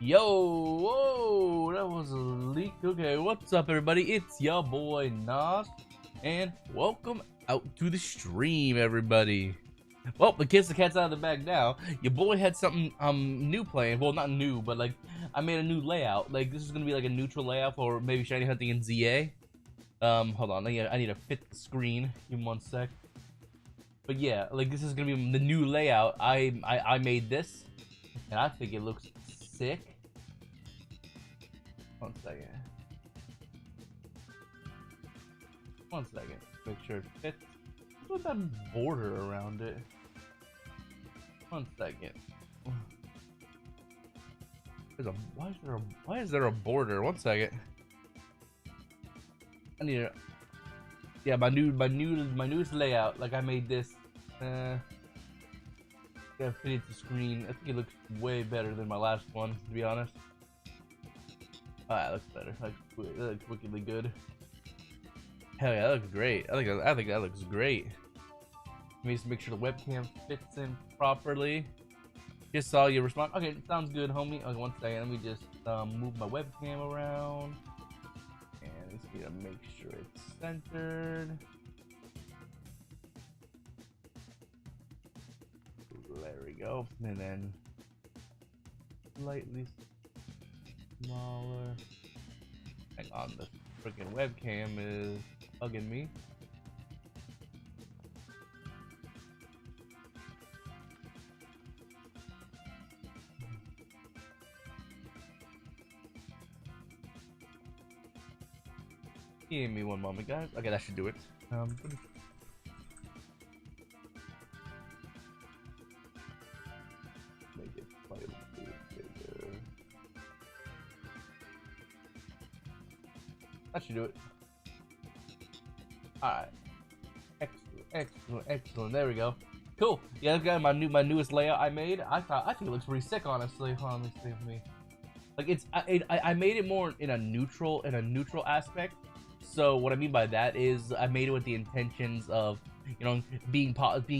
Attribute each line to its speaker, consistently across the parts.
Speaker 1: Yo, whoa, that was a leak. Okay, what's up, everybody? It's your boy Nos, and welcome out to the stream, everybody. Well, the cat's out of the bag now. Your boy had something new planned. Well, not new, but like I made a new layout. Like this is gonna be like a neutral layout for maybe shiny hunting in ZA. Hold on, I need to fit the screen. Give me one sec. But yeah, like this is gonna be the new layout. I made this, and I think it looks sick. One second. One second. Make sure it fits. What's with that border around it? One second. Why is there a border? One second. I need to. Yeah, my newest layout. Like I made this. Gotta fit it to screen. I think it looks way better than my last one, to be honest. That looks better. That looks wickedly good. Hell yeah, that looks great. I think that looks great. Let me just make sure the webcam fits in properly. Just saw your response. Okay, sounds good, homie. Okay, one second. Let me just move my webcam around. And just need to make sure it's centered. There we go. And then slightly smaller. Hang on, the freaking webcam is bugging me. Give me one moment, guys. Okay, that should do it. Make it slightly bigger. That should do it. Alright. Excellent. There we go. Cool. Yeah, that's got my newest layout I made. I think it looks pretty sick, honestly. Hold on, let me see with me. Like I made it more in a neutral aspect. So what I mean by that is I made it with the intentions of, you know, being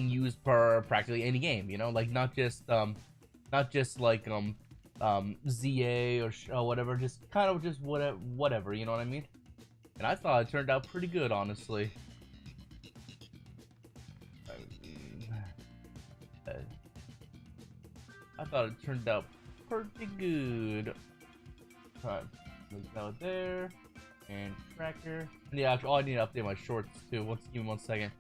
Speaker 1: used for practically any game, you know, like not just like ZA or whatever, just kind of just whatever, you know what I mean? And I thought it turned out pretty good, honestly. I thought it turned out pretty good. Alright, move that there. And tracker. And yeah, I need to update my shorts too. Give me 1 second.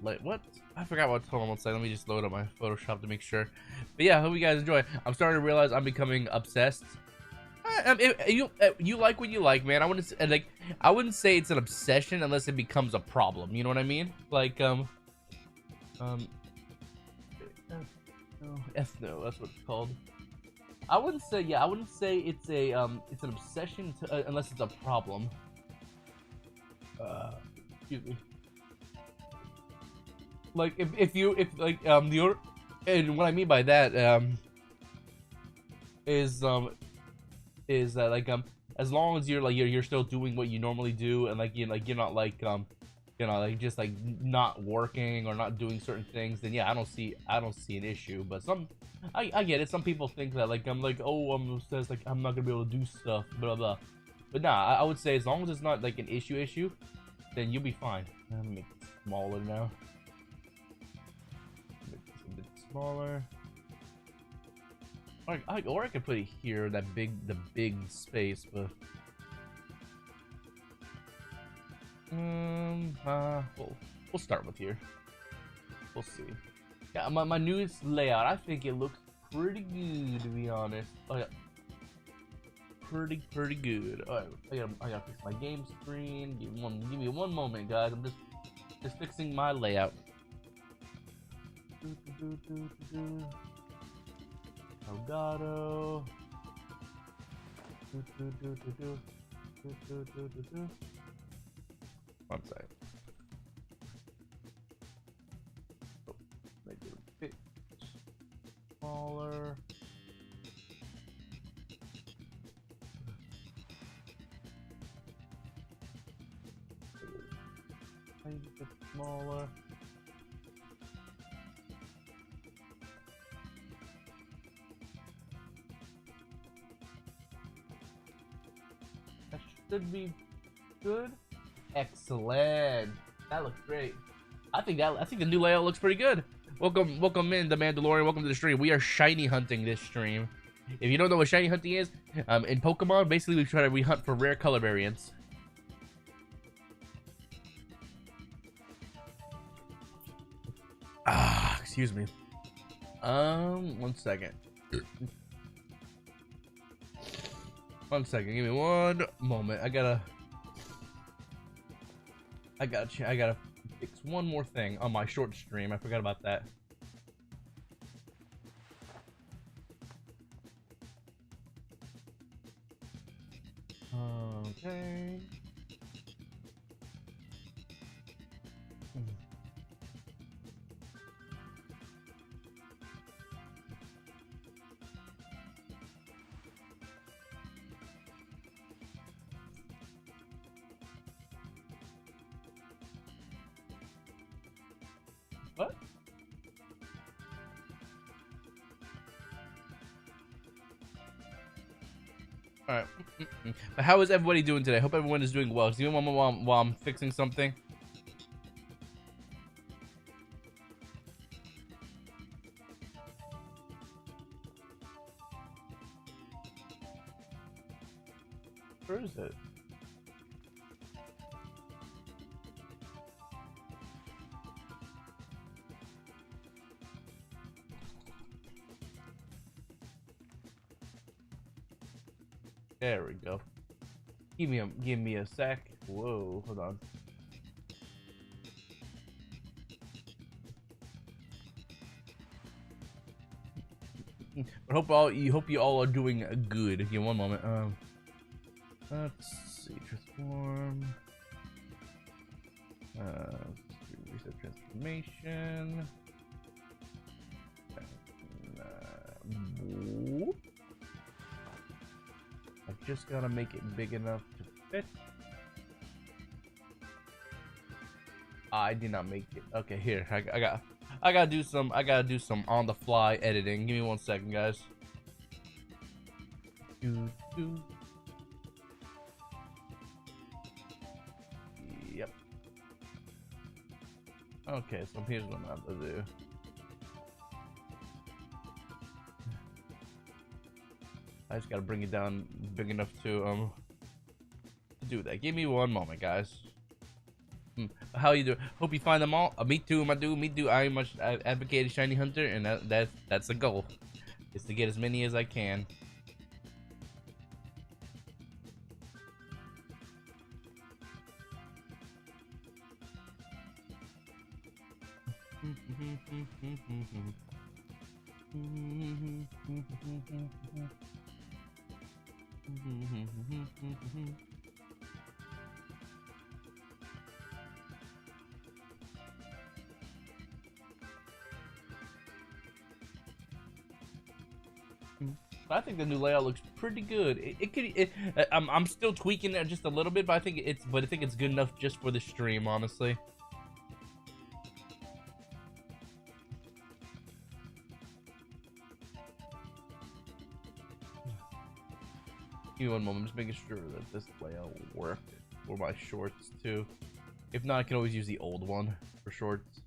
Speaker 1: Like what? I forgot what. Hold on 1 second. Let me just load up my Photoshop to make sure. But yeah, hope you guys enjoy. I'm starting to realize I'm becoming obsessed. You like what you like, man. I wouldn't say it's an obsession unless it becomes a problem. You know what I mean? Like ethno, that's what it's called. I wouldn't say it's an obsession unless it's a problem. Excuse me. Like and what I mean by that is that like as long as you're still doing what you normally do, and like you're not like like just like not working or not doing certain things, then yeah, I don't see an issue. But I get it. Some people think that like I'm obsessed, like I'm not gonna be able to do stuff, blah blah. But nah, I would say as long as it's not like an issue, then you'll be fine. Let me make it smaller now. Make this a bit smaller. Or I could put it here, the big space, but we'll start with here. We'll see. Yeah, my newest layout. I think it looks pretty good, to be honest. Oh yeah, pretty good. All right, I gotta fix my game screen. Give me one moment, guys. I'm just fixing my layout. Elgato. One second. Oh, make it a bit smaller. A bit smaller. should be good. Excellent. That looks great. I think the new layout looks pretty good. Welcome in, the Mandalorian. Welcome to the stream. We are shiny hunting this stream. If you don't know what shiny hunting is, in Pokemon, basically we hunt for rare color variants. Excuse me. 1 second. 1 second. Give me 1 moment. I gotta fix one more thing on my short stream. I forgot about that. Okay. What? Alright. But how is everybody doing today? Hope everyone is doing well. Even while I'm fixing something. Where is it? There we go. Give me a sec. Whoa, hold on. I hope you all are doing good. Give me 1 moment. Let's see. Transform. Reset transformation. I just gotta make it big enough to fit. I did not make it. Okay, here. I gotta do some on the fly editing. Give me 1 second, guys. Yep. Okay, so here's what I'm about to do. I just gotta bring it down big enough to do that. Give me 1 moment, guys. How you doing? Hope you find them all. Me too, my dude. Me too. I much advocate shiny hunter, and that's the goal. Is to get as many as I can. I think the new layout looks pretty good. I'm still tweaking it just a little bit, but I think it's good enough just for the stream, honestly. Give me 1 moment, just making sure that this layout will work for my shorts too. If not, I can always use the old one for shorts.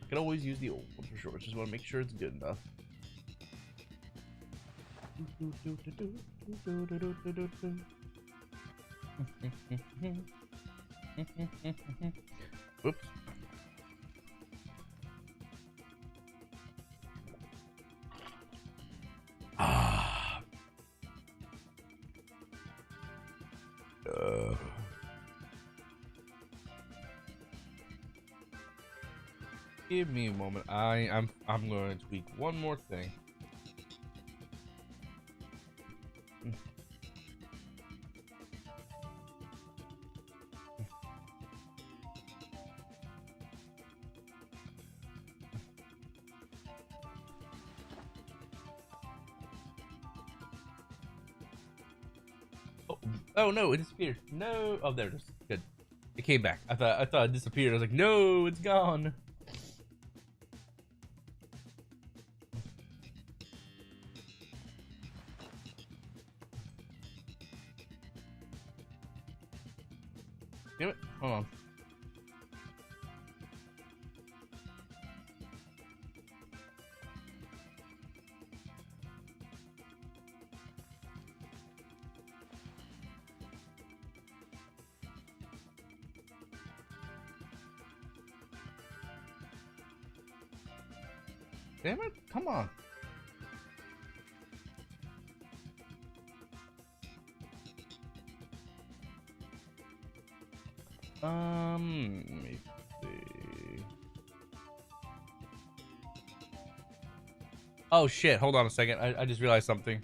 Speaker 1: I can always use the old one for shorts. Just want to make sure it's good enough. Whoops. Give me a moment. I'm going to tweak one more thing. Oh no, it disappeared. No. Oh, there it is. Good. It came back. I thought it disappeared. I was like, no, it's gone. Damn it. Hold on. Damn it. Come on. Let me see. Oh shit, hold on a second. I just realized something.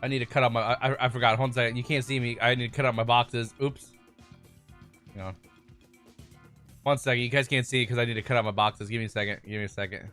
Speaker 1: I need to cut out my I forgot. Hold on a second. You can't see me. I need to cut out my boxes. Oops. Hang on. 1 second. You guys can't see because I need to cut out my boxes. Give me a second. Give me a second.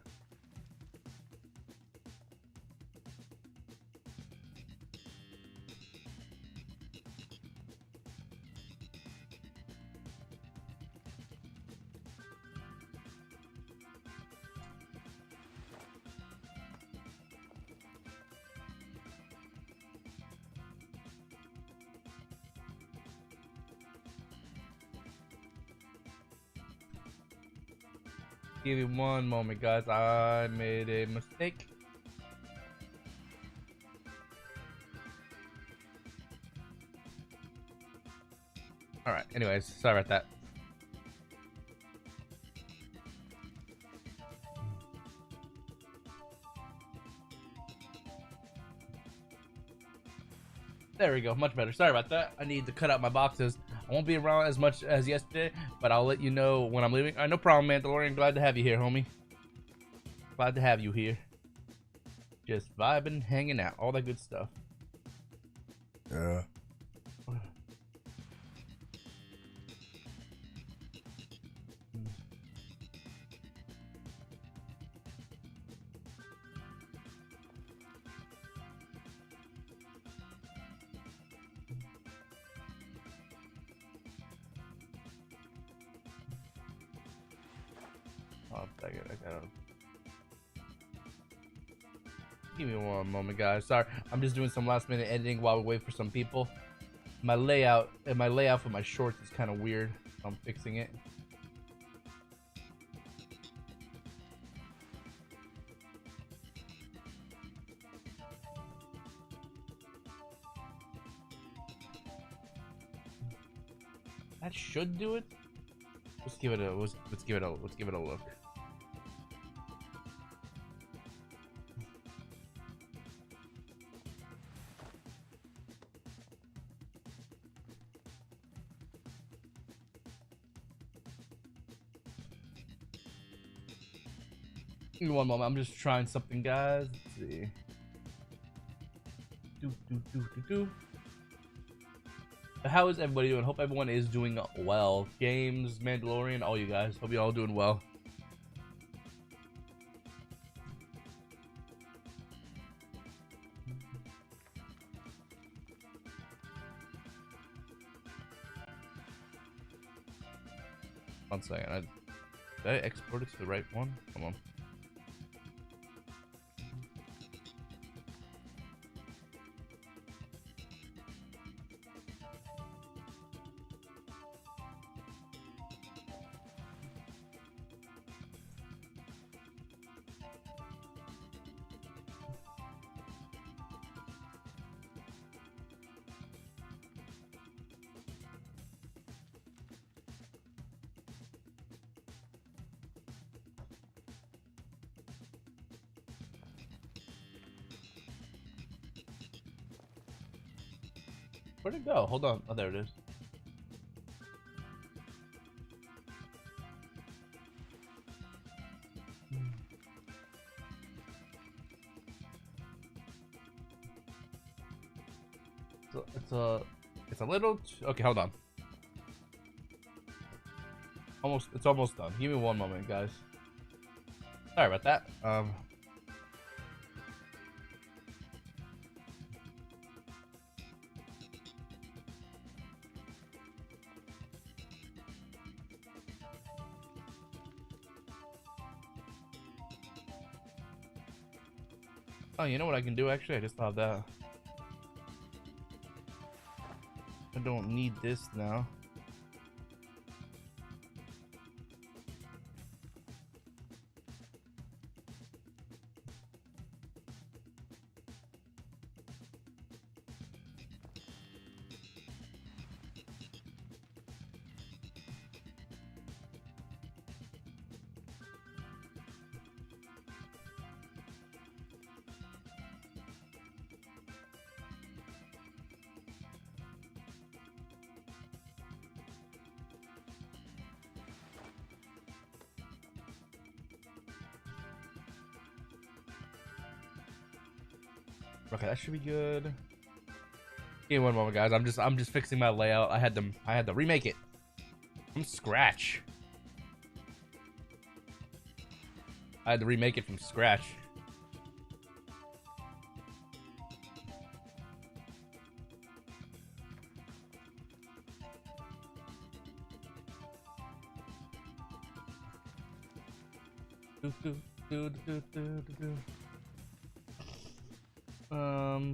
Speaker 1: Give me 1 moment, guys. I made a mistake. Alright, anyways, sorry about that. There we go, much better. Sorry about that. I need to cut out my boxes. I won't be around as much as yesterday, but I'll let you know when I'm leaving. No problem, Mandalorian. Glad to have you here, homie. Glad to have you here. Just vibing, hanging out, all that good stuff. Yeah. Oh, I gotta. Give me 1 moment, guys. Sorry, I'm just doing some last minute editing while we wait for some people. My layout for my shorts is kind of weird. So I'm fixing it. That should do it. Let's give it a look. Give me 1 moment. I'm just trying something, guys. Let's see. How is everybody doing? Hope everyone is doing well. Games, Mandalorian, all you guys. Hope you're all doing well. One second. Did I export it to the right one? Come on. Where'd it go? Hold on. Oh, there it is. So it's a little. Okay, hold on. It's almost done. Give me 1 moment, guys. Sorry about that. Oh, you know what I can do actually? I just thought of that. I don't need this now. Okay, that should be good. Give me one moment, guys. I'm just fixing my layout. I had to remake it from scratch. I had to remake it from scratch.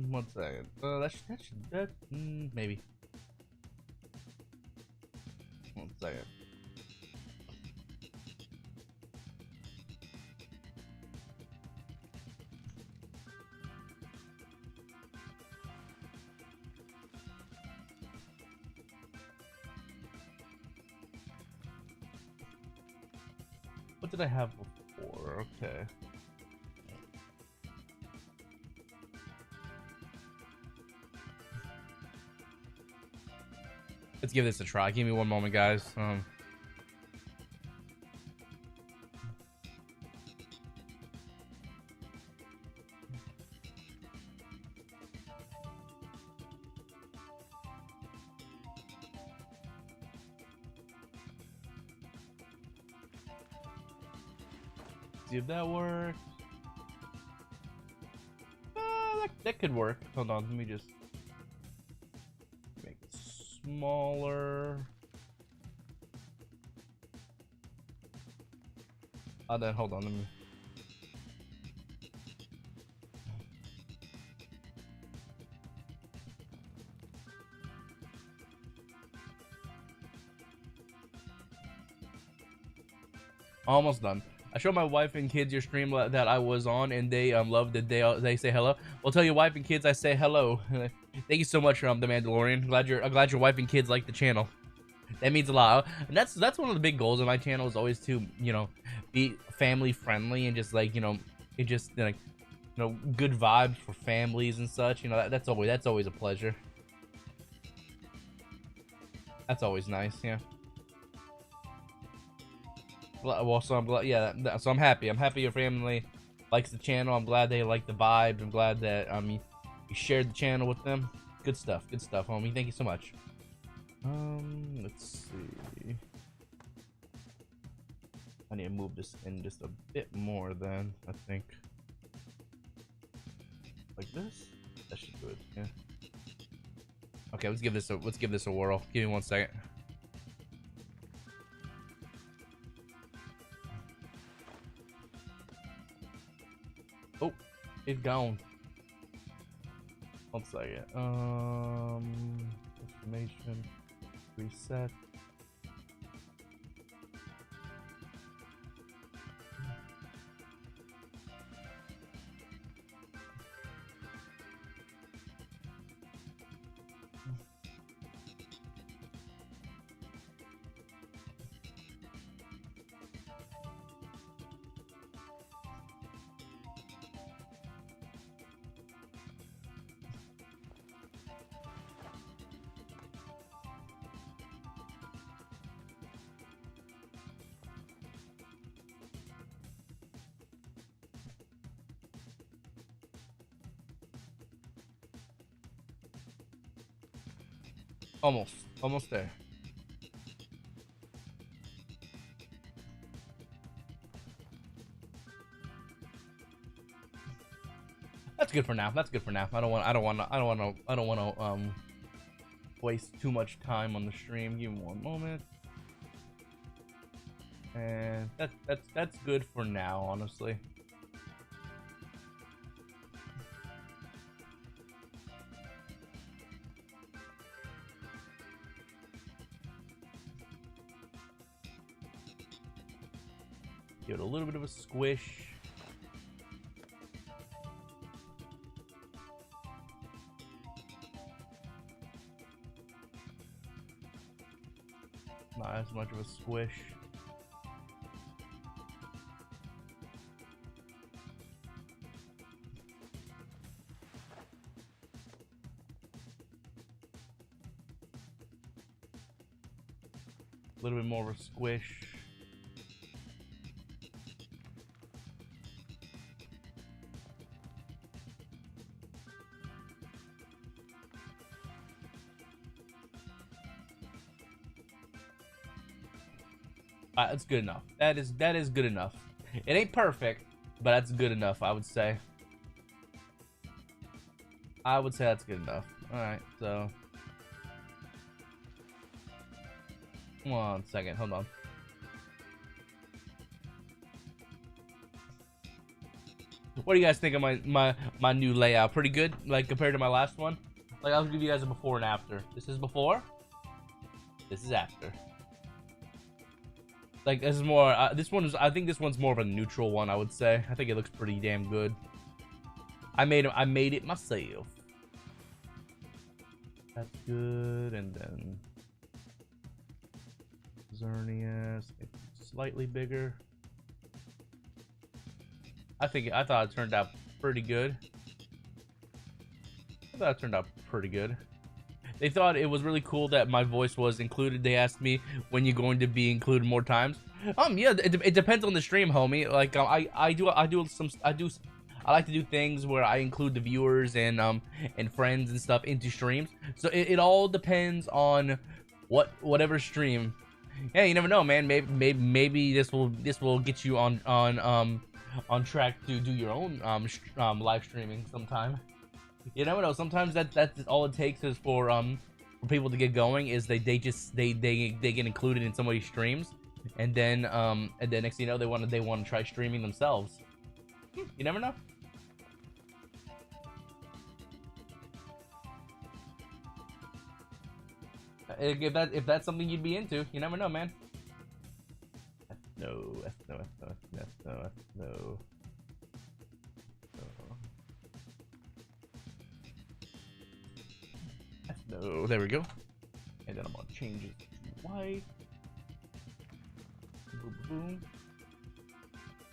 Speaker 1: One second. That maybe. One second. What did I have before? Okay. Let's give this a try. Give me one moment, guys. See if that works. That could work. Hold on, let me just make it smaller. Then hold on, let me. Almost done. I showed my wife and kids your stream that I was on, and they loved it. They say hello. Well, tell your wife and kids I say hello. Thank you so much, the Mandalorian. I'm glad your wife and kids like the channel. That means a lot. And that's one of the big goals of my channel is always to, you know, be family friendly and just like, you know, it just like, you know, good vibes for families and such. You know, that's always a pleasure. That's always nice, yeah. Well, so I'm glad, yeah. So I'm happy. I'm happy your family likes the channel. I'm glad they like the vibes. I'm glad that you shared the channel with them. Good stuff, homie. Thank you so much. Let's see. I need to move this in just a bit more then, I think. Like this? That should do it, yeah. Okay, let's give this a whirl. Give me 1 second. Oh, it's gone. 1 second. Information. Reset. Almost there. That's good for now. That's good for now. I don't want to waste too much time on the stream. Give me 1 moment. And that's good for now, honestly. Give it a little bit of a squish. Not as much of a squish. A little bit more of a squish. That's good enough. That is good enough. It ain't perfect, but that's good enough, I would say. I would say that's good enough. Alright, so 1 second, hold on. What do you guys think of my new layout? Pretty good, like compared to my last one? Like, I'll give you guys a before and after. This is before. This is after. Like, this is more, this one is, I think this one's more of a neutral one, I would say. I think it looks pretty damn good. I made it myself. That's good, and then Xerneas, slightly bigger. I thought it turned out pretty good. They thought it was really cool that my voice was included. They asked me, when you're going to be included more times. Yeah, it depends on the stream, homie. Like, I like to do things where I include the viewers and friends and stuff into streams. So it all depends on whatever stream. Yeah, you never know, man. Maybe this will get you on track to do your own live streaming sometime. You never know. Sometimes that's all it takes is for people to get going. Is they get included in somebody's streams, and then next thing you know, they want to try streaming themselves. You never know. If that's something you'd be into, you never know, man. No. No, there we go. And then I'm gonna change it to white. Boom, boom.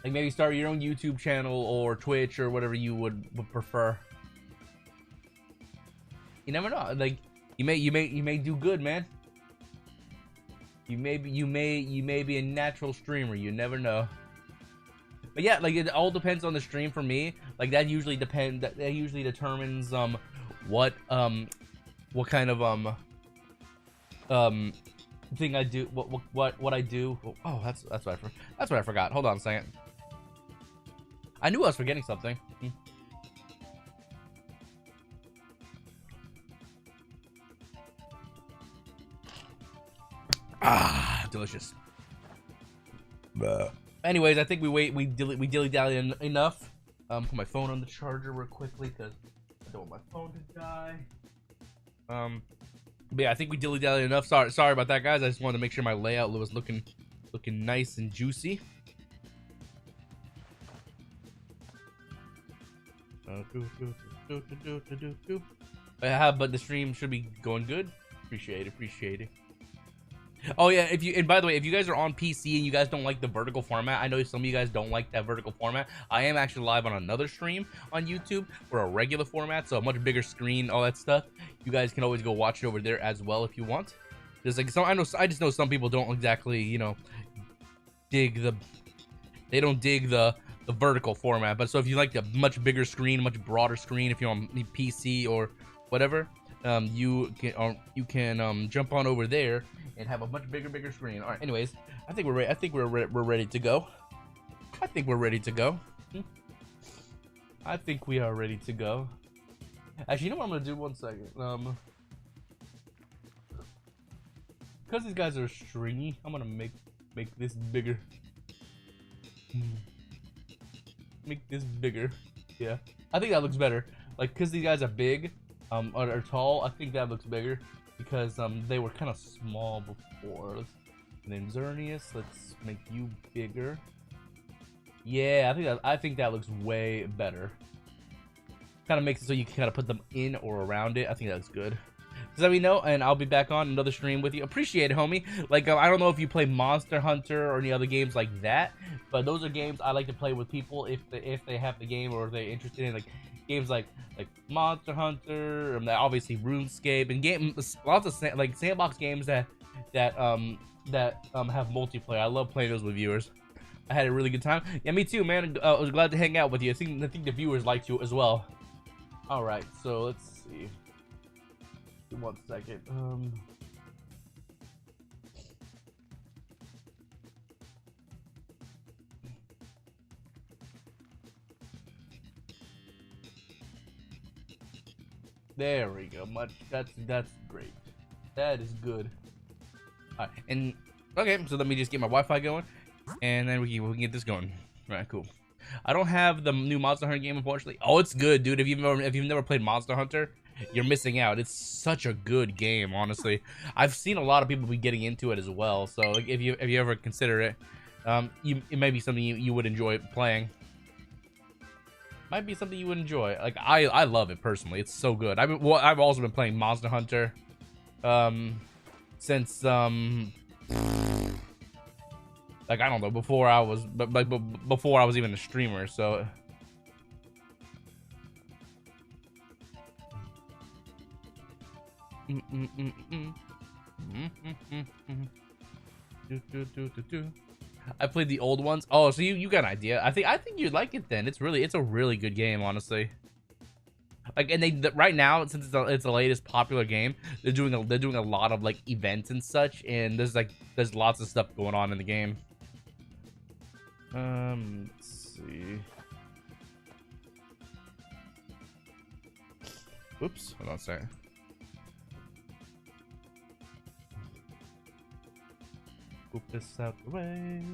Speaker 1: Like, maybe start your own YouTube channel or Twitch or whatever you would prefer. You never know. Like, you may do good, man. You may be a natural streamer. You never know. But yeah, like, it all depends on the stream for me. Like, that usually determines what kind of thing I do, what I do. Oh, that's what I forgot. Hold on a second. I knew I was forgetting something. Ah, delicious. Anyways, I think we dilly-dally enough. Put my phone on the charger real quickly because I don't want my phone to die. But yeah, I think we dilly-dally enough. Sorry about that, guys. I just wanted to make sure my layout was looking nice and juicy. But the stream should be going good. Appreciate it. Oh yeah, and by the way, if you guys are on PC and you guys don't like the vertical format, I know some of you guys don't like that vertical format. I am actually live on another stream on YouTube for a regular format, so a much bigger screen, all that stuff. You guys can always go watch it over there as well if you want. There's like I just know some people don't exactly, you know, dig the vertical format. But so if you like a much bigger screen, much broader screen, if you're on PC or whatever, you can jump on over there and have a much bigger screen. All right. Anyways, I think we're ready. I think we're ready to go. I think we're ready to go. I think we are ready to go. Actually, you know what I'm gonna do? 1 second. Because these guys are stringy, I'm gonna make this bigger. Make this bigger. Yeah, I think that looks better. Like, because these guys are big, or tall, I think that looks bigger. Because they were kind of small before. And then Xerneas, let's make you bigger. Yeah, I think that looks way better. Kind of makes it so you can kind of put them in or around it. I think that looks good. Just let me know, and I'll be back on another stream with you. Appreciate it, homie. Like, I don't know if you play Monster Hunter or any other games like that, but those are games I like to play with people if they have the game or if they're interested in like games like Monster Hunter, and obviously RuneScape, and lots of like sandbox games that have multiplayer. I love playing those with viewers. I had a really good time. Yeah, me too, man. I was glad to hang out with you. I think the viewers liked you as well. All right, so let's see. 1 second. There we go. That's great. That is good. All right, and okay, so let me just get my Wi-Fi going, and then we can get this going. All right, cool. I don't have the new Monster Hunter game, unfortunately. Oh, it's good, dude. If you've never played Monster Hunter, you're missing out. It's such a good game, honestly. I've seen a lot of people be getting into it as well. So like, if you ever consider it, it may be something you would enjoy playing. Might be something you would enjoy. Like I love it personally. It's so good. I've also been playing Monster Hunter, since like I don't know, before I was before I was even a streamer. So I played the old ones. Oh, so you got an idea. I think you'd like it then. It's a really good game, honestly. Like, and right now, since it's the latest popular game, they're doing a lot of like events and such, and there's lots of stuff going on in the game. Let's see. Oops, hold on a second. Poop this out the way.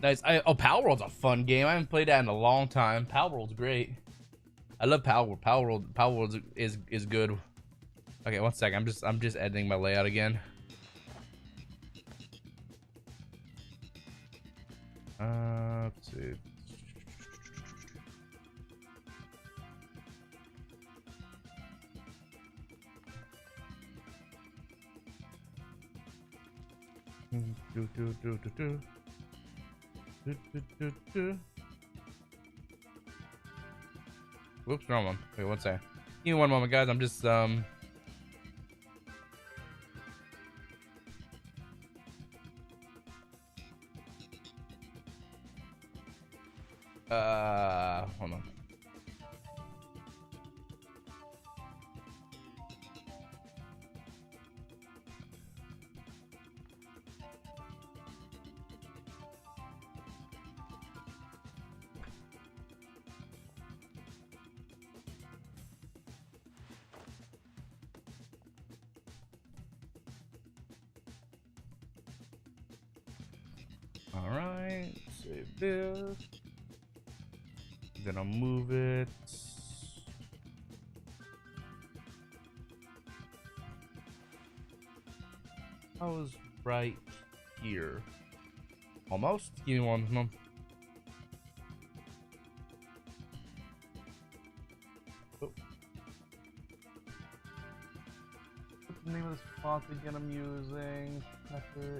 Speaker 1: Nice. Power World's a fun game. I haven't played that in a long time. Power World's great. I love Power World. Power World is good. Okay, 1 second. I'm just editing my layout again. Let's see. Whoops, wrong one. Wait, 1 second. Give me 1 moment, guys. I'm just hold on. All right, save this. Then I'll move it. I was right here. Almost. Give me 1 moment. Oh. What's the name of this font again I'm using?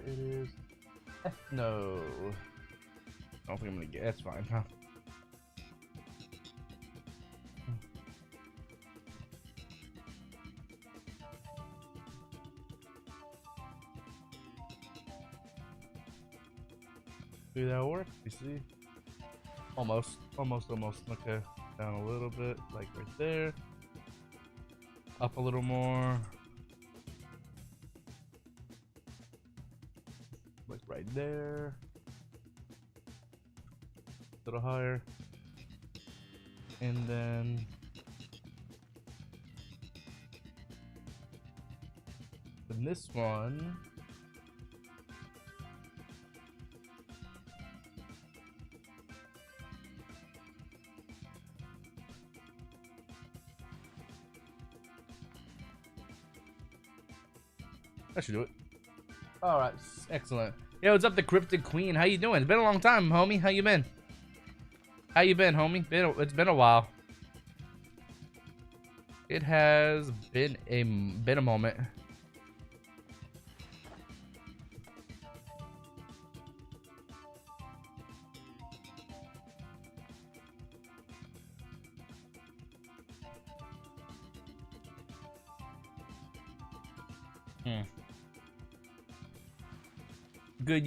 Speaker 1: It is no. I don't think I'm gonna get. That's fine, huh? Do that work? You see? Almost. Okay, down a little bit, like right there. Up a little more. Like right there. a little higher. And then this one, that should do it. All right, excellent. Yo, what's up, the Cryptic Queen? How you doing? It's been a long time, homie. How you been? How you been, homie? It's been a while. It has been a moment. Good.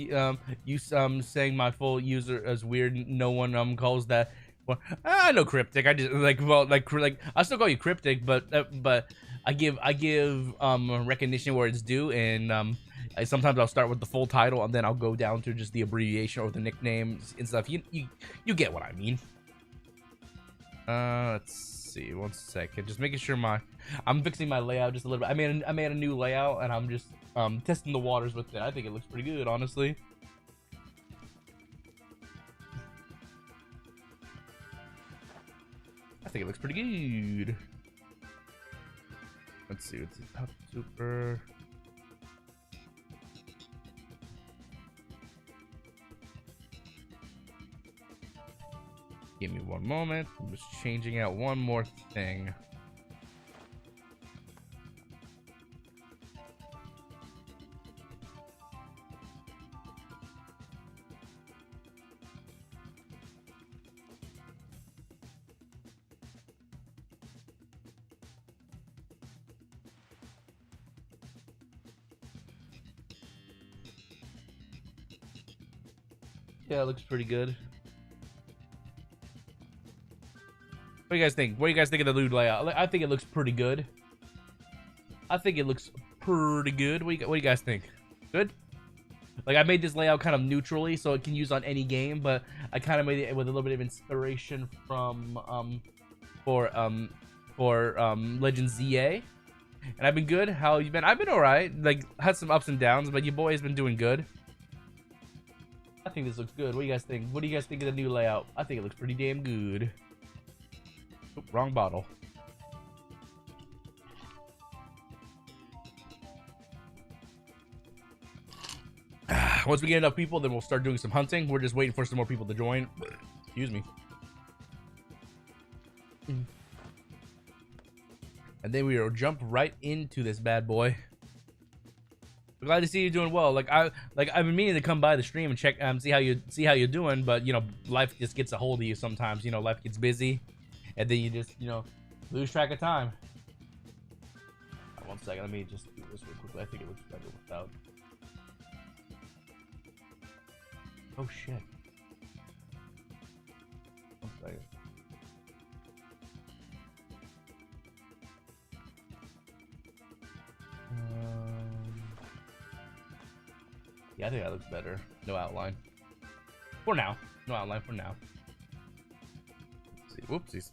Speaker 1: You saying my full user is weird. No one calls that. Well, I know Cryptic. I just like I still call you Cryptic, but I give recognition where it's due, and sometimes I'll start with the full title and then I'll go down to just the abbreviation or the nicknames and stuff. You get what I mean. Let's see. 1 second. Just making sure I'm fixing my layout just a little bit. I made a new layout and I'm just testing the waters with it. I think it looks pretty good, honestly. I think it looks pretty good. Let's see what's the top super. Give me one moment. I'm just changing out one more thing. Yeah, it looks pretty good. What do you guys think? What do you guys think of the new layout? I think it looks pretty good. What do you guys think? Good? Like, I made this layout kind of neutrally so it can use on any game, but I kind of made it with a little bit of inspiration from Legend ZA. And I've been good. How you been? I've been alright. Like, had some ups and downs, but your boy has been doing good. I think this looks good. What do you guys think? What do you guys think of the new layout? I think it looks pretty damn good. Oop, wrong bottle. Once we get enough people, then we'll start doing some hunting. We're just waiting for some more people to join. Excuse me. And then we will jump right into this bad boy. I'm glad to see you doing well. I've been meaning to come by the stream and check, see how you're doing, but you know, life just gets a hold of you sometimes. You know, life gets busy, and then you just, you know, lose track of time. 1 second, let me just do this real quickly. I think it looks better without. Oh shit. 1 second. Yeah, I think that looks better. No outline. For now. No outline for now. Let's see. Whoopsies.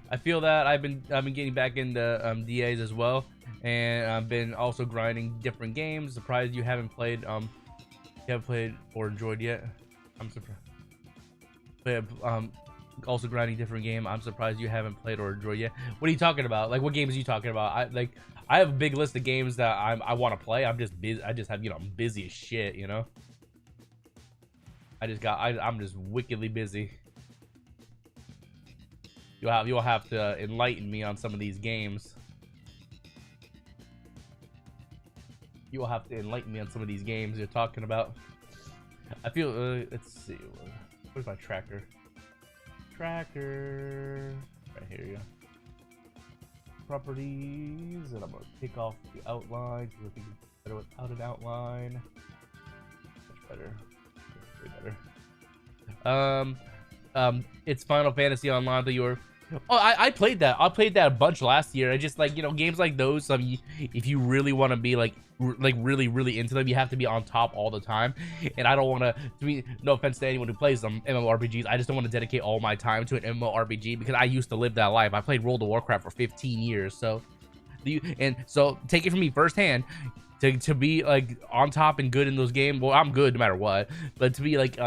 Speaker 1: I feel that I've been getting back into DAs as well, and I've been also grinding different games. Surprised you haven't played or enjoyed yet. I'm surprised. Also grinding different game. I'm surprised you haven't played or enjoyed yet. What are you talking about? Like, what games are you talking about? I have a big list of games that I want to play. I'm just busy. I just have, you know, I'm busy as shit, you know. I'm just wickedly busy. You'll have to enlighten me on some of these games. You will have to enlighten me on some of these games you're talking about. I feel let's see. Where's my tracker? Right here, yeah. Properties, and I'm gonna take off the outline because I think it's better without an outline. Much better. Way better. It's Final Fantasy Online, but Oh, I played that. I played that a bunch last year. I just like, you know, games like those. If you really want to be like really into them, you have to be on top all the time. And I don't want to. Be no offense to anyone who plays them MMORPGs. I just don't want to dedicate all my time to an MMORPG because I used to live that life. I played World of Warcraft for 15 years. So, so take it from me firsthand. To be like on top and good in those games. Well, I'm good no matter what. But to be like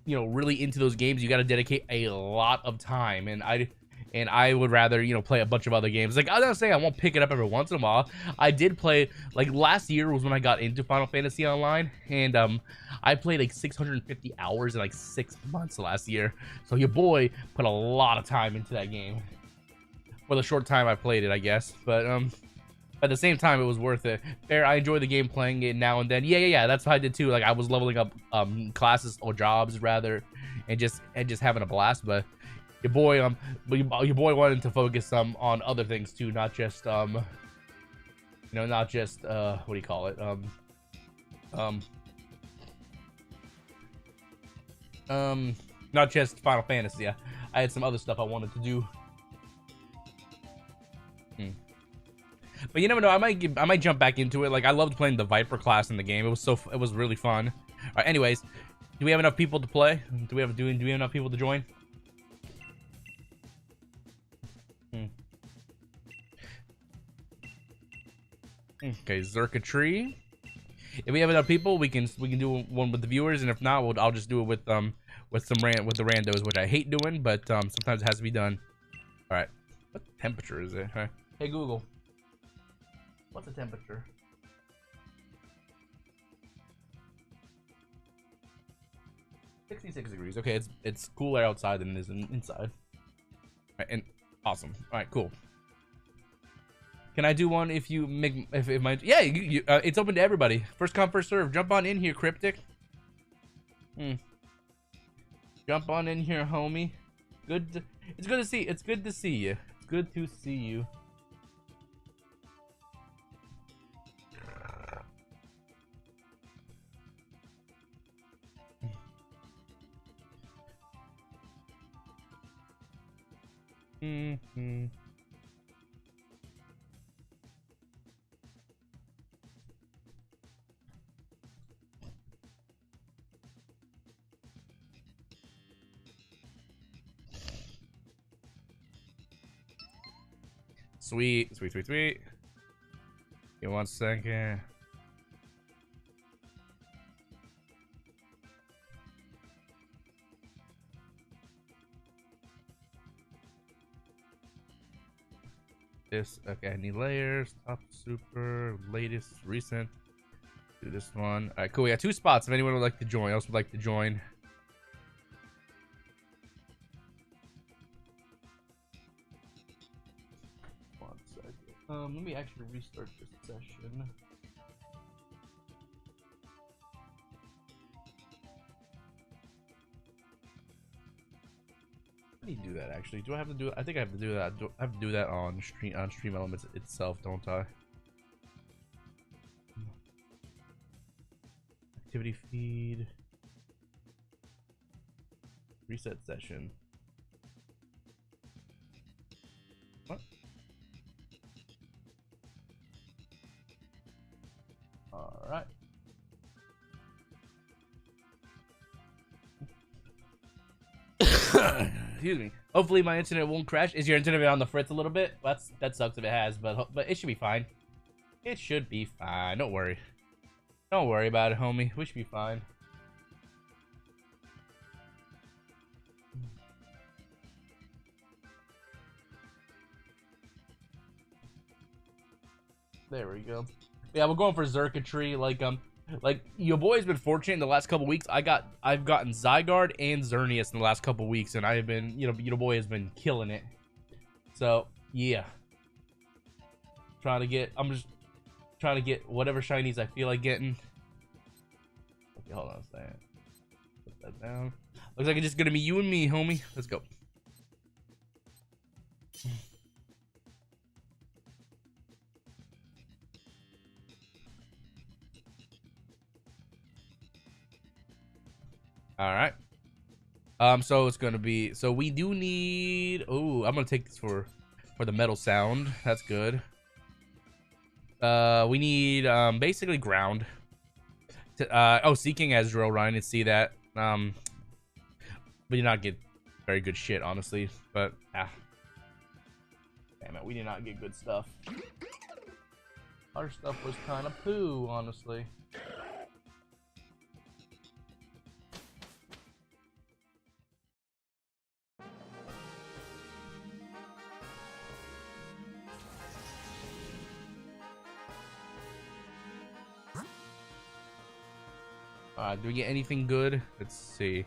Speaker 1: you know, really into those games, you got to dedicate a lot of time. And I would rather, you know, play a bunch of other games. Like, I was saying, I won't pick it up every once in a while. I did play, like, last year was when I got into Final Fantasy Online, and I played like 650 hours in like 6 months last year. So your boy put a lot of time into that game for the short time I played it, I guess. But at the same time, it was worth it. Fair, I enjoy the game, playing it now and then. Yeah, that's what I did too. Like, I was leveling up classes or jobs rather, and just having a blast. But your boy your boy wanted to focus on other things too, not just you know, not just what do you call it, not just Final Fantasy. Yeah, I had some other stuff I wanted to do. But you never know. I might jump back into it. Like, I loved playing the Viper class in the game. It was really fun. All right. Anyways, do we have enough people to play? Do we have enough people to join? Okay, Xurkitree. If we have enough people, we can do one with the viewers, and if not, I'll just do it with the randos, which I hate doing, but sometimes it has to be done. All right. What temperature is it? Huh? Hey Google. What's the temperature? 66 degrees. Okay, it's cooler outside than it is inside. All right, and awesome. All right, cool. Can I do one if you make if my yeah? It's open to everybody. First come, first serve. Jump on in here, Cryptic. Jump on in here, homie. It's good to see. It's good to see you. It's good to see you. Sweet. Give me 1 second. This, okay, I need layers, top, super, latest, recent. Do this one. All right, cool. We got 2 spots. If anyone would like to join, else would like to join. Let me actually restart this session. How do you do that actually? Do I have to do it? I think I have to do that. I have to do that on Stream Elements itself, don't I? Activity feed. Reset session. What? All right. Excuse me. Hopefully my internet won't crash. Is your internet on the fritz a little bit? Well, that sucks if it has, but it should be fine. It should be fine. Don't worry. Don't worry about it, homie. We should be fine. There we go. Yeah, we're going for Xurkitree. Like your boy's been fortunate in the last couple weeks. I've gotten Zygarde and Xerneas in the last couple weeks, and I've been, you know, your boy has been killing it. So yeah, I'm just trying to get whatever shinies I feel like getting. Okay, hold on a second. Put that down. Looks like it's just gonna be you and me, homie. Let's go. All right. So it's gonna be, so we do need, oh, I'm gonna take this for the metal sound. That's good. We need basically ground. Oh, Seeking has drill run. I didn't see that. We did not get very good shit, honestly. But damn it, we did not get good stuff. Our stuff was kind of poo, honestly. Do we get anything good? Let's see.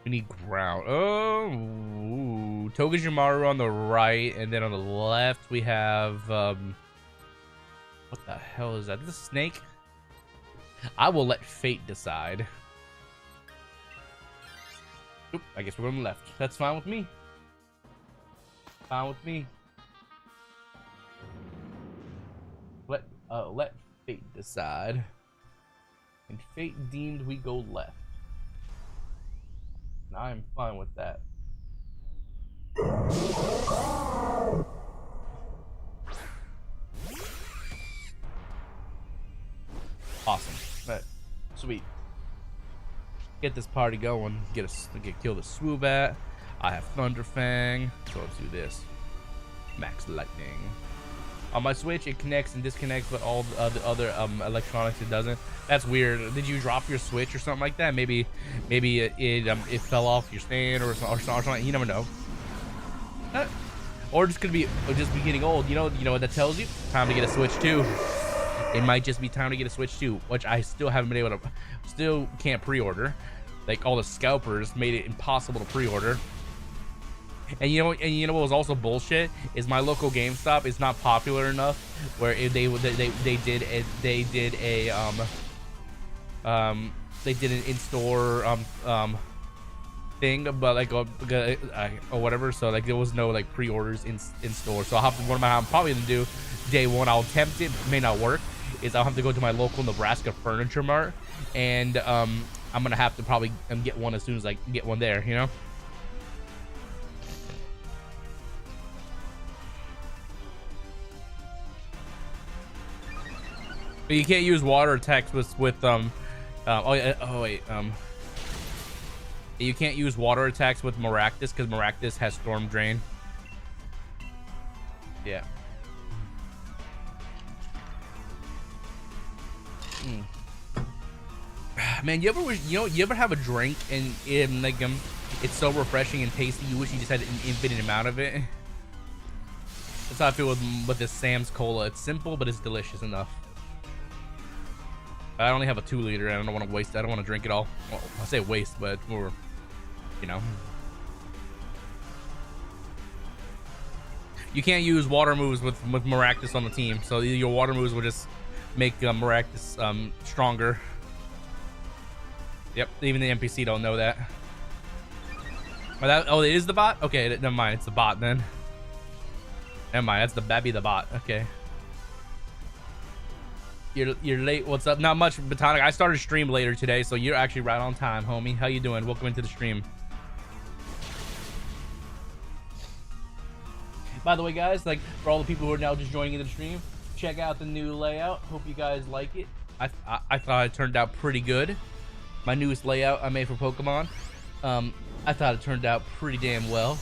Speaker 1: We need ground. Oh, ooh. Togajimaru on the right, and then on the left we have what the hell is that? Is this a snake? I will let fate decide. Oop, I guess we're going left. That's fine with me. Fine with me. Let fate decide. And fate deemed we go left. And I'm fine with that. Awesome. Right. Sweet. Get this party going. Kill the Swoobat. I have Thunderfang. So let's do this. Max Lightning. On my Switch, it connects and disconnects, but all the other electronics it doesn't. That's weird. Did you drop your Switch or something like that? Maybe it fell off your stand or something. You never know. Or just could be just be getting old. You know what that tells you? Time to get a Switch 2. It might just be time to get a Switch 2, which I still haven't been able to. Still can't pre-order. Like all the scalpers made it impossible to pre-order. And you know what was also bullshit is my local GameStop is not popular enough where they did an in-store thing, but like or whatever. So like there was no like pre-orders in store. So what I'm probably gonna do day one, I'll attempt it, may not work, is I'll have to go to my local Nebraska Furniture Mart, and I'm gonna have to probably get one as soon as I get one there, you know. But you can't use water attacks with you can't use water attacks with Maractus because Maractus has Storm Drain. Yeah. Man, you ever have a drink and like it's so refreshing and tasty you wish you just had an infinite amount of it? That's how I feel with this Sam's Cola. It's simple, but it's delicious enough. I only have a 2 liter and I don't want to waste it. I don't want to drink it all. Well, I say waste, but it's more, you know. You can't use water moves with Maractus on the team, so your water moves will just make Maractus stronger. Yep, even the NPC don't know that. Oh, it is the bot? Okay, never mind. It's the bot then. Never mind. That'd be the bot. Okay. You're late. What's up? Not much, Batonic. I started stream later today, so you're actually right on time, homie. How you doing? Welcome into the stream. By the way, guys, like for all the people who are now just joining in the stream, check out the new layout. Hope you guys like it. I thought it turned out pretty good. My newest layout I made for Pokemon. I thought it turned out pretty damn well.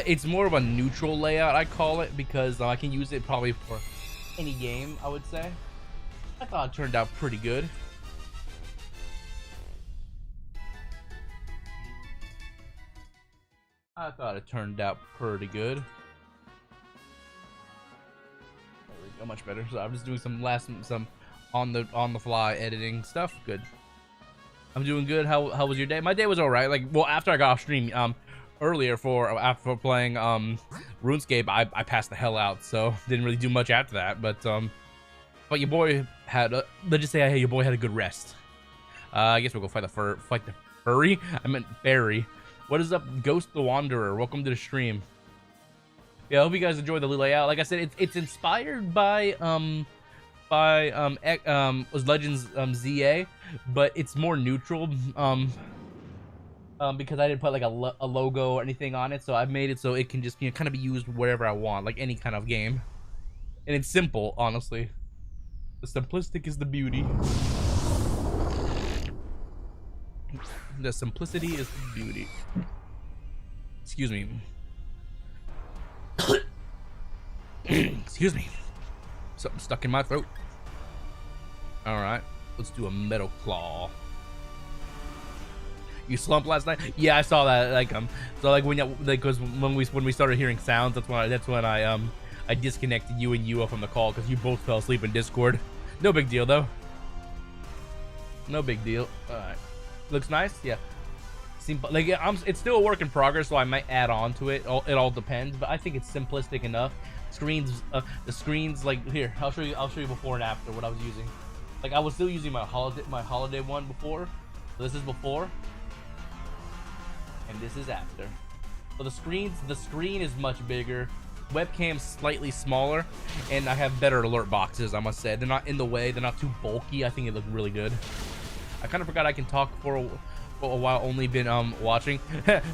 Speaker 1: It's more of a neutral layout, I call it, because I can use it probably for any game, I would say. I thought it turned out pretty good. I thought it turned out pretty good. There we go, much better. So I'm just doing some on the fly editing stuff. Good. I'm doing good. How was your day? My day was alright. Like, well, after I got off stream, earlier after playing RuneScape, I passed the hell out, so didn't really do much after that. But your boy had let's just say hey, your boy had a good rest. I guess we'll go fight the furry. I meant fairy. What is up, Ghost the Wanderer? Welcome to the stream. Yeah, I hope you guys enjoy the layout. Like I said, it's inspired by by was Legends ZA, but it's more neutral because I didn't put like a logo or anything on it, so I've made it so it can just, you know, kind of be used wherever I want, like any kind of game. And it's simple, honestly. The simplistic is the beauty. The simplicity is the beauty. Excuse me. Excuse me. Something stuck in my throat. Alright, let's do a metal claw. You slumped last night? Yeah, I saw that. Like so like when you, like, cause when we started hearing sounds, that's when I disconnected you and Yua from the call because you both fell asleep in Discord. No big deal though. No big deal. Alright. Looks nice, yeah. Like it's still a work in progress, so I might add on to it. It all depends, but I think it's simplistic enough. Screens, the screens, like here, I'll show you before and after what I was using. Like I was still using my holiday one before. So this is before, and this is after. So the screen is much bigger. Webcam's slightly smaller, and I have better alert boxes. I must say, they're not in the way. They're not too bulky. I think it looked really good. I kind of forgot I can talk for a while. Only been watching.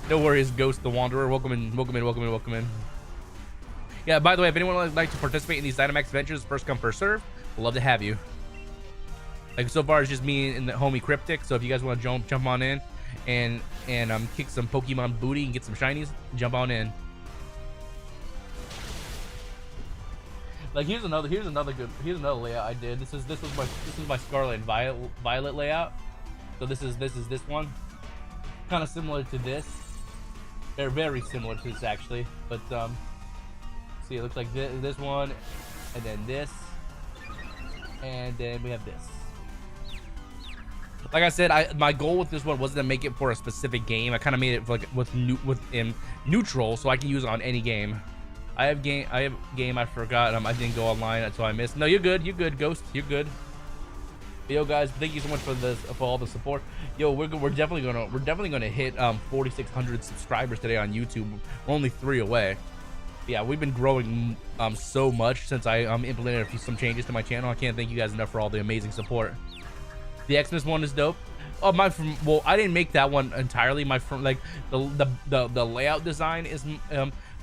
Speaker 1: No worries, Ghost the Wanderer. Welcome in. Yeah, by the way, if anyone would like to participate in these Dynamax adventures, first come first serve, we'd love to have you. Like so far it's just me and the homie Cryptic, so if you guys want to jump on in and kick some Pokemon booty and get some shinies, jump on in. Like here's another layout I did. This is my Scarlet and Violet layout. So this is this one, kind of similar to this. They're very similar to this actually, but see, it looks like this one, and then this, and then we have this. Like I said, my goal with this one wasn't to make it for a specific game. I kind of made it for like neutral, so I can use it on any game. I have game I forgot. I didn't go online, so I missed. No, you're good, Ghost. You're good. Yo, guys, thank you so much for all the support. Yo, we're definitely gonna hit 4,600 subscribers today on YouTube. We're only 3 away. Yeah, we've been growing so much since I implemented some changes to my channel. I can't thank you guys enough for all the amazing support. The Xmas one is dope. Oh, well, I didn't make that one entirely. Like the layout design is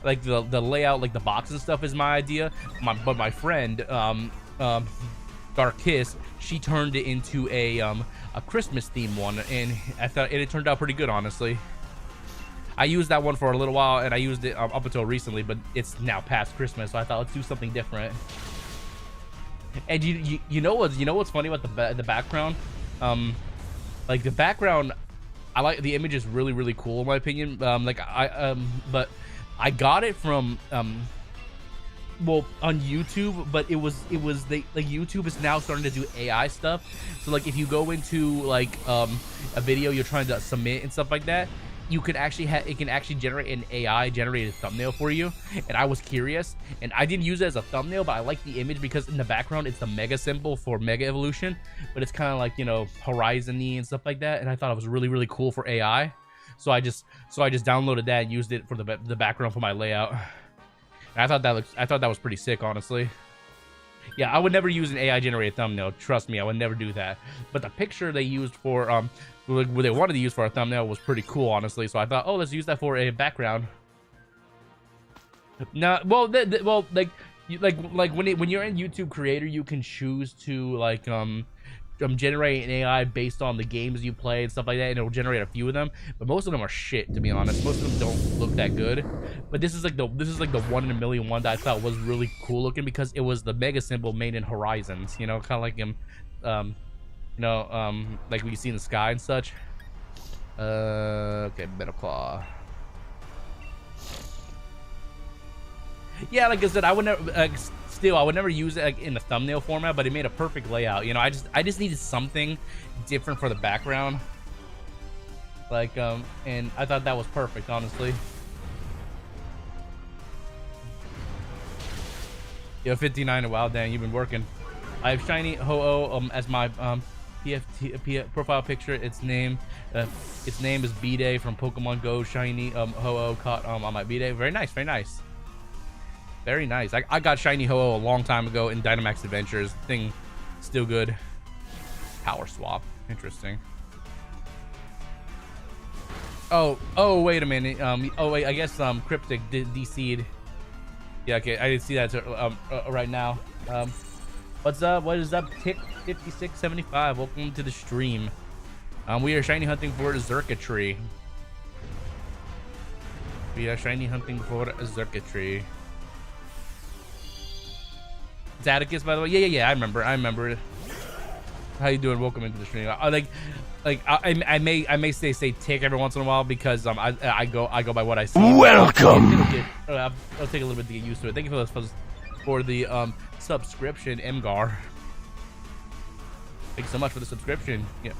Speaker 1: like the layout, like the box and stuff is my idea. But my friend Dark Kiss, she turned it into a Christmas theme one, and I thought it turned out pretty good, honestly. I used that one for a little while, and I used it up until recently, but it's now past Christmas, so I thought let's do something different. And you know what's funny about the background? Like the background, I like the image is really cool in my opinion. But I got it from well, on YouTube, but it was like YouTube is now starting to do AI stuff. So like if you go into like a video you're trying to submit and stuff like that, you can actually it can actually generate an AI generated thumbnail for you. And I was curious, and I didn't use it as a thumbnail, but I like the image because in the background it's the mega symbol for Mega Evolution, but it's kind of like, you know, Horizon-y and stuff like that, and I thought it was really cool for AI. So I just downloaded that and used it for the background for my layout. And I thought that was pretty sick, honestly. Yeah, I would never use an AI generated thumbnail. Trust me, I would never do that. But the picture they used for what they wanted to use for a thumbnail was pretty cool, honestly. So I thought, oh, let's use that for a background. Now, well, like when you're in YouTube Creator, you can choose to like generate an AI based on the games you play and stuff like that, and it'll generate a few of them. But most of them are shit, to be honest. Most of them don't look that good. But this is like the 1 in a million one that I thought was really cool looking because it was the mega symbol made in Horizons. You know, kind of like like we see in the sky and such. Okay, Metal Claw. Yeah, like I said, I would never I would never use it like in the thumbnail format, but it made a perfect layout. You know, I just needed something different for the background. Like and I thought that was perfect, honestly. Yo, 59 and wow, Dan, you've been working. I have Shiny Ho-Oh as my profile picture. Its name is B-Day from Pokemon Go. Shiny Ho-Oh caught on my B-Day. Very nice, very nice. Very nice. I got Shiny Ho-Oh a long time ago in Dynamax Adventures. Thing Still good. Power swap. Interesting. Oh, wait a minute. Oh wait, I guess Cryptic DC'd. Yeah, okay, I didn't see that right now. What's up? What is up? Tick 5675. Welcome to the stream. We are shiny hunting for Xurkitree. We are shiny hunting for Xurkitree. It's Atticus, by the way. Yeah. I remember. How you doing? Welcome into the stream. I may say tick every once in a while because I go by what I see.
Speaker 2: Welcome.
Speaker 1: I'll take a little bit to get used to it. Thank you for the subscription, Mgar. Thanks so much for the subscription. Yeah.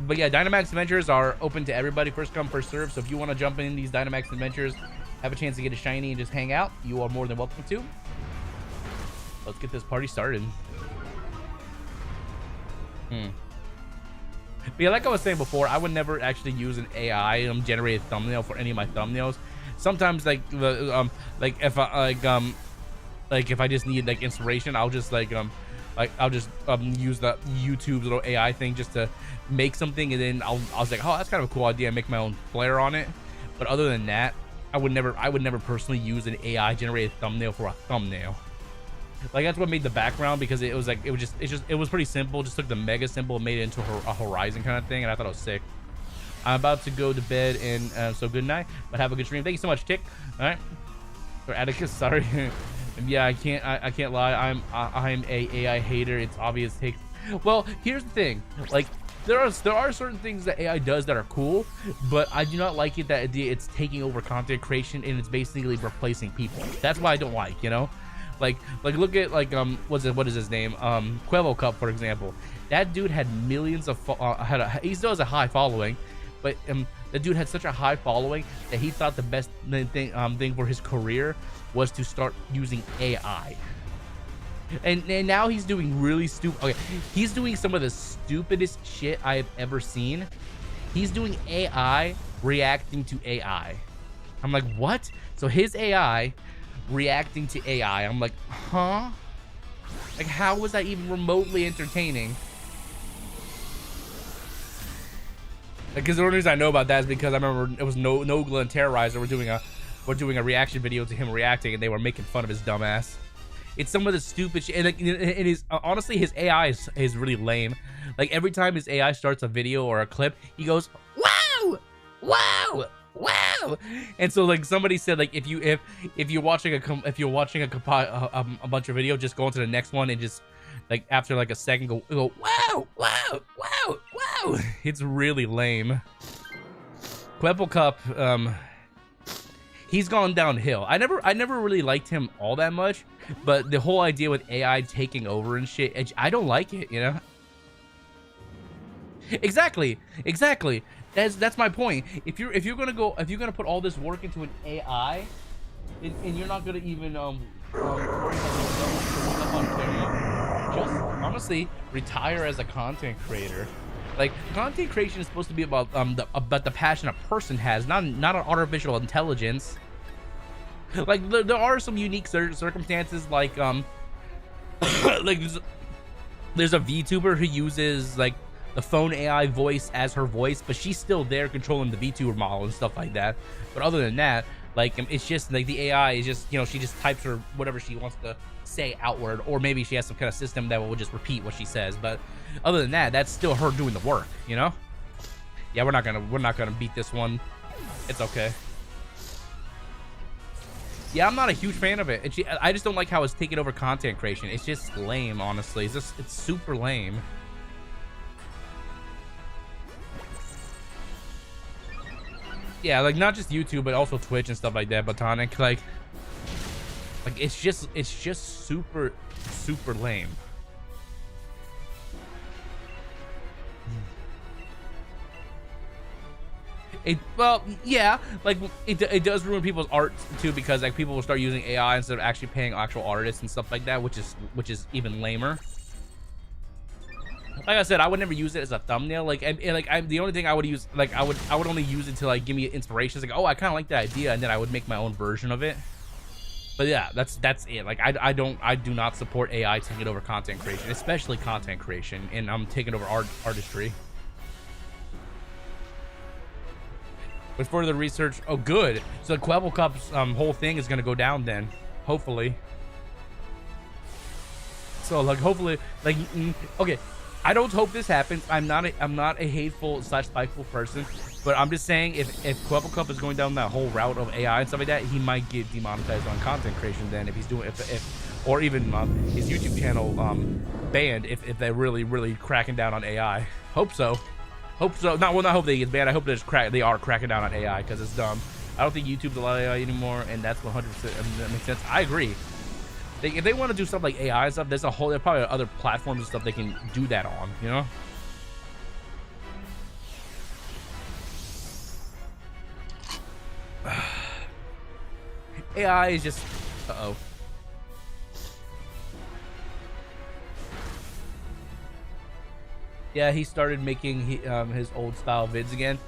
Speaker 1: But yeah, Dynamax Adventures are open to everybody, first come, first serve. So if you want to jump in these Dynamax Adventures, have a chance to get a shiny and just hang out, you are more than welcome to. Let's get this party started. But yeah, like I was saying before, I would never actually use an AI generated thumbnail for any of my thumbnails. Sometimes if I if I just need like inspiration, I'll just I'll just use the YouTube's little AI thing just to make something, and then I was like, oh, that's kind of a cool idea, and make my own flair on it. But other than that, I would never personally use an AI generated thumbnail for a thumbnail. Like that's what made the background, because it was pretty simple. Just took the mega symbol and made it into a horizon kind of thing, and I thought it was sick. I'm about to go to bed, and so good night, but have a good stream. Thank you so much, Tick. All right, or Atticus, sorry. Yeah, I can't lie. I'm a AI hater. It's obvious. Well, here's the thing. Like there are certain things that AI does that are cool, but I do not like it that it's taking over content creation and it's basically replacing people. That's what I don't like, you know. Like look at what is his name? Quavo Cup, for example. That dude had millions of he still has a high following, but the dude had such a high following that he thought the best thing for his career was to start using AI. And now he's doing really stupid. Okay, he's doing some of the stupidest shit I have ever seen. He's doing AI reacting to AI. I'm like, what? So his AI reacting to AI. I'm like, huh? Like, how was that even remotely entertaining? Because the only reason I know about that is because I remember it was Nogla and Terrorizer were doing a reaction video to him reacting, and they were making fun of his dumbass. It's some of the stupid shit, and it is honestly, his AI is really lame. Like every time his AI starts a video or a clip, he goes, wow, wow, wow. And so like somebody said, like if you're watching a bunch of video, just go into the next one and just like after like a second go wow, wow, wow, wow. It's really lame. Quepple Cup, he's gone downhill. I never really liked him all that much, but the whole idea with AI taking over and shit, I don't like it, you know. Exactly. That's my point. If you're gonna put all this work into an AI, and you're not gonna even worry about on camera, just honestly retire as a content creator. Like content creation is supposed to be about the passion a person has, not an artificial intelligence. Like there are some unique circumstances, like like there's a VTuber who uses like the phone AI voice as her voice, but she's still there controlling the VTuber model and stuff like that. But other than that, like it's just like the AI is just, you know, she just types her whatever she wants to say outward, or maybe she has some kind of system that will just repeat what she says. But other than that, that's still her doing the work, you know. Yeah, we're not gonna beat this one. It's okay. Yeah, I'm not a huge fan of it. I just don't like how it's taking over content creation. It's just lame, honestly. It's super lame. Yeah, like not just YouTube, but also Twitch and stuff like that. Botanic, like it's just super lame. Well, yeah, like it does ruin people's art too, because like people will start using AI instead of actually paying actual artists and stuff like that, which is even lamer. Like I said, I would never use it as a thumbnail. Like the only thing I would use, like I would only use it to like give me inspiration. It's like, oh, I kind of like that idea, and then I would make my own version of it. But yeah, that's it. Like I do not support AI taking over content creation, especially content creation, and I'm taking over artistry. With further research, oh good. So Quebble Cup's whole thing is gonna go down then, hopefully. So like hopefully, like okay, I don't hope this happens. I'm not a hateful / spiteful person, but I'm just saying if Quebble Cup is going down that whole route of AI and stuff like that, he might get demonetized on content creation then if he's doing if or even his YouTube channel banned if they're really cracking down on AI. Hope so. Hope so. Not hope they get banned. I hope they are cracking down on AI because it's dumb. I don't think YouTube's allowed AI anymore, and that's 100%. That makes sense. I agree. If they want to do stuff like AI and stuff, there's probably other platforms and stuff they can do that on, you know? AI is just... Uh-oh. Yeah, he started making his old style vids again.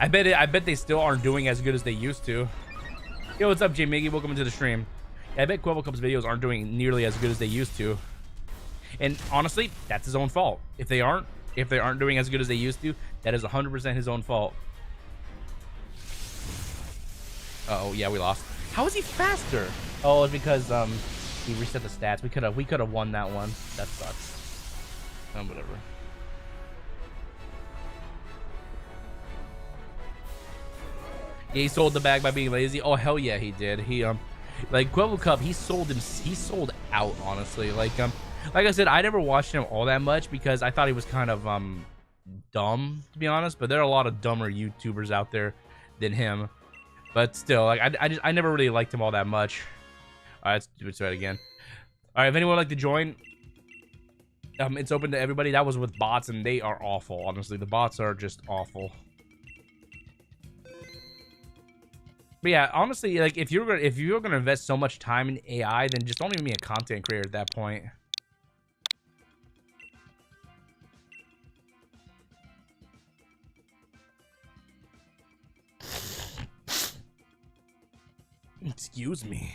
Speaker 1: I bet they still aren't doing as good as they used to. Yo, what's up, J Miggy? Welcome to the stream. Yeah, I bet Quebble Cup's videos aren't doing nearly as good as they used to. And honestly, that's his own fault. If they aren't doing as good as they used to, that is 100% his own fault. Uh oh, yeah, we lost. How is he faster? Oh, it's because he reset the stats. We could have won that one. That sucks. Whatever. Yeah, he sold the bag by being lazy. Oh hell yeah, he did. He like Quebble Cup, he sold out, honestly. Like I said, I never watched him all that much because I thought he was kind of dumb, to be honest. But there are a lot of dumber YouTubers out there than him. But still, like I never really liked him all that much. All right, let's try it again. All right, if anyone would like to join, it's open to everybody. That was with bots, and they are awful. Honestly, the bots are just awful. But yeah, honestly, like if you're gonna invest so much time in AI, then just don't even be a content creator at that point. Excuse me.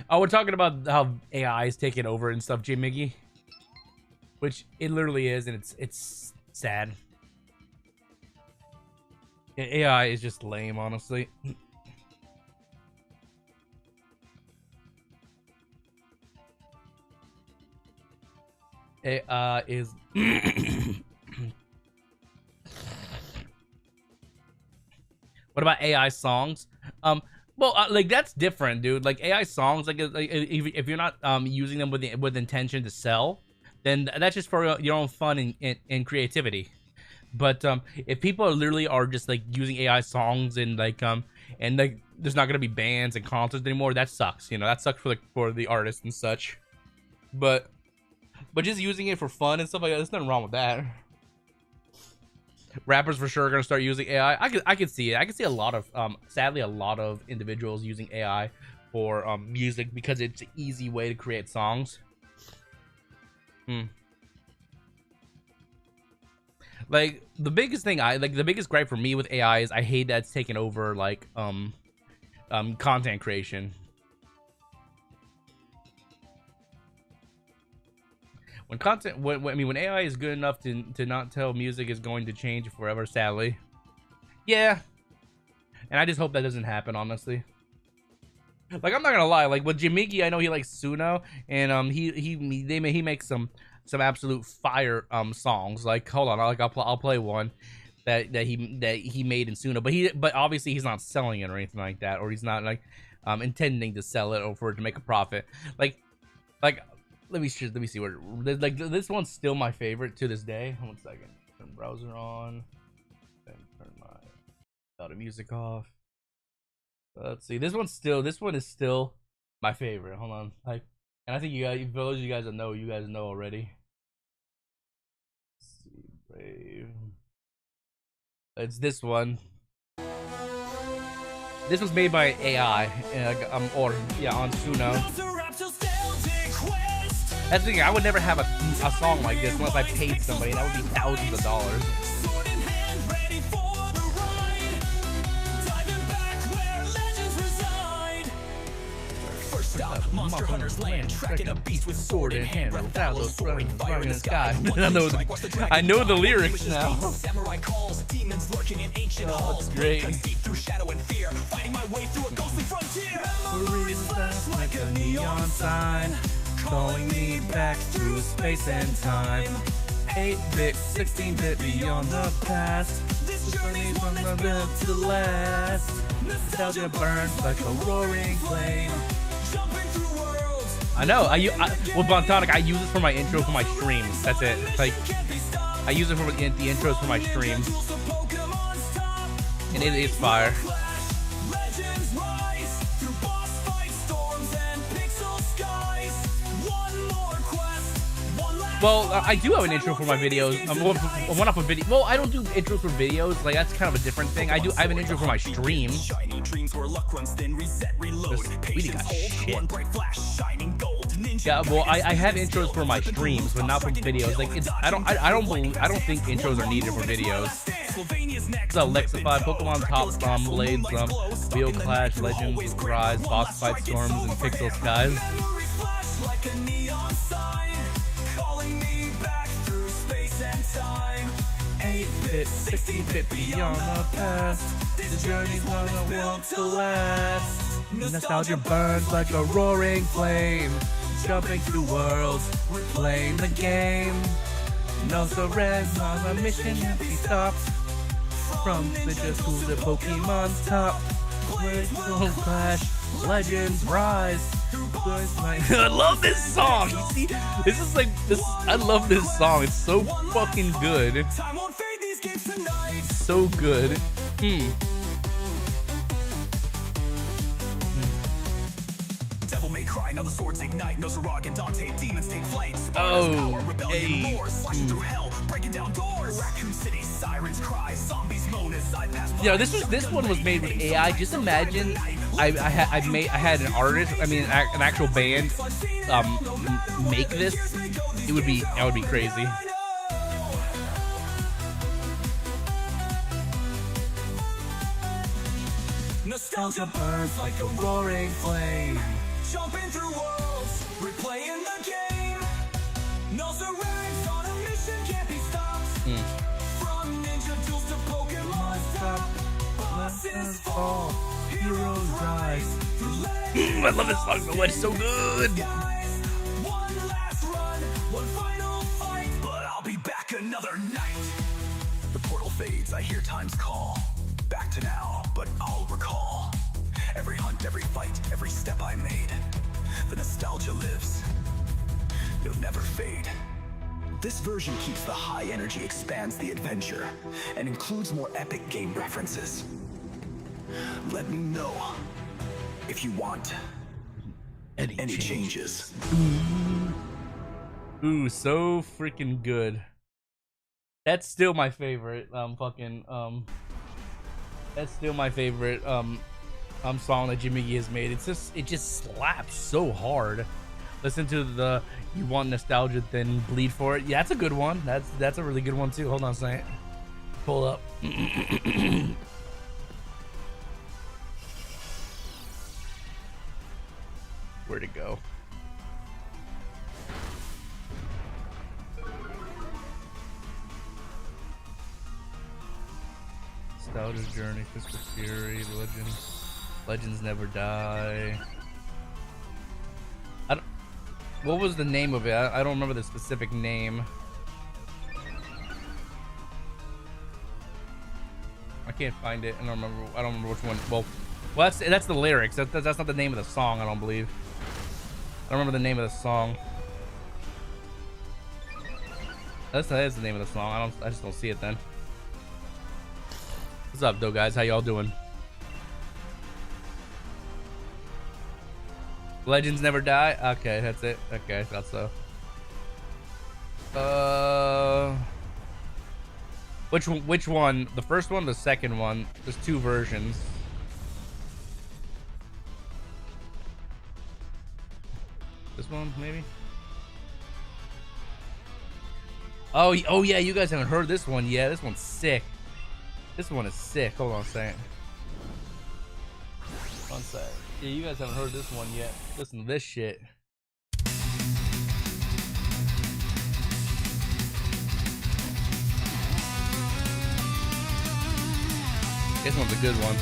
Speaker 1: Oh, we're talking about how AI is taking over and stuff, J Miggy. Which it literally is, and it's sad. Yeah, AI is just lame, honestly. AI is What about AI songs? Well, like that's different, dude. Like AI songs, like if you're not using them with intention to sell, then that's just for your own fun and creativity. But if people literally are just like using AI songs and like there's not gonna be bands and concerts anymore, that sucks. You know, that sucks for the artists and such. But just using it for fun and stuff like that, there's nothing wrong with that. Rappers for sure are gonna start using AI. I can see it. I can see a lot of sadly a lot of individuals using AI for music because it's an easy way to create songs. Like the biggest thing the biggest gripe for me with AI is I hate that it's taken over like content creation. When AI is good enough to not tell music is going to change forever, sadly. Yeah. And I just hope that doesn't happen, honestly. Like I'm not gonna lie, like with Jimiki, I know he likes Suno, and he makes some absolute fire songs. Like hold on, I'll play one that he made in Suno, but obviously he's not selling it or anything like that, or he's not like intending to sell it or for it to make a profit. Like let me see where like this one's still my favorite to this day. 1 second. Turn browser on. Then turn my auto music off. Let's see. This one is still my favorite. Hold on. Like, and I think you guys, for those of you guys that know, you guys know already. Let's see, Brave. It's this one. This was made by AI, or yeah, on Suno. That's the thing. I would never have a song like this unless I paid somebody. That would be thousands of dollars.
Speaker 2: Stop, Monster Hunter's land, tracking a beast with sword in hand, Rathalos soaring fire in the sky.
Speaker 1: I know the lyrics now.
Speaker 2: Samurai calls, demons lurking in ancient halls.
Speaker 1: Great.
Speaker 2: Deep through shadow and fear, fighting my way through a ghostly frontier. Memories flash like a neon sign, calling me back through space and time.
Speaker 1: 8-bit, 16-bit, beyond the past.
Speaker 2: This journey's one that's
Speaker 1: built to last. Nostalgia burns like a roaring flame.
Speaker 2: jumping through worlds.
Speaker 1: I know. With Bontonic, I use it for my intro for my streams. That's it. Like, I use it for the intros for my streams, and it is fire.
Speaker 2: Legends rise through boss fight storms and pixel skies. One more quest, one last.
Speaker 1: Well, I do have an intro for my videos. One off a video. Well, I don't do intros for videos. Like, that's kind of a different thing. I have an intro for my stream.
Speaker 2: Shiny dreams where luck runs thin, reset, reload.
Speaker 1: We got shit.
Speaker 2: One bright flash, shining gold. Ninja
Speaker 1: Yeah, well, I have intros for my streams, but not for videos. Like, it's I don't think intros are needed for videos. It's Alexify, Pokemon Top Bomb, Blades, Wheel Clash, Legends, Rise, Boss Fight Storms, and Pixel Skies.
Speaker 2: memories flash like a neon sign, calling me back through space and time.
Speaker 1: 8-bit, 16-bit, beyond the past. This journey's on a world to last. Nostalgia burns like a roaring flame. Jumping through worlds, we're playing the game. Nosirrag on a mission to be stopped. From Ninja School to Pokemon's top. Pixel Clash, Legends Rise. I love this song. You see, this is like this. I love this song. It's so fucking good.
Speaker 2: Time won't fade these games tonight.
Speaker 1: So good.
Speaker 2: Devil may cry, now the swords ignite. Nosirrag and Dante, demons take flight.
Speaker 1: Oh,
Speaker 2: Power, rebellion,
Speaker 1: hey.
Speaker 2: more, slashing through hell, breaking down doors. Raccoon City, sirens cry, zombies moan as I pass by.
Speaker 1: Yeah, this one was made with AI. Just imagine, I had an artist, an actual band, make this. That would be crazy.
Speaker 2: Nostalgia burns like a roaring flame. Jumping through worlds, replaying the game. Nosirrag's on a mission, can't be stopped. From ninja duels to Pokemon's top. Bosses fall, heroes rise.
Speaker 1: I love this song so much. It's so good.
Speaker 2: One last run, one final fight, but I'll be back another night. The portal fades, I hear time's call. Back to now, but I'll recall every hunt, every fight, every step I made. The nostalgia lives. It'll never fade. This version keeps the high energy, expands the adventure, and includes more epic game references. Let me know if you want any changes.
Speaker 1: Ooh, so freaking good. That's still my favorite. That's still my favorite song that Jimmy has made. It just slaps so hard. Listen to the "You Want Nostalgia, Then Bleed For It." Yeah, that's a good one. That's a really good one too. Hold on a second. Pull up. Where'd it go? Nostalgia's Journey, Fiscal Fury, Legends Never Die. What was the name of it? I don't remember the specific name. I can't find it. I don't remember which one. Well, that's the lyrics. That's not the name of the song. I don't believe. I don't remember the name of the song. That is the name of the song. I just don't see it then. What's up, though, guys? How y'all doing? Legends Never Die? Okay, that's it. Okay, I thought so. Which one? The first one, the second one? There's two versions. This one, maybe? Oh yeah, you guys haven't heard this one yet. This one's sick. This one is sick. Hold on a second. One sec. Yeah, you guys haven't heard this one yet. Listen to this shit. This one's a good one.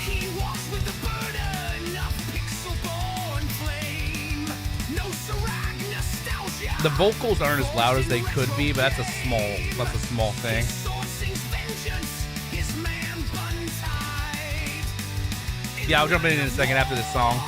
Speaker 2: He walks with the burden of pixel-born flame. Nosirrag nostalgia.
Speaker 1: The vocals aren't as loud as they could be, but that's a small thing. Yeah, I'll jump in a second after this song.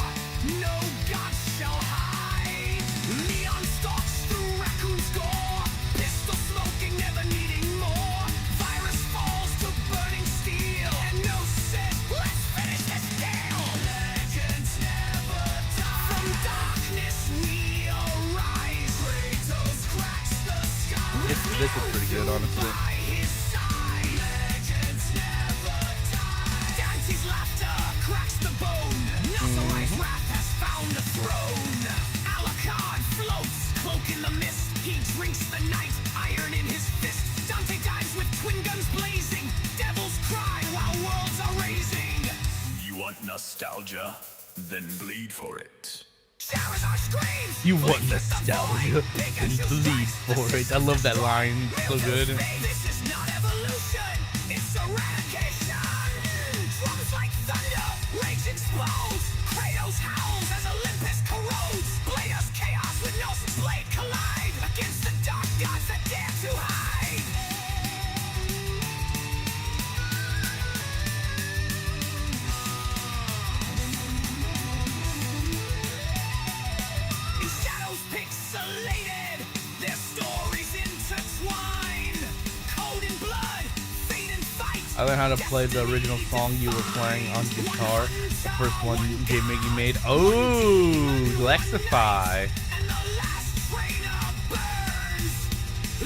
Speaker 1: This is pretty good, honestly. He drinks the night, iron in his fist. Dante dives with twin guns blazing. Devils cry while worlds are raising. You want nostalgia? Then bleed for it. You want nostalgia? Then bleed for it. I love that line. So good.
Speaker 2: This is not evolution, it's eradication. Drums like thunder, rage explodes. Kratos howls as Olympus corrodes. Blade chaos with Gnosis blade collide against the dark gods that dare to hide. In shadows pixelated, their stories intertwine. Code and blood, fate and fight.
Speaker 1: I learned how to play the original song you were playing on guitar. The first one J Miggy made. Oh, Lexify.
Speaker 2: And the last trainer burns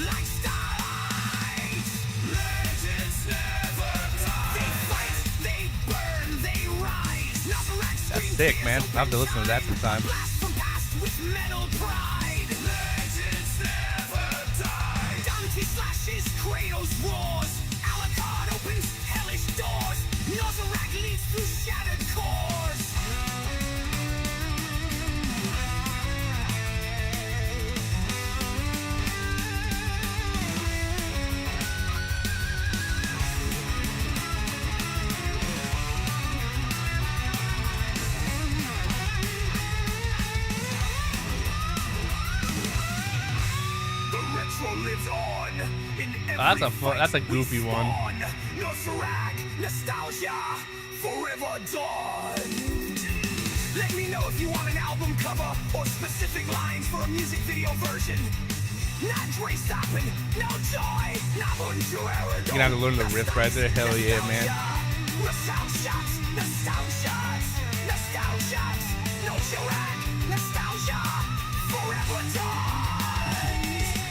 Speaker 2: like starlight. Legends never die. They fight, they burn, they rise. Nosirrag
Speaker 1: That's sick, man. I'll have to listen to that sometime.
Speaker 2: blast from past with metal pride. Legends never die. Dante slashes, Kratos roars. Alucard opens hellish doors. Nosirrag leads through shattered cores. The retro lives on in every
Speaker 1: That's a
Speaker 2: fight
Speaker 1: goofy
Speaker 2: we
Speaker 1: one.
Speaker 2: spawn. Nosirrag, nostalgia, forever dawn. Let me know if you want an album cover or specific lines for a music video version. Not Dre stopping, no joy, not bonjour.
Speaker 1: You're gonna have to learn the riff right there. Hell yeah, man.
Speaker 2: Nostalgia, Nosirrag, nostalgia, forever dawn.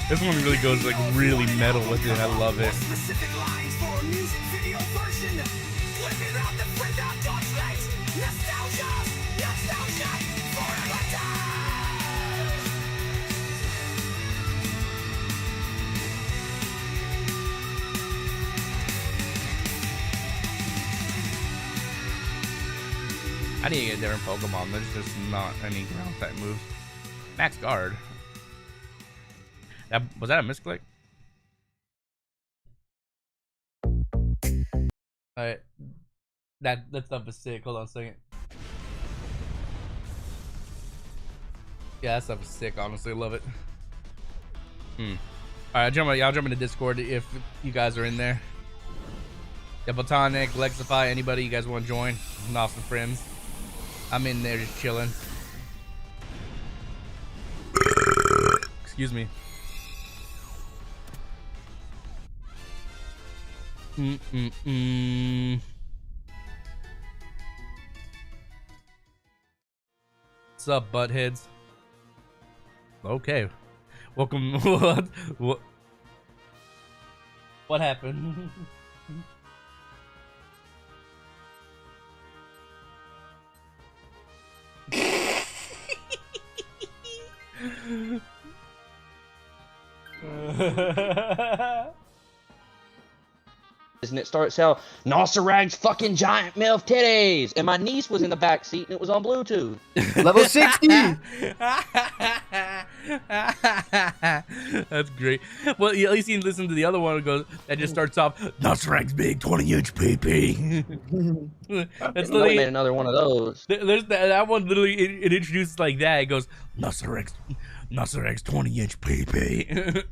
Speaker 1: This one really goes like really metal with it. I love it.
Speaker 2: Specific lines for a music video version. Flipping out the print out torchlight. Nostalgia, nostalgia, forever dies.
Speaker 1: I need to get different Pokemon. There's just not any ground type moves. Max Guard. Was that a misclick? Alright. That stuff is sick. Hold on a second. Yeah, that stuff is sick, honestly. Love it. Alright, I'll jump into Discord if you guys are in there. Yeah, Botanic, Lexify, anybody you guys want to join? Awesome friends. I'm in there just chilling. Excuse me. What's up, buttheads? Okay. Welcome. What happened?
Speaker 3: And it starts out, Nosirrag's fucking giant MILF titties, and my niece was in the back seat and it was on Bluetooth.
Speaker 4: Level 60.
Speaker 1: That's great. Well, at least you can listen to the other one that just starts off, Nosirrag's big 20-inch PP. That's
Speaker 3: I made another one of those.
Speaker 1: There's that one literally it introduces like that. It goes, Nosirrag's 20-inch PP.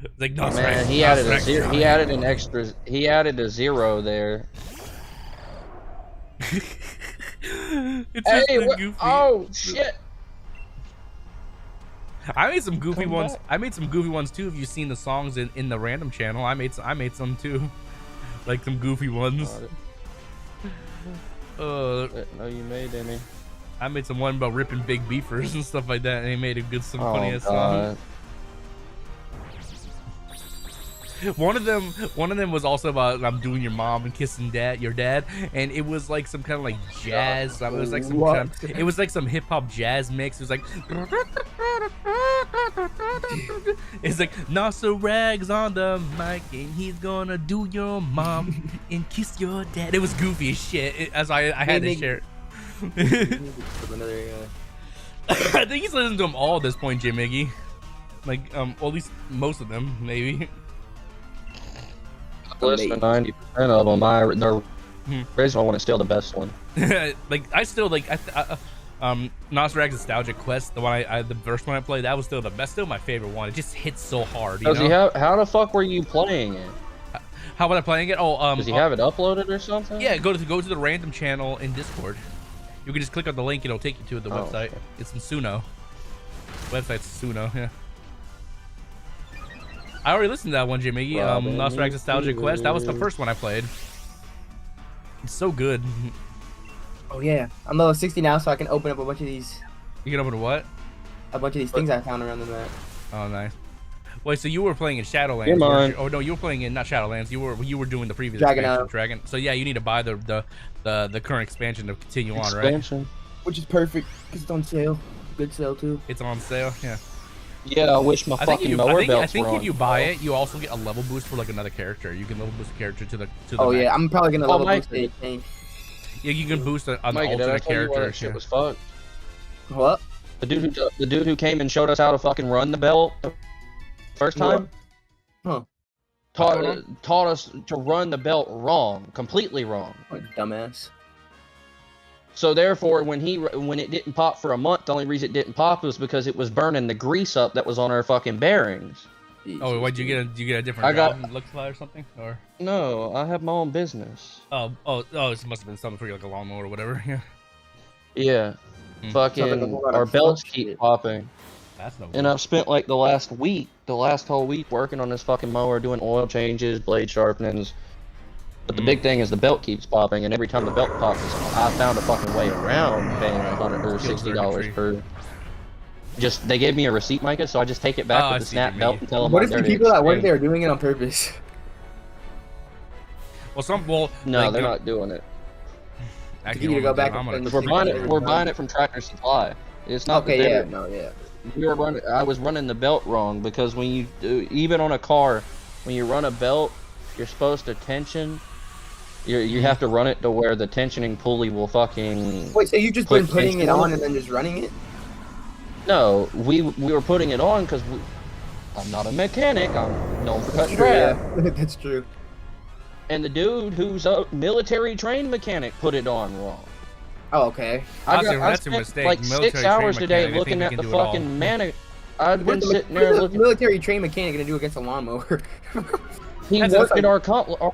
Speaker 1: It's like, no,
Speaker 3: man, he added a zero. He added an extra. He added a zero there. Hey, what?
Speaker 1: Goofy.
Speaker 3: Oh shit!
Speaker 1: I made some goofy ones. I made some goofy ones too. If you've seen the songs in the random channel, I made some too, like some goofy ones.
Speaker 3: No, you made any.
Speaker 1: I made some one about ripping big beefers and stuff like that, and he made a good, some funny ass song. One of them was also about I'm doing your mom and kissing your dad, and it was like some kind of like jazz. It was like it was like some hip hop jazz mix. It was like it's like Nosirrag's on the mic and he's gonna do your mom and kiss your dad. It was goofy as shit. As I had to share it. I think he's listening to them all at this point, J Miggy. Like well, at least most of them, maybe.
Speaker 3: Listen to 90% of them. The original one is still the best one.
Speaker 1: Like I still like Nosirrag's Nostalgic Quest, the one the first one I played, that was still the best, still my favorite one. It just hits so hard. You know?
Speaker 3: How the fuck were you playing it?
Speaker 1: How was I playing it? Oh,
Speaker 3: does he have it uploaded or something?
Speaker 1: Yeah, go to the random channel in Discord. You can just click on the link, it'll take you to the website. Okay. It's in Suno. Website's Suno, yeah. I already listened to that one, Jimmy. Nosirrag's Nostalgic Quest. That was the first one I played. It's so good.
Speaker 4: Oh yeah, I'm level 60 now, so I can open up a bunch of these.
Speaker 1: You can open what?
Speaker 4: A bunch of these things I found around the map.
Speaker 1: Oh, nice. Wait, so you were playing in Shadowlands? Oh no, you were playing in not Shadowlands. You were doing the previous Dragon. So yeah, you need to buy the current expansion to continue on, right?
Speaker 4: Which is perfect because it's on sale. Good sale too.
Speaker 1: It's on sale, yeah.
Speaker 3: Yeah, I wish my fucking mower belts were on.
Speaker 1: I think if you buy it, you also get a level boost for like another character. You can level boost a character to the
Speaker 4: Oh
Speaker 1: max.
Speaker 4: yeah, I'm probably gonna level boost it.
Speaker 1: Yeah, you can boost an alternate character.
Speaker 3: Shit was fucked.
Speaker 4: What?
Speaker 3: The dude who came and showed us how to fucking run the belt the first time.
Speaker 4: Huh?
Speaker 3: Taught us to run the belt wrong, completely wrong.
Speaker 4: Like dumbass.
Speaker 3: So therefore, when it didn't pop for a month, the only reason it didn't pop was because it was burning the grease up that was on our fucking bearings.
Speaker 1: Oh, what, did you get a different job, look fly or something, or?
Speaker 3: No, I have my own business.
Speaker 1: Oh, this must have been something for you, like a lawnmower or whatever. Yeah.
Speaker 3: Yeah. Fucking our belts keep popping.
Speaker 1: That's no good.
Speaker 3: And I've spent like the last whole week working on this fucking mower, doing oil changes, blade sharpenings. But the big thing is the belt keeps popping, and every time the belt pops, I found a fucking way around paying $100 or $60 per. Just they gave me a receipt, Micah, so I just take it back with the snap belt and tell them.
Speaker 4: What if the people that work there are doing it on purpose?
Speaker 1: Well,
Speaker 3: no, they're not doing it.
Speaker 4: You need to go back.
Speaker 3: We're buying it from Tractor Supply. It's not
Speaker 4: okay.
Speaker 3: I was running the belt wrong because when you do, even on a car, when you run a belt, you're supposed to tension. You have to run it to where the tensioning pulley will fucking.
Speaker 4: Wait, so you've just been putting it on and then just running it?
Speaker 3: No, we were putting it on because I'm not a mechanic. I'm known for cutting crap.
Speaker 4: Yeah, that's true.
Speaker 3: And the dude who's a military trained mechanic put it on wrong.
Speaker 4: Oh, okay.
Speaker 3: I spent like 6 hours today looking at the fucking manic. I've been sitting there looking.
Speaker 4: Military trained mechanic gonna do against a lawnmower?
Speaker 3: He worked at our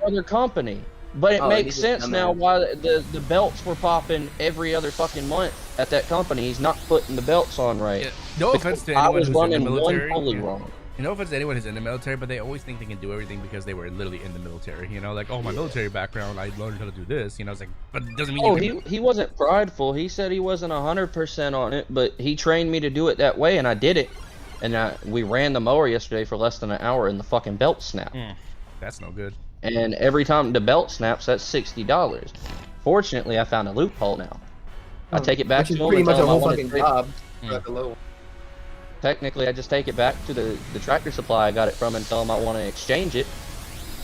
Speaker 3: other company. But it makes sense now why the belts were popping every other fucking month at that company. He's not putting the belts on right.
Speaker 1: Yeah. No offense to anyone who's in the military.
Speaker 3: Wrong.
Speaker 1: No offense to anyone who's in the military, but they always think they can do everything because they were literally in the military. You know, like, oh, my military background, I learned how to do this. You know, it's like, but it doesn't mean.
Speaker 3: Oh, he wasn't prideful. He said he wasn't 100% on it, but he trained me to do it that way, and I did it. And we ran the mower yesterday for less than an hour, and the fucking belt snapped.
Speaker 1: That's no good.
Speaker 3: And every time the belt snaps, that's $60. Fortunately, I found a loophole now. I take it back to him
Speaker 4: pretty
Speaker 3: and
Speaker 4: much
Speaker 3: tell
Speaker 4: a
Speaker 3: him
Speaker 4: whole fucking job. Like a low.
Speaker 3: technically I just take it back to the tractor supply I got it from and tell them I want to exchange it.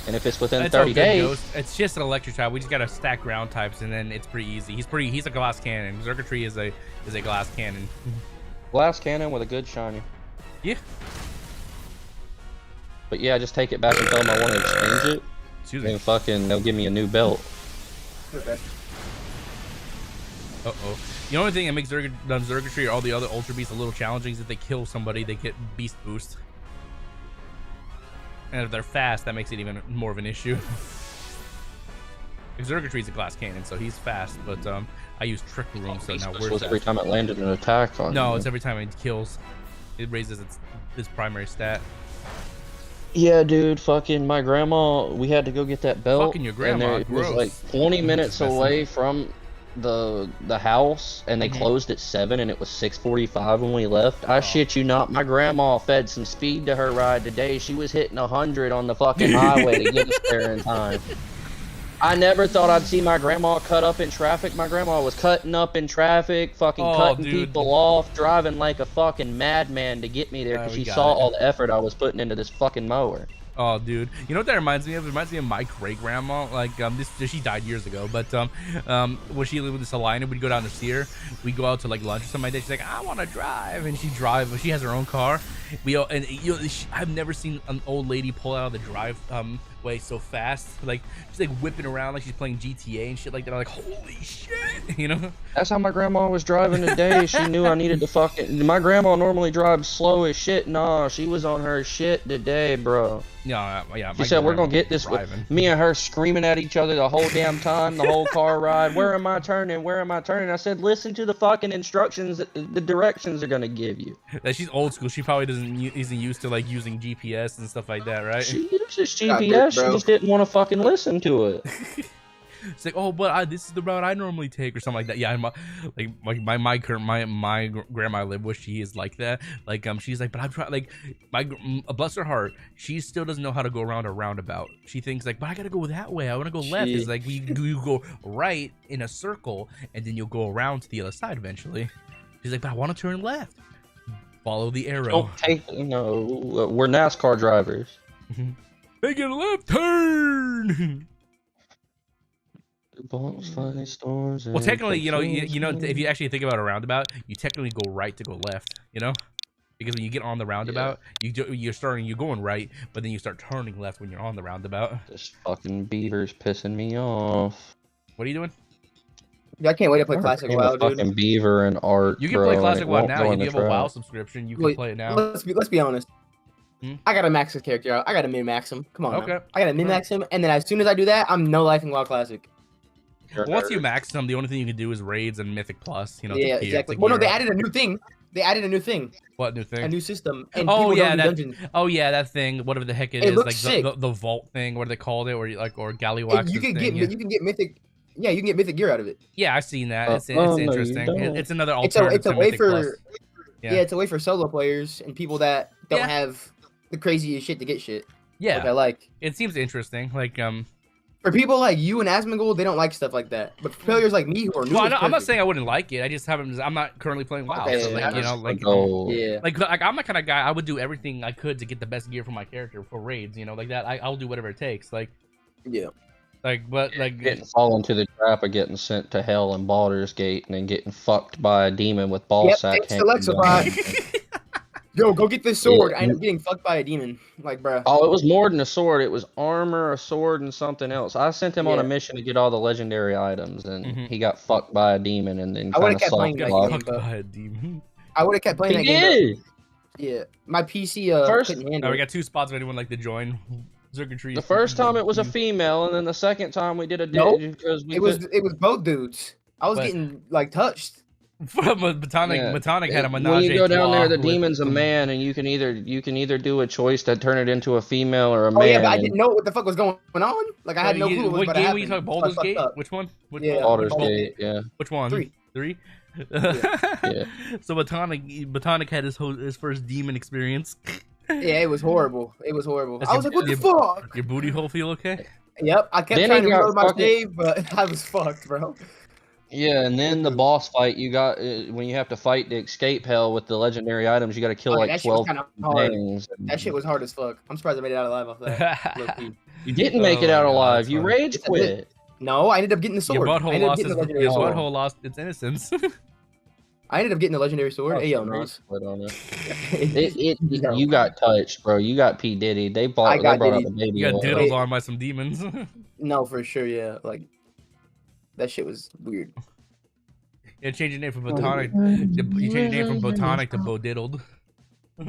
Speaker 3: And if it's within 30 days,
Speaker 1: it's just an electric type. We just gotta stack ground types, and then it's pretty easy. He's a glass cannon. Xurkitree is a glass cannon.
Speaker 3: Glass cannon with a good shiny.
Speaker 1: Yeah.
Speaker 3: But yeah, just take it back and tell them I want to exchange it.
Speaker 1: Excuse me.
Speaker 3: And fucking, they'll give me a new belt.
Speaker 4: Okay.
Speaker 1: Uh-oh. The only thing that makes Xurkitree or all the other Ultra Beasts a little challenging is if they kill somebody, they get Beast Boost. And if they're fast, that makes it even more of an issue. Xurkitree's a glass cannon, so he's fast, but I use Trick Room, so now we're
Speaker 3: every time it landed an attack on
Speaker 1: No,
Speaker 3: you.
Speaker 1: it's every time it kills. It raises its primary stat.
Speaker 3: Yeah, dude, fucking my grandma, we had to go get that belt.
Speaker 1: Fucking your grandma,
Speaker 3: and it was
Speaker 1: gross.
Speaker 3: like 20 minutes away from the house, and they closed at 7, and it was 6:45 when we left. I shit you not, my grandma fed some speed to her ride today. She was hitting 100 on the fucking highway to get us there in time. I never thought I'd see my grandma cut up in traffic. My grandma was cutting up in traffic, fucking cutting people off, driving like a fucking madman to get me there because she saw all the effort I was putting into this fucking mower.
Speaker 1: Oh, dude, you know what that reminds me of? It reminds me of my great grandma. Like, she died years ago, but when she lived with this Alina, we'd go down to see her. We'd go out to like lunch or something like that. She's like, I want to drive, and she drive. She has her own car. I've never seen an old lady pull out of the drive way so fast. Like she's like whipping around like she's playing GTA and shit like that. I'm like, holy shit, you know?
Speaker 3: That's how my grandma was driving today. She knew I needed to fucking. My grandma normally drives slow as shit. Nah, she was on her shit today, bro.
Speaker 1: Yeah.
Speaker 3: She said we're gonna get this. Me and her screaming at each other the whole damn time, the whole car ride. Where am I turning? Where am I turning? I said, listen to the fucking instructions. The directions are gonna give you.
Speaker 1: That she's old school. She probably isn't used to like using GPS and stuff like that, right?
Speaker 3: She uses GPS. She just didn't want to fucking listen to it.
Speaker 1: It's like, oh, but this is the route I normally take, or something like that. Yeah, my grandma I live with, she is like that. Like, she's like, but I'm trying. Like, bless her heart, she still doesn't know how to go around a roundabout. She thinks like, but I gotta go that way. I want to go left. It's like you go right in a circle, and then you'll go around to the other side eventually. She's like, but I want to turn left. Follow the arrow.
Speaker 3: Don't take. We're NASCAR drivers.
Speaker 1: Make it a left turn.
Speaker 3: Storms.
Speaker 1: Well, technically, you know, if you actually think about a roundabout, you technically go right to go left, you know, because when you get on the roundabout, you're going right, but then you start turning left when you're on the roundabout.
Speaker 3: This fucking beaver's pissing me off.
Speaker 1: What are you doing?
Speaker 4: I can't wait to play Classic WoW, dude.
Speaker 3: Fucking beaver and art.
Speaker 1: You can play Classic WoW now. If you have a WoW subscription, you can play it now.
Speaker 4: Let's be honest. I gotta max this character out. I gotta min-max him. Come on. Okay. I gotta min-max him, and then as soon as I do that, I'm no-lifing WoW Classic.
Speaker 1: Once you max them, the only thing you can do is raids and Mythic Plus. You know.
Speaker 4: Yeah, exactly. Well, no, they added a new thing.
Speaker 1: What new thing?
Speaker 4: A new system. And
Speaker 1: that thing. Whatever the heck it is, like
Speaker 4: sick.
Speaker 1: the vault thing. What do they called it? Or Galliwax.
Speaker 4: You can get Mythic. Yeah, you can get Mythic gear out of it.
Speaker 1: Yeah, I've seen that. It's interesting. It's another alternative.
Speaker 4: It's a way for. Yeah, it's a way for solo players and people that don't have the craziest shit to get shit.
Speaker 1: Yeah,
Speaker 4: which I like.
Speaker 1: It seems interesting. Like
Speaker 4: for people like you and Asmongold, they don't like stuff like that. But for players like me who are new,
Speaker 1: I'm not saying I wouldn't like it. I just haven't. I'm not currently playing WoW.
Speaker 4: Okay,
Speaker 1: so like I'm the kind of guy. I would do everything I could to get the best gear for my character for raids. You know, like that. I'll do whatever it takes. Like,
Speaker 4: yeah.
Speaker 3: Getting fall into the trap of getting sent to hell in Baldur's Gate and then getting fucked by a demon with ball sack.
Speaker 4: Yo, go get this sword. I ended up getting fucked by a demon. Like, bruh.
Speaker 3: Oh, it was more than a sword. It was armor, a sword, and something else. I sent him on a mission to get all the legendary items, and he got fucked by a demon, and then kind of
Speaker 1: fucked by a demon.
Speaker 4: I would have kept playing that game. Yeah, my PC couldn't handle it.
Speaker 1: We got 2 spots if anyone like to join. Xurkitree.
Speaker 3: The first time it was a female, and then the second time we did a
Speaker 4: dude. It was both dudes. I was getting like touched.
Speaker 1: Botanic had a menage.
Speaker 3: When you go down there, the demon's a man, and you can either do a choice to turn it into a female or a man.
Speaker 4: Oh yeah, but I didn't know what the fuck was going on. Like I had no clue what
Speaker 1: game were you talking? Baldur's Gate? Which one?
Speaker 3: Baldur's Gate. Yeah.
Speaker 1: Which one?
Speaker 4: 3.
Speaker 3: Yeah.
Speaker 1: So Botanic had his first demon experience.
Speaker 4: Yeah, it was horrible. I was like, what the fuck?
Speaker 1: Your booty hole feel okay?
Speaker 4: Yep, I kept trying to reload my save, but I was fucked, bro.
Speaker 3: Yeah, and then the boss fight you got when you have to fight the escape hell with the legendary items, you got to kill like
Speaker 4: that shit was
Speaker 3: 12
Speaker 4: kind of hard.
Speaker 3: things.
Speaker 4: That shit was hard as fuck. I'm surprised I made it out alive off that.
Speaker 3: You didn't make it out alive. You rage quit.
Speaker 4: No, I ended up getting the sword.
Speaker 1: Your butthole lost its innocence.
Speaker 4: I ended up getting the legendary sword. Hey, yo, nice.
Speaker 3: You got touched, bro. You got P. Diddy. They brought out the baby.
Speaker 1: You got diddled on by some demons.
Speaker 4: No, for sure, yeah. Like, that shit was weird.
Speaker 1: Yeah, change your name from Botanic. You change your name from Botanic to Bo-diddled.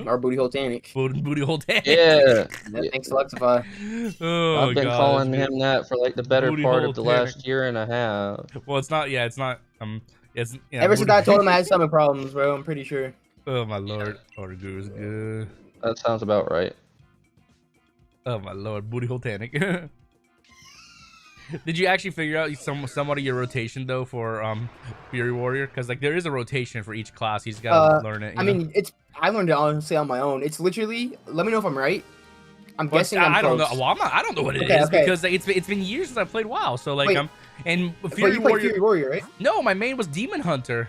Speaker 4: Or Booty Hole Tanic.
Speaker 1: Booty Hole Tanic.
Speaker 3: Yeah.
Speaker 4: Thanks, Alexify.
Speaker 3: I've been calling him that for like the better part of the last year and a half.
Speaker 1: Well, it's not. Yeah, it's not. It's
Speaker 4: ever since I told him I had stomach problems, bro. I'm pretty sure.
Speaker 1: Oh my lord, Orgu is good.
Speaker 3: That sounds about right.
Speaker 1: Oh my lord, Booty Hole Tanic. Did you actually figure out somewhat of your rotation though for Fury Warrior? Because like there is a rotation for each class. He's got to learn it.
Speaker 4: I mean, I learned it honestly on my own. It's literally. Let me know if I'm right. I'm guessing. I
Speaker 1: don't know. Well, I don't know what it is because it's been years since I played WoW. So like and
Speaker 4: Fury Warrior, right?
Speaker 1: No, my main was Demon Hunter.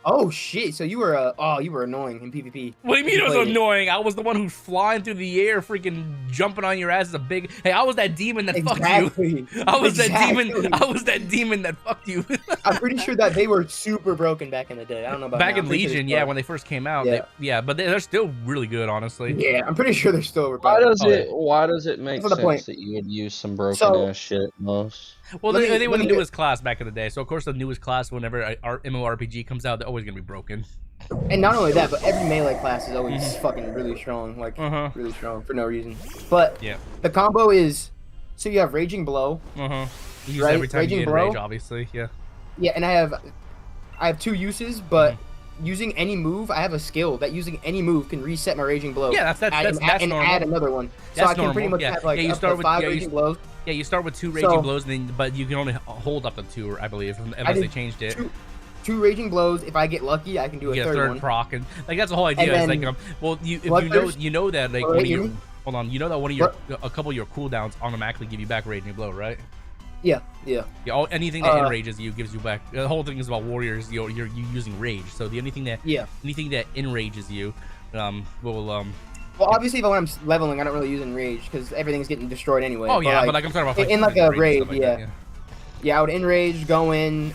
Speaker 4: Oh shit! So you were you were annoying in PvP.
Speaker 1: What do you mean it was annoying? I was the one who's flying through the air, freaking jumping on your ass as a big. Hey, I was that demon that fucked you. I was that demon. I was that demon that fucked you.
Speaker 4: I'm pretty sure that they were super broken back in the day. I don't know about
Speaker 1: back in Legion, yeah, when they first came out. Yeah, but they're still really good, honestly.
Speaker 4: Yeah, I'm pretty sure they're still.
Speaker 3: Why does it make sense that you would use some broken ass shit most?
Speaker 1: Well, they were the newest class back in the day, so of course the newest class, whenever our MMORPG comes out, they're always gonna be broken.
Speaker 4: And not only that, but every melee class is always fucking really strong, like really strong for no reason. But the combo is, so you have Raging Blow.
Speaker 1: You use every time you get rage, obviously. Yeah. Yeah,
Speaker 4: and I have two uses, but using any move, I have a skill that using any move can reset my Raging Blow.
Speaker 1: Yeah, that's normal.
Speaker 4: Add another one, so I can pretty much have like up to 5 Raging Blows.
Speaker 1: Yeah, you start with 2 Raging Blows, but you can only hold up to 2, I believe, unless they changed it.
Speaker 4: Two Raging Blows. If I get lucky, I can do a third one.
Speaker 1: Proc, and like that's the whole idea. It's like, well, if you know that like one of your you know that one of your a couple of your cooldowns automatically give you back Raging Blow, right?
Speaker 4: Yeah.
Speaker 1: Anything that enrages you gives you back. The whole thing is about warriors. You're using rage, so anything that enrages you, will
Speaker 4: Well, obviously, when I'm leveling, I don't really use Enrage because everything's getting destroyed anyway.
Speaker 1: Oh yeah, but like I'm talking about
Speaker 4: in like a raid, yeah. I would Enrage, go in,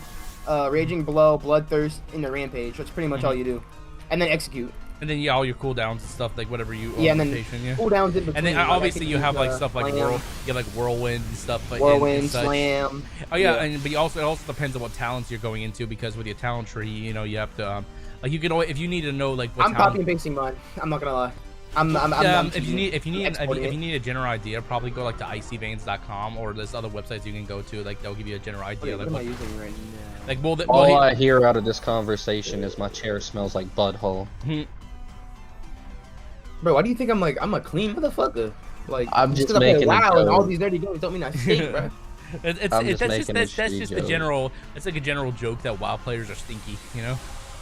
Speaker 4: Raging Blow, Bloodthirst, into Rampage. That's pretty much all you do, and then execute.
Speaker 1: And then all your cooldowns and stuff, like whatever you
Speaker 4: and then cooldowns in between.
Speaker 1: And then obviously you have like stuff like Whirlwind and stuff.
Speaker 4: Whirlwind, Slam.
Speaker 1: Oh yeah, but it also depends on what talents you're going into because with your talent tree, you have to like you can always, if you need to know like what.
Speaker 4: I'm copy and pasting mine. I'm not gonna lie.
Speaker 1: If you need a general idea, probably go like to icyveins.com or there's other websites you can go to. Like they'll give you a general idea.
Speaker 4: What am I using right now?
Speaker 1: Like
Speaker 3: all I hear out of this conversation is my chair smells like butthole.
Speaker 4: Bro, why do you think I'm a clean motherfucker? Like
Speaker 3: I'm just making
Speaker 4: WoW and all these dirty games don't mean I stink, bro.
Speaker 1: That's just a general. It's like a general joke that WoW players are stinky, you know.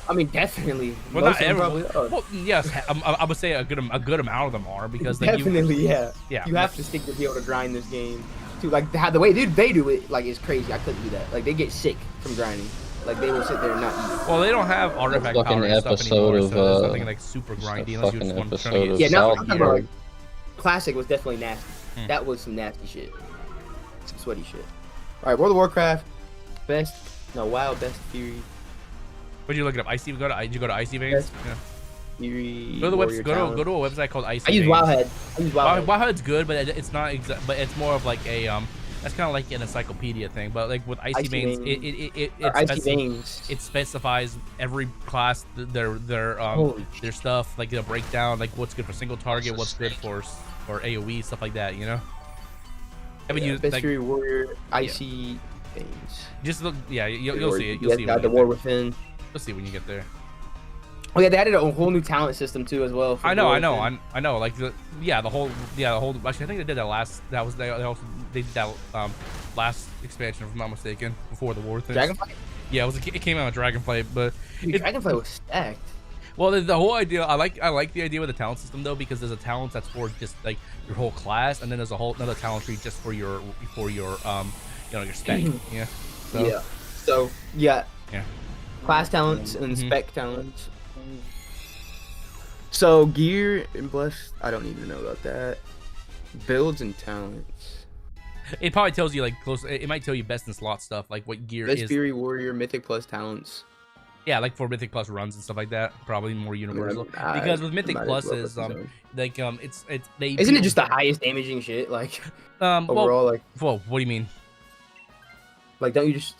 Speaker 4: I mean, definitely.
Speaker 1: Well, not everyone. Well, yes, I would say a good amount of them are because like
Speaker 4: definitely, yeah. You have to stick to be able to grind this game. Too, like the way they do it, like is crazy. I couldn't do that. Like they get sick from grinding. Like they will sit there and not eat.
Speaker 1: Well, they don't have artifact power and stuff anymore, so there's nothing like super grindy unless you just want to try to get.
Speaker 4: No, I'm talking about like, Classic was definitely nasty. That was some nasty shit. Some sweaty shit. All right, World of Warcraft, WoW, best Fury.
Speaker 1: What did you look it up? Did you go to Icy Veins? Yeah.
Speaker 4: Fury,
Speaker 1: go to a website called Icy
Speaker 4: Veins. I use Wowhead.
Speaker 1: Wowhead's good, but it's not but it's more of like a that's kind of like an encyclopedia thing. But like with Icy Veins, it specifies every class their stuff, like the breakdown, like what's good for single target, what's good for AOE, stuff like that, you know.
Speaker 4: Best Fury Warrior, Icy Veins.
Speaker 1: Just look, you'll see it. You'll see
Speaker 4: the War Within.
Speaker 1: You'll see when you get there.
Speaker 4: Oh yeah, they added a whole new talent system too as well.
Speaker 1: I know. Like the whole. Actually, I think they did that last. They also did that last expansion, if I'm not mistaken, before the war thing.
Speaker 4: Dragonflight.
Speaker 1: Yeah, it came out with Dragonflight, but
Speaker 4: Dragonflight was stacked.
Speaker 1: Well, the whole idea, I like the idea with the talent system though, because there's a talent that's for just like your whole class, and then there's a whole another talent tree just for your your spec. Yeah. So,
Speaker 4: yeah. So yeah,
Speaker 1: Yeah.
Speaker 4: class talents and spec talents. So gear and blessed, I don't need to know about that. Builds and talents.
Speaker 1: It probably tells you like close. It might tell you best in slot stuff, like what gear
Speaker 4: Best
Speaker 1: is.
Speaker 4: Fury Warrior, Mythic plus talents.
Speaker 1: Yeah, like for Mythic Plus runs and stuff like that, probably more universal. Because with Mythic Plus is like it's they.
Speaker 4: Isn't it just the highest damaging shit? Like overall, like.
Speaker 1: Well, what do you mean?
Speaker 4: Like, don't you just?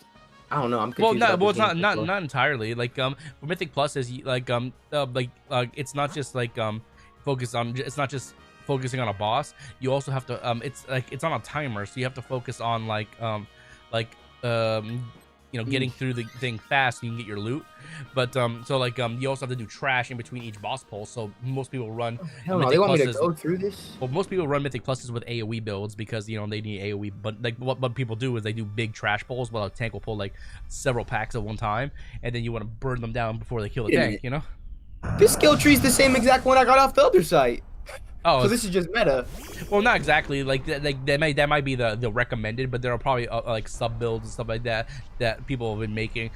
Speaker 4: I don't know. I'm confused.
Speaker 1: Well, it's not entirely. Like for Mythic Plus is like it's not just like focus on. It's not just focusing on a boss. You also have to it's like it's on a timer, so you have to focus on you know, getting through the thing fast so you can get your loot. But so like you also have to do trash in between each boss pull. So most people run
Speaker 4: Hell no, they want me to go through this?
Speaker 1: Well, most people run Mythic Pluses with AoE builds because, you know, they need AoE. But like what people do is they do big trash pulls while a tank will pull like several packs at one time, and then you want to burn them down before they kill the tank, you know?
Speaker 4: This skill tree's the same exact one I got off the other site.
Speaker 1: Oh,
Speaker 4: so this is just meta.
Speaker 1: Well, not exactly. Like that might be the recommended, but there are probably like sub builds and stuff like that that people have been making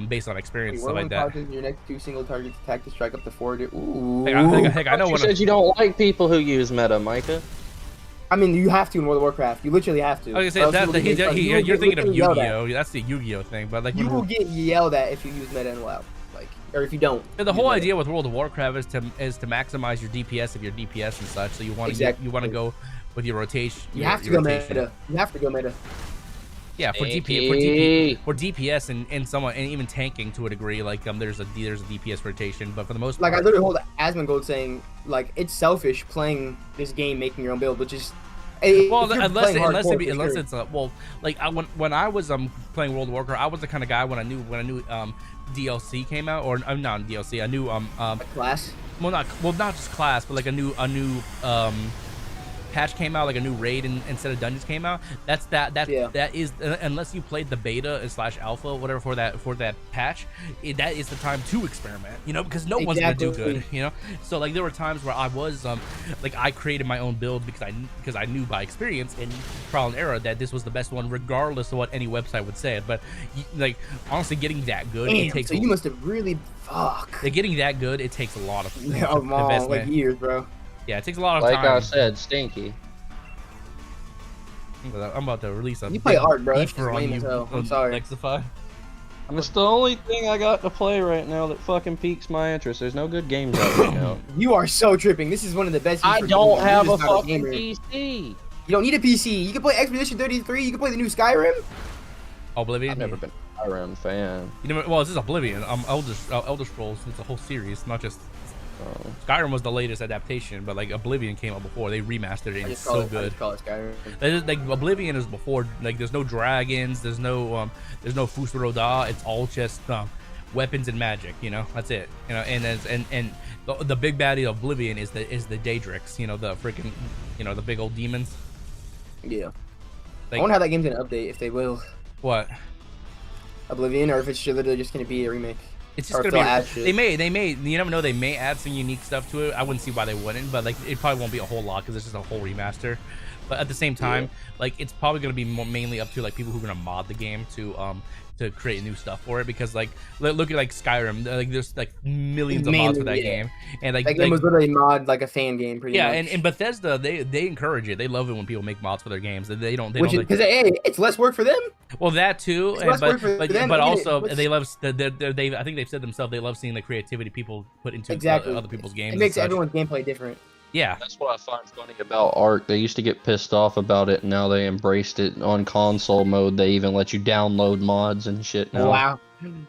Speaker 1: based on experience, stuff like that.
Speaker 4: Your next 2 single targets attack to strike up to 4. Ooh.
Speaker 1: Heck, I know.
Speaker 3: You said you don't like people who use meta, Micah.
Speaker 4: I mean, you have to in World of Warcraft. You literally have to.
Speaker 1: I was gonna say you're thinking of Yu-Gi-Oh. That's the Yu-Gi-Oh thing, but like
Speaker 4: you will get yelled at if you use meta in WoW. Or if you don't.
Speaker 1: The whole idea with World of Warcraft is to maximize your DPS if you're DPS and such. So you want to go with your rotation.
Speaker 4: You have to go meta. You have to go meta.
Speaker 1: Yeah, for DPS and even tanking to a degree, like there's a DPS rotation, but for the most part,
Speaker 4: like I literally hold Asmongold saying like it's selfish playing this game, making your own build, which is.
Speaker 1: Well, unless it's well, like when I was playing World of Warcraft, I was the kind of guy when I knew DLC came out, or not DLC, I knew
Speaker 4: class.
Speaker 1: Well, not just class, but like a new patch came out, like a new raid instead of dungeons came out. That is unless you played the beta / alpha, whatever for that patch, that is the time to experiment, you know, because no one's gonna do good, you know. So like there were times where I was like I created my own build because I knew by experience and trial and error that this was the best one, regardless of what any website would say it. But like honestly, getting that good, it takes.
Speaker 4: So you must have really
Speaker 1: Getting that good, it takes a lot of
Speaker 4: investment. Like years, bro.
Speaker 1: Yeah, it takes a lot of
Speaker 3: time.
Speaker 1: Like
Speaker 3: I said, stinky.
Speaker 1: I'm about to release a.
Speaker 4: You play hard, bro. That's lame as hell. I'm sorry.
Speaker 1: Nexify.
Speaker 3: It's the only thing I got to play right now that fucking piques my interest. There's no good games out right now.
Speaker 4: You are so tripping. This is one of the best.
Speaker 3: I don't have a fucking PC.
Speaker 4: You don't need a PC. You can play Expedition 33. You can play the new Skyrim.
Speaker 1: Oblivion.
Speaker 3: I've never been a Skyrim fan.
Speaker 1: You know, well, this is Oblivion. Elder Scrolls. It's a whole series, not just. Skyrim was the latest adaptation, but like Oblivion came out before. They remastered it, and it's so good.
Speaker 4: Call it Skyrim.
Speaker 1: Like Oblivion is before. Like there's no dragons, there's no Fusroda. It's all just weapons and magic. You know, that's it. You know, and the big baddie of Oblivion is the Daedrix. You know, the freaking, you know, the big old demons. Yeah.
Speaker 4: Like, I wonder how that game's gonna update, if they will.
Speaker 1: What?
Speaker 4: Oblivion, or if it's literally just gonna be a remake.
Speaker 1: It's just gonna be. They may. You never know. They may add some unique stuff to it. I wouldn't see why they wouldn't, but like it probably won't be a whole lot because it's just a whole remaster. But at the same time, like it's probably gonna be mainly up to like people who are gonna mod the game to create new stuff for it, because like look at like Skyrim, like there's like millions of mods for that game, and like that game
Speaker 4: was literally mod like a fan game pretty much.
Speaker 1: And Bethesda, they encourage it. They love it when people make mods for their games. They don't
Speaker 4: because hey, it's less work for them.
Speaker 1: Well, that too, but also they love I think they've said themselves they love seeing the creativity people put into other people's games.
Speaker 4: It makes everyone's gameplay different.
Speaker 1: Yeah,
Speaker 3: that's what I find funny about Ark. They used to get pissed off about it, and now they embraced it on console mode. They even let you download mods and shit now.
Speaker 4: Wow.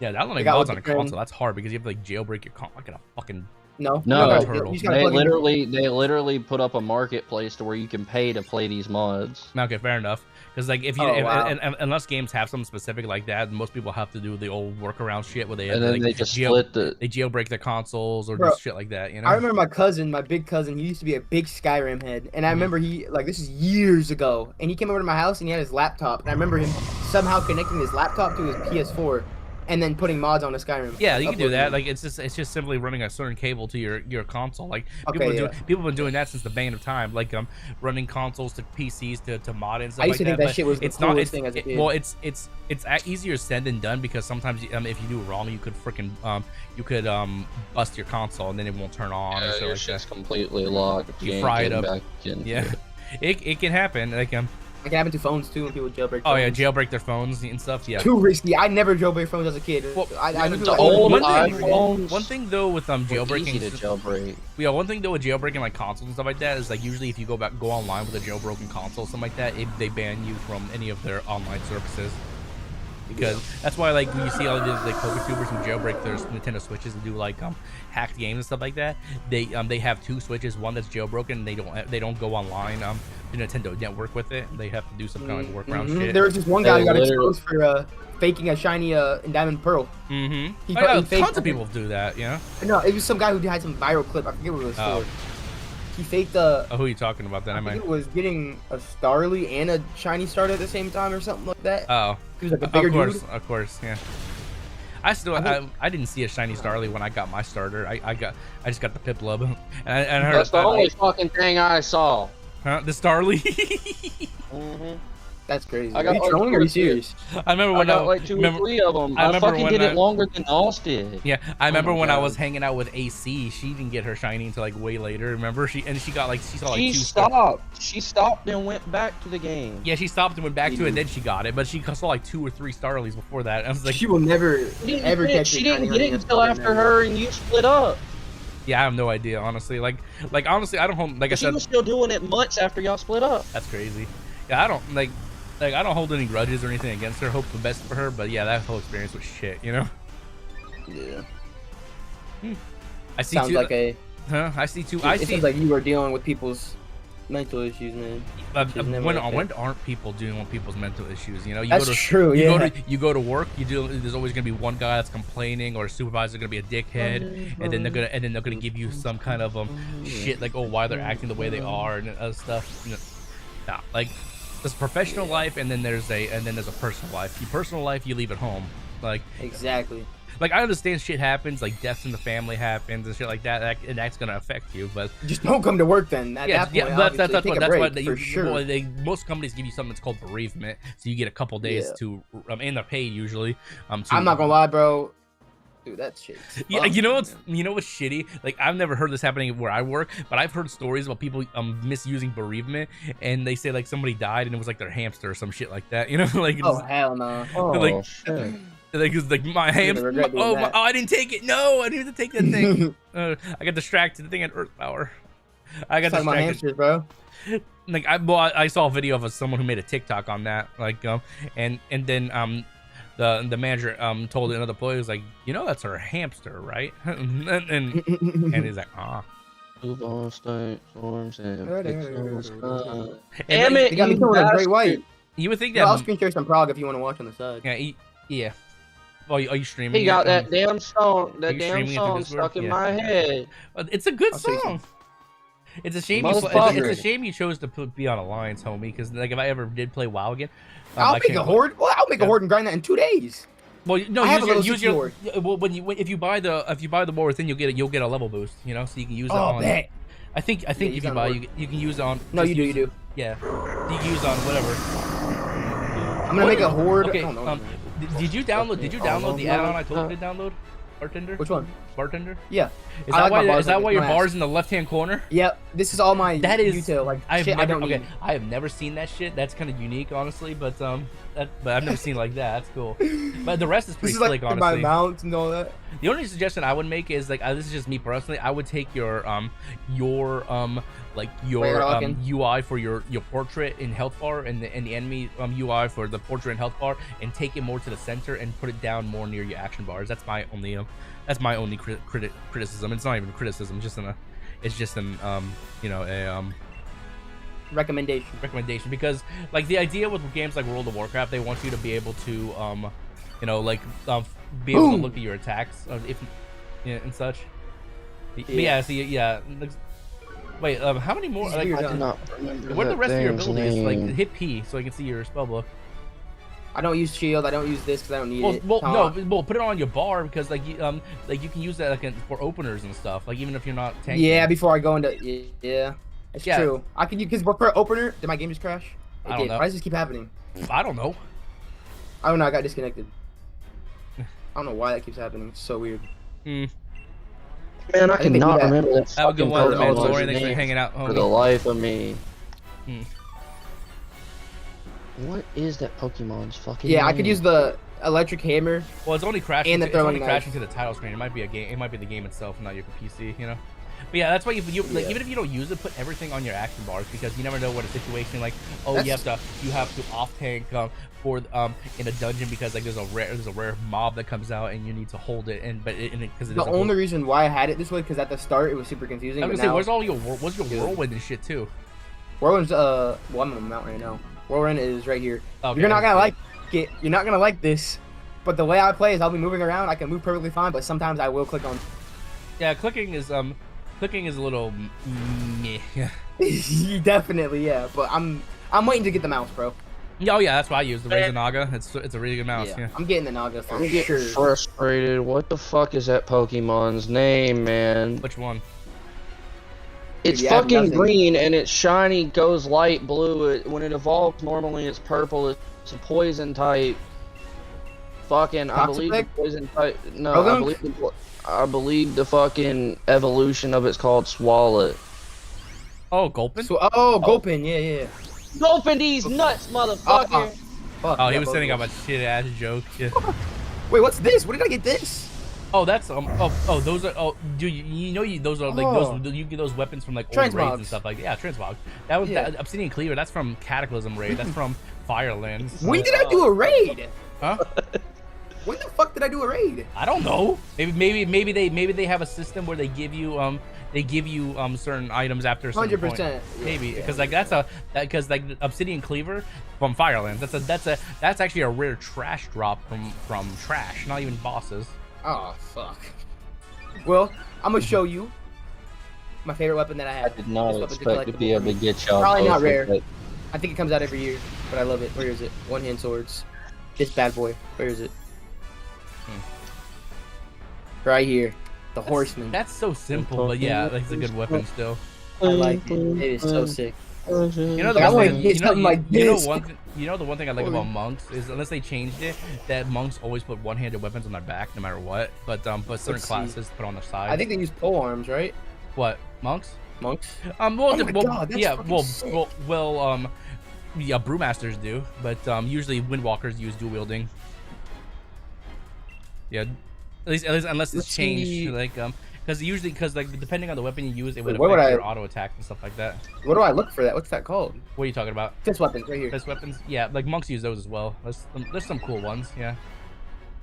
Speaker 1: Yeah, downloading mods on a console, that's hard because you have to like jailbreak your console like a fucking.
Speaker 4: No,
Speaker 3: they literally put up a marketplace to where you can pay to play these mods.
Speaker 1: Okay, fair enough. Because like if you unless games have something specific like that, most people have to do the old workaround shit where they
Speaker 3: they just split
Speaker 1: they jailbreak their consoles or just shit like that. You know.
Speaker 4: I remember my big cousin. He used to be a big Skyrim head, and I remember this is years ago, and he came over to my house and he had his laptop, and I remember him somehow connecting his laptop to his PS4. and then putting mods on the Skyrim.
Speaker 1: Yeah, you can do
Speaker 4: Uploading
Speaker 1: that.
Speaker 4: them.
Speaker 1: Like it's just simply running a certain cable to your console. Like
Speaker 4: Okay,
Speaker 1: people have been doing that since the bane of time. Like running consoles to PCs to mod and stuff
Speaker 4: I used
Speaker 1: like
Speaker 4: to think
Speaker 1: that.
Speaker 4: that shit was the
Speaker 1: it's not.
Speaker 4: coolest
Speaker 1: It's
Speaker 4: thing as a kid.
Speaker 1: well, it's easier said than done because sometimes if you do it wrong, you could freaking bust your console and then it won't turn on.
Speaker 3: Yeah,
Speaker 1: or
Speaker 3: your
Speaker 1: like
Speaker 3: shit's
Speaker 1: that.
Speaker 3: completely locked.
Speaker 1: You fry it
Speaker 3: can't
Speaker 1: up.
Speaker 3: get back into
Speaker 1: Yeah,
Speaker 3: it.
Speaker 1: it can happen. Like
Speaker 4: It can happen to phones too when people jailbreak.
Speaker 1: oh yeah,
Speaker 4: phones.
Speaker 1: jailbreak their phones and stuff. Yeah.
Speaker 4: Too risky. I never jailbreak phones as a kid.
Speaker 1: Well,
Speaker 4: I knew
Speaker 3: the
Speaker 4: people
Speaker 3: old
Speaker 4: that-
Speaker 3: iPhones
Speaker 1: One thing though with jailbreaking,
Speaker 3: easy to jailbreak.
Speaker 1: yeah, one thing though with jailbreaking like consoles and stuff like that is like usually if you go online with a jailbroken console, something like that, they ban you from any of their online services. Because that's why like when you see all these like PokeTubers who jailbreak their Nintendo Switches and do like hacked games and stuff like that, they have two Switches, one that's jailbroken, and they don't go online to Nintendo Network with it. They have to do some kind of like workaround shit.
Speaker 4: There was just one guy who got
Speaker 3: literally-
Speaker 4: exposed for faking a shiny Diamond Pearl.
Speaker 1: Mm-hmm.
Speaker 4: He faked
Speaker 1: Tons of
Speaker 4: something.
Speaker 1: people do that, yeah.
Speaker 4: No, it was some guy who had some viral clip. I forget what it was
Speaker 1: Oh.
Speaker 4: for. He faked a.
Speaker 1: Oh, who are you talking about then?
Speaker 4: I
Speaker 1: I
Speaker 4: think
Speaker 1: might.
Speaker 4: it was getting a Starly and a shiny starter at the same time or something like that.
Speaker 1: Oh,
Speaker 4: He was like a bigger dude.
Speaker 1: of course, yeah. I didn't see a shiny Starly when I got my starter. I just got the Piplup, and I heard
Speaker 3: That's the only fucking thing I saw.
Speaker 1: the Starly.
Speaker 4: That's crazy.
Speaker 3: I
Speaker 4: Are
Speaker 3: got
Speaker 4: you
Speaker 3: like
Speaker 4: trolling or are you
Speaker 3: 2
Speaker 4: serious?
Speaker 1: I remember
Speaker 3: I
Speaker 1: when
Speaker 3: got like 2 or 3 of them.
Speaker 1: I
Speaker 3: I
Speaker 1: remember
Speaker 3: fucking
Speaker 1: when
Speaker 3: did
Speaker 1: I-
Speaker 3: it longer than Nos did.
Speaker 1: Yeah, I remember
Speaker 4: my
Speaker 1: when I
Speaker 4: God.
Speaker 1: was hanging out with AC. She didn't get her shiny until like way later. Remember she got like she saw like
Speaker 3: She
Speaker 1: 2
Speaker 3: stopped. She stopped and went back to the game.
Speaker 1: Yeah, she stopped and went back to it, and then she got it. But she saw like 2 or 3 Starlies before that. I was like,
Speaker 4: She will never, ever catch
Speaker 3: She
Speaker 4: it.
Speaker 3: didn't get it until after her and you split up.
Speaker 1: yeah, I have no idea, honestly. Like honestly, I don't hold, like I
Speaker 3: She
Speaker 1: said,
Speaker 3: was still doing it months after y'all split up.
Speaker 1: that's crazy. Yeah, I don't like I don't hold any grudges or anything against her. Hope the best for her, but yeah, that whole experience was shit, you know.
Speaker 3: Yeah.
Speaker 1: I see
Speaker 4: Sounds
Speaker 1: two.
Speaker 4: like a.
Speaker 1: I see two.
Speaker 4: It sounds like you were dealing with people's mental issues, man. which is never okay.
Speaker 1: when aren't people dealing with people's mental issues? You know, you
Speaker 4: That's
Speaker 1: go to,
Speaker 4: true.
Speaker 1: You
Speaker 4: Yeah.
Speaker 1: you go to work. There's always gonna be one guy that's complaining, or a supervisor gonna be a dickhead, and then they're gonna give you some kind of shit like, oh, why they're acting the way they are and other stuff. You know, nah, like there's professional life, and then there's a personal life. Your personal life you leave at home. Like
Speaker 4: Exactly.
Speaker 1: Like I understand shit happens, like deaths in the family happens and shit like that, and that's gonna affect you. But
Speaker 4: Just don't come to work then. At that point,
Speaker 1: that's
Speaker 4: take a
Speaker 1: what
Speaker 4: break, for sure.
Speaker 1: well, most companies give you something that's called bereavement, so you get a couple days to, and they're paid usually. To,
Speaker 4: I'm not gonna lie, bro. Dude, that shit.
Speaker 1: Yeah, you know what's shitty? Like I've never heard this happening where I work, but I've heard stories about people misusing bereavement, and they say like somebody died and it was like their hamster or some shit like that. You know, like
Speaker 4: Oh hell no.
Speaker 1: like,
Speaker 3: shit.
Speaker 1: Like it's like my hamster. Oh, I didn't take it. No, I didn't take that thing. I got distracted. The thing had Earth power. I got distracted.
Speaker 4: My hamsters, bro.
Speaker 1: Like I saw a video of someone who made a TikTok on that. Like and then the manager told another employee, was like, you know, that's her hamster, right? and he's like, ah.
Speaker 3: Move on, state storms and
Speaker 4: Damn it! You got me doing a great white.
Speaker 1: You would think
Speaker 4: Yeah,
Speaker 1: that.
Speaker 4: I'll screen share some prog if you want to watch on the side.
Speaker 1: Yeah, yeah. Well, are you streaming?
Speaker 3: He got that damn song. That
Speaker 1: you
Speaker 3: damn
Speaker 1: streaming it
Speaker 3: song
Speaker 1: through Discord?
Speaker 3: stuck in
Speaker 1: Yeah.
Speaker 3: my head.
Speaker 1: It's a good
Speaker 4: I'll say
Speaker 1: song. It's a shame.
Speaker 3: Motherfucker.
Speaker 1: It's a shame you chose to be on Alliance, homie. Because like, if I ever did play WoW again,
Speaker 4: I'll
Speaker 1: I
Speaker 4: make a
Speaker 1: can't-
Speaker 4: horde. Well, I'll make a horde and grind that in 2 days.
Speaker 1: Well, no,
Speaker 4: I have a little
Speaker 1: use your.
Speaker 4: sword.
Speaker 1: Well, if you buy the war within, you'll get a level boost. You know, so you can use it
Speaker 4: Oh,
Speaker 1: on.
Speaker 4: bet.
Speaker 1: I think
Speaker 4: use
Speaker 1: if you
Speaker 4: on
Speaker 1: buy,
Speaker 4: Horde.
Speaker 1: you can use it on.
Speaker 4: No,
Speaker 1: just
Speaker 4: you
Speaker 1: use-
Speaker 4: do.
Speaker 1: Yeah, you can use it on whatever.
Speaker 4: I'm gonna make a horde.
Speaker 1: Okay.
Speaker 4: Oh, no.
Speaker 1: Did you download the add-on I told you to download? Bartender.
Speaker 4: Which one?
Speaker 1: Bartender.
Speaker 4: Yeah.
Speaker 1: Is
Speaker 4: I
Speaker 1: that
Speaker 4: like my
Speaker 1: why?
Speaker 4: bars
Speaker 1: Is that
Speaker 4: like
Speaker 1: why your
Speaker 4: my
Speaker 1: bar's
Speaker 4: ass.
Speaker 1: in the left-hand corner?
Speaker 4: Yep. This is all my
Speaker 1: That is
Speaker 4: detail. Like
Speaker 1: I've
Speaker 4: shit,
Speaker 1: never.
Speaker 4: I don't
Speaker 1: Okay,
Speaker 4: need.
Speaker 1: I have never seen that shit. That's kind of unique, honestly. But but I've never seen it like that. That's cool. But the rest is
Speaker 4: This
Speaker 1: pretty
Speaker 4: is
Speaker 1: slick,
Speaker 4: like my
Speaker 1: honestly.
Speaker 4: mounts and all that.
Speaker 1: The only suggestion I would make is like this is just me personally. I would take your UI for your portrait and health bar and the enemy UI for the portrait and health bar, and take it more to the center and put it down more near your action bars. That's my only criticism. It's not even criticism. It's just an recommendation, because like the idea with games like World of Warcraft, they want you to be able to be able to look at your attacks and such. Wait, how many more? Like,
Speaker 3: I do not remember
Speaker 1: what are the
Speaker 3: that
Speaker 1: rest of your
Speaker 3: thing's
Speaker 1: abilities?
Speaker 3: name.
Speaker 1: Like hit P so I can see your spell book.
Speaker 4: I don't use shield. I don't use this because I don't need it.
Speaker 1: Well, no, well, put it on your bar because like you can use that like for openers and stuff. Like even if you're not tanking.
Speaker 4: Yeah, before I go into yeah, it's true. I can use because for opener. Did my game just crash?
Speaker 1: I don't know.
Speaker 4: Why does this keep happening?
Speaker 1: I don't know.
Speaker 4: I don't know. I got disconnected. I don't know why that keeps happening. It's so weird.
Speaker 3: Man, I cannot remember that
Speaker 1: Have a good
Speaker 3: fucking
Speaker 1: one, man.
Speaker 3: Pokemon's
Speaker 1: Sorry, thanks for
Speaker 3: name
Speaker 1: hanging out,
Speaker 3: for
Speaker 1: homie.
Speaker 3: the life of me. What is that Pokemon's fucking name?
Speaker 4: I could use the electric hammer.
Speaker 1: Well, it's only crashing.
Speaker 4: And the
Speaker 1: It's only
Speaker 4: throwing
Speaker 1: crashing to the title screen. It might be a game. It might be the game itself, not your PC. You know. But yeah, that's why like, even if you don't use it, put everything on your action bars because you never know what a situation like. Oh, you have to off tank for in a dungeon because like there's a rare mob that comes out and you need to hold it because
Speaker 4: The only reason why I had it this way because at the start it was super confusing.
Speaker 1: I was gonna say, where's all your whirlwind and shit too?
Speaker 4: Whirlwind's well, I'm on the mountain right now. Whirlwind is right here.
Speaker 1: Okay,
Speaker 4: You're not gonna like it. You're not gonna like this. But the way I play is I'll be moving around. I can move perfectly fine, but sometimes I will click on.
Speaker 1: Yeah, clicking is a little meh.
Speaker 4: Definitely, yeah. But I'm waiting to get the mouse, bro.
Speaker 1: Oh yeah, that's why I use the Razer Naga. It's a really good mouse. Yeah.
Speaker 4: I'm getting the Naga for
Speaker 3: I'm getting frustrated. What the fuck is that Pokemon's name, man?
Speaker 1: Which one?
Speaker 3: It's fucking green and it's shiny, goes light blue. When it evolves, normally it's purple. It's a poison type. Fucking, I believe the poison type. No, I believe the fucking evolution of it's called Swallow.
Speaker 1: Oh, Gulpin?
Speaker 4: Gulpin, yeah.
Speaker 3: Gulpin these nuts, motherfucker!
Speaker 1: Oh, he was setting up a shit ass joke. Yeah.
Speaker 4: Wait, what's this? Where did I get this?
Speaker 1: Oh, that's those are dude, those are like those you get those weapons from like old raids and stuff like transmog. That was that Obsidian Cleaver. That's from Cataclysm raid. That's from Firelands.
Speaker 4: When did I do a raid?
Speaker 1: Huh?
Speaker 4: When the fuck did I do a raid?
Speaker 1: I don't know. Maybe they have a system where they give you certain items after a certain
Speaker 4: 100%.
Speaker 1: point. Maybe because like because like the Obsidian Cleaver from Firelands. That's actually a rare trash drop from trash, not even bosses.
Speaker 4: Oh fuck. Well, I'm gonna show you my favorite weapon that I have.
Speaker 3: I did not expect to be able to get y'all.
Speaker 4: Probably not rare. I think it comes out every year, but I love it. Where is it? One hand swords. This bad boy. Where is it? Right here. The Horseman.
Speaker 1: That's so simple, but yeah, that's a good weapon still.
Speaker 4: I like it. It is so sick.
Speaker 1: You know the one thing I like about monks is unless they changed it, that monks always put one-handed weapons on their back no matter what. But certain classes put on their side.
Speaker 4: I think they use pole arms, right?
Speaker 1: What monks?
Speaker 4: Monks.
Speaker 1: Brewmasters do, but usually windwalkers use dual wielding. Yeah, at least unless it's changed, like because like depending on the weapon you use, it would affect your auto attack and stuff like that.
Speaker 4: What do I look for that? What's that called?
Speaker 1: What are you talking about?
Speaker 4: Fist weapons, right here.
Speaker 1: Fist weapons? Yeah, like monks use those as well. There's some cool ones. Yeah,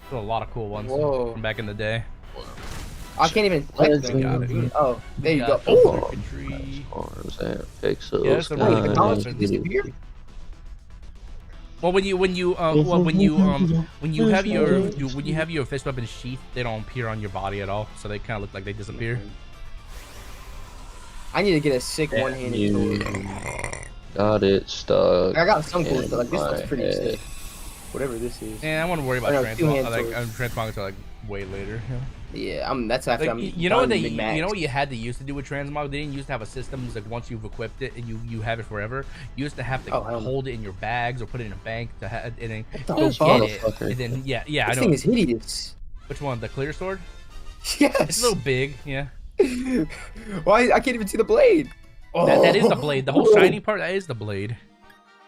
Speaker 1: there's a lot of cool ones from back in the day.
Speaker 4: I can't even click them.
Speaker 1: Got it.
Speaker 4: Oh, there you go.
Speaker 1: Xurkitree. Yeah, that's a really good monster. Well, when you have your fist weapon sheath, they don't appear on your body at all, so they kind of look like they disappear.
Speaker 4: I need to get a sick one-handed sword.
Speaker 3: Got it stuck.
Speaker 4: I got some cool stuff. Like this looks pretty sick. Whatever this is.
Speaker 1: Yeah, I want to worry about transmog. I'm transmogging until like way later.
Speaker 4: Yeah, that's after I'm.
Speaker 1: You know what you had to use to do with transmog? They didn't used to have a system like once you've equipped it and you have it forever. You used to have to hold it in your bags or put it in a bank to and then go get it. And then I know.
Speaker 4: This thing is hideous.
Speaker 1: Which one? The clear sword?
Speaker 4: Yes.
Speaker 1: It's a little big. Yeah.
Speaker 4: Why? I can't even see the blade.
Speaker 1: That is the blade. The whole shiny part. That is the blade.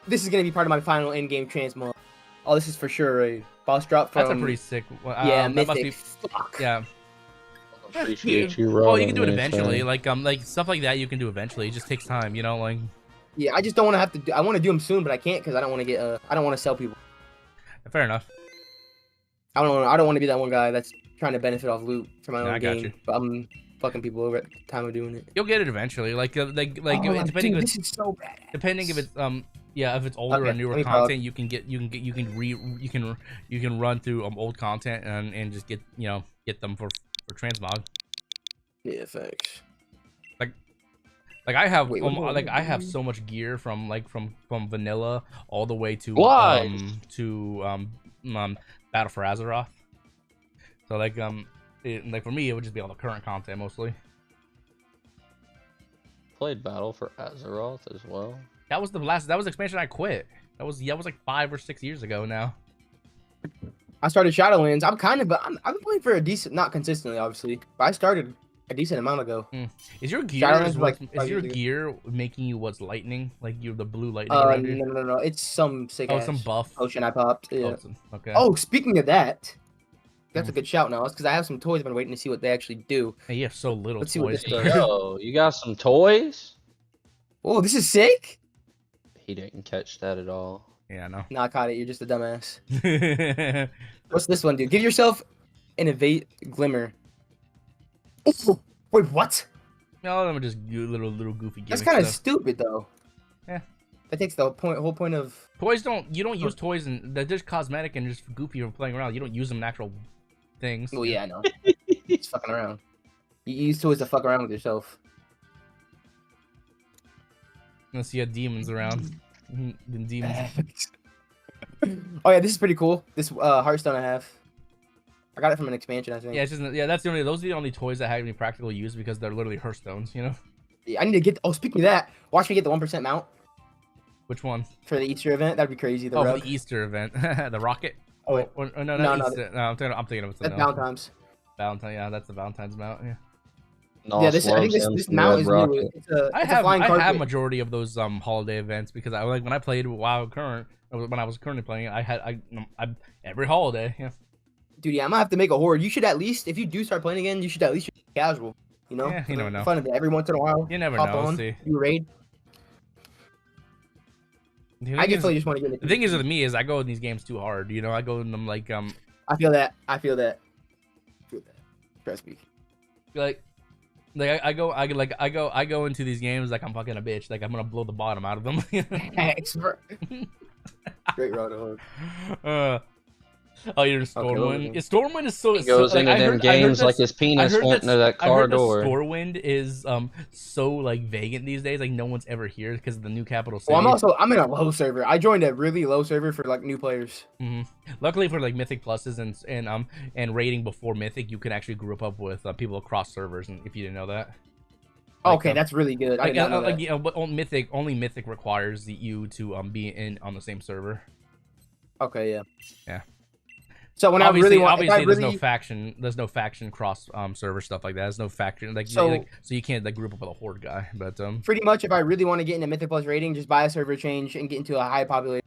Speaker 4: This is gonna be part of my final in-game transmog. Oh, this is for sure a boss drop from.
Speaker 1: That's a pretty sick.
Speaker 4: Yeah, Mythic.
Speaker 1: Fuck. Yeah.
Speaker 3: Appreciate you,
Speaker 1: well, you can do it eventually. Like stuff like that you can do eventually. It just takes time, you know. Like.
Speaker 4: Yeah, I just don't want to have to. I want to do them soon, but I can't because I don't want to get. I don't want to sell people.
Speaker 1: Fair enough.
Speaker 4: I don't want to be that one guy that's trying to benefit off loot for my own game.
Speaker 1: You.
Speaker 4: But I'm fucking people over at the time of doing it.
Speaker 1: You'll get it eventually. Depending
Speaker 4: dude, this is so bad.
Speaker 1: Depending if it's if it's older or newer content, you can run through old content and just get get them for transmog.
Speaker 4: Yeah, thanks.
Speaker 1: Like I have,
Speaker 4: Wait,
Speaker 1: I have so much gear from from vanilla all the way to
Speaker 3: Why?
Speaker 1: Battle for Azeroth. So like like for me, it would just be all the current content mostly.
Speaker 3: Played Battle for Azeroth as well.
Speaker 1: That was the expansion I quit. That was like 5 or 6 years ago now.
Speaker 4: I started Shadowlands. I've been playing for a decent, not consistently, obviously, but I started a decent amount ago.
Speaker 1: Is your gear
Speaker 4: Shadowlands
Speaker 1: is your gear making you what's lightning? Like you the blue lightning around you?
Speaker 4: No. It's some sick ass
Speaker 1: some buff
Speaker 4: potion I popped. Yeah.
Speaker 1: Okay.
Speaker 4: Oh, speaking of that, that's a good shout now. It's because I have some toys I've been waiting to see what they actually do.
Speaker 1: Hey, you have so little
Speaker 4: Let's see what
Speaker 1: toys.
Speaker 4: this does.
Speaker 3: Yo, you got some toys?
Speaker 4: Oh, this is sick.
Speaker 3: He didn't catch that at all.
Speaker 1: Yeah, I know.
Speaker 4: Nah, I caught it. You're just a dumbass. What's this one, dude? Give yourself an evade glimmer. Oh, wait, what?
Speaker 1: All of them are just little goofy gimmicks.
Speaker 4: That's kind of
Speaker 1: stuff.
Speaker 4: stupid, though.
Speaker 1: Yeah.
Speaker 4: That takes the whole point of
Speaker 1: Toys you don't use toys, and they're just cosmetic and just goofy for playing around. You don't use them in actual things.
Speaker 4: Well, yeah, I know. It's fucking around. You use toys to fuck around with yourself.
Speaker 1: Unless you have demons around. The demons.
Speaker 4: Oh yeah, this is pretty cool. This Hearthstone I have. I got it from an expansion, I think.
Speaker 1: Yeah, it's just that's those are the only toys that have any practical use because they're literally Hearthstones, you know.
Speaker 4: Yeah, I need to get. Oh, speaking of that, watch me get the 1% mount
Speaker 1: Which one?
Speaker 4: for the Easter event. That'd be crazy. The
Speaker 1: for
Speaker 4: rug.
Speaker 1: the Easter event, the rocket.
Speaker 4: Oh, wait.
Speaker 1: No,
Speaker 4: No,
Speaker 1: not
Speaker 4: no,
Speaker 1: Easter. No, I'm thinking of something
Speaker 4: That's
Speaker 1: else.
Speaker 4: Valentine's.
Speaker 1: Valentine, yeah, that's the Valentine's mount. Yeah.
Speaker 4: Yeah, I think this mount is new. It's a flying
Speaker 1: I have
Speaker 4: carpet.
Speaker 1: majority of those holiday events because I like when I played WoW when I was currently playing it, I every holiday. Yeah.
Speaker 4: Dude, yeah, I'm gonna have to make a horde. You should at least, if you do start playing again, you should at least be casual. You know?
Speaker 1: Yeah, you never know.
Speaker 4: Fun of it. Every once in a while.
Speaker 1: You never
Speaker 4: hop
Speaker 1: know.
Speaker 4: On,
Speaker 1: See.
Speaker 4: you raid. I just really just want to get it.
Speaker 1: The thing is with me is I go in these games too hard. You know, I go in them like
Speaker 4: I feel that. Trust me.
Speaker 1: like I go into these games like I'm fucking a bitch. Like I'm gonna blow the bottom out of them.
Speaker 4: Great road to
Speaker 1: hook. Oh, you're in Stormwind.
Speaker 4: Okay,
Speaker 1: Stormwind is so.
Speaker 3: He goes into them games like his penis went into that car door.
Speaker 1: Stormwind is so like vacant these days. Like no one's ever here because of the new capital city.
Speaker 4: Well, I'm in a low server. I joined a really low server for like new players.
Speaker 1: Luckily for like Mythic Pluses and raiding before Mythic, you can actually group up with people across servers. And if you didn't know that.
Speaker 4: Okay, that's really good. I didn't know that.
Speaker 1: You know, but only Mythic requires you to be on the same server.
Speaker 4: Okay, yeah.
Speaker 1: Yeah.
Speaker 4: So when
Speaker 1: obviously,
Speaker 4: I really want,
Speaker 1: there's no faction cross server stuff like that. There's no faction so you can't like group up with a horde guy. But
Speaker 4: pretty much, if I really want to get into Mythic Plus rating, just buy a server change and get into a high population.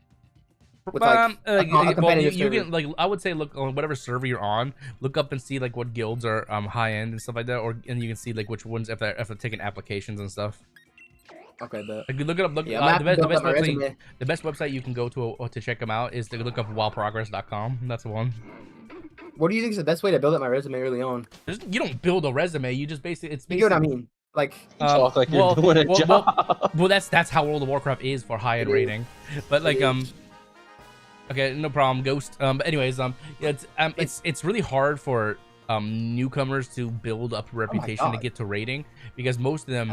Speaker 4: With, like, a competitive
Speaker 1: you can like I would say look on whatever server you're on, look up and see like what guilds are high end and stuff like that, and you can see like which ones if they're taking applications and stuff.
Speaker 4: Okay, but
Speaker 1: like, look it up. The best website you can go to check them out is to look up wowprogress.com. That's the one.
Speaker 4: What do you think is the best way to build up my resume early on?
Speaker 1: You don't build a resume. You just basically
Speaker 4: You know what I mean? Like,
Speaker 3: talk like you're doing a job.
Speaker 1: Well, that's how World of Warcraft is for high end rating. But like okay, no problem, Ghost. But anyways, it's really hard for newcomers to build up a reputation to get to rating because most of them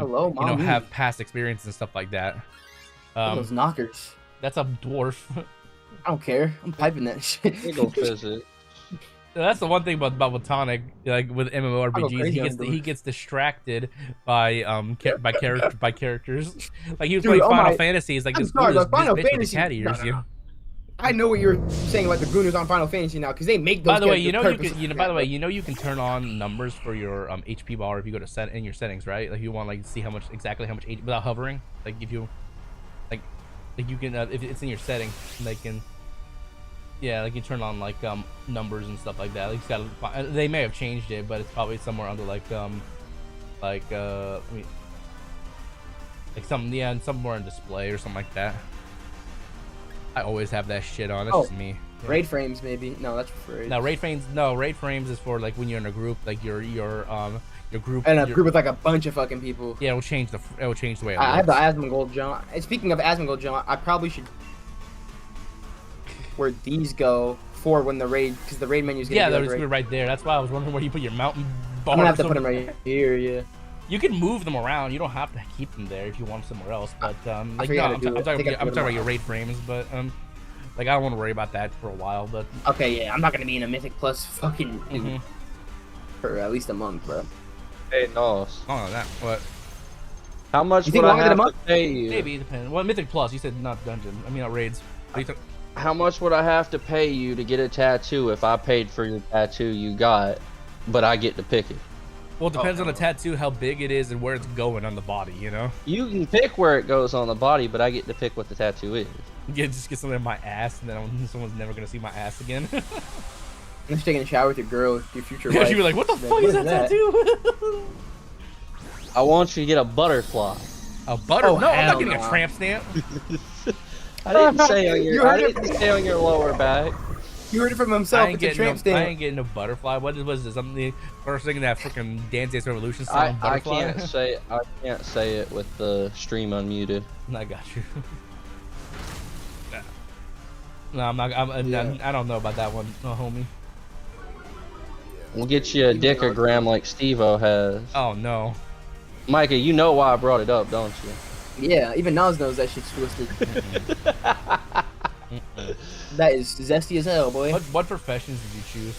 Speaker 1: have past experience and stuff like that.
Speaker 4: Those knockers.
Speaker 1: That's a dwarf.
Speaker 4: I don't care. I'm piping that shit.
Speaker 1: That's the one thing about Botanic, like with MMORPGs, he gets distracted by characters. Like he was playing Final Fantasy, is like this
Speaker 4: Final
Speaker 1: bitch
Speaker 4: Fantasy
Speaker 1: with the cat ears.
Speaker 4: No. I know what you're saying about the Gooners on Final Fantasy now, because they make those.
Speaker 1: By the way, you can turn on numbers for your HP bar if you go to in your settings, right? Like you want like see exactly how much HP without hovering. Like if you like you can if it's in your setting, like like you turn on like numbers and stuff like that. Like they may have changed it, but it's probably somewhere under somewhere in display or something like that. I always have that shit on. That's just me. Yeah.
Speaker 4: Raid frames, maybe. No, that's for raid.
Speaker 1: No, raid frames is for like when you're in a group, like your group.
Speaker 4: And a group with like a bunch of fucking people.
Speaker 1: Yeah, it will change the way it
Speaker 4: I have the Asmongold John. And speaking of Asmongold John, I probably should where these go for when the raid, because the raid menu's gonna be
Speaker 1: they're right there. That's why I was wondering where you put your mountain bar.
Speaker 4: I'm gonna have to put them right here, yeah.
Speaker 1: You can move them around. You don't have to keep them there if you want somewhere else. But like,
Speaker 4: forget
Speaker 1: no,
Speaker 4: how to do it.
Speaker 1: I'm talking about your raid frames. But like, I don't want to worry about that for a while. But
Speaker 4: okay, yeah, I'm not gonna be in a Mythic Plus fucking for at least a month, bro.
Speaker 3: Hey, Nos.
Speaker 1: Oh, that what?
Speaker 3: How much
Speaker 4: You
Speaker 3: would
Speaker 4: think
Speaker 3: I
Speaker 4: longer than
Speaker 3: have
Speaker 4: a
Speaker 3: to
Speaker 4: month?
Speaker 3: pay you?
Speaker 1: Maybe it depends. Well, Mythic Plus. You said not dungeon. I mean, not raids. What do you think?
Speaker 3: How much would I have to pay you to get a tattoo if I paid for your tattoo you got, but I get to pick it?
Speaker 1: Well, it depends on the tattoo, how big it is, and where it's going on the body. You know.
Speaker 3: You can pick where it goes on the body, but I get to pick what the tattoo is.
Speaker 1: Just get something in my ass, and then someone's never gonna see my ass again.
Speaker 4: I'm just taking a shower with your girl, your future
Speaker 1: Yeah,
Speaker 4: wife.
Speaker 1: she'd be like, "What the fuck is that tattoo?"
Speaker 3: I want you to get a butterfly.
Speaker 1: A butter?
Speaker 4: Oh,
Speaker 1: No, I'm not
Speaker 4: hell
Speaker 1: getting
Speaker 4: no.
Speaker 1: a tramp stamp.
Speaker 3: I didn't say on
Speaker 4: You
Speaker 3: your.
Speaker 4: heard
Speaker 3: I
Speaker 4: it.
Speaker 3: didn't say on your lower back.
Speaker 4: You heard it from
Speaker 1: I
Speaker 4: himself.
Speaker 1: ain't
Speaker 4: It's a
Speaker 1: getting
Speaker 4: tramp
Speaker 1: I
Speaker 4: stamp.
Speaker 1: ain't getting a butterfly. What was this? Something first thing in that freaking Dance Dance Revolution song.
Speaker 3: I
Speaker 1: Butterfly.
Speaker 3: can't say it with the stream unmuted.
Speaker 1: I got you. No, I'm not. I don't know about that one, no, homie.
Speaker 3: We'll get you a dickogram like Steve-O has.
Speaker 1: Oh no.
Speaker 3: Micah, you know why I brought it up, don't you?
Speaker 4: Yeah, even Nas knows that shit's twisted. That is zesty as hell, boy.
Speaker 1: What professions did you choose?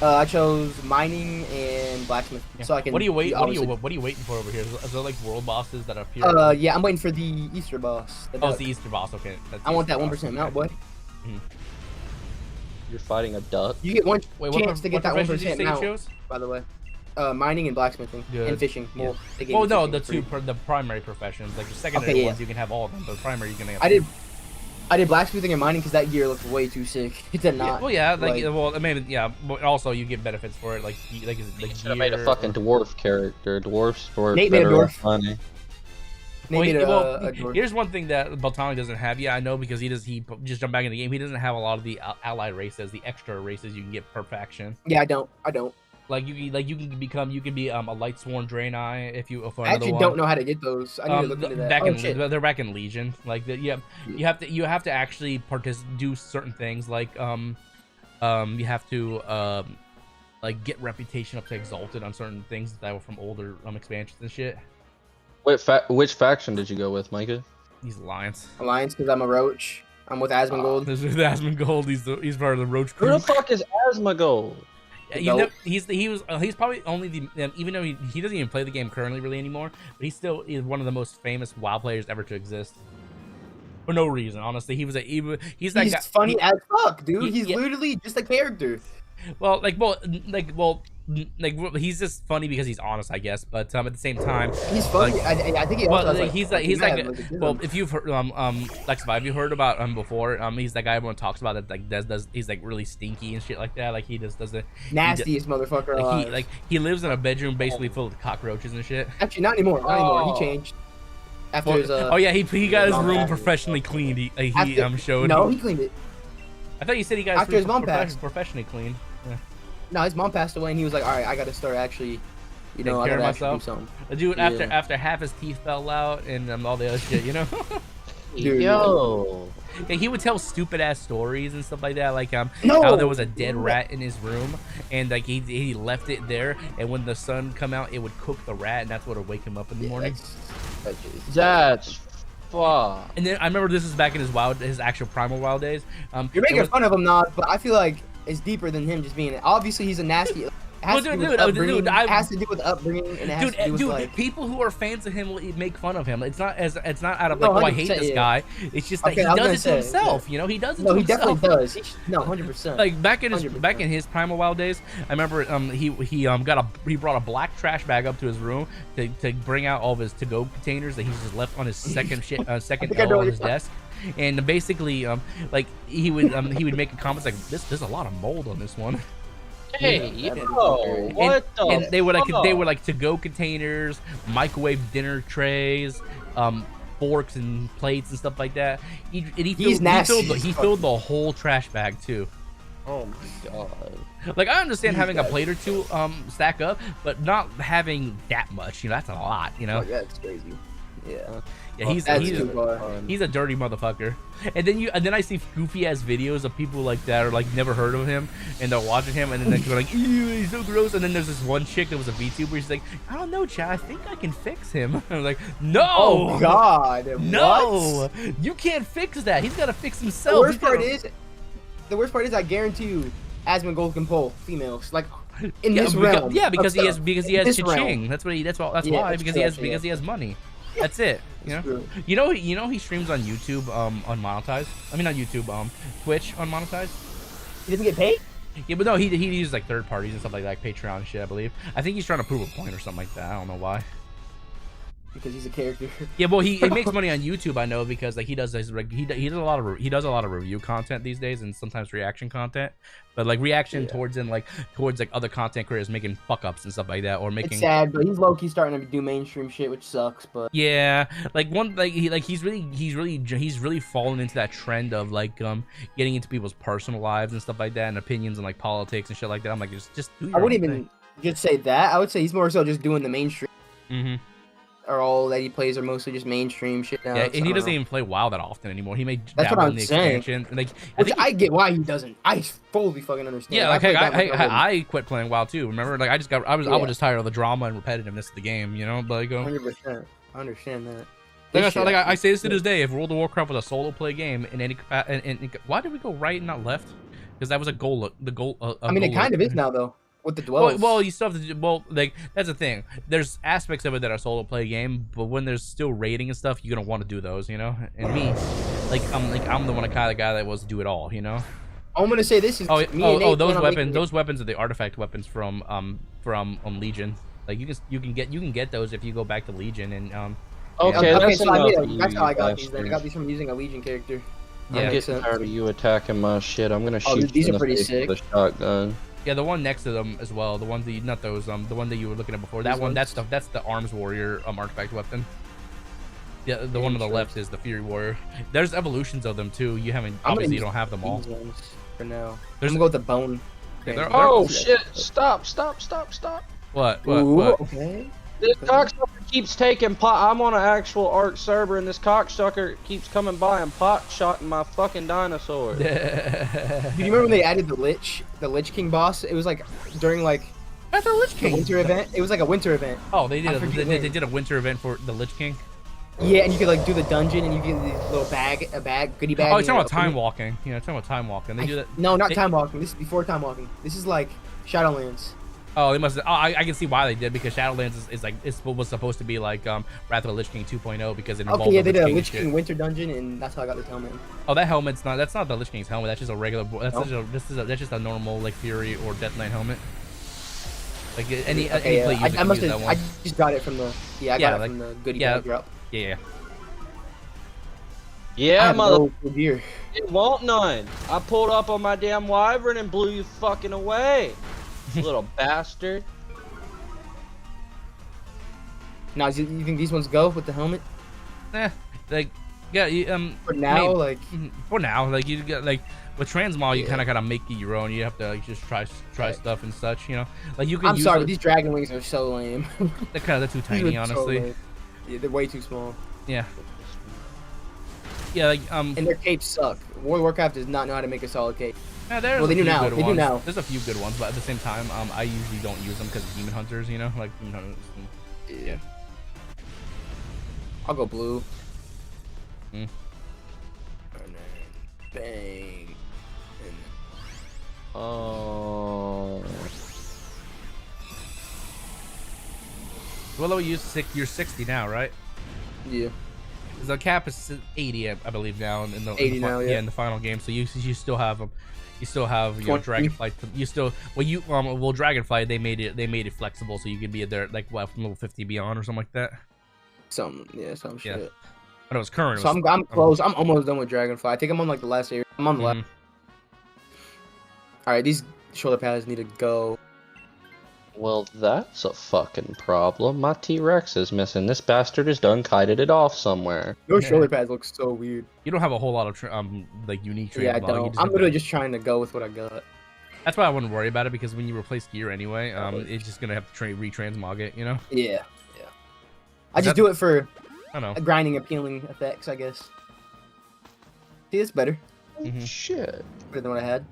Speaker 4: I chose mining and blacksmith, so I can.
Speaker 1: What are you waiting?
Speaker 4: obviously-
Speaker 1: What are you waiting for over here? Is there like world bosses that appear?
Speaker 4: Yeah, I'm waiting for the Easter boss.
Speaker 1: Oh, it's the Easter boss. Okay. That's
Speaker 4: I
Speaker 1: the
Speaker 4: want that
Speaker 1: Easter
Speaker 4: 1%
Speaker 1: boss,
Speaker 4: mount, boy.
Speaker 3: You're fighting a duck.
Speaker 4: You get one
Speaker 1: Wait,
Speaker 4: chance to get that
Speaker 1: professions did you
Speaker 4: 1%
Speaker 1: say you
Speaker 4: mount.
Speaker 1: chose?
Speaker 4: By the way, mining and blacksmithing
Speaker 1: Good.
Speaker 4: and fishing.
Speaker 1: Yeah.
Speaker 4: Well, they gave
Speaker 1: Well,
Speaker 4: me
Speaker 1: no,
Speaker 4: fishing
Speaker 1: the
Speaker 4: for free.
Speaker 1: the primary professions. Like the secondary
Speaker 4: Okay, yeah.
Speaker 1: ones, you can have all of them. But the primary, you can have.
Speaker 4: I did blacksmithing and mining because that gear looked way too sick. It did not.
Speaker 1: Well, yeah, well, I mean, yeah, but also you get benefits for it, like
Speaker 3: Should have made a fucking dwarf character. Dwarfs for
Speaker 4: Nate made a
Speaker 3: better
Speaker 4: dwarf.
Speaker 3: money.
Speaker 4: They made a dwarf.
Speaker 1: Here's one thing that Baltonic doesn't have. Yeah, I know because he just jumped back in the game. He doesn't have a lot of the allied races, the extra races you can get per faction.
Speaker 4: Yeah, I don't.
Speaker 1: Like you can be a light sworn Draenei if you for
Speaker 4: I
Speaker 1: another
Speaker 4: actually
Speaker 1: one.
Speaker 4: don't know how to get those. I need to look into that.
Speaker 1: Back
Speaker 4: Oh,
Speaker 1: in
Speaker 4: shit.
Speaker 1: they're back in Legion. Like you have to actually do certain things like you have to like get reputation up to exalted on certain things that were from older expansions and shit.
Speaker 3: Which faction did you go with, Micah?
Speaker 1: These alliance.
Speaker 4: Alliance because I'm a roach. I'm with Asmongold.
Speaker 1: This is Asmongold. He's part of the Roach
Speaker 3: Who
Speaker 1: crew.
Speaker 3: the fuck is Asmongold?
Speaker 1: He's probably only the even though he doesn't even play the game currently really anymore, but he still is one of the most famous WoW players ever to exist. For no reason, honestly. He's that
Speaker 4: He's
Speaker 1: guy.
Speaker 4: funny as fuck, dude. He's
Speaker 1: yeah.
Speaker 4: literally just a character.
Speaker 1: He's just funny because he's honest, I guess. But at the same time,
Speaker 4: He's funny. I think he also has,
Speaker 1: he's if you've heard Lexify, have you heard about him before? He's that guy everyone talks about that like does he's like really stinky and shit like that. Like he just doesn't
Speaker 4: nastiest motherfucker alive.
Speaker 1: he lives in a bedroom basically full of cockroaches and shit.
Speaker 4: Actually, not anymore. Not anymore. He changed. After his
Speaker 1: he got his
Speaker 4: mom
Speaker 1: room
Speaker 4: passed.
Speaker 1: professionally cleaned. He
Speaker 4: After-
Speaker 1: showed.
Speaker 4: No, he cleaned it.
Speaker 1: I thought you said he got
Speaker 4: After his mom passed.
Speaker 1: professionally cleaned. Yeah.
Speaker 4: No, his mom passed away, and he was like, "All right, I got to start actually, I
Speaker 1: care
Speaker 4: gotta
Speaker 1: of
Speaker 4: actually do
Speaker 1: myself."
Speaker 4: something."
Speaker 1: The dude
Speaker 4: Yeah.
Speaker 1: after half his teeth fell out and all the other shit, you know.
Speaker 4: Dude.
Speaker 3: Yo.
Speaker 1: Yeah, he would tell stupid ass stories and stuff like that, like how there was a dead rat in his room and like he left it there, and when the sun come out, it would cook the rat, and that's what would wake him up in the morning.
Speaker 3: That's fuck.
Speaker 1: And then I remember this is back in his actual primal wild days.
Speaker 4: You're making fun of him, Nas, but I feel like it's deeper than him just being. Obviously, he's a nasty. It has to do with upbringing. It has to do with the upbringing, and it has to do with like.
Speaker 1: People who are fans of him will make fun of him. It's not out of
Speaker 4: No,
Speaker 1: like, oh, I hate this
Speaker 4: 100%,
Speaker 1: guy. It's just that
Speaker 4: Okay,
Speaker 1: he
Speaker 4: I was
Speaker 1: does
Speaker 4: gonna
Speaker 1: it to
Speaker 4: say,
Speaker 1: himself.
Speaker 4: yeah.
Speaker 1: You know, he does it.
Speaker 4: No,
Speaker 1: to
Speaker 4: he
Speaker 1: himself.
Speaker 4: definitely does. 100%.
Speaker 1: Like back in
Speaker 4: 100%.
Speaker 1: his primal wild days, I remember he brought a black trash bag up to his room to bring out all of his to-go containers that he's just left on his second L on his desk. And basically, like he would make comments like, "There's a lot of mold on this one."
Speaker 3: Hey,
Speaker 4: Yeah,
Speaker 3: yo, what the
Speaker 1: And they were
Speaker 3: fuck?
Speaker 1: like to-go containers, microwave dinner trays, forks and plates and stuff like that. He filled the whole trash bag too.
Speaker 3: Oh my god.
Speaker 1: Like I understand having a plate or two stack up, but not having that much. You know, that's a lot. You know.
Speaker 4: Oh, yeah, it's crazy. Yeah.
Speaker 1: Yeah, he's a dirty motherfucker. And then I see goofy ass videos of people like that are like never heard of him, and they're watching him, and then they're like, ew, he's so gross. And then there's this one chick that was a VTuber. She's like, I don't know, Chad. I think I can fix him. I'm like, no.
Speaker 4: Oh God.
Speaker 1: No.
Speaker 4: What?
Speaker 1: You can't fix that. He's gotta fix himself.
Speaker 4: The worst part is, I guarantee you, Asmon Gold can pull females like in this realm.
Speaker 1: Yeah, because he has cha-ching.
Speaker 4: realm.
Speaker 1: That's why because he has money. That's it. You know he streams on YouTube unmonetized. I mean not YouTube, Twitch unmonetized.
Speaker 4: He doesn't get paid?
Speaker 1: Yeah, but no, he uses like third parties and stuff like that, Patreon and shit, I believe. I think he's trying to prove a point or something like that. I don't know why.
Speaker 4: Because he's a character.
Speaker 1: Yeah, well, he makes money on YouTube, I know, because like he does a lot of review content these days, and sometimes reaction content. But like reaction towards other content creators making fuck ups and stuff like that, or making.
Speaker 4: It's sad, but he's low key starting to do mainstream shit, which sucks. But
Speaker 1: yeah, he's really fallen into that trend of like getting into people's personal lives and stuff like that, and opinions and like politics and shit like that. I'm like, just do your
Speaker 4: I wouldn't
Speaker 1: own
Speaker 4: even
Speaker 1: thing.
Speaker 4: just say that. I would say he's more so just doing the mainstream.
Speaker 1: Mm-hmm.
Speaker 4: Or all that he plays are mostly just mainstream shit now.
Speaker 1: Yeah, and he doesn't even play WoW that often anymore. He may
Speaker 4: That's
Speaker 1: dabble
Speaker 4: what
Speaker 1: in
Speaker 4: I'm
Speaker 1: the
Speaker 4: saying.
Speaker 1: expansion. Like,
Speaker 4: I get why he doesn't. I fully fucking understand.
Speaker 1: Yeah, like I quit playing WoW too. Remember, like I was just tired of the drama and repetitiveness of the game. You know, but
Speaker 4: 100%. I understand that.
Speaker 1: I say this to this day. If World of Warcraft was a solo play game in any why did we go right and not left? Because that was a goal.
Speaker 4: I mean, it kind of is now though. With the dwellers.
Speaker 1: Well, you still have to. Well, like that's the thing. There's aspects of it that are solo play game, but when there's still raiding and stuff, you're gonna want to do those, you know. And me, I'm the kind of guy that wants to do it all, you know.
Speaker 4: I'm gonna say this is.
Speaker 1: Those weapons are the artifact weapons from Legion. Like you can get those if you go back to Legion and
Speaker 3: Okay,
Speaker 4: that's how I got these. Then I got these from using a Legion character.
Speaker 3: Yeah, I'm getting tired of you attacking my shit. I'm gonna shoot
Speaker 4: these
Speaker 3: you
Speaker 4: are
Speaker 3: in the
Speaker 4: pretty
Speaker 3: face
Speaker 4: sick.
Speaker 3: with a shotgun.
Speaker 1: Yeah, the one next to them as well. The ones that the one that you were looking at before. That one, that's the Arms Warrior artifact weapon. Yeah, the one on the left is the Fury Warrior. There's evolutions of them too. You obviously don't have them all.
Speaker 4: For now, I'm gonna go with the bone.
Speaker 3: Oh shit! Stop!
Speaker 1: What?
Speaker 4: Okay.
Speaker 3: This cocksucker keeps taking pot. I'm on an actual Ark server, and this cocksucker keeps coming by and pot shotting my fucking dinosaur.
Speaker 4: Do you remember when they added the Lich King boss? It was like during like
Speaker 1: That's the Lich King.
Speaker 4: winter event. It was like a winter event.
Speaker 1: Oh, they did a winter event for the Lich King.
Speaker 4: Yeah, and you could like do the dungeon, and you get these little goodie bag.
Speaker 1: Oh, you're talking about time walking. Yeah, talking about time walking. They do that.
Speaker 4: No, not time walking. This is before time walking. This is like Shadowlands.
Speaker 1: Oh, they must. Oh, I can see why they did, because Shadowlands was supposed to be like Wrath of the Lich King 2.0 because it involved.
Speaker 4: Okay, yeah, they did a
Speaker 1: Lich
Speaker 4: King winter dungeon, and that's how I got the helmet.
Speaker 1: Oh, that helmet's not. That's not the Lich King's helmet. That's just a regular. That's just a normal like Fury or Death Knight helmet. Like any play user can use that one.
Speaker 4: I just got it from the. Yeah, I got it from the goodie bag drop.
Speaker 1: Yeah.
Speaker 3: Yeah, mother.
Speaker 4: Gear.
Speaker 3: It won't none. I pulled up on my damn wyvern and blew you fucking away, little bastard.
Speaker 4: Now, you think these ones go with the helmet?
Speaker 1: Like yeah.
Speaker 4: For now,
Speaker 1: for now, like you got like with transmog, you kind of gotta make it your own. You have to like just try stuff and such, you know. Like you can.
Speaker 4: I'm sorry, but these dragon wings are so lame.
Speaker 1: They're too tiny, honestly.
Speaker 4: Yeah, they're way too small.
Speaker 1: Yeah. Yeah, like
Speaker 4: and their capes suck. World of Warcraft does not know how to make a solid cape.
Speaker 1: Yeah, they do now. There's a few good ones, but at the same time, I usually don't use them because of demon hunters. You know, like demon hunters. Yeah.
Speaker 4: I'll go blue.
Speaker 1: Mm.
Speaker 4: And then bang. And
Speaker 3: Oh.
Speaker 1: What level you're 60 now, right?
Speaker 4: yeah.
Speaker 1: The cap is 80, I believe now in the
Speaker 4: 80 now, yeah.
Speaker 1: in the final game. So you still have them. You still have your Dragonflight. You still Dragonflight. They made it flexible, so you could be there like from level 50 beyond or something like that.
Speaker 4: Some shit.
Speaker 1: But it was current.
Speaker 4: So I'm close. I'm almost done with Dragonfly. I think I'm on like the last area. I'm on the left. All right, these shoulder pads need to go.
Speaker 3: Well, that's a fucking problem. My T-Rex is missing. This bastard is done kited it off somewhere.
Speaker 4: Your shoulder pads look so weird.
Speaker 1: You don't have a whole lot of like unique.
Speaker 4: Yeah, I don't. I'm literally just trying to go with what I got.
Speaker 1: That's why I wouldn't worry about it, because when you replace gear anyway, it's just gonna have to retransmog it, you know?
Speaker 4: Yeah. I just do it for
Speaker 1: I know.
Speaker 4: grinding appealing effects, I guess. See, it's better.
Speaker 3: Shit.
Speaker 4: Better than what I had.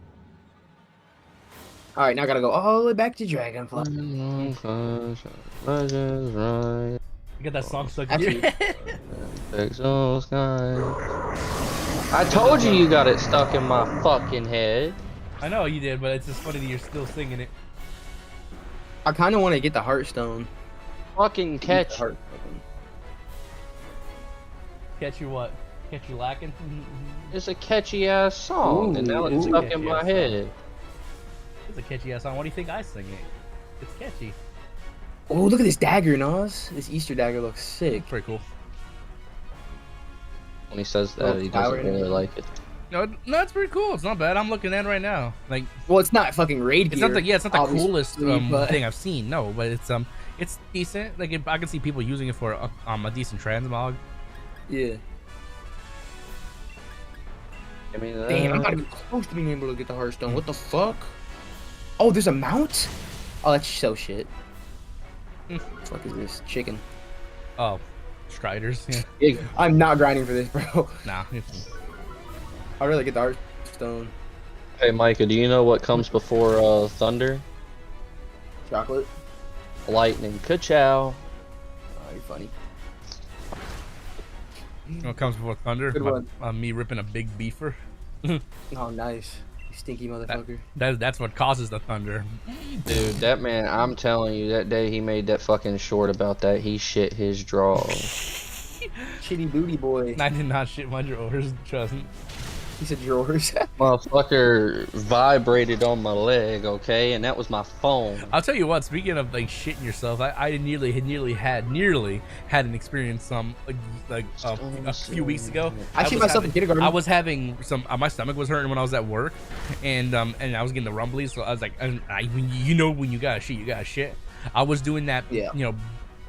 Speaker 4: Alright, now I gotta go all the way back to Dragonfly.
Speaker 1: You get that song stuck in your head.
Speaker 3: I told you got it stuck in my fucking head.
Speaker 1: I know you did, but it's just funny that you're still singing it.
Speaker 4: I kind of want to get the Heartstone.
Speaker 3: Fucking catch.
Speaker 1: Catch you what? Catch you lacking?
Speaker 3: It's a catchy ass song, and now it's stuck in my head.
Speaker 1: It's a catchy ass song. Why do you think I sing it? It's catchy.
Speaker 4: Oh, look at this dagger, Nas. This Easter dagger looks sick.
Speaker 1: Pretty cool.
Speaker 3: When he says that, he doesn't really like it.
Speaker 1: No, it's pretty cool. It's not bad. I'm looking at it right now. Like,
Speaker 4: well, it's not fucking raid gear.
Speaker 1: It's not the it's not the coolest
Speaker 4: but...
Speaker 1: thing I've seen. No, but it's decent. Like I can see people using it for a decent transmog.
Speaker 4: Yeah.
Speaker 3: I mean,
Speaker 4: damn, I'm not even close to being able to get the Hearthstone. What the fuck? Oh, there's a mount? Oh, that's so shit. What the fuck is this? Chicken.
Speaker 1: Oh, Striders. Yeah.
Speaker 4: I'm not grinding for this, bro.
Speaker 1: Nah.
Speaker 4: I'd rather get the Hearthstone.
Speaker 3: Hey, Micah, do you know what comes before thunder?
Speaker 4: Chocolate.
Speaker 3: Lightning. Ka-chow.
Speaker 4: Oh, you're funny.
Speaker 1: What comes before thunder?
Speaker 4: Good one.
Speaker 1: Me ripping a big beefer.
Speaker 4: Oh, nice. You stinky motherfucker.
Speaker 1: That's what causes the thunder.
Speaker 3: Dude, that man, I'm telling you, that day he made that fucking short about that, he shit his drawers.
Speaker 4: Shitty booty boy.
Speaker 1: I did not shit my drawers, trust me.
Speaker 4: He said drawers.
Speaker 3: Motherfucker vibrated on my leg, okay? And that was my phone.
Speaker 1: I'll tell you what, speaking of like shitting yourself, I nearly had an experience a few weeks ago.
Speaker 4: I shit myself in kindergarten.
Speaker 1: I was having my stomach was hurting when I was at work, and I was getting the rumblies, so I was like, when you gotta shit, you gotta shit. I was doing that,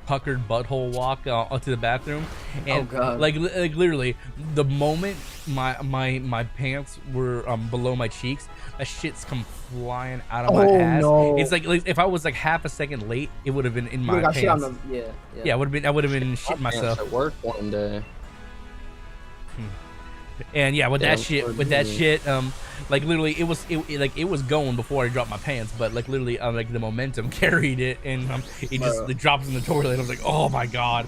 Speaker 1: puckered butthole walk to the bathroom, and like literally the moment my pants were below my cheeks, that shit's come flying out of my ass. No. It's like if I was like half a second late, it would have been in my pants. Shit on them. Yeah, I would have been shitting myself
Speaker 3: at work one day.
Speaker 1: And yeah, with that shit, like literally, it was going before I dropped my pants, but like literally, like the momentum carried it, and it drops in the toilet. I was like, oh my god.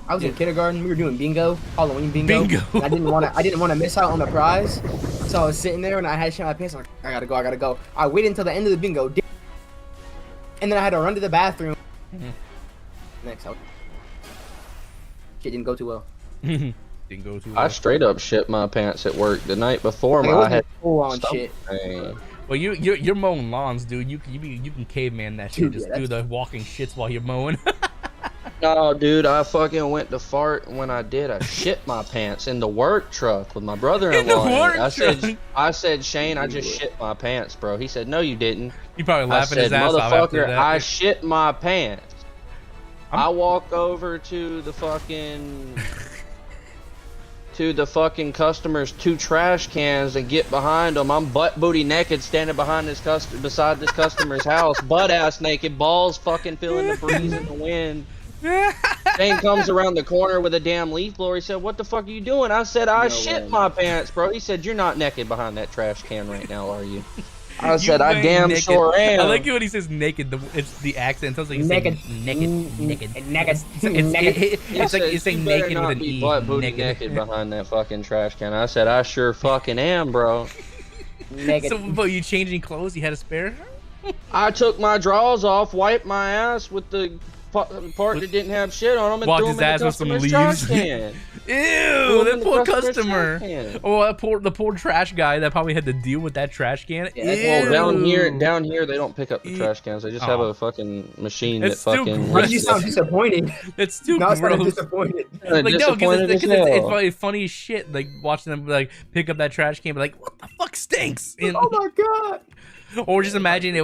Speaker 4: I was in kindergarten. We were doing bingo, Halloween bingo. I didn't want to miss out on the prize, so I was sitting there and I had shit in my pants. I'm like, I gotta go. I waited until the end of the bingo, and then I had to run to the bathroom. Next, shit didn't go too well.
Speaker 1: Go to
Speaker 3: I straight up shit my pants at work the night before. I had
Speaker 4: full on shit.
Speaker 1: Well, you're mowing lawns, dude. You can caveman that shit. Just do the walking shits while you're mowing.
Speaker 3: No, dude, I fucking went to fart. When I did, I shit my pants in the work truck with my brother-in-law. I said, Shane, I just shit my pants, bro. He said, no, you didn't.
Speaker 1: You probably laughing his ass off after that.
Speaker 3: I shit my pants. I walk over to the fucking customer's 2 trash cans and get behind them. I'm butt booty naked standing behind beside this customer's house, butt ass naked, balls fucking feeling the breeze and the wind. Shane comes around the corner with a damn leaf blower. He said, what the fuck are you doing? I said, I shit my pants, bro. He said, you're not naked behind that trash can right now, are you? I said, I damn naked. Sure am.
Speaker 1: I like it when he says naked. It's the accent. It sounds like he's
Speaker 4: naked.
Speaker 1: It's saying naked with an E.
Speaker 3: Butt booty naked behind that fucking trash can. I said, I sure fucking am, bro.
Speaker 1: So, but you changing clothes? You had a spare?
Speaker 3: I took my drawers off, wiped my ass with the part that didn't have shit on them, and threw them in the customer's trash can.
Speaker 1: Ew, that poor customer. Oh, the poor trash guy that probably had to deal with that trash can.
Speaker 3: Yeah, well, down here they don't pick up the trash cans. They just have a fucking machine that fucking.
Speaker 4: Why do you sound disappointed?
Speaker 1: That's too gross.
Speaker 4: Disappointed.
Speaker 1: Like no, because it's probably funny as shit. Like watching them like pick up that trash can, be like, what the fuck stinks? And,
Speaker 4: oh my god.
Speaker 1: Or just imagine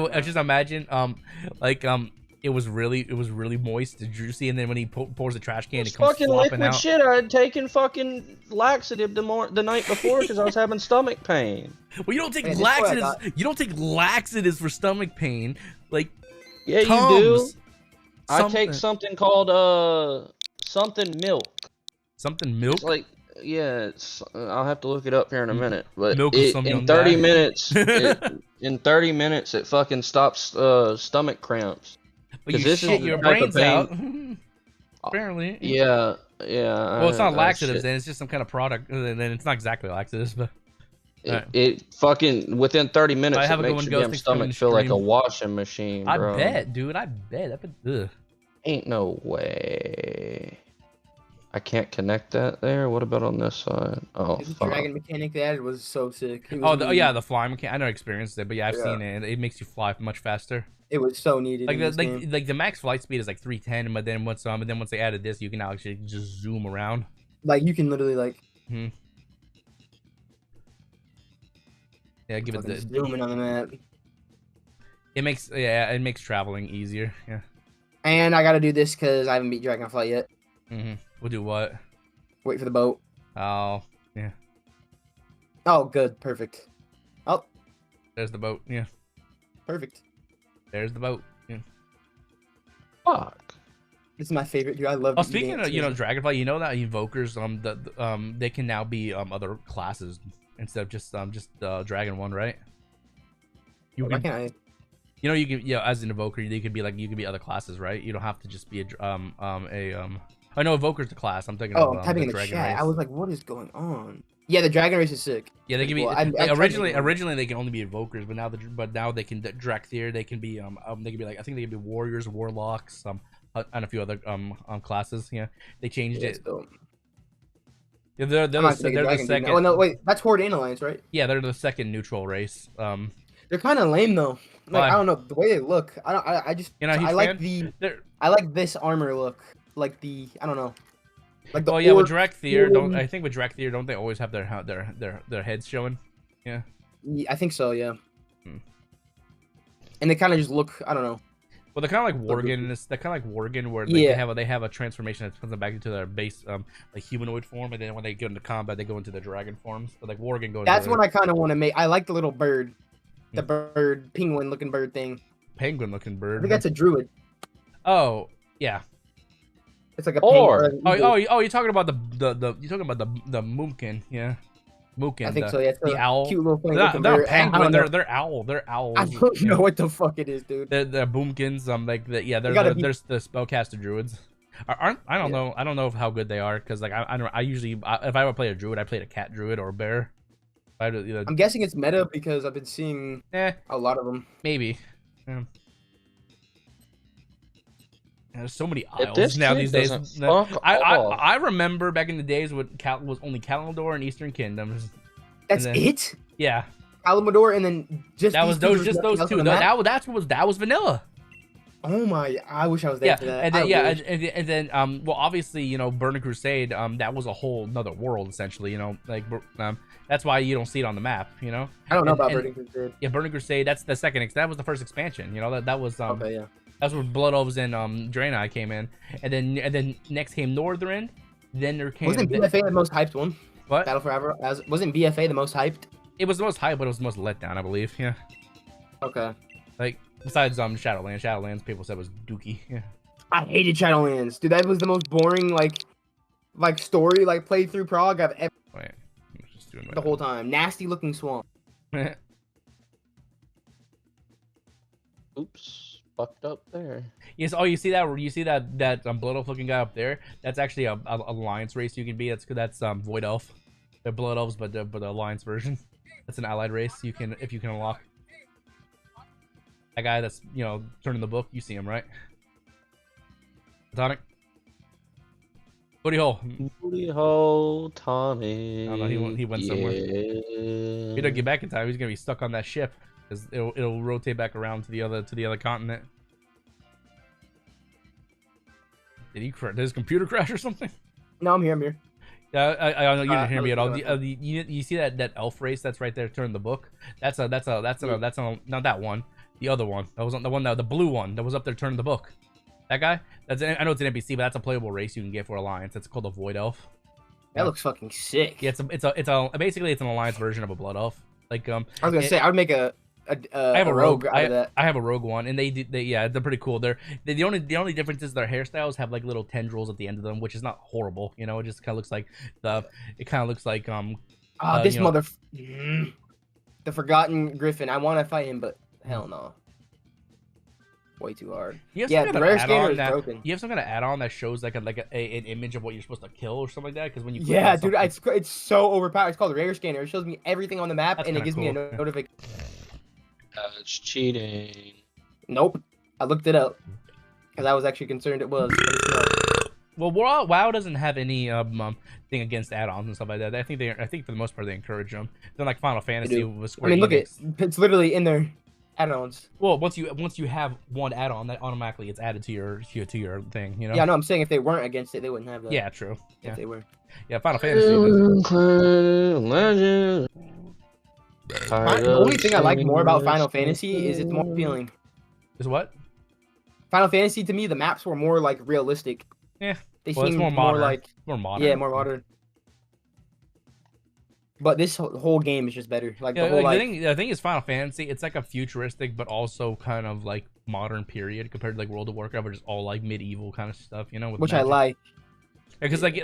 Speaker 1: it was really moist and juicy, and then when he pours the trash can, it comes
Speaker 3: fucking
Speaker 1: flopping
Speaker 3: liquid
Speaker 1: out.
Speaker 3: Shit, I had taken fucking laxative the night before because I was having stomach pain.
Speaker 1: Well, you don't take laxatives. You don't take laxatives for stomach pain. Like,
Speaker 3: yeah,
Speaker 1: Tums,
Speaker 3: you do. I take something called something milk.
Speaker 1: Something milk.
Speaker 3: It's like, yeah, I'll have to look it up here in a minute. But
Speaker 1: Milk of some young
Speaker 3: in 30
Speaker 1: guy.
Speaker 3: minutes, in 30 minutes, it fucking stops stomach cramps.
Speaker 1: But you
Speaker 3: this is
Speaker 1: shit
Speaker 3: the
Speaker 1: your
Speaker 3: type of
Speaker 1: brains out.
Speaker 3: pain-
Speaker 1: Apparently.
Speaker 3: Yeah.
Speaker 1: Well, it's not laxatives,
Speaker 3: shit.
Speaker 1: then it's just some kind of product. And then it's not exactly laxatives, but.
Speaker 3: It fucking within 30 minutes
Speaker 1: have
Speaker 3: it
Speaker 1: a good
Speaker 3: makes
Speaker 1: one,
Speaker 3: your
Speaker 1: Ghost.
Speaker 3: damn
Speaker 1: Thanks for coming
Speaker 3: stomach feel like a
Speaker 1: stream.
Speaker 3: washing machine, bro.
Speaker 1: I bet, dude. I bet. Ugh.
Speaker 3: Ain't no way. I can't connect that there. What about on this side? Oh,
Speaker 4: The
Speaker 3: fuck.
Speaker 4: dragon mechanic they added was so sick. It was
Speaker 1: Oh,
Speaker 4: needed.
Speaker 1: yeah, the fly mechanic. I never experienced it, but yeah, I've
Speaker 4: Yeah.
Speaker 1: seen it. It makes you fly much faster.
Speaker 4: It was so needed.
Speaker 1: Like
Speaker 4: in this game.
Speaker 1: the max flight speed is like 310, but then once they added this, you can now actually just zoom around.
Speaker 4: Like you can literally like
Speaker 1: Yeah, give it
Speaker 4: fucking
Speaker 1: the.
Speaker 4: zoom in on the map.
Speaker 1: It makes traveling easier. Yeah.
Speaker 4: And I gotta do this because I haven't beat Dragonflight yet.
Speaker 1: We'll do what?
Speaker 4: Wait for the boat.
Speaker 1: Oh, yeah.
Speaker 4: Oh, good, perfect. Oh,
Speaker 1: There's the boat. Yeah.
Speaker 4: perfect.
Speaker 1: There's the boat. Yeah.
Speaker 3: Fuck.
Speaker 4: This is my favorite, dude. I love.
Speaker 1: Oh,
Speaker 4: the
Speaker 1: speaking of
Speaker 4: dance.
Speaker 1: Dragonfly, you know that evokers they can now be other classes instead of just Dragon one, right?
Speaker 4: Why can't I?
Speaker 1: You know, you can, as an evoker, you could be other classes, right? You don't have to just be I know evoker's the class. I'm thinking
Speaker 4: Oh,
Speaker 1: of
Speaker 4: I'm typing in the
Speaker 1: dragon
Speaker 4: chat.
Speaker 1: race.
Speaker 4: I was like, what is going on? Yeah, the dragon race is sick.
Speaker 1: Yeah, they can be.
Speaker 4: Well, I tried
Speaker 1: originally they can only be evokers, but now they can Drakthir. They can be they can be like, I think they can be warriors, warlocks, and a few other classes. Yeah, they changed it.
Speaker 4: So,
Speaker 1: Yeah, they're
Speaker 4: I'm not taking
Speaker 1: the
Speaker 4: dragon, dude.
Speaker 1: second.
Speaker 4: Oh no, wait, that's Horde and Alliance, right?
Speaker 1: Yeah, they're the second neutral race.
Speaker 4: They're kind of lame though. Like
Speaker 1: Why?
Speaker 4: I don't know the way they look. I just
Speaker 1: You're not a huge
Speaker 4: I like
Speaker 1: fan?
Speaker 4: I like this armor look. Like the I don't know. Like the
Speaker 1: Oh yeah, with
Speaker 4: orc
Speaker 1: Drakthir,
Speaker 4: form.
Speaker 1: I think with Drakthir, don't they always have their heads showing? Yeah.
Speaker 4: Yeah, I think so. Yeah.
Speaker 1: Hmm.
Speaker 4: And they kind of just look. I don't know.
Speaker 1: Well, they're kind of like Worgen. They're kind of like Worgen, where they have a transformation that puts them back into their base, like humanoid form, and then when they get into combat, they go into the dragon forms. But like Worgen goes.
Speaker 4: That's what I kind of want to make. I like the little bird, the bird, penguin looking bird thing.
Speaker 1: Penguin looking
Speaker 4: I
Speaker 1: bird.
Speaker 4: think that's a druid.
Speaker 1: Oh yeah.
Speaker 4: It's like a
Speaker 3: Or-
Speaker 4: penguin.
Speaker 1: You're talking about the Moomkin, yeah. Mookin.
Speaker 4: I think so. Yeah, it's
Speaker 1: the
Speaker 4: a
Speaker 1: owl.
Speaker 4: cute little thing.
Speaker 1: They're
Speaker 4: looking
Speaker 1: not
Speaker 4: bird.
Speaker 1: penguin.
Speaker 4: I don't know.
Speaker 1: They're owl. They're owls.
Speaker 4: I don't know what the fuck it is, dude.
Speaker 1: They're boomkins. There's the spellcaster druids. I don't know. I don't know how good they are because like I usually if I ever play a druid, I played a cat druid or a bear.
Speaker 4: I'm guessing it's meta because I've been seeing a lot of them.
Speaker 1: Maybe. Yeah. There's so many
Speaker 3: If
Speaker 1: aisles
Speaker 3: this
Speaker 1: now
Speaker 3: kid
Speaker 1: these days.
Speaker 3: doesn't fuck off.
Speaker 1: I remember back in the days when was only Kalimdor and Eastern Kingdoms.
Speaker 4: That's
Speaker 1: then-
Speaker 4: it.
Speaker 1: Yeah,
Speaker 4: Kalimdor, and then just
Speaker 1: that
Speaker 4: these
Speaker 1: was
Speaker 4: two
Speaker 1: those just
Speaker 4: nothing
Speaker 1: those
Speaker 4: else
Speaker 1: two.
Speaker 4: on the map?
Speaker 1: That was vanilla.
Speaker 4: Oh my! I wish I was there
Speaker 1: Yeah,
Speaker 4: for that.
Speaker 1: and then
Speaker 4: I wish.
Speaker 1: and then well obviously Burning Crusade that was a whole another world essentially that's why you don't see it on the map
Speaker 4: I don't know about
Speaker 1: and-
Speaker 4: Burning Crusade.
Speaker 1: Yeah, Burning Crusade that's the second that was the first expansion that was
Speaker 4: Okay, yeah.
Speaker 1: that's where Blood Elves and Draenei came in and then next came Northrend, then there came
Speaker 4: Wasn't BFA the most hyped one?
Speaker 1: what
Speaker 4: Battle for Azeroth. Wasn't BFA the most hyped?
Speaker 1: it was the most hype but it was the most let down I believe. Yeah,
Speaker 4: Okay.
Speaker 1: like besides Shadowlands people said was dookie. Yeah.
Speaker 4: I hated Shadowlands, dude. That was the most boring like story playthrough prog I've ever
Speaker 1: Wait, I'm just doing
Speaker 4: the whole time. Nasty looking swamp.
Speaker 3: Oops, fucked up there.
Speaker 1: Yes. Oh, you see that blood elf looking guy up there? That's actually a alliance race you can be. That's void elf. They're blood elves, but the alliance version. That's an allied race if you can unlock. That guy that's turning the book. You see him right? Tonic. Booty hole.
Speaker 3: Booty hole, Tommy.
Speaker 1: I don't know, he went somewhere.
Speaker 3: Yeah.
Speaker 1: He don't get back in time. He's gonna be stuck on that ship because it'll rotate back around to the other continent. Did his computer crash or something?
Speaker 4: No, I'm here.
Speaker 1: Yeah, I don't know you didn't hear me at all.
Speaker 4: no.
Speaker 1: You see that elf race that's right there, turn the book. That's not that one. The other one. That was the blue one that was up there turning the book. That guy. I know it's an NPC, but that's a playable race you can get for Alliance. It's called a Void Elf.
Speaker 4: That looks fucking sick.
Speaker 1: Yeah, it's basically it's an Alliance version of a Blood Elf. Like
Speaker 4: I was gonna say I would make a
Speaker 1: I have a rogue.
Speaker 4: out of that.
Speaker 1: I have a rogue one, and they're pretty cool. The only difference is their hairstyles have like little tendrils at the end of them, which is not horrible. You know, it just kind of looks like
Speaker 4: this the Forgotten Griffin. I want to fight him, but hell no. Way too hard. Yeah, the rare scanner is broken.
Speaker 1: You have some kind of add-on that shows like an image of what you're supposed to kill or something like that. Because when you
Speaker 4: dude, it's so overpowered. It's called rare scanner. It shows me everything on the map, and it gives me a notification.
Speaker 3: It's cheating.
Speaker 1: Nope.
Speaker 4: I looked it up because I was actually concerned it was.
Speaker 1: Well, WoW doesn't have any thing against add-ons and stuff like that. I think for the most part they encourage them. Then like Final Fantasy was Square Enix.
Speaker 4: Look it's literally in there. Add-ons.
Speaker 1: Well, once you have one add-on, that automatically gets added to your thing, you know.
Speaker 4: Yeah, no, I'm saying if they weren't against it, they wouldn't have that.
Speaker 1: Yeah, true.
Speaker 4: If they were.
Speaker 1: Yeah, Final Fantasy.
Speaker 4: The only thing I like more about Final Fantasy is it's more appealing.
Speaker 1: Is what?
Speaker 4: Final Fantasy to me, the maps were more like realistic.
Speaker 1: Yeah.
Speaker 4: They seem
Speaker 1: more modern.
Speaker 4: More modern. Yeah, more modern. But this whole game is just better. Like the whole
Speaker 1: the thing is Final Fantasy. It's like a futuristic, but also kind of like modern period compared to like World of Warcraft, which is all like medieval kind of stuff, you know.
Speaker 4: Which magic. I like.
Speaker 1: Because like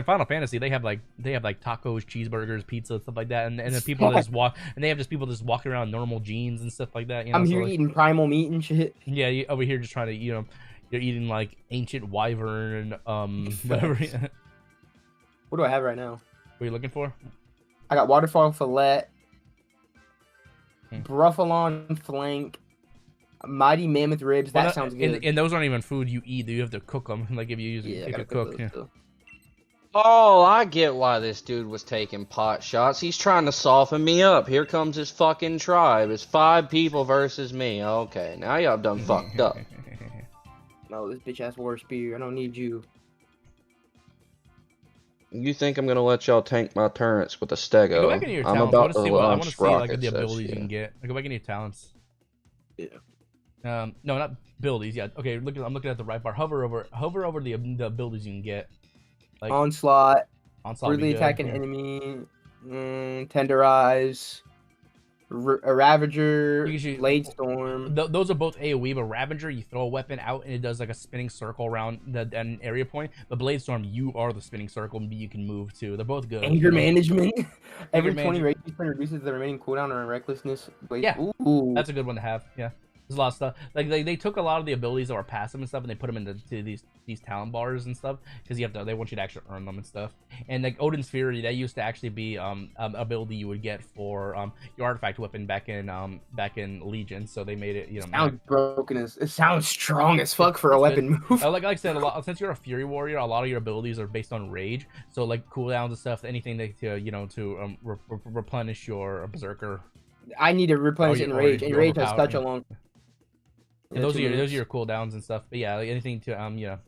Speaker 1: Final Fantasy, they have like tacos, cheeseburgers, pizza, stuff like that, and then people just walk, and they have just people just walking around in normal jeans and stuff like that. You know?
Speaker 4: I'm here eating primal meat and shit.
Speaker 1: Yeah, you over here just trying to you're eating like ancient wyvern, whatever.
Speaker 4: What do I have right now?
Speaker 1: What are you looking for?
Speaker 4: I got waterfall fillet, Bruffalon flank, mighty mammoth ribs. That sounds good.
Speaker 1: And those aren't even food you eat. You have to cook them. Like if you use it, you cook. Yeah.
Speaker 3: Oh, I get why this dude was taking pot shots. He's trying to soften me up. Here comes his fucking tribe. It's 5 people versus me. Okay, now y'all done fucked up.
Speaker 4: No, this bitch ass war spear. I don't need you.
Speaker 3: You think I'm gonna let y'all tank my turrets with a stego?
Speaker 1: Go back into your talents. I want to see like the abilities you can get. Like, go back into your talents.
Speaker 4: Yeah.
Speaker 1: No, not abilities. Yeah. Okay. I'm looking at the right bar. Hover over the abilities you can get. Like
Speaker 4: onslaught. Really attacking enemy. Tenderize. A Ravager, Blade Storm.
Speaker 1: Those are both AoE, but Ravager, you throw a weapon out and it does like a spinning circle around an area point. But Blade Storm, you are the spinning circle and you can move too. They're both good.
Speaker 4: Anger management. Every 20 rage reduces the remaining cooldown on recklessness.
Speaker 1: Yeah, ooh. That's a good one to have. Yeah. There's a lot of stuff. Like they took a lot of the abilities that were passive and stuff, and they put them into these talent bars and stuff because they want you to actually earn them and stuff. And like Odin's Fury, that used to actually be ability you would get for your artifact weapon back in Legion. So they made it
Speaker 4: sounds broken it sounds strong as fuck for a weapon move.
Speaker 1: Like I said, since you're a Fury warrior, a lot of your abilities are based on rage. So like cooldowns and stuff, anything that to replenish your berserker.
Speaker 4: I need to replenish in rage. And rage has such a long.
Speaker 1: And those are your cooldowns and stuff. But yeah, like anything to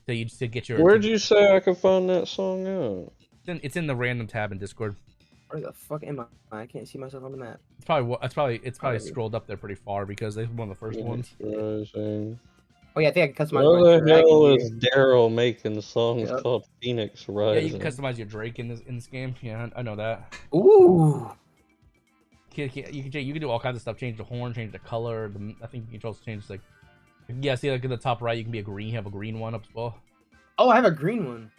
Speaker 1: to get your.
Speaker 3: Where'd you say I could find that song out?
Speaker 1: It's in the random tab in Discord.
Speaker 4: Where the fuck am I? I can't see myself on the map.
Speaker 1: It's probably scrolled up there pretty far because it's one of the first ones.
Speaker 4: Oh yeah, I think I can customize.
Speaker 3: What the hell is Daryl making songs called Phoenix Rising?
Speaker 1: Yeah, you can customize your Drake in this game. Yeah, I know that.
Speaker 4: Ooh.
Speaker 1: You can do all kinds of stuff. Change the horn, change the color. I think you can also change like, yeah. See, like in the top right, you can be a green. You have a green one up as well.
Speaker 4: Oh, I have a green one.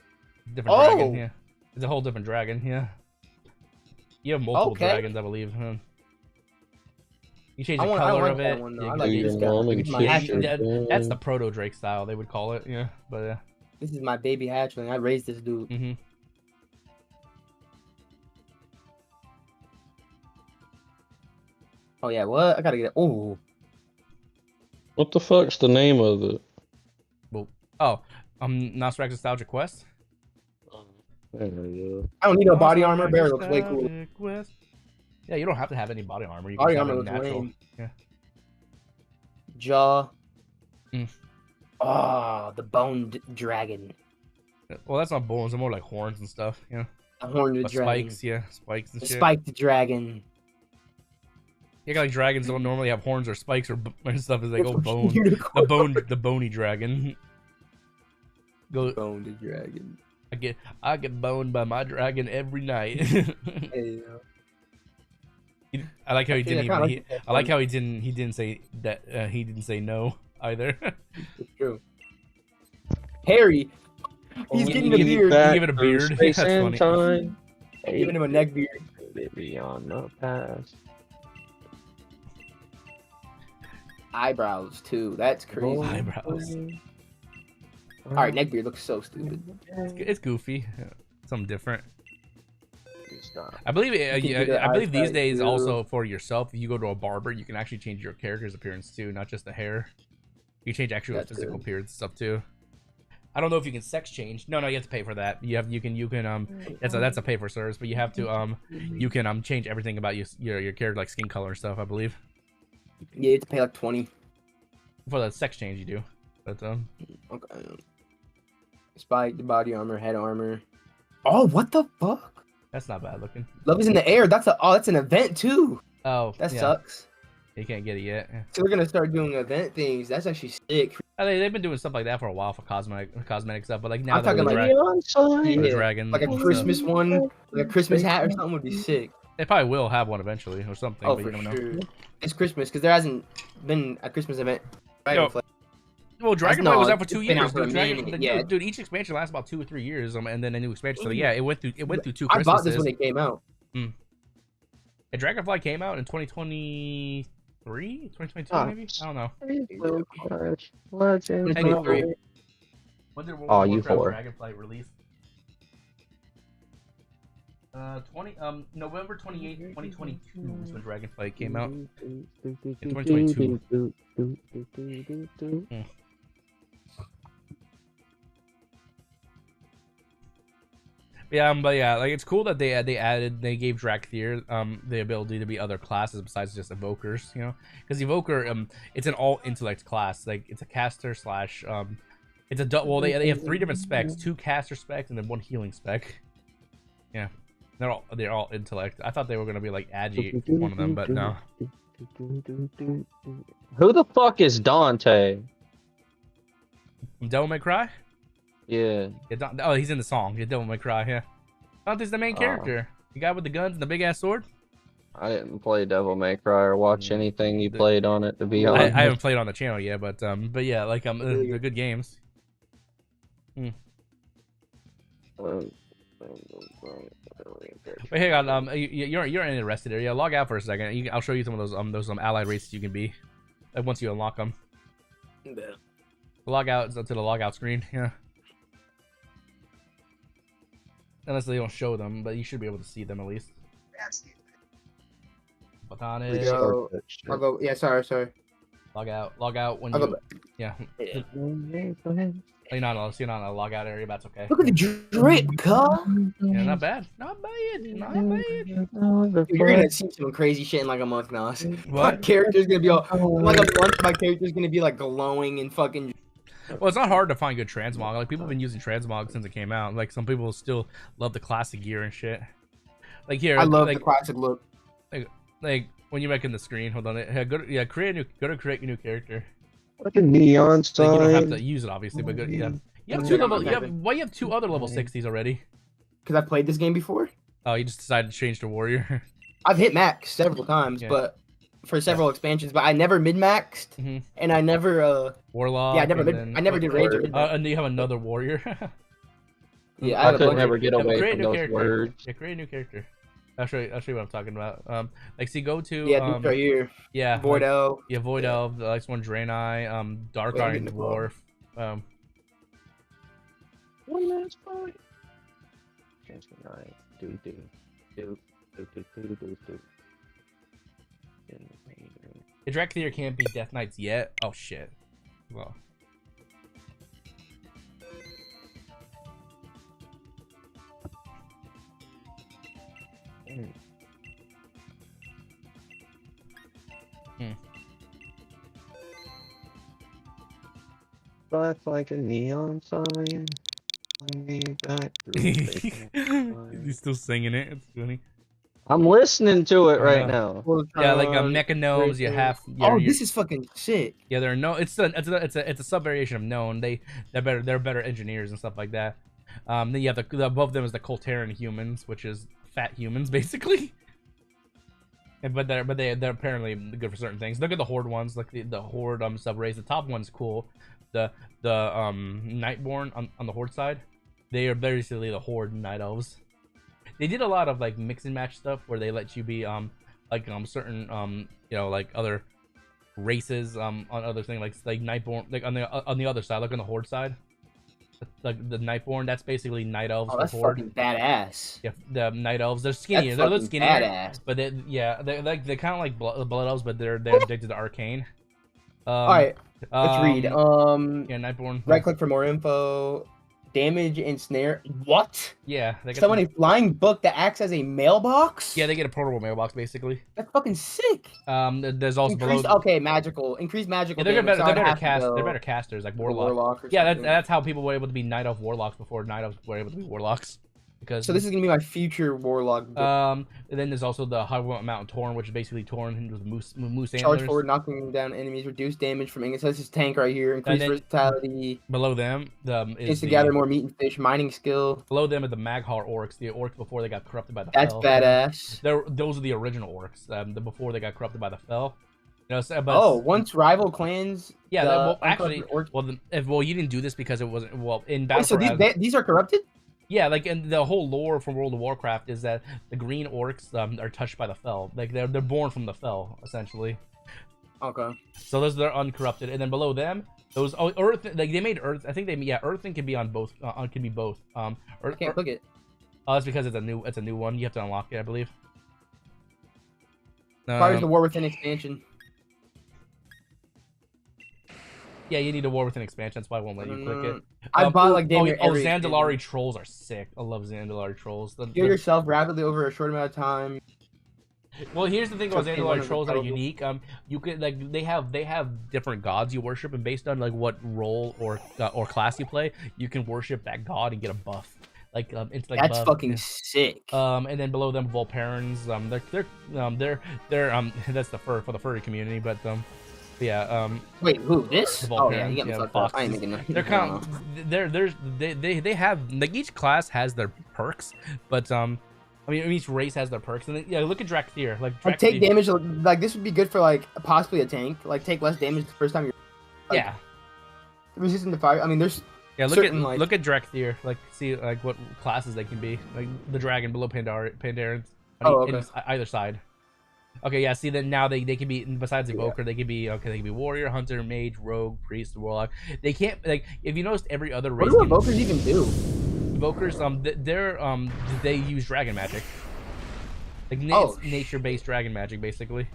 Speaker 1: Different dragon. Yeah, it's a whole different dragon. Yeah. You have multiple dragons, I believe. Huh? You change the color of it. That's the proto Drake style, they would call it. Yeah, but yeah.
Speaker 4: This is my baby hatchling. I raised this dude.
Speaker 1: Mm-hmm.
Speaker 4: Oh yeah, what? I gotta get it. Oh.
Speaker 3: What the fuck's the name of it?
Speaker 1: Well, Nosirrag Nostalgia Quest.
Speaker 3: There we go.
Speaker 4: I don't need no body armor. Bear looks way cool.
Speaker 1: Quest. Yeah, you don't have to have any body armor. You
Speaker 4: body armor looks lame.
Speaker 1: Yeah.
Speaker 4: Jaw. Oh, the boned dragon.
Speaker 1: Well, that's not bones. They're more like horns and stuff. Yeah.
Speaker 4: A horned dragon.
Speaker 1: Spikes, yeah, spikes and shit.
Speaker 4: Spiked dragon.
Speaker 1: Yeah, like dragons don't normally have horns or spikes or and stuff. It's like bone, the bony dragon.
Speaker 4: Boned dragon.
Speaker 1: I get boned by my dragon every night.
Speaker 4: Hey,
Speaker 1: I like how he
Speaker 4: Yeah,
Speaker 1: didn't
Speaker 4: kinda
Speaker 1: even.
Speaker 4: like that
Speaker 1: I like
Speaker 4: one.
Speaker 1: how he didn't say that. He didn't say no either.
Speaker 4: It's true. Harry, he's getting a
Speaker 3: Give me
Speaker 4: beard.
Speaker 3: back
Speaker 1: Give it a
Speaker 3: through
Speaker 1: beard.
Speaker 3: space
Speaker 1: That's
Speaker 3: and
Speaker 1: funny.
Speaker 3: time.
Speaker 4: Giving him a neck beard.
Speaker 3: Beyond the past.
Speaker 4: Eyebrows too. That's crazy.
Speaker 1: Eyebrows.
Speaker 4: All right, neck beard looks so stupid.
Speaker 1: It's goofy. Something different.
Speaker 3: Stop.
Speaker 1: I believe.
Speaker 4: can do the
Speaker 1: I believe these
Speaker 4: eyesight,
Speaker 1: days
Speaker 4: too.
Speaker 1: also for yourself, if you go to a barber, you can actually change your character's appearance too, not just the hair. You can change actual
Speaker 4: That's
Speaker 1: physical
Speaker 4: good.
Speaker 1: appearance stuff too. I don't know if you can sex change. No, you have to pay for that. You can that's a pay for service, but you have to you can change everything about your character, like skin color and stuff, I believe.
Speaker 4: Yeah, you have to pay like 20.
Speaker 1: For the sex change you do. But
Speaker 4: Okay. Spike, the body armor, head armor. Oh, what the fuck?
Speaker 1: that's not bad looking.
Speaker 4: Love is in the air. That's an event too.
Speaker 1: Oh,
Speaker 4: That
Speaker 1: yeah.
Speaker 4: sucks.
Speaker 1: You can't get it yet.
Speaker 4: So we're gonna start doing event things. That's actually sick.
Speaker 1: They've been doing stuff like that for a while for cosmetic stuff, but like now
Speaker 4: I'm talking like
Speaker 3: Neon sign.
Speaker 1: the
Speaker 4: Yeah,
Speaker 1: dragon,
Speaker 4: like a
Speaker 1: and
Speaker 4: Christmas
Speaker 1: stuff.
Speaker 4: one, like a Christmas hat or something would be sick.
Speaker 1: They probably will have one eventually or something.
Speaker 4: Oh,
Speaker 1: but you
Speaker 4: for
Speaker 1: don't know.
Speaker 4: sure. It's Christmas because there hasn't been a Christmas event.
Speaker 1: Yo, Well, Dragonflight
Speaker 4: no,
Speaker 1: was out for
Speaker 4: it's
Speaker 1: 2
Speaker 4: been
Speaker 1: years.
Speaker 4: out for a minute, yeah.
Speaker 1: Dude, each expansion lasts about 2 or 3 years, and then a new expansion. So yeah, it went through 2
Speaker 4: I
Speaker 1: Christmases.
Speaker 4: bought this when it came out.
Speaker 1: And Dragonfly came out in 2023, 2022
Speaker 3: Ah.
Speaker 1: maybe. I don't know.
Speaker 3: Legend.
Speaker 4: 23.
Speaker 1: When did
Speaker 3: Oh, you whore.
Speaker 1: Dragonflight release? November 28th, 2022 is when Dragonflight came out. In 2022. But yeah, like it's cool that they gave Drakthir the ability to be other classes besides just evokers, you know, because evoker it's an all intellect class, like it's a caster slash it's a well they have 3 different specs, 2 caster specs and then 1 healing spec. Yeah, they're all intellect. I thought they were gonna be like Agi, one of them, but no.
Speaker 3: Who the fuck is Dante?
Speaker 1: Devil May Cry?
Speaker 3: Yeah.
Speaker 1: Yeah, oh, he's in the song. Yeah, Devil May Cry. Yeah, Dante's the main character. The guy with the guns and the big ass sword.
Speaker 3: I didn't play Devil May Cry or watch anything you played on it, to be
Speaker 1: I
Speaker 3: honest.
Speaker 1: haven't played on the channel yet, but yeah, like they're good games. Wait, hang on. You're interested here. Yeah, log out for a second. I'll show you some of those allied races you can be, like once you unlock them. Log out to the logout screen. Yeah. Unless they don't show them, but you should be able to see them at least. Botanic.
Speaker 4: Yo, I'll go. Yeah, sorry.
Speaker 1: Log out when
Speaker 4: I'll
Speaker 1: you.
Speaker 4: go back.
Speaker 1: Yeah.
Speaker 4: Yeah.
Speaker 1: You're not in a log out area, but that's okay.
Speaker 4: Look at the drip, cuz.
Speaker 1: Yeah, not bad. Not bad.
Speaker 4: Dude, you're gonna see some crazy shit in like a month now. My
Speaker 1: What?
Speaker 4: character's gonna be all like a month. My character's gonna be like glowing and fucking.
Speaker 1: Well, it's not hard to find good transmog. Like people have been using transmog since it came out. Like some people still love the classic gear and shit. Like here,
Speaker 4: I love
Speaker 1: like,
Speaker 4: the classic look.
Speaker 1: like when you're making the screen. Hold on, create a new character.
Speaker 3: Like a neon
Speaker 1: Like, you don't have
Speaker 3: sign.
Speaker 1: to use it obviously, but you have
Speaker 4: Yeah,
Speaker 1: 2
Speaker 4: I'm
Speaker 1: level.
Speaker 4: not
Speaker 1: Why you have 2 other level 60s already?
Speaker 4: Because I played this game before.
Speaker 1: Oh, you just decided to change to warrior.
Speaker 4: I've hit max several times,
Speaker 1: Yeah.
Speaker 4: but for several expansions. But I never mid maxed,
Speaker 1: Mhm.
Speaker 4: and I never
Speaker 1: Warlock.
Speaker 4: yeah, I never
Speaker 1: and
Speaker 4: mid.
Speaker 1: then-
Speaker 4: I never did ranger.
Speaker 1: and you have another warrior.
Speaker 4: Yeah,
Speaker 3: I
Speaker 4: had a
Speaker 3: could
Speaker 4: bunch
Speaker 3: never
Speaker 4: of-
Speaker 3: get
Speaker 1: Yeah,
Speaker 3: away
Speaker 1: create a
Speaker 3: from
Speaker 1: new
Speaker 3: those
Speaker 1: character.
Speaker 3: words.
Speaker 1: Yeah, create a new character. I'll show you what I'm talking about. Like see, go to
Speaker 4: Yeah, dude, right here.
Speaker 1: yeah,
Speaker 4: Void Elf.
Speaker 1: yeah, Void Elf, the next one Draenei, Dark
Speaker 4: Wait, I'm
Speaker 1: Iron
Speaker 4: getting the
Speaker 1: Dwarf,
Speaker 3: One last fight. Chance the night. Do.
Speaker 1: the Drakthir can't be Death Knights yet. Oh shit. Well.
Speaker 3: Black like a neon sign.
Speaker 1: He's still singing it. It's funny.
Speaker 3: I'm listening to it right
Speaker 1: Yeah.
Speaker 3: now.
Speaker 1: Yeah, like mecha gnomes. You have.
Speaker 4: Oh, this is fucking sick.
Speaker 1: Yeah, they're no. It's a sub variation of known. They're better engineers and stuff like that. Then you have the above them is the Colteran humans, which is fat humans basically. They're apparently good for certain things. Look at the horde ones, like the horde sub race. The top one's cool. The Nightborn on the horde side, they are basically the horde night elves. They did a lot of like mix and match stuff where they let you be certain you know, like other races on other things, like Nightborn, like on the other side, like on the horde side. Like the Nightborn, that's basically night elves.
Speaker 4: Oh, that's
Speaker 1: horde.
Speaker 4: fucking badass.
Speaker 1: Yeah, the night elves, they're skinnier.
Speaker 4: That's
Speaker 1: They're a little
Speaker 4: fucking
Speaker 1: skinnier,
Speaker 4: badass.
Speaker 1: but they're kind of like blood elves, but they're addicted to arcane.
Speaker 4: All right, let's read.
Speaker 1: Yeah, Nightborn.
Speaker 4: Right click for more info. Damage and snare. What?
Speaker 1: Yeah, they
Speaker 4: Someone a flying book that acts as a mailbox.
Speaker 1: Yeah, they get a portable mailbox basically.
Speaker 4: That's fucking sick.
Speaker 1: There's also
Speaker 4: increased, okay, magical. Increased magical.
Speaker 1: Yeah,
Speaker 4: damage,
Speaker 1: they're better casters, like warlock. Yeah,
Speaker 4: something.
Speaker 1: that's how people were able to be night elf warlocks before night elves were able to be warlocks. Because
Speaker 4: so this is gonna be my future warlock.
Speaker 1: And then there's also the High Mountain Torn, which is basically Torn with moose antlers.
Speaker 4: Charge forward, knocking down enemies, reduce damage from enemies. So this is tank right here. Increase versatility.
Speaker 1: Below them, is
Speaker 4: to gather more meat and fish. Mining skill.
Speaker 1: Below them are the Maghar orcs. The orcs before they got corrupted by the
Speaker 4: That's
Speaker 1: Fel.
Speaker 4: badass.
Speaker 1: Those are the original orcs. Before they got corrupted by the Fel. You know,
Speaker 4: once rival clans.
Speaker 1: Yeah, well, you didn't do this because it wasn't in battle.
Speaker 4: Wait, so these are corrupted.
Speaker 1: Yeah, like, and the whole lore from World of Warcraft is that the green orcs are touched by the Fel. Like they're born from the Fel, essentially.
Speaker 4: Okay.
Speaker 1: So those are uncorrupted, and then below them, those Earth, like they made Earth. I think Earthen can be on both. Can be both.
Speaker 4: I can't click it.
Speaker 1: Oh, it's because it's a new one. You have to unlock it, I believe.
Speaker 4: Requires the War Within expansion.
Speaker 1: Yeah, you need a War Within expansion. That's why I won't let you click it.
Speaker 4: I bought like damn near every
Speaker 1: Zandalari trolls are sick. I love Zandalari trolls.
Speaker 4: Heal yourself rapidly over a short amount of time.
Speaker 1: Well, here's the thing about Zandalari trolls that are unique. You could like they have different gods you worship, and based on like what role or class you play, you can worship that god and get a buff. Like it's like
Speaker 4: that's fucking sick.
Speaker 1: And then below them, Volparons. They're that's the for the furry community, but yeah.
Speaker 4: Wait, who? This?
Speaker 1: Oh
Speaker 4: yeah, you got me fucked up. I ain't making nothing.
Speaker 1: They're kind of they have like each class has their perks, but I mean each race has their perks, and then, yeah, look at Drakthir. Like
Speaker 4: take damage. Like this would be good for like possibly a tank. Like take less damage the first time you're. Like, yeah. Resistant to fire. I mean, there's.
Speaker 1: Yeah, look at Drakthir. Like see like what classes they can be. Like the dragon below Pandarans on either side. Okay, yeah. See, then now they can be besides Evoker, they can be warrior, hunter, mage, rogue, priest, warlock. They can't like if you noticed every other race.
Speaker 4: What do Evokers even do?
Speaker 1: Evokers, they use dragon magic. Like nature-based dragon magic, basically.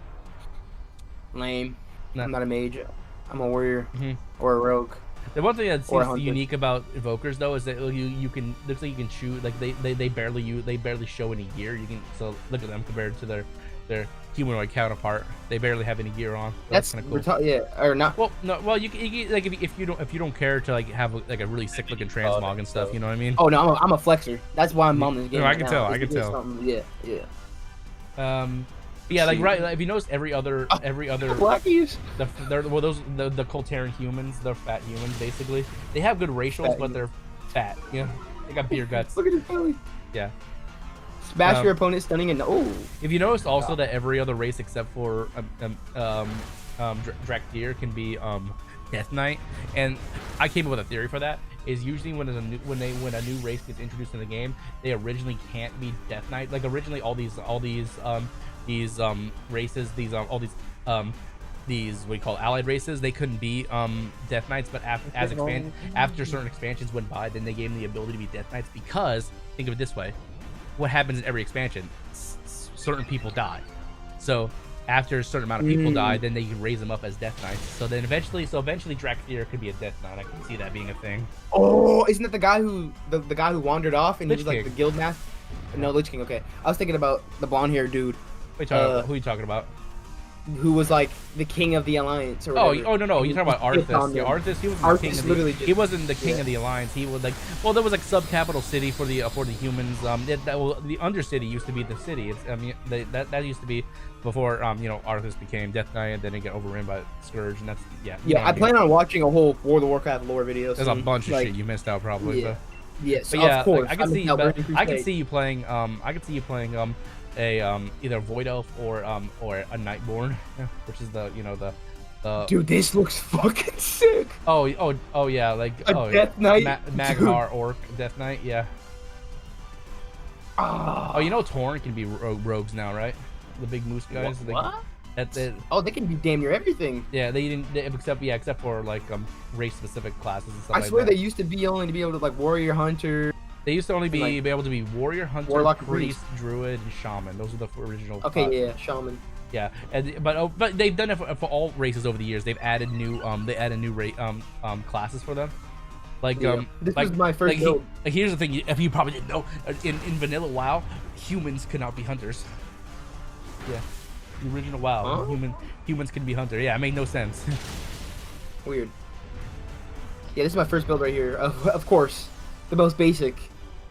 Speaker 4: Lame. No. I'm not a mage. I'm a warrior or a rogue.
Speaker 1: The one thing that seems unique about Evokers though is that you can looks like you can shoot like they barely show any gear. You can look at them compared to their humanoid counterpart. They barely have any gear on. So
Speaker 4: that's
Speaker 1: kind of cool.
Speaker 4: Yeah, or not.
Speaker 1: Well, no. Well, you like if you don't care to like have like a really sick looking transmog and stuff. You know what I mean?
Speaker 4: Oh no, I'm a flexer. That's why I'm on this game.
Speaker 1: No, I can tell. I can tell.
Speaker 4: Yeah.
Speaker 1: Yeah, like right. Like, if you notice every other
Speaker 4: blackies.
Speaker 1: The Coltarian humans, they're fat humans basically. They have good racials, but they're fat. You know, they got beer guts.
Speaker 4: Look at his belly.
Speaker 1: Yeah.
Speaker 4: Smash your opponent stunning and
Speaker 1: If you noticed also that every other race except for Drakthir can be Death Knight, and I came up with a theory for that. Is usually when a new race gets introduced in the game, they originally can't be Death Knight. Like originally all these races, these what we call allied races, they couldn't be Death Knights, but after certain expansions went by, then they gave them the ability to be Death Knights because think of it this way. What happens in every expansion? Certain people die. So after a certain amount of people die, then they can raise them up as Death Knights. So then eventually Drakthir could be a Death Knight. I can see that being a thing.
Speaker 4: Oh, isn't that the guy who wandered off and he was like the guild master? No, Lich King. Okay, I was thinking about the blonde-haired dude.
Speaker 1: Who are you talking about?
Speaker 4: Who was like the king of the alliance or whatever.
Speaker 1: Oh no, you're talking about Arthas. Yeah, Arthas, he wasn't the king of the alliance. He was like, well, there was like sub-capital city for the humans. The Undercity used to be the city. That used to be before Arthas became Death Knight, and then it got overrun by Scourge, and that's
Speaker 4: I plan on watching a whole World of Warcraft lore video.
Speaker 1: There's a bunch of shit you missed out probably.
Speaker 4: Yeah. Yes,
Speaker 1: but yeah,
Speaker 4: of course.
Speaker 1: I can see you playing a either a void elf or a nightborn, which is the
Speaker 4: Dude, this looks fucking sick.
Speaker 1: Oh yeah, like
Speaker 4: a Death Knight,
Speaker 1: Magmar Orc Death Knight, yeah.
Speaker 4: Oh,
Speaker 1: Oh, you know Torn can be rogues now, right? The big moose guys.
Speaker 4: What?
Speaker 1: That's it.
Speaker 4: Oh, they can be damn near everything.
Speaker 1: Yeah, except for like race specific classes and stuff.
Speaker 4: I swear they used to be only to be able to like warrior, hunter.
Speaker 1: They used to only be
Speaker 4: like,
Speaker 1: able to be warrior, hunter,
Speaker 4: warlock,
Speaker 1: priest, druid, and shaman. Those are the original.
Speaker 4: Okay, yeah, shaman.
Speaker 1: Yeah, but they've done it for all races over the years. They've added new classes for them. Like
Speaker 4: this
Speaker 1: like,
Speaker 4: was my first build.
Speaker 1: Here's the thing: if you probably didn't know, in vanilla WoW, humans cannot be hunters. Yeah, the original WoW, humans can be hunter. Yeah, it made no sense.
Speaker 4: Weird. Yeah, this is my first build right here. Of course, the most basic.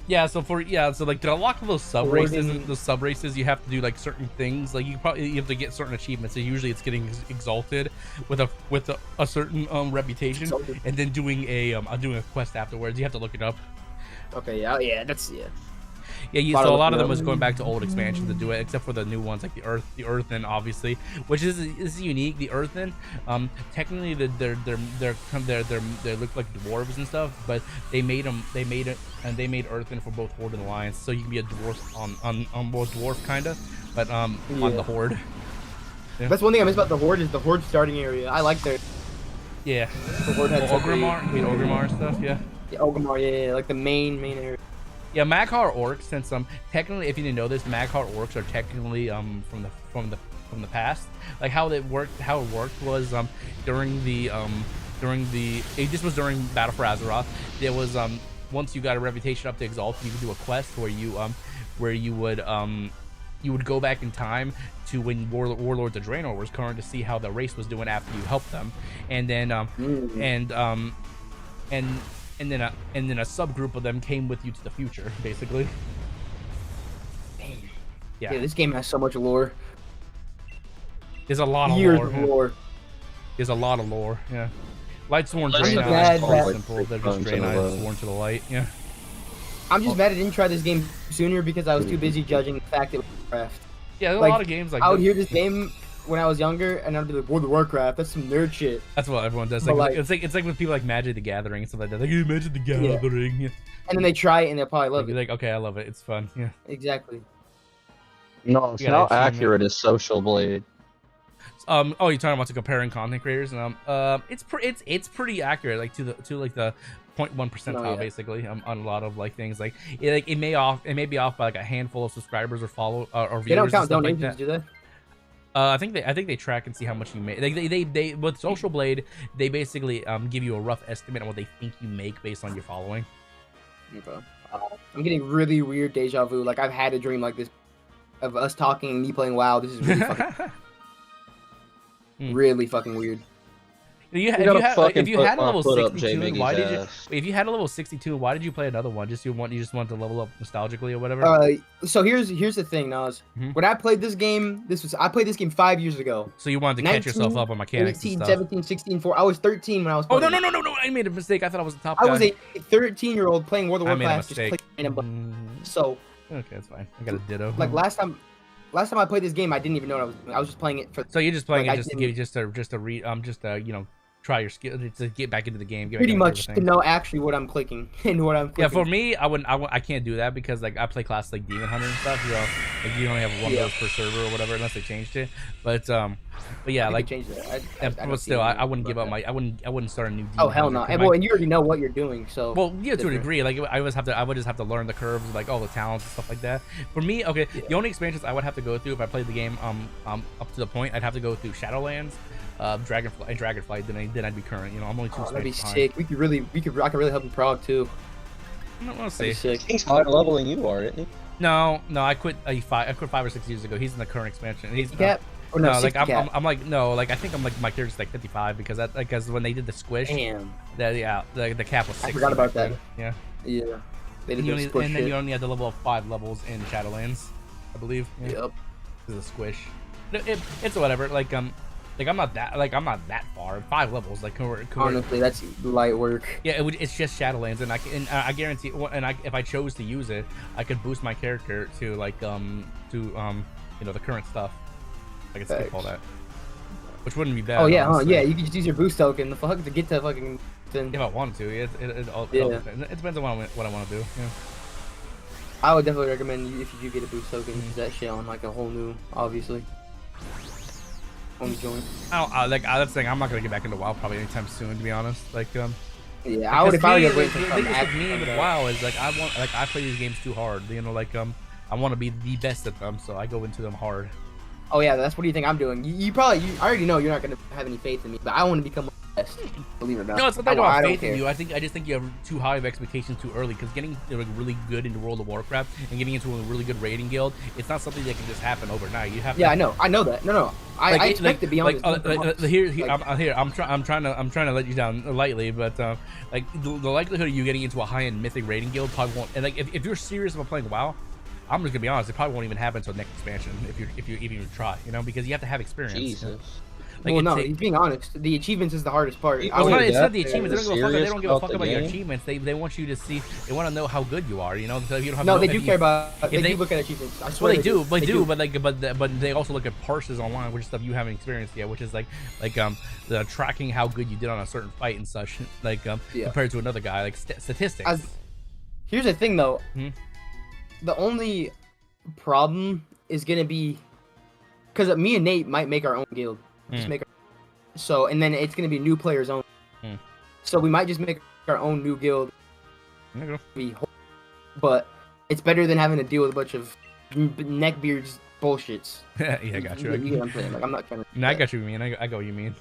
Speaker 1: Yeah, so like to unlock those sub races, you have to do like certain things. Like you have to get certain achievements. So usually it's getting exalted with a certain reputation, and then doing a quest afterwards. You have to look it up.
Speaker 4: Okay, yeah, that's
Speaker 1: Yeah, so a lot of them was going back to old expansions to do it, except for the new ones like the Earthen, obviously, which is unique. The Earthen, technically they look like dwarves and stuff, but they made Earthen for both Horde and Alliance, so you can be a dwarf on both dwarf kinda, but on the Horde. Yeah.
Speaker 4: That's one thing I miss about the Horde is the Horde starting area. I like their.
Speaker 1: Yeah.
Speaker 4: The Horde had
Speaker 1: Orgrimmar, you mean Orgrimmar and stuff, yeah.
Speaker 4: Yeah, Orgrimmar, yeah, like the main area.
Speaker 1: Yeah, Magmar Orcs. Since technically, if you didn't know this, Magmar Orcs are technically from the past. Like how it worked was during Battle for Azeroth. There was once you got a reputation up to Exalt, you could do a quest where you would go back in time to when Warlords of Draenor was current to see how the race was doing after you helped them, and then and then a subgroup of them came with you to the future, basically.
Speaker 4: Yeah, this game has so much lore.
Speaker 1: There's a lot of
Speaker 4: years
Speaker 1: lore.
Speaker 4: Of lore.
Speaker 1: There's a lot of lore. Yeah. Lightsworn
Speaker 4: Draenei
Speaker 1: is simple. They're just Draenei sworn to the light. Yeah.
Speaker 4: I'm just mad I didn't try this game sooner because I was too busy judging the fact it was Warcraft.
Speaker 1: Yeah, there's a lot of games like
Speaker 4: I would hear this game when I was younger, and I'd be like, World of Warcraft, that's some nerd shit.
Speaker 1: That's what everyone does. It's like with people like Magic the Gathering and stuff like that. Like, Magic the Gathering. Yeah.
Speaker 4: And then they try it, and they'll probably love it.
Speaker 1: Like, okay, I love it. It's fun. Yeah.
Speaker 4: Exactly.
Speaker 3: No, it's how accurate is Social Blade?
Speaker 1: Oh, you're talking about comparing content creators, and it's pretty accurate, like to the 0.1 percentile, basically, on a lot of like things. Like it may be off by like a handful of subscribers or or viewers.
Speaker 4: They don't count
Speaker 1: donations,
Speaker 4: like do they?
Speaker 1: I think they track and see how much you make. They with Social Blade, they basically give you a rough estimate on what they think you make based on your following.
Speaker 4: Okay. I'm getting really weird deja vu. Like I've had a dream like this of us talking and me playing WoW. This is really fucking, really fucking weird.
Speaker 1: If you had a level 62, why did you? If you had a level 62, why did you play another one? You just wanted to level up nostalgically or whatever.
Speaker 4: So here's the thing, Nas. When I played this game, I played this game 5 years ago.
Speaker 1: So you wanted to catch yourself up on mechanics
Speaker 4: 18,
Speaker 1: and stuff.
Speaker 4: 17, 16, 4. I was 13 when I was playing.
Speaker 1: Oh no! I made a mistake. I thought I was the top guy.
Speaker 4: I was a 13-year-old playing World of Warcraft.
Speaker 1: I made a mistake.
Speaker 4: Just playing so.
Speaker 1: Okay, that's fine. I got a ditto.
Speaker 4: Like last time I played this game, I didn't even know what I was doing. I was just playing it for.
Speaker 1: So you're just playing it just to you know, try your skill to get back into the game.
Speaker 4: Pretty much to know actually what I'm clicking and what I'm clicking.
Speaker 1: Yeah, for me, I can't do that because like I play classes like Demon Hunter and stuff. You know, like you only have one of those per server or whatever unless they changed it. But yeah, like
Speaker 4: changed it.
Speaker 1: But still, I wouldn't give up my. I wouldn't start a new.
Speaker 4: Oh hell no! And you already know what you're doing, so.
Speaker 1: Well, yeah, to a degree. Like I would just have to learn the curves, like all the talents and stuff like that. For me, okay, the only expansions I would have to go through if I played the game up to the point, I'd have to go through Shadowlands. Dragonflight, then I'd be current. You know, I'm only 2
Speaker 4: that'd be
Speaker 1: behind.
Speaker 4: sick. I could really help you prog too.
Speaker 1: I want to say
Speaker 3: He's higher level than you are, isn't he?
Speaker 1: No, I quit 5 or 6 years ago. He's in the current expansion. He's
Speaker 4: cap. Or no,
Speaker 1: like I'm like no, like I think I'm like my character's like 55 because when they did the squish,
Speaker 4: damn,
Speaker 1: the cap was 60.
Speaker 4: I forgot about that.
Speaker 1: Yeah.
Speaker 4: They did
Speaker 1: and then you only had to level up 5 levels in Shadowlands, I believe.
Speaker 4: Yep.
Speaker 1: This is a squish. It's whatever. Like Like I'm not that far. 5 levels, like
Speaker 4: Honestly, that's light work.
Speaker 1: Yeah, it's just Shadowlands, and I guarantee, if I chose to use it, I could boost my character to like you know, the current stuff. I could skip all that, which wouldn't be bad.
Speaker 4: Oh yeah, yeah. You could just use your boost token to get to fucking.
Speaker 1: If I wanted to, it all depends on what I want to do. Yeah.
Speaker 4: I would definitely recommend you, if you do get a boost token, use that shit on like a whole new, obviously. Only joint.
Speaker 1: That's the thing. I'm not gonna get back into WoW probably anytime soon, to be honest. Like
Speaker 4: yeah, I would if I were waiting for
Speaker 1: some action. Me with WoW is like I play these games too hard. You know, like I want to be the best at them, so I go into them hard.
Speaker 4: Oh yeah, that's what do you think I'm doing? You I already know you're not gonna have any faith in me, but I want to become the best. Believe it or not.
Speaker 1: No, it's not that I don't have faith in you. I just think you have too high of expectations too early. Because getting like really good into World of Warcraft and getting into a really good raiding guild, it's not something that can just happen overnight. You have.
Speaker 4: Yeah, I know that. No. I expect to be honest.
Speaker 1: I'm trying to let you down lightly, but like the likelihood of you getting into a high-end mythic raiding guild probably won't. And like if you're serious about playing WoW, I'm just gonna be honest, it probably won't even happen until next expansion if you even try, you know, because you have to have experience.
Speaker 3: Jesus.
Speaker 4: Like, well, no, he's being honest. The achievements is the hardest part.
Speaker 1: It's not the achievements. They don't give a fuck about your achievements. They want you to see. They want to know how good you are. You know, if you don't have.
Speaker 4: No, they do care about. They do look at achievements. I swear
Speaker 1: they do. But they also look at parses online, which is stuff you haven't experienced yet, which is like the tracking how good you did on a certain fight and such, compared to another guy, like statistics.
Speaker 4: Here's the thing, though. The only problem is gonna be because me and Nate might make our own guild. Just make and then it's gonna be new players only. So we might just make our own new guild. But it's better than having to deal with a bunch of neckbeards bullshits.
Speaker 1: Yeah, I got you.
Speaker 4: You get what I'm saying? Like, I'm not trying to.
Speaker 1: No, I got you. I get what you mean.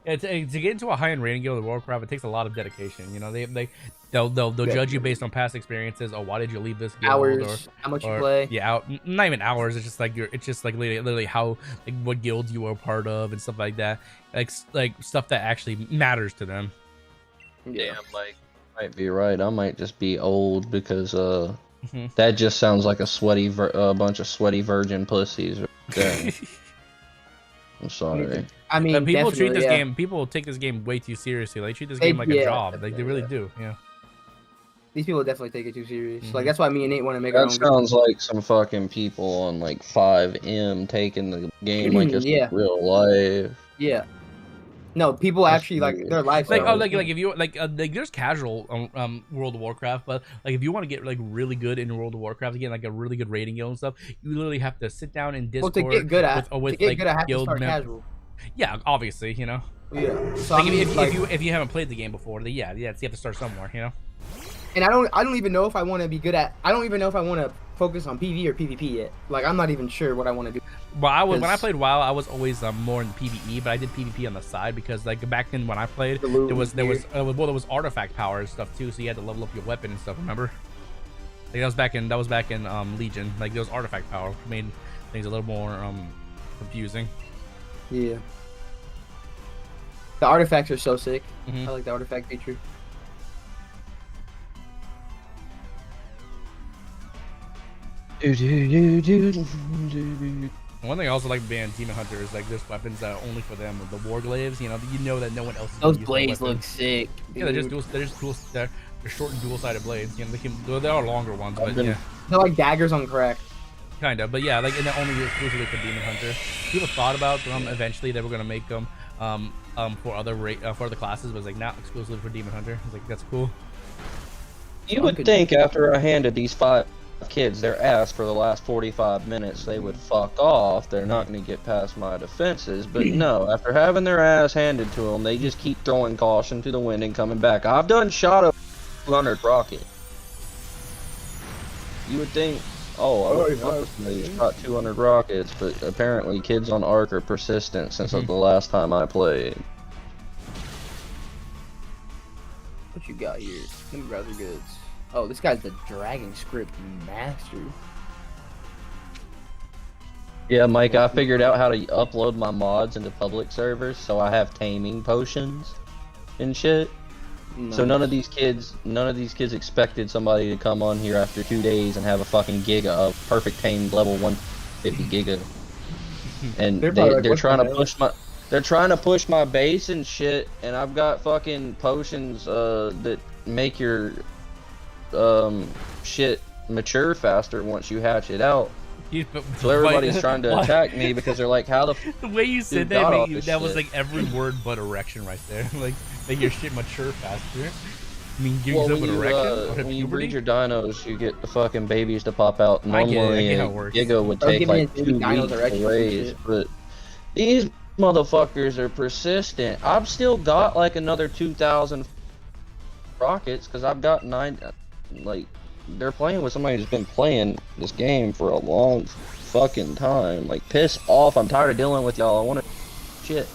Speaker 1: Yeah, to get into a high-end raiding guild of Warcraft, it takes a lot of dedication. You know, they'll judge you based on past experiences. Oh, why did you leave this guild?
Speaker 4: Hours, how much you play?
Speaker 1: Yeah, not even hours. It's just like literally how what guild you were a part of and stuff like that. Like stuff that actually matters to them.
Speaker 3: Yeah, Mike might be right. I might just be old because that just sounds like a bunch of sweaty virgin pussies. I'm sorry.
Speaker 4: I mean,
Speaker 1: people treat this game. People take this game way too seriously. They treat this game like a job. Like they really do. Yeah.
Speaker 4: These people definitely take it too serious. Like that's why me and Nate want to make our own.
Speaker 3: That sounds like some fucking people on like 5M taking the game like it's real life.
Speaker 4: Yeah. No, people actually like their life.
Speaker 1: Like if you like there's casual World of Warcraft, but like if you want to get like really good in World of Warcraft, again like a really good rating guild and stuff, you literally have to sit down in Discord.
Speaker 4: Well, to get good at
Speaker 1: guild
Speaker 4: start casual.
Speaker 1: Yeah, obviously, you know.
Speaker 4: Yeah. So
Speaker 1: like, if you haven't played the game before, then you have to start somewhere, you know.
Speaker 4: And I don't even know if I want to be good at. I don't even know if I want to focus on PvE or PvP yet. Like I'm not even sure what I want to do.
Speaker 1: Well, when I played WoW, I was always more in PvE, but I did PvP on the side because like back then when I played, there was artifact power and stuff too, so you had to level up your weapon and stuff. Remember? Like that was back in Legion. Like there was artifact power, made things a little more confusing.
Speaker 4: Yeah. The artifacts are so sick. I like the artifact feature.
Speaker 1: One thing I also like being Demon Hunter is like there's weapons that are only for them. The Warglaives, you know that no one else.
Speaker 4: Those blades look sick.
Speaker 1: Yeah, they're short and dual-sided blades. You know, they are longer ones, but yeah.
Speaker 4: They're like daggers on crack.
Speaker 1: Kind of, but yeah, like and they're only exclusively for Demon Hunter. People thought about them eventually they were gonna make them for other classes, but it's like not exclusively for Demon Hunter. It's like that's cool.
Speaker 3: You would think after I handed these 5 kids their ass for the last 45 minutes they would fuck off. They're not going to get past my defenses, but no, after having their ass handed to them, they just keep throwing caution to the wind and coming back. I've done shot a 200 rocket. You would think, they shot 200 rockets, but apparently kids on Ark are persistent since the last time I played.
Speaker 4: What you got here? Let me grab the goods. Oh, this guy's the Dragon Script master.
Speaker 3: Yeah, Mike, I figured out how to upload my mods into public servers, so I have taming potions and shit. Nice. So none of these kids expected somebody to come on here after 2 days and have a fucking giga of perfect tamed level 150 giga. And they're trying to push They're trying to push my base and shit, and I've got fucking potions that make your shit mature faster once you hatch it out. So everybody's trying to attack me because they're like, how
Speaker 1: the way you said that, that was like every word but erection right there. like your shit mature faster. I mean, give yourself an erection.
Speaker 3: When you breed your dinos, you get the fucking babies to pop out. Normally, a Giga would take like 2 weeks to raise, but these motherfuckers are persistent. I've still got like another 2,000 rockets because I've got 9. Like, they're playing with somebody who's been playing this game for a long fucking time. Like, piss off. I'm tired of dealing with y'all. I want to shit.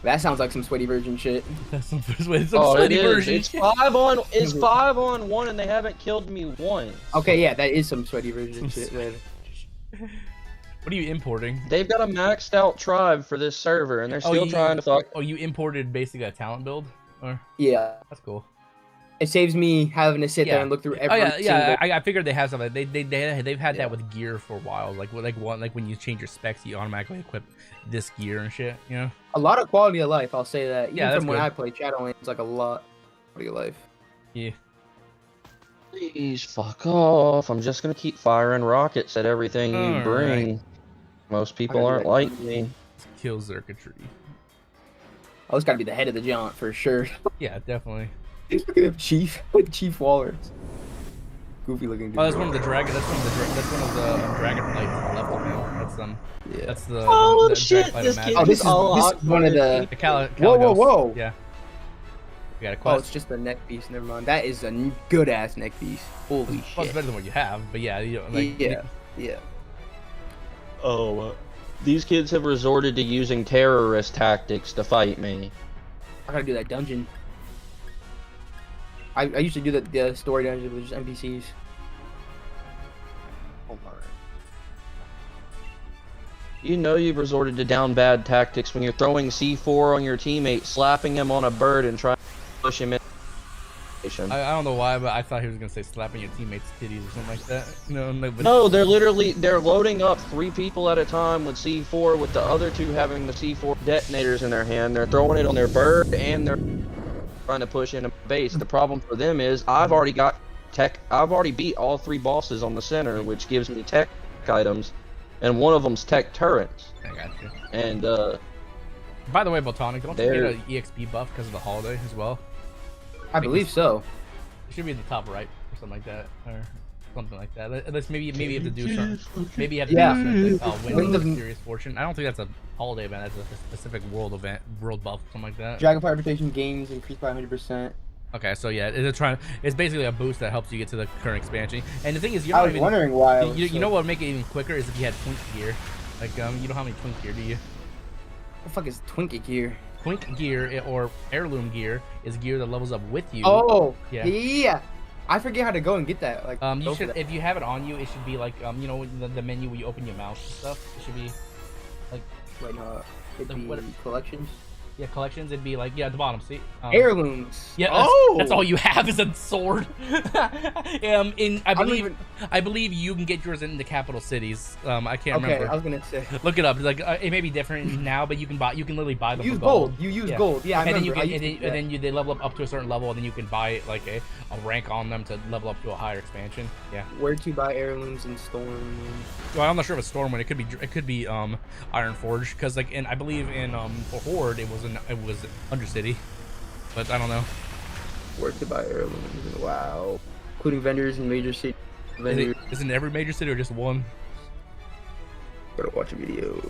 Speaker 4: That sounds like some sweaty virgin shit.
Speaker 1: That's some sweaty virgin.
Speaker 3: It's 5-on-1 and they haven't killed me once.
Speaker 4: Okay, yeah, that is some sweaty virgin shit, man.
Speaker 1: What are you importing?
Speaker 3: They've got a maxed out tribe for this server and they're still trying to fuck.
Speaker 1: Oh, you imported basically a talent build? Or?
Speaker 4: Yeah.
Speaker 1: That's cool.
Speaker 4: It saves me having to sit there and look through every
Speaker 1: I figured they have something. They've had that with gear for a while. Like when you change your specs, you automatically equip this gear and shit. You know.
Speaker 4: A lot of quality of life. I'll say that. Even from when
Speaker 1: good.
Speaker 4: I played Shadowlands, it's like a lot of quality of life.
Speaker 1: Yeah.
Speaker 3: Please fuck off. I'm just gonna keep firing rockets at everything you bring. Right. Most people aren't like me.
Speaker 1: Let's kill Xurkitree.
Speaker 4: Oh, it's gotta be the head of the jaunt for sure.
Speaker 1: Yeah, definitely.
Speaker 4: Look at Chief Wallers. Goofy looking dude.
Speaker 1: Oh, that's one of the dragon. That's one of the dragonflight level now. That's
Speaker 4: Yeah.
Speaker 1: That's the.
Speaker 3: Oh
Speaker 1: the
Speaker 3: shit! This
Speaker 4: is one of the. Whoa!
Speaker 1: Yeah. We got a quest.
Speaker 4: Oh, it's just a neck piece. Never mind. That is a good ass neck piece. Holy shit!
Speaker 1: Well, it's better than what you have, but yeah, you know, like.
Speaker 4: Yeah.
Speaker 3: Oh, these kids have resorted to using terrorist tactics to fight me.
Speaker 4: I gotta do that dungeon. I used to do the story dungeon with just NPCs. Oh my.
Speaker 3: You know you've resorted to down bad tactics when you're throwing C4 on your teammate, slapping him on a bird and trying to push him in.
Speaker 1: I don't know why, but I thought he was gonna say slapping your teammates' titties or something like that.
Speaker 3: No, they're loading up 3 people at a time with C4, with the other 2 having the C4 detonators in their hand. They're throwing it on their bird and they're trying to push in a base. The problem for them is I've already beat all 3 bosses on the center, which gives me tech items, and one of them's tech turrets.
Speaker 1: I got you.
Speaker 3: And
Speaker 1: by the way, Botanic, don't you get an EXP buff because of the holiday as well?
Speaker 4: I believe so.
Speaker 1: It should be in the top right or something like that, or something like that. Unless maybe you have to do something. Maybe you have to do something like win the Mysterious Fortune. I don't think that's a holiday event. That's a specific world event, world buff, something like that.
Speaker 4: Dragonfly reputation gains increased by 100%.
Speaker 1: Okay, so yeah, it's basically a boost that helps you get to the current expansion. And the thing is,
Speaker 4: I was wondering why.
Speaker 1: You know what would make it even quicker is if you had twink gear. Like you don't have any twink gear, do you?
Speaker 4: What the fuck is Twinkie gear?
Speaker 1: Twink gear or heirloom gear is gear that levels up with you.
Speaker 4: Oh, yeah. I forget how to go and get that. Like,
Speaker 1: you should, if you have it on you, it should be like, you know, the menu where you open your mouse and stuff. It should be like.
Speaker 4: Wait, no, it'd be collections.
Speaker 1: Yeah, collections. It'd be like, yeah, at the bottom. See,
Speaker 4: heirlooms.
Speaker 1: Yeah, that's all you have is a sword. I believe you can get yours in the capital cities. I can't remember.
Speaker 4: Okay, I was gonna say.
Speaker 1: Look it up. Like it may be different now, but you can literally buy them.
Speaker 4: Use
Speaker 1: for gold.
Speaker 4: You use gold. Yeah, I remember.
Speaker 1: Then they level up to a certain level, and then you can buy like a rank on them to level up to a higher expansion. Yeah.
Speaker 4: Where to buy heirlooms in Storm?
Speaker 1: Well, I'm not sure if it's Stormwind. It could be Ironforge, because like I believe in for Horde it was Undercity, but I don't know.
Speaker 4: Where to buy heirlooms? Wow. Including vendors in major cities.
Speaker 1: Is it in every major city or just one?
Speaker 4: Gotta watch a video.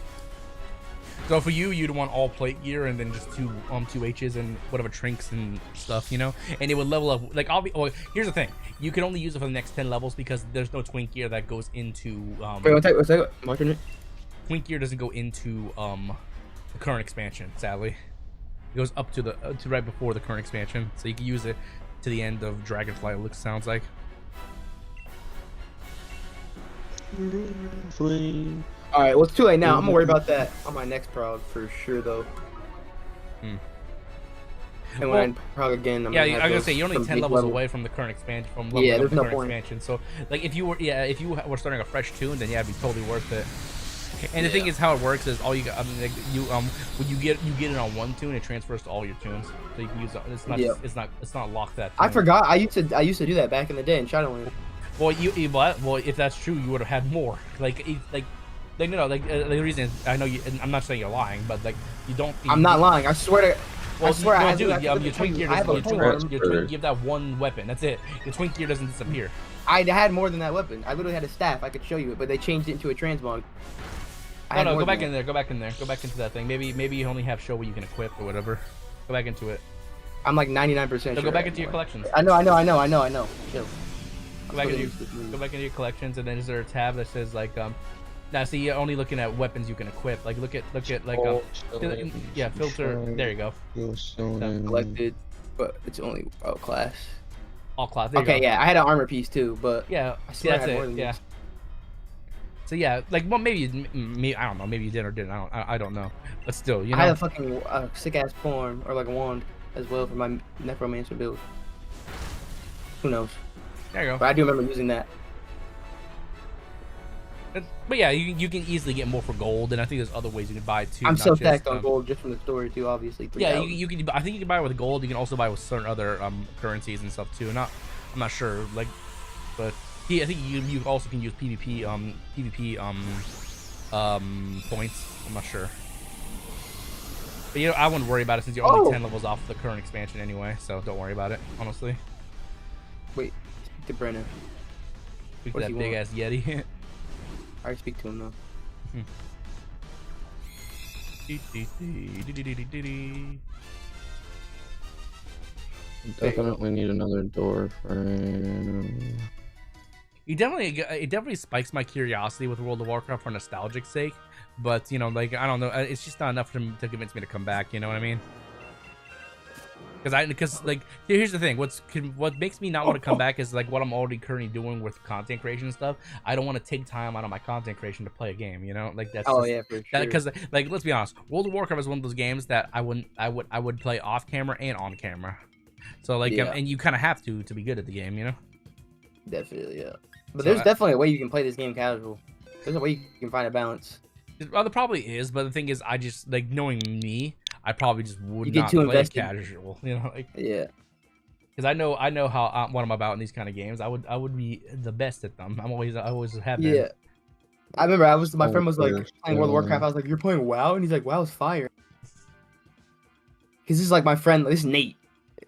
Speaker 1: So for you, you'd want all plate gear and then just two H's and whatever trinks and stuff, you know, and it would level up. Like here's the thing: you can only use it for the next 10 levels because there's no twink gear that goes into.
Speaker 4: Wait, what's that? I'm watching it.
Speaker 1: Twink gear doesn't go into the current expansion. Sadly, it goes up to right before the current expansion, so you can use it to the end of Dragonflight. Sounds like.
Speaker 4: Alright, well, it's too late now. I'm gonna worry about that on my next prog for sure, though. And when I prog again, I'm
Speaker 1: gonna say you're only 10 levels away from the current expansion. Expansion. So, like, if you were starting a fresh tune, then yeah, it'd be totally worth it. And the thing is, how it works is all you got. I mean, like when you get it on one tune, it transfers to all your tunes, so you can use it. It's not locked that.
Speaker 4: I forgot. I used to do that back in the day in Shadowlands.
Speaker 1: Well, well, if that's true, you would have had more. Like no, the reason is, I know you. And I'm not saying you're lying, but like you don't.
Speaker 4: I'm not lying. I swear to.
Speaker 1: Well,
Speaker 4: I swear,
Speaker 1: no,
Speaker 4: I
Speaker 1: dude,
Speaker 4: your
Speaker 1: twink gear doesn't. You have that one weapon. That's it. Your twink gear doesn't disappear.
Speaker 4: I had more than that weapon. I literally had a staff. I could show you it, but they changed it into a transmog.
Speaker 1: No, go back in there. Go back in there. Go back into that thing. Maybe you only have show what you can equip or whatever. Go back into it.
Speaker 4: I'm like 99% sure.
Speaker 1: Go back into your collections.
Speaker 4: I know. Chill.
Speaker 1: Go back into your collections, and then is there a tab that says like now see you're only looking at weapons you can equip. Like look at like yeah, filter. There you go.
Speaker 4: Collected, but it's only class.
Speaker 1: All class.
Speaker 4: Okay, yeah, I had an armor piece too, but
Speaker 1: yeah,
Speaker 4: I swear
Speaker 1: that's
Speaker 4: I had more
Speaker 1: it.
Speaker 4: than
Speaker 1: Yeah.
Speaker 4: this.
Speaker 1: So yeah, like well maybe I don't know, maybe you did or didn't. I don't know, but still, you know.
Speaker 4: I had a fucking sick ass form or like a wand as well for my necromancer build. Who knows?
Speaker 1: There you go.
Speaker 4: But I do remember using that.
Speaker 1: But yeah, you can easily get more for gold, and I think there's other ways you can buy too.
Speaker 4: I'm so stacked on gold just from the story too, obviously.
Speaker 1: Yeah, you can. I think you can buy it with gold. You can also buy it with certain other currencies and stuff too. I'm not sure, like, but I think you also can use PvP points. I'm not sure. But you know, I wouldn't worry about it since you're only 10 levels off the current expansion anyway, so don't worry about it, honestly.
Speaker 4: Wait, speak to Brennan.
Speaker 1: Speak to that big ass Yeti.
Speaker 4: I already speak to him though.
Speaker 3: Definitely need another door frame.
Speaker 1: It definitely spikes my curiosity with World of Warcraft for nostalgic sake, but you know, like I don't know, it's just not enough to convince me to come back. You know what I mean? Because like here's the thing, what makes me not want to come back is like what I'm already currently doing with content creation and stuff. I don't want to take time out of my content creation to play a game, you know, like that's
Speaker 4: yeah, for sure.
Speaker 1: Because like let's be honest, World of Warcraft is one of those games that I would play off camera and on camera, so like and you kind of have to be good at the game, you know.
Speaker 4: Definitely, yeah. But there's definitely a way you can play this game casual. There's a way you can find a balance.
Speaker 1: Well, there probably is, but the thing is, I just like knowing me, I probably just would not
Speaker 4: play
Speaker 1: invested. Casual, you know, like
Speaker 4: yeah.
Speaker 1: Because I know how what I'm about in these kind of games. I would be the best at them. I always have been.
Speaker 4: Yeah. I remember my friend was like playing World of Warcraft. I was like, "You're playing WoW?" And he's like, "WoW's fire." Because this is like my friend. This is Nate.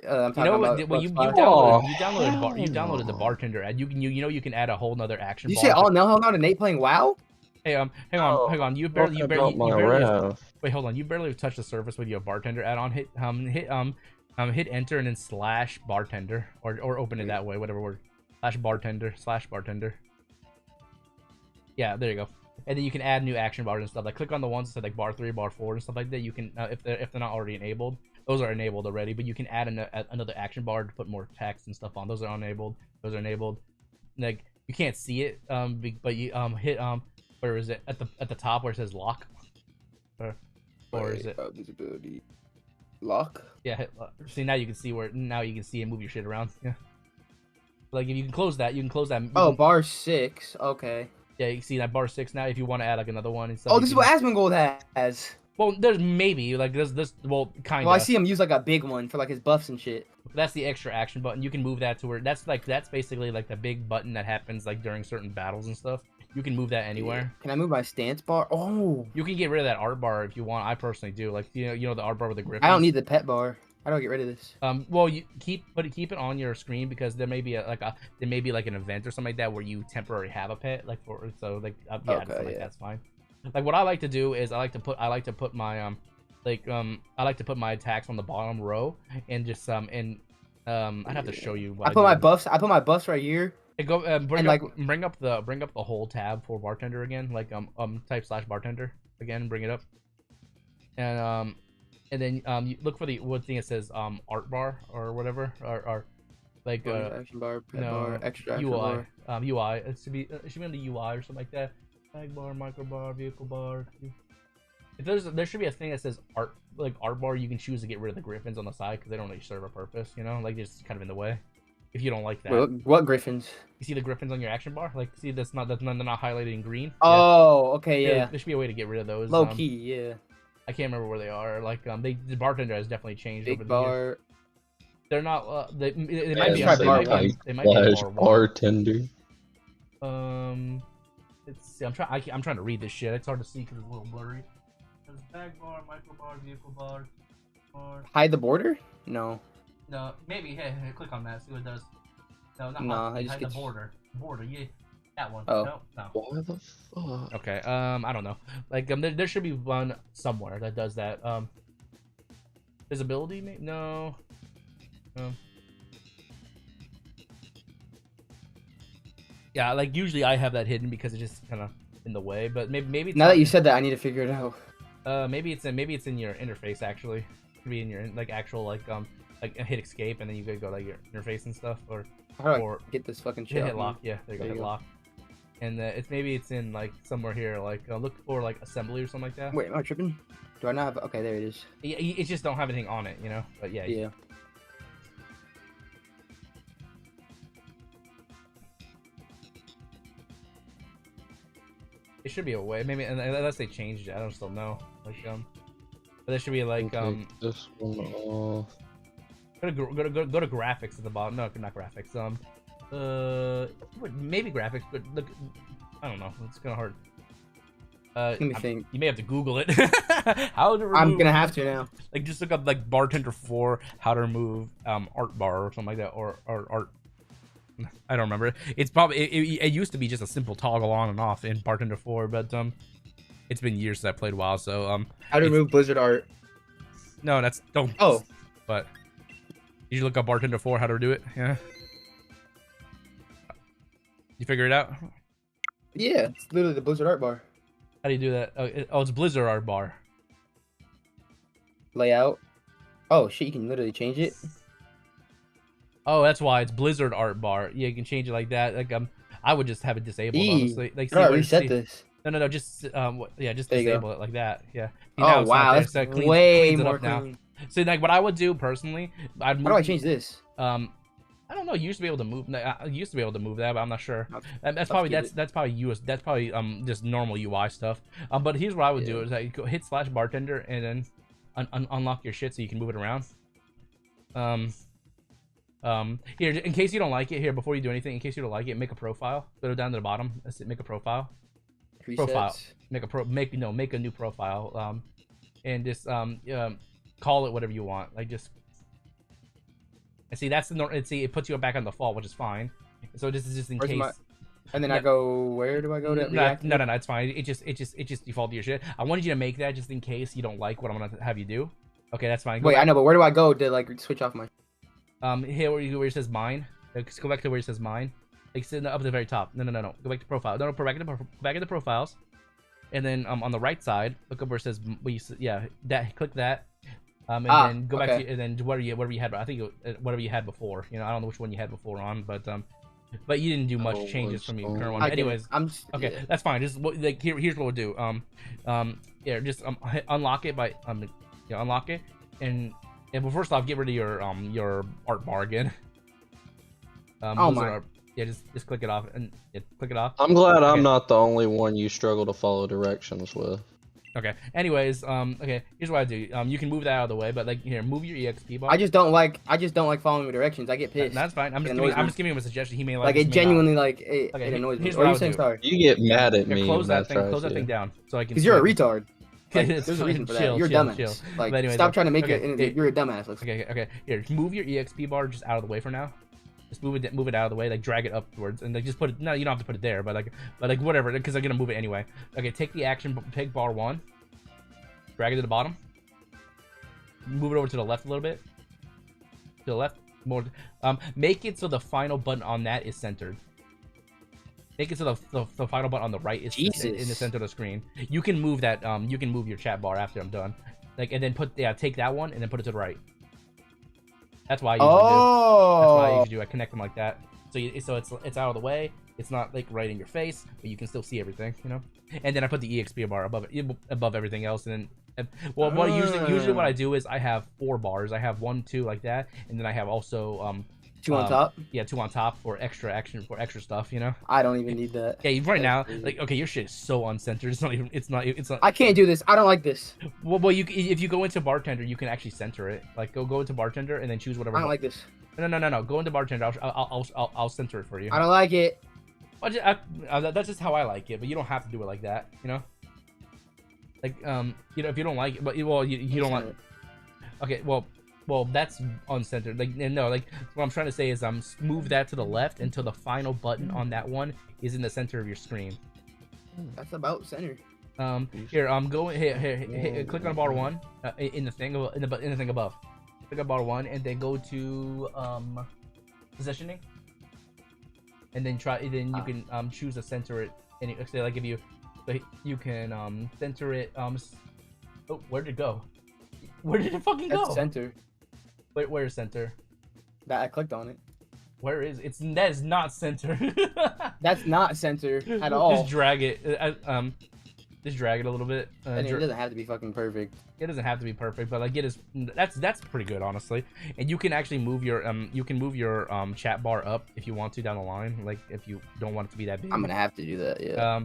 Speaker 4: I'm talking about.
Speaker 1: Well, you downloaded the bartender ad. You can add a whole nother action.
Speaker 4: Did you say hell no to Nate playing WoW?
Speaker 1: Hey, hang on. You barely wait, hold on. You barely touched the surface with your bartender add-on. Hit enter and then slash bartender or open it that way, whatever word. Slash bartender. Yeah, there you go. And then you can add new action bars and stuff. Like click on the ones that say like bar 3, bar 4, and stuff like that. You can if they're not already enabled. Those are enabled already, but you can add another action bar to put more text and stuff on. Those are unenabled. Those are enabled. Like you can't see it, but you hit where is it at the top where it says lock, or is it
Speaker 4: visibility lock?
Speaker 1: Yeah, hit lock. See now you can see and move your shit around. Yeah, like if you can close that,
Speaker 4: Oh, bar 6. Okay.
Speaker 1: Yeah, you can see that bar 6 now. If you want to add like another one and stuff.
Speaker 4: Oh, this is what Asmongold has.
Speaker 1: Well, there's maybe like this. Well, kind of.
Speaker 4: Well, I see him use like a big one for like his buffs and shit.
Speaker 1: That's the extra action button. You can move that to where that's basically like the big button that happens like during certain battles and stuff. You can move that anywhere.
Speaker 4: Can I move my stance bar? Oh.
Speaker 1: You can get rid of that art bar if you want. I personally do. Like you know the art bar with the grip.
Speaker 4: I don't need the pet bar. How do I get rid of this?
Speaker 1: Well, you keep it on your screen because there may be like an event or something like that where you temporarily have a pet that's fine. Like what I like to do is I like to put my my attacks on the bottom row and just I'd have to show you.
Speaker 4: I put my buffs right here.
Speaker 1: Go bring up the whole tab for bartender again. Like type slash bartender again. Bring it up, and then you look for the thing that says art bar or whatever or like
Speaker 4: action bar, pet bar, extra action
Speaker 1: UI
Speaker 4: bar.
Speaker 1: UI. It should be on the UI or something like that. Tag bar, micro bar, vehicle bar. If there should be a thing that says art bar. You can choose to get rid of the griffins on the side because they don't really serve a purpose. You know, like just kind of in the way. if you don't like that.
Speaker 4: Wait, what griffins?
Speaker 1: You see the griffins on your action bar? Like, see, they're not highlighted in green.
Speaker 4: Oh, okay,
Speaker 1: Yeah.
Speaker 4: yeah.
Speaker 1: There should be a way to get rid of those.
Speaker 4: Low key, yeah.
Speaker 1: I can't remember where they are. Like, the bartender has definitely changed
Speaker 4: Big
Speaker 1: over the
Speaker 4: bar.
Speaker 1: years. They're not. They
Speaker 3: Yeah,
Speaker 1: might be.
Speaker 4: try bar
Speaker 1: They might be
Speaker 3: Slash
Speaker 1: bar one.
Speaker 3: bartender.
Speaker 1: Let's see. I'm trying to read this shit. It's hard to see because it's a little blurry. There's bag bar, micro bar, vehicle bar.
Speaker 4: Hide the border? No.
Speaker 1: No, maybe. Hey, click on that. See what it does. No, not
Speaker 4: No,
Speaker 1: hide,
Speaker 4: I just
Speaker 1: hide
Speaker 4: get
Speaker 1: the border. Border, yeah. That one.
Speaker 4: Oh.
Speaker 1: No.
Speaker 3: Why the fuck?
Speaker 1: Okay. I don't know. Like, there should be one somewhere that does that. Visibility? No. No. Yeah, like usually I have that hidden because it's just kind of in the way. But maybe it's
Speaker 4: Now that you said that, I need to figure it out.
Speaker 1: maybe it's in your interface actually. It could be in your like actual like hit escape and then you could go like your interface and stuff or
Speaker 4: How do
Speaker 1: or
Speaker 4: I get this fucking shit?
Speaker 1: hit
Speaker 4: out,
Speaker 1: lock.
Speaker 4: man?
Speaker 1: Yeah, there you go.
Speaker 4: There you
Speaker 1: Hit
Speaker 4: go.
Speaker 1: lock. And it's in like somewhere here. Like look for like assembly or something like that.
Speaker 4: Wait, am I tripping? Do I not have? Okay, there it is.
Speaker 1: It just don't have anything on it, you know. But yeah.
Speaker 4: Yeah.
Speaker 1: It should be a way. Maybe unless they changed it, I don't still know. Like but there should be like
Speaker 3: Take this one off.
Speaker 1: go to graphics at the bottom. No, not graphics. Maybe graphics, but look, I don't know. It's kind of hard.
Speaker 4: Let me think.
Speaker 1: You may have to Google it. How to remove,
Speaker 4: I'm gonna have to now.
Speaker 1: like just look up like bartender 4 how to remove art bar or something like that or art. I don't remember. It's probably it used to be just a simple toggle on and off in bartender 4, but it's been years since I played WoW, so
Speaker 4: How to remove Blizzard art?
Speaker 1: no, that's don't.
Speaker 4: Oh.
Speaker 1: But you should look up bartender 4 how to do it. Yeah. You figure it out?
Speaker 4: Yeah, it's literally the Blizzard art bar.
Speaker 1: How do you do that? Oh, it's Blizzard art bar.
Speaker 4: Layout. Oh shit, you can literally change it.
Speaker 1: Oh, that's why it's Blizzard art bar. Yeah, you can change it like that. Like I would just have it disabled, honestly. Like
Speaker 4: How do I
Speaker 1: what-
Speaker 4: reset this?
Speaker 1: No, just just
Speaker 4: There you go.
Speaker 1: disable it like that. Yeah. See,
Speaker 4: Oh
Speaker 1: now it's not
Speaker 4: wow,
Speaker 1: there,
Speaker 4: that's
Speaker 1: so it
Speaker 4: way
Speaker 1: cleans it
Speaker 4: more
Speaker 1: up now.
Speaker 4: clean.
Speaker 1: So like what I would do personally, I'd move.
Speaker 4: How do I change this?
Speaker 1: I don't know. You used to be able to move. I used to be able to move that, but I'm not sure. That's
Speaker 4: Let's
Speaker 1: probably
Speaker 4: keep
Speaker 1: that's probably US. That's probably just normal UI stuff. But here's what I would do is like go hit / bartender and then unlock your shit so you can move it around. Here in case you don't like it. Here before you do anything, in case you don't like it, make a profile. Go down to the bottom. That's it, make a profile. Profile.
Speaker 4: Presets.
Speaker 1: Make a new profile. And just call it whatever you want. Like just. And see that's the see it puts you back on the default, which is fine. So this is just in
Speaker 4: Where's
Speaker 1: case.
Speaker 4: And then I go. Where do I go to?
Speaker 1: No, it's fine. It just default to your shit. I wanted you to make that just in case you don't like what I'm gonna have you do. Okay, that's fine. Go
Speaker 4: Wait,
Speaker 1: back.
Speaker 4: I know, but where do I go to like switch off my?
Speaker 1: Here where it says mine. Like, go back to where it says mine. Like sitting up at the very top. No. Go back to profile. No, back into profiles. And then on the right side, look up where it says click that. And then go back to and then whatever you had. I think whatever you had before. You know, I don't know which one you had before on, but you didn't do much changes from your current one. Anyways, okay, that's fine. Just like here's what we'll do. Just unlock it by unlock it well, first off, get rid of your art bar again.
Speaker 4: Oh my.
Speaker 1: Just click it off and click it off.
Speaker 3: I'm glad I'm not the only one you struggle to follow directions with.
Speaker 1: Okay. Anyways, okay. Here's what I do. You can move that out of the way, but like here, move your EXP bar.
Speaker 4: I just don't like following directions. I get pissed.
Speaker 1: That's fine. I'm just giving him a suggestion. He may
Speaker 4: like it genuinely like it annoys me.
Speaker 1: Here's
Speaker 4: What
Speaker 1: what
Speaker 4: are
Speaker 1: I
Speaker 4: you
Speaker 1: would
Speaker 4: saying,
Speaker 1: do.
Speaker 4: sorry?
Speaker 3: You get mad at me.
Speaker 1: Close that
Speaker 3: when I try
Speaker 1: thing
Speaker 3: to.
Speaker 1: down so I can.
Speaker 4: Because you're a retard. Like,
Speaker 1: It's
Speaker 4: there's a reason for that.
Speaker 1: chill,
Speaker 4: You're a
Speaker 1: chill,
Speaker 4: dumbass.
Speaker 1: chill.
Speaker 4: Like,
Speaker 1: But anyways,
Speaker 4: stop trying to make
Speaker 1: okay,
Speaker 4: it. You're a dumbass. Let's
Speaker 1: Okay. Here, move your EXP bar just out of the way for now. Just move it out of the way, like drag it upwards, and like just put it. No, you don't have to put it there, but like whatever, because I'm gonna move it anyway. Okay, take the action, pick bar 1, drag it to the bottom, move it over to the left a little bit, to the left more. Make it so the final button on that is centered. Make it so the final button on the right is in the center of the screen. You can move that. You can move your chat bar after I'm done. Like, and then take that one and then put it to the right. That's why I usually do. That's what I usually do. I connect them like that. So it's out of the way. It's not like right in your face, but you can still see everything, you know. And then I put the EXP bar above everything else, and then usually what I do is I have 4 bars. I have 1, 2 like that, and then I have also
Speaker 4: Two on top.
Speaker 1: Yeah, 2 on top for extra action for extra stuff. You know.
Speaker 4: I don't even need that.
Speaker 1: Yeah, right now, like, okay, your shit is so uncentered. It's not even. It's not.
Speaker 4: I can't do this. I don't like this.
Speaker 1: Well, if you go into bartender, you can actually center it. Like, go into bartender and then choose whatever.
Speaker 4: I don't like this.
Speaker 1: No. Go into bartender. I'll center it for you.
Speaker 4: I don't like it.
Speaker 1: That's just how I like it, but you don't have to do it like that. You know. Like, you know, if you don't like it, but you don't like. Okay, well, that's uncentered. Like, no, like what I'm trying to say is, move that to the left until the final button on that one is in the center of your screen.
Speaker 4: That's about center.
Speaker 1: Here, go here, click on bar 1 in the thing above. Click on bar 1 and then go to positioning, and then you can choose to center it. And say, like, if you can center it. Oh, where'd it go? Where did it fucking go?
Speaker 4: That's center.
Speaker 1: Wait, where's center?
Speaker 4: That I clicked on it.
Speaker 1: Where is it? That is not center.
Speaker 4: That's not center at all.
Speaker 1: Just drag it. Just drag it a little bit.
Speaker 4: And it doesn't have to be fucking perfect.
Speaker 1: It doesn't have to be perfect, but like, that's pretty good, honestly. And you can actually move your chat bar up if you want to down the line. Like, if you don't want it to be that big.
Speaker 4: I'm gonna have to do that. Yeah.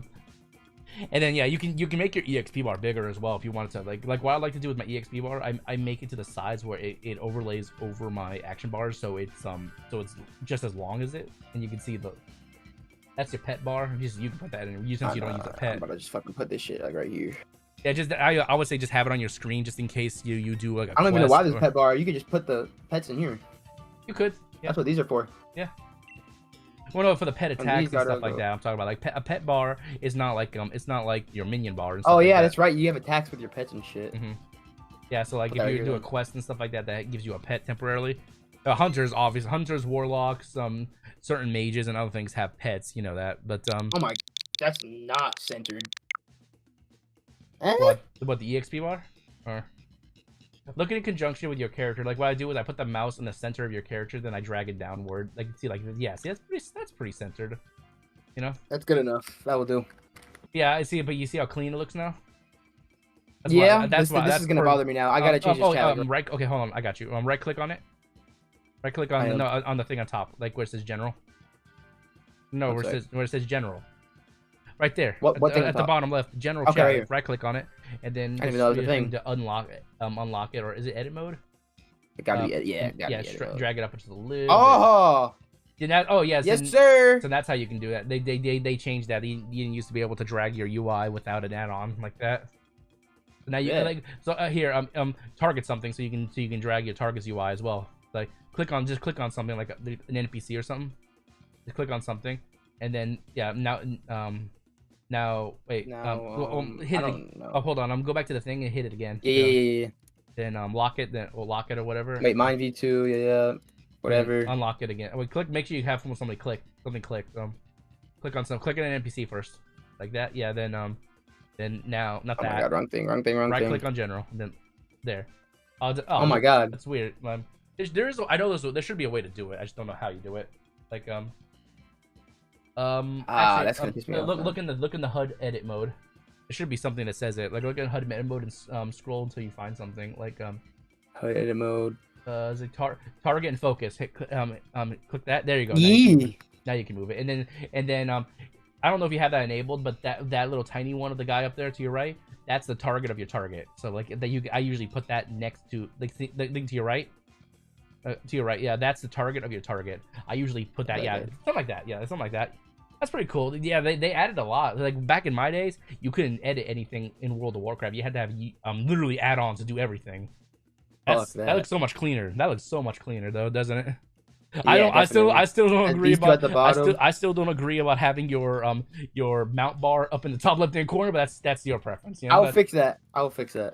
Speaker 1: And then, yeah, you can make your EXP bar bigger as well if you wanted to. Like what I like to do with my EXP bar, I make it to the sides where it overlays over my action bars, so it's just as long as it, and you can see that's your pet bar. You can put that in since you don't use a pet.
Speaker 4: I'm about to just fucking put this shit like right here.
Speaker 1: Yeah, I would say just have it on your screen just in case you do like a
Speaker 4: I don't even know why there's a pet bar. You could just put the pets in here.
Speaker 1: You could. Yeah.
Speaker 4: That's what these are for.
Speaker 1: Yeah. Well, no, for the pet attacks and stuff like that. I'm talking about, like, a pet bar is not like it's not like your minion bar and stuff.
Speaker 4: Oh yeah,
Speaker 1: like
Speaker 4: that's right. You have attacks with your pets and shit.
Speaker 1: Yeah, so like, if you do a quest and stuff like that, that gives you a pet temporarily. Hunters, obviously, hunters, warlocks, certain mages and other things have pets. You know that, but
Speaker 4: Oh my, that's not centered.
Speaker 1: What the EXP bar? Or look in conjunction with your character. Like, what I do is I put the mouse in the center of your character, then I drag it downward. Like, see, like, yeah, see, that's pretty centered. You know?
Speaker 4: That's good enough. That will do.
Speaker 1: Yeah, I see, but you see how clean it looks now?
Speaker 4: This is gonna bother me now. I gotta change this category.
Speaker 1: Right. Okay, hold on. I got you. Right click on it. Right click on on the thing on top, like where it says general. No, where it says general. Right there.
Speaker 4: What thing
Speaker 1: at the bottom left, general
Speaker 4: chat.
Speaker 1: Right click on it, and then
Speaker 4: I didn't even know that was a thing.
Speaker 1: To unlock it, or is it edit mode?
Speaker 4: It gotta be yeah.
Speaker 1: Drag it up into the lid.
Speaker 4: Oh.
Speaker 1: Yes.
Speaker 4: Yes, sir.
Speaker 1: So that's how you can do that. They changed that. You didn't used to be able to drag your UI without an add-on like that. So now you can, like, so here target something, so you can drag your target's UI as well. Like, click on something like an NPC or something. Just click on something, and then now wait. Hit it. Oh, hold on. Go back to the thing and hit it again.
Speaker 4: Yeah.
Speaker 1: Then lock it. Then lock it or whatever.
Speaker 4: Wait, mine v2. Yeah. Whatever.
Speaker 1: Unlock it again. Wait, click. Make sure you have somebody click. Something click. Click on click on an NPC first, like that. Yeah. Then now not that.
Speaker 4: Oh my god! Wrong thing.
Speaker 1: Right click on general. Then there.
Speaker 4: Oh my god.
Speaker 1: That's weird. I know there should be a way to do it. I just don't know how you do it. Like actually,
Speaker 4: that's gonna piss me off.
Speaker 1: Look in the HUD edit mode. There should be something that says it. Like, look at HUD edit mode and scroll until you find something. Like
Speaker 4: HUD edit mode.
Speaker 1: Is it target and focus? Hit click that. There you go. Now you can move it. And then I don't know if you have that enabled, but that little tiny one of the guy up there to your right, that's the target of your target. So like I usually put that next to the thing to your right. To your right, yeah, that's the target of your target. I usually put that, something like that. Yeah, something like that. That's pretty cool. Yeah, they added a lot. Like, back in my days, you couldn't edit anything in World of Warcraft. You had to have literally add-ons to do everything. That looks so much cleaner. That looks so much cleaner, though, doesn't it? Yeah, I still don't agree about I still don't agree about having your mount bar up in the top left hand corner, but that's your preference. You know?
Speaker 4: I'll fix that. Honestly,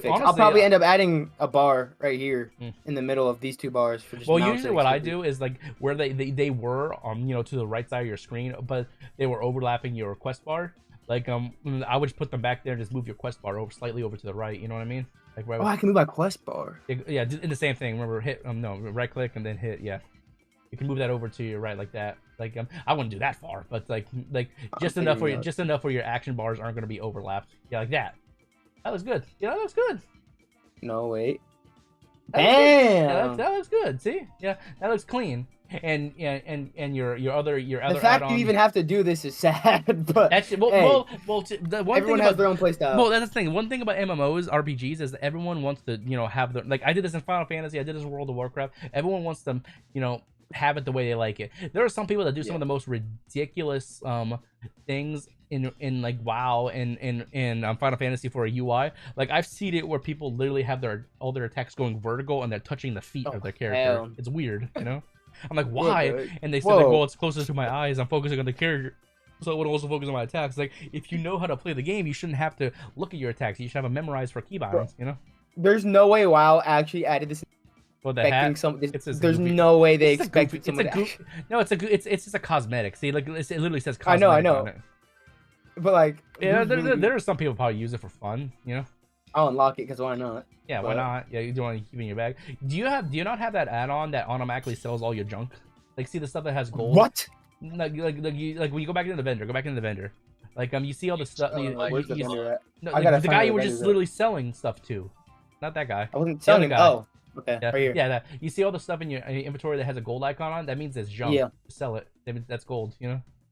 Speaker 4: I'll probably end up adding a bar right here in the middle of these two bars for just
Speaker 1: usually what I do is, like, where they were to the right side of your screen, but they were overlapping your quest bar. Like, I would just put them back there and just move your quest bar slightly over to the right. You know what I mean? Like,
Speaker 4: I can move my quest bar.
Speaker 1: Yeah, in the same thing. Remember, hit right click and then hit. Yeah, you can move that over to your right like that. Like, I wouldn't do that far, but like just enough where your action bars aren't going to be overlapped. Yeah, like that. That looks good. Yeah, that looks good.
Speaker 4: No, wait. Damn.
Speaker 1: That looks good. See, yeah, that looks clean. And your other
Speaker 4: The fact you even have to do this is sad, but
Speaker 1: actually, the one
Speaker 4: everyone
Speaker 1: thing
Speaker 4: has
Speaker 1: about,
Speaker 4: their own playstyle.
Speaker 1: well, that's the thing. One thing about MMOs, RPGs, is that everyone wants to, have their, like, I did this in Final Fantasy, I did this in World of Warcraft. Everyone wants to, have it the way they like it. There are some people that do some of the most ridiculous things in like WoW and in Final Fantasy for a UI. Like, I've seen it where people literally have all their attacks going vertical and they're touching the feet of their character.
Speaker 4: Hell.
Speaker 1: It's weird, I'm like, why?
Speaker 4: What?
Speaker 1: And they said, like, well, it's closest to my eyes. I'm focusing on the character, so I would also focus on my attacks. Like, if you know how to play the game, you shouldn't have to look at your attacks. You should have them memorized for keybinds,
Speaker 4: There's no way WoW actually added this.
Speaker 1: Well, the hat,
Speaker 4: there's no way they expected someone to.
Speaker 1: No, it's just a cosmetic. See, like, it literally says cosmetic.
Speaker 4: I know.
Speaker 1: On it.
Speaker 4: But like,
Speaker 1: yeah, there are some people probably use it for fun,
Speaker 4: I'll unlock it because why not?
Speaker 1: Yeah, why not? Yeah, you don't want to keep it in your bag. Do you not have that add-on that automatically sells all your junk? Like, see the stuff that has gold?
Speaker 4: What?
Speaker 1: Like when you go back into the vendor, Like, you see all the stuff.
Speaker 4: Where's the vendor at?
Speaker 1: No,
Speaker 4: I gotta
Speaker 1: the
Speaker 4: find
Speaker 1: guy
Speaker 4: where
Speaker 1: you were
Speaker 4: the
Speaker 1: just
Speaker 4: vendor's
Speaker 1: literally selling stuff to. Not that guy.
Speaker 4: I wasn't
Speaker 1: The
Speaker 4: selling
Speaker 1: other
Speaker 4: it.
Speaker 1: guy.
Speaker 4: Oh, okay.
Speaker 1: Yeah,
Speaker 4: Right here.
Speaker 1: yeah. That you see all the stuff in your inventory that has a gold icon on. That means it's junk.
Speaker 4: Yeah.
Speaker 1: Sell it. That's gold.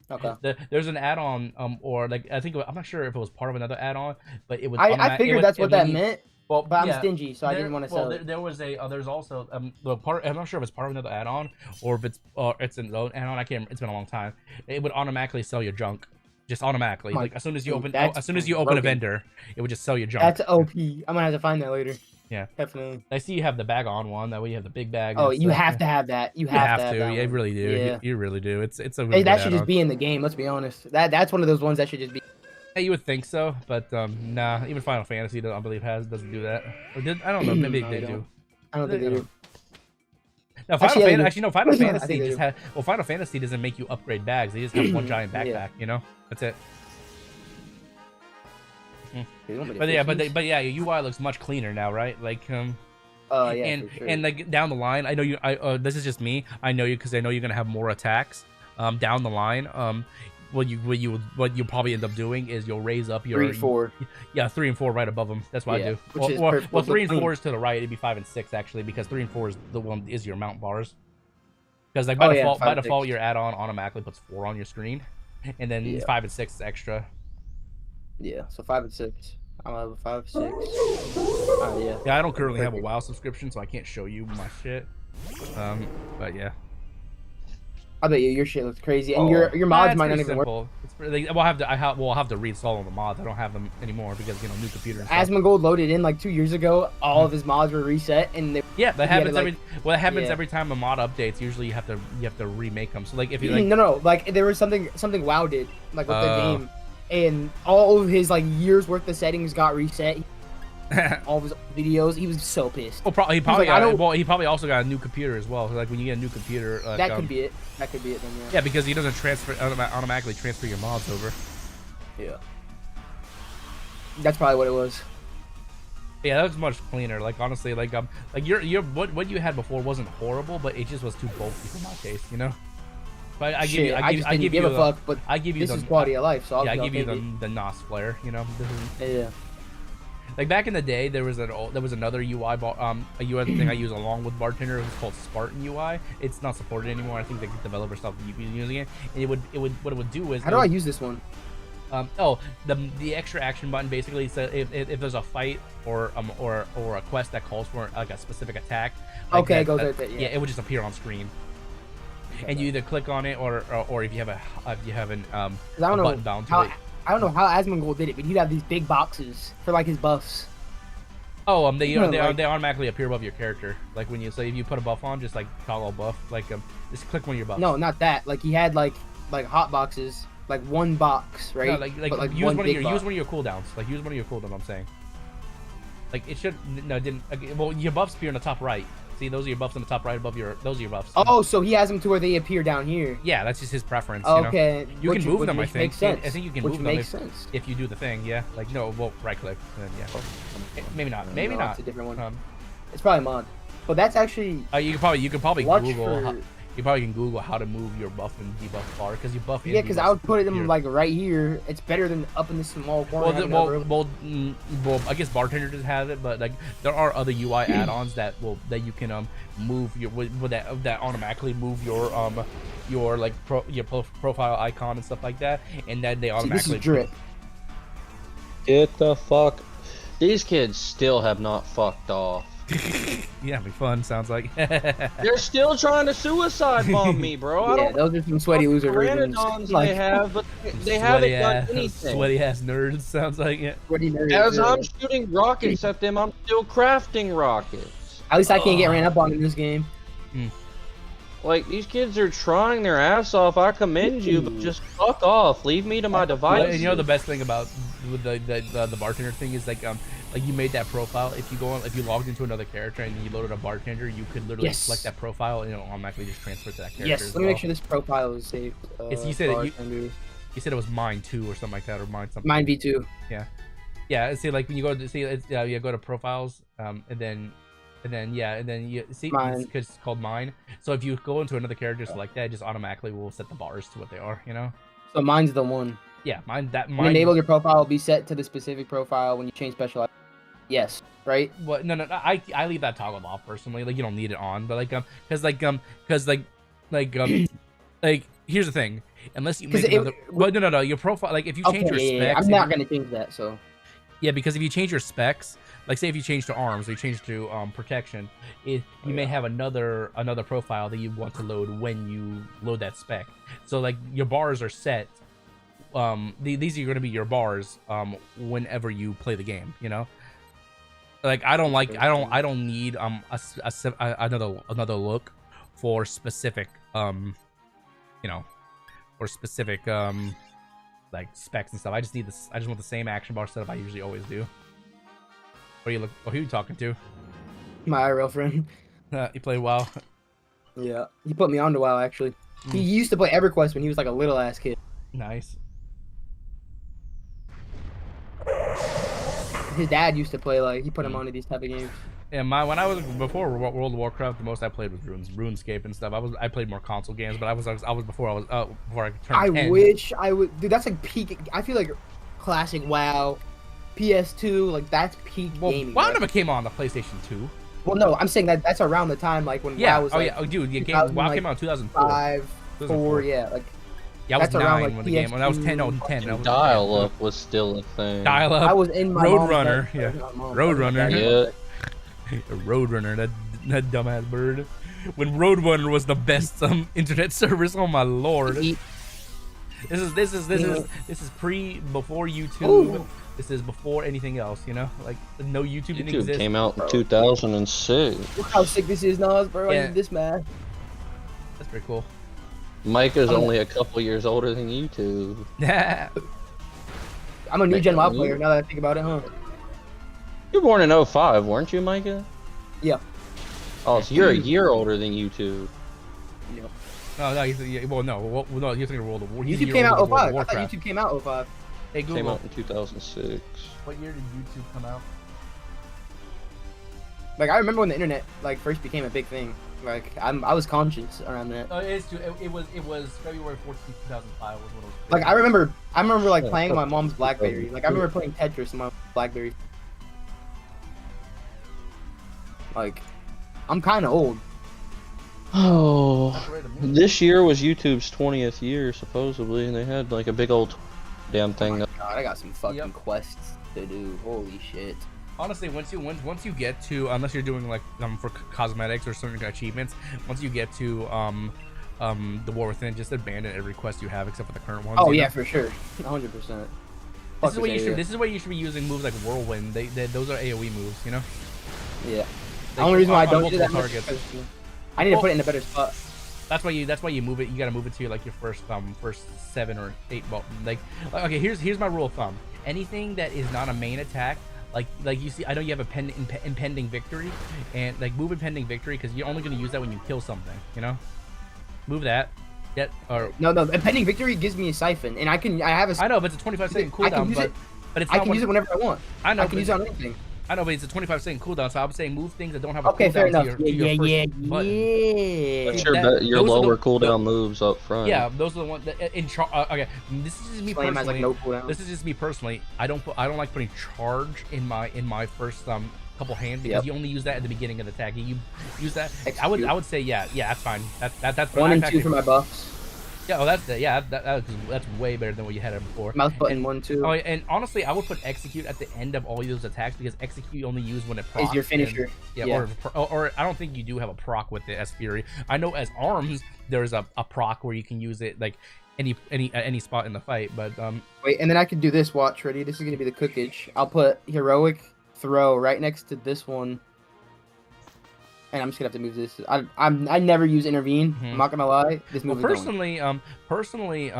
Speaker 4: Okay.
Speaker 1: There's an add-on, or like I'm not sure if it was part of another add-on, but it was.
Speaker 4: I figured that's what that meant.
Speaker 1: Well,
Speaker 4: but I'm stingy, so I didn't want to sell it.
Speaker 1: There was there's also the part. I'm not sure if it's part of another add-on or if it's an own add-on. I can't. It's been a long time. It would automatically sell your junk, just automatically. Like, as soon as you open a vendor, it would just sell your junk.
Speaker 4: That's OP. I'm gonna have to find that later.
Speaker 1: Yeah,
Speaker 4: definitely.
Speaker 1: I see you have the bag on one. That way you have the big bag.
Speaker 4: Oh, you have to have that. You have to.
Speaker 1: Yeah, you really do.
Speaker 4: Yeah.
Speaker 1: You really do. It's a really
Speaker 4: that
Speaker 1: good
Speaker 4: should just be in the game. Let's be honest. That's one of those ones that should just be.
Speaker 1: Hey, you would think so, but nah. Even Final Fantasy, I believe, doesn't do that. Or I don't know. Maybe they do.
Speaker 4: I don't think they do.
Speaker 1: No, Final Fantasy just had. Well, Final Fantasy doesn't make you upgrade bags. They just have one giant backpack. That's it. But yeah, your UI looks much cleaner now, right? Like yeah,
Speaker 4: for sure.
Speaker 1: and like down the line, I know you. This is just me. I know you because I know you're gonna have more attacks. Down the line, what you'll probably end up doing is you'll raise up your
Speaker 4: 3 and 4.
Speaker 1: Yeah, 3 and 4 right above them. That's what I do. Well, 3 and 4 is to the right. It'd be 5 and 6 actually, because 3 and 4 is your mount bars. Because like by default, your add-on automatically puts 4 on your screen, and then 5 and 6 is extra.
Speaker 4: Yeah, so 5 and 6. I'm gonna have a 5, 6. Yeah.
Speaker 1: Yeah, I don't currently have a WoW subscription, so I can't show you my shit. But yeah.
Speaker 4: I bet your shit looks crazy, and your mods might not even work.
Speaker 1: I'll have to reinstall all the mods. I don't have them anymore because new computers.
Speaker 4: Asmongold loaded in like 2 years ago. All of his mods were reset, and
Speaker 1: that happens every time a mod updates. Usually you have to remake them. So like if you like
Speaker 4: no, like there was something WoW did like with the game, and all of his like years worth of settings got reset. All of his videos, he was so pissed.
Speaker 1: Well, he probably also got a new computer as well. So like when you get a new computer,
Speaker 4: that could be it. That could be it then.
Speaker 1: Yeah, because he doesn't automatically transfer your mods over.
Speaker 4: Yeah. That's probably what it was.
Speaker 1: Yeah, that was much cleaner. Like honestly, like your what you had before wasn't horrible, but it just was too bulky for my taste, But I give you
Speaker 4: this is quality of life, so
Speaker 1: I give you the NOS flare,
Speaker 4: Yeah.
Speaker 1: Like back in the day, there was another UI thing I use along with Bartender. It was called Spartan UI. It's not supported anymore. I think the developer stopped using it. And what it would do is.
Speaker 4: How do I use this one?
Speaker 1: The extra action button basically says if there's a fight or a quest that calls for like a specific attack. Like
Speaker 4: it goes right there. Yeah,
Speaker 1: it would just appear on screen. Okay. And you either click on it or if you have a button bound to it.
Speaker 4: I don't know how Asmongold did it, but he'd have these big boxes for like his buffs.
Speaker 1: Oh, they automatically appear above your character. Like when if you put a buff on, just like toggle buff, like just click one of your buffs.
Speaker 4: No, not that. Like he had like hot boxes, like one box, right?
Speaker 1: No, like use one of your cooldowns. Like use one of your cooldowns. I'm saying. Like it should didn't. Well, your buffs appear in the top right. See, those are your buffs in the top right above those are your buffs.
Speaker 4: Oh, so he has them to where they appear down here.
Speaker 1: Yeah, that's just his preference.
Speaker 4: Okay.
Speaker 1: You can move them, I think.
Speaker 4: Makes sense.
Speaker 1: I think you can move them if you do the thing, yeah. Like, no, well, right click, and then, yeah. Maybe not. Maybe not.
Speaker 4: It's a different one. It's probably mod. But that's actually...
Speaker 1: You could probably Google... You probably can Google how to move your buff and debuff bar because you buff.
Speaker 4: Yeah, because I would put them like right here. It's better than up in this small corner.
Speaker 1: Well, I guess Bartender just has it, but like there are other UI add-ons that you can move your that automatically move your like profile icon and stuff like that, and then they automatically.
Speaker 4: This is drip.
Speaker 3: Get the fuck. These kids still have not fucked off.
Speaker 1: Yeah, having fun, sounds like.
Speaker 3: They're still trying to suicide bomb me, bro.
Speaker 4: Yeah, those are some sweaty loser versions.
Speaker 3: Like, they have, but they haven't done anything.
Speaker 1: Sweaty ass nerds, sounds like it.
Speaker 4: Sweaty nerds,
Speaker 3: As I'm shooting rockets at them, I'm still crafting rockets.
Speaker 4: At least I can't get ran up on in this game.
Speaker 3: Like, these kids are trying their ass off. I commend you, but just fuck off. Leave me to my device.
Speaker 1: And you know the best thing about with the bartender thing is like you made that profile. If you logged into another character and you loaded a bartender, you could literally select that profile and it'll automatically just transfer to that character.
Speaker 4: Yes, let me make sure this profile is saved.
Speaker 1: You said it was mine 2 or something like that, or mine something.
Speaker 4: Mine V2.
Speaker 1: Yeah. See, like when you go to you go to profiles, and then you see it's called mine. So if you go into another character just like that, it just automatically will set the bars to what they are, you know.
Speaker 4: So mine's the one.
Speaker 1: Yeah, mine.
Speaker 4: Enable your profile will be set to the specific profile when you change special. Yes, right.
Speaker 1: Well, no. I leave that toggled off personally. Like you don't need it on, but like like here's the thing. Unless you make another. Well, no. Your profile, like if you change your specs,
Speaker 4: I'm not gonna change that. So.
Speaker 1: Yeah, because if you change your specs, like say if you change to arms or you change to protection, you may have another profile that you want to load when you load that spec. So like your bars are set. These are going to be your bars whenever you play the game. You know, like I don't need another look for specific like specs and stuff. I just want the same action bar setup I usually always do. Who are you talking to?
Speaker 4: My IRL friend.
Speaker 1: You play WoW?
Speaker 4: Yeah, he put me on to WoW actually. He used to play EverQuest when he was like a little ass kid.
Speaker 1: Nice.
Speaker 4: His dad used to play, like, he put him onto these type of games.
Speaker 1: Yeah, when I was before World of Warcraft, the most I played was RuneScape and stuff. I played more console games, but I was before I turned 10.
Speaker 4: I wish I would, dude. That's like peak. I feel like classic WoW, PS2, like that's peak gaming.
Speaker 1: WoW never came on the PlayStation 2.
Speaker 4: Well, no, I'm saying that's around the time like when WoW was.
Speaker 1: Dude, WoW came out in 2004.
Speaker 4: 4, yeah, like.
Speaker 1: Yeah, I was 9 when the game. When I was 10,
Speaker 3: Dial-up was still a thing.
Speaker 1: Dial-up.
Speaker 4: I was in my
Speaker 1: Roadrunner. Yeah. Roadrunner.
Speaker 3: Yeah.
Speaker 1: Roadrunner, that dumbass bird. When Roadrunner was the best internet service, oh my lord. This is before YouTube. Ooh. This is before anything else, you know? Like no YouTube didn't exist.
Speaker 3: YouTube came out in 2006.
Speaker 4: Look how sick this is, Nas, bro. I did this, man.
Speaker 1: That's pretty cool.
Speaker 3: Micah's only a couple years older than you two.
Speaker 1: Yeah.
Speaker 4: I'm a new gen WoW player now that I think about it, huh?
Speaker 3: You were born in 05, weren't you, Micah?
Speaker 4: Yeah.
Speaker 3: Oh, so you're a year older than you two.
Speaker 4: Yep.
Speaker 1: No, you're thinking of World of War.
Speaker 4: YouTube came out 05. I thought YouTube came out 05.
Speaker 1: Hey, Google.
Speaker 3: Came out in 2006.
Speaker 1: What year did YouTube come out?
Speaker 4: Like, I remember when the internet, like, first became a big thing. Like, I was conscious around that.
Speaker 1: Oh, it's true. It was February 14th, 2005 was when it was.
Speaker 4: Like, I remember like playing on my mom's BlackBerry. Like, I remember playing Tetris on my BlackBerry. Like, I'm kind of old.
Speaker 3: Oh, this year was YouTube's 20th year, supposedly, and they had, like, a big old damn thing.
Speaker 4: Oh my God, I got some fucking quests to do. Holy shit.
Speaker 1: Honestly, once you get to, unless you're doing like for cosmetics or certain achievements, once you get to the War Within, just abandon every quest you have except for the current ones.
Speaker 4: Oh yeah, for sure, 100%.
Speaker 1: This is why you should be using moves like Whirlwind. Those are AOE moves, you know.
Speaker 4: Yeah. The only reason why I don't do that much is I need to put it in a better spot.
Speaker 1: That's why you move it. You gotta move it to like your first 7 or 8 ball. Like okay, here's my rule of thumb. Anything that is not a main attack. Like you see, I know you have a impending victory, and like move impending victory because you're only going to use that when you kill something, you know. Move that.
Speaker 4: No, impending victory gives me a siphon, and I have a.
Speaker 1: I know, but it's a 25-second cooldown, but it's.
Speaker 4: I can use it whenever I want.
Speaker 1: I know.
Speaker 4: I can use it on anything.
Speaker 1: I know, but it's a 25-second cooldown, so I'm saying move things that don't have a
Speaker 4: Okay,
Speaker 1: cooldown
Speaker 4: fair enough.
Speaker 1: to your first button.
Speaker 3: What's
Speaker 1: That-
Speaker 3: your
Speaker 1: those are
Speaker 3: lower
Speaker 1: the-
Speaker 3: cooldown moves up front?
Speaker 1: Yeah, those are the ones that in charge. Okay, this is just me
Speaker 4: Flame has
Speaker 1: personally.
Speaker 4: like no cooldown.
Speaker 1: This is just me personally. I don't like putting charge in my first couple hands because you only use that at the beginning of the attack. You use that. I would say yeah, that's fine. That's
Speaker 4: 1 and 2
Speaker 1: actually,
Speaker 4: for my buffs.
Speaker 1: Yeah, that's way better than what you had before.
Speaker 4: Mouse button 1, 2.
Speaker 1: Oh, and honestly, I would put execute at the end of all those attacks because execute you only use when it procs.
Speaker 4: Is your finisher.
Speaker 1: And, or I don't think you do have a proc with it as Fury. I know as arms there's a proc where you can use it like any spot in the fight, but
Speaker 4: Wait, and then I could do this. Watch, ready? This is gonna be the cookage. I'll put heroic throw right next to this one, and I'm just gonna have to move this. I never use intervene. I'm not gonna lie. This move.
Speaker 1: Well, personally,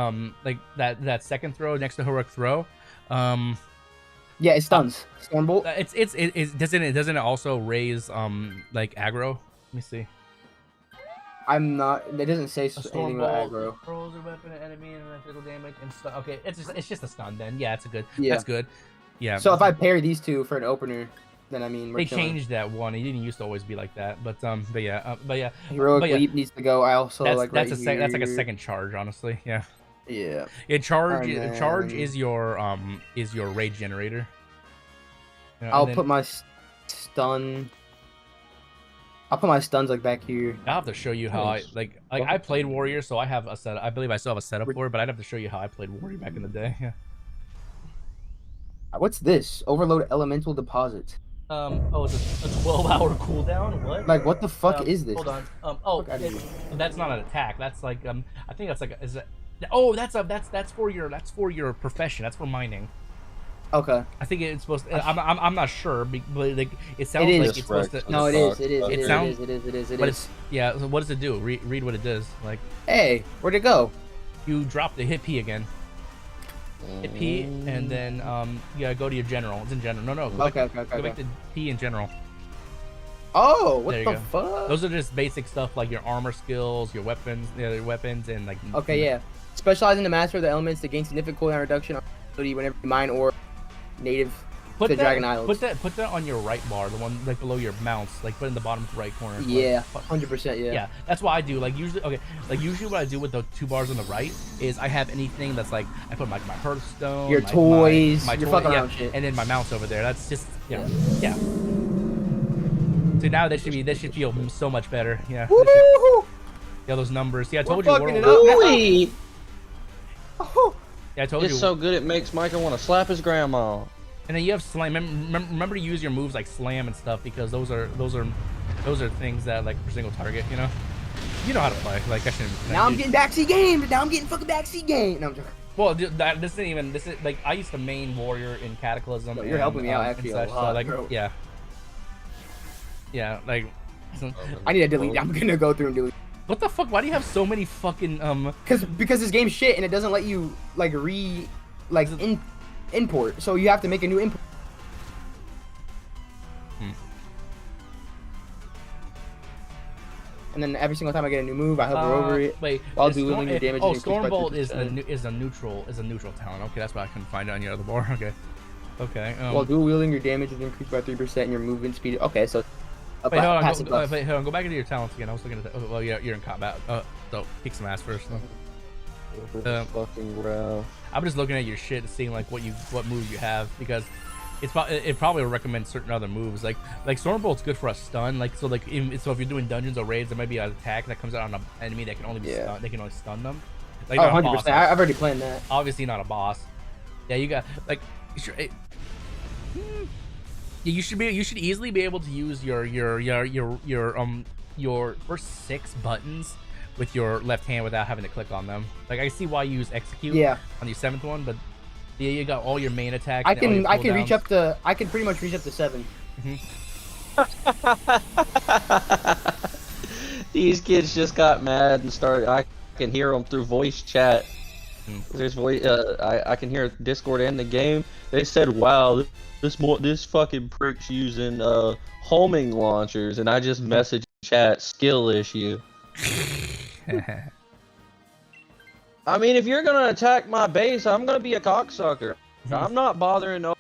Speaker 1: like that second throw next to heroic throw,
Speaker 4: yeah, it stuns. Stormbolt.
Speaker 1: Doesn't it also raise like aggro? Let me see.
Speaker 4: I'm not. It doesn't say anything about aggro.
Speaker 1: Throws a weapon at enemy and physical damage and stuff. Okay, it's just a stun then. Yeah, it's a good.
Speaker 4: Yeah.
Speaker 1: That's good. Yeah.
Speaker 4: So if I pair these two for an opener, then I mean
Speaker 1: they changed that one. It didn't used to always be like that, but yeah.
Speaker 4: Heroic leap needs to go. I also like
Speaker 1: that's like a second charge, honestly. Yeah.
Speaker 4: Yeah.
Speaker 1: Yeah. Charge
Speaker 4: And
Speaker 1: is your rage generator. You know,
Speaker 4: I'll put my stun. I'll put my stuns like back here.
Speaker 1: I'll have to show you how I played Warrior, so I have a set. I believe I still have a setup for it, but I'd have to show you how I played Warrior back in the day. Yeah.
Speaker 4: What's this? Overload elemental deposit.
Speaker 1: Oh, it's a 12-hour cooldown. What?
Speaker 4: Like, what the fuck is this?
Speaker 1: Hold on. That's not an attack. That's like I think that's like that's for your profession. That's for mining.
Speaker 4: Okay.
Speaker 1: I think it's supposed to. I'm not sure, but like it sounds
Speaker 4: It
Speaker 1: like
Speaker 4: is.
Speaker 1: it's supposed to.
Speaker 4: No, it is. It is.
Speaker 1: It
Speaker 4: It
Speaker 1: sounds-
Speaker 4: is.
Speaker 1: But it's yeah. So what does it do? Read what it does. Like
Speaker 4: Hey, where'd it go?
Speaker 1: you drop the hit P again. Hit P and then you gotta go to your general. It's in general. No. Go
Speaker 4: Okay.
Speaker 1: back to P in general.
Speaker 4: Oh, what
Speaker 1: There
Speaker 4: the
Speaker 1: you go.
Speaker 4: fuck?
Speaker 1: Those are just basic stuff like your armor skills, your weapons, and like.
Speaker 4: Okay, yeah. Specialize in the master of the elements to gain significant cooldown reduction on ability whenever you mine or native to Dragon Isles.
Speaker 1: Put that on your right bar, the one like below your mouse, like put it in the bottom right corner.
Speaker 4: Yeah,
Speaker 1: Like,
Speaker 4: 100%. Yeah.
Speaker 1: yeah, that's what I do. Like usually what I do with the 2 bars on the right is I have anything that's like I put like my Hearthstone,
Speaker 4: Your
Speaker 1: my
Speaker 4: toys,
Speaker 1: my
Speaker 4: your
Speaker 1: toy,
Speaker 4: fucking
Speaker 1: yeah,
Speaker 4: around shit.
Speaker 1: and then my mouse over there. That's just yeah. So now that should feel so much better. Yeah.
Speaker 4: Woo-hoo!
Speaker 1: Yeah, those numbers. Yeah, I
Speaker 4: We're
Speaker 1: told you.
Speaker 4: fucking it
Speaker 1: We're-
Speaker 4: up.
Speaker 3: Ooh-wee.
Speaker 4: Oh,
Speaker 1: Yeah, I told
Speaker 3: It's
Speaker 1: you.
Speaker 3: so good it makes Micah want to slap his grandma.
Speaker 1: And then you have slam. Remember to use your moves like slam and stuff because those are things that like for single target. You know how to play. Like I shouldn't.
Speaker 4: now I'm getting backseat game. Now I'm getting fucking backseat game. No, I'm joking.
Speaker 1: Well, this is like I used to main warrior in Cataclysm.
Speaker 4: No, you're helping me out actually
Speaker 1: and
Speaker 4: a
Speaker 1: such,
Speaker 4: lot,
Speaker 1: so like
Speaker 4: bro.
Speaker 1: yeah, like.
Speaker 4: I need to delete. I'm gonna go through and delete.
Speaker 1: What the fuck? Why do you have so many fucking
Speaker 4: Because this game's shit and it doesn't let you like import. So you have to make a new import. And then every single time I get a new move, I hover over it.
Speaker 1: Wait,
Speaker 4: while
Speaker 1: is
Speaker 4: dueling your damage.
Speaker 1: Oh,
Speaker 4: is increased by
Speaker 1: Stormbolt is
Speaker 4: 3%.
Speaker 1: is a neutral talent. Okay, that's why I couldn't find it on your other bar. Okay.
Speaker 4: While dual wielding, your damage is increased by 3% and your movement speed. Okay, so.
Speaker 1: Wait, hold on.
Speaker 4: passive buff.
Speaker 1: Hold on. Go back into your talents again. I was looking at. Well, yeah, you're in combat. So kick some ass first.
Speaker 3: Fucking bro.
Speaker 1: I'm just looking at your shit, seeing like what moves you have because it probably will recommend certain other moves. Like Stormbolt's good for a stun. Like so if you're doing dungeons or raids, there might be an attack that comes out on an enemy that can only be stun. They can only stun them. Like,
Speaker 4: Oh,
Speaker 1: not a boss.
Speaker 4: 100%. I've already planned that.
Speaker 1: Obviously not a boss. Yeah, you got like. You should easily be able to use your first 6 buttons with your left hand without having to click on them. Like I see why you use execute on your 7th one, but yeah, you got all your main attacks.
Speaker 4: I can reach up to. I can pretty much reach up to 7.
Speaker 3: These kids just got mad and started. I can hear them through voice chat. There's voice. I can hear Discord and the game. They said, "Wow, this fucking prick's using homing launchers," and I just messaged chat skill issue. I mean, if you're gonna attack my base, I'm gonna be a cocksucker. I'm not bothering. No,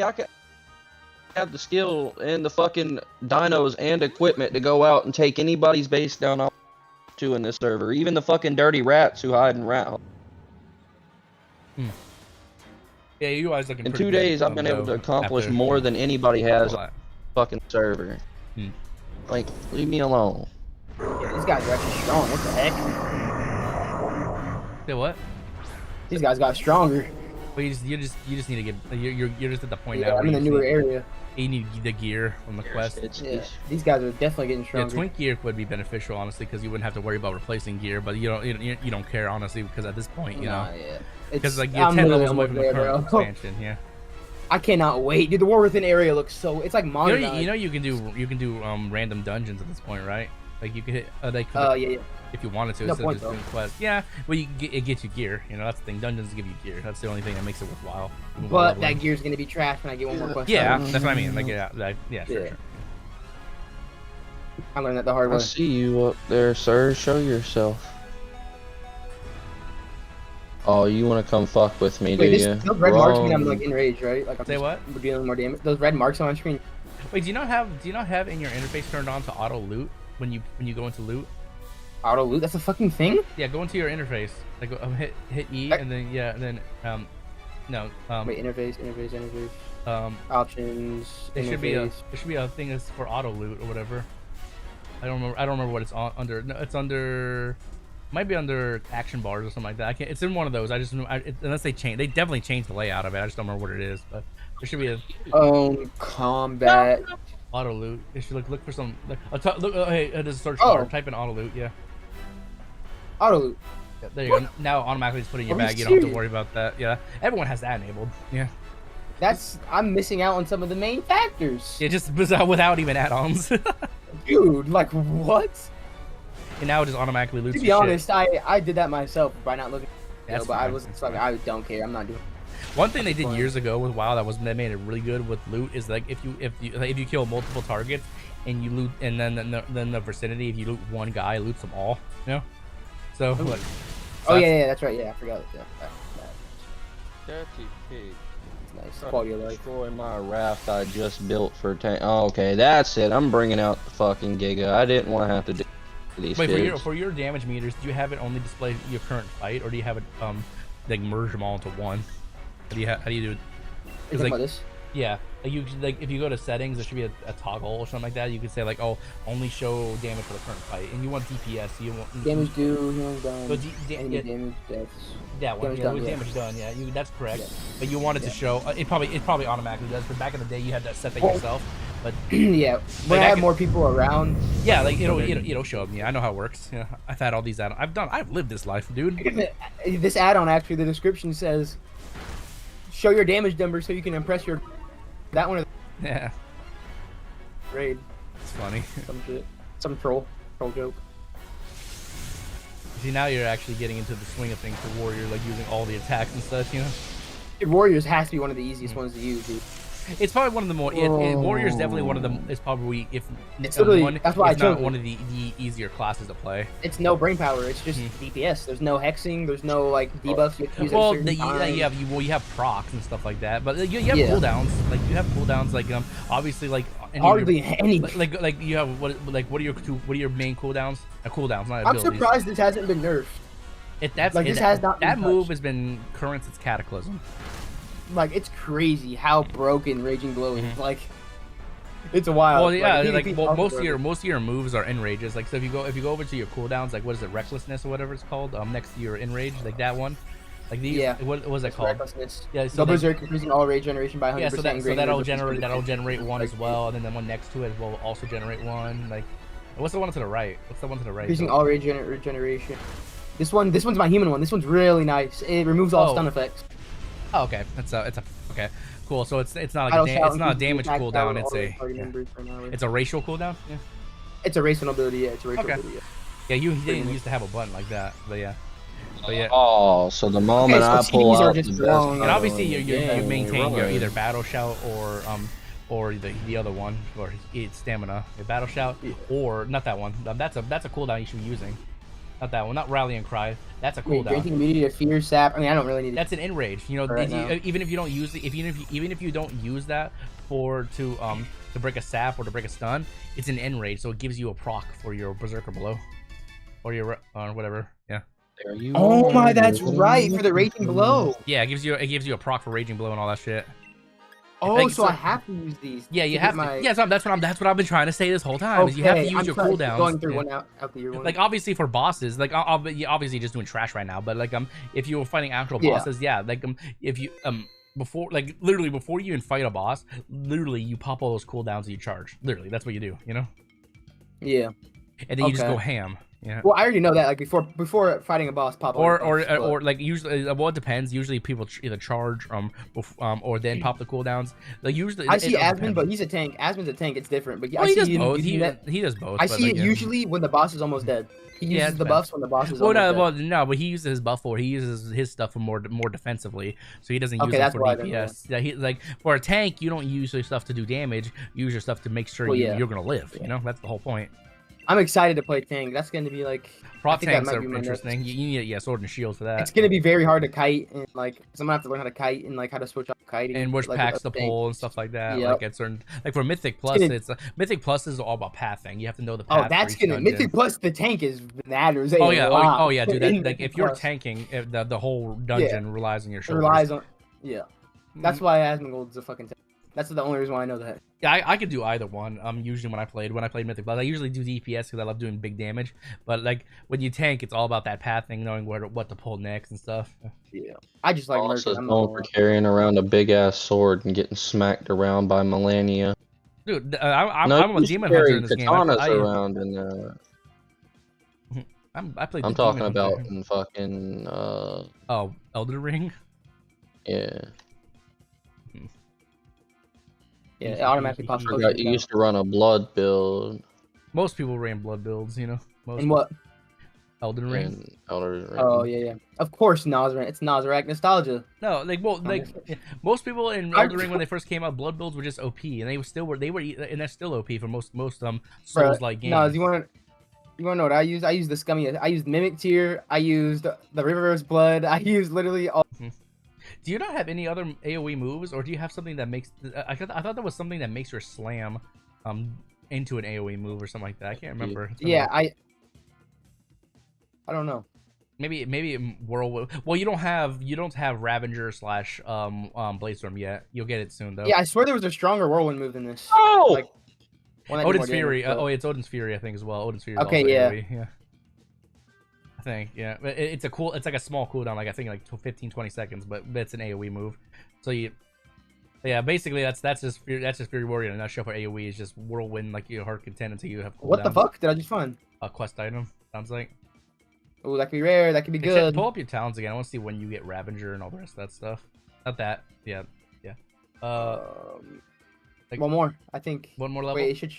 Speaker 3: I can. have the skill and the fucking dinos and equipment to go out and take anybody's base down off to in this server, even the fucking dirty rats who hide in rat.
Speaker 1: Yeah, you guys looking.
Speaker 3: In
Speaker 1: pretty
Speaker 3: 2
Speaker 1: good,
Speaker 3: days, I've been able to accomplish
Speaker 1: after
Speaker 3: more than anybody has
Speaker 1: a
Speaker 3: on
Speaker 1: lot.
Speaker 3: the fucking server. Like, leave me alone.
Speaker 4: Yeah, these guys are actually strong. What the heck?
Speaker 1: Yeah, what?
Speaker 4: These guys got stronger.
Speaker 1: Well, you just need to get. You're just at the point now.
Speaker 4: Yeah,
Speaker 1: Where
Speaker 4: I'm in the newer area.
Speaker 1: You need the gear on the quest.
Speaker 4: Yeah, these guys are definitely getting
Speaker 1: Yeah,
Speaker 4: stronger.
Speaker 1: twink gear would be beneficial, honestly, because you wouldn't have to worry about replacing gear. But you don't care, honestly, because at this point, you know,
Speaker 4: Yeah.
Speaker 1: because like
Speaker 4: I'm
Speaker 1: you're 10
Speaker 4: literally
Speaker 1: levels away from the
Speaker 4: almost there,
Speaker 1: current
Speaker 4: bro.
Speaker 1: expansion. Yeah.
Speaker 4: I cannot wait, dude. The War Within area looks so. It's like modern.
Speaker 1: You know you can do random dungeons at this point, right? Like you can hit
Speaker 4: yeah.
Speaker 1: if you wanted to
Speaker 4: No
Speaker 1: instead
Speaker 4: point,
Speaker 1: of just doing quests. Yeah, well it gets you gear. You know that's the thing. Dungeons give you gear. That's the only thing that makes it worthwhile.
Speaker 4: But that gear's gonna be trash when I get one more quest.
Speaker 1: Yeah, that's what I mean. Like sure.
Speaker 4: I learned that the hard
Speaker 3: I
Speaker 4: way.
Speaker 3: see you up there, sir. Show yourself. Oh, you want to come fuck with me,
Speaker 4: Wait,
Speaker 3: do you?
Speaker 4: those red marks mean I'm like enraged, right? Like I'm
Speaker 1: Say what?
Speaker 4: dealing more damage. Those red marks on my screen.
Speaker 1: Wait, do you not have in your interface turned on to auto loot when you go into loot?
Speaker 4: Auto loot. That's a fucking thing.
Speaker 1: Yeah, go into your interface. Like hit E and then
Speaker 4: Wait, interface. Options.
Speaker 1: It should be
Speaker 4: interface.
Speaker 1: a thing that's for auto loot or whatever. I don't remember what it's under. No, it's under. Might be under action bars or something like that. I can't. It's in one of those. Unless they change. They definitely changed the layout of it. I just don't remember what it is. But there should be a
Speaker 4: Combat.
Speaker 1: auto loot. It should look for some. Hey, there's a search
Speaker 4: Oh.
Speaker 1: bar. Type in auto loot. Yeah.
Speaker 4: Auto loot.
Speaker 1: Yeah, there you go. Now automatically just put it in your
Speaker 4: Are you
Speaker 1: bag. You don't have to
Speaker 4: serious?
Speaker 1: worry about that. Yeah. Everyone has that enabled. Yeah.
Speaker 4: I'm missing out on some of the main factors.
Speaker 1: Yeah. Just without even add-ons.
Speaker 4: Dude, like what?
Speaker 1: And now it just automatically loots.
Speaker 4: To be
Speaker 1: your shit.
Speaker 4: honest, I did that myself by not looking.
Speaker 1: That's
Speaker 4: But I
Speaker 1: fine.
Speaker 4: was
Speaker 1: That's
Speaker 4: like,
Speaker 1: fine.
Speaker 4: I don't care. I'm not doing.
Speaker 1: One thing they did years ago with WoW that made it really good with loot is like if you kill multiple targets and you loot and then the vicinity, if you loot one guy, loots them all. You know. So like.
Speaker 4: Oh yeah, that's right. Yeah, I forgot that.
Speaker 3: Dirty pig.
Speaker 4: Nice quality of life.
Speaker 3: Destroy my raft I just built for tank. Oh, okay, that's it. I'm bringing out the fucking Giga. I didn't want to have to do these
Speaker 1: Wait,
Speaker 3: kids.
Speaker 1: for your damage meters, do you have it only display your current fight, or do you have it like merge them all into one? How do you do it?
Speaker 4: Is
Speaker 1: like,
Speaker 4: about this?
Speaker 1: Yeah, like if you go to settings, there should be a toggle or something like that. You could say like, oh, only show damage for the current fight, and you want DPS. So you want
Speaker 4: Damage due, healing done.
Speaker 1: So
Speaker 4: enemy damage, deaths.
Speaker 1: that one,
Speaker 4: damage
Speaker 1: yeah,
Speaker 4: done,
Speaker 1: with
Speaker 4: yeah.
Speaker 1: damage done, yeah, that's correct.
Speaker 4: Yeah.
Speaker 1: But you want it to show it probably automatically does. But back in the day, you had to set that yourself. But
Speaker 4: Yeah, when I
Speaker 1: back
Speaker 4: have
Speaker 1: in-
Speaker 4: more people around.
Speaker 1: yeah, like it'll show up. Yeah, I know how it works. Yeah, I've had all these add-ons. I've lived this life, dude.
Speaker 4: This add-on actually, the description says, "Show your damage number so you can impress your." That one or
Speaker 1: Yeah,
Speaker 4: the raid.
Speaker 1: it's funny.
Speaker 4: Some shit. Some troll joke.
Speaker 1: See, now you're actually getting into the swing of things for Warrior, like using all the attacks and stuff, you know?
Speaker 4: Dude, Warriors has to be one of the easiest ones to use, dude.
Speaker 1: It's probably one of the more... Warrior's definitely one of the... It's probably, if
Speaker 4: It's literally-
Speaker 1: one,
Speaker 4: that's why I
Speaker 1: it's not
Speaker 4: chose it.
Speaker 1: one of the easier classes to play.
Speaker 4: It's no brain power. It's just DPS. There's no hexing. There's no like debuffs you have to use at a
Speaker 1: Well,
Speaker 4: certain time.
Speaker 1: you have procs and stuff like that, but you have
Speaker 4: Yeah.
Speaker 1: cooldowns. Like you have cooldowns, like obviously like
Speaker 4: Hardly any.
Speaker 1: like you have what are your main cooldowns? Cooldowns, not
Speaker 4: I'm
Speaker 1: abilities.
Speaker 4: surprised this hasn't been nerfed. This has not been
Speaker 1: that move
Speaker 4: touched.
Speaker 1: has been current since Cataclysm.
Speaker 4: Like it's crazy how broken Raging Blow is. Like it's wild.
Speaker 1: Well, yeah,
Speaker 4: PvP is also
Speaker 1: most
Speaker 4: broken.
Speaker 1: of your moves are enrages. Like so, if you go over to your cooldowns, like what is it, Recklessness or whatever it's called, next to your enrage, like that one, like these.
Speaker 4: Yeah.
Speaker 1: What was that
Speaker 4: It's
Speaker 1: called?
Speaker 4: Recklessness.
Speaker 1: Yeah, so
Speaker 4: Go
Speaker 1: they-
Speaker 4: Berserk increasing all rage generation by 100%.
Speaker 1: Yeah, so
Speaker 4: greater
Speaker 1: that'll
Speaker 4: versus
Speaker 1: generate one as
Speaker 4: 30%.
Speaker 1: well, and then the one next to it will also generate one. Like, what's the one to the right? What's the one to the right?
Speaker 4: Increasing all rage regeneration. This one's my human one. This one's really nice. It removes all
Speaker 1: Oh.
Speaker 4: stun effects.
Speaker 1: Oh, okay. It's a okay. Cool. So it's not like
Speaker 4: Battle
Speaker 1: a
Speaker 4: shout
Speaker 1: it's not a
Speaker 4: increases
Speaker 1: damage
Speaker 4: attack
Speaker 1: cooldown.
Speaker 4: power
Speaker 1: It's
Speaker 4: all
Speaker 1: a
Speaker 4: party members for an hour.
Speaker 1: it's a racial cooldown. Yeah.
Speaker 4: It's a racial ability. Yeah, it's a racial
Speaker 1: Okay.
Speaker 4: ability. Yeah.
Speaker 1: Yeah. You didn't used to have a button like that, but yeah. But yeah.
Speaker 3: Oh, so the moment
Speaker 4: so
Speaker 3: I pull
Speaker 4: CDs are
Speaker 3: out the
Speaker 4: just
Speaker 3: best
Speaker 4: wrong.
Speaker 1: And obviously you
Speaker 3: yeah,
Speaker 1: maintain your
Speaker 3: right.
Speaker 1: either battle shout or the other one or it's stamina, your battle shout or not that one. That's a cooldown you should be using. Not that one. Not Rallying Cry. That's a
Speaker 4: Wait,
Speaker 1: cooldown.
Speaker 4: granting immunity to fear sap. I mean, I don't really need.
Speaker 1: That's an enrage. You know,
Speaker 4: Right now.
Speaker 1: even if you don't use it, even if you don't use that to break a sap or to break a stun, it's an enrage, so it gives you a proc for your berserker below, or your whatever. Yeah.
Speaker 3: There you
Speaker 4: Oh
Speaker 3: are.
Speaker 4: my, that's right for the raging blow.
Speaker 1: Yeah, it gives you a proc for raging blow and all that shit.
Speaker 4: Oh,
Speaker 1: Like,
Speaker 4: so I have to use these.
Speaker 1: Yeah, you
Speaker 4: to
Speaker 1: have
Speaker 4: get
Speaker 1: to.
Speaker 4: my...
Speaker 1: Yeah, that's what I've been trying to say this whole time. Is you have to use
Speaker 4: I'm
Speaker 1: your
Speaker 4: sorry,
Speaker 1: cooldowns.
Speaker 4: Going through
Speaker 1: Yeah.
Speaker 4: one out the year one.
Speaker 1: Like obviously for bosses, like you're obviously just doing trash right now. But like if you were fighting actual bosses, yeah, like if you before like literally before you even fight a boss, literally you pop all those cooldowns and you charge. Literally, that's what you do. You know.
Speaker 4: Yeah.
Speaker 1: And then you just
Speaker 4: Okay.
Speaker 1: go ham. Yeah.
Speaker 4: Well, I already know that. Like before fighting a boss, pop.
Speaker 1: Or like usually, well, it depends. Usually people either charge or then pop the cooldowns. Like usually,
Speaker 4: I see
Speaker 1: it all
Speaker 4: Asmon,
Speaker 1: depends.
Speaker 4: but he's a tank. Asmon's a tank. It's different. But
Speaker 1: Well,
Speaker 4: I
Speaker 1: he
Speaker 4: see
Speaker 1: does
Speaker 4: him
Speaker 1: both.
Speaker 4: using that.
Speaker 1: He does both.
Speaker 4: I
Speaker 1: but,
Speaker 4: see
Speaker 1: like,
Speaker 4: it
Speaker 1: yeah.
Speaker 4: usually when the boss is almost dead. He
Speaker 1: Yeah,
Speaker 4: uses
Speaker 1: it
Speaker 4: the
Speaker 1: depends.
Speaker 4: buffs when the boss is
Speaker 1: Well,
Speaker 4: almost
Speaker 1: no,
Speaker 4: dead.
Speaker 1: well, no, but he uses his buff for. He uses his stuff for more defensively, so he doesn't use
Speaker 4: Okay,
Speaker 1: it
Speaker 4: that's
Speaker 1: for
Speaker 4: why then,
Speaker 1: DPS. Yeah, he like for a tank, you don't use your stuff to do damage. You use your stuff to make sure
Speaker 4: Well, yeah.
Speaker 1: you're gonna live. You know, that's the whole point.
Speaker 4: I'm excited to play tank. That's going to be like.
Speaker 1: Prop
Speaker 4: think that
Speaker 1: tanks
Speaker 4: might
Speaker 1: are
Speaker 4: be my next-
Speaker 1: interesting. You need sword and shield for that.
Speaker 4: It's going to be very hard to kite and like. Cause I'm gonna have to learn how to kite and like how to switch off kiting
Speaker 1: And which
Speaker 4: like,
Speaker 1: packs
Speaker 4: with
Speaker 1: to
Speaker 4: a tank.
Speaker 1: pull and stuff like that.
Speaker 4: Yep.
Speaker 1: Like at certain, like for Mythic Plus,
Speaker 4: gonna-
Speaker 1: it's Mythic Plus is all about pathing. You have to know the path.
Speaker 4: Oh, that's
Speaker 1: for each
Speaker 4: gonna
Speaker 1: dungeon.
Speaker 4: Mythic Plus the tank is matters.
Speaker 1: Oh yeah, oh yeah, dude. That,
Speaker 4: In
Speaker 1: like
Speaker 4: Mythic
Speaker 1: if you're
Speaker 4: Plus.
Speaker 1: tanking, the whole dungeon relies on your
Speaker 4: It
Speaker 1: shoulders.
Speaker 4: relies on. Yeah,
Speaker 1: Mm-hmm.
Speaker 4: that's why Asmongold's a fucking tank. That's the only reason why I know that.
Speaker 1: Yeah, I could do either one. Usually when I played Mythic Plus, I usually do DPS because I love doing big damage. But like when you tank, it's all about that pathing, knowing what to pull next and stuff.
Speaker 4: Yeah, I just like
Speaker 3: Also
Speaker 4: Merc. I'm
Speaker 3: known
Speaker 4: not
Speaker 3: for
Speaker 4: gonna
Speaker 3: carrying around a big ass sword and getting smacked around by Melania.
Speaker 1: Dude, I'm
Speaker 3: No,
Speaker 1: a
Speaker 3: you
Speaker 1: demon
Speaker 3: carry
Speaker 1: hunter in this game.
Speaker 3: katanas around and
Speaker 1: I played.
Speaker 3: I'm
Speaker 1: the
Speaker 3: talking
Speaker 1: demon
Speaker 3: about
Speaker 1: hunter.
Speaker 3: in fucking
Speaker 1: Oh, Elden Ring.
Speaker 3: yeah.
Speaker 4: lie. Yeah, it automatically pops.
Speaker 3: I forgot you used to run a blood build
Speaker 1: Most people ran blood builds, you know. Most
Speaker 4: And what?
Speaker 1: Elden Ring.
Speaker 3: in Elden Ring.
Speaker 4: Oh yeah. Of course, Nosirrag. It's Nosirrag nostalgia.
Speaker 1: No, like well, like most people in
Speaker 4: I-
Speaker 1: Elden Ring when they first came out, blood builds were just OP, and they were and they're still OP for most
Speaker 4: Bruh,
Speaker 1: Souls like games.
Speaker 4: Nos, you want to know what I used? I used the scummy. I used Mimic Tier. I used the River's Blood. I used literally all.
Speaker 1: Do you not have any other AoE moves, or do you have something that makes? I thought there was something that makes your slam, into an AoE move or something like that. I can't remember. It's been a
Speaker 4: Yeah,
Speaker 1: while.
Speaker 4: I don't know.
Speaker 1: Maybe whirlwind. Well, you don't have Ravager / Bladestorm yet. You'll get it soon though.
Speaker 4: Yeah, I swear there was a stronger whirlwind move than this.
Speaker 3: Oh!
Speaker 4: Like, one that did
Speaker 1: Odin's
Speaker 4: more
Speaker 1: Fury.
Speaker 4: damage, but-
Speaker 1: Oh, it's Odin's Fury, I think, as well. Odin's Fury.
Speaker 4: Okay,
Speaker 1: is also
Speaker 4: yeah.
Speaker 1: AoE, yeah. I think, yeah. But it's like a small cooldown, like I think like 15-20 seconds, but it's an AoE move. So yeah, basically that's just Fury Warrior in a nutshell for AoE. Is just whirlwind like you hard content until you have cooldown.
Speaker 4: What the fuck did I just find?
Speaker 1: A quest item sounds like.
Speaker 4: Oh, that could be rare. That could be
Speaker 1: Except
Speaker 4: good.
Speaker 1: pull up your talents again. I want to see when you get Ravager and all the rest of that stuff. Not that. Yeah. Like-
Speaker 4: One more, I think.
Speaker 1: One more level.
Speaker 4: Wait, it should.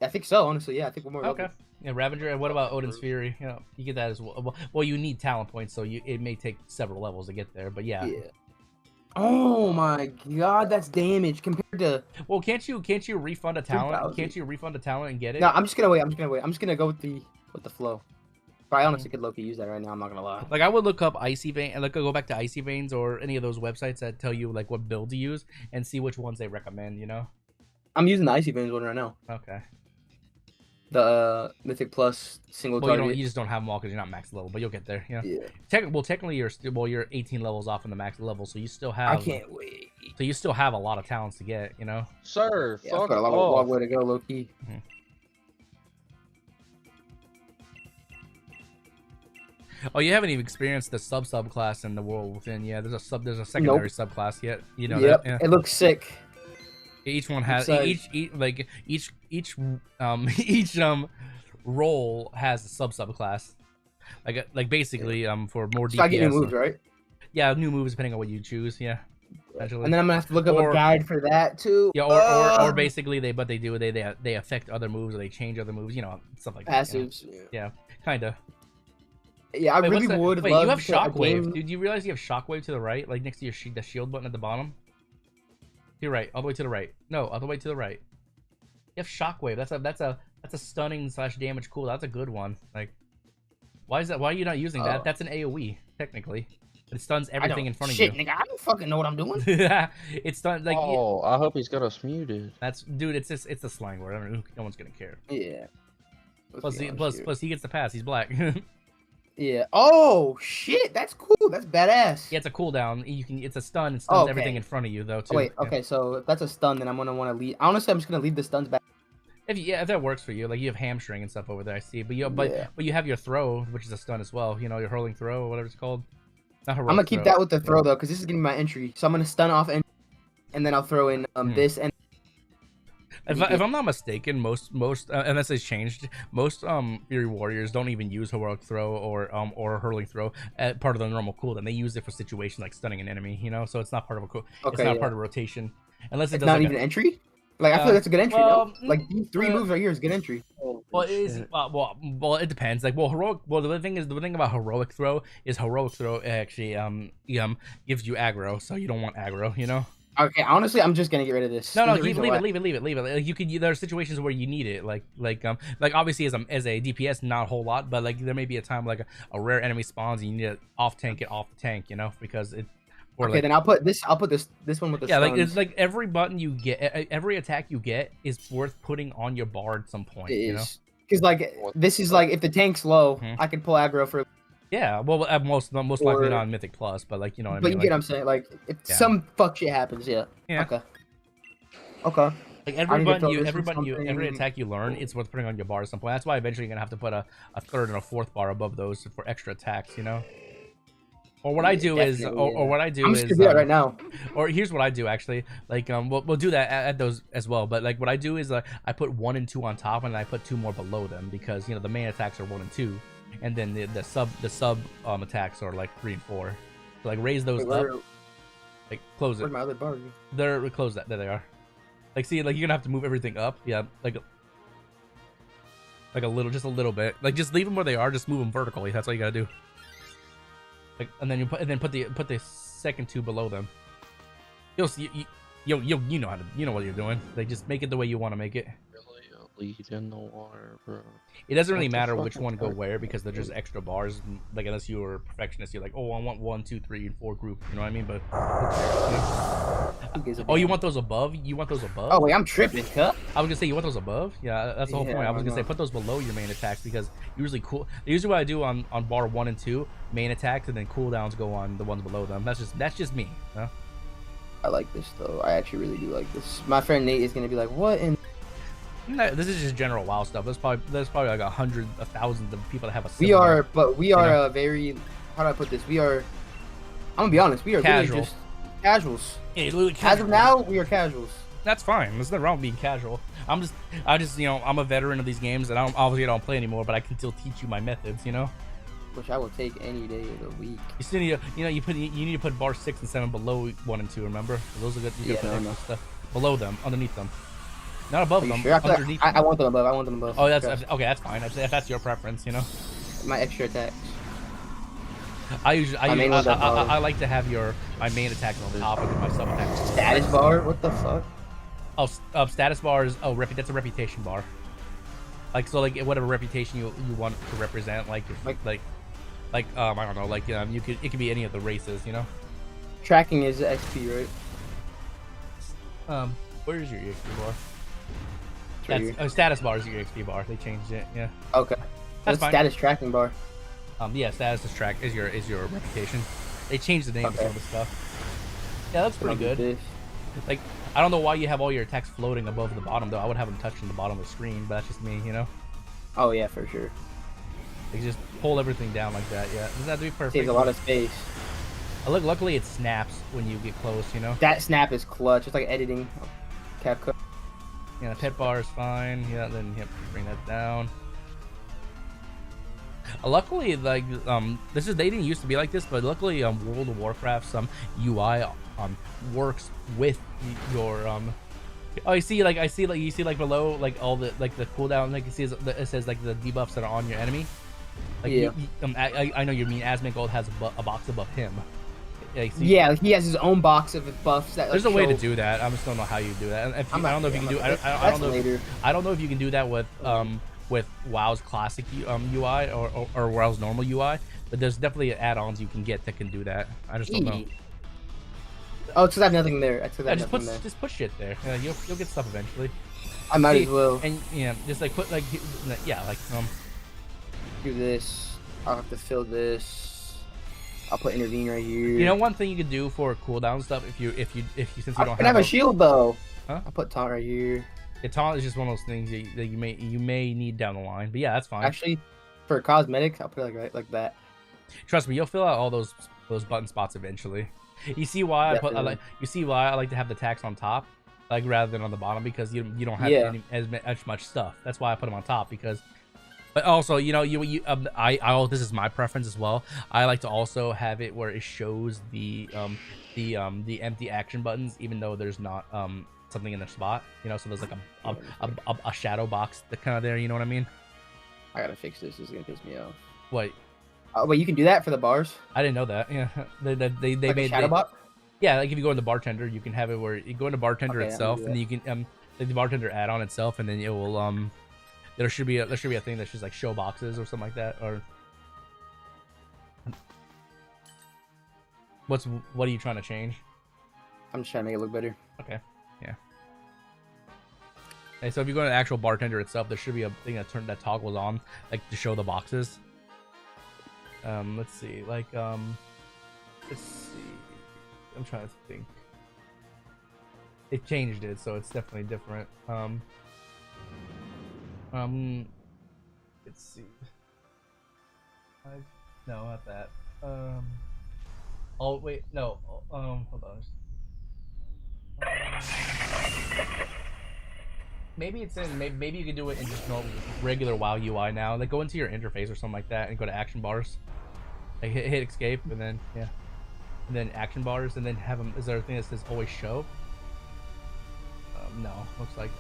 Speaker 4: I think so. Honestly, yeah, I think one more.
Speaker 1: Okay.
Speaker 4: level.
Speaker 1: Yeah, Ravager. And what about Odin's Fury? You know, you get that as well. Well, you need talent points, so it may take several levels to get there. But yeah.
Speaker 4: Oh my god, that's damage compared to.
Speaker 1: Well, can't you refund a talent?
Speaker 4: 2,000.
Speaker 1: Can't you refund a talent and get it?
Speaker 4: No, I'm just gonna wait. I'm just gonna go with the flow. But I honestly could low-key use that right now. I'm not gonna lie.
Speaker 1: Like I would look up Icy Vein and go back to Icy Veins or any of those websites that tell you like what build to use and see which ones they recommend. You know?
Speaker 4: I'm using the Icy Veins one right now.
Speaker 1: Okay.
Speaker 4: The Mythic Plus single
Speaker 1: Well,
Speaker 4: target.
Speaker 1: you just don't have them all because you're not max level, but you'll get there. Yeah.
Speaker 4: Yeah.
Speaker 1: Technically, you're 18 levels off from the max level, so you still have.
Speaker 4: I can't wait.
Speaker 1: So you still have a lot of talents to get. You know?
Speaker 3: Sir,
Speaker 4: Yeah, I've
Speaker 3: fuck
Speaker 4: got a long
Speaker 3: off.
Speaker 4: way to go, low key.
Speaker 1: Oh, you haven't even experienced the subclass in the world within. Yeah, there's a secondary subclass yet. You know
Speaker 4: Yep,
Speaker 1: that? Yeah.
Speaker 4: it looks sick.
Speaker 1: Each one has
Speaker 4: Inside.
Speaker 1: each role has a subclass. Like basically for more DPS.
Speaker 4: So I get new moves, right?
Speaker 1: Yeah, new moves depending on what you choose. Yeah. Essentially.
Speaker 4: And then I'm gonna have to look up
Speaker 1: Or-
Speaker 4: a guide for that too.
Speaker 1: Yeah, or basically they affect other moves or they change other moves. You know, stuff like that. You know?
Speaker 4: passives.
Speaker 1: Yeah, kinda.
Speaker 4: Yeah, I
Speaker 1: Wait,
Speaker 4: really
Speaker 1: what's that?
Speaker 4: would
Speaker 1: Wait,
Speaker 4: love
Speaker 1: you have
Speaker 4: to a
Speaker 1: Shockwave.
Speaker 4: game-
Speaker 1: Dude, do you realize you have Shockwave to the right, like next to your the shield button at the bottom? To your right, all the way to the right. No, all the way to the right. You have Shockwave. That's a stunning / damage cool. That's a good one. Like, Why is that? Why are you not using that? That's an AoE technically. It stuns everything in front of you.
Speaker 4: Shit, nigga, I don't fucking know what I'm doing.
Speaker 1: It stuns like.
Speaker 3: Oh, I hope he's got us muted.
Speaker 1: That's dude. It's a slang word. I mean, no one's gonna care.
Speaker 4: Yeah.
Speaker 1: Plus, he gets the pass. He's black.
Speaker 4: Yeah. Oh shit, that's cool. That's badass.
Speaker 1: Yeah, it's a cooldown. You can. It's a stun. It stuns everything in front of you though too.
Speaker 4: Oh, wait. Okay, so if that's a stun, then I'm gonna want to leave. Honestly, I'm just gonna leave the stuns back.
Speaker 1: If that works for you, like you have hamstring and stuff over there, I see. But you have your throw, which is a stun as well. You know, your hurling throw or whatever it's called. Not heroic
Speaker 4: I'm gonna keep
Speaker 1: throw.
Speaker 4: that with the throw though, because this is gonna be my entry. So I'm gonna stun off and then I'll throw in this and.
Speaker 1: If I'm not mistaken, most unless it's changed, most Fury Warriors don't even use heroic throw or hurling throw as part of the normal cooldown. They use it for situations like stunning an enemy, you know. So it's not part of it's not part of rotation, unless it's
Speaker 4: not even an entry. Like I feel like that's a good entry.
Speaker 1: Well,
Speaker 4: no? Like these 3 moves right here is good entry.
Speaker 1: Well, it is. Well, it depends. Like, heroic. Well, the thing about heroic throw is heroic throw actually gives you aggro, so you don't want aggro, you know.
Speaker 4: Okay, honestly, I'm just gonna get rid of this.
Speaker 1: No, leave it. Like, there are situations where you need it. Like obviously as a DPS, not a whole lot, but like there may be a time like a rare enemy spawns and you need to off tank it off the tank, you know, because it.
Speaker 4: Okay, like, then I'll put this one with the
Speaker 1: yeah,
Speaker 4: stones.
Speaker 1: like it's like every button you get, every attack you get is worth putting on your bar at some point. You know,
Speaker 4: because like this is like if the tank's low, I can pull aggro for.
Speaker 1: Yeah, well, most likely not on Mythic Plus, but like you know what I mean.
Speaker 4: But you get what I'm saying, like if some fuck shit happens, yeah. Okay.
Speaker 1: Like every attack you learn, it's worth putting on your bar at some point. That's why eventually you're gonna have to put a 3rd and a 4th bar above those for extra attacks, you know. Or what I do is, or what I do
Speaker 4: I'm
Speaker 1: is,
Speaker 4: just gonna do that right now.
Speaker 1: Or here's what I do actually. Like we'll do that at those as well. But like what I do is I put 1 and 2 on top, and I put 2 more below them because you know the main attacks are 1 and 2. And then the sub attacks are like 3 and 4. So like raise those up. Like close it.
Speaker 4: Where's my other bar?
Speaker 1: They're close that. There they are. Like see, like you're gonna have to move everything up. Yeah, like a little, just a little bit. Like just leave them where they are. Just move them vertically. That's all you gotta do. Like and then put the second 2 below them. You know how to, you know what you're doing. Like just make it the way you want to make it.
Speaker 3: Lead in the water, bro.
Speaker 1: It doesn't really matter which one go where because they're just extra bars. Like unless you're a perfectionist, you're like, oh, I want 1, 2, 3, and 4 group. You know what I mean? But oh, you want those above? You want those above?
Speaker 4: Oh wait, I'm tripping, huh?
Speaker 1: I was gonna say you want those above. Yeah, that's the whole point. I was gonna say put those below your main attacks because usually what I do on bar 1 and 2 main attacks, and then cooldowns go on the ones below them. That's just me. Huh?
Speaker 4: I like this though. I actually really do like this. My friend Nate is gonna be like, what in.
Speaker 1: No, this is just general WoW stuff. There's probably like 100, 1,000 of people that have a.
Speaker 4: Similar, we are very. How do I put this? I'm gonna be honest. We are
Speaker 1: casual.
Speaker 4: Really just casuals.
Speaker 1: Yeah, literally casual.
Speaker 4: As of now, we are casuals.
Speaker 1: That's fine. There's nothing wrong with being casual. I just you know, I'm a veteran of these games, and obviously I don't play anymore, but I can still teach you my methods. You know.
Speaker 4: Which I will take any day of the week.
Speaker 1: You still need to, you need to put bar 6 and 7 below 1 and 2. Remember, those are good. You gotta put stuff below them, underneath them. Not above them,
Speaker 4: sure?
Speaker 1: underneath.
Speaker 4: I want them above.
Speaker 1: Oh, that's okay. That's fine. If that's your preference, you know.
Speaker 4: My extra attacks.
Speaker 1: I like to have my main attack on top and my sub attack.
Speaker 4: Status bar? What the fuck?
Speaker 1: Oh, status bars. Oh, that's a reputation bar. Like so, like whatever reputation you want to represent, like I don't know, like it could be any of the races, you know.
Speaker 4: Tracking is XP,
Speaker 1: right? Where is your EXP bar?
Speaker 4: That's
Speaker 1: status bar is your XP bar. They changed it. Yeah.
Speaker 4: Okay. That's fine. Status tracking bar.
Speaker 1: Yeah, status is your reputation. They changed the name of some of the stuff. Yeah, that's pretty good. Like, I don't know why you have all your attacks floating above the bottom though. I would have them touching the bottom of the screen, but that's just me, you know.
Speaker 4: Oh yeah, for sure.
Speaker 1: They just pull everything down like that. Yeah, doesn't have to be perfect.
Speaker 4: Saves a lot of space.
Speaker 1: Luckily it snaps when you get close, you know.
Speaker 4: That snap is clutch. It's like editing. CapCut.
Speaker 1: Yeah, the pet bar is fine. Yeah, then you have to bring that down. Luckily, like they didn't used to be like this, but luckily, World of Warcraft's UI works with your Oh, you see, like you see, like below, like all the the cooldown, like it says like the debuffs that are on your enemy. Like,
Speaker 4: yeah.
Speaker 1: I know you mean Asmongold has a box above him.
Speaker 4: Yeah, he has his own box of buffs. That,
Speaker 1: there's a way to do that. I just don't know how you do that. I don't know if you can do. I don't know if you can do that with with WoW's classic UI or WoW's normal UI, but there's definitely add-ons you can get that can do that. I just don't know.
Speaker 4: Oh, it's because I have nothing there.
Speaker 1: Yeah, just put shit there. You'll get stuff eventually.
Speaker 4: I might as well.
Speaker 1: And yeah, just like put like yeah, like
Speaker 4: do this. I'll have to fill this. I'll put intervene right here.
Speaker 1: You know, one thing you could do for cooldown stuff if you since you don't
Speaker 4: have a shield bow.
Speaker 1: Huh?
Speaker 4: I'll put taunt right here.
Speaker 1: Yeah, taunt is just one of those things that you may need down the line, but yeah, that's fine.
Speaker 4: Actually, for cosmetic, I'll put it like that.
Speaker 1: Trust me, you'll fill out all those button spots eventually. You see why you see why I like to have the tags on top, like rather than on the bottom, because you don't have as much stuff. That's why I put them on top, because. But also, you know, this is my preference as well. I like to also have it where it shows the empty action buttons, even though there's not something in their spot. You know, so there's like a shadow box that kind of there. You know what I mean?
Speaker 4: I gotta fix this. This is gonna piss me off.
Speaker 1: What?
Speaker 4: Wait, you can do that for the bars?
Speaker 1: I didn't know that. Yeah, they
Speaker 4: like
Speaker 1: made
Speaker 4: a shadow box.
Speaker 1: Yeah, like if you go into bartender, you can have it where you go into bartender itself, and then you can like the bartender add-on itself, and then it will there should be a thing that's just like show boxes or something like that. Or what are you trying to change?
Speaker 4: I'm just trying to make it look better.
Speaker 1: Okay, yeah. Okay, so if you go to the actual bartender itself, there should be a thing that toggles on, like to show the boxes. Let's see, like let's see. I'm trying to think. It changed it, so it's definitely different. Let's see. No, not that. Oh wait, no. Hold on. Maybe it's in. Maybe you can do it in just normal, regular WoW UI now. Like go into your interface or something like that, and go to action bars. Like hit escape, and then yeah, and then action bars, and then have them. Is there a thing that says always show? No, looks like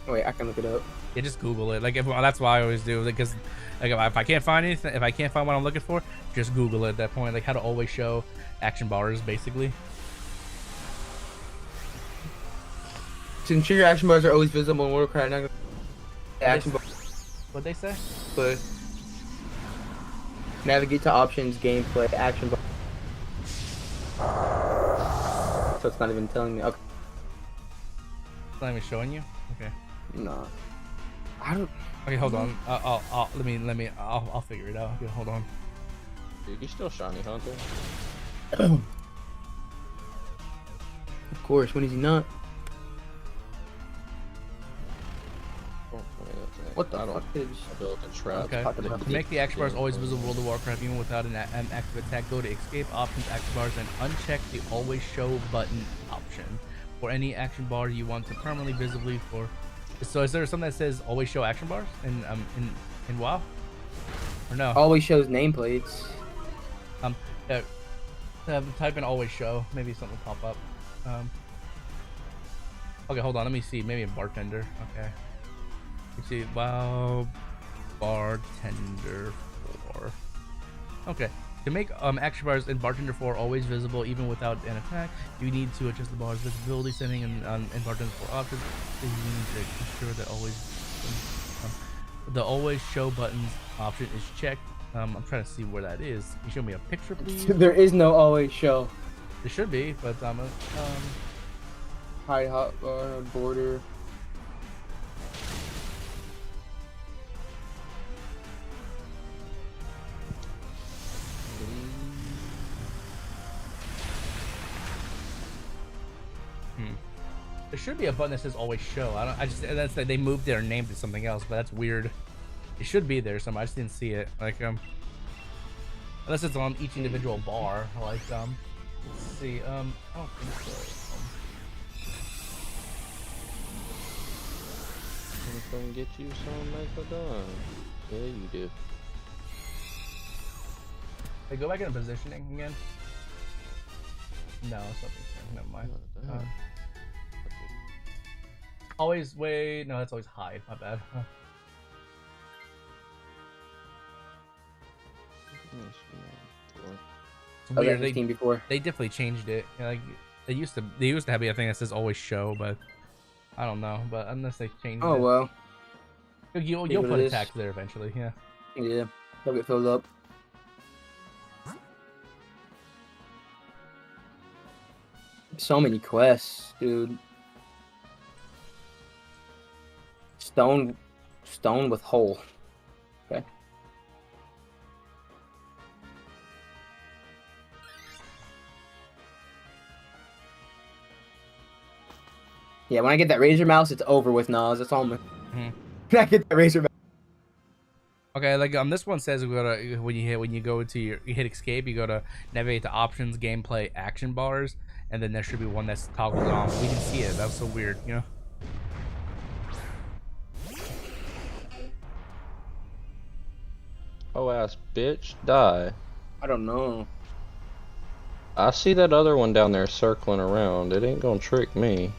Speaker 4: Wait, I can look it up.
Speaker 1: Yeah, just Google it. Like that's what I always do. Because like if I can't find anything, if I can't find what I'm looking for, just Google it at that point. Like how to always show action bars, basically.
Speaker 4: To ensure your action bars are always visible in Warcraft, action bars.
Speaker 1: What'd they say?
Speaker 4: But navigate to options, gameplay, action bar. So it's not even telling me. Okay.
Speaker 1: It's not even showing you. Okay.
Speaker 4: No. I don't.
Speaker 1: Okay, hold on. I'll figure it out. Okay, hold on.
Speaker 3: Dude, you still shiny hunter?
Speaker 4: Of course. When is he not? What the fuck is...
Speaker 3: I built a trap.
Speaker 1: Okay. To make the action bars always visible in World of Warcraft, even without an active attack, go to escape options, action bars, and uncheck the always show button option. For any action bar you want to permanently visibly for. So is there something that says always show action bars in WoW? Or no?
Speaker 4: Always shows nameplates.
Speaker 1: Type in always show. Maybe something will pop up. Okay, hold on. Let me see. Maybe a bartender. Okay. Let's see. WoW bartender 4. Okay. To make action bars in Bartender 4 always visible even without an attack, you need to adjust the bar's visibility setting in Bartender 4 options. You need to ensure that the always show buttons option is checked. I'm trying to see where that is. Can you show me a picture, please?
Speaker 4: There is no always show.
Speaker 1: There should be, but
Speaker 4: hide hotbar border.
Speaker 1: There should be a button that says always show. That's they moved their name to something else, but that's weird. It should be there somewhere. I just didn't see it. Like unless it's on each individual bar. Like let's see. I don't think so.
Speaker 3: Come get you some Megalodon. Yeah, you do.
Speaker 1: Hey, go back into positioning again. No, something. Never mind. Always wait. No, that's always hide. My bad. It's weird. They definitely changed it. Like they used to have a thing that says always show, but I don't know. But unless they changed it.
Speaker 4: Oh well.
Speaker 1: You'll put attacks there eventually, yeah.
Speaker 4: Yeah, they'll get filled up. So many quests, dude. Stone with hole. Okay. Yeah, when I get that razor mouse, it's over with Nas. That's all. When I get that razor mouse.
Speaker 1: Okay, like this one says we go to when you hit escape, you go to navigate to options, gameplay, action bars, and then there should be one that's toggles on. We didn't see it. That was so weird, you know.
Speaker 3: Oh ass bitch, die.
Speaker 4: I don't know.
Speaker 3: I see that other one down there circling around. It ain't gonna trick me.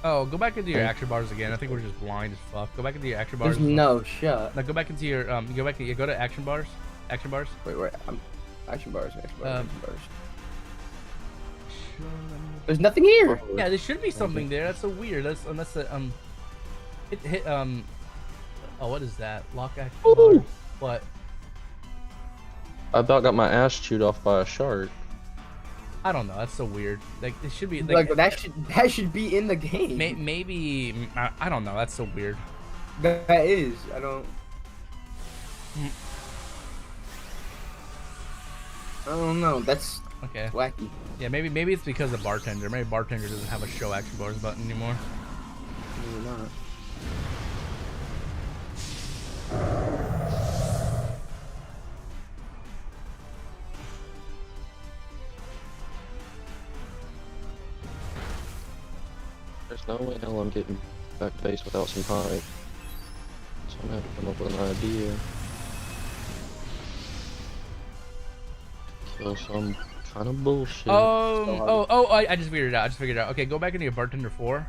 Speaker 1: Oh, go back into your action bars again. I think we're just blind as fuck. Go back into your action bars.
Speaker 4: There's no shot.
Speaker 1: Now go back into your go to action bars. Action bars.
Speaker 4: Wait, action bars. There's nothing here.
Speaker 1: Yeah, there should be something there. That's so weird. That's unless the hit oh, what is that? Lock action bars. What?
Speaker 3: I about got my ass chewed off by a shark.
Speaker 1: I don't know. That's so weird. Like it should be
Speaker 4: like that should be in the game.
Speaker 1: Maybe I don't know. That's so weird.
Speaker 4: That is. I don't know. That's
Speaker 1: okay.
Speaker 4: Wacky.
Speaker 1: Yeah, maybe it's because of bartender. Maybe bartender doesn't have a show action bars button anymore.
Speaker 4: Maybe not.
Speaker 3: There's no way hell I'm getting back to base without some pipe. So I'm gonna have to come up with an idea. Kill some kind of bullshit.
Speaker 1: I just figured it out. Okay, go back into your bartender 4.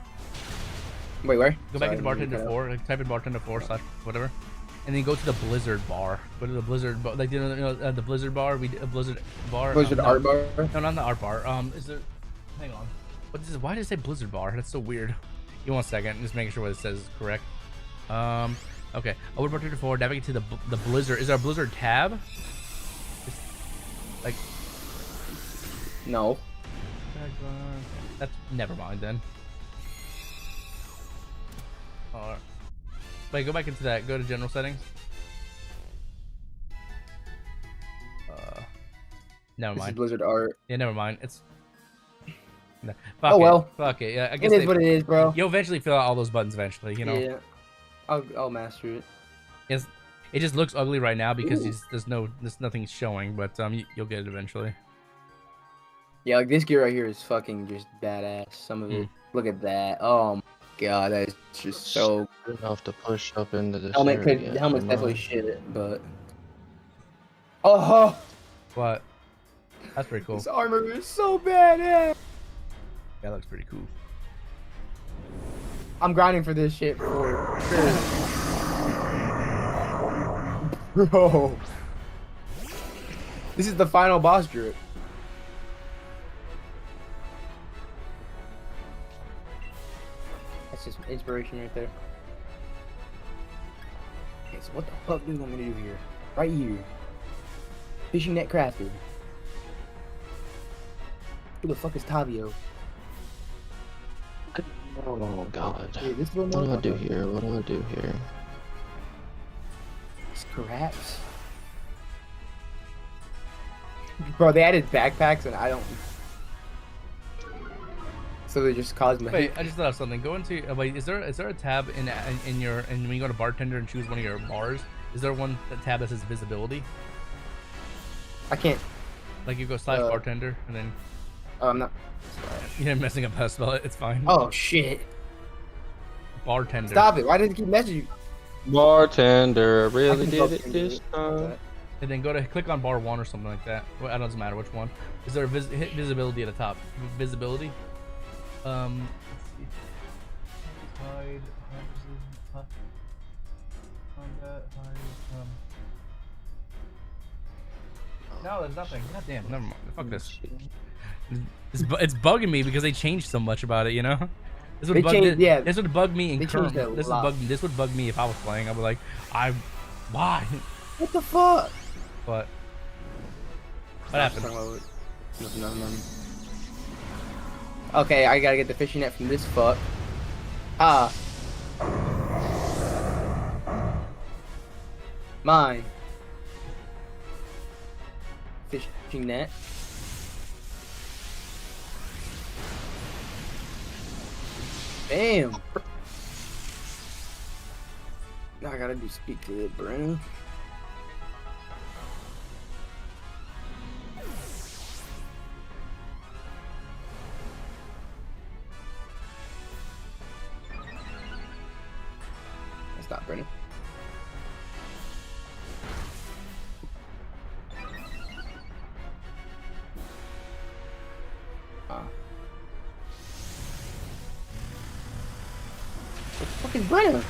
Speaker 4: Wait, where?
Speaker 1: Go back into bartender 4. Like, type in bartender 4 / whatever, and then go to the blizzard bar. Go to the blizzard bar. Like the blizzard bar. We did a blizzard bar.
Speaker 4: Blizzard art bar?
Speaker 1: No, not the art bar. Is there? Hang on. What is this? Why did it say blizzard bar? That's so weird. Give me 1 second. Just making sure what it says is correct. Okay. Over bartender 4. Navigate to the blizzard. Is there a blizzard tab? Just, like.
Speaker 4: No.
Speaker 1: That's never mind then. Alright. Wait, go back into that. Go to general settings. Never mind.
Speaker 4: Blizzard art.
Speaker 1: Yeah, never mind. It's. No.
Speaker 4: Well.
Speaker 1: Fuck it. Yeah, I guess
Speaker 4: it is what it is, bro.
Speaker 1: You'll eventually fill out all those buttons eventually. You know.
Speaker 4: Yeah. I'll master it.
Speaker 1: It just looks ugly right now because there's nothing showing, but you'll get it eventually.
Speaker 4: Yeah, like this gear right here is fucking just badass. Some of it. Look at that. Oh my god, that's just so
Speaker 3: good enough to push up into this.
Speaker 4: The helmet's definitely shit, but. Oh.
Speaker 1: What? That's pretty cool.
Speaker 4: This armor is so badass.
Speaker 1: That looks pretty cool.
Speaker 4: I'm grinding for this shit for sure. Bro. This is the final boss drip. That's just inspiration right there. Okay, so what the fuck do you want me to do here? Right here. Fishing net crafted. Who the fuck is Tavio?
Speaker 3: Oh god.
Speaker 4: Hey,
Speaker 3: what do I do here? What do I do here?
Speaker 4: Scraps. Bro, they added backpacks and I don't. So they just caused me.
Speaker 1: Wait, I just thought of something. Go into wait. Is there a tab in your when you go to bartender and choose one of your bars? Is there a tab that says visibility?
Speaker 4: I can't.
Speaker 1: Like you go / bartender and then.
Speaker 4: Oh, I'm not.
Speaker 1: You're messing up how to spell it. It's fine.
Speaker 4: Oh shit.
Speaker 1: Bartender.
Speaker 4: Stop it! Why did it keep messaging you?
Speaker 3: Bartender, really did it this time.
Speaker 1: And then go to click on bar 1 or something like that. Well, it doesn't matter which one. Is there a hit visibility at the top? Visibility. Let's see. Hide. Combat. Hide. No, there's nothing. God damn. Never mind. Fuck this. It's bugging me because they changed so much about it. You know. This
Speaker 4: They
Speaker 1: would bug
Speaker 4: changed- yeah,
Speaker 1: this would bug me in
Speaker 4: they changed it a
Speaker 1: This
Speaker 4: lot.
Speaker 1: would bug me if I was playing. I'd be like, why?
Speaker 4: What the fuck?
Speaker 1: What happened?
Speaker 4: Nothing. Okay, I gotta get the fishing net from this fuck. Mine. Fishing net. Damn. Now I gotta do speak to it, bro. Stop, Brennan. What the fuck is Brennan?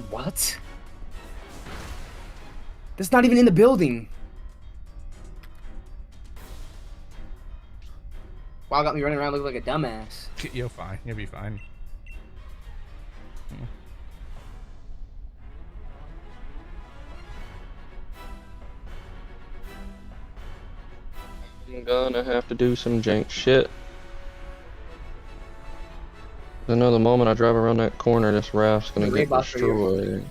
Speaker 4: What? That's not even in the building. Wow, got me running around looking like a dumbass.
Speaker 1: You're fine. You'll be fine.
Speaker 3: I'm gonna have to do some jank shit. I know the moment I drive around that corner, this raft's gonna
Speaker 4: The
Speaker 3: get
Speaker 4: raid boss right here.
Speaker 3: destroyed.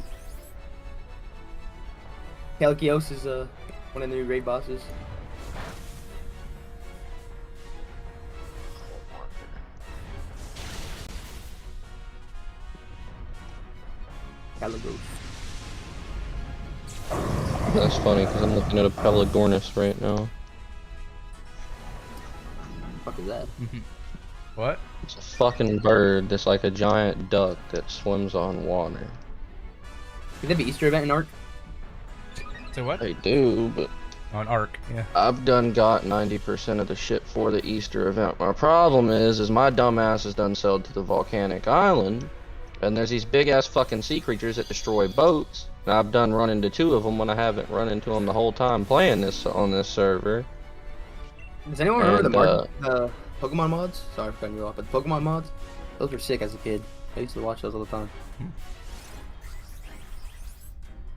Speaker 4: Kelkios is one of the new raid bosses. Caligos.
Speaker 3: That's funny because I'm looking at a Pelagornis right now.
Speaker 4: What the fuck is that?
Speaker 1: What?
Speaker 3: It's a fucking bird that's like a giant duck that swims on water.
Speaker 4: Could that be Easter event in Ark?
Speaker 1: Say what?
Speaker 3: They do, but
Speaker 1: On Ark, yeah.
Speaker 3: I've got 90% of the shit for the Easter event. My problem is my dumbass is done sailed to the volcanic island, and there's these big ass fucking sea creatures that destroy boats. And I've done run into 2 of them when I haven't run into them the whole time playing this on this server.
Speaker 4: Does anyone remember
Speaker 3: And,
Speaker 4: the Pokemon mods? Sorry for cutting you off, but the Pokemon mods? Those were sick as a kid. I used to watch those all the time.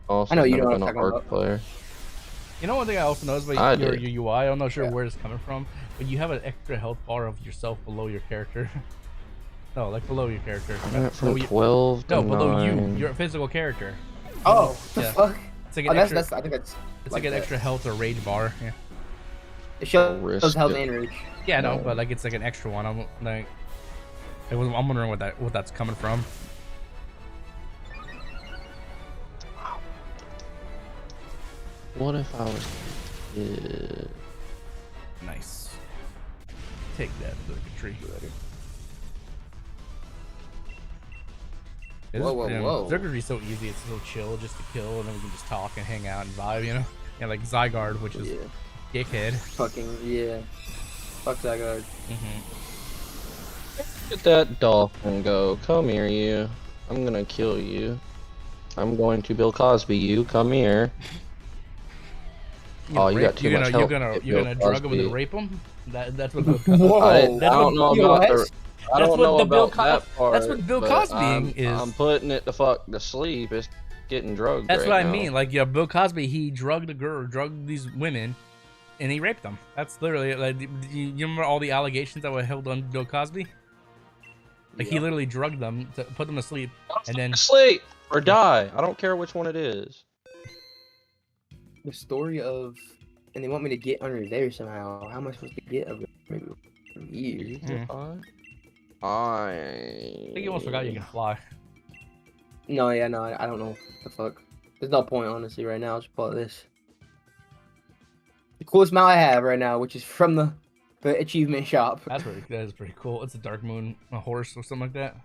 Speaker 3: Also,
Speaker 4: I know you
Speaker 3: never
Speaker 4: know what
Speaker 3: been
Speaker 4: I'm
Speaker 3: an
Speaker 4: talking
Speaker 3: Arc
Speaker 4: about.
Speaker 3: player.
Speaker 1: You know one thing I also noticed
Speaker 3: I
Speaker 1: about your
Speaker 3: did.
Speaker 1: UI? I don't know sure where it's coming from, but you have an extra health bar of yourself below your character. No, like below your character.
Speaker 3: I went from
Speaker 1: Below you-
Speaker 3: 12 to
Speaker 1: No, below
Speaker 3: 9.
Speaker 1: you, your physical character.
Speaker 4: Oh, the
Speaker 1: Yeah.
Speaker 4: fuck?
Speaker 1: It's like
Speaker 4: Oh,
Speaker 1: an
Speaker 4: that's,
Speaker 1: extra.
Speaker 4: that's, I think that's
Speaker 1: It's like an
Speaker 4: that.
Speaker 1: extra health or rage bar. Yeah.
Speaker 4: It shows
Speaker 3: risk
Speaker 4: health
Speaker 3: it.
Speaker 4: and rage.
Speaker 1: Yeah, no,
Speaker 3: No.
Speaker 1: but like it's like an extra one. I'm like, I'm wondering what that's coming from.
Speaker 3: What if I was... Yeah.
Speaker 1: Nice. Take that, Xurkitree.
Speaker 4: Whoa, whoa.
Speaker 1: Xurkitree's so easy. It's so chill, just to kill, and then we can just talk and hang out and vibe, you know. Yeah, like Zygarde, which is
Speaker 4: Yeah.
Speaker 1: dickhead.
Speaker 4: Fucking, yeah. Fuck that guard.
Speaker 3: Get that dolphin go. Come here, you. I'm gonna kill you. I'm going to Bill Cosby you. Come here. Oh, you got too much help.
Speaker 1: You're gonna drug him and then rape him? That's what Bill
Speaker 4: Whoa.
Speaker 3: I
Speaker 1: That's
Speaker 3: don't know
Speaker 4: you know
Speaker 3: about
Speaker 4: what?
Speaker 3: the... I don't know about that part.
Speaker 1: That's what Bill
Speaker 3: but
Speaker 1: Cosbying is.
Speaker 3: I'm putting it the fuck to sleep. It's getting drugged
Speaker 1: That's
Speaker 3: right
Speaker 1: what I
Speaker 3: now.
Speaker 1: mean. Like, yeah, Bill Cosby, he drugged drugged these women, and he raped them. That's literally like. You remember all the allegations that were held on Bill Cosby? Like, he literally drugged them to put them to sleep, and then
Speaker 3: Sleep or die. I don't care which one it is.
Speaker 4: The story of, and they want me to get under there somehow. How am I supposed to get over maybe years?
Speaker 1: I think you almost forgot you can fly.
Speaker 4: No, yeah, no, I don't know what the fuck. There's no point, honestly, right now. I'll just pull out this. The coolest mount I have right now, which is from the achievement shop.
Speaker 1: That is pretty cool. It's a Dark Moon, a horse or something like that.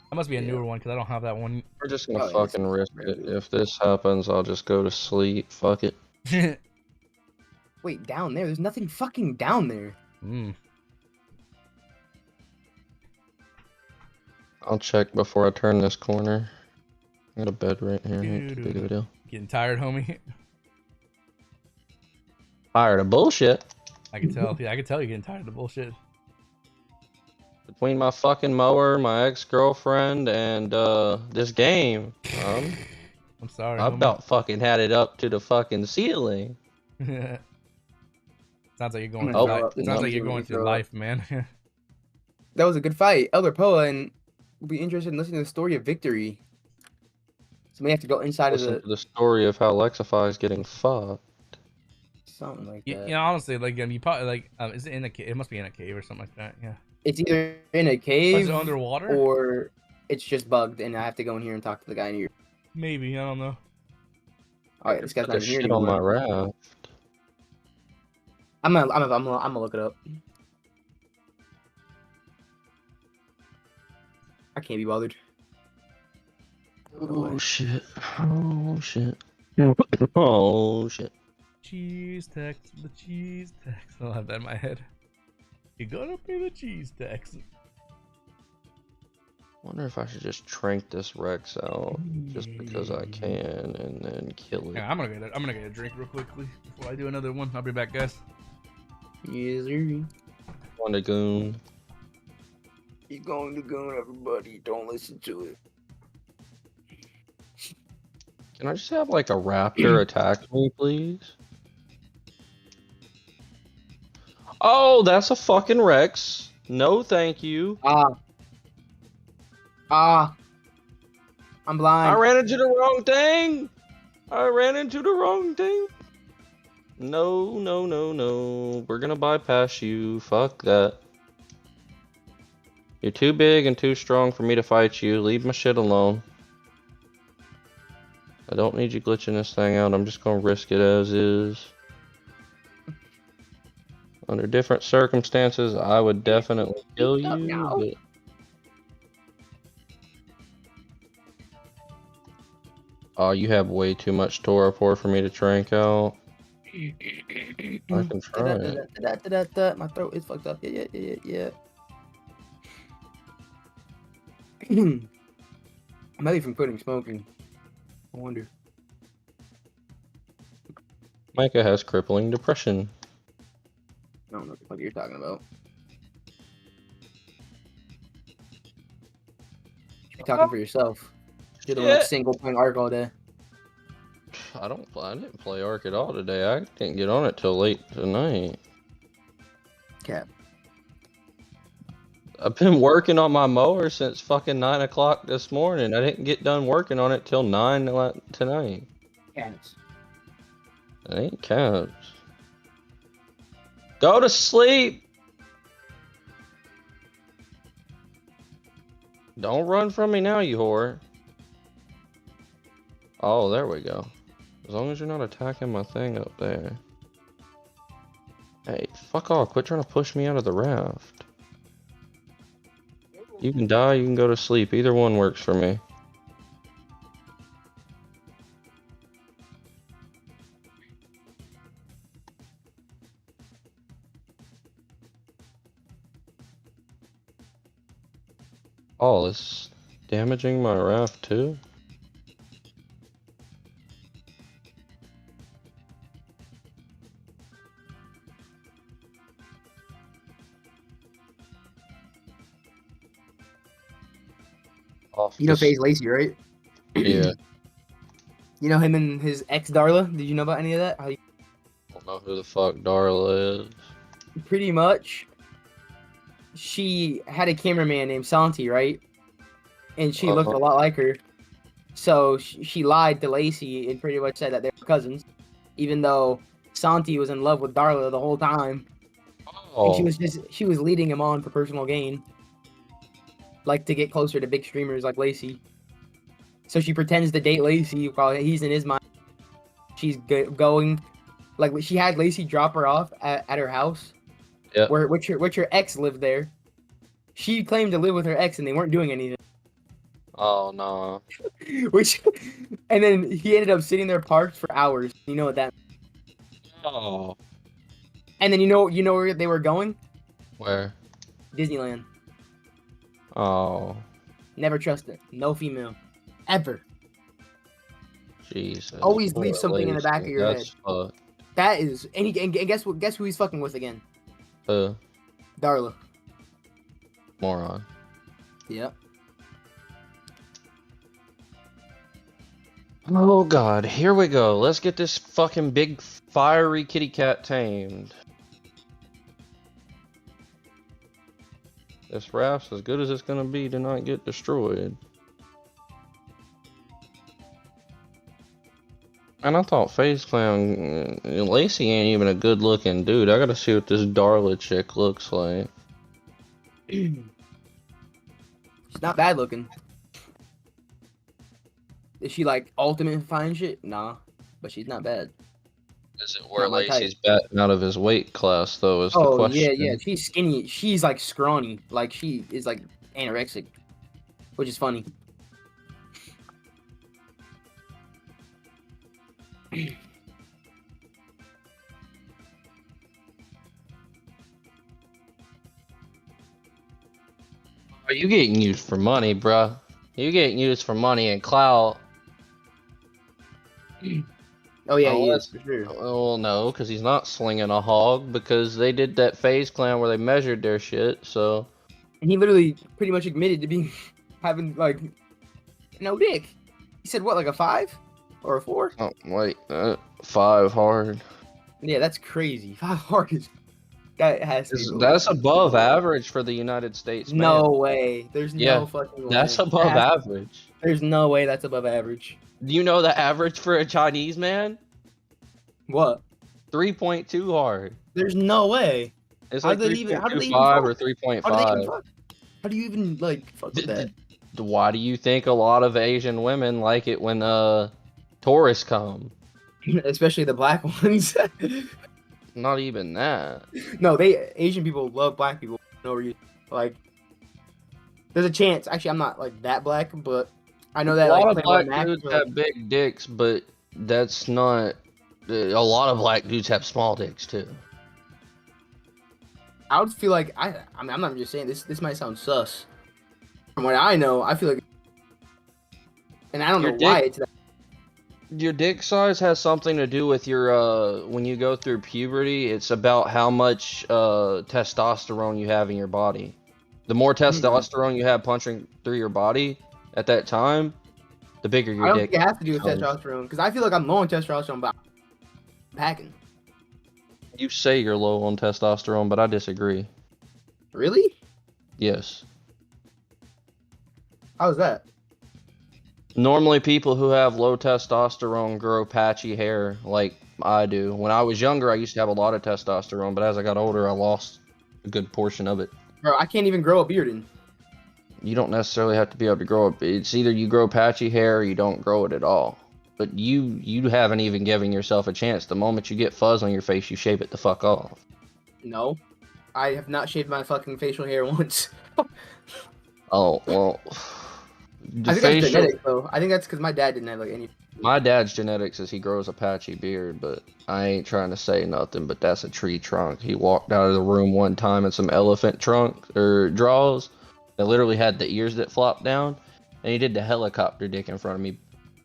Speaker 1: That must be a newer one because I don't have that one.
Speaker 3: We're just gonna
Speaker 4: Oh, yeah,
Speaker 3: fucking risk it. If this happens, I'll just go to sleep. Fuck it.
Speaker 4: Wait, down there? There's nothing fucking down there.
Speaker 3: I'll check before I turn this corner. I got a bed right here. Ain't too big of a deal.
Speaker 1: Getting tired, homie.
Speaker 3: Tired of bullshit.
Speaker 1: I can tell. Yeah, I can tell you're getting tired of the bullshit.
Speaker 3: Between my fucking mower, my ex-girlfriend, and this game,
Speaker 1: I'm sorry.
Speaker 3: I about fucking had it up to the fucking ceiling.
Speaker 1: Sounds like you're going.
Speaker 3: Oh,
Speaker 1: Sounds like you're going through life, man.
Speaker 4: That was a good fight, Elder Poa, and we'll be interested in listening to the story of victory. So we have to go inside
Speaker 3: Listen
Speaker 4: of
Speaker 3: to the story of how Lexify is getting fucked.
Speaker 4: something like
Speaker 1: you
Speaker 4: that.
Speaker 1: know, honestly, like you probably like is it in a cave? It must be in a cave or something like that. Yeah.
Speaker 4: It's either in a
Speaker 1: Or
Speaker 4: cave
Speaker 1: is it underwater?
Speaker 4: or it's just bugged, and I have to go in here and talk to the guy in here.
Speaker 1: Maybe, I don't know.
Speaker 4: All right, this guy's not
Speaker 3: Put
Speaker 4: here
Speaker 3: shit on my
Speaker 4: anymore.
Speaker 3: raft.
Speaker 4: I'm gonna look it up. I can't be bothered.
Speaker 3: Oh shit. Oh shit. Oh shit.
Speaker 1: Cheese tax, the cheese tax. I'll have that in my head. You gotta pay the cheese tax.
Speaker 3: Wonder if I should just trank this Rex out just because I can and then kill it.
Speaker 1: Yeah, I'm gonna get a drink real quickly before I do another one. I'll be back, guys.
Speaker 4: Yes, sir.
Speaker 3: On the goon.
Speaker 4: He's going to goon, everybody. Don't listen to it.
Speaker 3: Can I just have like a raptor attack me, please? Oh, that's a fucking Rex. No, thank you.
Speaker 4: I'm blind.
Speaker 3: I ran into the wrong thing. I ran into the wrong thing. No, no, no, no. We're gonna bypass you. Fuck that. You're too big and too strong for me to fight you. Leave my shit alone. I don't need you glitching this thing out. I'm just gonna risk it as is. Under different circumstances, I would definitely kill you. But... Oh, you have way too much Torpor for me to trank out. I can try it.
Speaker 4: My throat is fucked up. Yeah. I might be from quitting smoking. I wonder.
Speaker 3: Micah has crippling depression.
Speaker 4: I don't know what you're talking about. You're talking for yourself. You're the one that's single playing Ark all day.
Speaker 3: I didn't play Ark at all today. I didn't get on it till late tonight.
Speaker 4: Cap.
Speaker 3: I've been working on my mower since fucking 9 o'clock this morning. I didn't get done working on it till 9 tonight.
Speaker 4: Cats.
Speaker 3: It ain't cats. Go to sleep! Don't run from me now, you whore. Oh, there we go. As long as you're not attacking my thing up there. Hey, fuck off. Quit trying to push me out of the raft. You can die, you can go to sleep. Either one works for me. Oh, it's damaging my raft too?
Speaker 4: You know FaZe Lacey, right?
Speaker 3: Yeah.
Speaker 4: You know him and his ex Darla? Did you know about any of that?
Speaker 3: I don't know who the fuck Darla is.
Speaker 4: Pretty much. She had a cameraman named Santi, right? And she looked a lot like her. So she lied to Lacey and pretty much said that they were cousins, even though Santi was in love with Darla the whole time.
Speaker 3: Oh.
Speaker 4: And she was leading him on for personal gain. Like to get closer to big streamers like Lacey. So she pretends to date Lacey while he's in his mind. She's going, like she had Lacey drop her off at her house.
Speaker 3: Yeah.
Speaker 4: Which her ex lived there. She claimed to live with her ex and they weren't doing anything.
Speaker 3: Oh no.
Speaker 4: And then he ended up sitting there parked for hours. You know what that means?
Speaker 3: Oh.
Speaker 4: And then you know where they were going?
Speaker 3: Where?
Speaker 4: Disneyland.
Speaker 3: Oh.
Speaker 4: Never trust it. No female. Ever.
Speaker 3: Jesus.
Speaker 4: Always leave something in the back of your head.
Speaker 3: Fucked.
Speaker 4: That is, and guess what? Guess who he's fucking with again? Darla.
Speaker 3: Moron.
Speaker 4: Yep.
Speaker 3: Oh god, here we go. Let's get this fucking big fiery kitty cat tamed. This raft's as good as it's gonna be to not get destroyed. And I thought FaZe Clan, Lacey ain't even a good looking dude. I gotta see what this Darla chick looks like.
Speaker 4: She's not bad looking. Is she like ultimate fine shit? Nah, but she's not bad.
Speaker 3: Is it where Lacey's batting out of his weight class though? Is the
Speaker 4: Oh
Speaker 3: question.
Speaker 4: yeah. She's skinny. She's like scrawny. Like she is like anorexic, which is funny.
Speaker 3: Are you getting used for money, bruh? You getting used for money and clout.
Speaker 4: Oh yeah, he is for sure.
Speaker 3: Well, no, because he's not slinging a hog, because they did that FaZe Clan where they measured their shit, so...
Speaker 4: And he literally pretty much admitted to being, having, like, no dick. He said, what, like a 5? Or a 4?
Speaker 3: Oh, wait, 5 hard.
Speaker 4: Yeah, that's crazy. 5 hard is... That has to be
Speaker 3: That's above average for the United States, man.
Speaker 4: No way. There's no fucking way.
Speaker 3: That's above average.
Speaker 4: There's no way that's above average.
Speaker 3: Do you know the average for a Chinese man?
Speaker 4: What?
Speaker 3: 3.2 hard.
Speaker 4: There's no way.
Speaker 3: It's like 3.25 or 3.5.
Speaker 4: How do you even, like, fuck with that?
Speaker 3: Why do you think a lot of Asian women like it when tourists come?
Speaker 4: Especially the black ones.
Speaker 3: Not even that.
Speaker 4: No, Asian people love black people. No reason. Like, there's a chance. Actually, I'm not like that black, but I know that
Speaker 3: a lot
Speaker 4: like,
Speaker 3: of black dudes have big dicks, but that's not. A lot of black dudes have small dicks too.
Speaker 4: I would feel like I mean, I'm not just saying this. This might sound sus. From what I know, I feel like, and I don't know why it's that.
Speaker 3: Your dick size has something to do with your when you go through puberty. It's about how much testosterone you have in your body. The more testosterone you have punching through your body at that time, the bigger your dick.
Speaker 4: I don't think it has to do with testosterone, because I feel like I'm low on testosterone, but I'm packing.
Speaker 3: You say you're low on testosterone, but I disagree.
Speaker 4: Really?
Speaker 3: Yes.
Speaker 4: How's that?
Speaker 3: Normally, people who have low testosterone grow patchy hair like I do. When I was younger, I used to have a lot of testosterone, but as I got older, I lost a good portion of it.
Speaker 4: Bro, I can't even grow a beard in.
Speaker 3: You don't necessarily have to be able to grow it. It's either you grow patchy hair or you don't grow it at all. But you haven't even given yourself a chance. The moment you get fuzz on your face, you shave it the fuck off.
Speaker 4: No. I have not shaved my fucking facial hair once.
Speaker 3: Oh, well...
Speaker 4: I think that's genetic, though. I think that's because my dad didn't have like any.
Speaker 3: My dad's genetics is he grows a patchy beard, but I ain't trying to say nothing. But that's a tree trunk. He walked out of the room one time in some elephant trunk or draws that literally had the ears that flopped down, and he did the helicopter dick in front of me.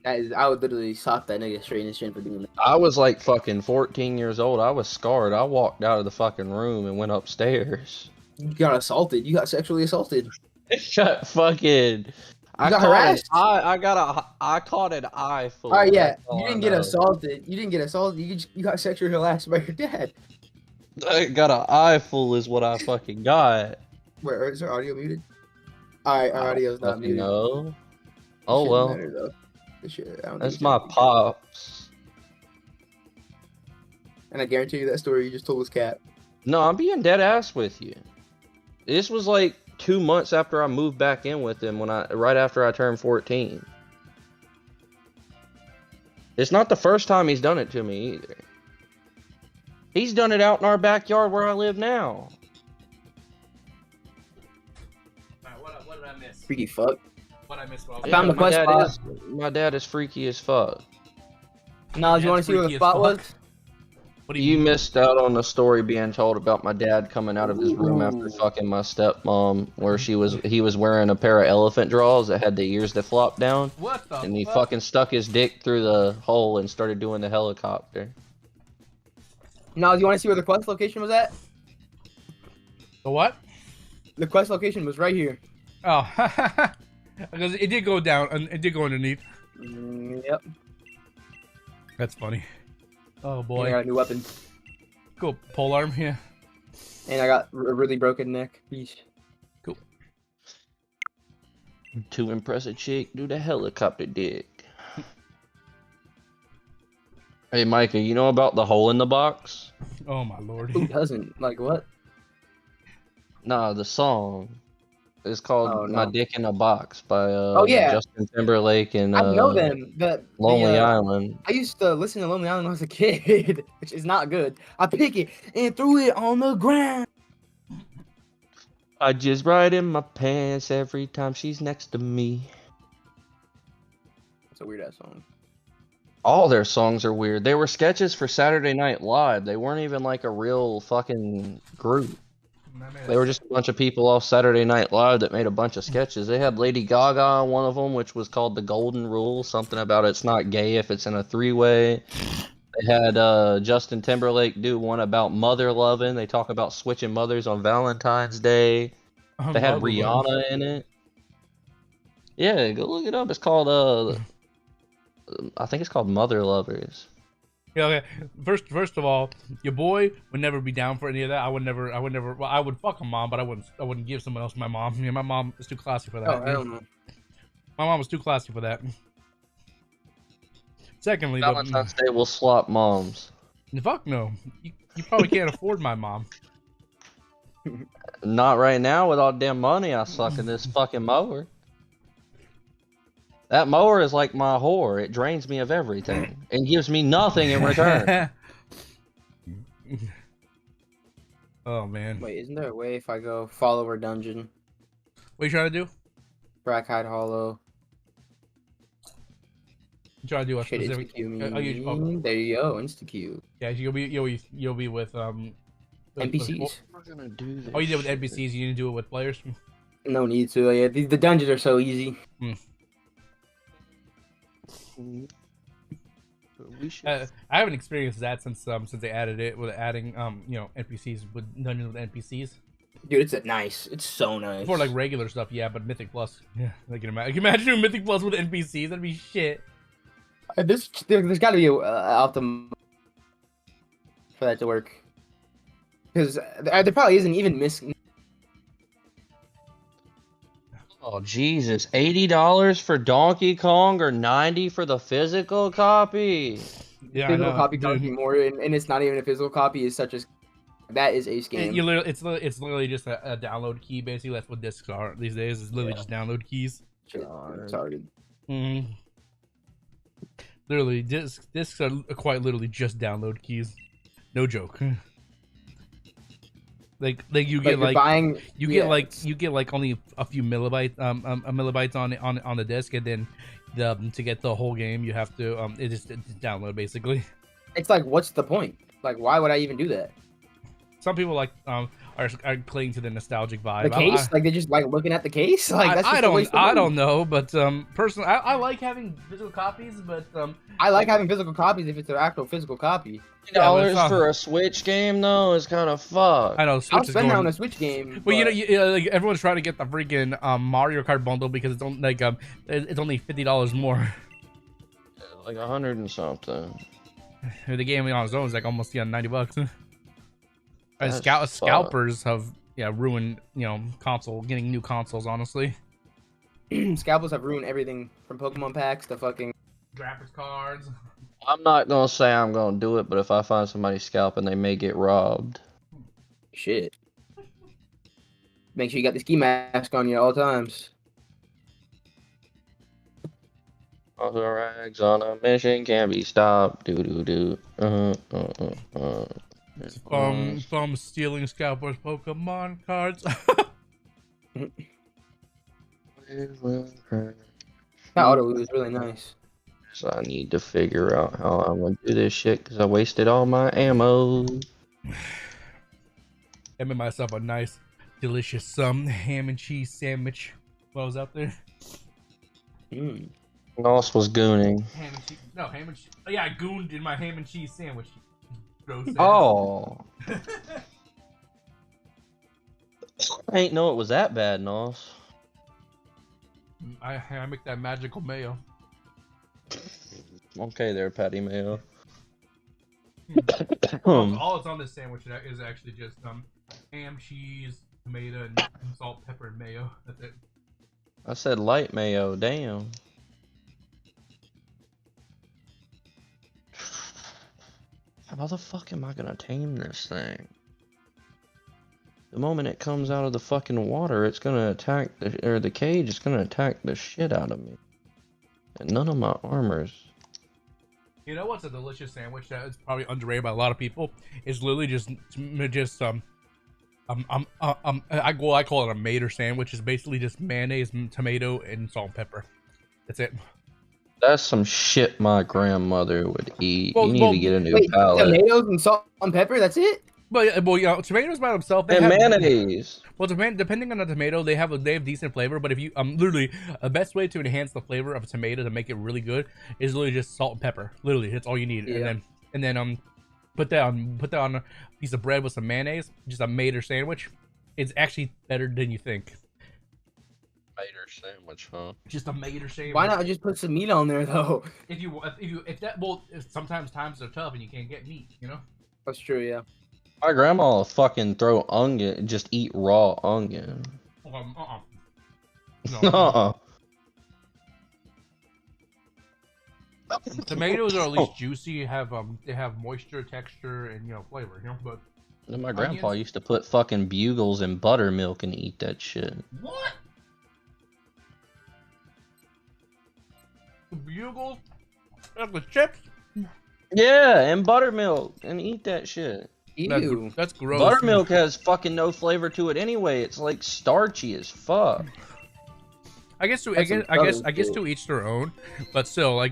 Speaker 4: I would literally sock that nigga straight in his chin for doing that.
Speaker 3: I was like fucking 14 years old. I was scarred. I walked out of the fucking room and went upstairs.
Speaker 4: You got assaulted. You got sexually assaulted.
Speaker 3: Shut fucking.
Speaker 4: You got harassed.
Speaker 3: I caught an eye full.
Speaker 4: Oh yeah, you didn't get assaulted. You didn't get assaulted. You got sexually harassed by your dad.
Speaker 3: I got an eye full is what I fucking got.
Speaker 4: Where is our audio muted? Alright, our audio's not muted.
Speaker 3: No. Oh well.
Speaker 4: Matter,
Speaker 3: That's my pops.
Speaker 4: And I guarantee you that story you just told was cap.
Speaker 3: No, I'm being dead ass with you. This was like 2 months after I moved back in with him right after I turned 14. It's not the first time he's done it to me either. He's done it out in our backyard where I live now.
Speaker 1: Alright, what did I miss?
Speaker 4: Freaky fuck.
Speaker 1: What I missed?
Speaker 4: I found the quest spot.
Speaker 3: My dad is freaky as fuck.
Speaker 4: No, do you want to see where the spot was?
Speaker 3: What do you missed out on the story being told about my dad coming out of his room after fucking my stepmom, where he was wearing a pair of elephant draws that had the ears that flopped down.
Speaker 1: What the
Speaker 3: And he fucking stuck his dick through the hole and started doing the helicopter.
Speaker 4: Now, do you want to see where the quest location was at?
Speaker 1: The what?
Speaker 4: The quest location was right here.
Speaker 1: Oh, because it did go down, and it did go underneath.
Speaker 4: Yep.
Speaker 1: That's funny. Oh
Speaker 4: I
Speaker 1: boy.
Speaker 4: got a new weapon.
Speaker 1: Cool. Pole arm, yeah.
Speaker 4: And I got a really broken neck. Peace.
Speaker 1: Cool.
Speaker 3: To impress a chick, do the helicopter dick. Hey, Micah, you know about the hole in the box?
Speaker 1: Oh my lord.
Speaker 4: Who doesn't? Like what?
Speaker 3: Nah, the song. It's called
Speaker 4: Oh,
Speaker 3: "My
Speaker 4: no.
Speaker 3: Dick in a Box" by
Speaker 4: yeah.
Speaker 3: Justin Timberlake and
Speaker 4: I know them.
Speaker 3: Lonely Island.
Speaker 4: I used to listen to Lonely Island when I was a kid, which is not good. I pick it and threw it on the ground.
Speaker 3: I just ride in my pants every time she's next to me.
Speaker 4: It's a weird ass song.
Speaker 3: All their songs are weird. They were sketches for Saturday Night Live. They weren't even like a real fucking group. They were just a bunch of people off Saturday Night Live that made a bunch of sketches. They had Lady Gaga on one of them, which was called The Golden Rule, something about it's not gay if it's in a three-way. They had Justin Timberlake do one about mother loving. They talk about switching mothers on Valentine's Day. They had Rihanna in it. Yeah, go look it up. It's called I think it's called Mother Lovers.
Speaker 1: Yeah, okay. First of all, your boy would never be down for any of that. I would never. Well, I would fuck a mom, but I wouldn't give someone else my mom. Yeah, my mom is too classy for that.
Speaker 4: Oh, hell no.
Speaker 1: My mom was too classy for that. Secondly,
Speaker 3: Valentine's Day will swap moms.
Speaker 1: Fuck no. You probably can't afford my mom.
Speaker 3: Not right now with all the damn money I suck in this fucking mower. That mower is like my whore. It drains me of everything and gives me nothing in return.
Speaker 1: Oh man.
Speaker 4: Wait, isn't there a way if I go follower dungeon?
Speaker 1: What are you trying to do?
Speaker 4: Brackhide Hollow.
Speaker 1: You trying to do a
Speaker 4: Shit,
Speaker 1: specific?
Speaker 4: insta-queue. There you go, insta-queue.
Speaker 1: Yeah, you'll be with
Speaker 4: NPCs.
Speaker 3: We're gonna do this.
Speaker 1: Oh, you did it with NPCs. You didn't do it with players.
Speaker 4: No need to. Yeah, the dungeons are so easy.
Speaker 1: I haven't experienced that since they added it with adding NPCs with dungeons with NPCs.
Speaker 4: Dude, it's so nice.
Speaker 1: For like regular stuff, yeah, but Mythic Plus, yeah, I can imagine doing Mythic Plus with NPCs. That'd be shit.
Speaker 4: There's got to be a optimum for that to work. Because there probably isn't even
Speaker 3: Oh Jesus! $80 for Donkey Kong or $90 for the physical copy.
Speaker 1: Yeah,
Speaker 4: physical copy costs me more, and it's not even a physical copy. It's such a that is a scam.
Speaker 1: It's literally just a download key. Basically, that's what discs are these days. It's literally just download keys.
Speaker 4: Sorry.
Speaker 1: Literally, discs are quite literally just download keys. No joke. Like you get like you get like only a few millibytes millibytes on the disc, and then to get the whole game you have to it's download basically.
Speaker 4: It's like, what's the point? Like, why would I even do that?
Speaker 1: Some people like are clinging to the nostalgic vibe.
Speaker 4: The case, like they just like looking at the case. Like that's just
Speaker 1: I don't know, but personally, I like having physical copies, but
Speaker 4: I like having physical copies if it's an actual physical copy.
Speaker 3: $80 for a Switch game though is kind of fucked.
Speaker 1: I know.
Speaker 4: I'll spend that on a Switch game.
Speaker 1: Well, like everyone's trying to get the freaking Mario Kart bundle because it's only it's only $50 more.
Speaker 3: Like 100 and something.
Speaker 1: The game on its own is like almost $90. And
Speaker 3: That's
Speaker 1: scalpers have ruined getting new consoles. Honestly,
Speaker 4: scalpers have ruined everything from Pokemon packs to fucking
Speaker 1: graphics cards.
Speaker 3: I'm not gonna say I'm gonna do it, but if I find somebody scalping, they may get robbed.
Speaker 4: Shit. Make sure you got the ski mask on you at all times.
Speaker 3: Nosirrags on a mission can't be stopped.
Speaker 1: From stealing scalpers Pokemon cards.
Speaker 4: That auto is really nice.
Speaker 3: So I need to figure out how I'm gonna do this shit because I wasted all my ammo.
Speaker 1: I made myself a nice, delicious ham and cheese sandwich while I was out there.
Speaker 3: Nos was gooning.
Speaker 1: Ham and cheese. No, ham and cheese. Oh, yeah, I gooned in my ham and cheese sandwich. bistro says.
Speaker 3: Oh. I ain't know it was that bad, Nos.
Speaker 1: I make that magical mayo.
Speaker 3: Okay there, Patty Mayo.
Speaker 1: All it's on this sandwich is actually just ham, cheese, tomato, and salt, pepper, and mayo. That's it.
Speaker 3: I said light mayo, damn. How the fuck am I gonna tame this thing? The moment it comes out of the fucking water, it's gonna attack the cage is gonna attack the shit out of me. And none of my armors.
Speaker 1: You know what's a delicious sandwich that is probably underrated by a lot of people? It's literally just I call it a mater sandwich. It's basically just mayonnaise, tomato, and salt and pepper. That's it.
Speaker 3: That's some shit my grandmother would eat. You need to get a new palate.
Speaker 4: Tomatoes and salt and pepper, that's it?
Speaker 1: Well, you know, tomatoes by themselves.
Speaker 3: And mayonnaise.
Speaker 1: Well, depending on the tomato, they have decent flavor. But if you literally, the best way to enhance the flavor of a tomato to make it really good is literally just salt and pepper. Literally, that's all you need.
Speaker 4: Yeah.
Speaker 1: And then put that on a piece of bread with some mayonnaise. Just a mater sandwich. It's actually better than you think.
Speaker 3: Mater sandwich, huh?
Speaker 1: Just a mater sandwich.
Speaker 4: Why not just put some meat on there though?
Speaker 1: If sometimes times are tough and you can't get meat, you know.
Speaker 4: That's true, yeah.
Speaker 3: My grandma will fucking throw onion, just eat raw onion.
Speaker 1: No. Tomatoes are at least juicy. They have moisture, texture, and flavor. But
Speaker 3: and my grandpa used to put fucking bugles in buttermilk and eat that shit.
Speaker 1: What? The bugles? Like the chips?
Speaker 3: Yeah, and buttermilk and eat that shit.
Speaker 4: Ew.
Speaker 1: That's gross.
Speaker 3: Buttermilk has fucking no flavor to it anyway. It's like starchy as fuck.
Speaker 1: I guess to each their own, but still,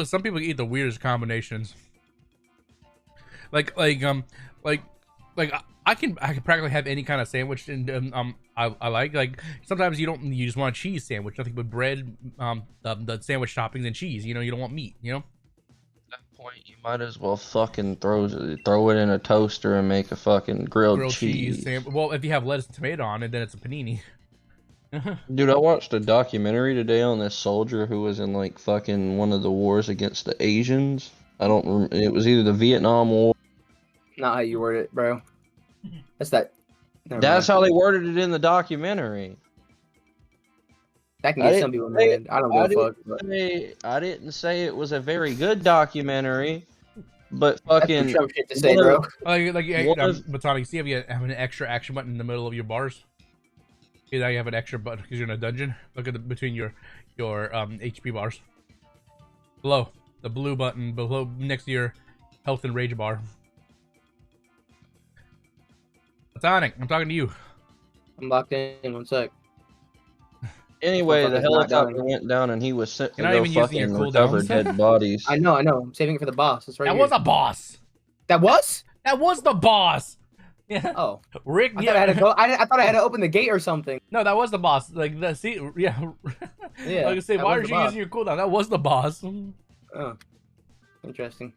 Speaker 1: some people eat the weirdest combinations. I can practically have any kind of sandwich, and I like sometimes you just want a cheese sandwich, nothing but bread, the sandwich toppings and cheese. You don't want meat.
Speaker 3: At that point, you might as well fucking throw it in a toaster and make a fucking grilled cheese
Speaker 1: sandwich. Well, if you have lettuce and tomato on it, then it's a panini.
Speaker 3: Dude, I watched a documentary today on this soldier who was in like fucking one of the wars against the Asians. It was either the Vietnam War.
Speaker 4: Not how you word it, bro.
Speaker 3: That's how they worded it in the documentary.
Speaker 4: That can get some people mad. I don't give a fuck.
Speaker 3: I didn't say it was a very good documentary, but fucking.
Speaker 4: That's some shit to say, bro.
Speaker 1: Matani, you see if you have an extra action button in the middle of your bars. See that you have an extra button because you're in a dungeon. Look at between your HP bars. Below the blue button, below next to your health and rage bar. Sonic, I'm talking to you.
Speaker 4: I'm locked in. 1 sec.
Speaker 3: Anyway, the helicopter went down and he was sent to go fucking recover dead bodies.
Speaker 4: I know. I'm saving it for the boss. It's right here.
Speaker 1: That was a boss.
Speaker 4: That was?
Speaker 1: That was the boss. Yeah.
Speaker 4: Oh.
Speaker 1: Rick.
Speaker 4: I thought I had to go. I thought I had to open the gate or something.
Speaker 1: No, that was the boss. Yeah.
Speaker 4: Yeah.
Speaker 1: I was say, why are you using your cooldown? That was the boss.
Speaker 4: Oh. Interesting.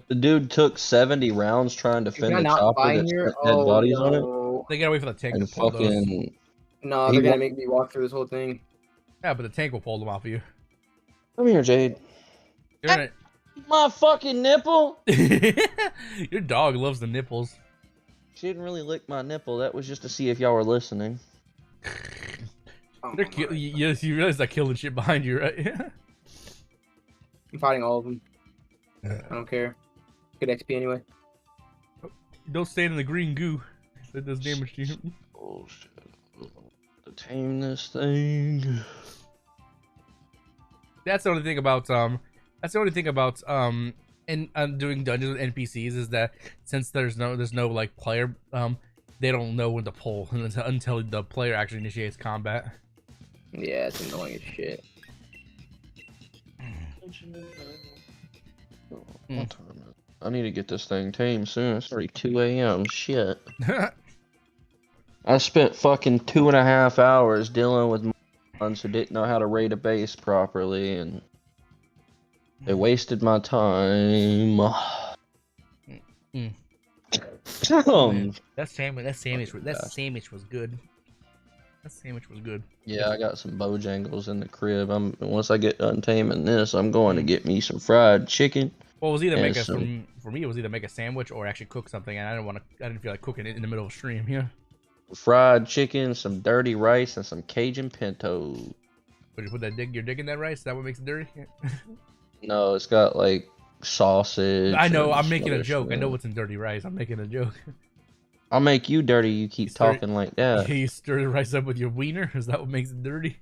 Speaker 3: The dude took 70 rounds trying to fend the chopper that dead bodies on it.
Speaker 1: They gotta wait for the tank to pull those.
Speaker 4: No, they're gonna make me walk through this whole thing.
Speaker 1: Yeah, but the tank will pull them off of you.
Speaker 3: Come here, Jade. My fucking nipple!
Speaker 1: Your dog loves the nipples.
Speaker 3: She didn't really lick my nipple. That was just to see if y'all were listening.
Speaker 1: Yes, you realize that killing shit behind you, right?
Speaker 4: I'm fighting all of them. I don't care. Good XP anyway.
Speaker 1: Don't stand in the green goo. That does damage to you.
Speaker 3: Oh shit. To tame this thing.
Speaker 1: That's the only thing about doing dungeons with NPCs is that since there's no like player, they don't know when to pull until the player actually initiates combat.
Speaker 4: Yeah, it's annoying as shit.
Speaker 3: I need to get this thing tamed soon. It's already 2 a.m. Shit. I spent fucking 2.5 hours dealing with ones who didn't know how to raid a base properly, and They wasted my time.
Speaker 1: Mm. That sandwich was good. That sandwich was good.
Speaker 3: Yeah, I got some Bojangles in the crib. Once I get done taming this, I'm going to get me some fried chicken.
Speaker 1: Well, it was either make
Speaker 3: some...
Speaker 1: for me. It was either make a sandwich or actually cook something, and I didn't feel like cooking it in the middle of a stream. Yeah.
Speaker 3: Fried chicken, some dirty rice, and some Cajun pinto.
Speaker 1: Would you put that you're digging that rice? Is that what makes it dirty?
Speaker 3: No, it's got like sausage.
Speaker 1: I know. I'm making a joke. I know what's in dirty rice. I'm making a joke.
Speaker 3: I'll make you dirty. You keep talking like that.
Speaker 1: You stir the rice up with your wiener? Is that what makes it dirty?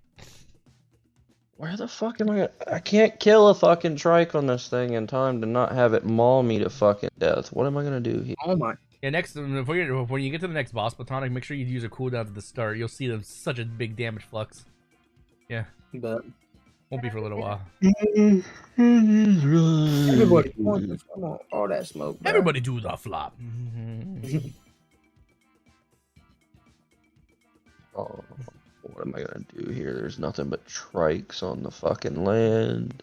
Speaker 3: Where the fuck am I? I can't kill a fucking trike on this thing in time to not have it maul me to fucking death. What am I gonna do here?
Speaker 4: Oh my.
Speaker 1: Yeah, next when you get to the next boss platonic, make sure you use a cooldown at the start. You'll see them such a big damage flux. Yeah.
Speaker 4: But
Speaker 1: won't be for a little while.
Speaker 4: Everybody wants all that smoke. Bro.
Speaker 1: Everybody do the flop.
Speaker 3: Oh, what am I gonna do here? There's nothing but trikes on the fucking land.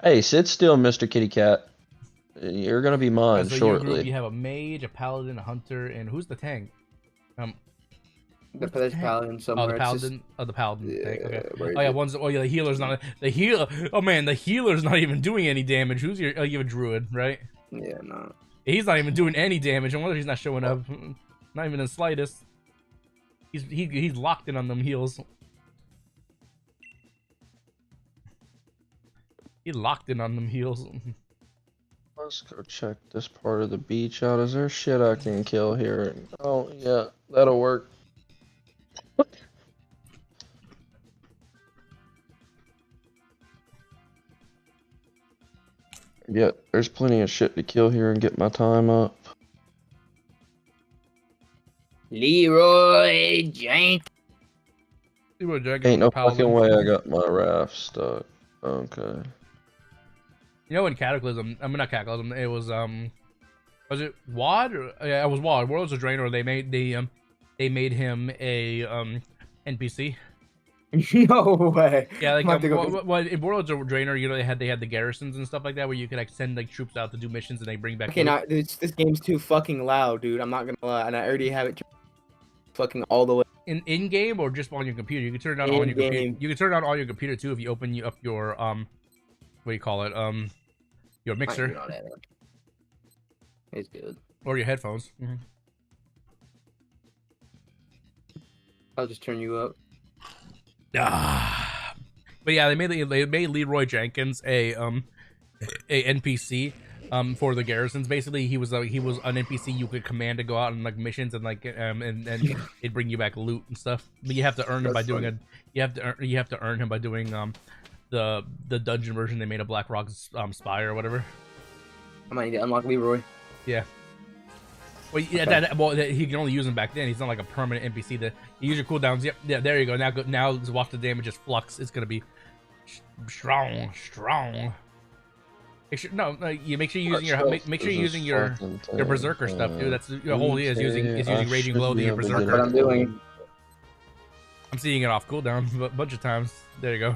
Speaker 3: Hey, sit still, Mr. Kitty Cat. You're gonna be mine shortly.
Speaker 1: You have a mage, a paladin, a hunter, and who's the tank?
Speaker 4: The paladin somewhere.
Speaker 1: Oh, the paladin. The paladin tank. Okay.
Speaker 4: Right.
Speaker 1: Oh yeah, the healer's not the healer. Oh man, the healer's not even doing any damage. Who's your? Oh, you have a druid, right?
Speaker 4: Yeah, no.
Speaker 1: He's not even doing any damage. I wonder if he's not showing up. Not even the slightest. He's locked in on them heals. He locked in on them heals.
Speaker 3: Let's go check this part of the beach out. Is there shit I can kill here? Oh yeah, that'll work. Yeah, there's plenty of shit to kill here and get my time up.
Speaker 4: Leroy Jenkins.
Speaker 3: Ain't no fucking way I got my raft stuck. Okay.
Speaker 1: You know, in Cataclysm, I mean not Cataclysm, it was it WoD? Yeah, it was WoD. Worlds of Draenor. They made him a NPC.
Speaker 4: No way.
Speaker 1: Yeah, like in Worlds of Draenor, you know, they had the garrisons and stuff like that where you could like send like troops out to do missions and they bring back.
Speaker 4: Okay, now this game's too fucking loud, dude. I'm not gonna lie, and I already have it fucking all the way.
Speaker 1: In game or just on your computer? You can turn it on your computer. You can turn it on your computer too if you open up your what do you call it? Your mixer.
Speaker 4: It's good.
Speaker 1: Or your headphones. Mm-hmm.
Speaker 4: I'll just turn you up.
Speaker 1: But yeah, they made Leroy Jenkins a NPC for the garrisons. Basically, he was an NPC you could command to go out on like missions and like and it'd bring you back loot and stuff. But you have to earn him by doing you have to earn him by doing the dungeon version they made of Blackrock's Spire or whatever. I might need to unlock Leroy. Yeah. Well, yeah, okay. He can only use him back then. He's not like a permanent NPC. You use your cooldowns. Yep, yeah, there you go. Now watch the damage just flux. It's gonna be strong. You make sure you're using your berserker stuff, dude. That's the whole idea is using Raging Blow to your berserker. What I'm doing. I'm seeing it off cooldown a bunch of times. There you go.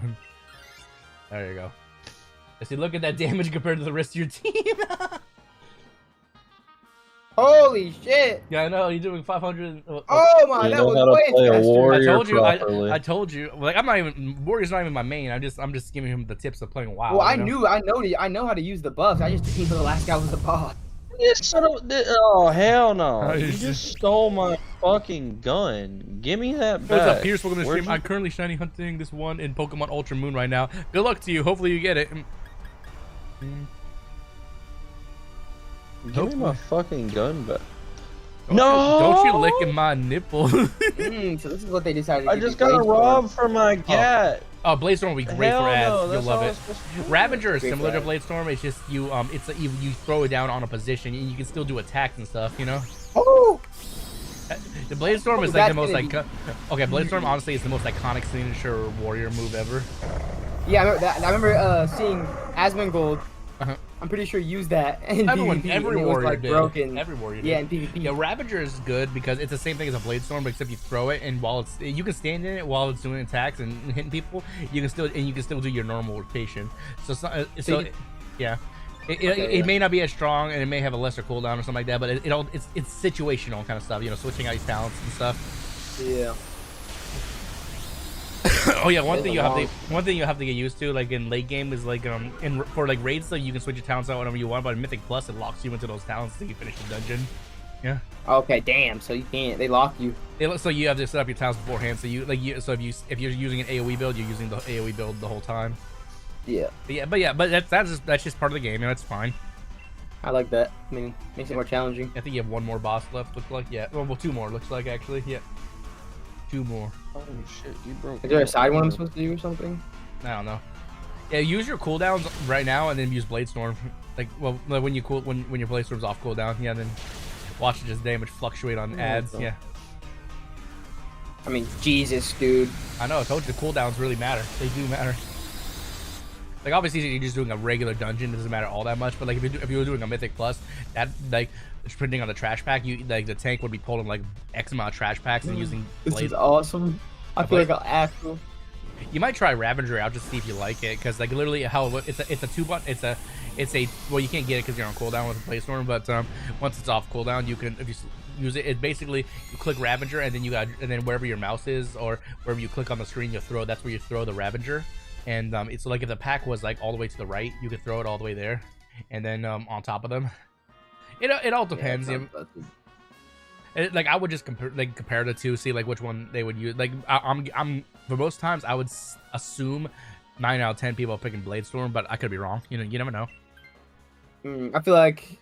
Speaker 1: There you go. See, look at that damage compared to the rest of your team.
Speaker 4: Holy shit!
Speaker 1: Yeah, I know, you're doing 500.
Speaker 4: Oh my, that was way faster.
Speaker 1: I told you. Like, I'm not even, Warrior's not even my main. I'm just giving him the tips of playing WoW.
Speaker 4: Well, I know how to use the buffs. I just didn't know the last guy was the boss.
Speaker 3: Oh, hell no. You just stole my fucking gun. Give me that back.
Speaker 1: What's up, Pierce? Welcome to the stream. I'm currently shiny hunting this one in Pokemon Ultra Moon right now. Good luck to you. Hopefully you get it.
Speaker 3: Give me my fucking gun back.
Speaker 1: No! Don't you lick my nipple.
Speaker 4: So this is what they decided.
Speaker 3: I just got robbed for my gat.
Speaker 1: Oh, Bladestorm will be great for ads. You'll love it. Ravager is similar to Bladestorm. It's just you throw it down on a position and you can still do attacks and stuff. You know.
Speaker 4: Oh.
Speaker 1: The Bladestorm is like the most like. Okay, Bladestorm honestly is the most iconic signature warrior move ever.
Speaker 4: Yeah, I remember seeing Asmongold I'm pretty sure used that in
Speaker 1: Everyone,
Speaker 4: PvP,
Speaker 1: every
Speaker 4: and it was,
Speaker 1: warrior
Speaker 4: like,
Speaker 1: did.
Speaker 4: broken.
Speaker 1: Every warrior did.
Speaker 4: Yeah, in PvP.
Speaker 1: Yeah, Ravager is good because it's the same thing as a Blade Storm, but except you throw it, and while you can stand in it while it's doing attacks and hitting people, you can still do your normal rotation. Yeah. It may not be as strong, and it may have a lesser cooldown or something like that, but it's situational kind of stuff. You know, switching out these talents and stuff.
Speaker 4: Yeah.
Speaker 1: Oh yeah, one thing you have to get used to, like in late game, is like for like raids, so you can switch your talents out whenever you want, but in Mythic Plus, it locks you into those talents until you finish the dungeon. Yeah.
Speaker 4: Okay, damn. So you can't. They lock you.
Speaker 1: So you have to set up your talents beforehand. So if you're using an AOE build, you're using the AOE build the whole time.
Speaker 4: Yeah.
Speaker 1: But that's just part of the game, and that's fine.
Speaker 4: I like that. I mean, makes it more challenging.
Speaker 1: I think you have one more boss left. Looks like, yeah. Well, two more. Looks like, actually, yeah. Two more.
Speaker 3: Oh shit, you broke.
Speaker 4: Is there a side one I'm supposed to do or something?
Speaker 1: I don't know. Yeah, use your cooldowns right now, and then use Blade Storm. Like, well, when your Blade Storm's off cooldown, yeah. Then watch it just damage fluctuate on ads. Yeah.
Speaker 4: I mean, Jesus, dude.
Speaker 1: I know. I told you the cooldowns really matter. They do matter. Like, obviously, you're just doing a regular dungeon, it doesn't matter all that much. But like, if you were doing a Mythic Plus, that like printing on the trash pack, the tank would be pulling like X amount of trash packs and using.
Speaker 4: This is awesome. I feel like I'll actually.
Speaker 1: You might try Ravager out just to see if you like it, because like literally it's a 2-button. It's a well, you can't get it because you're on cooldown with the Blade Storm, but once it's off cooldown, you can, if you use it. It basically, you click Ravager, and then wherever your mouse is or wherever you click on the screen, that's where you throw the Ravager. And it's like if the pack was like all the way to the right, you could throw it all the way there, and then on top of them. It all depends. Like I would just compare the two, see like which one they would use. Like I'm for most times I would assume 9 out of 10 people are picking Blade Storm, but I could be wrong. You know, you never know.
Speaker 4: I feel like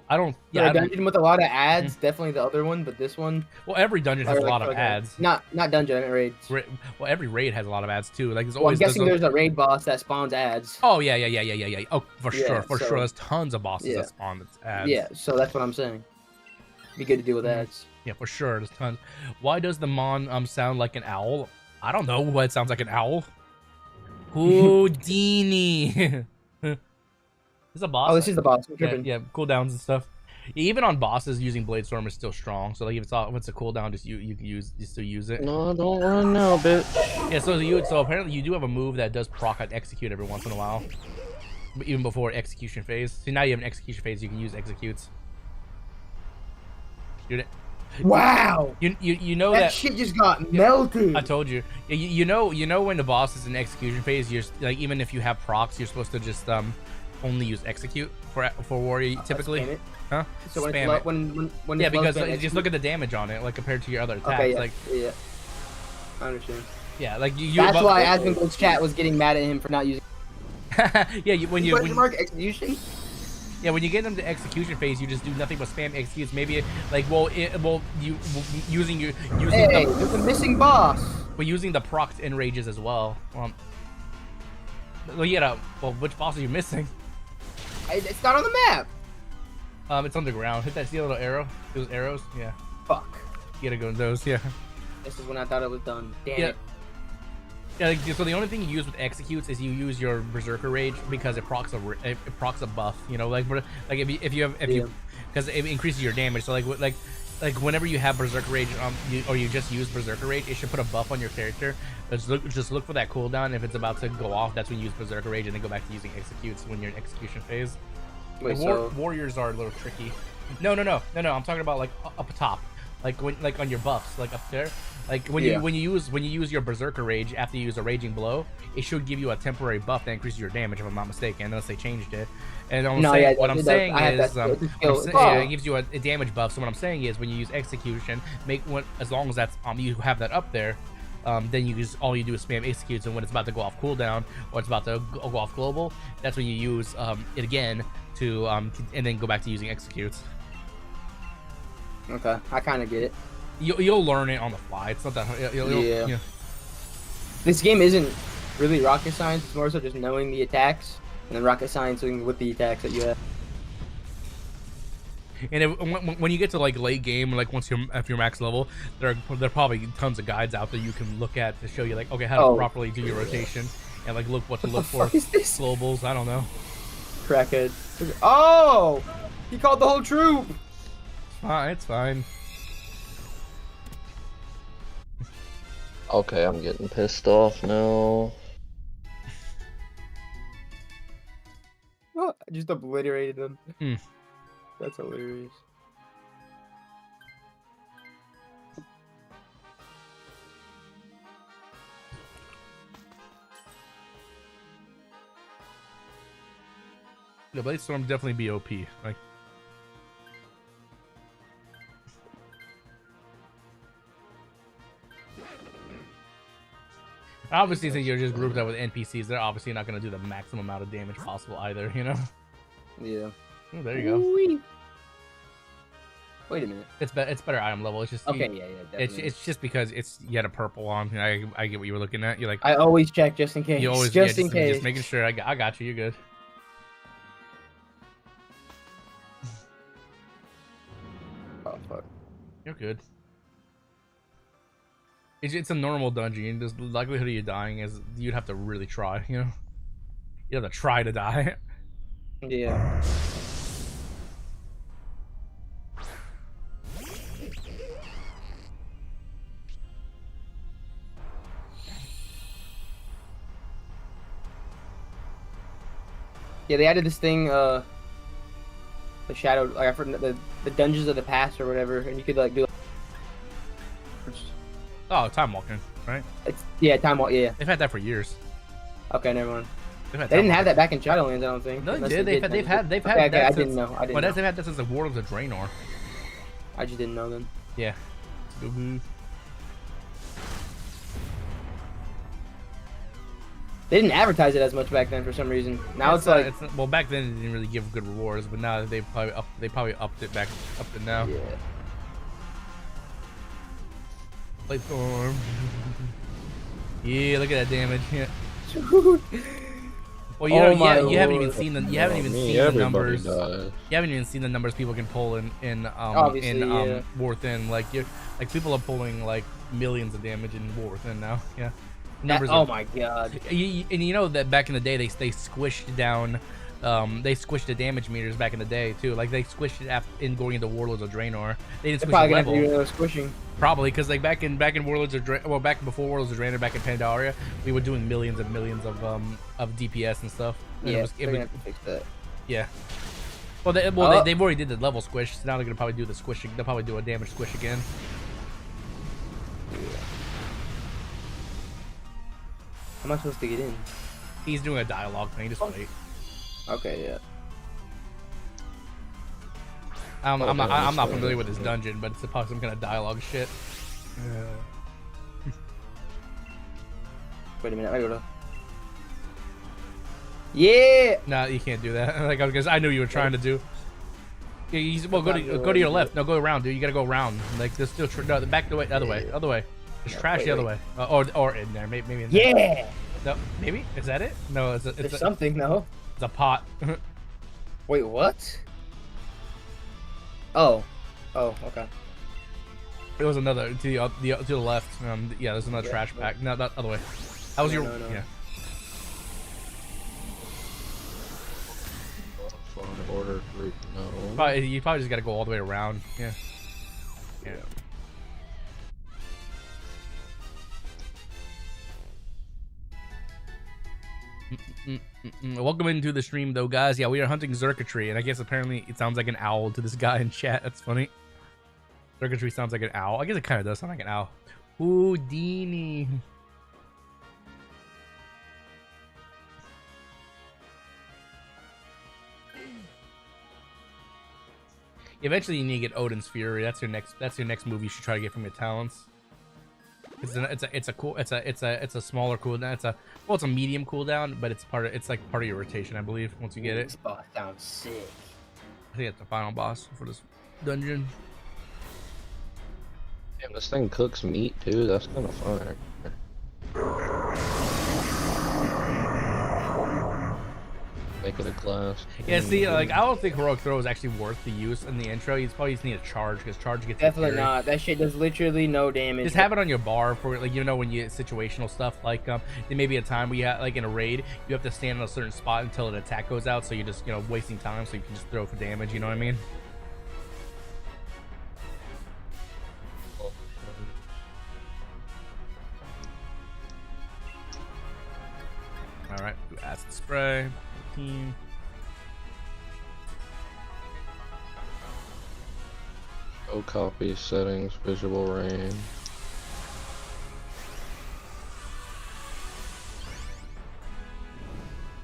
Speaker 1: I don't.
Speaker 4: Yeah, a dungeon with a lot of ads, definitely the other one, but this one.
Speaker 1: Well, every dungeon has a lot of ads.
Speaker 4: Not dungeon, I meant raids.
Speaker 1: Well, every raid has a lot of ads too. Like,
Speaker 4: I'm guessing there's a raid boss that spawns ads.
Speaker 1: Oh yeah. Oh, for sure. There's tons of bosses that spawn ads.
Speaker 4: Yeah, so that's what I'm saying. Be good to deal with ads.
Speaker 1: Yeah, for sure. There's tons. Why does the Mon sound like an owl? I don't know why it sounds like an owl. Houdini. This is a boss.
Speaker 4: Oh, this is the boss.
Speaker 1: Yeah, cooldowns and stuff. Even on bosses, using Blade Storm is still strong. So like if it's a cooldown, you can still use it.
Speaker 3: No, don't run now, bitch.
Speaker 1: Yeah, so apparently you do have a move that does proc at execute every once in a while, but even before execution phase. So now you have an execution phase, you can use executes. Dude,
Speaker 4: wow.
Speaker 1: You know
Speaker 4: that shit just got melted.
Speaker 1: I told you. You know when the boss is in execution phase, you're like, even if you have procs, you're supposed to just only use execute for warrior typically.
Speaker 4: Spam it.
Speaker 1: Huh?
Speaker 4: So
Speaker 1: spam
Speaker 4: when
Speaker 1: yeah, because just look at the damage on it, like compared to your other attacks.
Speaker 4: Okay, yeah.
Speaker 1: Like,
Speaker 4: yeah. I understand.
Speaker 3: Yeah, like you.
Speaker 4: That's why Asmongold's chat was getting mad at him for not using.
Speaker 1: Yeah, when you
Speaker 4: mark execution.
Speaker 1: Yeah, when you get into execution phase, you just do nothing but spam executes. Maybe like using
Speaker 4: Hey, there's a missing boss.
Speaker 1: But using the procs enrages as well. Well, yeah. Well, which boss are you missing?
Speaker 4: It's not on the map.
Speaker 1: It's underground. Hit that little arrow. Those arrows. Yeah.
Speaker 4: Fuck.
Speaker 1: You gotta go in those. Yeah.
Speaker 4: This is when I thought it was done. Damn it.
Speaker 1: Yeah, so the only thing you use with executes is you use your Berserker Rage because it procs a buff. You know, like if you because it increases your damage. So like whenever you have Berserker Rage, you just use Berserker Rage, it should put a buff on your character. Just look for that cooldown. If it's about to go off, that's when you use Berserker Rage, and then go back to using executes when you're in execution phase.
Speaker 4: Wait,
Speaker 1: warriors are a little tricky. No. I'm talking about like up top, like on your buffs, like up there. Like when you use your Berserker Rage after you use a Raging Blow, it should give you a temporary buff that increases your damage, if I'm not mistaken, unless they changed it. And what I'm saying is it gives you a damage buff. So what I'm saying is when you use execution, as long as that's you have that up there, then all you do is spam executes, and when it's about to go off cooldown or it's about to go off global, that's when you use it again to and then go back to using executes.
Speaker 4: Okay, I kind of get it.
Speaker 1: You'll learn it on the fly. It's not that hard. Yeah.
Speaker 4: This game isn't really rocket science. It's more so just knowing the attacks and then rocket sciencing with the attacks that you have.
Speaker 1: And when you get to like late game, like once you're at your max level, there are probably tons of guides out there you can look at to show you like, okay, how to properly do your rotation and like look what to look for. Globals, I don't know.
Speaker 4: crackhead. Oh! He called the whole troop!
Speaker 1: It's fine.
Speaker 3: Okay, I'm getting pissed off now.
Speaker 4: Oh, I just obliterated them.
Speaker 1: Hmm.
Speaker 4: That's hilarious.
Speaker 1: The Blade Storm definitely be OP. Like, obviously, since you're just grouped up with NPCs, they're obviously not going to do the maximum amount of damage possible either, you know?
Speaker 4: Yeah.
Speaker 1: Oh, there you go.
Speaker 4: Ooh-wee. Wait a minute.
Speaker 1: It's better item level. It's just
Speaker 4: Okay, yeah, definitely.
Speaker 1: It's just because you had a purple on. I get what you were looking at. You're like,
Speaker 4: I always check just in case.
Speaker 1: you always
Speaker 4: just in case.
Speaker 1: Just making sure. I got you. You're good.
Speaker 4: Oh fuck.
Speaker 1: You're good. It's a normal dungeon. The likelihood of you dying is you'd have to really try. You know, you have to try to die.
Speaker 4: Yeah. Yeah, they added this thing, the shadow, like I forgot the dungeons of the past or whatever, and you could like do.
Speaker 1: Oh, time walking, right?
Speaker 4: Yeah, time walk. Yeah.
Speaker 1: They've had that for years.
Speaker 4: Okay, never mind.
Speaker 1: They
Speaker 4: didn't have that back in Shadowlands, I don't think.
Speaker 1: No,
Speaker 4: Unless
Speaker 1: they did. They've had
Speaker 4: okay,
Speaker 1: that.
Speaker 4: I
Speaker 1: Since,
Speaker 4: didn't know. I didn't know.
Speaker 1: They've had that since the Warlords of Draenor.
Speaker 4: I just didn't know then.
Speaker 1: Yeah.
Speaker 4: They didn't advertise it as much back then for some reason. Now it's like
Speaker 1: well, back then it didn't really give good rewards, but now they probably upped it now.
Speaker 4: yeah.
Speaker 1: Blade Storm. Yeah, look at that damage. Yeah. Well, you know, you haven't even seen the numbers. You haven't even seen the numbers people can pull in War Within. Like people are pulling like millions of damage in War Within now. Yeah. Numbers
Speaker 4: oh my god.
Speaker 1: And you know that back in the day they squished down they squished the damage meters back in the day too. Like they squished it in going into Warlords of Draenor. They didn't squish the level.
Speaker 4: Squishing.
Speaker 1: Probably because like back in Warlords of Draenor, back before Warlords of Draenor, back in Pandaria, we were doing millions and millions of DPS and stuff. And
Speaker 4: yeah,
Speaker 1: it was
Speaker 4: have to fix that.
Speaker 1: Yeah. Well, they've already did the level squish. So now they're gonna probably do the squishing. They'll probably do a damage squish again.
Speaker 4: Yeah. How am I supposed to get in?
Speaker 1: He's doing a dialogue thing. Just wait.
Speaker 4: Okay, yeah.
Speaker 1: I'm not familiar with his dungeon, but it's supposed some kind of dialogue shit.
Speaker 4: Wait a minute, I gotta. Yeah.
Speaker 1: Nah, you can't do that. Like because I knew you were trying to do. Yeah, well, go to your left. No, go around, dude. You gotta go around. Like there's still no, back the way, other way. Just trash the other way. Or in there, maybe in there.
Speaker 4: Yeah.
Speaker 1: No, maybe is that it? No, it's
Speaker 4: something. No.
Speaker 1: It's a pot.
Speaker 4: Wait, what? Oh, okay.
Speaker 1: It was another to the left. Yeah, there's another trash pack. No, that other way. That was
Speaker 4: no.
Speaker 1: Yeah.
Speaker 3: Order group, no.
Speaker 1: You probably just gotta go all the way around. Yeah. Yeah. Welcome into the stream though, guys. Yeah, we are hunting Xurkitree, and I guess apparently it sounds like an owl to this guy in chat. That's funny. Xurkitree sounds like an owl. I guess it kind of does sound like an owl. Houdini. Eventually, you need to get Odin's Fury. That's your next move you should try to get from your talents. It's a smaller cooldown. It's a medium cooldown, but it's like part of your rotation, I believe. Once you get it.
Speaker 4: This boss sounds sick.
Speaker 1: I think it's the final boss for this dungeon.
Speaker 3: Damn, this thing cooks meat too. That's kind of fun. Make pick of the class.
Speaker 1: Yeah, see, like I don't think heroic throw is actually worth the use in the intro. You probably just need a charge because charge gets
Speaker 4: Definitely not. That shit does literally no damage.
Speaker 1: Just have it on your bar for like when you situational stuff. Like there may be a time where you have, like in a raid, you have to stand in a certain spot until an attack goes out, so you're just wasting time, so you can just throw for damage. You know what I mean? All right, do acid spray. Team.
Speaker 3: Go copy settings, visual range.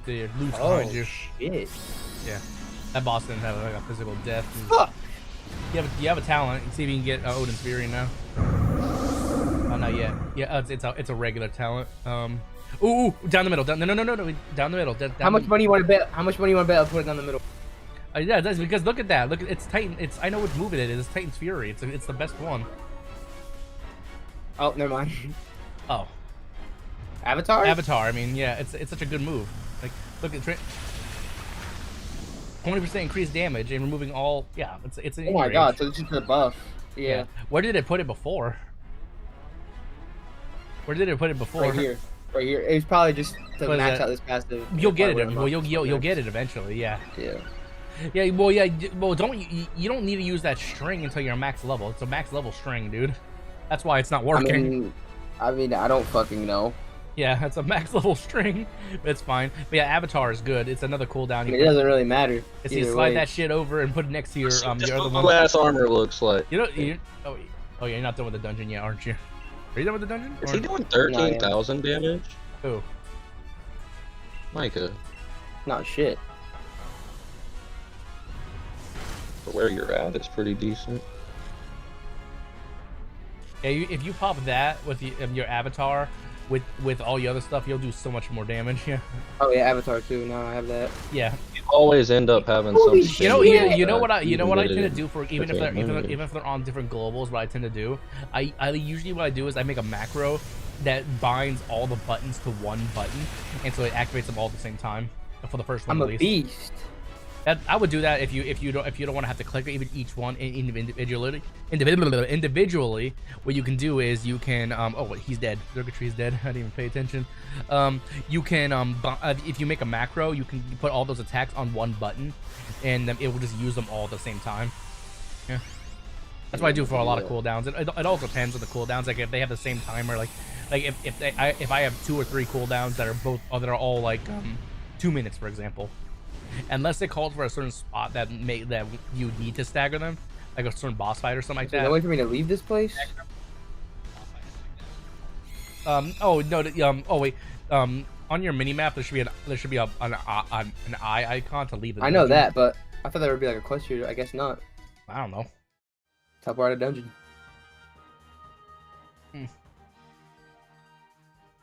Speaker 1: Dude, loot's
Speaker 4: Oh
Speaker 1: behind you.
Speaker 4: shit!
Speaker 1: Yeah, that boss didn't have like a physical death.
Speaker 4: Fuck!
Speaker 1: You have a talent. You see if you can get Odin's Fury now. Oh, not yet. Yeah, it's a regular talent. Ooh, down the middle. No, down the middle.
Speaker 4: How much money you want to bet? How much money you want to bet? I'll put it down the middle.
Speaker 1: Yeah, that's because look at that. Look, it's Titan. I know which move it is. It's Titan's Fury. It's the best one.
Speaker 4: Oh, never mind.
Speaker 1: Oh,
Speaker 4: Avatar.
Speaker 1: Avatar. I mean, yeah, it's such a good move. Like, look at 20% increased damage and removing all. Yeah, it's an.
Speaker 4: Oh my god! So it's just a buff. Yeah.
Speaker 1: Where did it put it before? Where did it put it before?
Speaker 4: Right here. Right here. It was probably just to
Speaker 1: What is
Speaker 4: max
Speaker 1: that?
Speaker 4: out this passive.
Speaker 1: You'll get it.
Speaker 4: Probably
Speaker 1: Well,
Speaker 4: would've
Speaker 1: you'll
Speaker 4: unlocked
Speaker 1: get it eventually. Yeah.
Speaker 4: Yeah.
Speaker 1: Yeah. Well, yeah. Well, you don't need to use that string until you're max level. It's a max level string, dude. That's why it's not working.
Speaker 4: I mean, I don't fucking know.
Speaker 1: Yeah, it's a max level string. But it's fine. But yeah, Avatar is good. It's another cooldown.
Speaker 4: I mean, it doesn't really matter.
Speaker 1: It's you slide that shit over and put it next to your
Speaker 3: Your
Speaker 1: other one.
Speaker 3: ass armor looks like.
Speaker 1: Oh yeah, you're not done with the dungeon yet, aren't you? Are you done with the dungeon?
Speaker 3: Is he doing 13,000 damage?
Speaker 1: Who?
Speaker 3: Micah.
Speaker 4: Not shit.
Speaker 3: For where you're at, it's pretty decent.
Speaker 1: Yeah, if you pop that with your avatar, with all your other stuff, you'll do so much more damage. Yeah.
Speaker 4: Oh yeah, Avatar too. No, I have that.
Speaker 1: Yeah.
Speaker 3: You always end up having
Speaker 4: Holy
Speaker 3: some.
Speaker 4: shit.
Speaker 1: You know what I tend to do for even if they're on different globals. What I tend to do, I usually what I do is I make a macro that binds all the buttons to one button, and so it activates them all at the same time for the first one.
Speaker 4: I'm
Speaker 1: at
Speaker 4: a
Speaker 1: least.
Speaker 4: beast.
Speaker 1: I would do that if you don't want to have to click even each one individually. What you can do is you can he's dead. Xurkitree's dead. I didn't even pay attention. You can if you make a macro, you can put all those attacks on one button, and it will just use them all at the same time. Yeah, that's what I do for a lot of cooldowns. It all depends on the cooldowns. Like if they have the same timer, like if I have 2 or 3 cooldowns that are all like 2 minutes, for example. Unless it calls for a certain spot that you need to stagger them, like a certain boss fight or something like that.
Speaker 4: Is there no way for me to leave this place?
Speaker 1: Oh no. Oh wait. On your mini map, there should be an eye icon to leave.
Speaker 4: I know that, but I thought there would be like a quest here. I guess not.
Speaker 1: I don't know.
Speaker 4: Top part of the dungeon.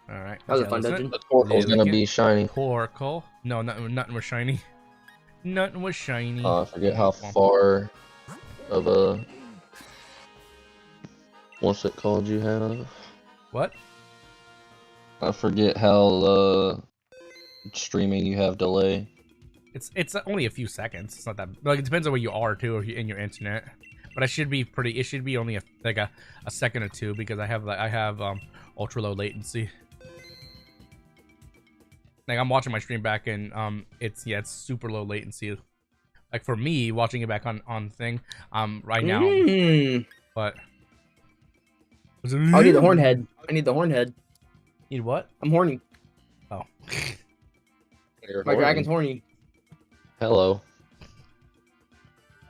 Speaker 1: All right.
Speaker 4: That was a fun dungeon.
Speaker 3: The portal's gonna be shiny.
Speaker 1: Oracle. No, nothing was shiny. Nothing was shiny.
Speaker 3: I forget how far of a what's it called you have.
Speaker 1: What?
Speaker 3: I forget how streaming you have delay.
Speaker 1: It's only a few seconds. It's not that like it depends on where you are too, or in your internet. But it should be pretty. It should be only a second or two because I have ultra low latency. Like I'm watching my stream back and it's super low latency. Like for me watching it back on thing right now. But
Speaker 4: I need the horn head. I need the horn head.
Speaker 1: Need what?
Speaker 4: I'm horny.
Speaker 1: Oh.
Speaker 4: My dragon's horny.
Speaker 3: Hello.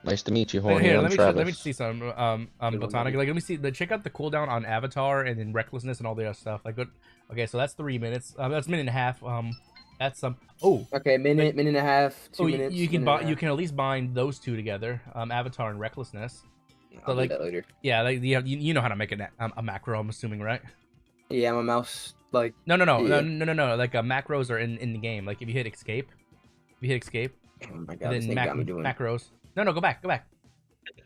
Speaker 3: Nice to meet you, horny.
Speaker 1: Here,
Speaker 3: I'm Travis.
Speaker 1: let me see some Botanic. Like let me see. Check out the cooldown on Avatar and then Recklessness and all the other stuff. Like good. Okay, so that's 3 minutes. That's a minute and a half. That's some. Oh.
Speaker 4: Okay, minute and a half, 2 minutes.
Speaker 1: You can you can at least bind those two together. Avatar and Recklessness.
Speaker 4: I'll do that later.
Speaker 1: Yeah, like you know how to make a macro. I'm assuming, right?
Speaker 4: Yeah, my mouse like.
Speaker 1: No.
Speaker 4: Yeah.
Speaker 1: No. Like macros are in the game. Like if you hit escape.
Speaker 4: Oh my god, this
Speaker 1: then
Speaker 4: nigga got me doing.
Speaker 1: macros. No, go back. Macros.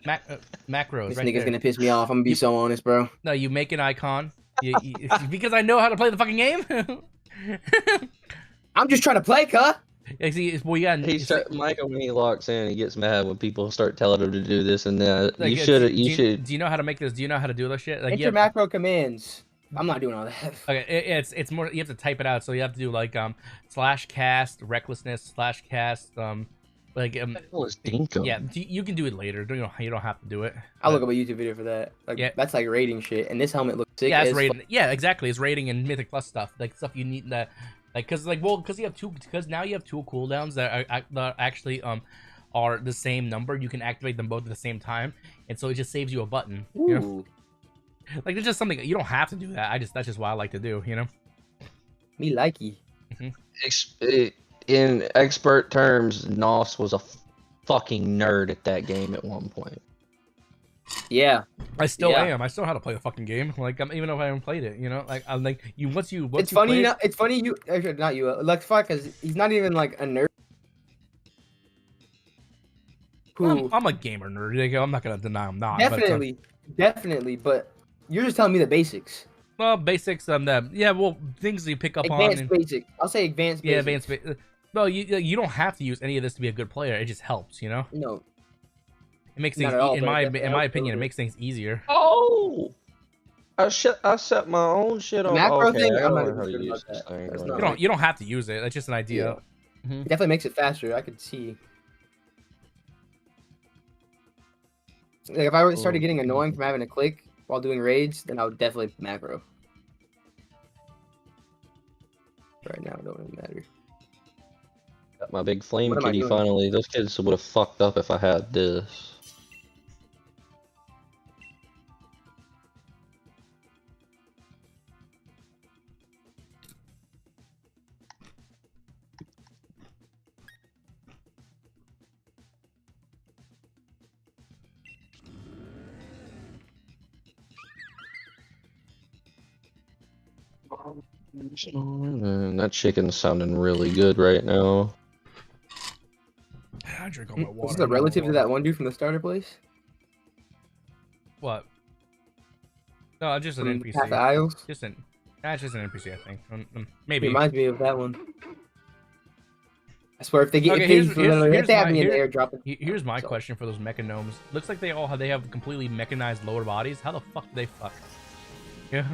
Speaker 4: This
Speaker 1: right
Speaker 4: nigga's
Speaker 1: there.
Speaker 4: gonna piss me off. I'm gonna be so honest, bro.
Speaker 1: No, you make an icon. Because I know how to play the fucking game.
Speaker 4: I'm just trying to play, cuh.
Speaker 1: Yeah, see, well, yeah,
Speaker 3: Michael, when he locks in, he gets mad when people start telling him to do this and that.
Speaker 1: like,
Speaker 3: You should.
Speaker 1: Do you know how to make this? Do you know how to do this shit? Like,
Speaker 4: Enter macro commands. I'm not doing all that.
Speaker 1: Okay, it's more, you have to type it out, so you have to do like /cast recklessness /cast yeah, you can do it later. You don't have to do it.
Speaker 4: I'll look up a YouTube video for that. Like, yeah, that's like rating shit, and this helmet looks sick.
Speaker 1: Yeah, it's rating. Yeah, exactly. It's rating and Mythic Plus stuff, like stuff you need that, like, because you have now you have two cooldowns that actually are the same number. You can activate them both at the same time, and so it just saves you a button.
Speaker 4: Ooh.
Speaker 1: You know? Like, it's just something you don't have to do that. That's just what I like to do. You know.
Speaker 4: Me likey.
Speaker 3: In expert terms, Nos was a fucking nerd at that game at one point.
Speaker 4: Yeah,
Speaker 1: I still am. I still know how to play the fucking game. Like, even if I haven't played it, you know, like, I'm like, it's
Speaker 4: funny. It's funny. Not you. Like, fuck, because he's not even like a nerd.
Speaker 1: I'm a gamer nerd. Like, I'm not gonna deny I'm not.
Speaker 4: Definitely. But you're just telling me the basics.
Speaker 1: Well, basics. Things you pick up
Speaker 4: advanced
Speaker 1: on.
Speaker 4: Basic. I'll say advanced.
Speaker 1: Yeah,
Speaker 4: basics.
Speaker 1: advanced. Well, you don't have to use any of this to be a good player. It just helps, you know.
Speaker 4: No.
Speaker 1: It makes things, in my opinion, it makes things easier.
Speaker 3: Oh, I set my own shit on
Speaker 4: macro thing. I'm not even sure about that.
Speaker 1: You don't have to use it. That's just an idea.
Speaker 4: Yeah. It definitely makes it faster. I could see. Like, if I started getting annoying from having to click while doing raids, then I would definitely macro. Right now, it don't really matter.
Speaker 3: Got my big flame kitty finally. Those kids would have fucked up if I had this. That chicken's sounding really good right now.
Speaker 1: I drink all my water.
Speaker 4: Is this a relative to that one dude from the starter place?
Speaker 1: What? No, just an NPC.
Speaker 4: Path of Isles?
Speaker 1: Just an NPC, I think. Maybe.
Speaker 4: It reminds me of that one. I swear, if they get if they have me in there dropping.
Speaker 1: Here's my question for those mecha gnomes. Looks like they have completely mechanized lower bodies. How the fuck do they fuck? Yeah.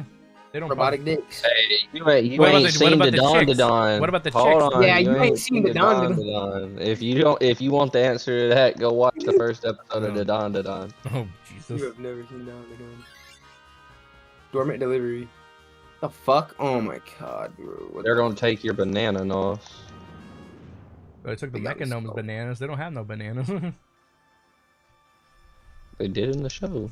Speaker 1: They don't
Speaker 4: robotic dicks.
Speaker 3: Hey, you ain't seen the Don.
Speaker 1: What about the chicks?
Speaker 3: Hold on,
Speaker 4: yeah, you ain't seen the Don.
Speaker 3: If you want the answer to that, go watch the first episode of the Don.
Speaker 1: Oh Jesus!
Speaker 4: You have never seen Don. Dormant delivery. The fuck? Oh my god, bro.
Speaker 3: They're gonna take your banana, Nos.
Speaker 1: They took the mecha gnomes' bananas. They don't have no bananas.
Speaker 3: They did in the show.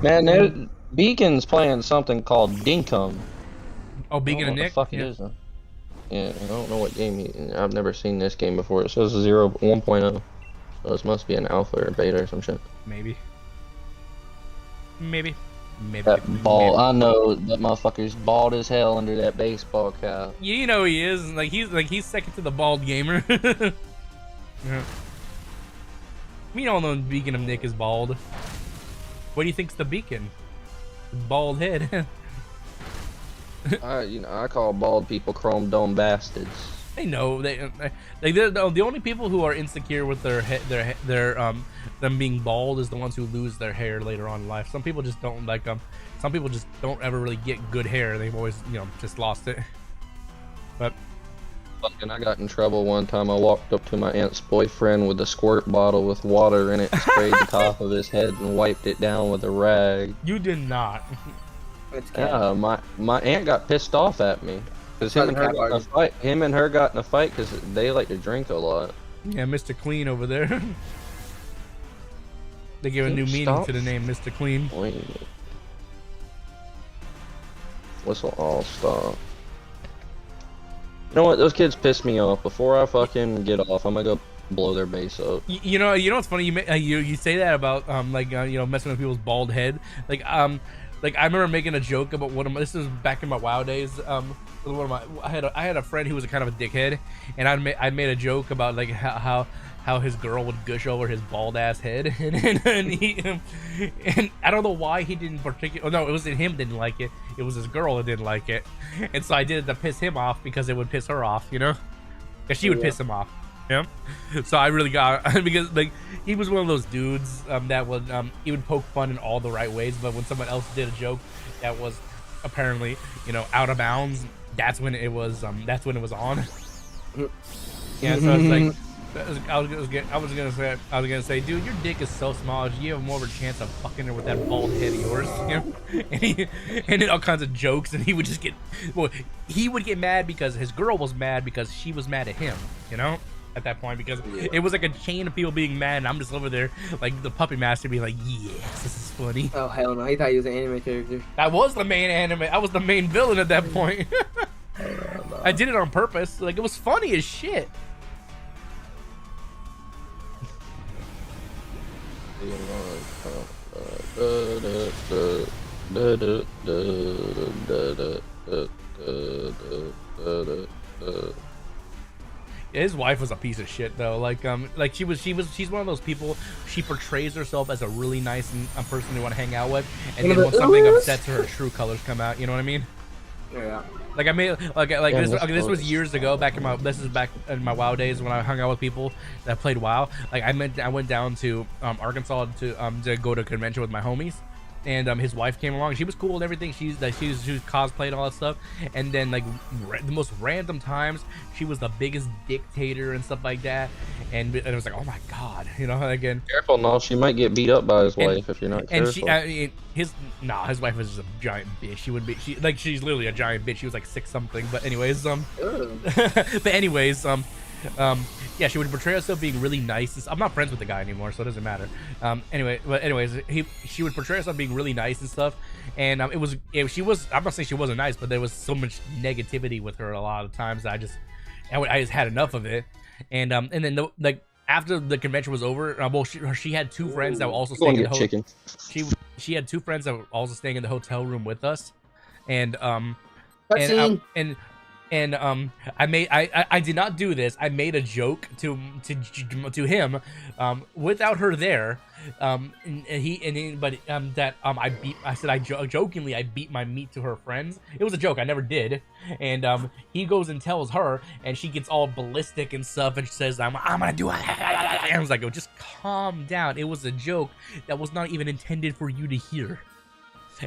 Speaker 3: Man, Beacon's playing something called Dinkum.
Speaker 1: Oh, Beacon and Nick?
Speaker 3: What the fuck it is? Yeah, I don't know what game I've never seen this game before. It says 1.0. So this must be an alpha or beta or some shit.
Speaker 1: Maybe.
Speaker 3: That bald. I know that motherfucker's bald as hell under that baseball cap.
Speaker 1: You know he is. He's second to the bald gamer. Yeah. We all know Beacon of Nick is bald. What do you think's the Beacon? Bald head.
Speaker 3: I call bald people chrome dome bastards.
Speaker 1: They know they're the only people who are insecure with them being bald is the ones who lose their hair later on in life. Some people just don't like them. Some people just don't ever really get good hair. They've always just lost it. But.
Speaker 3: And I got in trouble one time. I walked up to my aunt's boyfriend with a squirt bottle with water in it, sprayed the top of his head, and wiped it down with a rag.
Speaker 1: You did not.
Speaker 3: Yeah, my aunt got pissed off at me because him and her got in a fight because they like to drink a lot.
Speaker 1: Yeah, Mr. Clean over there. They gave a new meaning to the name Mr. Clean.
Speaker 3: Whistle all stop. You know what? Those kids piss me off. Before I fucking get off, I'm gonna go blow their base up.
Speaker 1: You know what's funny? You say that about messing with people's bald head. Like I remember making a joke about this was back in my WoW days. I had a friend who was a kind of a dickhead, and I made a joke about like how how his girl would gush over his bald ass head, and I don't know why he didn't particularly. Oh no, it wasn't him didn't like it. It was his girl that didn't like it, and so I did it to piss him off because it would piss her off, you know, because she would piss him off. Yeah. So I really got because like he was one of those dudes that would he would poke fun in all the right ways, but when someone else did a joke that was apparently, you know, out of bounds, that's when it was on. Yeah, so I was like, I was gonna say, dude, your dick is so small, you have more of a chance of fucking her with that bald head of yours, you know? And then all kinds of jokes, and he would just get, well, he would get mad because his girl was mad because she was mad at him, you know? At that point, because it was like a chain of people being mad, and I'm just over there like the puppet master being like, yes, this is funny.
Speaker 4: Oh hell no, he thought he was an anime character.
Speaker 1: I was the main anime, I was the main villain at that point. I did it on purpose, like it was funny as shit. His wife was a piece of shit though. Like she's one of those people. She portrays herself as a really nice person you want to hang out with, and then when something upsets her, her true colors come out. You know what I mean?
Speaker 4: Yeah.
Speaker 1: Like I made this was years ago. Back in my WoW days when I hung out with people that played WoW. Like I went down to Arkansas to go to a convention with my homies. And his wife came along. She was cool and everything. She was cosplayed and all that stuff. And then like the most random times, she was the biggest dictator and stuff like that. And it was like, oh my god, you know. Again,
Speaker 3: careful, no, she might get beat up by his wife if you're not careful.
Speaker 1: And his wife was just a giant bitch. She would be she's literally a giant bitch. She was like 6 something. But anyways, yeah, she would portray herself being really nice. I'm not friends with the guy anymore, so it doesn't matter. She would portray herself being really nice and stuff. And she was. I'm not saying she wasn't nice, but there was so much negativity with her a lot of times that I just had enough of it. And then after the convention was over, she had 2 friends that were also staying in the hotel. She had 2 friends that were also staying in the hotel room with us, and I did not do this. I made a joke to him, without her there, jokingly I beat my meat to her friends. It was a joke. I never did. And he goes and tells her, and she gets all ballistic and stuff, and she says, I'm gonna do it. And I was like, oh, just calm down. It was a joke that was not even intended for you to hear.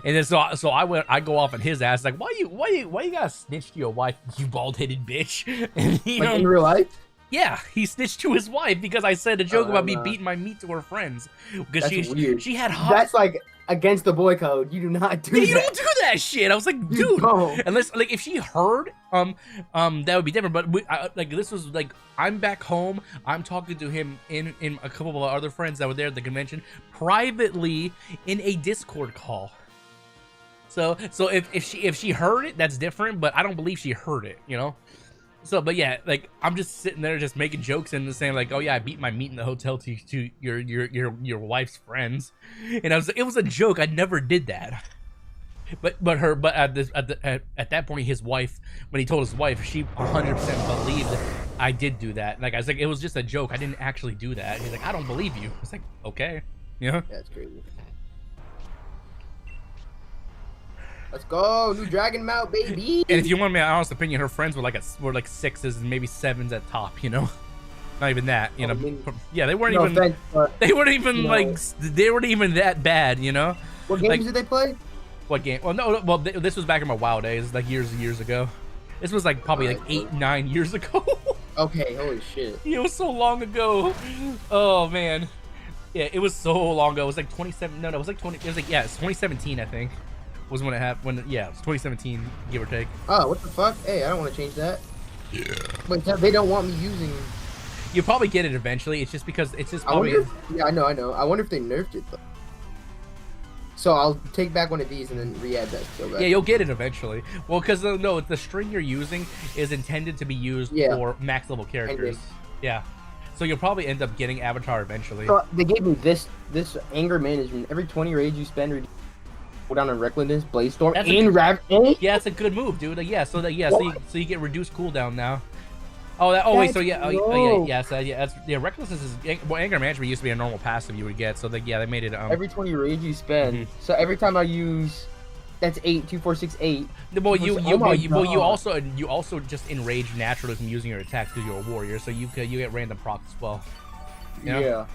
Speaker 1: And then so I go off on his ass like, why you gotta snitch to your wife, you bald-headed bitch? And
Speaker 4: in real life?
Speaker 1: Yeah, he snitched to his wife because I said a joke about me beating my meat to her friends because she had hot.
Speaker 4: That's like against the boy code. You do not do that.
Speaker 1: You don't do that shit. I was like, dude, unless like if she heard, that would be different. But this was like, I'm back home. I'm talking to him in a couple of other friends that were there at the convention privately in a Discord call. So if she heard it, that's different, but I don't believe she heard it, you know? So, but yeah, like, I'm just sitting there just making jokes and saying like, oh yeah, I beat my meat in the hotel to your wife's friends. And it was a joke. I never did that. But at that point, his wife, when he told his wife, she 100% believed I did do that. Like, I was like, it was just a joke. I didn't actually do that. He's like, I don't believe you. It's like, okay, you know?
Speaker 4: That's crazy. Let's go, new dragon mount, baby.
Speaker 1: And if you want my honest opinion, her friends were like 6s and maybe 7s at top, you know. Not even that, you know. Yeah, they weren't even. They weren't even they weren't even that bad, you know.
Speaker 4: What games did they play?
Speaker 1: What game? Well, no. Well, this was back in my WoW days, like years and years ago. This was like probably like 8-9 years ago.
Speaker 4: Okay, holy shit.
Speaker 1: It was so long ago. Oh man. Yeah, it was so long ago. It was like 27. No, it was like 20. It was like, yeah, it's 2017, I think. Was when it happened. Yeah, it was 2017, give or take.
Speaker 4: Oh, what the fuck? Hey, I don't want to change that. Yeah. But they don't want me using.
Speaker 1: You'll probably get it eventually. It's just because it's just probably.
Speaker 4: Yeah, I know. I wonder if they nerfed it though. So I'll take back one of these and then re-add that skill back.
Speaker 1: Yeah, you'll get it eventually. Well, because no, the string you're using is intended to be used for max level characters. Yeah. So you'll probably end up getting Avatar eventually.
Speaker 4: So they gave me this anger management. Every 20 raids you spend. Go down on Recklessness, Blaze Storm, and
Speaker 1: Yeah, it's a good move, dude. So you get reduced cooldown now. Oh, that. Oh, wait. So
Speaker 4: That's
Speaker 1: yeah. Oh, yeah. So yeah. That's yeah. Recklessness is well. Anger management used to be a normal passive you would get. So yeah, they made it.
Speaker 4: Every 20 rage you spend. So every time I use, that's 8, 2, 4, 6, 8.
Speaker 1: Well, you
Speaker 4: God.
Speaker 1: also just enrage naturally from using your attacks because you're a warrior. So you get random procs as well. You know?
Speaker 4: Yeah.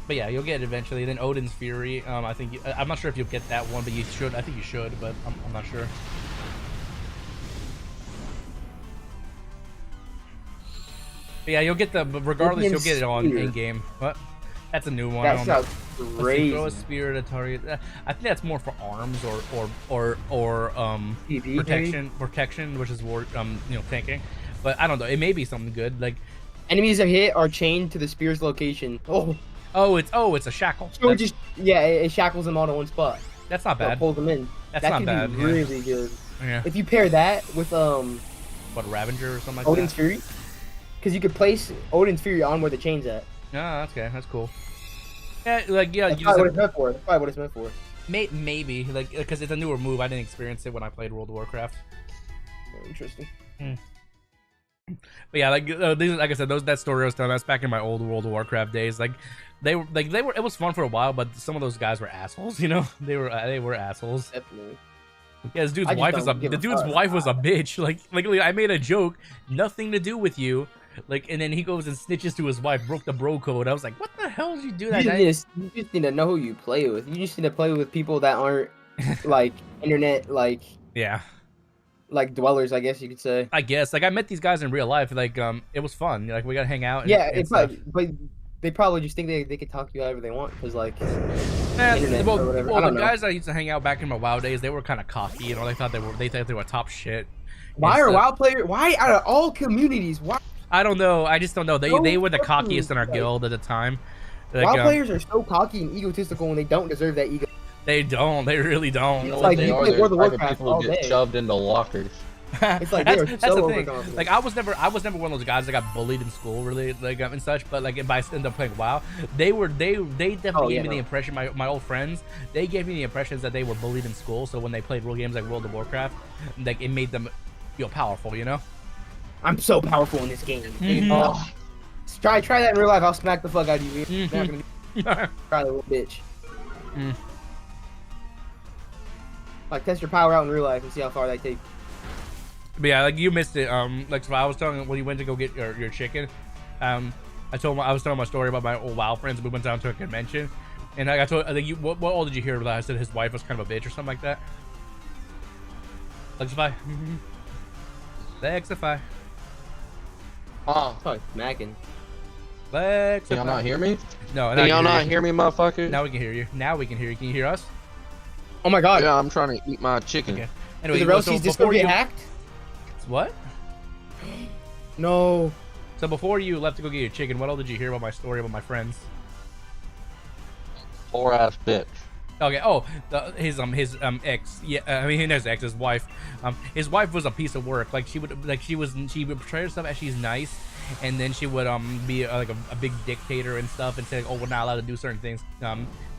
Speaker 1: But yeah, you'll get it eventually. Then Odin's Fury. I think I'm not sure if you'll get that one, but you should. I think you should, but I'm not sure. But yeah, you'll get the. But regardless, you'll get it on in game. What? That's a new one.
Speaker 4: That sounds crazy.
Speaker 1: Throw a spear at a target. I think that's more for arms or
Speaker 4: PvP,
Speaker 1: protection, which is war tanking. But I don't know. It may be something good. Like
Speaker 4: enemies that hit are chained to the spear's location.
Speaker 1: It's a shackle.
Speaker 4: So it shackles them all to one spot.
Speaker 1: That's not bad.
Speaker 4: Pulls them in.
Speaker 1: That's
Speaker 4: that
Speaker 1: not
Speaker 4: could
Speaker 1: bad.
Speaker 4: Be really good.
Speaker 1: Yeah.
Speaker 4: If you pair that with
Speaker 1: what, Ravager or something like
Speaker 4: Odin's
Speaker 1: that?
Speaker 4: Fury, because you could place Odin's Fury on where the chain's at.
Speaker 1: Oh, that's okay. That's cool. Yeah, like
Speaker 4: That's probably what it's meant for. That's probably what it's meant for.
Speaker 1: Maybe like because it's a newer move. I didn't experience it when I played World of Warcraft.
Speaker 4: Interesting.
Speaker 1: But yeah, like I said, that story I was telling, that's back in my old World of Warcraft days. Like they were. It was fun for a while, but some of those guys were assholes. You know, they were assholes.
Speaker 4: Definitely.
Speaker 1: Yeah, this dude's wife was a bitch. Like I made a joke, nothing to do with you. Like, and then he goes and snitches to his wife, broke the bro code. I was like, what the hell did you do that?
Speaker 4: You just need to know who you play with. You just need to play with people that aren't like internet like dwellers, I guess you could say.
Speaker 1: I guess like I met these guys in real life. Like it was fun. Like we got to hang out.
Speaker 4: But they probably just think they could talk to you however they want because like internet or whatever.
Speaker 1: Well, the guys I used to hang out back in my WoW days, they were kind of cocky. You know, they thought they were top shit.
Speaker 4: Why are WoW players? Why out of all communities? Why?
Speaker 1: I don't know. I just don't know. They were the cockiest in our guild at the time. Like,
Speaker 4: WoW players are so cocky and egotistical, and they don't deserve that ego.
Speaker 1: They don't. They really don't.
Speaker 3: You know
Speaker 4: like
Speaker 3: what
Speaker 4: you play World of Warcraft all
Speaker 3: get
Speaker 4: day.
Speaker 3: shoved into lockers.
Speaker 4: It's like they're so
Speaker 1: the thing.
Speaker 4: overconfident.
Speaker 1: Like I was never one of those guys that got bullied in school, really, like and such. But like if I ended up playing WoW, they definitely gave me the impression. My old friends, they gave me the impressions that they were bullied in school. So when they played real games like World of Warcraft, like it made them feel powerful, you know.
Speaker 4: I'm so powerful in this game. Try that in real life. I'll smack the fuck out of you. Not gonna be try the little bitch. Like test your power out in real life and see how far that takes.
Speaker 1: But yeah, like you missed it. Like so I was telling when you went to go get your chicken. I was telling my story about my old WoW friends. We went down to a convention, and like I think what all did you hear about that? I said his wife was kind of a bitch or something like that. Lexify. Lexify.
Speaker 3: Oh,
Speaker 4: Probably smacking.
Speaker 1: Lexify.
Speaker 3: can y'all not hear me?
Speaker 1: No,
Speaker 3: Can y'all not hear me, motherfucker?
Speaker 1: Now we can hear you. Now we can hear you. Can you hear us?
Speaker 4: Oh my god.
Speaker 3: Yeah, I'm trying to eat my chicken.
Speaker 1: Okay.
Speaker 4: Did
Speaker 1: Anyway,
Speaker 4: the Rosie's Discord get hacked?
Speaker 1: What?
Speaker 4: No.
Speaker 1: So before you left to go get your chicken, what all did you hear about my story about my friends?
Speaker 3: Poor ass bitch.
Speaker 1: Okay. Oh, his ex. Yeah, I mean his ex, his wife. His wife was a piece of work. Like she would portray herself as she's nice, and then she would be like a big dictator and stuff, and say, oh, we're not allowed to do certain things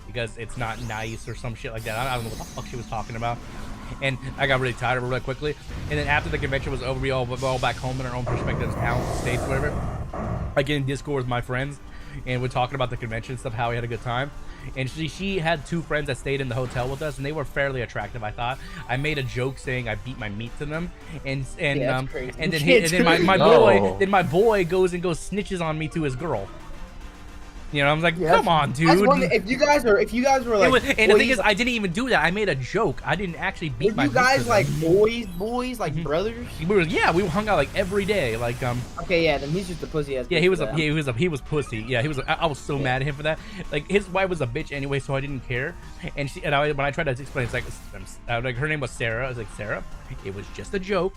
Speaker 1: because it's not nice or some shit like that. I don't know what the fuck she was talking about. And I got really tired of her really quickly. And then after the convention was over, we all back home in our own perspectives, towns, states, whatever. I get in Discord with my friends, and we're talking about the convention stuff, how we had a good time. And she had 2 friends that stayed in the hotel with us, and they were fairly attractive, I thought. I made a joke saying I beat my meat to them, and then my boy goes and snitches on me to his girl. You know, I was like, come on, dude.
Speaker 4: If you guys were like,
Speaker 1: and the thing is, I didn't even do that. I made a joke. I didn't actually beat my.
Speaker 4: You guys like boys, like brothers?
Speaker 1: We hung out like every day, like
Speaker 4: Okay, yeah, then he's just a pussy ass.
Speaker 1: Yeah, he was pussy. Yeah, he was. I was so mad at him for that. Like his wife was a bitch anyway, so I didn't care. And when I tried to explain, it's like her name was Sarah. I was like, Sarah, it was just a joke.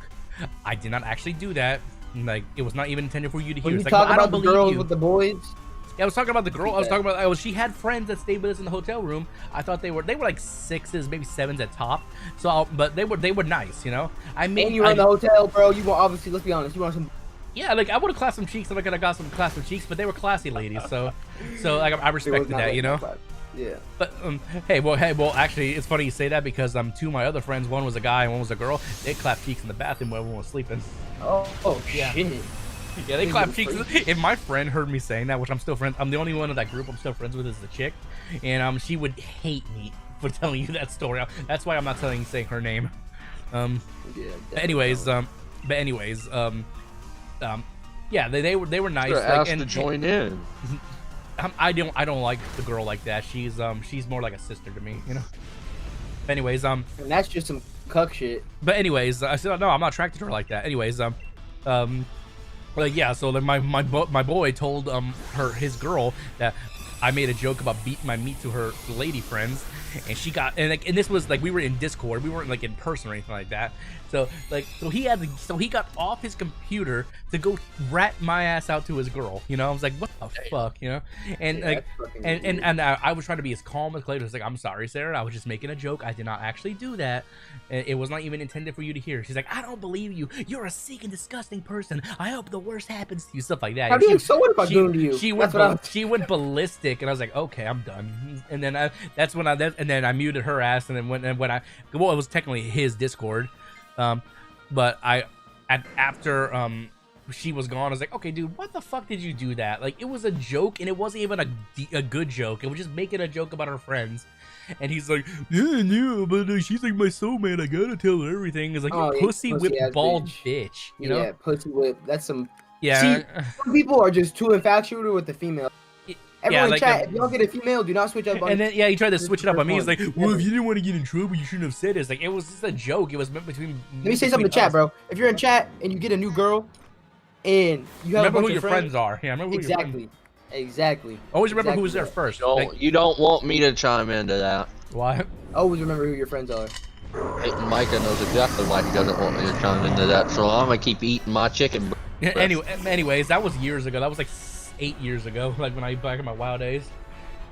Speaker 1: I did not actually do that. Like it was not even intended for you to hear.
Speaker 4: When you
Speaker 1: it's
Speaker 4: talk
Speaker 1: like,
Speaker 4: about the girls with the boys.
Speaker 1: Yeah, I was talking about the girl. I was talking about. She had friends that stayed with us in the hotel room. I thought they were like 6s, maybe 7s at top. So, but they were nice, you know. I mean,
Speaker 4: and you were in the hotel, bro. You want obviously. Let's be honest. You want some.
Speaker 1: Yeah, like I would have classed some cheeks if I could have got some class some cheeks, but they were classy ladies. So like I respected that, you know.
Speaker 4: Yeah.
Speaker 1: But hey, well, actually, it's funny you say that because 2 of my other friends, one was a guy and one was a girl. They clapped cheeks in the bathroom while everyone was sleeping.
Speaker 4: Oh yeah. Shit.
Speaker 1: Yeah, they clap cheeks. If my friend heard me saying that, which I'm still friends, I'm the only one in that group I'm still friends with is the chick, and she would hate me for telling you that story. That's why I'm not saying her name.
Speaker 4: Yeah,
Speaker 1: yeah, they were nice.
Speaker 3: Sure,
Speaker 1: like,
Speaker 3: asked
Speaker 1: and
Speaker 3: to join in.
Speaker 1: I don't like the girl like that. She's more like a sister to me, you know. Anyways,
Speaker 4: and that's just some cuck shit.
Speaker 1: But anyways, I said no, I'm not attracted to her like that. Anyways, like yeah, so then my boy told his girl that I made a joke about beating my meat to her lady friends, and she got and this was like we were in Discord, we weren't like in person or anything like that. So he got off his computer to go rat my ass out to his girl. You know, I was like, what the fuck, you know? And
Speaker 4: yeah,
Speaker 1: like and I was trying to be as calm as Clay. I was like, I'm sorry, Sarah. I was just making a joke. I did not actually do that. It was not even intended for you to hear. She's like, I don't believe you. You're a sick and disgusting person. I hope the worst happens to you. Stuff like that.
Speaker 4: How do you? So what if I do to you?
Speaker 1: She went ballistic, and I was like, okay, I'm done. And then I muted her ass, and then when it was technically his Discord. But after she was gone, I was like, okay, dude, what the fuck did you do that? Like, it was a joke, and it wasn't even a good joke. It was just making a joke about her friends. And he's like, yeah, but she's like my soulmate. I gotta tell her everything. It's like, you pussy whip bald bitch. You know?
Speaker 4: Yeah, pussy whip. That's some.
Speaker 1: Yeah.
Speaker 4: See, some people are just too infatuated with the female. Everyone
Speaker 1: like,
Speaker 4: chat, if you don't get a female, do not switch up on.
Speaker 1: And then he tried to switch it up on me. He's like, well, if you didn't want to get in trouble, you shouldn't have said it. It's like, it was just a joke. It was meant between.
Speaker 4: Let me say something to chat, bro. If you're in chat and you get a new girl, and you have
Speaker 1: remember
Speaker 4: a bunch
Speaker 1: who your
Speaker 4: of
Speaker 1: friends are. Yeah, remember who
Speaker 4: Exactly.
Speaker 1: Always remember who was there first.
Speaker 3: You don't want me to chime into that.
Speaker 1: Why?
Speaker 4: Always remember who your friends are.
Speaker 3: Micah knows exactly why he doesn't want me to chime into that, so I'm gonna keep eating my chicken.
Speaker 1: Anyways, that was years ago. That was like 8 years ago, like when I back in my WoW days.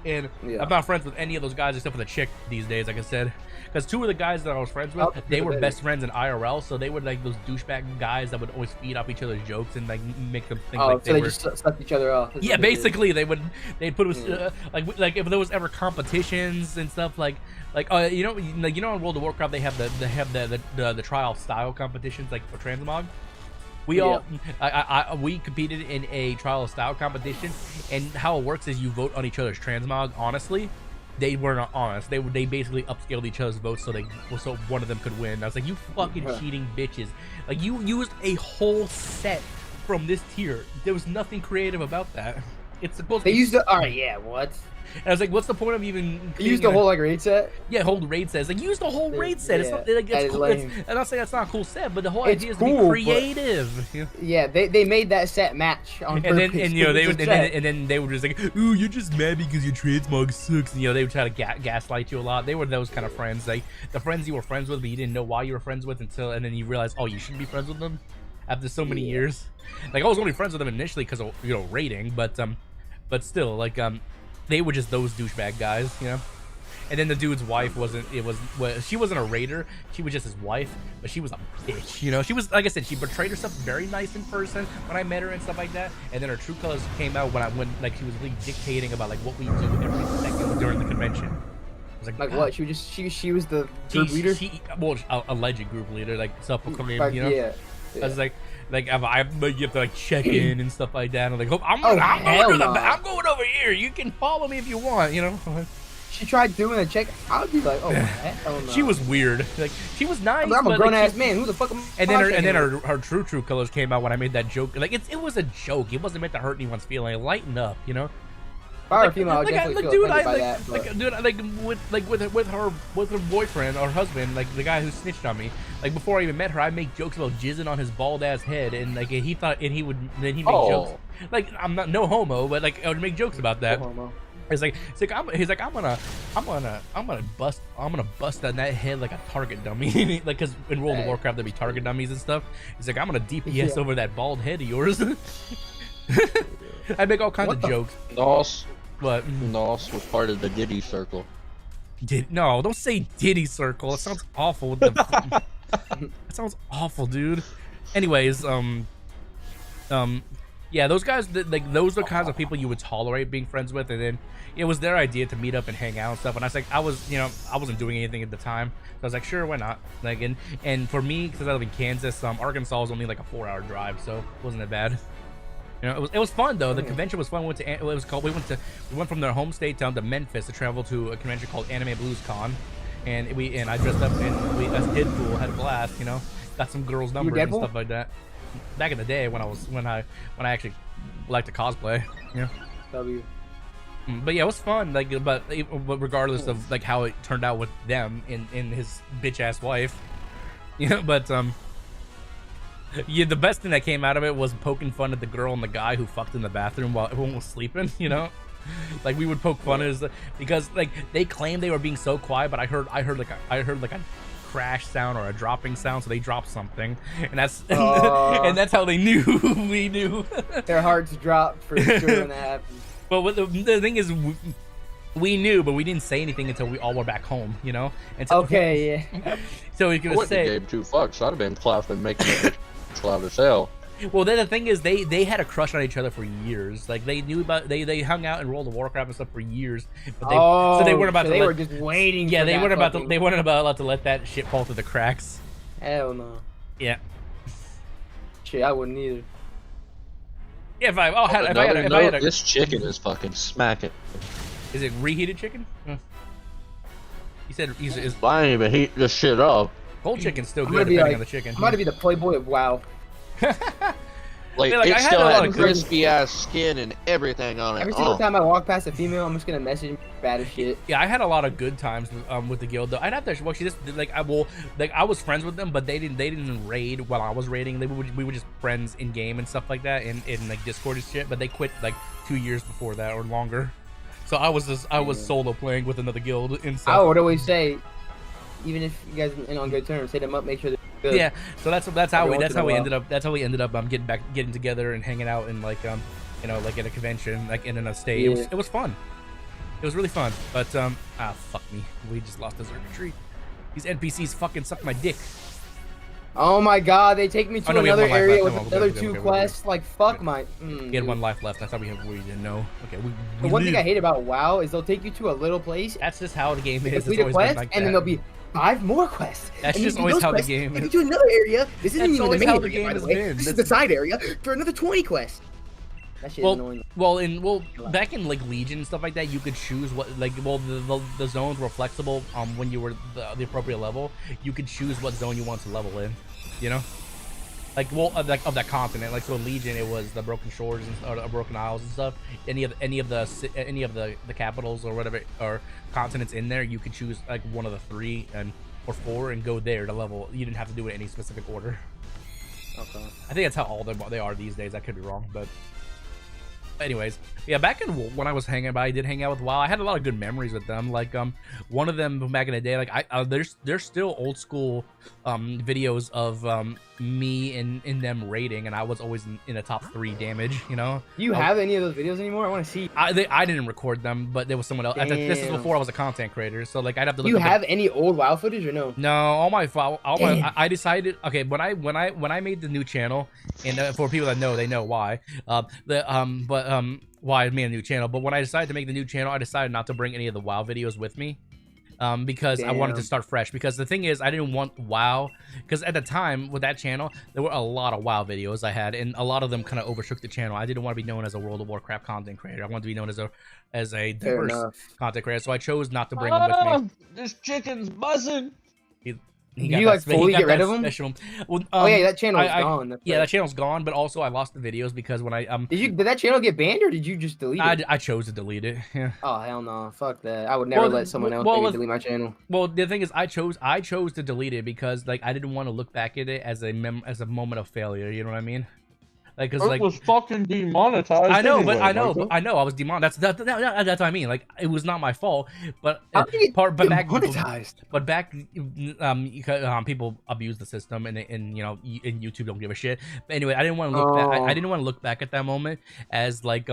Speaker 1: And I'm not friends with any of those guys except for the chick these days, like I said. Because two of the guys that I was friends with, they were best friends in IRL, so they were like those douchebag guys that would always feed off each other's jokes and like make them think like
Speaker 4: they just sucked each other off.
Speaker 1: Yeah, basically they'd put like if there was ever competitions and stuff like you know in World of Warcraft they have the trial style competitions like for transmog. We competed in a trial of style competition, and how it works is you vote on each other's transmog. Honestly, they were not honest. They basically upscaled each other's votes so one of them could win. I was like, you fucking cheating bitches! Like, you used a whole set from this tier. There was nothing creative about that. It's supposed.
Speaker 4: They used the. All right, yeah. What?
Speaker 1: And I was like, what's the point of even...
Speaker 4: You used the whole, like, raid set?
Speaker 1: Yeah, whole raid set. It's like, use the whole raid set. It's not, like, it's cool. I'm not saying that's not a cool set, but the whole idea is to be creative.
Speaker 4: Yeah, they made that set match on purpose.
Speaker 1: And then they were just like, ooh, you're just mad because your transmog sucks. And, you know, they would try to gaslight you a lot. They were those kind of friends. Like, the friends you were friends with, but you didn't know why you were friends with and then you realize, oh, you shouldn't be friends with them after so many years. Like, I was only friends with them initially because of, you know, raiding, but still, like, they were just those douchebag guys, you know. And then the dude's wife she wasn't a raider, she was just his wife, but she was a bitch, you know. She was, like I said, she portrayed herself very nice in person when I met her and stuff like that, and then her true colors came out when like she was really dictating about like what we do every second during the convention. I was like
Speaker 4: what? She was the group leader?
Speaker 1: Alleged group leader, like self-proclaimed, you know.
Speaker 4: Yeah.
Speaker 1: I was like you have to like check in and stuff like that. And I'm like, I'm going over here. You can follow me if you want, you know.
Speaker 4: She tried doing a check. I would be like, oh hell no.
Speaker 1: She was weird. Like, she was nice.
Speaker 4: I'm a grown ass man. Who the fuck am I?
Speaker 1: And then her true colors came out when I made that joke. Like it was a joke. It wasn't meant to hurt anyone's feeling. Lighten up, you know.
Speaker 4: With
Speaker 1: her boyfriend or husband, like the guy who snitched on me. Like before I even met her, I make jokes about jizzing on his bald ass head, and like he make jokes. Like I'm not no homo, but like I would make jokes about that.
Speaker 4: No
Speaker 1: He's like I'm gonna bust on that head like a target dummy. Like because in World of Warcraft there'd be target dummies and stuff. He's like I'm gonna DPS over that bald head of yours. I make all kinds of jokes.
Speaker 3: Nos.
Speaker 1: What?
Speaker 3: Nos was part of the Diddy circle.
Speaker 1: No, don't say Diddy circle. It sounds awful. That sounds awful, dude. Anyways, yeah, those guys, like those are the kinds of people you would tolerate being friends with, and then it was their idea to meet up and hang out and stuff. And I was like, I wasn't doing anything at the time, so I was like, sure, why not? Like, and for me, because I live in Kansas, Arkansas is only like a 4-hour drive, so it wasn't that bad. You know, it was fun though. The convention was fun. We went from their home state down to Memphis to travel to a convention called Anime Blues Con, and I dressed up and we as Deadpool had a blast. You know, got some girls' numbers and stuff like that. Back in the day when I actually liked to cosplay. Yeah.
Speaker 4: W.
Speaker 1: But yeah, it was fun. Like, but regardless of like how it turned out with them and his bitch ass wife, you know. But yeah, the best thing that came out of it was poking fun at the girl and the guy who fucked in the bathroom while everyone was sleeping. You know, like we would poke fun at because like they claimed they were being so quiet, but I heard like a crash sound or a dropping sound, so they dropped something, and that's and that's how they knew we knew.
Speaker 4: Their hearts dropped for sure when that happened.
Speaker 1: But the thing is, we knew, but we didn't say anything until we all were back home, you know. And so,
Speaker 4: okay, yeah.
Speaker 1: So he's gonna say,
Speaker 3: gave 2 fucks. I'd have been clapping, making it loud as hell.
Speaker 1: Well, then the thing is, they had a crush on each other for years. Like they knew about they hung out in World of Warcraft and stuff for years. But so they weren't about to.
Speaker 4: They were just waiting.
Speaker 1: Yeah,
Speaker 4: for
Speaker 1: they
Speaker 4: that
Speaker 1: weren't about
Speaker 4: fucking...
Speaker 1: they weren't allowed to let that shit fall through the cracks.
Speaker 4: Hell no.
Speaker 1: Yeah.
Speaker 4: Shit, I wouldn't either.
Speaker 1: Yeah, if I had a
Speaker 3: this chicken is fucking smacking.
Speaker 1: Is it reheated chicken? He said he's
Speaker 3: I ain't even heat this shit up.
Speaker 1: cold chicken's still good depending on the chicken.
Speaker 4: I'm about to be the playboy of WoW.
Speaker 3: Like
Speaker 1: I
Speaker 3: it
Speaker 1: had
Speaker 3: still
Speaker 1: a lot
Speaker 3: had
Speaker 1: of
Speaker 3: crispy ass skin and everything on it.
Speaker 4: Every single time I walk past a female, I'm just gonna message bad as shit.
Speaker 1: Yeah, I had a lot of good times with the guild though. I'd have to she just I was friends with them, but they didn't raid while I was raiding. We were just friends in game and stuff like that, in like Discord and shit. But they quit like 2 years before that or longer. So I was solo playing with another guild and stuff.
Speaker 4: I would always say, even if you guys are on good terms, hit them up, make sure they're good.
Speaker 1: Yeah, so that's how we ended up getting together and hanging out in like you know, like at a convention, like in a state.
Speaker 4: Yeah.
Speaker 1: It was fun. It was really fun. But fuck me, we just lost the Xurkitree. These NPCs fucking suck my dick.
Speaker 4: Oh my god, they take me to another area with another
Speaker 1: two
Speaker 4: two quests. Like fuck my.
Speaker 1: We had 1 life left. I thought we didn't know. Okay,
Speaker 4: the one thing I hate about WoW is they'll take you to a little place.
Speaker 1: That's just how the game is.
Speaker 4: Complete a quest, and then there'll be 5 more quests.
Speaker 1: That's
Speaker 4: and
Speaker 1: just always how the game
Speaker 4: is.
Speaker 1: is.
Speaker 4: To another area. This isn't even the main area, by the way.
Speaker 1: Been.
Speaker 4: This is the side area for another 20 quests. That shit is annoying.
Speaker 1: Well, back in like Legion and stuff like that, you could choose what the zones were flexible. When you were the appropriate level, you could choose what zone you want to level in. You know, like of that continent. Like so, in Legion, it was the Broken Shores or Broken Isles and stuff. Any of the capitals or whatever or continents in there, you could choose like one of the 3 or 4 and go there to level. You didn't have to do it in any specific order.
Speaker 4: Okay.
Speaker 1: I think that's how all they are these days. I could be wrong, but. Anyways, yeah, back in when I was I did hang out with WoW. I had a lot of good memories with them. Like one of them back in the day, like there's still old school videos of me and them raiding, and I was always in the top 3 damage. You know.
Speaker 4: Do you have any of those videos anymore? I want to see.
Speaker 1: I didn't record them, but there was someone else. This is before I was a content creator, so like I'd have to.
Speaker 4: Do you have any old WoW footage or no?
Speaker 1: No, I decided. Okay, when I made the new channel, and for people that know, they know why. Why I made a new channel, but when I decided to make the new channel, I decided not to bring any of the WoW videos with me, because I wanted to start fresh. Because the thing is, I didn't want WoW, because at the time with that channel, there were a lot of WoW videos I had, and a lot of them kind of overtook the channel. I didn't want to be known as a World of Warcraft content creator. I wanted to be known as a diverse content creator, so I chose not to bring them with me.
Speaker 3: This chicken's buzzing.
Speaker 4: Did you like fully get rid of them?
Speaker 1: Well,
Speaker 4: oh yeah, that channel's gone.
Speaker 1: That channel's gone. But also, I lost the videos because when I
Speaker 4: did that channel get banned or did you just delete it?
Speaker 1: I chose to delete it. Yeah.
Speaker 4: Oh hell no, fuck that. I would never let someone else delete my channel.
Speaker 1: Well, the thing is, I chose to delete it because like I didn't want to look back at it as a moment of failure. You know what I mean? Like, cause
Speaker 3: it was fucking demonetized.
Speaker 1: I know,
Speaker 3: anyway,
Speaker 1: but I know I was demonetized. That's what I mean. Like, it was not my fault. But
Speaker 4: demonetized?
Speaker 1: Back, people abuse the system, and you know, and YouTube don't give a shit. But anyway, I didn't want to look back. I didn't want to look back at that moment as like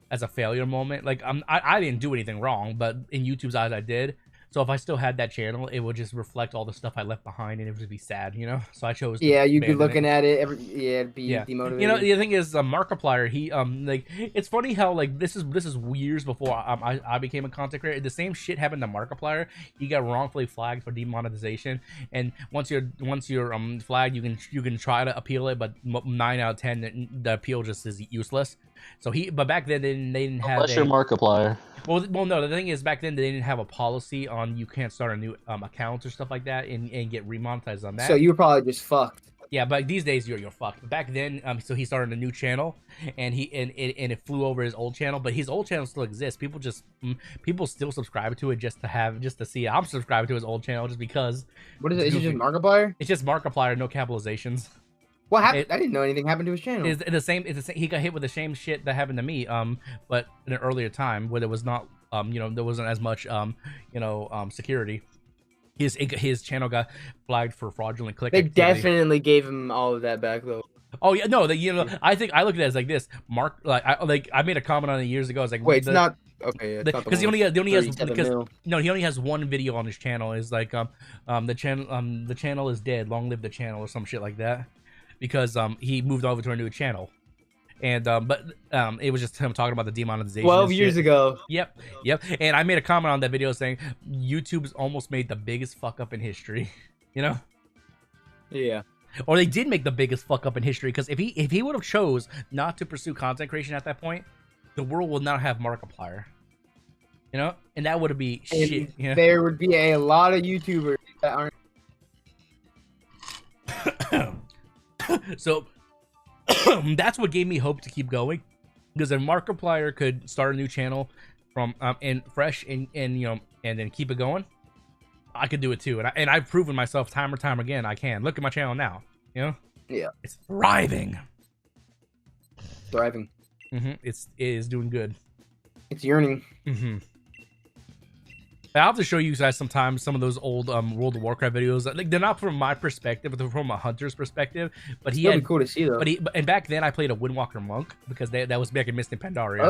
Speaker 1: as a failure moment. Like I didn't do anything wrong, but in YouTube's eyes, I did. So if I still had that channel, it would just reflect all the stuff I left behind, and it would just be sad, you know. So I chose.
Speaker 4: Yeah, you'd be
Speaker 1: abandon
Speaker 4: looking
Speaker 1: it.
Speaker 4: at it. It'd be
Speaker 1: Yeah,
Speaker 4: demotivated.
Speaker 1: you know the thing is, Markiplier. He like it's funny how like this is years before I became a content creator. The same shit happened to Markiplier. He got wrongfully flagged for demonetization, and once you're flagged, you can try to appeal it, but 9 out of 10 the appeal just is useless. So but back then they didn't have
Speaker 3: Unless you're Markiplier.
Speaker 1: well no, the thing is back then they didn't have a policy on you can't start a new account or stuff like that and get remonetized on that.
Speaker 4: So you were probably just fucked.
Speaker 1: Yeah, but these days you're fucked. But back then, so he started a new channel, and it flew over his old channel. But his old channel still exists. People still subscribe to it just to see it. I'm subscribed to his old channel just because.
Speaker 4: What is it? Is it just Markiplier?
Speaker 1: It's just Markiplier, no capitalizations.
Speaker 4: What happened? I didn't know anything happened to his channel.
Speaker 1: It's the same. He got hit with the same shit that happened to me. But in an earlier time where there was not, there wasn't as much, security. His channel got flagged for fraudulent click.
Speaker 4: They
Speaker 1: activity.
Speaker 4: definitely gave him all of that back though.
Speaker 1: Oh yeah, no, I think I look at it as like this. I made a comment on it years ago. I was like,
Speaker 4: wait, it's not okay.
Speaker 1: Because he only has one video on his channel. Is like the channel is dead. Long live the channel or some shit like that. Because he moved over to a new channel. And it was just him talking about the demonetization.
Speaker 4: 12 years ago.
Speaker 1: Yep. And I made a comment on that video saying YouTube's almost made the biggest fuck up in history. You know?
Speaker 4: Yeah.
Speaker 1: Or they did make the biggest fuck up in history, because if he would have chose not to pursue content creation at that point, the world would not have Markiplier. You know? And that would be shit. You know?
Speaker 4: There would be a lot of YouTubers that aren't.
Speaker 1: So that's what gave me hope to keep going, because if Markiplier could start a new channel from and fresh and then keep it going, I could do it too. And I've proven myself time or time again I can. Look at my channel now, you know.
Speaker 4: Yeah,
Speaker 1: it's thriving. It is doing good.
Speaker 4: It's yearning.
Speaker 1: I'll have to show you guys sometimes some of those old World of Warcraft videos. Like, they're not from my perspective, but they're from a hunter's perspective. But
Speaker 4: It'd be cool to see though.
Speaker 1: And back then I played a Windwalker monk, because that was back in Mist and Pandaria.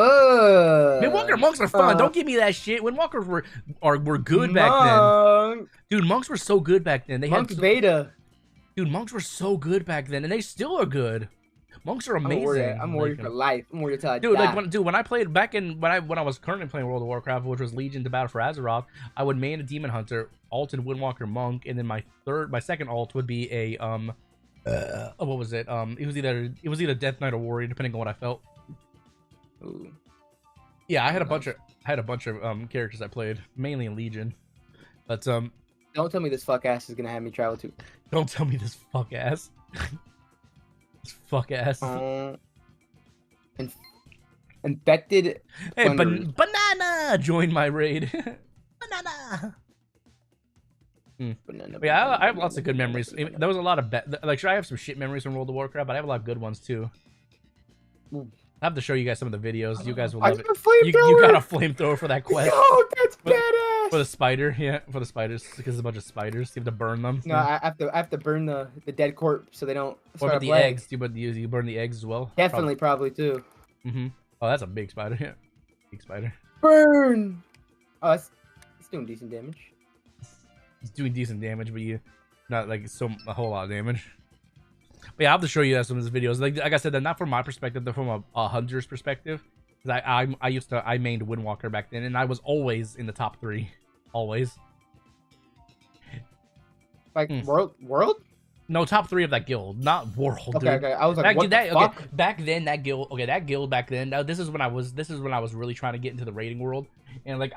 Speaker 1: Windwalker monks are fun. Don't give me that shit. Windwalkers were good back then. Dude, monks were so good back then.
Speaker 4: Monks beta.
Speaker 1: Dude, monks were so good back then, and they still are good. Monks are amazing.
Speaker 4: I'm worried for life. I'm worried till I
Speaker 1: dude,
Speaker 4: die.
Speaker 1: When I played back in when I was currently playing World of Warcraft, which was Legion to Battle for Azeroth, I would main a Demon Hunter, alted Windwalker Monk, and then my second alt would be a what was it? It was either Death Knight or Warrior, depending on what I felt.
Speaker 4: Ooh.
Speaker 1: Yeah, I had a bunch of characters I played, mainly in Legion. But
Speaker 4: don't tell me this fuck ass is gonna have me travel to.
Speaker 1: Don't tell me this fuck ass. Fuck ass.
Speaker 4: Infected.
Speaker 1: Hey, banana! Join my raid. Banana! Yeah, I have lots of good memories. There was a lot of I have some shit memories from World of Warcraft, but I have a lot of good ones too. I have to show you guys some of the videos. You guys will love it. You got a flamethrower for that quest.
Speaker 4: Yo, that's badass.
Speaker 1: For the spider, yeah, for the spiders, because there's a bunch of spiders. You have to burn them.
Speaker 4: No, I have to burn the dead corpse so they don't.
Speaker 1: What about the eggs? You burn the eggs as well?
Speaker 4: Definitely, probably too.
Speaker 1: Oh, that's a big spider. Yeah, big spider.
Speaker 4: Burn. Oh, it's doing decent damage.
Speaker 1: It's doing decent damage, but not like a whole lot of damage. But yeah, I'll have to show you guys some of these videos. Like I said, they're not from my perspective; they're from a hunter's perspective. Because I mained Windwalker back then, and I was always in the top 3, always.
Speaker 4: Like world?
Speaker 1: No, top 3 of that guild, not world.
Speaker 4: Okay,
Speaker 1: dude.
Speaker 4: okay. I was like, what the fuck?
Speaker 1: Okay, back then that guild. Okay, that guild back then. This is when I was really trying to get into the raiding world, and like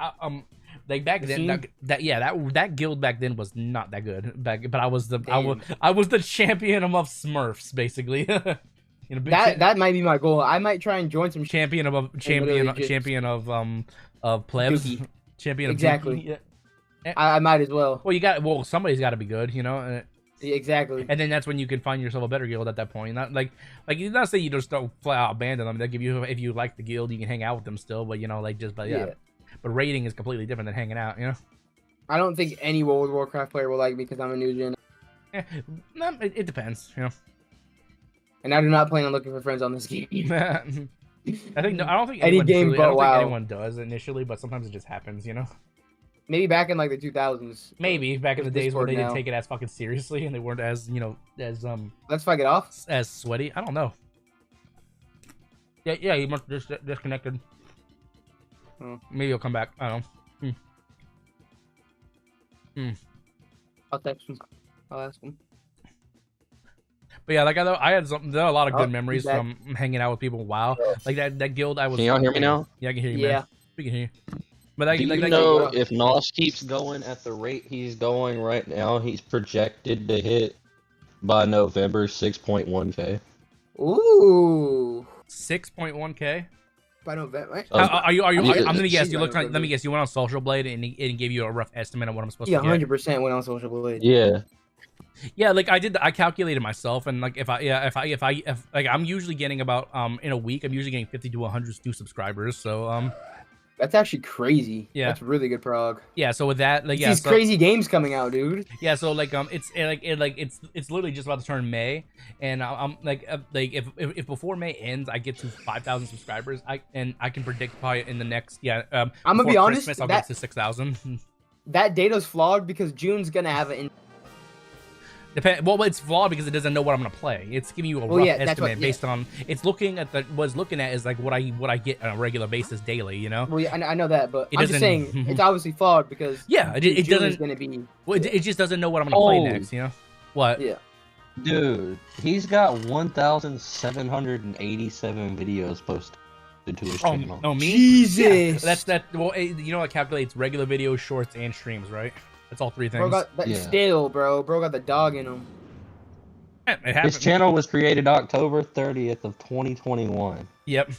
Speaker 1: like back then that guild back then was not that good. But I was the champion of Smurfs basically.
Speaker 4: That might be my goal. I might try and join some
Speaker 1: champion of plebs.
Speaker 4: Dookie.
Speaker 1: Champion of
Speaker 4: exactly.
Speaker 1: Yeah.
Speaker 4: I might as well.
Speaker 1: Well, somebody's got to be good, you know.
Speaker 4: Exactly.
Speaker 1: And then that's when you can find yourself a better guild at that point. Not like you not say you just don't flat out abandon them. They give you, if you like the guild, you can hang out with them still. But but raiding is completely different than hanging out. You know.
Speaker 4: I don't think any World of Warcraft player will like me because I'm a new gen.
Speaker 1: Yeah, it depends. You know.
Speaker 4: And I do not plan on looking for friends on this game.
Speaker 1: I don't think
Speaker 4: anyone does initially,
Speaker 1: but sometimes it just happens, you know.
Speaker 4: Maybe back in like the 2000s.
Speaker 1: Maybe back in the days where
Speaker 4: Discord
Speaker 1: they didn't
Speaker 4: now.
Speaker 1: take it as fucking seriously and they weren't as, you know, as
Speaker 4: Let's fuck it off.
Speaker 1: as sweaty. I don't know. Yeah, he must just disconnected.
Speaker 4: Oh.
Speaker 1: Maybe he'll come back. I don't know.
Speaker 4: I'll text him. I'll ask him.
Speaker 1: But yeah, like I had there are a lot of good
Speaker 4: Oh,
Speaker 1: memories
Speaker 4: he's back.
Speaker 1: from hanging out with people. Wow, like that guild I was.
Speaker 3: Can y'all hear me now?
Speaker 1: Yeah, I can hear you.
Speaker 4: Yeah.
Speaker 1: Man. We can hear you. But that,
Speaker 3: Do
Speaker 1: like,
Speaker 3: you
Speaker 1: that
Speaker 3: know
Speaker 1: guild,
Speaker 3: if Nos keeps going at the rate he's going right now, he's projected to hit by November 6.1K.
Speaker 4: Ooh.
Speaker 1: 6.1K.
Speaker 4: By November. Right?
Speaker 1: Are you? I'm gonna
Speaker 4: She's
Speaker 1: guess. You
Speaker 4: by
Speaker 1: look. Let
Speaker 4: November.
Speaker 1: me guess. You went on Social Blade and it gave you a rough estimate of what I'm supposed
Speaker 4: Yeah,
Speaker 1: to get.
Speaker 4: 100% went on Social Blade.
Speaker 3: Yeah.
Speaker 1: Yeah, like I calculated myself, and like if like I'm usually getting about in a week, I'm usually getting 50 to 100 new subscribers. So
Speaker 4: That's actually crazy.
Speaker 1: Yeah.
Speaker 4: That's really good prog.
Speaker 1: yeah. So with that, like yeah,
Speaker 4: These
Speaker 1: so,
Speaker 4: crazy games coming out, dude.
Speaker 1: yeah. So like it's literally just about to turn May, and I'm like if before May ends, I get to 5,000 subscribers, I can predict probably in the next
Speaker 4: I'm gonna be
Speaker 1: before
Speaker 4: honest,
Speaker 1: Christmas, I'll
Speaker 4: that-
Speaker 1: get to 6,000.
Speaker 4: That data's flawed because June's gonna have an.
Speaker 1: Well, it's flawed because it doesn't know what I'm gonna play. It's giving you a
Speaker 4: Well,
Speaker 1: rough
Speaker 4: yeah, that's
Speaker 1: estimate
Speaker 4: what-
Speaker 1: based on. It's looking at is like what I get on a regular basis daily. You know.
Speaker 4: Well, yeah, I know that, but
Speaker 1: It
Speaker 4: I'm just
Speaker 1: doesn't-
Speaker 4: saying it's obviously flawed because
Speaker 1: Yeah, it
Speaker 4: June
Speaker 1: doesn't.
Speaker 4: is gonna be.
Speaker 1: Well, it just doesn't know what I'm gonna play
Speaker 3: Oh.
Speaker 1: next. You know. What?
Speaker 4: Yeah.
Speaker 3: Dude, he's got 1,787 videos posted to his
Speaker 1: Oh,
Speaker 3: channel.
Speaker 1: no, me?
Speaker 4: Jesus.
Speaker 1: Yeah, that's. Well, you know, it calculates regular videos, shorts, and streams, right? That's all three things.
Speaker 4: Bro got that
Speaker 3: Yeah.
Speaker 4: still, bro. Bro got the dog in him.
Speaker 1: It
Speaker 3: His
Speaker 1: happens.
Speaker 3: channel was created October 30th of 2021.
Speaker 1: Yep.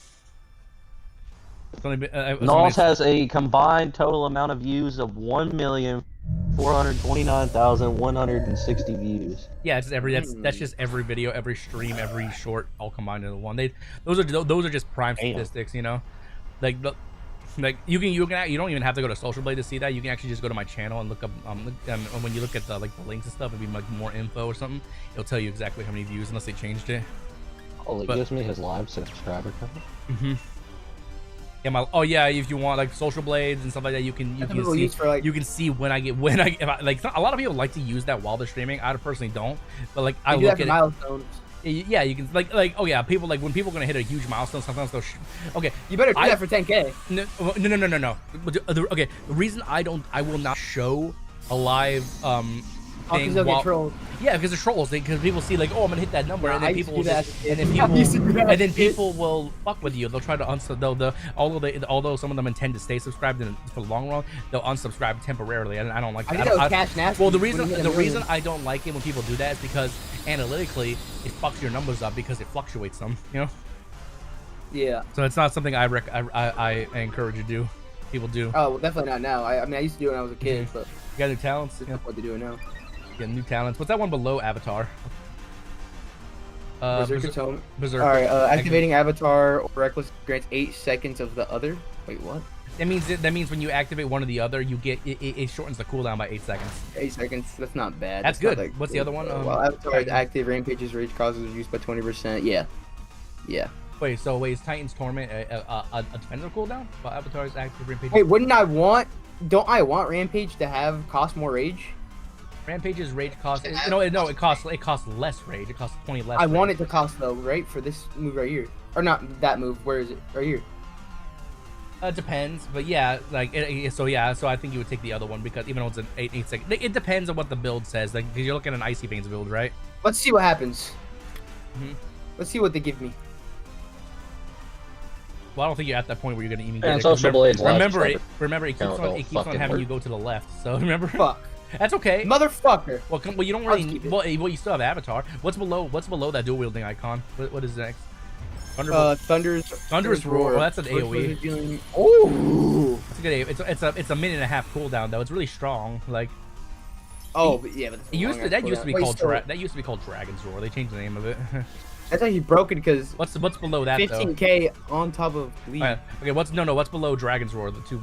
Speaker 1: It's only been,
Speaker 3: Nos has a combined total amount of views of 1,429,160 views.
Speaker 1: Yeah, it's that's just every video, every stream, every short, all combined into one. Those are just prime
Speaker 3: Damn.
Speaker 1: statistics, you know. Like you don't even have to go to Social Blade to see that. You can actually just go to my channel and look up when you look at the the links and stuff, it'd be like more info or something. It'll tell you exactly how many views unless they changed it.
Speaker 3: Oh, it
Speaker 1: But-
Speaker 3: gives me his live subscriber count.
Speaker 1: Yeah, if you want like Social Blades and stuff like that, you can
Speaker 4: That's what people use for, like-
Speaker 1: you can see when I get like a lot of people like to use that while they're streaming. I personally don't, but like I
Speaker 4: You do
Speaker 1: look
Speaker 4: that
Speaker 1: at
Speaker 4: for
Speaker 1: it.
Speaker 4: milestones.
Speaker 1: Yeah, you can like oh yeah, people like when people are gonna hit a huge milestone, sometimes they'll okay.
Speaker 4: You better do
Speaker 1: I-
Speaker 4: that for 10K.
Speaker 1: No. But okay, the reason I will not show a live thing
Speaker 4: Because they'll get
Speaker 1: while,
Speaker 4: trolled.
Speaker 1: yeah, because of trolls, because people see like, oh, I'm gonna hit that number,
Speaker 4: Yeah,
Speaker 1: and
Speaker 4: I
Speaker 1: then
Speaker 4: used
Speaker 1: people
Speaker 4: to
Speaker 1: will
Speaker 4: do that
Speaker 1: just,
Speaker 4: as a kid.
Speaker 1: and then
Speaker 4: I
Speaker 1: people,
Speaker 4: used to do that
Speaker 1: and
Speaker 4: as
Speaker 1: then
Speaker 4: a kid.
Speaker 1: people will fuck with you. They'll try to although some of them intend to stay subscribed and for the long run, they'll unsubscribe temporarily, and I don't like
Speaker 4: I
Speaker 1: that.
Speaker 4: did that with Cash Nasty.
Speaker 1: Well, the
Speaker 4: when he hit a million.
Speaker 1: reason I don't like it when people do that is because analytically it fucks your numbers up because it fluctuates them, you know.
Speaker 4: Yeah.
Speaker 1: So it's not something I encourage you to do. People do.
Speaker 4: Oh, well, definitely not now. I mean, I used to do it when I was a kid, but
Speaker 1: You got new talents.
Speaker 4: it's
Speaker 1: Yeah.
Speaker 4: not what they do it now.
Speaker 1: Get new talents. What's that one below Avatar?
Speaker 4: Berserker Tome.
Speaker 1: Berserker.
Speaker 4: All right, activating Avatar or Reckless grants 8 seconds of the other. Wait, what?
Speaker 1: That means when you activate one or the other, you get it shortens the cooldown by 8 seconds.
Speaker 4: 8 seconds. That's not bad.
Speaker 1: That's
Speaker 4: not,
Speaker 1: good. What's the other one?
Speaker 4: While Avatar is active, Rampage's rage causes reduced by 20%. Yeah. Yeah.
Speaker 1: Wait, is Titan's Torment a defender cooldown? But Avatar is active. Rampage.
Speaker 4: Hey, don't I want Rampage to have cost more rage?
Speaker 1: Rampage's rage costs. No, it costs less rage. It costs 20 less.
Speaker 4: I want
Speaker 1: rage.
Speaker 4: it to cost though, right? For this move right here. Or not that move. Where is it? Right here.
Speaker 1: It depends, but yeah, like so I think you would take the other one because even though it's an 8 second, it depends on what the build says. Like, because you're looking at an Icy Veins build, right?
Speaker 4: Let's see what happens.
Speaker 1: Mhm.
Speaker 4: Let's see what they give me.
Speaker 1: Well, I don't think you're at that point where you're gonna even
Speaker 3: And
Speaker 1: get it.
Speaker 3: Social Blades live
Speaker 1: Remember
Speaker 3: subscriber
Speaker 1: it keeps
Speaker 3: count
Speaker 1: on
Speaker 3: don't fucking
Speaker 1: having you
Speaker 3: work.
Speaker 1: go to the left. So remember,
Speaker 4: Fuck.
Speaker 1: that's okay.
Speaker 4: Motherfucker.
Speaker 1: Well, well, you don't
Speaker 4: I'll
Speaker 1: really.
Speaker 4: keep it.
Speaker 1: Well, you still have Avatar. What's below that dual wielding icon? What is next? Thunderbolt.
Speaker 4: Thunderous
Speaker 1: Roar. Well, that's an AoE.
Speaker 4: Oh.
Speaker 1: It's a good. It's a minute and a half cooldown though. It's really strong. Like
Speaker 4: Oh, but yeah, but
Speaker 1: it used to. That used to be
Speaker 4: Wait,
Speaker 1: called
Speaker 4: so
Speaker 1: that used to be called Dragon's Roar. They changed the name of it.
Speaker 4: That's actually broken because
Speaker 1: what's below that though?
Speaker 4: 15k on top of bleed.
Speaker 1: Alright, okay, what's below Dragon's Roar? The two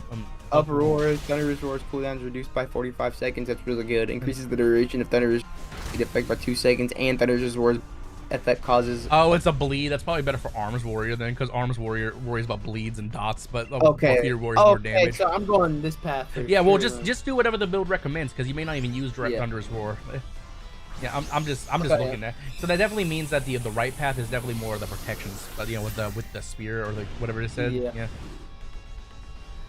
Speaker 4: Uproar, Thunderous Roar's cooldown is reduced by 45 seconds. That's really good. Increases the duration of Thunderous effect by 2 seconds, and Thunderous Roar's that causes.
Speaker 1: Oh, it's a bleed. That's probably better for Arms Warrior then, because Arms Warrior worries about bleeds and dots, but
Speaker 4: Okay.
Speaker 1: Fear Warrior's more damage.
Speaker 4: So I'm going this path.
Speaker 1: Yeah, well, just do whatever the build recommends, because you may not even use Direct Thunder's Roar. Yeah, I'm just looking at. So that definitely means that the right path is definitely more of the protections, you know, with the spear or whatever it said. Yeah.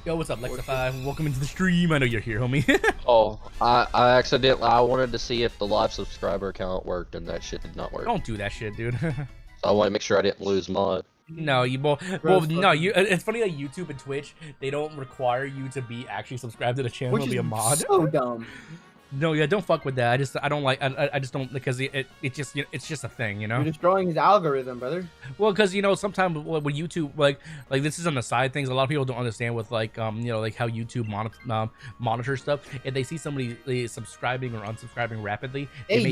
Speaker 1: Yo, what's up, Lexify? Welcome into the stream. I know you're here, homie.
Speaker 3: Oh, I wanted to see if the live subscriber count worked, and that shit did not work.
Speaker 1: Don't do that shit, dude.
Speaker 3: So I want to make sure I didn't lose mod.
Speaker 1: No, no. It's funny that YouTube and Twitch, they don't require you to be actually subscribed to the channel to be a mod.
Speaker 4: So dumb.
Speaker 1: No, yeah, don't fuck with that. I don't like. I just don't, because it's just a thing, you know.
Speaker 4: You're destroying his algorithm, brother.
Speaker 1: Well, because you know, sometimes with YouTube, like this is on the side things. A lot of people don't understand with like you know, like how YouTube monitor stuff. If they see somebody subscribing or unsubscribing rapidly, they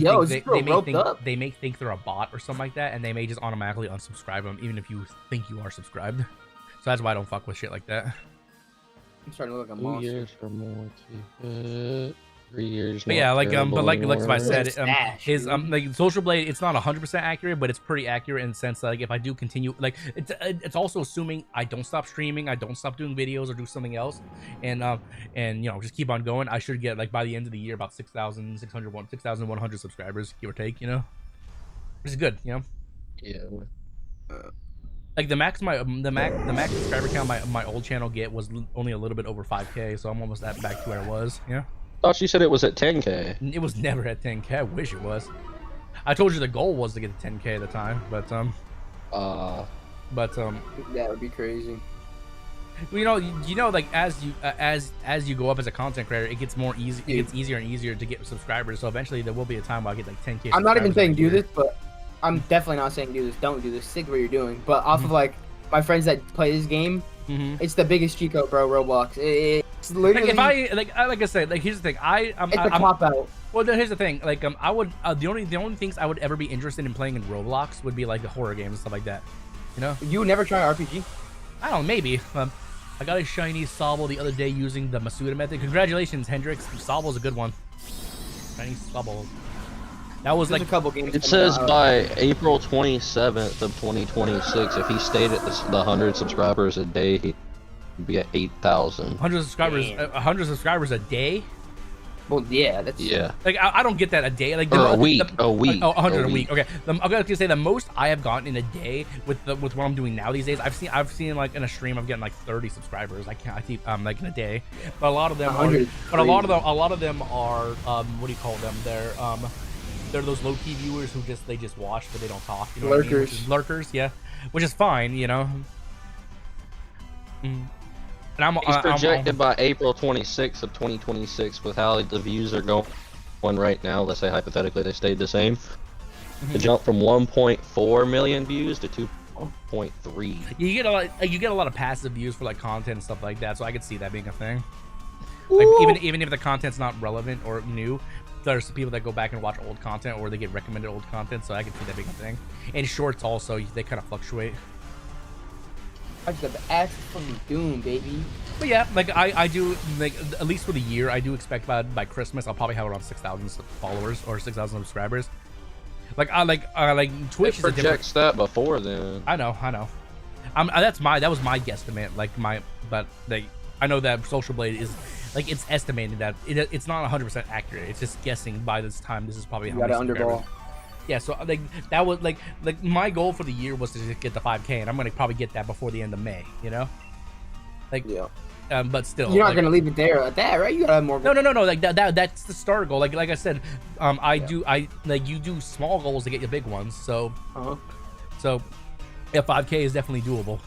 Speaker 1: may think they're a bot or something like that, and they may just automatically unsubscribe them, even if you think you are subscribed. So that's why I don't fuck with shit like that.
Speaker 4: I'm starting to look like a
Speaker 3: 2
Speaker 4: monster.
Speaker 3: years or more to 3 years.
Speaker 1: But yeah, like but like I said, his
Speaker 4: dude.
Speaker 1: like Social Blade, it's not 100% accurate, but it's pretty accurate in the sense that, like, if I do continue, like it's also assuming I don't stop streaming, I don't stop doing videos or do something else, and you know, just keep on going. I should get, like, by the end of the year about 6,100 subscribers, give or take, you know, which is good, you know.
Speaker 3: Yeah.
Speaker 1: Like the max subscriber count my old channel was only a little bit over 5K, so I'm almost back to where I was. Yeah.
Speaker 3: Thought you said it was at 10K.
Speaker 1: It was never at 10K. I wish it was. I told you the goal was to get to 10K at the time, but
Speaker 4: that would be crazy.
Speaker 1: you know, like as you go up as a content creator, it gets more easy. It gets easier and easier to get subscribers. So eventually, there will be a time where I get like 10K.
Speaker 4: I'm not even saying do this, but I'm definitely not saying do this. Don't do this. Stick what you're doing. But off of like my friends that play this game, it's the biggest cheat code, bro. Roblox. It's literally.
Speaker 1: Like if like I said, like here's the thing.
Speaker 4: It's a cop out.
Speaker 1: Well, here's the thing. Like I would the only things I would ever be interested in playing in Roblox would be like the horror games and stuff like that. You know.
Speaker 4: You would never try RPG?
Speaker 1: I don't know. Maybe. I got a shiny Sobble the other day using the Masuda method. Congratulations, Hendrix. Sobble's a good one. Shiny Sobble. That was
Speaker 4: There's
Speaker 1: like
Speaker 4: a couple games.
Speaker 3: It says by April 27th of 2026, if he stayed at the 100 subscribers a day, he'd be at 8,000.
Speaker 1: 100 subscribers. 100 subscribers a day.
Speaker 4: Well, yeah, that's
Speaker 1: Like I don't get that a day. Like
Speaker 3: a week.
Speaker 1: Oh, 100 a week. Okay. I'm gonna say the most I have gotten in a day with what I'm doing now these days. I've seen like in a stream I'm getting like 30 subscribers. I keep like in a day. But a lot of them are. But a lot of them are what do you call them? They're those low-key viewers who they just watch but they don't talk. You know what I mean? Lurkers, yeah, which is fine, you know. And
Speaker 3: He's projected by April 26th of 2026 with how the views are going right now. Let's say hypothetically they stayed the same. To jump from 1.4 million views to 2.3.
Speaker 1: You get a lot of passive views for like content and stuff like that, so I could see that being a thing. Like even if the content's not relevant or new, there's people that go back and watch old content or they get recommended old content, so I can see that being a thing. And shorts also, they kind of fluctuate.
Speaker 4: I just have asked from Doom, baby.
Speaker 1: But yeah, like I do, like at least for the year, I do expect by Christmas I'll probably have around 6,000 followers or 6,000 subscribers. Like Twitch
Speaker 3: projects that before then.
Speaker 1: I know. That was my guesstimate. But I know that Social Blade is. Like, it's estimated that it's not 100% accurate. It's just guessing by this time. This is probably how many
Speaker 4: underball.
Speaker 1: Yeah, so like that was like my goal for the year was to just get the 5K, and I'm gonna probably get that before the end of May. You know, like but still,
Speaker 4: you're not gonna leave it there at that, right? You gotta have more.
Speaker 1: No. Like that's the start goal. Like I said, you do small goals to get your big ones. So so yeah, 5K is definitely doable.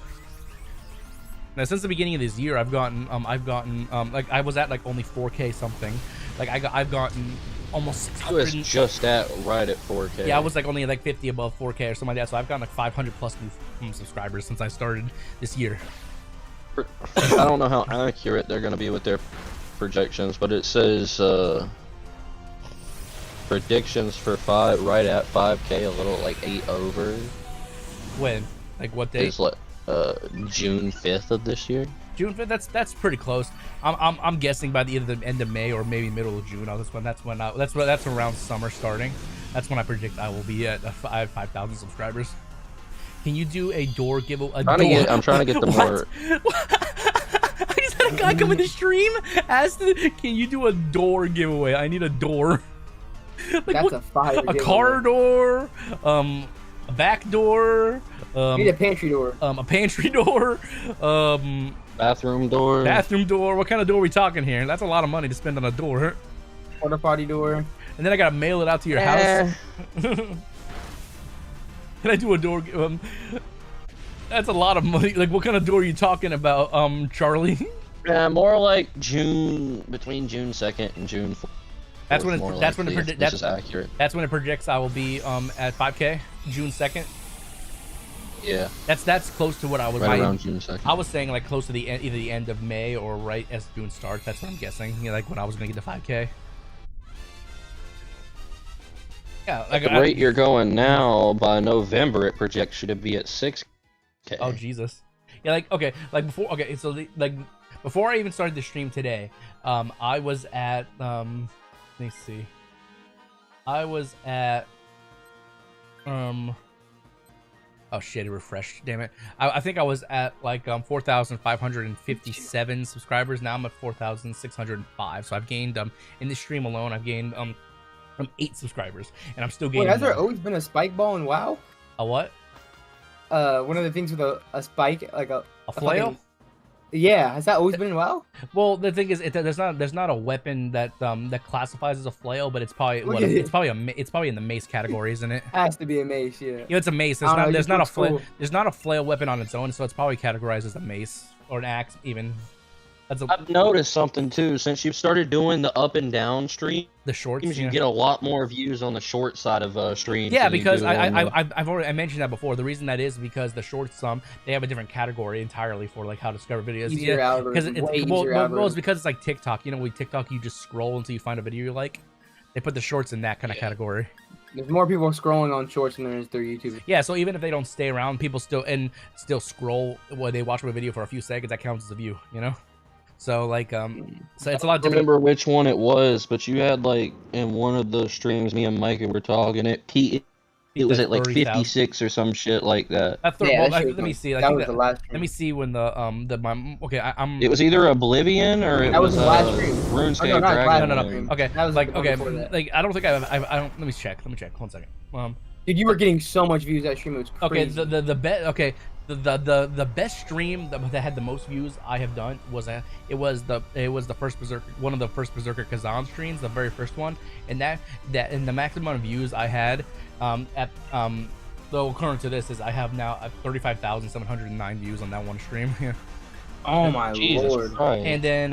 Speaker 1: Now, since the beginning of this year, I've gotten like I was at like only 4K something. Like I've gotten almost 600.
Speaker 3: I was just at right at 4K.
Speaker 1: Yeah, I was like only like 50 above 4K or something like that. So I've gotten like 500 plus new subscribers since I started this year.
Speaker 3: I don't know how accurate they're going to be with their projections, but it says predictions for right at 5K, a little like 8 over.
Speaker 1: When? Like what date?
Speaker 3: It's like June 5th of this year.
Speaker 1: June 5th. That's pretty close. I'm guessing by the end of May or maybe middle of June. That's around summer starting. That's when I predict I will be at 5,000 subscribers. Can you do a door giveaway?
Speaker 3: I'm trying to get the more.
Speaker 1: I just had a guy come in the stream. Can you do a door giveaway? I need a door. Like,
Speaker 4: That's a fire.
Speaker 1: A car door, a back door.
Speaker 4: You need a pantry door.
Speaker 1: A pantry door.
Speaker 3: Bathroom door.
Speaker 1: Bathroom door. What kind of door are we talking here? That's a lot of money to spend on a door.
Speaker 4: Porta potty door.
Speaker 1: And then I gotta mail it out to your house. Can I do a door? That's a lot of money. Like, what kind of door are you talking about, Charlie?
Speaker 3: More like between June 2nd and June 4th.
Speaker 1: That's when
Speaker 3: this is accurate.
Speaker 1: That's when it projects I will be at 5K, June 2nd.
Speaker 3: Yeah.
Speaker 1: That's close to what I was.
Speaker 3: Right around June 2nd.
Speaker 1: I was saying like close to the end, either the end of May or right as June starts. That's what I'm guessing. You know, like when I was gonna get to 5K. Yeah, like
Speaker 3: at the rate you're going now, by November it projects you to be at 6K.
Speaker 1: Oh Jesus. Yeah, like okay, like before. Okay, so like before I even started the stream today, I was at let me see. I was at oh shit, it refreshed. Damn it. I think I was at like 4,557 subscribers. Now I'm at 4,605. So I've gained in this stream alone, I've gained 8 subscribers, and I'm still gaining.
Speaker 4: Wait, has there always been a spike ball in WoW?
Speaker 1: A what?
Speaker 4: One of the things with a spike, like a
Speaker 1: flail.
Speaker 4: Fucking, yeah, has that always been in WoW?
Speaker 1: Well, the thing is, there's not a weapon that that classifies as a flail, but it's probably it's probably in the mace category, isn't it?
Speaker 4: Has to be a mace, yeah.
Speaker 1: Yeah, it's a mace. There's not a flail weapon on its own, so it's probably categorized as a mace or an axe even.
Speaker 3: I've noticed something too since you've started doing the up and down stream.
Speaker 1: The shorts,
Speaker 3: you get a lot more views on the short side of streams.
Speaker 1: Yeah, because I mentioned that before. The reason that is because the shorts they have a different category entirely for like how to discover videos. Because it's because it's like TikTok. You know, with TikTok you just scroll until you find a video you like. They put the shorts in that kind of category.
Speaker 4: There's more people scrolling on shorts than there is through YouTube.
Speaker 1: Yeah, so even if they don't stay around, people still scroll when they watch a video for a few seconds. That counts as a view. You know. So like so it's a lot different.
Speaker 3: I don't remember which one it was, but you had like in one of the streams me and Micah were talking it was at like 56 or some shit like that.
Speaker 1: Let me see.
Speaker 4: That was the last stream.
Speaker 1: Let me see when I'm
Speaker 3: it was either Oblivion or it was
Speaker 4: the last stream.
Speaker 3: RuneScape
Speaker 1: Dragon.
Speaker 3: No.
Speaker 1: Okay.
Speaker 4: That was
Speaker 1: like I don't think I don't let me check. Hold on a second.
Speaker 4: Dude, you were getting so much views that stream. It was crazy.
Speaker 1: The best stream that had the most views I have done was the first Berserker, one of the first Berserker Kazan streams, the very first one, and the maximum amount of views I had though current to this is I have now 35,709 views on that one stream.
Speaker 4: Oh my lord!
Speaker 3: Christ.
Speaker 1: And then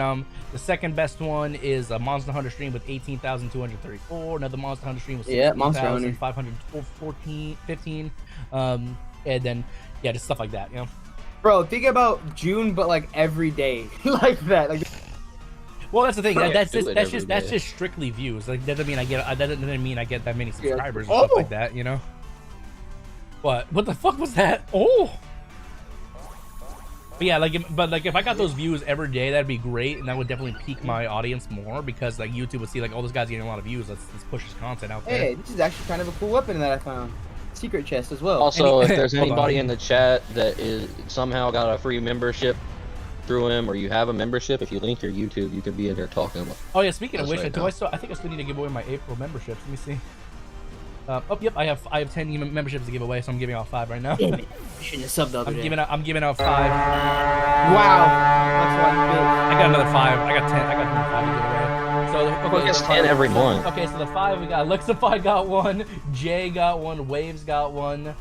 Speaker 1: the second best one is a Monster Hunter stream with 18,234. Another Monster Hunter stream with 16,515. And then just stuff like that, you know.
Speaker 4: Bro, think about June, but like every day, like that. Like,
Speaker 1: well, that's the thing. That's just strictly views. Like that doesn't mean I get that many subscribers or stuff like that, you know. What the fuck was that? Oh. But yeah, but if I got those views every day, that'd be great, and that would definitely pique my audience more because like YouTube would see like, oh, this guy's getting a lot of views. Let's push his content out there.
Speaker 4: Hey, this is actually kind of a cool weapon that I found. Secret chest as well.
Speaker 3: Also, if there's anybody in the chat that is somehow got a free membership through him, or you have a membership, if you link your YouTube, you could be in there talking about.
Speaker 1: Oh yeah, speaking of which, I think I still need to give away my April memberships. Let me see. Yep, I have 10 memberships to give away, so I'm giving out 5 right now.
Speaker 4: Damn it. Shouldn't have subbed the other day.
Speaker 1: I'm giving out 5.
Speaker 4: Wow. That's one big.
Speaker 1: I got another 5. I got 10. I got 5 to give away. So
Speaker 3: okay, it's 10 every month.
Speaker 1: Okay, so the 5 we got. Lexify got 1. Jay got 1. Waves got 1.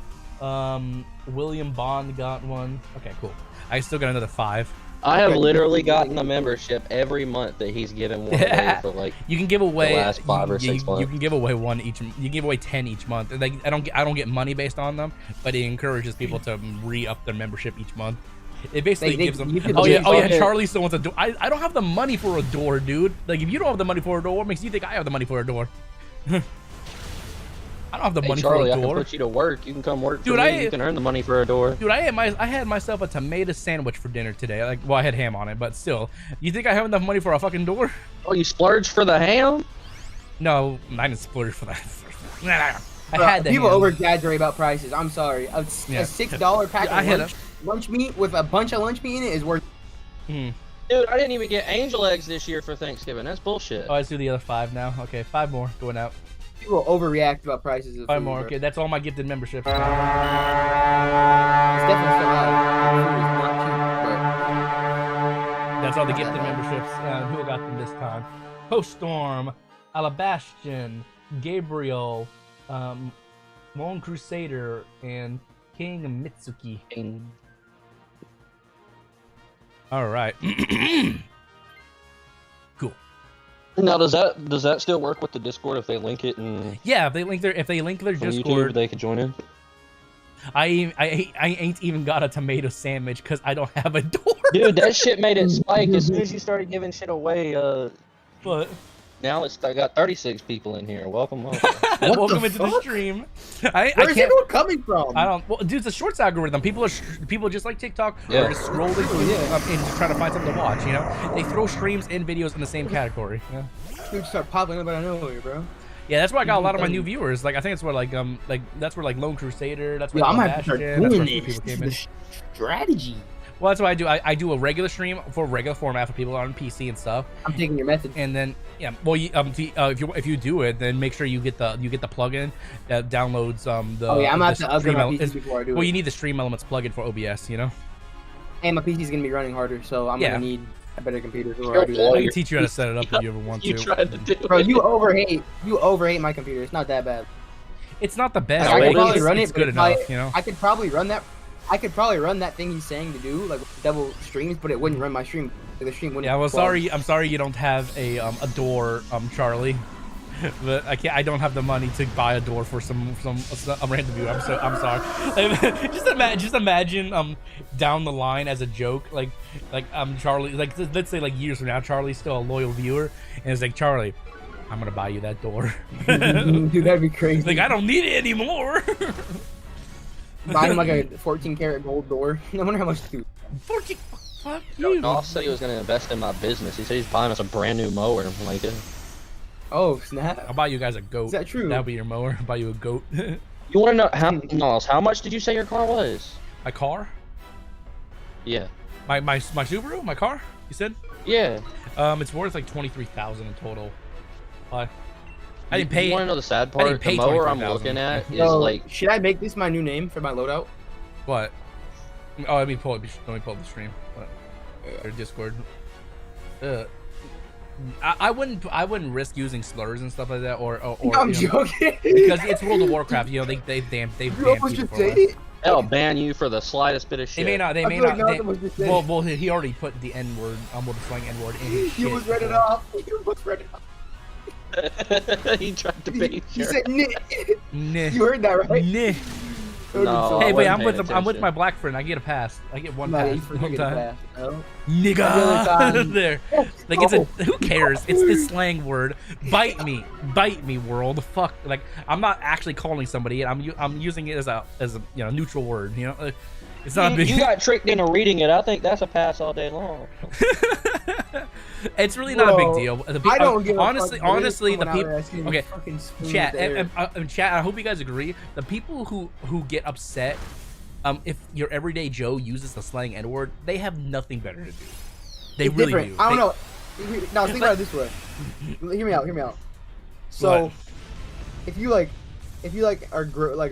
Speaker 1: William Bond got 1. Okay, cool. I still got another 5.
Speaker 3: I have literally gotten a membership every month that he's given one away for like
Speaker 1: you can give away
Speaker 3: the last 5 or 6 months.
Speaker 1: You can give away 1 each. You can give away 10 each month. Like I don't get money based on them, but it encourages people to re-up their membership each month. It basically gives them. Oh yeah. Charlie still wants a door. I don't have the money for a door, dude. Like if you don't have the money for a door, what makes you think I have the money for a door? I don't have the money
Speaker 3: Charlie,
Speaker 1: for a door.
Speaker 3: I can put you to work. You can come work for me. You can earn the money for a door.
Speaker 1: Dude, I had myself a tomato sandwich for dinner today. Like, well, I had ham on it, but still. You think I have enough money for a fucking door?
Speaker 3: Oh, you splurged for the ham?
Speaker 1: No, I didn't splurge for that. I
Speaker 4: Bro,
Speaker 1: had the
Speaker 4: people
Speaker 1: ham.
Speaker 4: over exaggerate about prices. I'm sorry. A $6 pack
Speaker 1: I had
Speaker 4: of lunch meat with a bunch of lunch meat in it is worth.
Speaker 1: Hmm.
Speaker 3: Dude, I didn't even get angel eggs this year for Thanksgiving. That's bullshit.
Speaker 1: Oh, let's do the other 5 now. Okay, 5 more going out.
Speaker 4: People overreact about prices. Of
Speaker 1: 5
Speaker 4: food,
Speaker 1: more.
Speaker 4: bro.
Speaker 1: Okay, that's all my gifted memberships.
Speaker 4: It's definitely still high. Food is not cheap,
Speaker 1: That's all the gifted memberships. Who got them this time? Poststorm, Alabastian, Gabriel, Lone Crusader, and King Mitsuki. All right. Cool.
Speaker 3: Now, does that still work with the Discord if they link it and
Speaker 1: Yeah, if they link their
Speaker 3: from
Speaker 1: Discord,
Speaker 3: YouTube, they can join in?
Speaker 1: I ain't even got a tomato sandwich because I don't have a door.
Speaker 3: Dude, that shit made it spike as soon as you started giving shit away.
Speaker 1: But
Speaker 3: Now I got 36 people in here. Welcome.
Speaker 1: welcome into the stream. I
Speaker 4: Where's
Speaker 1: can't.
Speaker 4: everyone coming from?
Speaker 1: I don't. Well, dude, it's a shorts algorithm. People just like TikTok
Speaker 3: Yeah.
Speaker 1: are just scrolling through and just trying to find something to watch. You know, they throw streams and videos in the same category. Yeah.
Speaker 4: Dude, start popping up out of nowhere, bro.
Speaker 1: Yeah, that's where I got a lot of my new viewers. Like I think it's where like that's where like Lone Crusader. That's where
Speaker 4: Yo, I'm gonna have to start
Speaker 1: Bastion, that's where
Speaker 4: doing
Speaker 1: some people
Speaker 4: this.
Speaker 1: came in.
Speaker 4: This strategy.
Speaker 1: Well, that's what I do. I do a regular stream for regular format for people on PC and stuff.
Speaker 4: I'm taking your method.
Speaker 1: And then well, if you do it, then make sure you get the plugin that downloads the.
Speaker 4: Oh yeah, I'm
Speaker 1: the
Speaker 4: gonna have to upgrade
Speaker 1: stream
Speaker 4: my PC before I do it.
Speaker 1: Well, you need the Stream Elements plugin for OBS. You know.
Speaker 4: And my PC's gonna be running harder, so I'm
Speaker 1: Yeah.
Speaker 4: gonna need a better computer before I do that.
Speaker 1: I can teach you how to set it up if you ever want
Speaker 3: You
Speaker 1: to.
Speaker 3: tried to do
Speaker 4: Bro,
Speaker 3: it.
Speaker 4: you overhate my computer. It's not that bad.
Speaker 1: It's not the best.
Speaker 4: I
Speaker 1: but
Speaker 4: could probably
Speaker 1: it's,
Speaker 4: run
Speaker 1: it's
Speaker 4: it,
Speaker 1: good
Speaker 4: but
Speaker 1: enough. You know.
Speaker 4: I could probably run that. I could probably run that thing he's saying to do, like double streams, but it wouldn't run my stream. Like, the stream wouldn't.
Speaker 1: Yeah, well,
Speaker 4: quality.
Speaker 1: sorry. I'm sorry you don't have a door, Charlie. But I can't. I don't have the money to buy a door for some random viewer. I'm sorry. just imagine down the line as a joke, like Charlie, like let's say like years from now, Charlie's still a loyal viewer, and it's like, Charlie, I'm gonna buy you that door.
Speaker 4: Dude, that'd be crazy.
Speaker 1: Like I don't need it anymore.
Speaker 4: Buy him like a 14 karat gold door. I wonder how much. Dude.
Speaker 1: 14. Fuck you.
Speaker 3: Noss said he was gonna invest in my business. He said he's buying us a brand new mower. I'm like,
Speaker 4: Oh snap!
Speaker 1: I'll buy you guys a goat.
Speaker 4: Is that true?
Speaker 1: That'll be your mower. I'll buy you a goat.
Speaker 3: you want to know Noss, how much did you say your car was?
Speaker 1: My car?
Speaker 3: Yeah.
Speaker 1: My Subaru? My car? You said?
Speaker 3: Yeah.
Speaker 1: It's worth like 23,000 in total. Why? I didn't pay.
Speaker 3: You want to know the sad
Speaker 1: I
Speaker 3: part?
Speaker 1: didn't
Speaker 3: The
Speaker 1: pay
Speaker 3: mower I'm
Speaker 1: 23,000.
Speaker 3: looking at is
Speaker 4: So,
Speaker 3: like.
Speaker 4: should I make this my new name for my loadout?
Speaker 1: What? Oh, let me pull the stream. What? Or Discord. I wouldn't risk using slurs and stuff like that, or
Speaker 4: I'm
Speaker 1: you know,
Speaker 4: joking.
Speaker 1: because it's World of Warcraft. You know, they've banned
Speaker 4: You
Speaker 1: people
Speaker 4: almost just
Speaker 1: for
Speaker 4: said
Speaker 1: that.
Speaker 4: it.
Speaker 3: They'll ban you for the slightest bit of
Speaker 1: They
Speaker 3: shit.
Speaker 1: may not. They
Speaker 4: I
Speaker 1: may
Speaker 4: feel like
Speaker 1: not.
Speaker 4: nothing was just said.
Speaker 1: Well, he already put the N word. The slang N word in his shit.
Speaker 4: You almost read it
Speaker 1: before.
Speaker 4: off. You almost read it off.
Speaker 3: He tried to bait
Speaker 4: You
Speaker 3: you.
Speaker 4: said "Nick."
Speaker 1: Nah.
Speaker 4: You heard that right?
Speaker 1: Nah.
Speaker 3: No,
Speaker 1: Hey,
Speaker 3: I
Speaker 1: wait,
Speaker 3: wasn't
Speaker 1: I'm with
Speaker 3: paying
Speaker 1: I'm with my
Speaker 3: attention.
Speaker 1: black friend. I get a pass. I get one
Speaker 4: No,
Speaker 1: pass.
Speaker 4: you forget
Speaker 1: One
Speaker 4: to
Speaker 1: time.
Speaker 4: pass, no?
Speaker 1: Nigga.
Speaker 4: time.
Speaker 1: There. Like it's a who cares? It's this slang word. Bite me, world. Fuck. Like I'm not actually calling somebody it. I'm using it as a neutral word. You know, it's not a big.
Speaker 3: You got tricked into reading it. I think that's a pass all day long.
Speaker 1: It's really not a big deal.
Speaker 4: I don't give a
Speaker 1: honestly,
Speaker 4: fuck.
Speaker 1: honestly, the
Speaker 4: Someone out
Speaker 1: people.
Speaker 4: there that's getting
Speaker 1: Okay,
Speaker 4: fucking spooned
Speaker 1: chat,
Speaker 4: there.
Speaker 1: chat. I hope you guys agree. The people who get upset, if your everyday Joe uses the slang N word, they have nothing better to do. They
Speaker 4: It's
Speaker 1: really
Speaker 4: different.
Speaker 1: do.
Speaker 4: I don't
Speaker 1: They-
Speaker 4: know. Now think about it this way. Hear me out. So,
Speaker 1: What?
Speaker 4: if you are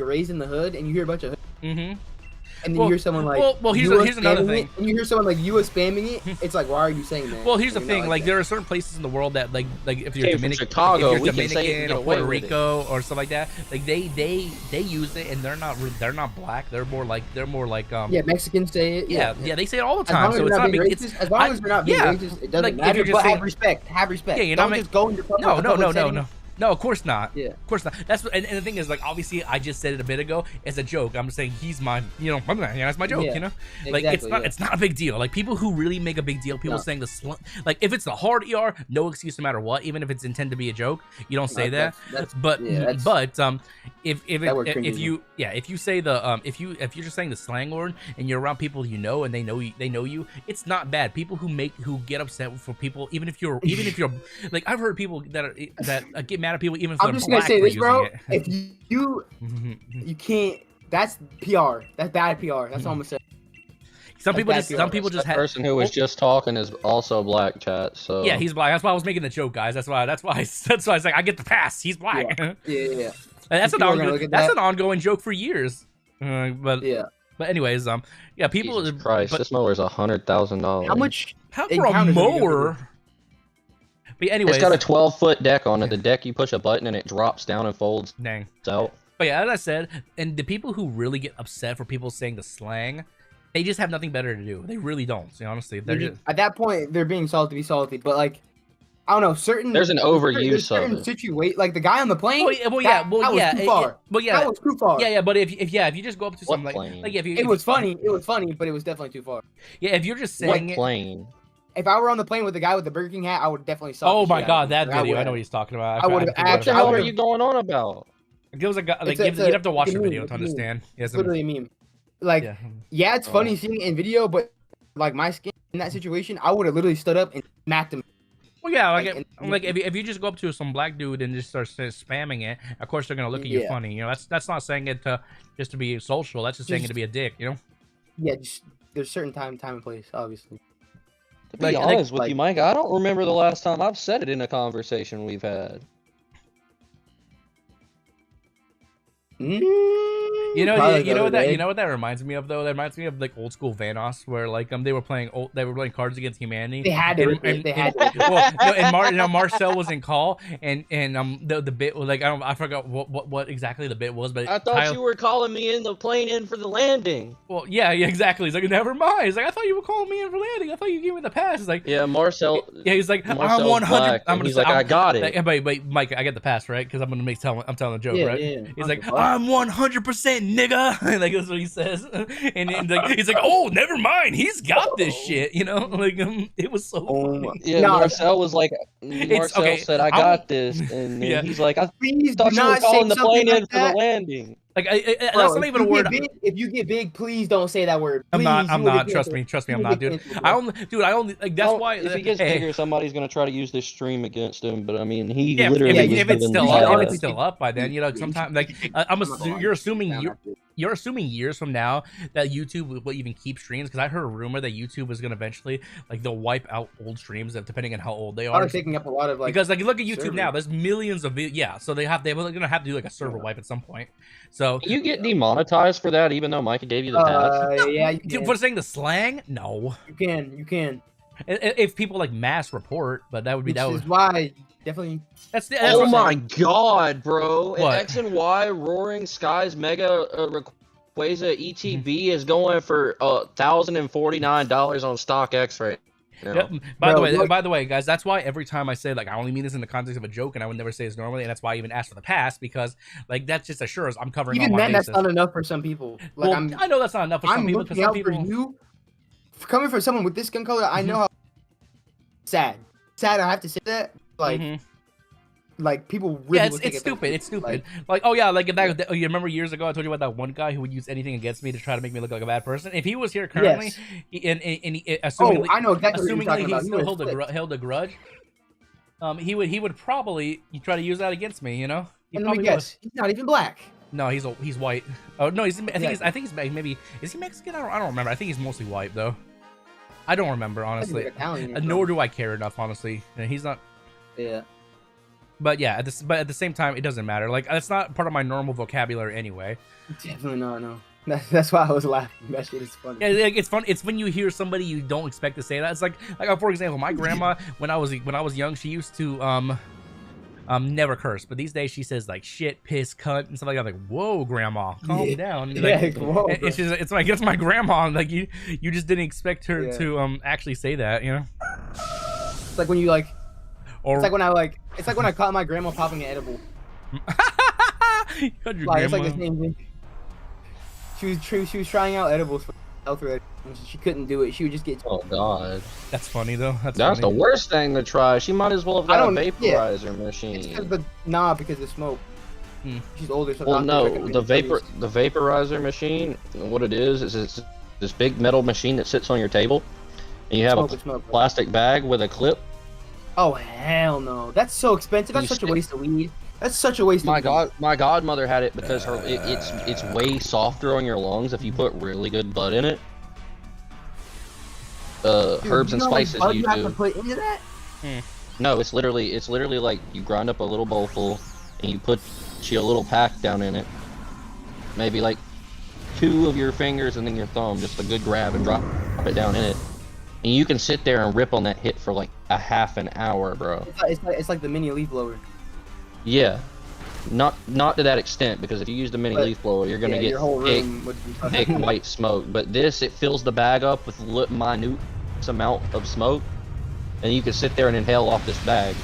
Speaker 4: raised in the hood and you hear a bunch of hood,
Speaker 1: Mhm.
Speaker 4: and then
Speaker 1: Well-
Speaker 4: you hear someone like
Speaker 1: well, here's
Speaker 4: you
Speaker 1: another
Speaker 4: spamming
Speaker 1: thing.
Speaker 4: it, and you hear someone like you spamming it, it's like, why are you saying that?
Speaker 1: Well, here's the
Speaker 4: You're not
Speaker 1: thing. Like,
Speaker 4: that.
Speaker 1: there are certain places in the world that, like if you're
Speaker 3: Came from
Speaker 1: Dominican,
Speaker 3: Chicago,
Speaker 1: if
Speaker 3: we
Speaker 1: you're
Speaker 3: can say it and
Speaker 1: Dominican
Speaker 3: get
Speaker 1: or
Speaker 3: away
Speaker 1: Puerto
Speaker 3: with it.
Speaker 1: Rico or stuff like that, like they use it, and they're not black. They're more like
Speaker 4: yeah, Mexicans say it.
Speaker 1: yeah, they say it all the
Speaker 4: As
Speaker 1: time.
Speaker 4: long as
Speaker 1: So
Speaker 4: you're
Speaker 1: it's
Speaker 4: not
Speaker 1: not
Speaker 4: being
Speaker 1: big.
Speaker 4: racist,
Speaker 1: It's
Speaker 4: as long as you're not being
Speaker 1: yeah.
Speaker 4: racist, it doesn't
Speaker 1: Like, if
Speaker 4: matter.
Speaker 1: you're just
Speaker 4: But
Speaker 1: saying-
Speaker 4: have respect. Have respect.
Speaker 1: Yeah, you're
Speaker 4: Don't
Speaker 1: not
Speaker 4: just go into
Speaker 1: No,
Speaker 4: public setting.
Speaker 1: No, of course not.
Speaker 4: Yeah.
Speaker 1: Of course not. That's and the thing is, like, obviously, I just said it a bit ago. It's a joke. I'm saying he's my, that's my joke.
Speaker 4: Yeah,
Speaker 1: You know, like
Speaker 4: exactly,
Speaker 1: it's not a big deal. Like people who really make a big deal, people
Speaker 4: No.
Speaker 1: saying like if it's the hard ER, no excuse no matter what. Even if it's intended to be a joke, you don't say that.
Speaker 4: That's-
Speaker 1: But
Speaker 4: yeah, that's-
Speaker 1: if
Speaker 4: word cringes me.
Speaker 1: if you say the if you're just saying the slang word and you're around people you know and they know you, it's not bad. People who get upset for people, even if you're like, I've heard people that get mad at people even if
Speaker 4: I'm
Speaker 1: they're
Speaker 4: just gonna
Speaker 1: black
Speaker 4: say
Speaker 1: for
Speaker 4: this, bro.
Speaker 1: using
Speaker 4: If you can't. That's PR. That's bad PR. That's all I'm gonna say.
Speaker 1: Some people
Speaker 4: That's
Speaker 1: just
Speaker 4: bad
Speaker 1: some people
Speaker 3: The
Speaker 1: just have.
Speaker 3: person who was just talking is also black, chat. So
Speaker 1: Yeah, he's black. That's why I was making the joke, guys. That's why I was like, I get the pass. He's black.
Speaker 4: Yeah.
Speaker 1: That's
Speaker 4: People are gonna look at
Speaker 1: that's
Speaker 4: that.
Speaker 1: an ongoing joke for years. But
Speaker 4: Yeah.
Speaker 1: But anyways, yeah, people.
Speaker 3: Jesus Christ,
Speaker 1: but
Speaker 3: this mower is $100,000.
Speaker 4: How much?
Speaker 1: how
Speaker 4: it
Speaker 1: for a
Speaker 4: counters when you go
Speaker 1: mower? But anyways,
Speaker 3: It's got a 12-foot deck on it. The deck, you push a button and it drops down and folds
Speaker 1: dang.
Speaker 3: out.
Speaker 1: But yeah, as I said, and the people who really get upset for people saying the slang, they just have nothing better to do. They really don't. See, honestly, they're just.
Speaker 4: At that point, they're being salty, be salty. But like, I don't know,
Speaker 3: There's an overuse of it.
Speaker 4: Situation, like the guy on the plane.
Speaker 1: Well,
Speaker 4: that was too far. That was too far.
Speaker 1: Yeah, but if you just go up to something like if you,
Speaker 4: it was funny, but it was definitely too far.
Speaker 1: Yeah, if you're just saying
Speaker 3: What plane?
Speaker 4: If I were on the plane with the guy with the Burger King hat, I would definitely saw.
Speaker 1: Oh my god, that video! I know what he's talking about.
Speaker 4: I would have
Speaker 3: What the hell are you going on about?
Speaker 1: It was you'd have to watch the video to understand.
Speaker 4: It's literally a meme. Like, yeah, it's funny seeing it in video, but like my skin in that situation, I would have literally stood up and smacked him.
Speaker 1: Well, yeah, like if you just go up to some black dude and just start spamming it, of course they're gonna look at you funny. You know, that's not saying it just to be social. That's just saying it to be a dick. You know.
Speaker 4: Yeah, just there's certain time and place, obviously.
Speaker 3: To be honest with you, Mike, I don't remember the last time I've said it in a conversation we've had.
Speaker 1: You know what that reminds me of though. That reminds me of like old school Vanoss, where like they were playing Cards Against Humanity.
Speaker 4: They had to.
Speaker 1: Well, no, Marcel was in call, and the bit was like I forgot what exactly the bit was, but
Speaker 3: I thought you were calling me in the plane in for the landing.
Speaker 1: Well, yeah, exactly. He's like, never mind. He's like, I thought you were calling me in for landing. I thought you gave me the pass. He's like,
Speaker 3: yeah, Marcel.
Speaker 1: Yeah, he's like,
Speaker 3: Marcel's
Speaker 1: I'm 100.
Speaker 3: I'm gonna. He's like, I got it.
Speaker 1: Like, wait, Mike, I get the pass, right? Because I'm telling a joke, right?
Speaker 4: Yeah.
Speaker 1: He's like, I'm 100%, nigga. Like that's what he says, and like, he's like, oh, never mind. He's got this shit, you know. Like it was so funny.
Speaker 3: Yeah, Marcel was like, Marcel said, I got this, and then he's like, I thought you were calling the plane in for the landing.
Speaker 1: Like that's not even a word.
Speaker 4: If you get big, please don't say that word.
Speaker 1: Please, I'm not. Trust me, I'm not, dude. I only like that's why.
Speaker 3: If he gets bigger, somebody's gonna try to use this stream against him. But I mean, he literally.
Speaker 1: Yeah, if it's still up by then, you know, sometimes like you're assuming years from now that YouTube will even keep streams, because I heard a rumor that YouTube is gonna eventually they'll wipe out old streams depending on how old they are.
Speaker 4: They're taking up a lot of
Speaker 1: because you look at YouTube now, there's millions of so they're gonna have to do like a server wipe at some point. So
Speaker 3: you get demonetized for that, even though Micah gave you the pass.
Speaker 4: Yeah, you can.
Speaker 1: For saying the slang, no.
Speaker 4: You can.
Speaker 1: If people like mass report, but that would be
Speaker 4: Which is why definitely.
Speaker 1: That's
Speaker 3: oh my god, bro!
Speaker 1: What?
Speaker 3: X and Y Roaring Skies Mega Rayquaza ETB is going for $1,049 on StockX right now.
Speaker 1: Yep. By the way, guys, that's why every time I say, like, I only mean this in the context of a joke, and I would never say this normally, and that's why I even ask for the pass, because like that's just assures I'm covering all my bases.
Speaker 4: That's not enough for some people. Like,
Speaker 1: well, I know that's not enough for some people, because some people.
Speaker 4: For you, coming from someone with this skin color, I know how sad. I have to say that. Like, like people really.
Speaker 1: Yeah, it's stupid. It's stupid. Like, oh yeah, like that. You remember years ago I told you about that one guy who would use anything against me to try to make me look like a bad person. If he was here currently, and assuming,
Speaker 4: I know exactly
Speaker 1: assuming
Speaker 4: what you're
Speaker 1: he
Speaker 4: talking
Speaker 1: still held a grudge, he would probably try to use that against me. You know.
Speaker 4: And let me guess, he's not even black.
Speaker 1: No, he's white. Oh no, I think he's maybe is he Mexican? I don't remember. I think he's mostly white though. I don't remember honestly. Nor do I care enough honestly. He's not.
Speaker 4: Yeah.
Speaker 1: But yeah, at the same time, it doesn't matter. Like that's not part of my normal vocabulary anyway.
Speaker 4: Definitely not. No. That's why I was laughing. That shit is funny.
Speaker 1: Yeah, like, it's fun. It's when you hear somebody you don't expect to say that. It's like for example, my grandma when I was young, she used to never curse, but these days she says like shit, piss, cunt, and stuff like that. I'm like, whoa, grandma, calm down. Like,
Speaker 4: whoa,
Speaker 1: it's like it's my grandma. Like you just didn't expect her to actually say that, you know.
Speaker 4: It's like when you like. Or, it's like when I caught my grandma popping an edible.
Speaker 1: It's like
Speaker 4: the same thing. She was trying out edibles for health. She couldn't do it. She would just get.
Speaker 3: Oh god.
Speaker 1: That's funny though. That's
Speaker 3: the worst thing to try. She might as well have got a vaporizer machine.
Speaker 4: It's because of smoke. She's older. So
Speaker 3: well, no, the vaporizer machine. What it is it's this big metal machine that sits on your table, and you have a plastic bag with a clip.
Speaker 4: Oh hell no! That's so expensive. That's such a waste of weed. That's such a waste.
Speaker 3: My godmother had it because it's way softer on your lungs if you put really good bud in it.
Speaker 4: Dude,
Speaker 3: herbs and spices
Speaker 4: you have to put into that?
Speaker 3: No, it's literally like you grind up a little bowl full and you put a little pack down in it. Maybe like 2 of your fingers and then your thumb, just a good grab and drop it down in it. And you can sit there and rip on that hit for like a half an hour, bro.
Speaker 4: It's like the mini leaf blower.
Speaker 3: Yeah. Not to that extent, because if you use the mini leaf blower, you're gonna get
Speaker 4: your whole room
Speaker 3: thick white smoke. But this, it fills the bag up with minute amount of smoke, and you can sit there and inhale off this bag.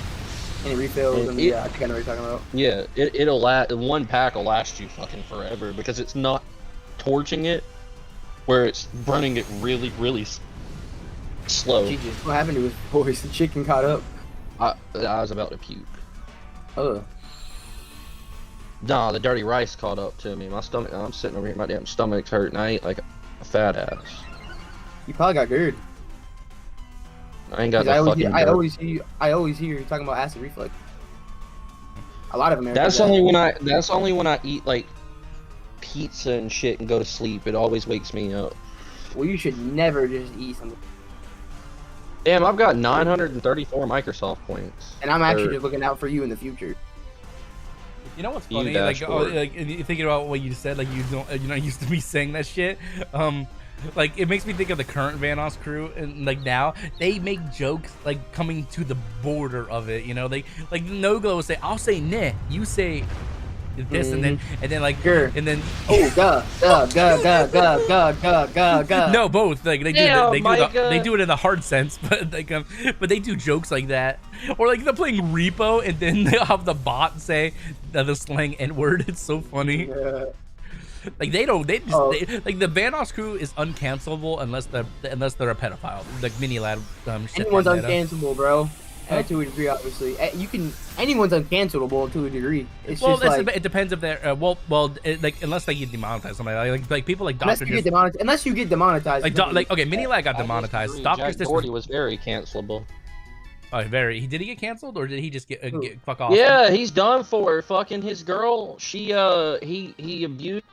Speaker 4: And it refills, and yeah, I think I know what you're talking about.
Speaker 3: Yeah, it'll last. 1 pack will last you fucking forever because it's not torching it, where it's burning it really, really slow.
Speaker 4: Jesus, what happened to his voice? The chicken caught up.
Speaker 3: I was about to puke.
Speaker 4: Ugh.
Speaker 3: Nah, the dirty rice caught up to me. My stomach. I'm sitting over here. My damn stomach's hurting. I ate like a fat ass.
Speaker 4: You probably got GERD.
Speaker 3: I ain't got no fucking.
Speaker 4: I always hear you talking about acid reflux. A lot of Americans.
Speaker 3: That's only when I eat like pizza and shit and go to sleep. It always wakes me up.
Speaker 4: Well, you should never just eat something.
Speaker 3: Damn, I've got 934 Microsoft points.
Speaker 4: And I'm actually just looking out for you in the future.
Speaker 1: You know what's funny? Like thinking about what you said, like you're not used to me saying that shit. Like it makes me think of the current Vanos crew, and like now they make jokes like coming to the border of it. You know, they like No Glow will say, "I'll say nah," you say this, and then like
Speaker 4: sure.
Speaker 1: and then
Speaker 4: go.
Speaker 1: No, both like they do it in the hard sense, but like but they do jokes like that, or like they're playing Repo and then they'll have the bot say the slang N-word. It's so funny.
Speaker 4: Yeah.
Speaker 1: Like like the Vanos crew is uncancelable unless they're a pedophile. Like Mini Lad.
Speaker 4: Anyone's uncancelable, bro. To a degree, obviously. Anyone's uncancelable to a degree. It's just like,
Speaker 1: it depends if they're like unless they get demonetized. Somebody like people like Doctor.
Speaker 4: Unless you get demonetized.
Speaker 1: Like okay, Mini Lad got demonetized.
Speaker 3: Jack Doherty was very cancelable.
Speaker 1: Oh, very. Did he get canceled or did he just get fuck off?
Speaker 3: Yeah, he's done for. Fucking his girl. She he abused.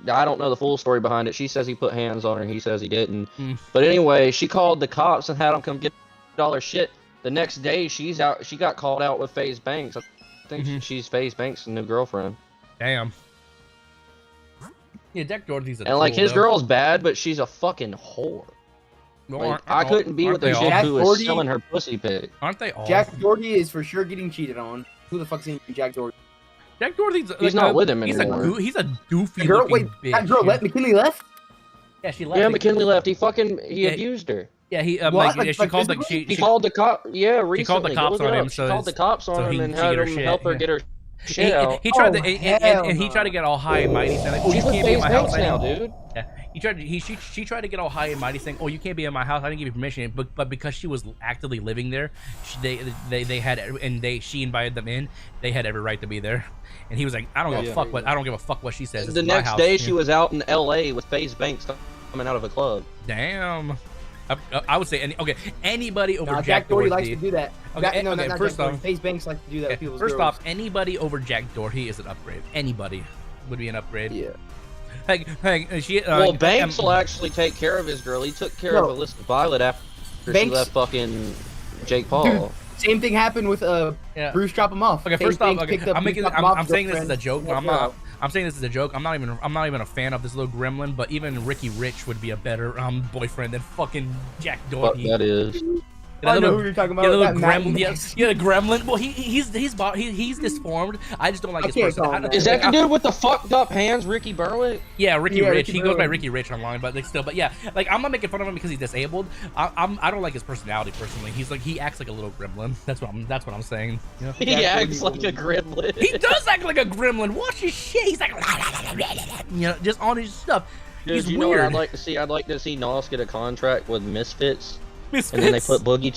Speaker 3: I don't know the full story behind it. She says he put hands on her. He says he didn't. But anyway, she called the cops and had them come get all her shit. The next day, she's out. She got called out with FaZe Banks. I think she's FaZe Banks' new girlfriend.
Speaker 1: Damn. Yeah, Jack Doherty's a
Speaker 3: and like his girl's bad, but she's a fucking whore. Like, I couldn't be with a chick who was selling her pussy pig.
Speaker 1: Aren't they all?
Speaker 4: Jack Doherty is for sure getting cheated on. Who the fuck's in Jack Doherty?
Speaker 1: Jack Doherty's
Speaker 3: he's not with him anymore.
Speaker 1: He's a doofy
Speaker 4: girl,
Speaker 1: looking bitch.
Speaker 4: That girl McKinley left?
Speaker 1: Yeah, she left.
Speaker 3: Yeah, McKinley left. He abused her.
Speaker 1: Yeah, she called the
Speaker 3: cop. Yeah, recently.
Speaker 1: She called the cops on him. So
Speaker 3: called the cops on him and had him help her get her shit out.
Speaker 1: He tried he tried to get all high and mighty, saying like, "Oh, you can't be in my house
Speaker 3: now, dude."
Speaker 1: Yeah, she tried to get all high and mighty, saying, "Oh, you can't be in my house. I didn't give you permission." But because she was actively living there, she invited them in. They had every right to be there. And he was like, I don't give a fuck what she says.
Speaker 3: The next day, she was out in L.A. with FaZe Banks coming out of a club.
Speaker 1: Damn. I would say anybody over
Speaker 4: Jack Doherty likes to do that.
Speaker 1: First off,
Speaker 4: FaZe Banks likes to do that with people's
Speaker 1: First
Speaker 4: girls.
Speaker 1: off, anybody over Jack Doherty is an upgrade. Anybody would be an upgrade.
Speaker 4: Yeah.
Speaker 3: Banks will actually take care of his girl. He took care of Alyssa Violet after she left fucking Jake Paul.
Speaker 4: Dude, same thing happened with Bruce drop him off.
Speaker 1: Okay, first off, I'm saying this is a joke. I'm saying this is a joke. I'm not even a fan of this little gremlin, but even Ricky Rich would be a better boyfriend than fucking Jack Doherty.
Speaker 3: Fuck that is.
Speaker 4: I know who you're talking about.
Speaker 1: Yeah, the gremlin. Well, he's disformed. I just don't like his personality.
Speaker 3: Is that the dude with the fucked up hands, Ricky Berwick?
Speaker 1: Yeah, Ricky Rich. He goes by Ricky Rich online, but yeah, like I'm not making fun of him because he's disabled. I don't like his personality personally. He acts like a little gremlin. That's what I'm saying. You know?
Speaker 3: He acts like a gremlin.
Speaker 1: He does act like a gremlin. Watch his shit. He's like, just on his stuff.
Speaker 3: Dude,
Speaker 1: he's
Speaker 3: you
Speaker 1: weird.
Speaker 3: know what I'd like to see Nos get a contract with Misfits. And then they put Boogie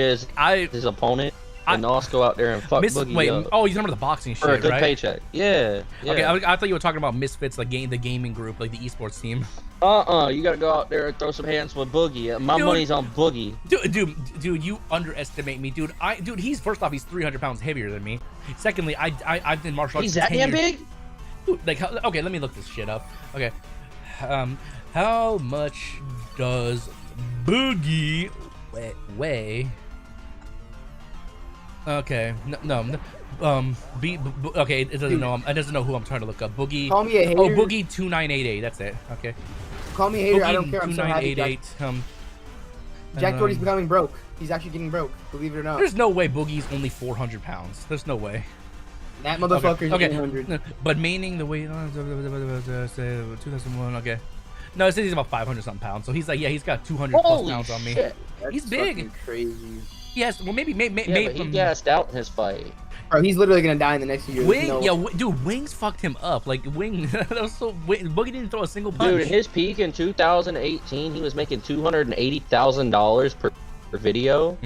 Speaker 3: as his opponent. and Nos go out there and fuck Boogie
Speaker 1: wait,
Speaker 3: up
Speaker 1: oh, you remember the boxing shit,
Speaker 3: for a good
Speaker 1: right?
Speaker 3: paycheck. Yeah.
Speaker 1: Okay, I thought you were talking about Misfits, like the gaming group, like the esports team.
Speaker 3: You gotta go out there and throw some hands with Boogie. My money's on Boogie.
Speaker 1: Dude, you underestimate me, dude. Dude, he's first off, he's 300 pounds heavier than me. Secondly, I've been martial arts.
Speaker 3: He's that damn big?
Speaker 1: Dude, like, okay, let me look this shit up. Okay, how much does Boogie weigh? Okay, no. Okay, it doesn't know. It doesn't know who I'm trying to look up. Boogie.
Speaker 4: Call me a hater.
Speaker 1: Oh, Boogie 2988. That's it. Okay.
Speaker 4: Call me a hater.
Speaker 1: Boogie
Speaker 4: I don't care. I'm so happy. Jack Doherty's becoming broke. He's actually getting broke. Believe it or not.
Speaker 1: There's no way Boogie's only 400 pounds. There's no way.
Speaker 4: That motherfucker's
Speaker 1: okay.
Speaker 4: 800.
Speaker 1: But meaning the weight, 2001. Okay. No, it says he's about 500 something pounds. So he's like, yeah, he's got 200 plus pounds on me. He's big.
Speaker 4: Crazy.
Speaker 1: Yes. Well, maybe.
Speaker 3: But he gassed out in his fight.
Speaker 4: Bro, he's literally gonna die in the next few years.
Speaker 1: Dude, Wings fucked him up. Like Wings, that was so. Boogie didn't throw a single punch.
Speaker 3: Dude, his peak in 2018, he was making $280,000 per video.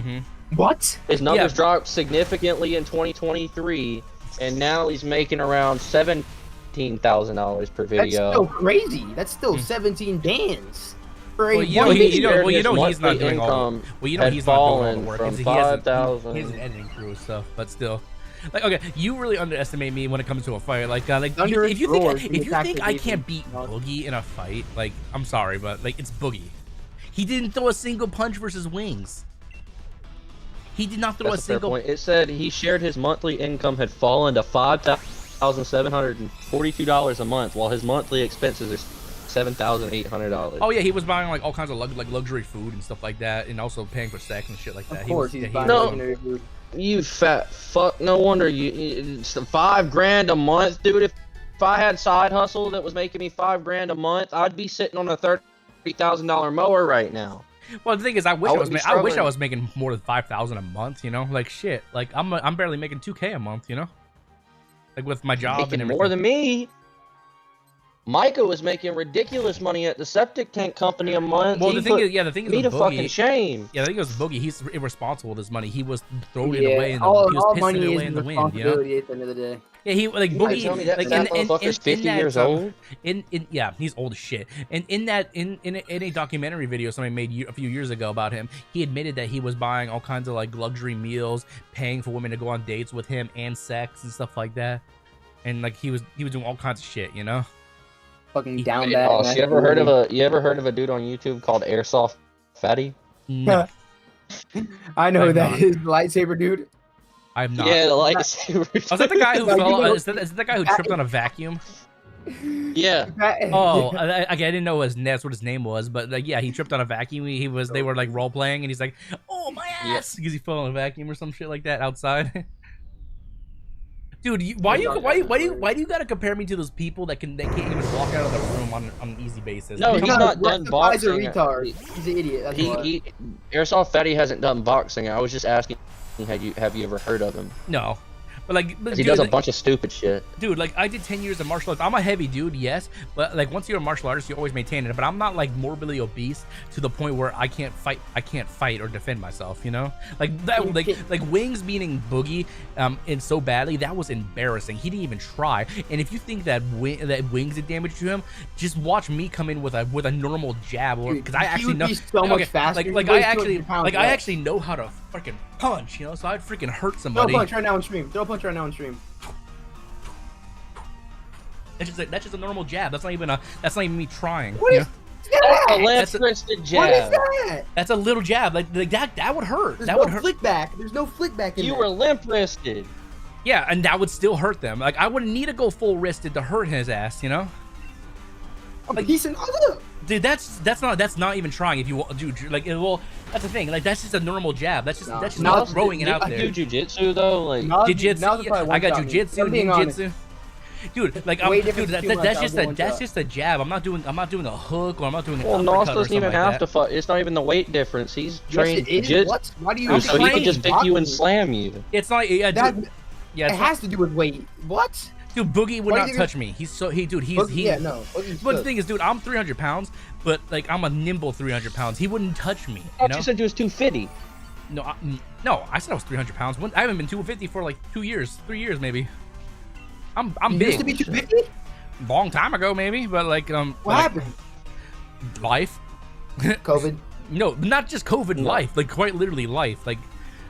Speaker 4: What?
Speaker 3: His numbers dropped significantly in 2023, and now he's making around $17,000 per video.
Speaker 4: That's still crazy. That's still 17 bands.
Speaker 1: Well, he's not doing all. Well, he's not doing all the work. He has an editing crew and stuff, but still. Like, okay, you really underestimate me when it comes to a fight. Like if you think I can't beat Boogie in a fight, like, I'm sorry, but like, it's Boogie. He didn't throw a single punch versus Wings. He did not throw a single.
Speaker 3: Point. It said he shared his monthly income had fallen to $5,742 a month, while his monthly expenses are $7,800.
Speaker 1: Oh yeah, he was buying like all kinds of luxury food and stuff like that, and also paying for sex and shit like that.
Speaker 4: Of course, he's buying
Speaker 3: legendary food. You fat fuck! No wonder it's $5,000 a month, dude. If I had side hustle that was making me $5,000 a month, I'd be sitting on a $30,000 mower right now.
Speaker 1: Well, the thing is, I wish I was making more than $5,000 a month. You know, like shit. Like I'm barely making $2K a month. You know, like with my job and everything.
Speaker 3: More than me. Micah was making ridiculous money at the septic tank company a month.
Speaker 1: Well, the thing is, me to
Speaker 3: fucking shame.
Speaker 1: Yeah, the thing is, Boogie, he's irresponsible with his money. He was throwing it away in the,
Speaker 4: all
Speaker 1: he was pissing
Speaker 4: money
Speaker 1: it away in the wind. You know?
Speaker 4: At the end of the day.
Speaker 1: Yeah, he like Boogie.
Speaker 3: Tell me that
Speaker 1: like
Speaker 3: motherfucker's 50 years old.
Speaker 1: Yeah, he's old as shit. And in a documentary video somebody made a few years ago about him, he admitted that he was buying all kinds of like luxury meals, paying for women to go on dates with him and sex and stuff like that. And like he was doing all kinds of shit, you know.
Speaker 4: Fucking down bad.
Speaker 3: Oh, you ever heard of a dude on YouTube called Airsoft Fatty?
Speaker 1: No.
Speaker 4: I know who that is, the lightsaber dude.
Speaker 1: I'm not.
Speaker 3: Yeah, the lightsaber.
Speaker 1: Was that the guy who fell? Is that the guy who tripped on a vacuum?
Speaker 3: Yeah.
Speaker 1: Oh, I didn't know that's what his name was, but like, yeah, he tripped on a vacuum. They were like role playing, and he's like, "Oh my ass," because he fell on a vacuum or some shit like that outside. Dude, why do you gotta compare me to those people that can't even walk out of the room on an easy basis?
Speaker 3: No, he's not done boxing.
Speaker 4: He's a retard. He's an idiot. That's
Speaker 3: Airsoft Fatty hasn't done boxing. I was just asking, have you ever heard of him?
Speaker 1: No. But
Speaker 3: he does a bunch of stupid shit.
Speaker 1: Dude, like I did 10 years of martial arts. I'm a heavy dude, yes, but like once you're a martial artist, you always maintain it. But I'm not like morbidly obese to the point where I can't fight or defend myself. You know, like that, like Wings beating Boogie, in so badly that was embarrassing. He didn't even try. And if you think that Wings did damage to him, just watch me come in with a normal jab, or because I actually know
Speaker 4: so much faster.
Speaker 1: I actually know how to freaking punch, you know, so I'd freaking hurt somebody.
Speaker 4: Throw a punch right now on stream.
Speaker 1: That's just a normal jab. That's not even me trying.
Speaker 4: What is that?
Speaker 3: A left-wristed jab.
Speaker 4: What is that?
Speaker 1: That's a little jab. Like that would hurt.
Speaker 4: There's no flick back. There's no flick back in
Speaker 3: You were limp-wristed.
Speaker 1: Yeah, and that would still hurt them. Like I wouldn't need to go full-wristed to hurt his ass, you know?
Speaker 4: Like decent.
Speaker 1: Dude, that's not even trying. If you dude, like, well, that's the thing. Like that's just a normal jab. That's just not throwing it out there.
Speaker 3: Do jujitsu though, like
Speaker 1: jujitsu. I got jujitsu, ninjutsu. Dude, like that's just a jab. I'm not doing a hook, or I'm not doing an uppercut.
Speaker 3: Well, Nos doesn't even have to fight. It's not even the weight difference. He's trained
Speaker 4: jiu-jitsu. Why do you?
Speaker 3: So he can just pick you and slam you.
Speaker 1: It's not.
Speaker 4: It has to do with weight. What?
Speaker 1: Dude, Boogie would not touch me. He's But the thing is, dude, I'm 300 pounds, but like I'm a nimble 300 pounds. He wouldn't touch me.
Speaker 3: You said he was 250.
Speaker 1: No, I said I was 300 pounds. I haven't been 250 for like 2 years, 3 years maybe. I'm
Speaker 4: You
Speaker 1: big.
Speaker 4: used to be 250?
Speaker 1: Long time ago maybe, but like
Speaker 4: What happened?
Speaker 1: Life.
Speaker 4: COVID.
Speaker 1: No, not just COVID. Life, like quite literally life. Like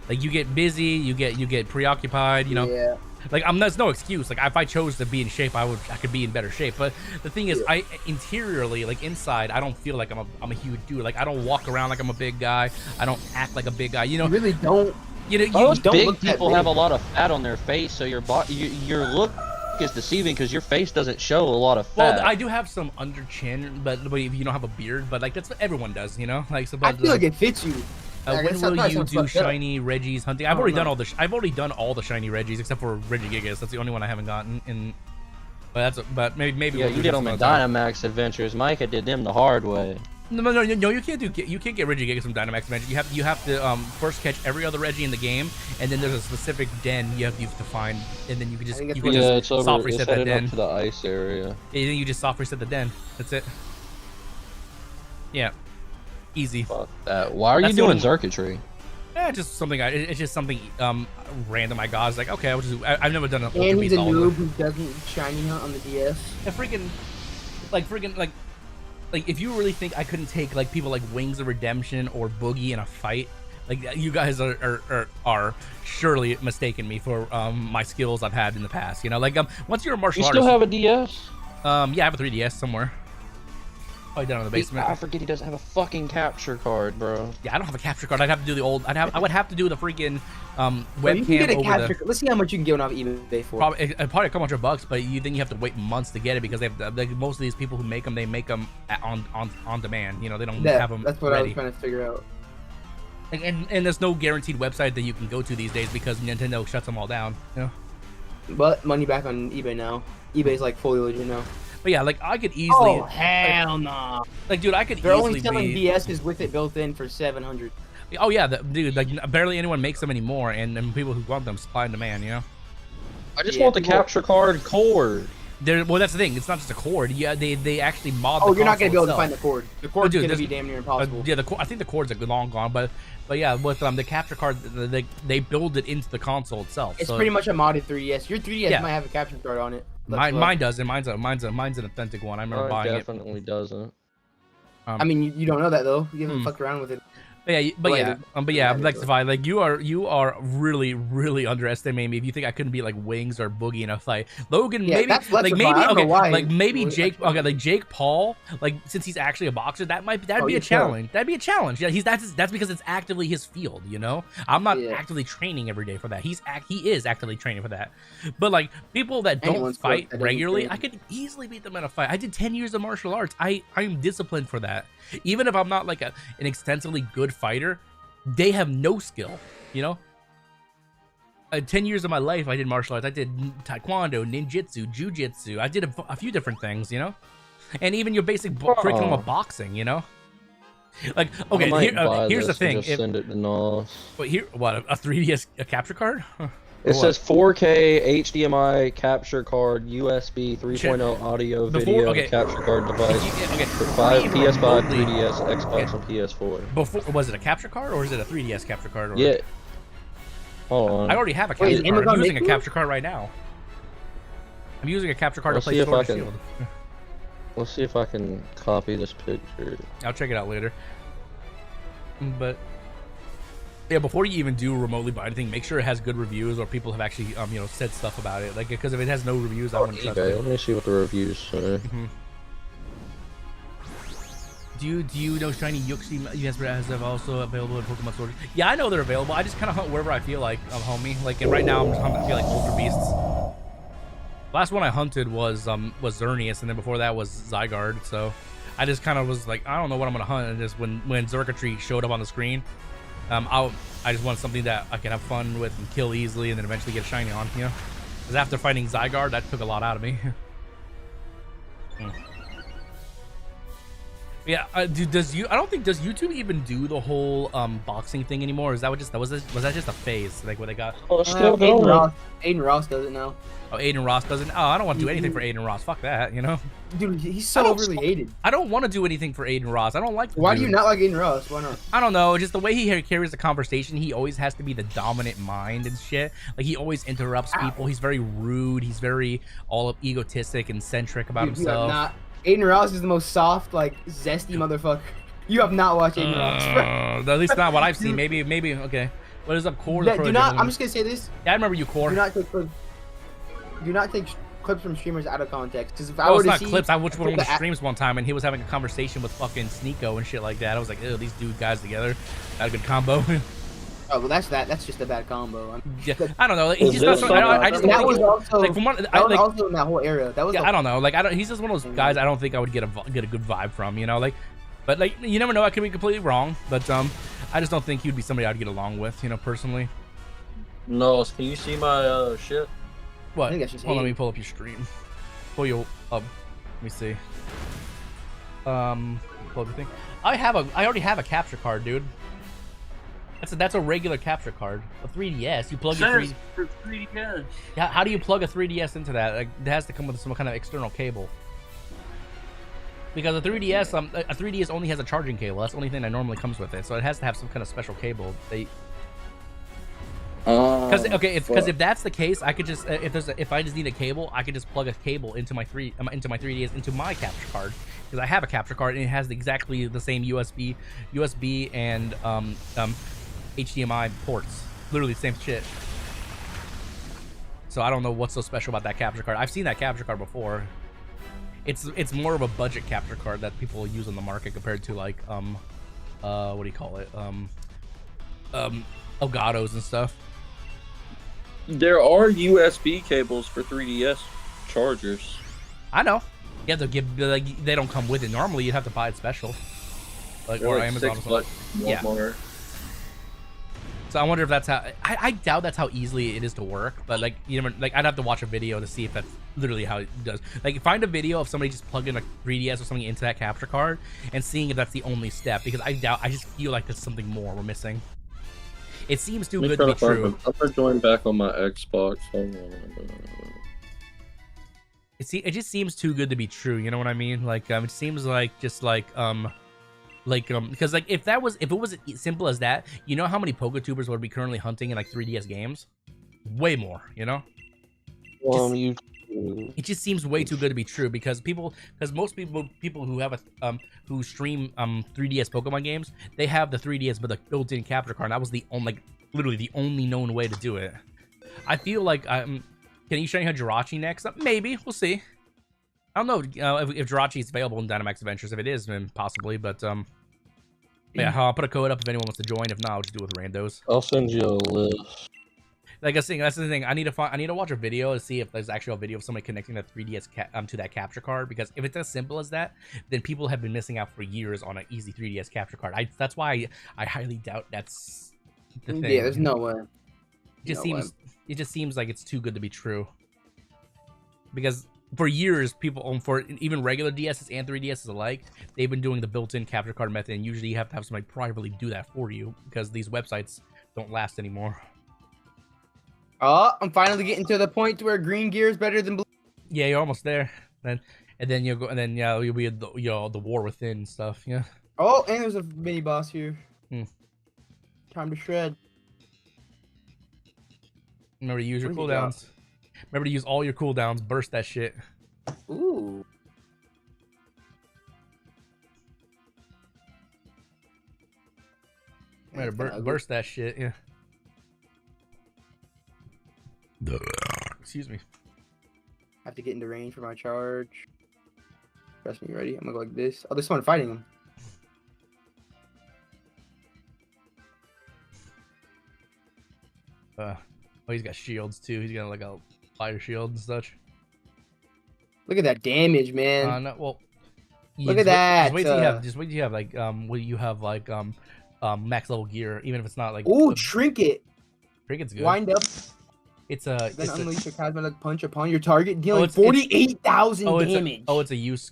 Speaker 1: you get busy, you get preoccupied. You know.
Speaker 4: Yeah.
Speaker 1: Like that's no excuse. Like if I chose to be in shape, I could be in better shape. But the thing is, I interiorly, like inside, I don't feel like I'm a huge dude. Like I don't walk around like I'm a big guy. I don't act like a big guy. You know.
Speaker 4: You really don't.
Speaker 1: You know.
Speaker 3: Most
Speaker 4: don't
Speaker 3: big
Speaker 4: look that
Speaker 3: people
Speaker 4: big.
Speaker 3: have a lot of fat on their face, so your look is deceiving because your face doesn't show a lot of fat.
Speaker 1: Well, I do have some under chin, but if you don't have a beard, but like that's what everyone does, you know. Like so.
Speaker 4: I feel like it fits you.
Speaker 1: When will you do shiny Reggies hunting? I've already done all the shiny Reggies except for Regigigas. That's the only one I haven't gotten. But maybe.
Speaker 3: Yeah,
Speaker 1: we'll
Speaker 3: you did them in Dynamax Adventures. Micah did them the hard way.
Speaker 1: No, you can't get Regigigas from Dynamax Adventures. You have to first catch every other Reggie in the game, and then there's a specific den you have to find, and then you can just
Speaker 3: it's over.
Speaker 1: soft reset that den.
Speaker 3: Up to the ice area.
Speaker 1: And then you just soft reset the den. That's it. Yeah. Easy.
Speaker 3: Fuck that. Why are you doing Xurkitree?
Speaker 1: Yeah, just something. It's just something random. I got. I was like, okay, I've never done an Ultra
Speaker 4: And he's
Speaker 1: Beast
Speaker 4: a
Speaker 1: all
Speaker 4: noob
Speaker 1: over.
Speaker 4: who doesn't shiny hunt on the DS.
Speaker 1: Yeah, like if you really think I couldn't take like people like Wings of Redemption or Boogie in a fight, like you guys are surely mistaken me for my skills I've had in the past. You know, like once you're a martial
Speaker 3: You
Speaker 1: artist.
Speaker 3: still have a DS?
Speaker 1: Yeah, I have a 3DS somewhere. Probably down in the basement.
Speaker 3: I forget he doesn't have a fucking capture card, bro.
Speaker 1: Yeah, I don't have a capture card. I'd have to do the old. I would have to do the freaking
Speaker 4: Well, you can
Speaker 1: webcam
Speaker 4: get a
Speaker 1: over
Speaker 4: capture.
Speaker 1: the.
Speaker 4: Let's see how much you can get off eBay for.
Speaker 1: Probably a couple $100, but then you have to wait months to get it because they have like most of these people who make them, they make them on demand. You know, they don't have them.
Speaker 4: That's what
Speaker 1: ready.
Speaker 4: I was trying to figure out.
Speaker 1: And there's no guaranteed website that you can go to these days because Nintendo shuts them all down. You know.
Speaker 4: But money back on eBay now. eBay's like fully legit now.
Speaker 1: But yeah, like I could easily.
Speaker 4: Oh hell no!
Speaker 1: Like, dude, I could
Speaker 4: They're
Speaker 1: easily
Speaker 4: only selling
Speaker 1: be.
Speaker 4: DSs with it built in for 700.
Speaker 1: Oh yeah, dude, like barely anyone makes them anymore, and people who want them supply and demand. You know.
Speaker 3: I just want the capture card cord.
Speaker 1: Well, that's the thing. It's not just a cord. Yeah, they actually mod.
Speaker 4: Oh,
Speaker 1: the
Speaker 4: you're not gonna be able to
Speaker 1: console
Speaker 4: find the cord. The cord's
Speaker 1: dude,
Speaker 4: gonna be
Speaker 1: there's-
Speaker 4: damn near impossible.
Speaker 1: Yeah, I think the cords are long gone, but yeah, with the capture card, they build it into the console itself.
Speaker 4: It's
Speaker 1: so
Speaker 4: pretty much a modded 3DS. Your 3DS
Speaker 1: Yeah.
Speaker 4: might have a capture card on it.
Speaker 1: mine does, and mine's an authentic one. I remember buying it.
Speaker 3: Definitely doesn't.
Speaker 4: I mean, you don't know that though. You haven't fucked around with it.
Speaker 1: But yeah,
Speaker 4: Later.
Speaker 1: like Defy, like you are really underestimating me if you think I couldn't be like Wings or Boogie in a fight. Logan,
Speaker 4: Yeah,
Speaker 1: maybe
Speaker 4: that's
Speaker 1: like
Speaker 4: Defy.
Speaker 1: maybe
Speaker 4: I don't know
Speaker 1: okay,
Speaker 4: why.
Speaker 1: like maybe
Speaker 4: Well,
Speaker 1: Jake, okay, like Jake Paul, like since he's actually a boxer, that'd be a
Speaker 4: you
Speaker 1: challenge. That'd be a challenge. Yeah, that's because it's actively his field. You know, I'm not
Speaker 4: Yeah.
Speaker 1: actively training every day for that. He is actively training for that. But like people that don't
Speaker 4: Anyone's
Speaker 1: fight
Speaker 4: field that
Speaker 1: regularly,
Speaker 4: doesn't
Speaker 1: I could easily beat them in a fight. I did 10 years of martial arts. I'm disciplined for that. Even if I'm not like an extensively good fighter. They have no skill, you know. 10 years of my life, I did martial arts. I did taekwondo, ninjutsu, jujitsu. I did a few different things, you know. And even your basic curriculum of boxing, you know. Like, okay, here's the thing.
Speaker 3: Just send it to Nos.
Speaker 1: But here, what a 3DS capture card?
Speaker 3: It says 4K HDMI capture card, USB 3.0 audio video capture card device for 5 PS5, 3DS, Xbox, and PS4.
Speaker 1: Before, was it a capture card or is it a 3DS capture card? Or...
Speaker 3: Yeah. Hold on.
Speaker 1: I already have a capture card. I'm
Speaker 4: Amazon
Speaker 1: using a
Speaker 4: make
Speaker 1: capture card right now. I'm using a capture card
Speaker 3: Let's
Speaker 1: to
Speaker 3: see
Speaker 1: play
Speaker 3: if
Speaker 1: Sword
Speaker 3: I
Speaker 1: and
Speaker 3: can-
Speaker 1: Shield.
Speaker 3: Let's see if I can copy this picture.
Speaker 1: I'll check it out later. But yeah, before you even do remotely buy anything, make sure it has good reviews or people have actually said stuff about it. Like, because if it has no reviews, I wouldn't trust
Speaker 3: Okay,
Speaker 1: it.
Speaker 3: let me see what the reviews say.
Speaker 1: Do you know shiny Yuxi has also available in Pokemon Sword? Yeah, I know they're available. I just kind of hunt wherever I feel like, homie. Like, and right now I'm just hunting. I feel like Ultra Beasts. Last one I hunted was Xerneas, and then before that was Zygarde. So I just kind of was like, I don't know what I'm gonna hunt. And just when Xurkitree showed up on the screen, I just want something that I can have fun with and kill easily, and then eventually get a shiny on. You know, because after fighting Zygarde, that took a lot out of me. Yeah, dude, I don't think does YouTube even do the whole boxing thing anymore? Is that what was that just a phase like what they got?
Speaker 3: Oh, it's still
Speaker 4: Aiden
Speaker 3: going.
Speaker 4: Ross does it now.
Speaker 1: Oh, Aiden Ross doesn't. Oh, I don't want to do anything for Aiden Ross. Fuck that, you know.
Speaker 4: Dude, he's so overly hated.
Speaker 1: I don't want to do anything for Aiden Ross. I don't like.
Speaker 4: Why do you not like Aiden Ross? Why not?
Speaker 1: I don't know. Just the way he carries the conversation, he always has to be the dominant mind and shit. Like he always interrupts people. He's very rude. He's very all egotistic and centric about himself.
Speaker 4: Not. Aiden Ross is the most soft, like zesty motherfucker. You have not watched Aiden Ross.
Speaker 1: At least not what I've seen. Maybe. Okay. What is up, Core?
Speaker 4: Yeah, do not. I'm just gonna say this.
Speaker 1: Yeah, I remember you, Core.
Speaker 4: Do not take clips from streamers out of context. Because if I
Speaker 1: Oh,
Speaker 4: were
Speaker 1: it's
Speaker 4: to
Speaker 1: not
Speaker 4: see
Speaker 1: clips. I watched one of the streams one time, and he was having a conversation with fucking Sneeko and shit like that. I was like, ew, these dude guys together, had a good combo.
Speaker 4: Oh, well, that's just a bad combo.
Speaker 1: Yeah, I don't know. Like, he's just not. I just
Speaker 4: that was also
Speaker 1: like from one.
Speaker 4: also in that whole era. That was.
Speaker 1: Yeah, I don't know. Like he's just one of those guys. I don't think I would get a good vibe from. You know, like, but like you never know. I could be completely wrong, but I just don't think he'd be somebody I'd get along with. You know, personally.
Speaker 3: No, can you see my shit?
Speaker 1: What?
Speaker 4: I think that's just
Speaker 1: Hold on, let me pull up your stream. Pull you up. Let me see. Pull up your thing. I already have a capture card, dude. That's a regular capture card. A 3DS. You plug your
Speaker 5: 3DS.
Speaker 1: Yeah. How do you plug a 3DS into that? Like, it has to come with some kind of external cable. Because a 3DS, a 3DS only has a charging cable. That's the only thing that normally comes with it. So it has to have some kind of special cable. Because if that's the case, I could just if I just need a cable, I could just plug a cable into my 3DS into my capture card, because I have a capture card and it has exactly the same USB and HDMI ports, literally the same shit. So I don't know what's so special about that capture card. I've seen that capture card before. It's more of a budget capture card that people use on the market compared to like what do you call it, Elgato's and stuff.
Speaker 6: There are USB cables for 3DS chargers.
Speaker 1: I know. Yeah, they don't come with it. Normally, you'd have to buy it special, like
Speaker 6: They're
Speaker 1: or
Speaker 6: like
Speaker 1: Amazon.
Speaker 6: $6
Speaker 1: Yeah.
Speaker 6: more.
Speaker 1: So I wonder if that's how. I doubt that's how easily it is to work. But like you never, like I'd have to watch a video to see if that's literally how it does. Like find a video of somebody just plugging a 3DS or something into that capture card and seeing if that's the only step. Because I just feel like there's something more we're missing. It seems too good to be true.
Speaker 6: I'm gonna join back on my Xbox.
Speaker 1: It just seems too good to be true. You know what I mean? Like it seems like just like because like if it was as simple as that, you know how many PokeTubers would be currently hunting in like 3DS games? Way more. You know? It just seems way too good to be true because most people who have who stream 3DS Pokemon games, they have the 3DS with a built-in capture card. That was literally the only known way to do it. I feel like can you show me how Jirachi next? Maybe we'll see. I don't know if Jirachi is available in Dynamax Adventures. If it is, then possibly. But yeah, I'll put a code up if anyone wants to join. If not, I'll just do it with randos.
Speaker 3: I'll send you a list.
Speaker 1: Like I was saying, that's the thing. I need to watch a video to see if there's actually a video of somebody connecting the 3DS to that capture card. Because if it's as simple as that, then people have been missing out for years on an easy 3DS capture card. That's why I highly doubt that's the thing.
Speaker 4: Yeah, there's no way.
Speaker 1: It just seems like it's too good to be true. Because for years, people for even regular DSs and 3DSs alike, they've been doing the built-in capture card method, and usually you have to have somebody privately do that for you because these websites don't last anymore.
Speaker 4: Oh, I'm finally getting to the point where green gear is better than blue.
Speaker 1: Yeah, you're almost there. And then you'll go, and then yeah, you'll be the war within and stuff. Yeah.
Speaker 4: Oh, and there's a mini boss here. Time to shred.
Speaker 1: Remember to use your cooldowns. Remember to use all your cooldowns. Burst that shit.
Speaker 4: Ooh.
Speaker 1: Remember burst that shit. Yeah. Excuse me.
Speaker 4: Have to get into range for my charge. Trust me, ready? I'm gonna go like this. Oh, there's someone fighting him.
Speaker 1: Oh, he's got shields too. He's got like a fire shield and such.
Speaker 4: Look at that damage, man.
Speaker 1: No, well,
Speaker 4: look at that.
Speaker 1: Just wait till you have like max level gear, even if it's not like.
Speaker 4: Ooh, trinket.
Speaker 1: Trinket's good.
Speaker 4: Wind up.
Speaker 1: It's a.
Speaker 4: Then
Speaker 1: It's
Speaker 4: unleash
Speaker 1: a
Speaker 4: a cosmetic punch upon your target, dealing
Speaker 1: it's
Speaker 4: 48,000
Speaker 1: it's
Speaker 4: damage.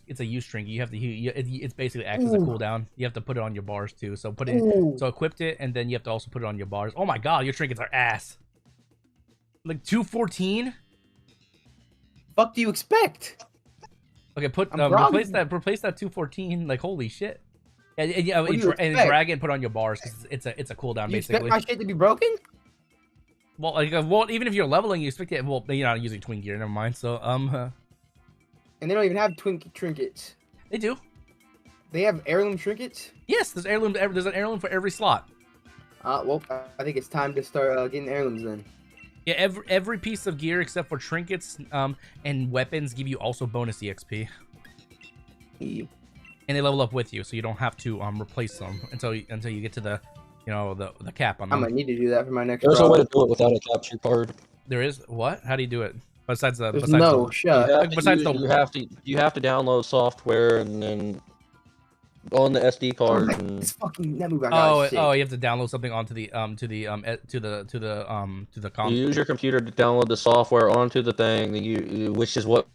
Speaker 1: it's a use trinket. You have to. It's basically acts as a
Speaker 4: Ooh.
Speaker 1: cooldown. You have to put it on your bars too. So put it.
Speaker 4: Ooh.
Speaker 1: So equipped it, and then you have to also put it on your bars. Oh my god, your trinkets are ass. Like 214.
Speaker 4: Fuck do you expect?
Speaker 1: Okay, put
Speaker 4: I'm groggy.
Speaker 1: replace that 214. Like holy shit. And
Speaker 4: What do you expect?
Speaker 1: drag it and put it on your bars because it's a cooldown
Speaker 4: You expect
Speaker 1: basically.
Speaker 4: my shit to be broken?
Speaker 1: Well, like, well, even if you're leveling, you expect it. Well, you're not using twin gear. Never mind. So,
Speaker 4: And they don't even have twin trinkets.
Speaker 1: they do.
Speaker 4: They have heirloom trinkets.
Speaker 1: Yes, there's heirloom. There's an heirloom for every slot.
Speaker 4: Well, I think it's time to start getting heirlooms then.
Speaker 1: Yeah, every piece of gear except for trinkets, and weapons give you also bonus EXP, and they level up with you, so you don't have to replace them until you get to the, the cap on
Speaker 4: I
Speaker 1: them.
Speaker 4: might need to do that for my next.
Speaker 3: There's a way
Speaker 4: product.
Speaker 3: to do it without a capture card.
Speaker 1: There is what? How do you do it? Besides the
Speaker 4: There's no
Speaker 3: You
Speaker 4: shut.
Speaker 3: have, to
Speaker 1: besides
Speaker 3: use- you have to download software and then on the SD card. And
Speaker 4: It's fucking that move I got. is sick.
Speaker 1: you have to download something onto the comp.
Speaker 3: you use your computer to download the software onto the thing, which is what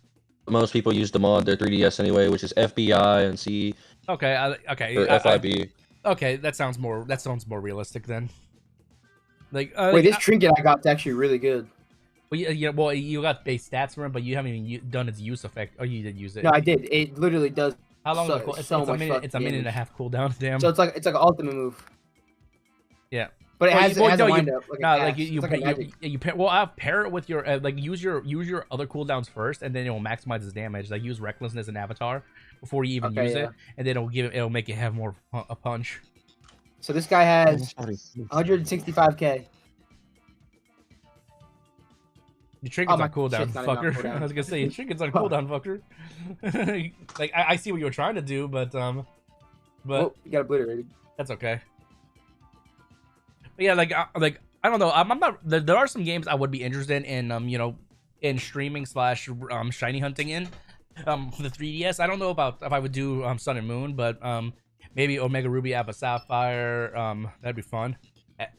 Speaker 3: most people use to mod their 3DS anyway, which is FBI and C
Speaker 1: Okay, okay,
Speaker 3: or FIB.
Speaker 1: okay. That sounds more realistic then. Like
Speaker 4: Wait, this trinket I got is actually really good.
Speaker 1: well, well, you got base stats for it, but you haven't even done its use effect. Oh, you did use it.
Speaker 4: No, I did. It literally does.
Speaker 1: How long?
Speaker 4: so-
Speaker 1: is it?
Speaker 4: so
Speaker 1: It's a
Speaker 4: much
Speaker 1: minute.
Speaker 4: fucking
Speaker 1: It's a minute and a
Speaker 4: damage.
Speaker 1: half cooldown. Damn.
Speaker 4: So it's like an ultimate move.
Speaker 1: Yeah.
Speaker 4: But it
Speaker 1: Well,
Speaker 4: has,
Speaker 1: well,
Speaker 4: it has
Speaker 1: no,
Speaker 4: a
Speaker 1: you-
Speaker 4: wind up. Like a
Speaker 1: No,
Speaker 4: cast.
Speaker 1: like you
Speaker 4: It's like a magic.
Speaker 1: pair. Well, I'll pair it with your like use your other cooldowns first, and then it will maximize its damage. Like use recklessness and avatar before you even
Speaker 4: Okay,
Speaker 1: use
Speaker 4: yeah.
Speaker 1: it, and then it'll make it have more a punch.
Speaker 4: So this guy has 165k.
Speaker 1: Your trinkets
Speaker 4: my
Speaker 1: on cooldown,
Speaker 4: shit's not even on
Speaker 1: fucker.
Speaker 4: cooldown.
Speaker 1: I was gonna say your trinkets on cooldown, fucker. Like I see what you were trying to do, but
Speaker 4: Oh, you got obliterated.
Speaker 1: that's okay. But yeah, like I don't know. I'm not. There are some games I would be interested in in streaming / shiny hunting in for the 3DS. I don't know about if I would do Sun and Moon, but maybe Omega Ruby, Alpha Sapphire. That'd be fun.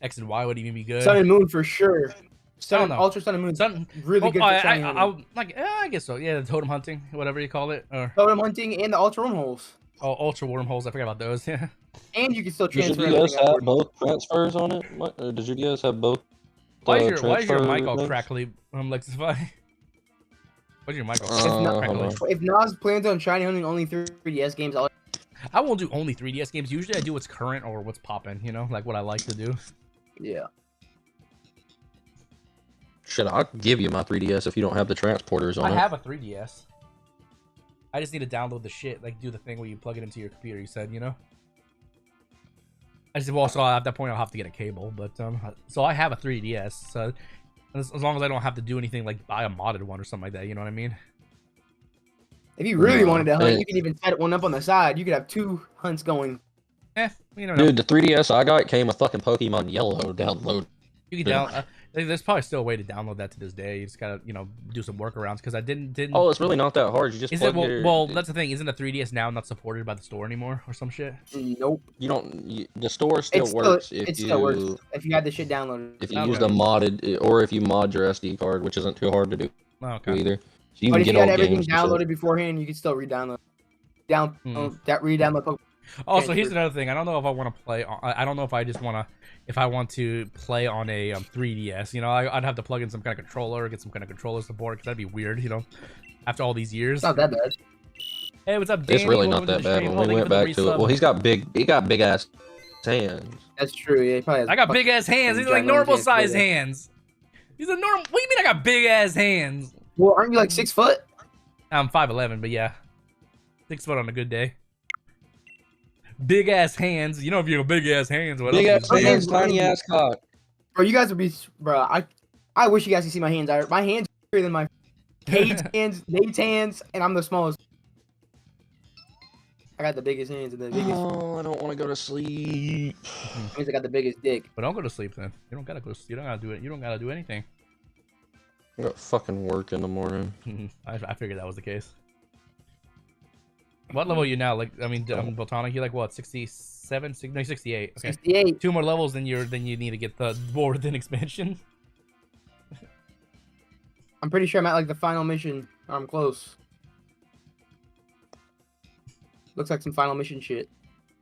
Speaker 1: X and Y would even be good.
Speaker 4: Sun and Moon for sure.
Speaker 1: don't know.
Speaker 4: Ultra Sun and Moon.
Speaker 1: Sun,
Speaker 4: really good for shiny hunting.
Speaker 1: I guess so. Yeah, the totem hunting, whatever you call it, or
Speaker 4: Totem hunting and the ultra wormholes.
Speaker 1: ultra wormholes. I forgot about those. Yeah.
Speaker 4: And you can still
Speaker 3: Does
Speaker 4: transfer
Speaker 3: your DS
Speaker 4: everything
Speaker 3: have
Speaker 4: upward.
Speaker 3: both transfers on it? Or does your DS have both?
Speaker 1: Why is your
Speaker 3: transfer
Speaker 1: mic all
Speaker 3: things?
Speaker 1: crackly, Lexify? Why's your mic all
Speaker 3: hold
Speaker 1: crackly?
Speaker 3: on.
Speaker 4: If Nas plans on shiny hunting only 3DS games,
Speaker 1: I won't do only 3DS games. Usually I do what's current or what's popping, like what I like to do.
Speaker 4: yeah.
Speaker 3: Shit, I'll give you my 3DS if you don't have the transporters on
Speaker 1: I
Speaker 3: it.
Speaker 1: have a 3DS. I just need to download the shit, like do the thing where you plug it into your computer, you said, I just, well, so at that point I'll have to get a cable, but, so I have a 3DS, so as long as I don't have to do anything like buy a modded one or something like that, you know what I mean?
Speaker 4: If you really wanted to hunt,
Speaker 3: Hey.
Speaker 4: you can even set one up on the side. You could have 2 hunts going.
Speaker 1: You don't know.
Speaker 3: Dude, the 3DS I got came with fucking Pokemon Yellow download.
Speaker 1: You can down. There's probably still a way to download that to this day. You just gotta, do some workarounds because I didn't.
Speaker 3: Oh, it's really not that hard. You just
Speaker 1: Is it
Speaker 3: plug your,
Speaker 1: well? That's the thing. Isn't the 3DS now not supported by the store anymore or some shit?
Speaker 4: Nope.
Speaker 3: you don't. The store still
Speaker 4: It
Speaker 3: works
Speaker 4: still,
Speaker 3: if
Speaker 4: it
Speaker 3: you
Speaker 4: still works if you had the shit downloaded.
Speaker 3: if you
Speaker 1: Okay.
Speaker 3: use the modded or if you mod your SD card, which isn't too hard to do
Speaker 1: Oh, okay.
Speaker 3: either. So you
Speaker 4: But
Speaker 3: can
Speaker 4: if you
Speaker 3: get
Speaker 4: had
Speaker 3: all
Speaker 4: everything
Speaker 3: games. and shit.
Speaker 4: downloaded beforehand, you could still re-download. Re-download Pokemon.
Speaker 1: Also, here's another thing. I don't know if I want to play. I don't know if I just want to. If I want to play on a 3DS, I'd have to plug in some kind of controller or get some kind of controller support because that'd be weird, after all these years.
Speaker 4: It's not that bad.
Speaker 1: Hey, what's up, Danny?
Speaker 3: It's really
Speaker 1: Welcome
Speaker 3: not
Speaker 1: to
Speaker 3: that
Speaker 1: the
Speaker 3: bad
Speaker 1: stream.
Speaker 3: when we
Speaker 1: Thank you
Speaker 3: went
Speaker 1: for the
Speaker 3: back to it.
Speaker 1: resub.
Speaker 3: Well, he got big ass hands.
Speaker 4: That's true. Yeah, he probably has
Speaker 1: I got big ass hands. These are like
Speaker 4: ginormous
Speaker 1: normal
Speaker 4: hands,
Speaker 1: size
Speaker 4: yeah.
Speaker 1: hands. These are normal. What do you mean I got big ass hands?
Speaker 4: Well, aren't you like 6 foot?
Speaker 1: I'm 5'11", but yeah, 6 foot on a good day. Big ass hands. If you have big ass hands, what
Speaker 3: Big
Speaker 1: else?
Speaker 3: ass
Speaker 1: do you do?
Speaker 3: hands, tiny ass cock.
Speaker 4: Bro, you guys would be, bro. I wish you guys could see my hands. My hands are bigger than my Cade's hands, Nate's hands, and I'm the smallest. I got the biggest hands and the biggest.
Speaker 3: Oh, I don't want to go to sleep.
Speaker 4: That means I got the biggest dick.
Speaker 1: But don't go to sleep then. You don't gotta go. You don't gotta do it. You don't gotta do anything.
Speaker 3: I got fucking work in the morning.
Speaker 1: I figured that was the case. What level are you now? Botanic, you're like what? 67? No, 68. Okay.
Speaker 4: 68.
Speaker 1: 2 more levels, then you need to get the more than expansion.
Speaker 4: I'm pretty sure I'm at like the final mission. Or I'm close. Looks like some final mission shit.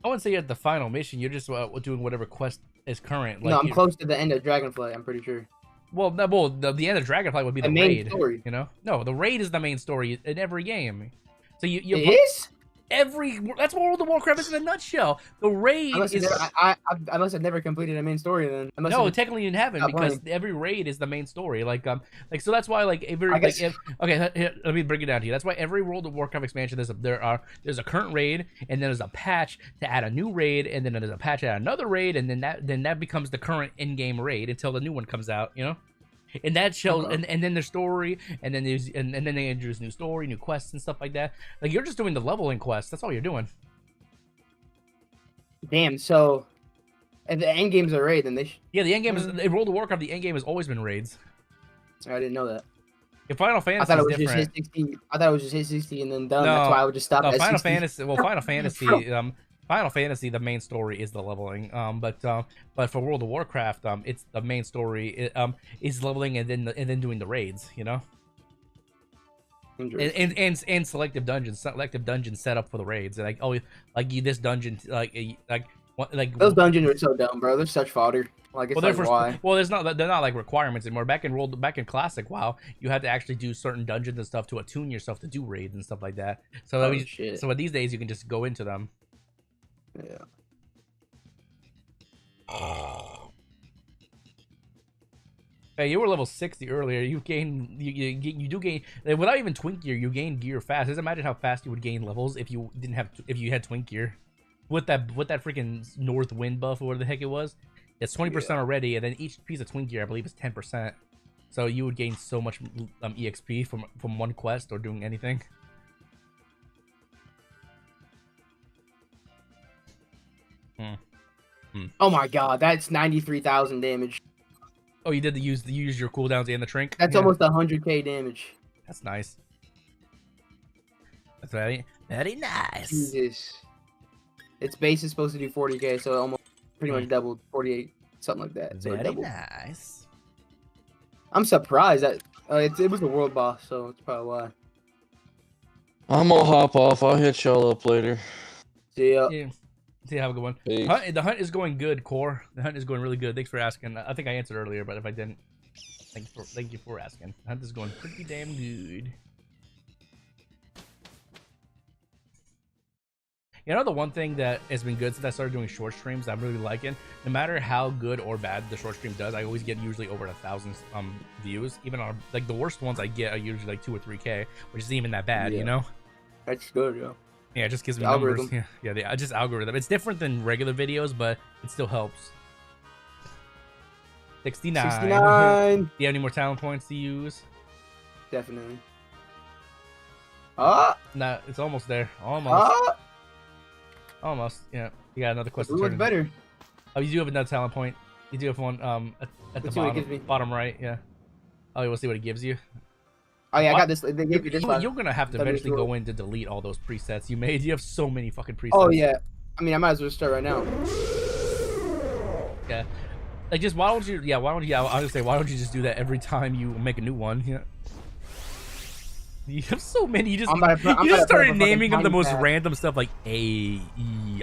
Speaker 1: I wouldn't say you're at the final mission. You're just doing whatever quest is current. Like,
Speaker 4: no, I'm close to the end of Dragonflight. I'm pretty sure.
Speaker 1: Well, the end of Dragonflight would be the
Speaker 4: main
Speaker 1: raid.
Speaker 4: Story.
Speaker 1: You know, no, the raid is the main story in every game. So you
Speaker 4: It is?
Speaker 1: That's what World of Warcraft is in a nutshell. The raid is.
Speaker 4: I must have never completed a main story then.
Speaker 1: No, technically you haven't because every raid is the main story. Like so that's why like every okay, here, let me break it down to you. That's why every World of Warcraft expansion there's a current raid, and then there's a patch to add a new raid, and then there's a patch to add another raid, and then that becomes the current in-game raid until the new one comes out. You know. And that shows, and then their story, and then and then they introduce new story, new quests, and stuff like that. Like you're just doing the leveling quest. That's all you're doing.
Speaker 4: Damn. So, and the end game's a raid, then they.
Speaker 1: Yeah, the end game is in World of Warcraft. The end game has always been raids.
Speaker 4: I didn't know that.
Speaker 1: In Final Fantasy,
Speaker 4: I thought it was just hit 60. I thought it was just hit 60 and then done. No, that's why I would just stop.
Speaker 1: No,
Speaker 4: at
Speaker 1: Final
Speaker 4: 60.
Speaker 1: Fantasy. Well, Final Fantasy. Final Fantasy, the main story is the leveling. But for World of Warcraft, it's the main story is leveling and then doing the raids. You know. And selective dungeons set up for the raids. And this dungeon like
Speaker 4: those dungeons are so dumb, bro. They're such fodder. Like it's why?
Speaker 1: Well, they're not like requirements anymore. Back in Classic WoW, you had to actually do certain dungeons and stuff to attune yourself to do raids and stuff like that. So so these days you can just go into them.
Speaker 4: Yeah.
Speaker 1: Hey, you were level 60 earlier. You do gain without even twink gear. You gain gear fast. Just imagine how fast you would gain levels if you had twink gear. With that freaking North Wind buff or whatever the heck it was, it's 20% already, and then each piece of twink gear I believe is 10%. So you would gain so much EXP from one quest or doing anything.
Speaker 4: Oh my god, that's 93,000 damage.
Speaker 1: Oh, you did use your cooldowns and the trink?
Speaker 4: That's almost 100k damage.
Speaker 1: That's nice. That's very nice.
Speaker 4: Jesus. Its base is supposed to do 40k, so it almost pretty much doubled 48, something like that. So
Speaker 1: very nice.
Speaker 4: I'm surprised that it was a world boss, so it's probably why.
Speaker 3: I'm gonna hop off. I'll hit y'all up later.
Speaker 4: See ya.
Speaker 1: Yeah. See, have a good one.
Speaker 3: Peace.
Speaker 1: The hunt is going good, Core. The hunt is going really good. Thanks for asking. I think I answered earlier, but if I didn't, thank you for asking. The hunt is going pretty damn good. You know, the one thing that has been good since I started doing short streams, I'm really liking. No matter how good or bad the short stream does, I always get usually over 1,000 views. Even on like the worst ones I get are usually like 2 or 3k, which isn't even that bad, you know.
Speaker 4: That's good, yo.
Speaker 1: Yeah, it just gives me numbers. Yeah, just algorithm. It's different than regular videos, but it still helps. 69.
Speaker 4: 69.
Speaker 1: Do you have any more talent points to use?
Speaker 4: Definitely.
Speaker 1: Nah, it's almost there. Almost. Almost. Yeah. You got another question.
Speaker 4: What's better?
Speaker 1: Oh, you do have another talent point. You do have one at the bottom right. Yeah. Oh, we'll see what it gives you.
Speaker 4: Oh yeah, I got this. They gave you this one.
Speaker 1: You're gonna have to eventually go in to delete all those presets you made. You have so many fucking presets.
Speaker 4: Oh yeah, I mean I might as well start right now.
Speaker 1: Yeah, like just why don't you? Yeah, why don't you? I was gonna say why don't you just do that every time you make a new one? Yeah. You have so many. You just started naming them the most random stuff like A, E,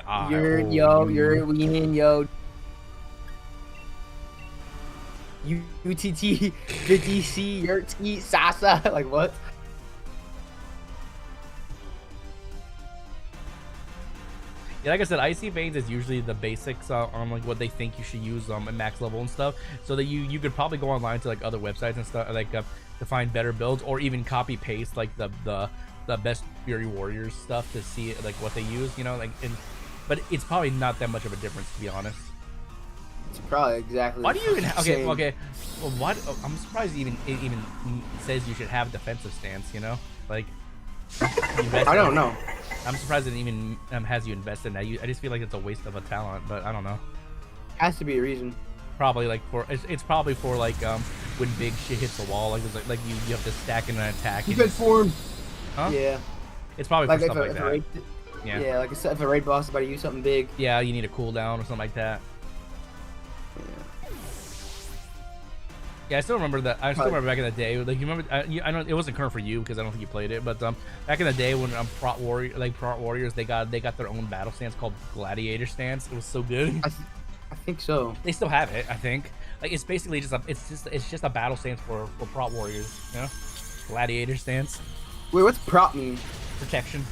Speaker 1: I.
Speaker 4: You're winning, yo. UTT, VTC, Yurtsky, Sasa, like what?
Speaker 1: Yeah, like I said, Icy Veins is usually the basics on like what they think you should use at max level and stuff. So that you could probably go online to like other websites and stuff like to find better builds, or even copy paste like the best Fury Warriors stuff to see like what they use. You know, like but it's probably not that much of a difference to be honest.
Speaker 4: It's probably exactly.
Speaker 1: Why do you even? Okay. Well, what? I'm surprised it even says you should have a defensive stance. You know, like.
Speaker 4: I don't know.
Speaker 1: I'm surprised it even has you invest in that. I just feel like it's a waste of a talent, but I don't know.
Speaker 4: Has to be a reason.
Speaker 1: Probably like it's probably for like when big shit hits the wall, like there's like you have to stack in an attack.
Speaker 4: Good form.
Speaker 1: Huh?
Speaker 4: Yeah.
Speaker 1: It's probably for stuff like that.
Speaker 4: Yeah, like if a raid boss is about to use something big.
Speaker 1: Yeah, you need a cooldown or something like that. Yeah, I still remember that. I still remember back in the day. Like you remember, I don't. It wasn't current for you because I don't think you played it. But back in the day when Prot Warriors, they got their own battle stance called Gladiator Stance. It was so good.
Speaker 4: I think so.
Speaker 1: They still have it. I think. Like it's basically just a battle stance for Prot Warriors. You know, Gladiator Stance.
Speaker 4: Wait, what's prop mean?
Speaker 1: Protection.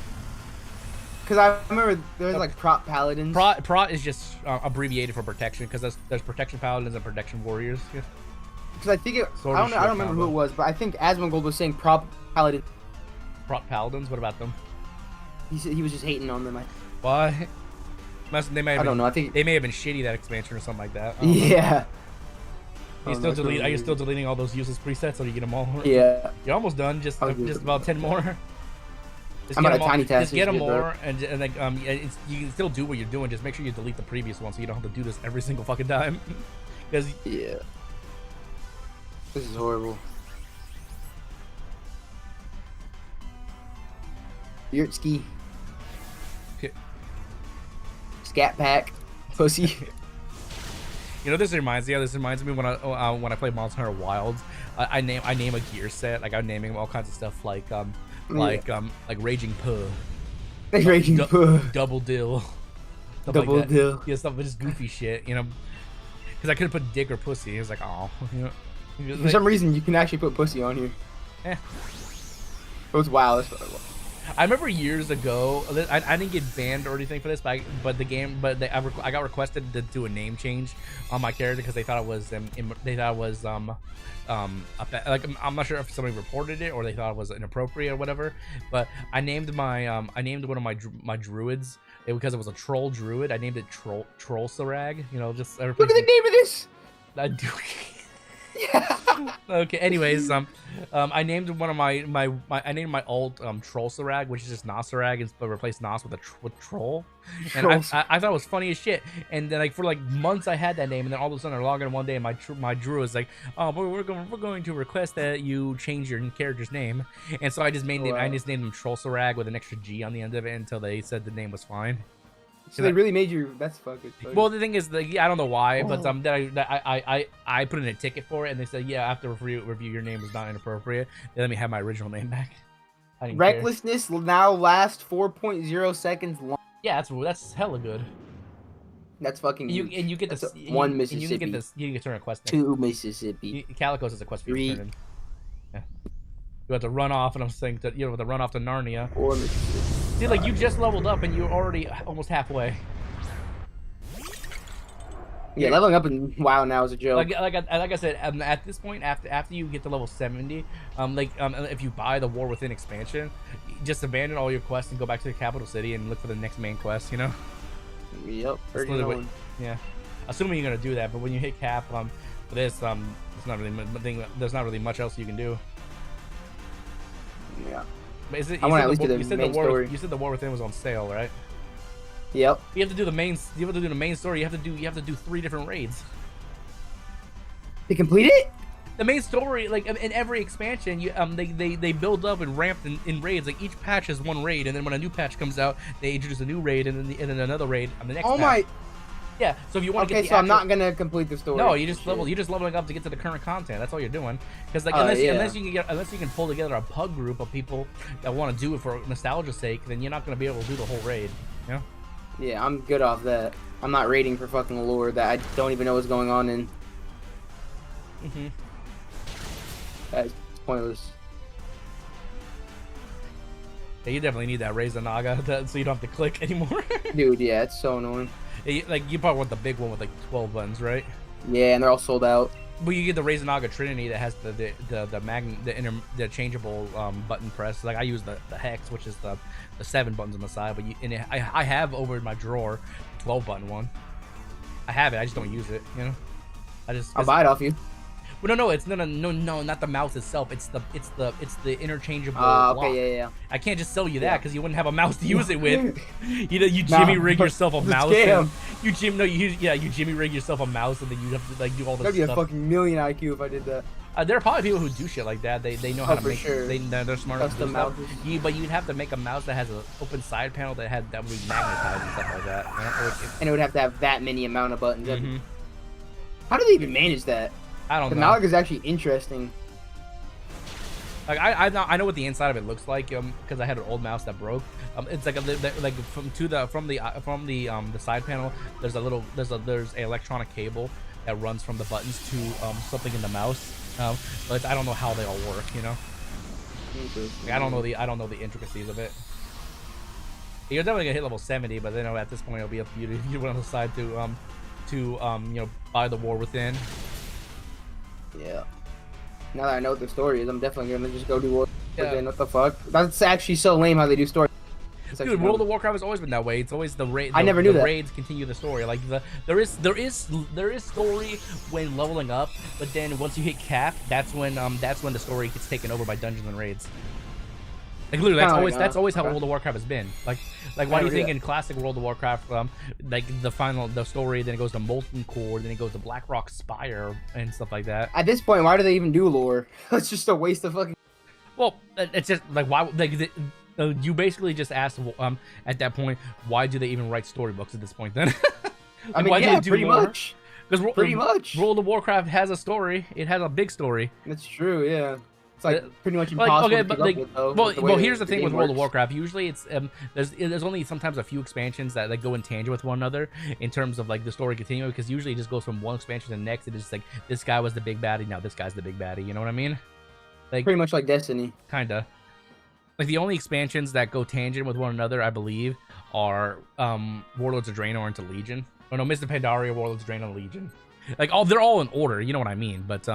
Speaker 4: Because I remember there was like prop paladins.
Speaker 1: Prot is just abbreviated for protection because there's protection paladins and protection warriors. Yeah.
Speaker 4: Because I think I don't remember who it was, but I think Asmongold was saying prop paladin.
Speaker 1: Prop paladins. What about them?
Speaker 4: He was just hating on them.
Speaker 1: Why? They may have
Speaker 4: I don't know. I think
Speaker 1: they may have been shitty that expansion or something like that.
Speaker 4: Yeah.
Speaker 1: Are you still deleting all those useless presets, or you get them all?
Speaker 4: Yeah.
Speaker 1: You're almost done. Just about 10 more.
Speaker 4: I'm at a tiny task.
Speaker 1: Just get them more, and like you can still do what you're doing. Just make sure you delete the previous one, so you don't have to do this every single fucking time. Because
Speaker 4: yeah, this is horrible. Yurtsky.
Speaker 1: Okay.
Speaker 4: Scat Pack. Pussy.
Speaker 1: You know, this reminds me when I play Monster Hunter Wilds. I name a gear set. Like I'm naming all kinds of stuff like Raging Puh.
Speaker 4: Raging Puh.
Speaker 1: Double Dill.
Speaker 4: Double Dill.
Speaker 1: Yeah, stuff just goofy shit. You know, because I could have put Dick or Pussy. It was like, oh. You know,
Speaker 4: for some reason, you can actually put Pussy on here.
Speaker 1: Eh.
Speaker 4: It was wild.
Speaker 1: I remember years ago, I didn't get banned or anything for this, but I got requested to do a name change on my character because they thought it was I'm not sure if somebody reported it or they thought it was inappropriate or whatever. But I named one of my druids because it was a troll druid. I named it Xurkitree. You know, just
Speaker 4: look at the name of this.
Speaker 1: I do. Okay. Anyways, I named one of my alt Xurkitree, which is just Nosirrag, but replaced Nos with Troll. And I thought it was funny as shit. And then like for like months I had that name, and then all of a sudden I log in one day and my Drew is like, oh, we're going to request that you change your character's name. And so I just named him Xurkitree with an extra G on the end of it until they said the name was fine.
Speaker 4: So they really made you. That's fucking funny.
Speaker 1: Well, the thing is, I don't know why, but I put in a ticket for it, and they said, yeah, after review, your name was not inappropriate. They let me have my original name back.
Speaker 4: Recklessness now lasts 4.0 seconds long.
Speaker 1: Yeah, that's hella good.
Speaker 4: That's fucking.
Speaker 1: You get this
Speaker 4: one Mississippi.
Speaker 1: You get to turn a quest.
Speaker 4: Two Mississippi.
Speaker 1: Calicos is a quest for you to turn in. Yeah. You have to run off, and I'm saying that you have to run off to Narnia.
Speaker 4: Or Mississippi.
Speaker 1: See, like you just leveled up and you're already almost halfway.
Speaker 4: Yeah, leveling up in WoW now is a joke.
Speaker 1: Like I said, at this point, after you get to level 70, if you buy the War Within expansion, just abandon all your quests and go back to the capital city and look for the next main quest. You know.
Speaker 4: Yep.
Speaker 1: Yeah. Assuming you're gonna do that, but when you hit cap, for this, there's not really much else you can do.
Speaker 4: Yeah.
Speaker 1: But is it?
Speaker 4: I want at least do the main story.
Speaker 1: You said the War Within was on sale, right?
Speaker 4: Yep.
Speaker 1: You have to do the main. You have to do the main story. You have to do 3 different raids.
Speaker 4: To complete it?
Speaker 1: The main story, like in every expansion, they build up and ramp in raids. Like each patch has one raid, and then when a new patch comes out, they introduce a new raid, and then another raid on the next.
Speaker 4: Oh
Speaker 1: patch.
Speaker 4: my.
Speaker 1: Yeah, so if you want to get the
Speaker 4: so I'm not gonna complete the story.
Speaker 1: No, you're just leveling up to get to the current content. That's all you're doing. Because like unless you can pull together a pug group of people that want to do it for nostalgia's sake, then you're not gonna be able to do the whole raid. You know?
Speaker 4: Yeah, I'm good off that. I'm not raiding for fucking lore that I don't even know what's going on in. That's pointless.
Speaker 1: Yeah, you definitely need that Raise Naga so you don't have to click anymore.
Speaker 4: Dude, yeah, it's so annoying.
Speaker 1: Like you probably want the big one with like 12 buttons, right?
Speaker 4: Yeah, and they're all sold out.
Speaker 1: But you get the Raise Naga Trinity that has the changeable button press. Like I use the hex, which is the 7 buttons on the side. But I have over in my drawer 12 button one. I have it. I just don't use it. You know.
Speaker 4: I'll buy it off you.
Speaker 1: Well, no, it's no, not the mouse itself. It's the interchangeable.
Speaker 4: Okay, yeah.
Speaker 1: I can't just sell you that because you wouldn't have a mouse to use it with. You Jimmy rig yourself a mouse. You Jimmy rig yourself a mouse, and then you have to like do all this
Speaker 4: That'd
Speaker 1: stuff.
Speaker 4: be a fucking million IQ if I did that.
Speaker 1: There are probably people who do shit like that. They know how to make.
Speaker 4: Sure.
Speaker 1: They're smart enough to do stuff.
Speaker 4: Mouses.
Speaker 1: But you'd have to make a mouse that has an open side panel that would be magnetized and stuff like that. You know?
Speaker 4: And it would have to have that many amount of buttons. How do they even manage that?
Speaker 1: I don't
Speaker 4: The
Speaker 1: know.
Speaker 4: Malik is actually interesting.
Speaker 1: Like I know what the inside of it looks like because I had an old mouse that broke. It's like from the side panel. There's an electronic cable that runs from the buttons to something in the mouse. But I don't know how they all work. You know. Like, I don't know the intricacies of it. You're definitely gonna hit level 70, but then at this point it'll be up to you to you want to decide to you know, buy the War Within.
Speaker 4: Yeah. Now that I know what the story is, I'm definitely gonna just go do War
Speaker 1: Yeah.
Speaker 4: Within. What the fuck? That's actually so lame how they do story.
Speaker 1: Dude, World of Warcraft has always been that way. It's always the raid.
Speaker 4: I never knew that.
Speaker 1: Raids continue the story. Like there is story when leveling up, but then once you hit cap, that's when the story gets taken over by dungeons and raids. Like literally, that's always how World of Warcraft has been. Like why do you think in classic World of Warcraft, like the story, then it goes to Molten Core, then it goes to Blackrock Spire and stuff like that.
Speaker 4: At this point, why do they even do lore? It's just a waste of fucking.
Speaker 1: Well, it's just like why you basically just asked at that point, why do they even write storybooks at this point then? Like,
Speaker 4: I mean,
Speaker 1: why do
Speaker 4: yeah,
Speaker 1: they do
Speaker 4: pretty
Speaker 1: more?
Speaker 4: much.
Speaker 1: Because
Speaker 4: Pretty much.
Speaker 1: World of Warcraft has a story. It has a big story.
Speaker 4: That's true. Yeah. It's like pretty much
Speaker 1: Like,
Speaker 4: impossible
Speaker 1: okay,
Speaker 4: to
Speaker 1: but
Speaker 4: keep
Speaker 1: like,
Speaker 4: up with, though,
Speaker 1: well,
Speaker 4: with the way
Speaker 1: here's the thing
Speaker 4: game
Speaker 1: with World of
Speaker 4: works.
Speaker 1: Warcraft. Usually, it's there's only sometimes a few expansions that like go in tangent with one another in terms of like the story continuing. Because usually it just goes from one expansion to the next. It's just like this guy was the big baddie, now this guy's the big baddie. You know what I mean? Like
Speaker 4: Pretty much like Destiny.
Speaker 1: kinda. Like the only expansions that go tangent with one another, I believe, are Warlords of Draenor into Legion. Oh no, Mr. Pandaria, Warlords of Draenor, Legion. Like they're all in order. You know what I mean? But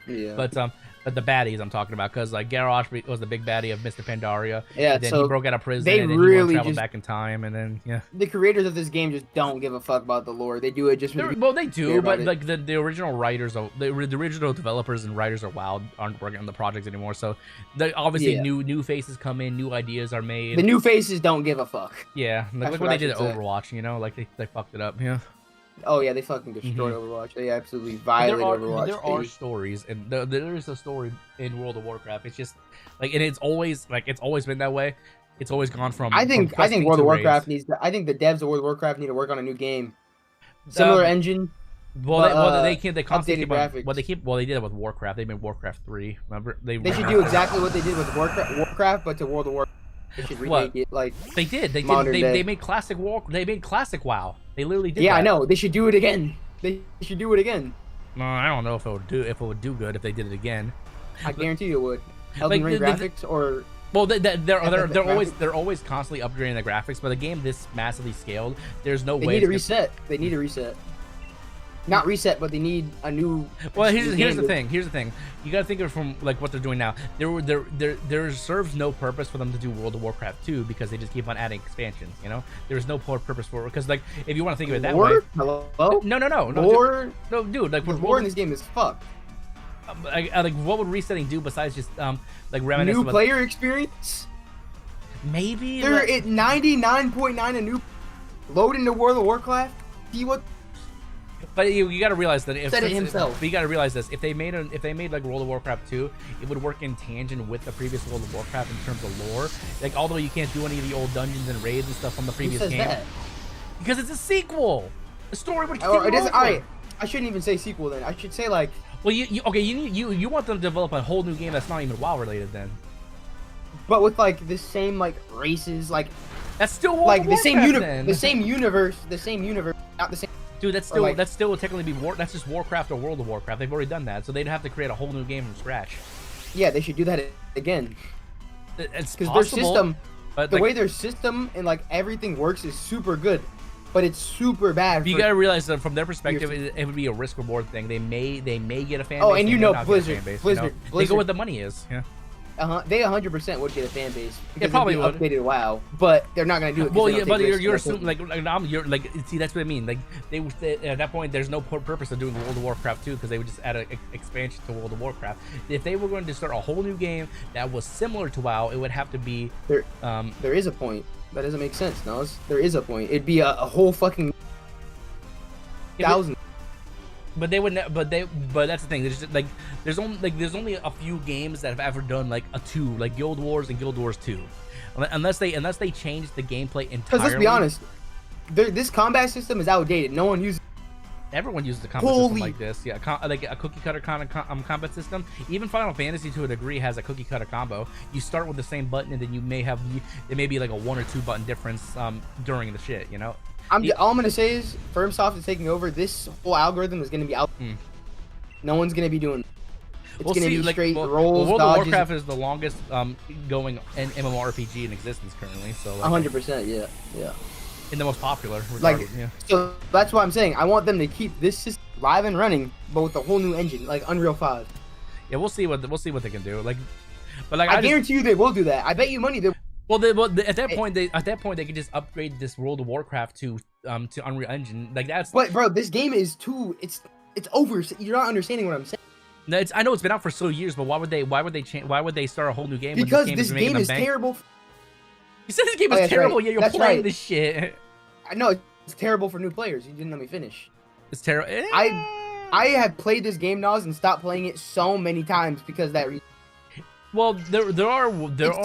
Speaker 4: Yeah.
Speaker 1: But the baddies I'm talking about, because like Garrosh was the big baddie of Mr. Pandaria.
Speaker 4: Yeah,
Speaker 1: And then
Speaker 4: so
Speaker 1: he broke out of prison.
Speaker 4: they
Speaker 1: and then
Speaker 4: really
Speaker 1: he traveled
Speaker 4: just-
Speaker 1: back in time, and then yeah.
Speaker 4: The creators of this game just don't give a fuck about the lore. They do it just for the
Speaker 1: Well, they do,
Speaker 4: care about
Speaker 1: but
Speaker 4: it.
Speaker 1: like the original writers, the original developers and writers are WoW aren't working on the projects anymore. So, obviously
Speaker 4: Yeah.
Speaker 1: new faces come in, new ideas are made.
Speaker 4: The new faces don't give a fuck.
Speaker 1: Yeah, like
Speaker 4: That's
Speaker 1: look
Speaker 4: what
Speaker 1: what
Speaker 4: I
Speaker 1: they did at
Speaker 4: should say.
Speaker 1: Overwatch. You know, like they fucked it up. Yeah.
Speaker 4: Oh yeah, they fucking destroyed Overwatch. They absolutely violated Overwatch.
Speaker 1: There are stories, and there is a story in World of Warcraft. It's just like, and it's always been that way. It's always gone from.
Speaker 4: I think
Speaker 1: questing
Speaker 4: World
Speaker 1: to
Speaker 4: of Warcraft
Speaker 1: raids.
Speaker 4: I think the devs of World of Warcraft need to work on a new game. Similar engine.
Speaker 1: They constantly
Speaker 4: updated
Speaker 1: keep on,
Speaker 4: graphics.
Speaker 1: they did it with Warcraft. They made Warcraft 3. Remember
Speaker 4: They should do exactly what they did with Warcraft, but to World of Warcraft. They should remake it like.
Speaker 1: They did.
Speaker 4: modern day.
Speaker 1: They made classic They made classic WoW. They literally did.
Speaker 4: Yeah,
Speaker 1: that.
Speaker 4: I know. They should do it again. They should do it again.
Speaker 1: No, I don't know if it would do good if they did it again.
Speaker 4: I guarantee you it would. Elden Ring graphics or.
Speaker 1: Well, they're always
Speaker 4: graphics.
Speaker 1: constantly upgrading the graphics, but a game this massively scaled, there's no
Speaker 4: They
Speaker 1: way.
Speaker 4: need a reset. They need a reset. Not reset, but they need a new.
Speaker 1: Well,
Speaker 4: new
Speaker 1: here's the
Speaker 4: game.
Speaker 1: thing. Here's the thing. You gotta think of it from like what they're doing now. There serves no purpose for them to do World of Warcraft 2 because they just keep on adding expansions. You know, there's no purpose for it because like if you want to think of it that way.
Speaker 4: Lore? Hello?
Speaker 1: No,
Speaker 4: Lore?
Speaker 1: no, dude. Like
Speaker 4: The
Speaker 1: with
Speaker 4: lore in this game is fucked.
Speaker 1: like what would resetting do besides just like reminisce
Speaker 4: New
Speaker 1: about
Speaker 4: player experience?
Speaker 1: maybe
Speaker 4: They're
Speaker 1: like,
Speaker 4: at 99.9 a new. Load into World of Warcraft. See what?
Speaker 1: But you got to realize that if
Speaker 4: Said it himself.
Speaker 1: But you got to realize this: if they made like World of Warcraft 2, it would work in tangent with the previous World of Warcraft in terms of lore. Like, although you can't do any of the old dungeons and raids and stuff from the
Speaker 4: Who
Speaker 1: previous
Speaker 4: says
Speaker 1: game,
Speaker 4: that?
Speaker 1: because it's a sequel. The story would
Speaker 4: Or
Speaker 1: continue.
Speaker 4: it doesn't.
Speaker 1: on.
Speaker 4: Alright, I shouldn't even say sequel then. I should say like.
Speaker 1: Well, you want them to develop a whole new game that's not even WoW related then.
Speaker 4: But with like the same like races, like
Speaker 1: That's still World
Speaker 4: like
Speaker 1: of
Speaker 4: the same
Speaker 1: Warcraft,
Speaker 4: universe,
Speaker 1: then.
Speaker 4: the same universe, not the same.
Speaker 1: Dude, that's
Speaker 4: or, like-
Speaker 1: still would technically be that's just Warcraft or World of Warcraft. They've already done that, so they'd have to create a whole new game from scratch.
Speaker 4: Yeah, they should do that again
Speaker 1: It's
Speaker 4: because
Speaker 1: possible,
Speaker 4: their system,
Speaker 1: but
Speaker 4: the
Speaker 1: like,
Speaker 4: way their system and like everything works is super good, but it's super bad.
Speaker 1: you
Speaker 4: for-
Speaker 1: gotta realize that from their perspective, it would be a risk reward thing. They may get a fan
Speaker 4: Oh,
Speaker 1: base.
Speaker 4: and
Speaker 1: they
Speaker 4: you
Speaker 1: may
Speaker 4: know
Speaker 1: not get a
Speaker 4: Blizzard-
Speaker 1: fan base,
Speaker 4: Blizzard-
Speaker 1: They go
Speaker 4: Blizzard-
Speaker 1: where the money is. Yeah.
Speaker 4: They 100% would get a fan base because
Speaker 1: probably
Speaker 4: it'd
Speaker 1: would.
Speaker 4: be updated WoW, but they're not gonna do it. 'cause
Speaker 1: Well,
Speaker 4: they
Speaker 1: yeah,
Speaker 4: don't
Speaker 1: but
Speaker 4: take risks
Speaker 1: you're
Speaker 4: like that.
Speaker 1: assuming you're like see that's what I mean. Like at that point, there's no purpose of doing World of Warcraft 2 because they would just add an expansion to World of Warcraft. If they were going to start a whole new game that was similar to WoW, it would have to be
Speaker 4: There is a point. That doesn't make sense, no. There is a point. It'd be a whole fucking thousand.
Speaker 1: But they would, but that's the thing. There's only a few games that have ever done like a 2, like Guild Wars and Guild Wars 2, unless they change the gameplay entirely.
Speaker 4: Because let's be honest, this combat system is outdated. No one uses.
Speaker 1: Everyone uses a combat system like this. Yeah, like a cookie cutter kind of combat system. Even Final Fantasy to a degree has a cookie cutter combo. You start with the same button, and then you may have it may be like a 1 or 2 button difference during the shit. You know.
Speaker 4: All I'm gonna say is FirmSoft is taking over. This whole algorithm is gonna be out. No one's gonna be doing. It's gonna be straight rolls.
Speaker 1: World
Speaker 4: dodges.
Speaker 1: of Warcraft is the longest going MMORPG in existence currently. So
Speaker 4: 100%. Yeah.
Speaker 1: And the most popular. Yeah.
Speaker 4: So that's why I'm saying I want them to keep this system live and running, but with a whole new engine, like Unreal 5.
Speaker 1: Yeah, we'll see what they can do. But
Speaker 4: I guarantee you they will do that. I bet you money they.
Speaker 1: Well, at that point they can just upgrade this World of Warcraft to Unreal Engine. Like that's.
Speaker 4: But bro, this game is too. It's over. You're not understanding what I'm saying.
Speaker 1: No, I know it's been out for so years, but why would they change? Why would they start a whole new game?
Speaker 4: Because this game is terrible.
Speaker 1: You said this game is terrible.
Speaker 4: Right.
Speaker 1: Yeah, you're playing this shit.
Speaker 4: I know it's terrible for new players. You didn't let me finish.
Speaker 1: It's terrible.
Speaker 4: I have played this game, Nas, and stopped playing it so many times because that.
Speaker 1: Well, there are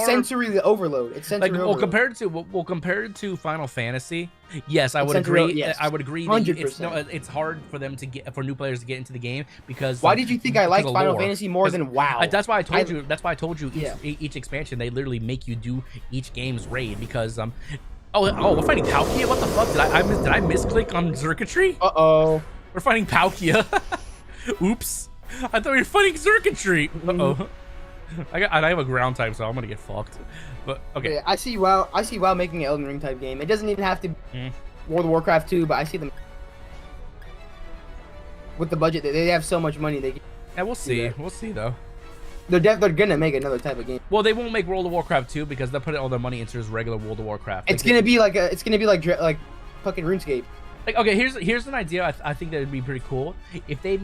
Speaker 4: sensory overload. It's sensory overload.
Speaker 1: compared to Final Fantasy, yes, I would agree. Yes. I would agree.
Speaker 4: 100%.
Speaker 1: It's hard for new players to get into the game because.
Speaker 4: Why did you think I liked Final Fantasy more than WoW?
Speaker 1: That's why I told you. That's why I told you each expansion they literally make you do each game's raid because Oh, we're fighting Palkia? What the fuck? Did I misclick on Xurkitree?
Speaker 4: Uh-oh.
Speaker 1: We're fighting Palkia. Oops. I thought we were fighting Xurkitree. Uh-oh. I have a ground type, so I'm gonna get fucked. But okay.
Speaker 4: Yeah, I see WoW making an Elden Ring type game. It doesn't even have to be World of Warcraft 2, but I see them with the budget. They have so much money they can.
Speaker 1: Yeah, we'll see. We'll see though.
Speaker 4: They're gonna make another type of game.
Speaker 1: Well, they won't make World of Warcraft 2 because they'll put all their money into regular World of Warcraft.
Speaker 4: It's gonna be like fucking RuneScape.
Speaker 1: Like, okay, here's an idea. I think that would be pretty cool if they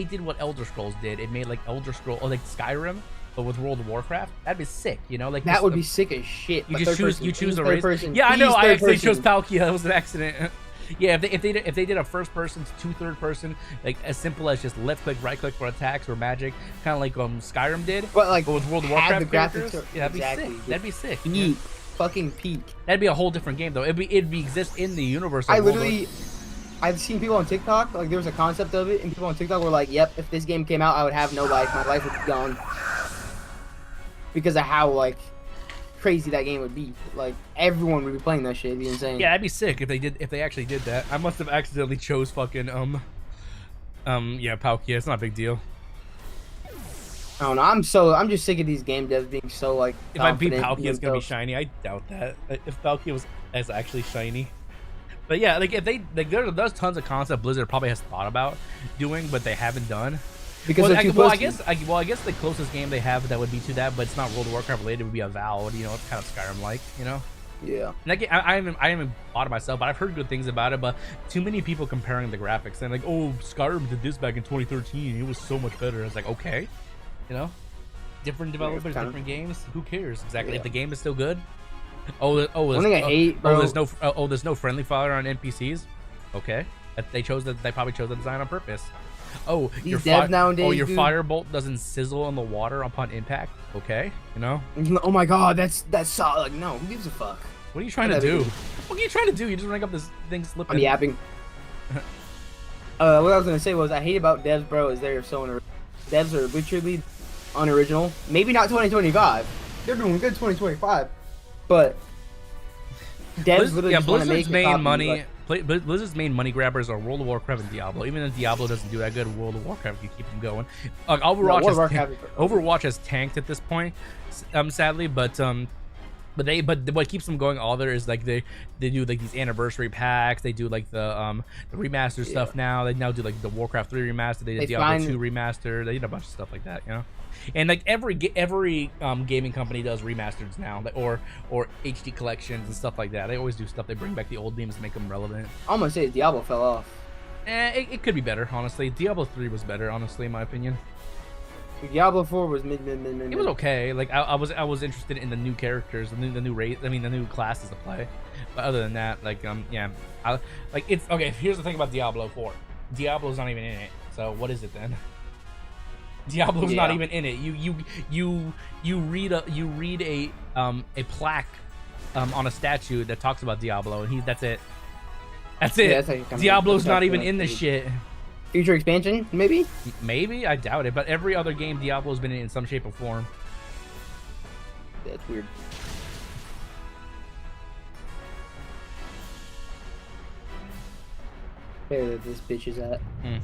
Speaker 1: did what Elder Scrolls did. It made like Elder Scrolls or like Skyrim, but with World of Warcraft. That'd be sick. You know, like
Speaker 4: that would be sick as shit.
Speaker 1: You choose a race. Yeah, I know. I actually chose Palkia. It was an accident. Yeah, if they did a first person to third person, like as simple as just left click, right click for attacks or magic, kind of like Skyrim did.
Speaker 4: But
Speaker 1: with World of Warcraft
Speaker 4: graphics,
Speaker 1: yeah, that'd be sick.
Speaker 4: Peak, fucking peak.
Speaker 1: That'd be a whole different game though. It'd be exist in the universe.
Speaker 4: I've seen people on TikTok, like there was a concept of it, and people on TikTok were like, "Yep, if this game came out, I would have no life. My life would be gone." Because of how like crazy that game would be. Like everyone would be playing that shit. It'd be insane.
Speaker 1: Yeah, that'd be sick if they actually did that. I must have accidentally chose fucking Palkia. It's not a big deal.
Speaker 4: I don't know. I'm just sick of these game devs being so like.
Speaker 1: If I beat Palkia, it's gonna be shiny. I doubt that. If Palkia was actually shiny. But yeah, like if there's tons of concept Blizzard probably has thought about doing, but they haven't done.
Speaker 4: Because
Speaker 1: I guess the closest game they have that would be to that, but it's not World of Warcraft related, would be Avowed. You know, it's kind of Skyrim-like. You know.
Speaker 4: Yeah.
Speaker 1: And I haven't bought it myself, but I've heard good things about it. But too many people comparing the graphics and like, oh, Skyrim did this back in 2013. It was so much better. It's like, okay, you know, different developers, different games. Who cares exactly if the game is still good?
Speaker 4: One thing I hate, bro.
Speaker 1: There's no friendly fire on NPCs. Okay, they probably chose the design on purpose. Oh, your firebolt doesn't sizzle on the water upon impact. Okay, you know.
Speaker 4: Oh my god, that's solid. Like, no, who gives a fuck?
Speaker 1: What are you trying to do? What are you trying to do? You just ring up this thing slipping.
Speaker 4: I'm yapping. What I was gonna say was I hate about devs, bro, is they're so devs are literally unoriginal. Maybe not 2025. They're doing good 2025, but devs literally just want to make
Speaker 1: main money. Blizzard's main money grabbers are World of Warcraft and Diablo. Even if Diablo doesn't do that good, World of Warcraft you keep them going. Overwatch has tanked at this point, sadly. But what keeps them going all there is like they do like these anniversary packs. They do like the remaster stuff now. They now do like the Warcraft 3 remaster. They did Diablo 2 remaster. They did a bunch of stuff like that, you know. And like every gaming company does remasters now, or HD collections and stuff like that. They always do stuff. They bring back the old games to make them relevant.
Speaker 4: I'm gonna say Diablo fell off.
Speaker 1: It could be better, honestly. Diablo 3 was better, honestly, in my opinion.
Speaker 4: Diablo 4 was mid.
Speaker 1: It was okay. Like I was interested in the new characters, the new race. I mean, the new classes to play. But other than that, like it's okay. Here's the thing about Diablo 4. Diablo's not even in it. So what is it then? Diablo's not even in it. You read a plaque on a statue that talks about Diablo, and that's it. That's it.
Speaker 4: Yeah, that's how you kinda-
Speaker 1: Diablo's
Speaker 4: that's how
Speaker 1: not
Speaker 4: you
Speaker 1: even
Speaker 4: kinda
Speaker 1: in this
Speaker 4: think.
Speaker 1: shit.
Speaker 4: Future expansion, maybe?
Speaker 1: Maybe? I doubt it. But every other game Diablo's been in some shape or form.
Speaker 4: Yeah, it's weird. Where this bitch is at.
Speaker 1: Hmm.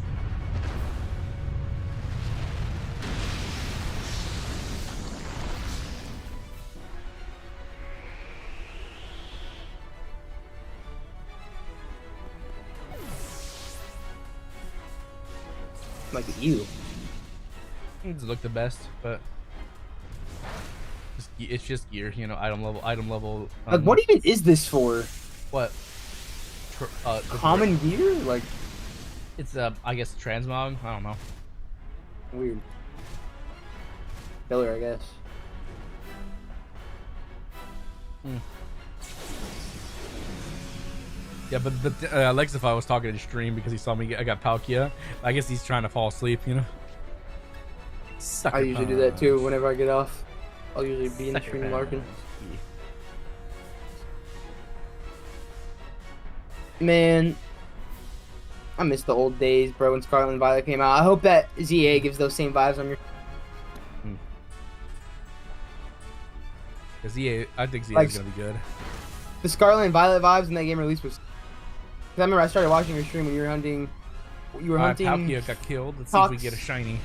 Speaker 4: Like you.
Speaker 1: It doesn't look the best, but it's just gear, you know, item level.
Speaker 4: Like, what even is this for?
Speaker 1: What? The
Speaker 4: Common gear? Like,
Speaker 1: It's I guess transmog. I don't know.
Speaker 4: weird. Filler, I guess.
Speaker 1: Yeah, but Alexify was talking in stream because he saw me. I got Palkia. I guess he's trying to fall asleep, you know. Sucker
Speaker 4: I usually do that
Speaker 1: punch.
Speaker 4: too whenever I get off. I'll usually be in the
Speaker 1: Sucker
Speaker 4: stream
Speaker 1: punch.
Speaker 4: larking. Man, I miss the old days, bro, when Scarlet and Violet came out. I hope that ZA gives those same vibes on your...
Speaker 1: Cause I think ZA
Speaker 4: Like-
Speaker 1: is gonna be good.
Speaker 4: The Scarlet and Violet vibes in that game release was... 'Cause I remember I started watching your stream when you were hunting... You were hunting...
Speaker 1: Palkia got killed. Let's see if we
Speaker 4: Fox.
Speaker 1: get a shiny.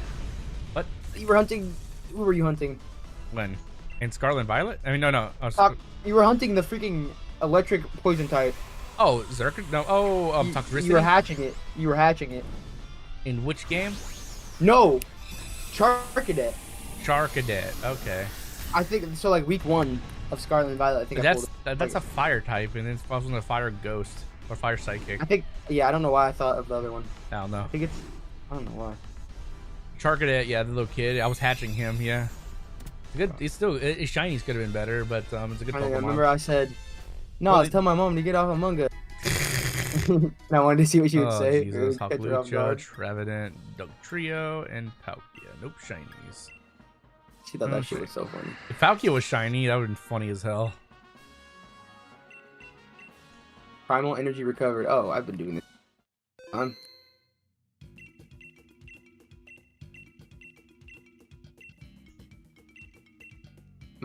Speaker 1: What?
Speaker 4: You were hunting... Who were you hunting?
Speaker 1: When? In Scarlet and Violet? I mean, no.
Speaker 4: You were hunting the freaking electric poison type.
Speaker 1: Oh, Xurkitree? No. Oh,
Speaker 4: You
Speaker 1: Toxicity?
Speaker 4: were hatching it. You were hatching it.
Speaker 1: In which game?
Speaker 4: No! Charcadet.
Speaker 1: Charcadet. Okay.
Speaker 4: I think so. Like week 1 of Scarlet and Violet. I think
Speaker 1: But
Speaker 4: I pulled
Speaker 1: that's a fire type, and it's supposed to a fire ghost or fire psychic.
Speaker 4: I think. Yeah, I don't know why I thought of the other one.
Speaker 1: I don't know.
Speaker 4: I think it's. I don't know why.
Speaker 1: Charcadet, yeah, the little kid. I was hatching him. Yeah. It's good. It's still his shinies could have been better, but it's a good
Speaker 4: I
Speaker 1: Pokemon.
Speaker 4: remember I said, "No,
Speaker 1: Well,
Speaker 4: I tell my mom to get off Among Us." And I wanted to see what she would
Speaker 1: Oh,
Speaker 4: say.
Speaker 1: Jesus.
Speaker 4: It would catch her off
Speaker 1: Haflucha,
Speaker 4: guard.
Speaker 1: Trevenant, Trio, and Palkia. Nope, shinies.
Speaker 4: She thought that shit was so funny.
Speaker 1: If Palkia was shiny, that would have been funny as hell.
Speaker 4: Primal energy recovered. Oh, I've been doing this. Am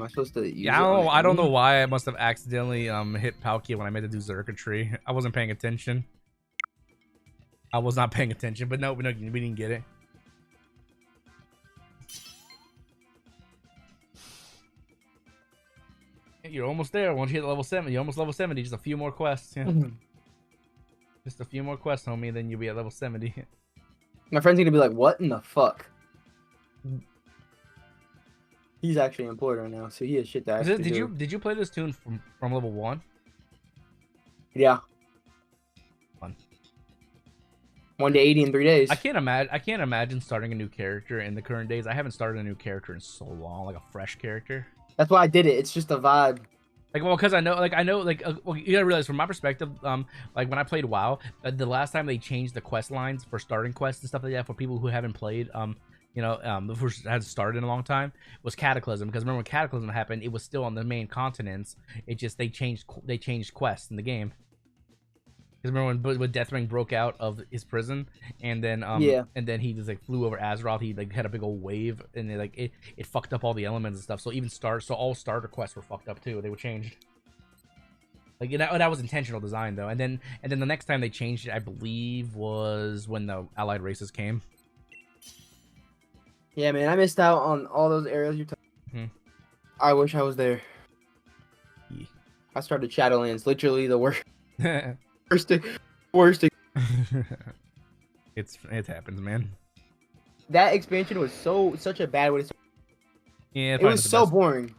Speaker 4: I supposed to use
Speaker 1: Yeah, I don't know why I must have accidentally hit Palkia when I meant to do Xurkitree. I wasn't paying attention. I was not paying attention, but no, we didn't get it. You're almost there. Once you hit level 70, you're almost level 70. Just a few more quests. Yeah. Just a few more quests, homie, and then you'll be at level 70.
Speaker 4: My friend's gonna be like, "What in the fuck?" He's actually employed right now, so he has shit to actually do.
Speaker 1: Did you play this tune from level 1?
Speaker 4: Yeah.
Speaker 1: Fun.
Speaker 4: 1 to 80 in 3 days.
Speaker 1: I can't imagine starting a new character in the current days. I haven't started a new character in so long, like a fresh character.
Speaker 4: That's why I did it. It's just a vibe.
Speaker 1: Like, well, because I know, well, you gotta realize from my perspective, like when I played WoW, the last time they changed the quest lines for starting quests and stuff like that for people who haven't played, who hasn't started in a long time, was Cataclysm. Because remember when Cataclysm happened, it was still on the main continents. It just they changed quests in the game. Because remember when Deathwing broke out of his prison, and then and then he just like flew over Azeroth. He like had a big old wave, and it fucked up all the elements and stuff. So even all starter quests were fucked up too. They were changed. Like that was intentional design though. And then the next time they changed it, I believe, was when the allied races came.
Speaker 4: Yeah, man, I missed out on all those areas you're talking.
Speaker 1: Mhm.
Speaker 4: I wish I was there.
Speaker 1: Yeah.
Speaker 4: I started Shadowlands, literally the worst. Worst.
Speaker 1: It happens, man.
Speaker 4: That expansion was such a bad way to.
Speaker 1: Yeah,
Speaker 4: It was so boring.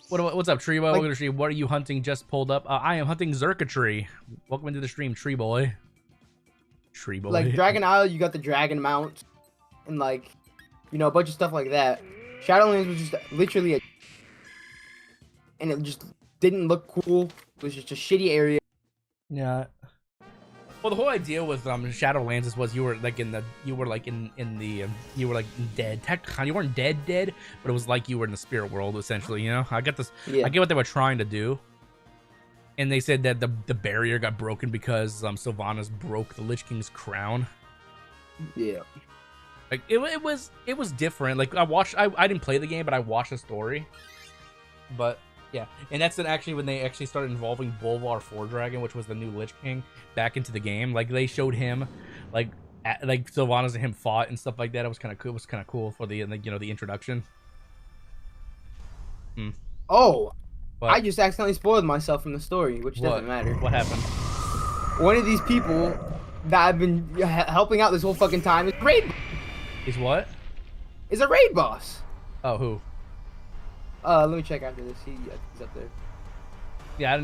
Speaker 1: What's up, Tree Boy?
Speaker 4: Like-
Speaker 1: Welcome to the stream. What are you hunting? Just pulled up. I am hunting Xurkitree. Welcome into the stream, Tree Boy. Tree Boy.
Speaker 4: Like Dragon Isle, you got the dragon mount, and like, a bunch of stuff like that. Shadowlands was just literally and it just didn't look cool. It was just a shitty area.
Speaker 1: Yeah. Well, the whole idea with Shadowlands was you were dead. You weren't dead, but it was like you were in the spirit world essentially. You know, I get this.
Speaker 4: Yeah.
Speaker 1: I get what they were trying to do. And they said that the barrier got broken because Sylvanas broke the Lich King's crown.
Speaker 4: Yeah.
Speaker 1: Like it was different. Like I didn't play the game, but I watched the story. But yeah, and that's actually when they actually started involving Bolvar Fordragon, which was the new Lich King, back into the game. Like they showed him, like Sylvanas and him fought and stuff like that. It was kind of cool. It was kind of cool for the the introduction.
Speaker 4: Oh,
Speaker 1: What?
Speaker 4: I just accidentally spoiled myself from the story, which doesn't matter.
Speaker 1: What happened?
Speaker 4: One of these people that I've been helping out this whole fucking time is raid.
Speaker 1: He's what?
Speaker 4: Is a raid boss.
Speaker 1: Oh, who?
Speaker 4: Let me check after this. He's up there.
Speaker 1: Yeah, I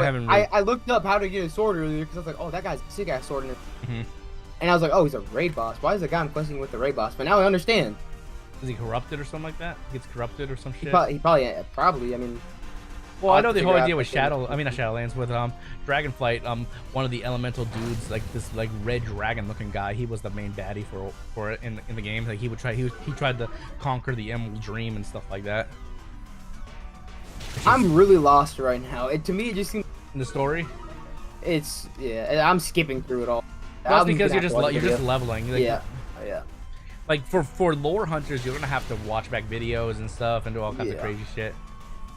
Speaker 1: haven't. Really...
Speaker 4: I looked up how to get a sword earlier because I was like, oh, that guy's a sick ass sword in it.
Speaker 1: Mhm.
Speaker 4: And I was like, oh, he's a raid boss. Why is the guy I'm questing with the raid boss? But now I understand.
Speaker 1: Is he corrupted or something like that? He gets corrupted or some shit?
Speaker 4: He probably. I mean.
Speaker 1: Well, I know the whole idea with not Shadowlands, with Dragonflight. One of the elemental dudes, like this like red dragon looking guy, he was the main baddie for it in the game. Like he tried to conquer the Emerald Dream and stuff like that.
Speaker 4: I'm really lost right now. To me, it just seems.
Speaker 1: In the story?
Speaker 4: Yeah. I'm skipping through it all.
Speaker 1: That's because you're just leveling. Like,
Speaker 4: yeah.
Speaker 1: Like for lore hunters, you're gonna have to watch back videos and stuff and do all kinds of crazy shit.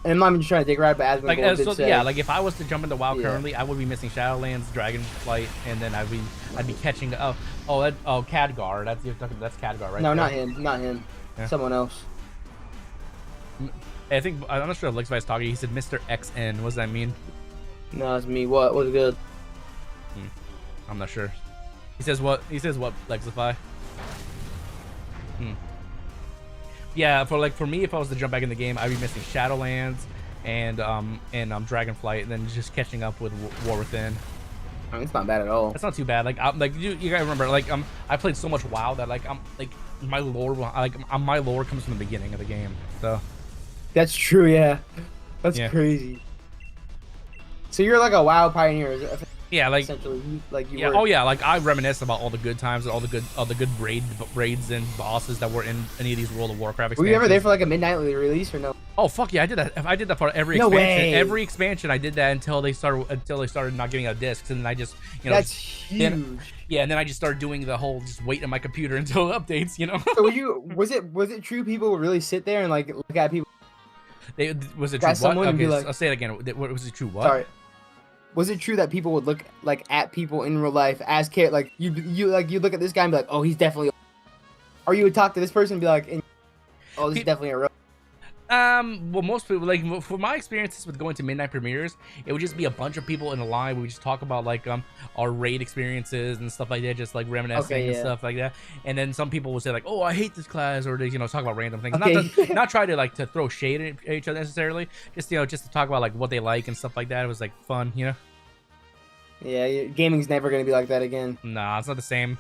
Speaker 4: And I'm not even trying to take right, but as
Speaker 1: like like if I was to jump into WoW currently, I would be missing Shadowlands, Dragonflight, and then I'd be catching Khadgar. That's Khadgar, right?
Speaker 4: No, not him. Yeah. Someone else.
Speaker 1: I think I'm not sure if Lexify's talking. He said Mr. XN. What does that mean?
Speaker 4: No, it's me. What was good?
Speaker 1: I'm not sure. He says what? Lexify. Yeah, for me, if I was to jump back in the game, I'd be missing Shadowlands and Dragonflight, and then just catching up with War Within.
Speaker 4: I mean, it's not bad at all.
Speaker 1: It's not too bad. Like you gotta remember, like I played so much WoW that my lore comes from the beginning of the game. So
Speaker 4: that's true. Yeah, that's crazy. So you're like a WoW pioneer.
Speaker 1: Yeah, like
Speaker 4: essentially, like you.
Speaker 1: Yeah.
Speaker 4: Were.
Speaker 1: Oh yeah, like I reminisce about all the good times and all the good raids and bosses that were in any of these World of Warcraft expansions.
Speaker 4: Were you ever there for like a midnightly release or no?
Speaker 1: Oh fuck yeah, I did that. I did that for every expansion. Way. Every expansion, I did that until they started not giving out discs, and then I just
Speaker 4: That's huge.
Speaker 1: And then I just started doing the whole just wait on my computer until it updates.
Speaker 4: So was it true people would really sit there and like look at people?
Speaker 1: Was it true? What? Okay, I'll say it again. Was it true? What?
Speaker 4: Sorry. Was it true that people would look like at people in real life as like you look at this guy and be like, oh, he's definitely, or you would talk to this person and be like, oh, this is definitely a real.
Speaker 1: Well, most people, like, for my experiences with going to midnight premieres, it would just be a bunch of people in a line. We would just talk about like our raid experiences and stuff like that, just like reminiscing and stuff like that. And then some people would say like, oh, I hate this class, or they talk about random things. Not try to like to throw shade at each other necessarily, just just to talk about like what they like and stuff like that. It was like fun,
Speaker 4: Yeah, gaming's never gonna be like that again.
Speaker 1: Nah, it's not the same.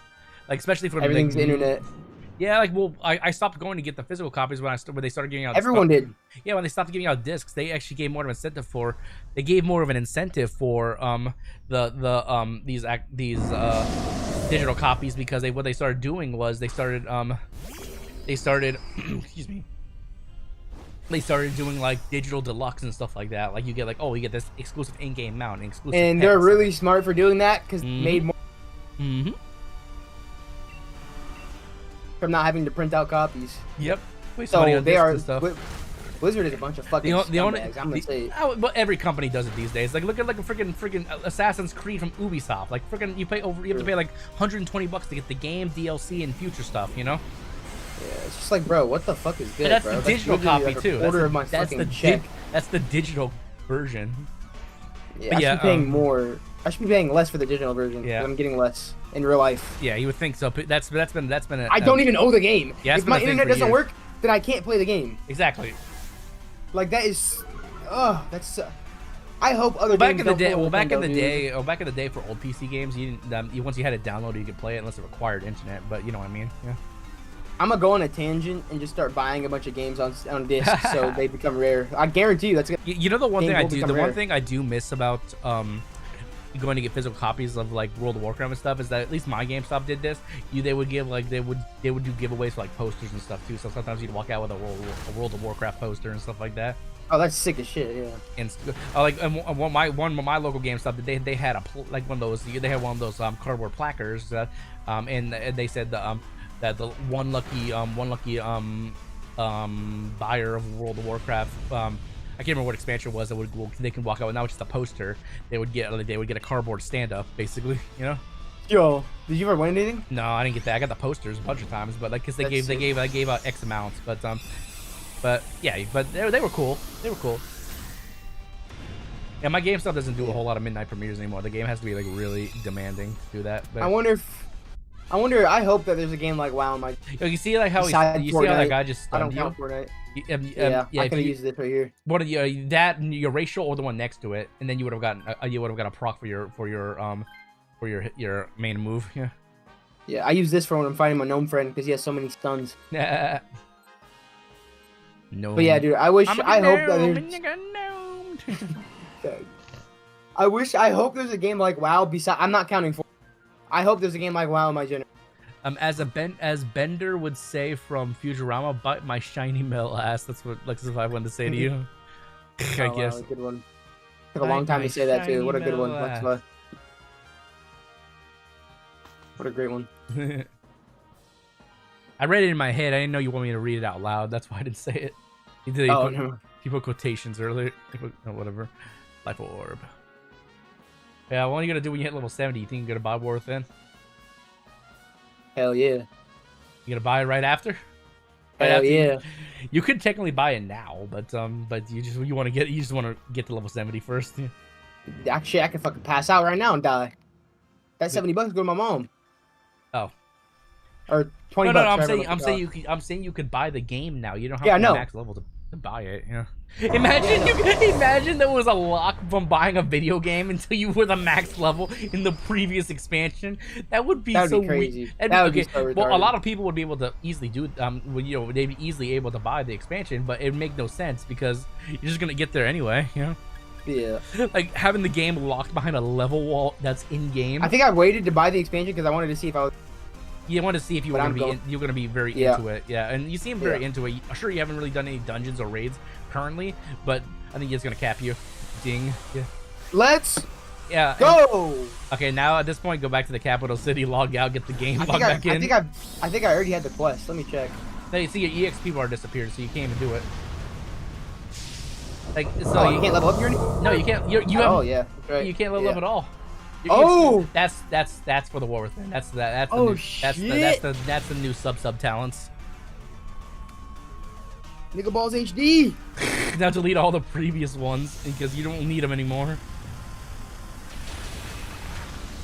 Speaker 1: Like especially for
Speaker 4: everything's internet.
Speaker 1: Yeah, like, well, I stopped going to get the physical copies when they started giving out.
Speaker 4: Everyone did.
Speaker 1: Yeah, when they stopped giving out discs, they actually gave more of an incentive for. They gave more of an incentive for these digital copies, because what they started doing was they started excuse me. They started doing like digital deluxe and stuff like that. Like you get you get this exclusive in-game mount, and exclusive.
Speaker 4: And they're really smart for doing that because made more. From not having to print out copies.
Speaker 1: Yep.
Speaker 4: So they are. Blizzard is a bunch of fucking scumbags. I'm gonna say.
Speaker 1: But every company does it these days. Like look at like a freaking Assassin's Creed from Ubisoft. Like freaking you have to pay like $120 to get the game, DLC, and future stuff.
Speaker 4: Yeah, it's just like, bro, what the fuck is good,
Speaker 1: that's
Speaker 4: bro?
Speaker 1: The digital copy
Speaker 4: like
Speaker 1: too. That's the digital version.
Speaker 4: Yeah, I should be paying more. I should be paying less for the digital version. Yeah, I'm getting less in real life.
Speaker 1: Yeah, you would think so. That's been.
Speaker 4: I don't even own the game.
Speaker 1: Yeah,
Speaker 4: if my internet doesn't work, then I can't play the game.
Speaker 1: Exactly.
Speaker 4: Like that is, that's. I hope other
Speaker 1: back in the day. Well, back in the day for old PC games, you didn't. Once you had it downloaded, you could play it unless it required internet. But you know what I mean? Yeah.
Speaker 4: I'm gonna go on a tangent and just start buying a bunch of games on disc so they become rare. I guarantee you that's.
Speaker 1: You know the one thing I do. The one thing I do miss about going to get physical copies of like World of Warcraft and stuff is that at least my GameStop did this. They would give like they would do giveaways for like posters and stuff too. So sometimes you'd walk out with a World of Warcraft poster and stuff like that.
Speaker 4: Oh, that's sick as shit. Yeah.
Speaker 1: And like one of my local GameStop, they had like one of those. They had one of those cardboard placards, and they said that the one lucky buyer of World of Warcraft, I can't remember what expansion it was, that they can walk out with now, just a poster. They would get a cardboard stand up, basically, you know.
Speaker 4: Yo, did you ever win anything?
Speaker 1: No, I didn't get that. I got the posters a bunch of times, but like, because they gave out X amounts, but yeah, but they were cool. They were cool. Yeah, my GameStop doesn't do a whole lot of midnight premieres anymore. The game has to be like really demanding to do that. But
Speaker 4: I hope that there's a game like WoW in my.
Speaker 1: Yo, you see like how you see how that guy just stunned you?
Speaker 4: I don't count Fortnite.
Speaker 1: Yeah,
Speaker 4: I could have used this right here.
Speaker 1: What are you, that your racial or the one next to it, and then you would have gotten a proc for your main move. Yeah.
Speaker 4: Yeah, I use this for when I'm fighting my gnome friend because he has so many stuns.
Speaker 1: No.
Speaker 4: But yeah, dude, I hope that there's. I hope there's a game like WoW. Besides, I'm not counting for. I hope there's a game like WoW in my generation.
Speaker 1: As Bender would say from Futurama, bite my shiny metal ass. That's what Lexus I wanted to say to you. I guess.
Speaker 4: Wow, good one. Took a long time to say that too. What a good one. What a great one.
Speaker 1: I read it in my head. I didn't know you want me to read it out loud. That's why I didn't say it. You put quotations earlier. Whatever. Life orb. Yeah, what are you gonna do when you hit level 70? You think you're gonna buy War Within?
Speaker 4: Hell yeah.
Speaker 1: You gonna buy it right after?
Speaker 4: Hell yeah.
Speaker 1: You could technically buy it now, but you just want to get to level 70 first.
Speaker 4: Actually, I can fucking pass out right now and die. That $70 go to my mom.
Speaker 1: Oh.
Speaker 4: Or 20
Speaker 1: no,
Speaker 4: bucks.
Speaker 1: I'm saying you could buy the game now. You don't have
Speaker 4: to
Speaker 1: be max level to buy it. Yeah. Imagine there was a lock from buying a video game until you were the max level in the previous expansion. That would be so
Speaker 4: crazy.
Speaker 1: Weird. That would be so retarded. Well, a lot of people would be able to easily do they'd be easily able to buy the expansion, but it'd make no sense because you're just gonna get there anyway, you know?
Speaker 4: Yeah.
Speaker 1: Like having the game locked behind a level wall that's in game.
Speaker 4: I think I waited to buy the expansion because I wanted to see if I was.
Speaker 1: You want to see if you were gonna be very into it, yeah. And you seem very into it. Sure, you haven't really done any dungeons or raids currently, but I think it's gonna cap you. Ding. Yeah.
Speaker 4: Let's.
Speaker 1: Yeah.
Speaker 4: Go.
Speaker 1: Okay, now at this point, go back to the capital city, log out, get the game, log back in.
Speaker 4: I think I already had the quest. Let me check.
Speaker 1: No, you see your EXP bar disappeared, so you can't even do it. Like, so
Speaker 4: you can't level up your.
Speaker 1: No, you can't.
Speaker 4: Oh yeah. Right.
Speaker 1: You can't level up at all. That's for the War Within. That's the new sub talents.
Speaker 4: Nigga Balls HD.
Speaker 1: Now delete all the previous ones because you don't need them anymore.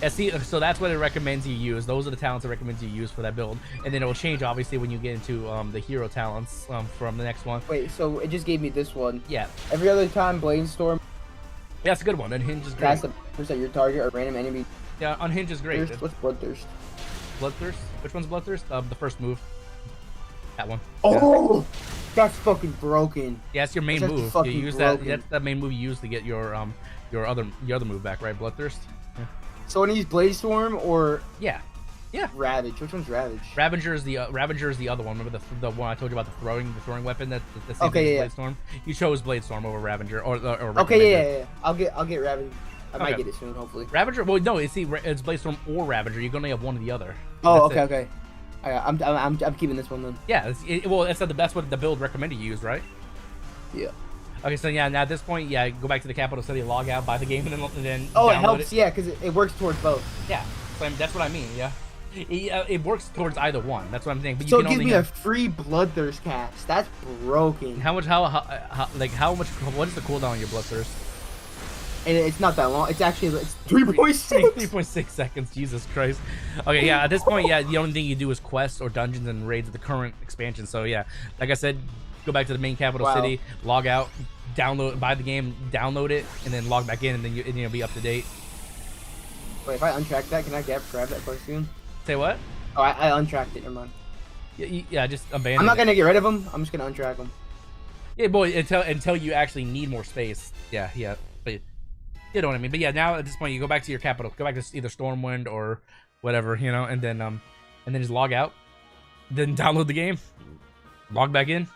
Speaker 1: Yeah, see, so that's what it recommends you use. Those are the talents it recommends you use for that build, and then it will change obviously when you get into the hero talents from the next one.
Speaker 4: Wait, so it just gave me this one.
Speaker 1: Yeah.
Speaker 4: Every other time, Bladestorm.
Speaker 1: Yeah, that's a good one. Unhinge is great.
Speaker 4: That's the percent your target or random enemy.
Speaker 1: Yeah, Unhinge is great.
Speaker 4: What's Bloodthirst?
Speaker 1: Bloodthirst? Which one's Bloodthirst? The first move. That one.
Speaker 4: Oh, that's fucking broken.
Speaker 1: Yeah, it's your main move. You use that. That's the main move you use to get your other move back, right? Bloodthirst. Yeah.
Speaker 4: So when you use Bladestorm or
Speaker 1: yeah.
Speaker 4: Ravage. Which one's Ravage?
Speaker 1: Ravager is the other one. Remember the one I told you about, the throwing weapon that's the same
Speaker 4: okay,
Speaker 1: as Bladestorm. You chose Bladestorm over Ravager or
Speaker 4: okay, yeah. I'll get Ravage. I might get it soon, hopefully.
Speaker 1: Ravager. Well, no, it's Bladestorm or Ravager. You're gonna have one or the other.
Speaker 4: Oh, okay. I'm keeping this one then.
Speaker 1: Yeah. That's what the build recommended you use, right?
Speaker 4: Yeah.
Speaker 1: Okay, so yeah, now at this point, yeah, go back to the capital city, log out, buy the game, and then
Speaker 4: oh, it helps, yeah, because it works towards both.
Speaker 1: Yeah, so that's what I mean. Yeah. It works towards either one. That's what I'm saying. But
Speaker 4: so it gives me a free Bloodthirst cast. That's broken.
Speaker 1: How much? What is the cooldown on your Bloodthirst?
Speaker 4: And it's not that long. It's 3.6.
Speaker 1: 3.6 seconds. Jesus Christ. Okay, yeah. At this point, yeah, the only thing you do is quests or dungeons and raids of the current expansion. So yeah, like I said, go back to the main capital city, log out, buy the game, download it, and then log back in, and then you'll be up to date.
Speaker 4: Wait, if I untrack that, can I grab that costume?
Speaker 1: Say what?
Speaker 4: Oh, I untracked it. Never mind.
Speaker 1: Yeah, just abandon.
Speaker 4: I'm not gonna get rid of them. I'm just gonna untrack them.
Speaker 1: Yeah, boy, until you actually need more space. Yeah. But you know what I mean. But yeah, now at this point, you go back to your capital. Go back to either Stormwind or whatever, and then just log out. Then download the game, log back in,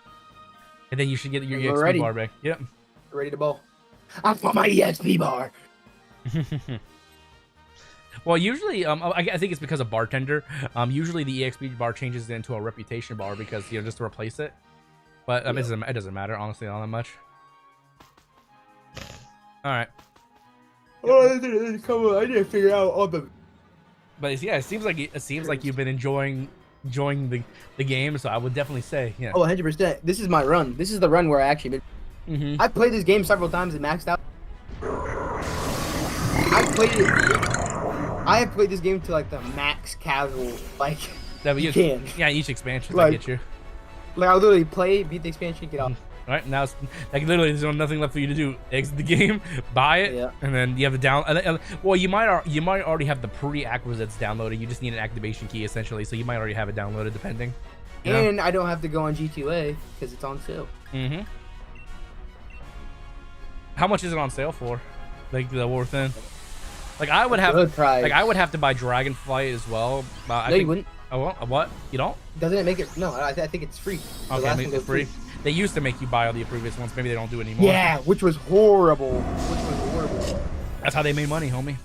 Speaker 1: and then you should get your EXP bar back. Yep.
Speaker 4: ready to ball. I want my EXP bar.
Speaker 1: Well, usually, I think it's because of bartender. Usually the EXP bar changes into a reputation bar because just to replace it. But it doesn't matter, honestly, all that much. All right.
Speaker 4: Oh, come on! I need to figure out all the.
Speaker 1: But yeah, it seems like you've been enjoying the game. So I would definitely say, yeah.
Speaker 4: Oh, 100%. This is my run. This is the run where I actually been. I played this game several times and maxed out. I have played this game to like the max casual, like you can.
Speaker 1: Yeah, each expansion
Speaker 4: like,
Speaker 1: I get you.
Speaker 4: Like I'll literally play, beat the expansion, get out.
Speaker 1: All right, now it's like literally there's nothing left for you to do. Exit the game, buy it, and then you have the well, you might already have the prerequisites downloaded. You just need an activation key essentially, so you might already have it downloaded, depending.
Speaker 4: And I don't have to go on G2A because it's on sale.
Speaker 1: How much is it on sale for? Like the War Within? Like I would have, to buy Dragonflight as well.
Speaker 4: No, you wouldn't.
Speaker 1: Oh, what? You don't?
Speaker 4: Doesn't it make it? No, I think it's free.
Speaker 1: Okay, make it free. They used to make you buy all the previous ones. Maybe they don't do it anymore.
Speaker 4: Yeah, which was horrible.
Speaker 1: That's how they made money, homie.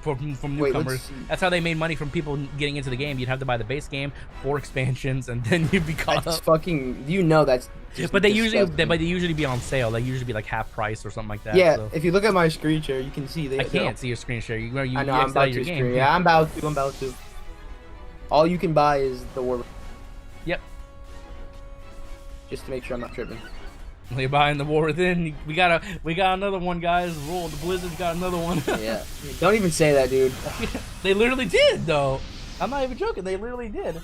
Speaker 1: From newcomers. That's how they made money from people getting into the game. You'd have to buy the base game, 4 expansions, and then you'd be caught up.
Speaker 4: Fucking, that's.
Speaker 1: But they usually be on sale. They usually be like half price or something like that.
Speaker 4: Yeah,
Speaker 1: so.
Speaker 4: If you look at my screen share, you can see
Speaker 1: I can't see your screen share. You
Speaker 4: I know, I'm about to screen. Yeah, I'm about to. All you can buy is the War.
Speaker 1: Yep.
Speaker 4: Just to make sure I'm not tripping.
Speaker 1: You're buying the War Within. We got another one, guys. Roll the Blizzard's got another one.
Speaker 4: Yeah. Don't even say that, dude.
Speaker 1: They literally did, though. I'm not even joking. They literally did.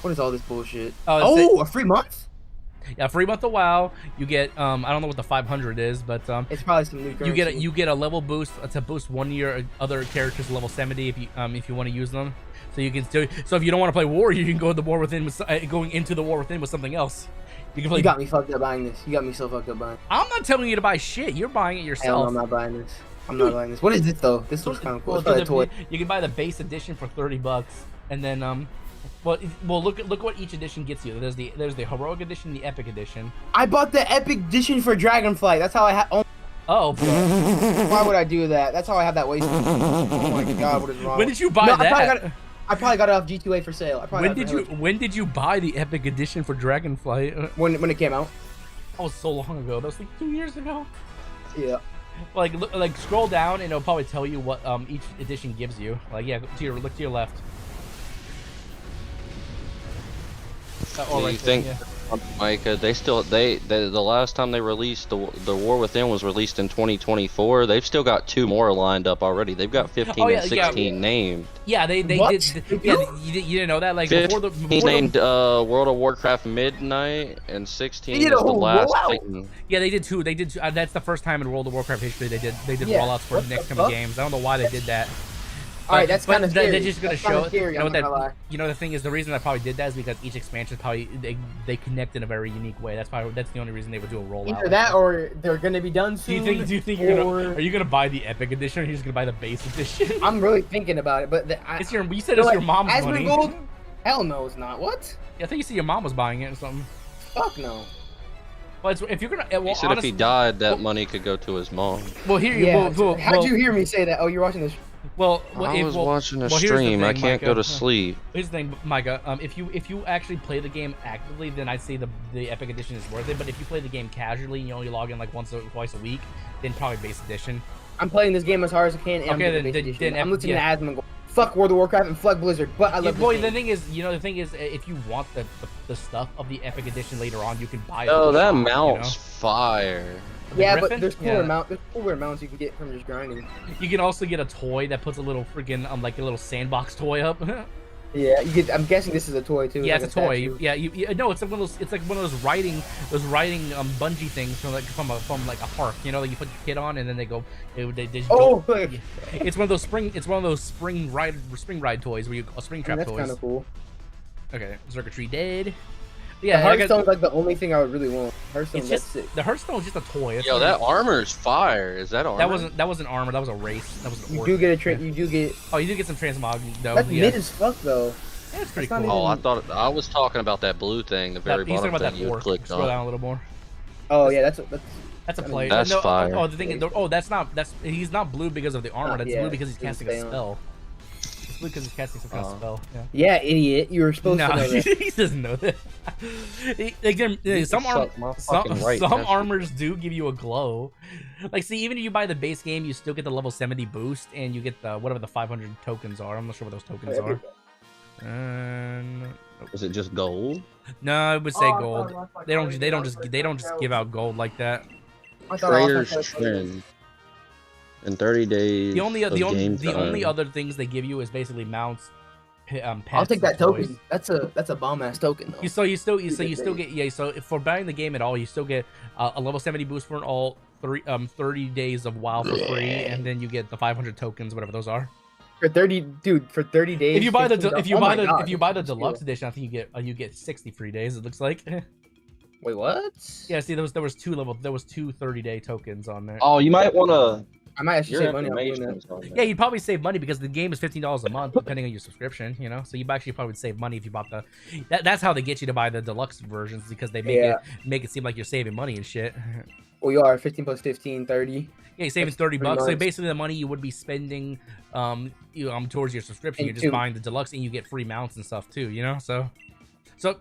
Speaker 4: What is all this bullshit?
Speaker 1: A
Speaker 4: free month?
Speaker 1: Yeah, free month of WoW. You get I don't know what the 500 is, but
Speaker 4: it's probably some new currency.
Speaker 1: You get a level boost to boost 1 year other characters level 70 if you want to use them. So you can still. So if you don't want to play War, you can go to the War Within going into the War Within with something else. You can play.
Speaker 4: You got me fucked up buying this. You got me so fucked up buying.
Speaker 1: I'm not telling you to buy shit. You're buying it yourself.
Speaker 4: Hell, I'm not buying this. I'm not buying this. What is this though? This looks kind of cool.
Speaker 1: Well, toy. You can buy the base edition for $30, and then well, look what each edition gets you. There's the heroic edition, the epic edition.
Speaker 4: I bought the epic edition for Dragonflight. That's how I have.
Speaker 1: Oh.
Speaker 4: Why would I do that? That's how I have that waste. Oh my god, what is wrong?
Speaker 1: When did you buy that?
Speaker 4: I probably got it off G2A for sale.
Speaker 1: When did you buy the epic edition for Dragonflight?
Speaker 4: When it came out.
Speaker 1: That was so long ago. That was like 2 years ago.
Speaker 4: Yeah.
Speaker 1: Like scroll down and it'll probably tell you what each edition gives you. Like look to your left.
Speaker 3: Do you think, Micah, the last time they released the War Within was released in 2024. They've still got 2 more lined up already. They've got 15 and 16 named.
Speaker 1: Yeah, they did. Yeah, you didn't know that? Like
Speaker 3: 15 before named World of Warcraft Midnight, and 16 is the last Titan.
Speaker 1: Yeah, they did 2. They did 2. That's the first time in World of Warcraft history they did rollouts for the next coming games. I don't know why they did that.
Speaker 4: Alright, that's kind of scary.
Speaker 1: They're just gonna show it.
Speaker 4: You
Speaker 1: know the thing is, the reason I probably did that is because each expansion probably they connect in a very unique way. That's the only reason they would do a rollout.
Speaker 4: Either that or they're gonna be done soon.
Speaker 1: Do you think are you gonna buy the epic edition or are you just gonna buy the base edition?
Speaker 4: I'm really thinking about it, but
Speaker 1: you said it's your mom's money.
Speaker 4: Gold? Hell no, it's not. What?
Speaker 1: Yeah, I think you said your mom was buying it or something.
Speaker 4: Fuck no.
Speaker 1: Well, if you're gonna,
Speaker 3: he said if he died, that money could go to his mom.
Speaker 1: Well, here you
Speaker 4: go. How'd you hear me say that? Oh, you're watching this.
Speaker 3: I was watching a stream. I can't go to sleep.
Speaker 1: Here's the thing, Micah. If you actually play the game actively, then I'd say the Epic Edition is worth it. But if you play the game casually and you only log in like once or twice a week, then probably base edition.
Speaker 4: I'm playing this game as hard as I can. And I'm listening to Asmon and go, fuck World of Warcraft and fuck Blizzard. But I love this game.
Speaker 1: The thing is, if you want the stuff of the Epic Edition later on, you can buy it.
Speaker 3: Oh, that mount's fire.
Speaker 4: Yeah, but there's cooler mounts you can get from just grinding.
Speaker 1: You can also get a toy that puts a little freaking like a little sandbox toy up.
Speaker 4: Yeah, I'm guessing this is a toy too.
Speaker 1: Yeah, it's a toy. No, it's like one of those. It's like one of those riding bungee things from like a park. You know, like you put your kid on and then they go. It's one of those spring ride toys where you spring trap
Speaker 4: that's
Speaker 1: toys.
Speaker 4: That's kind of cool.
Speaker 1: Okay, Xurkitree dead. Yeah,
Speaker 4: the Hearthstone's like the only thing I would really want. That's sick.
Speaker 1: The Hearthstone is just a toy.
Speaker 3: Yo, that armor's fire. Is that armor?
Speaker 1: That wasn't armor. That was a race. That was an orc.
Speaker 4: You do get.
Speaker 1: Oh, you do get some transmog though.
Speaker 4: That's mid as fuck though.
Speaker 1: Yeah, it's pretty cool.
Speaker 3: Oh, I was talking about that blue thing, the very bottom thing you clicked on.
Speaker 1: Scroll down a little more.
Speaker 4: Oh yeah, that's
Speaker 1: That's a
Speaker 4: I mean,
Speaker 1: play.
Speaker 3: That's fire.
Speaker 1: Oh, the thing is, that's he's not blue because of the armor. That's blue because he's casting a spell. It's blue because he's casting some kind of spell. Yeah.
Speaker 4: Yeah, idiot. You were supposed to know that.
Speaker 1: he doesn't know that. Some armors do give you a glow. Like, see, even if you buy the base game, you still get the level 70 boost, and you get the whatever the 500 tokens are. I'm not sure what those tokens are.
Speaker 3: Is it just gold?
Speaker 1: No, I would say gold. They don't just give out gold like that.
Speaker 3: Trader's trend. In 30 days.
Speaker 1: The only other things they give you is basically mounts, pets.
Speaker 4: I'll take that token. That's a bomb ass token. Though.
Speaker 1: You still get So for buying the game at all, you still get a level 70 boost for all 30 days of WoW for free, and then you get the 500 tokens, whatever those are.
Speaker 4: For 30 days.
Speaker 1: If you buy the deluxe edition, I think you get 60 free days. It looks like.
Speaker 4: Wait, what?
Speaker 1: Yeah, see, there was two 30-day tokens on there.
Speaker 3: Oh, you might want to.
Speaker 4: I might actually save money on doing that.
Speaker 1: Yeah, you'd probably save money because the game is $15 a month, depending on your subscription. You know, so you actually probably save money if you bought the. That's how they get you to buy the deluxe versions, because they make it seem like you're saving money and shit.
Speaker 4: Well, you are 15 plus 15, 30.
Speaker 1: Yeah, you're saving $30. So basically, the money you would be spending, towards your subscription, you're just buying the deluxe, and you get free mounts and stuff too. You know, so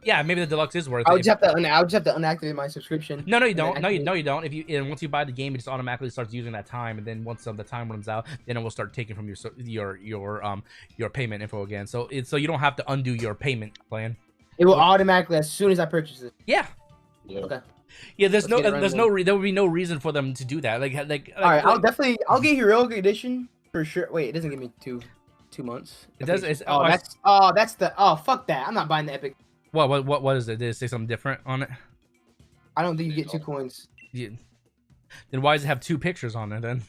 Speaker 1: yeah, maybe the deluxe is worth it.
Speaker 4: I would just have to unactivate my subscription.
Speaker 1: No, you don't. No, you don't. Once you buy the game, it just automatically starts using that time, and then once the time runs out, then it will start taking from your payment info again. So you don't have to undo your payment plan.
Speaker 4: It will automatically as soon as I purchase it.
Speaker 1: Yeah.
Speaker 4: Okay.
Speaker 1: Yeah, there would be no reason for them to do that. Like all
Speaker 4: right, I'll get Heroic Edition for sure. Wait, it doesn't give me two months.
Speaker 1: It does.
Speaker 4: Fuck that. I'm not buying the Epic.
Speaker 1: What is it? Did it say something different on it?
Speaker 4: I don't think you get 2 coins.
Speaker 1: Yeah. Then why does it have 2 pictures on there then?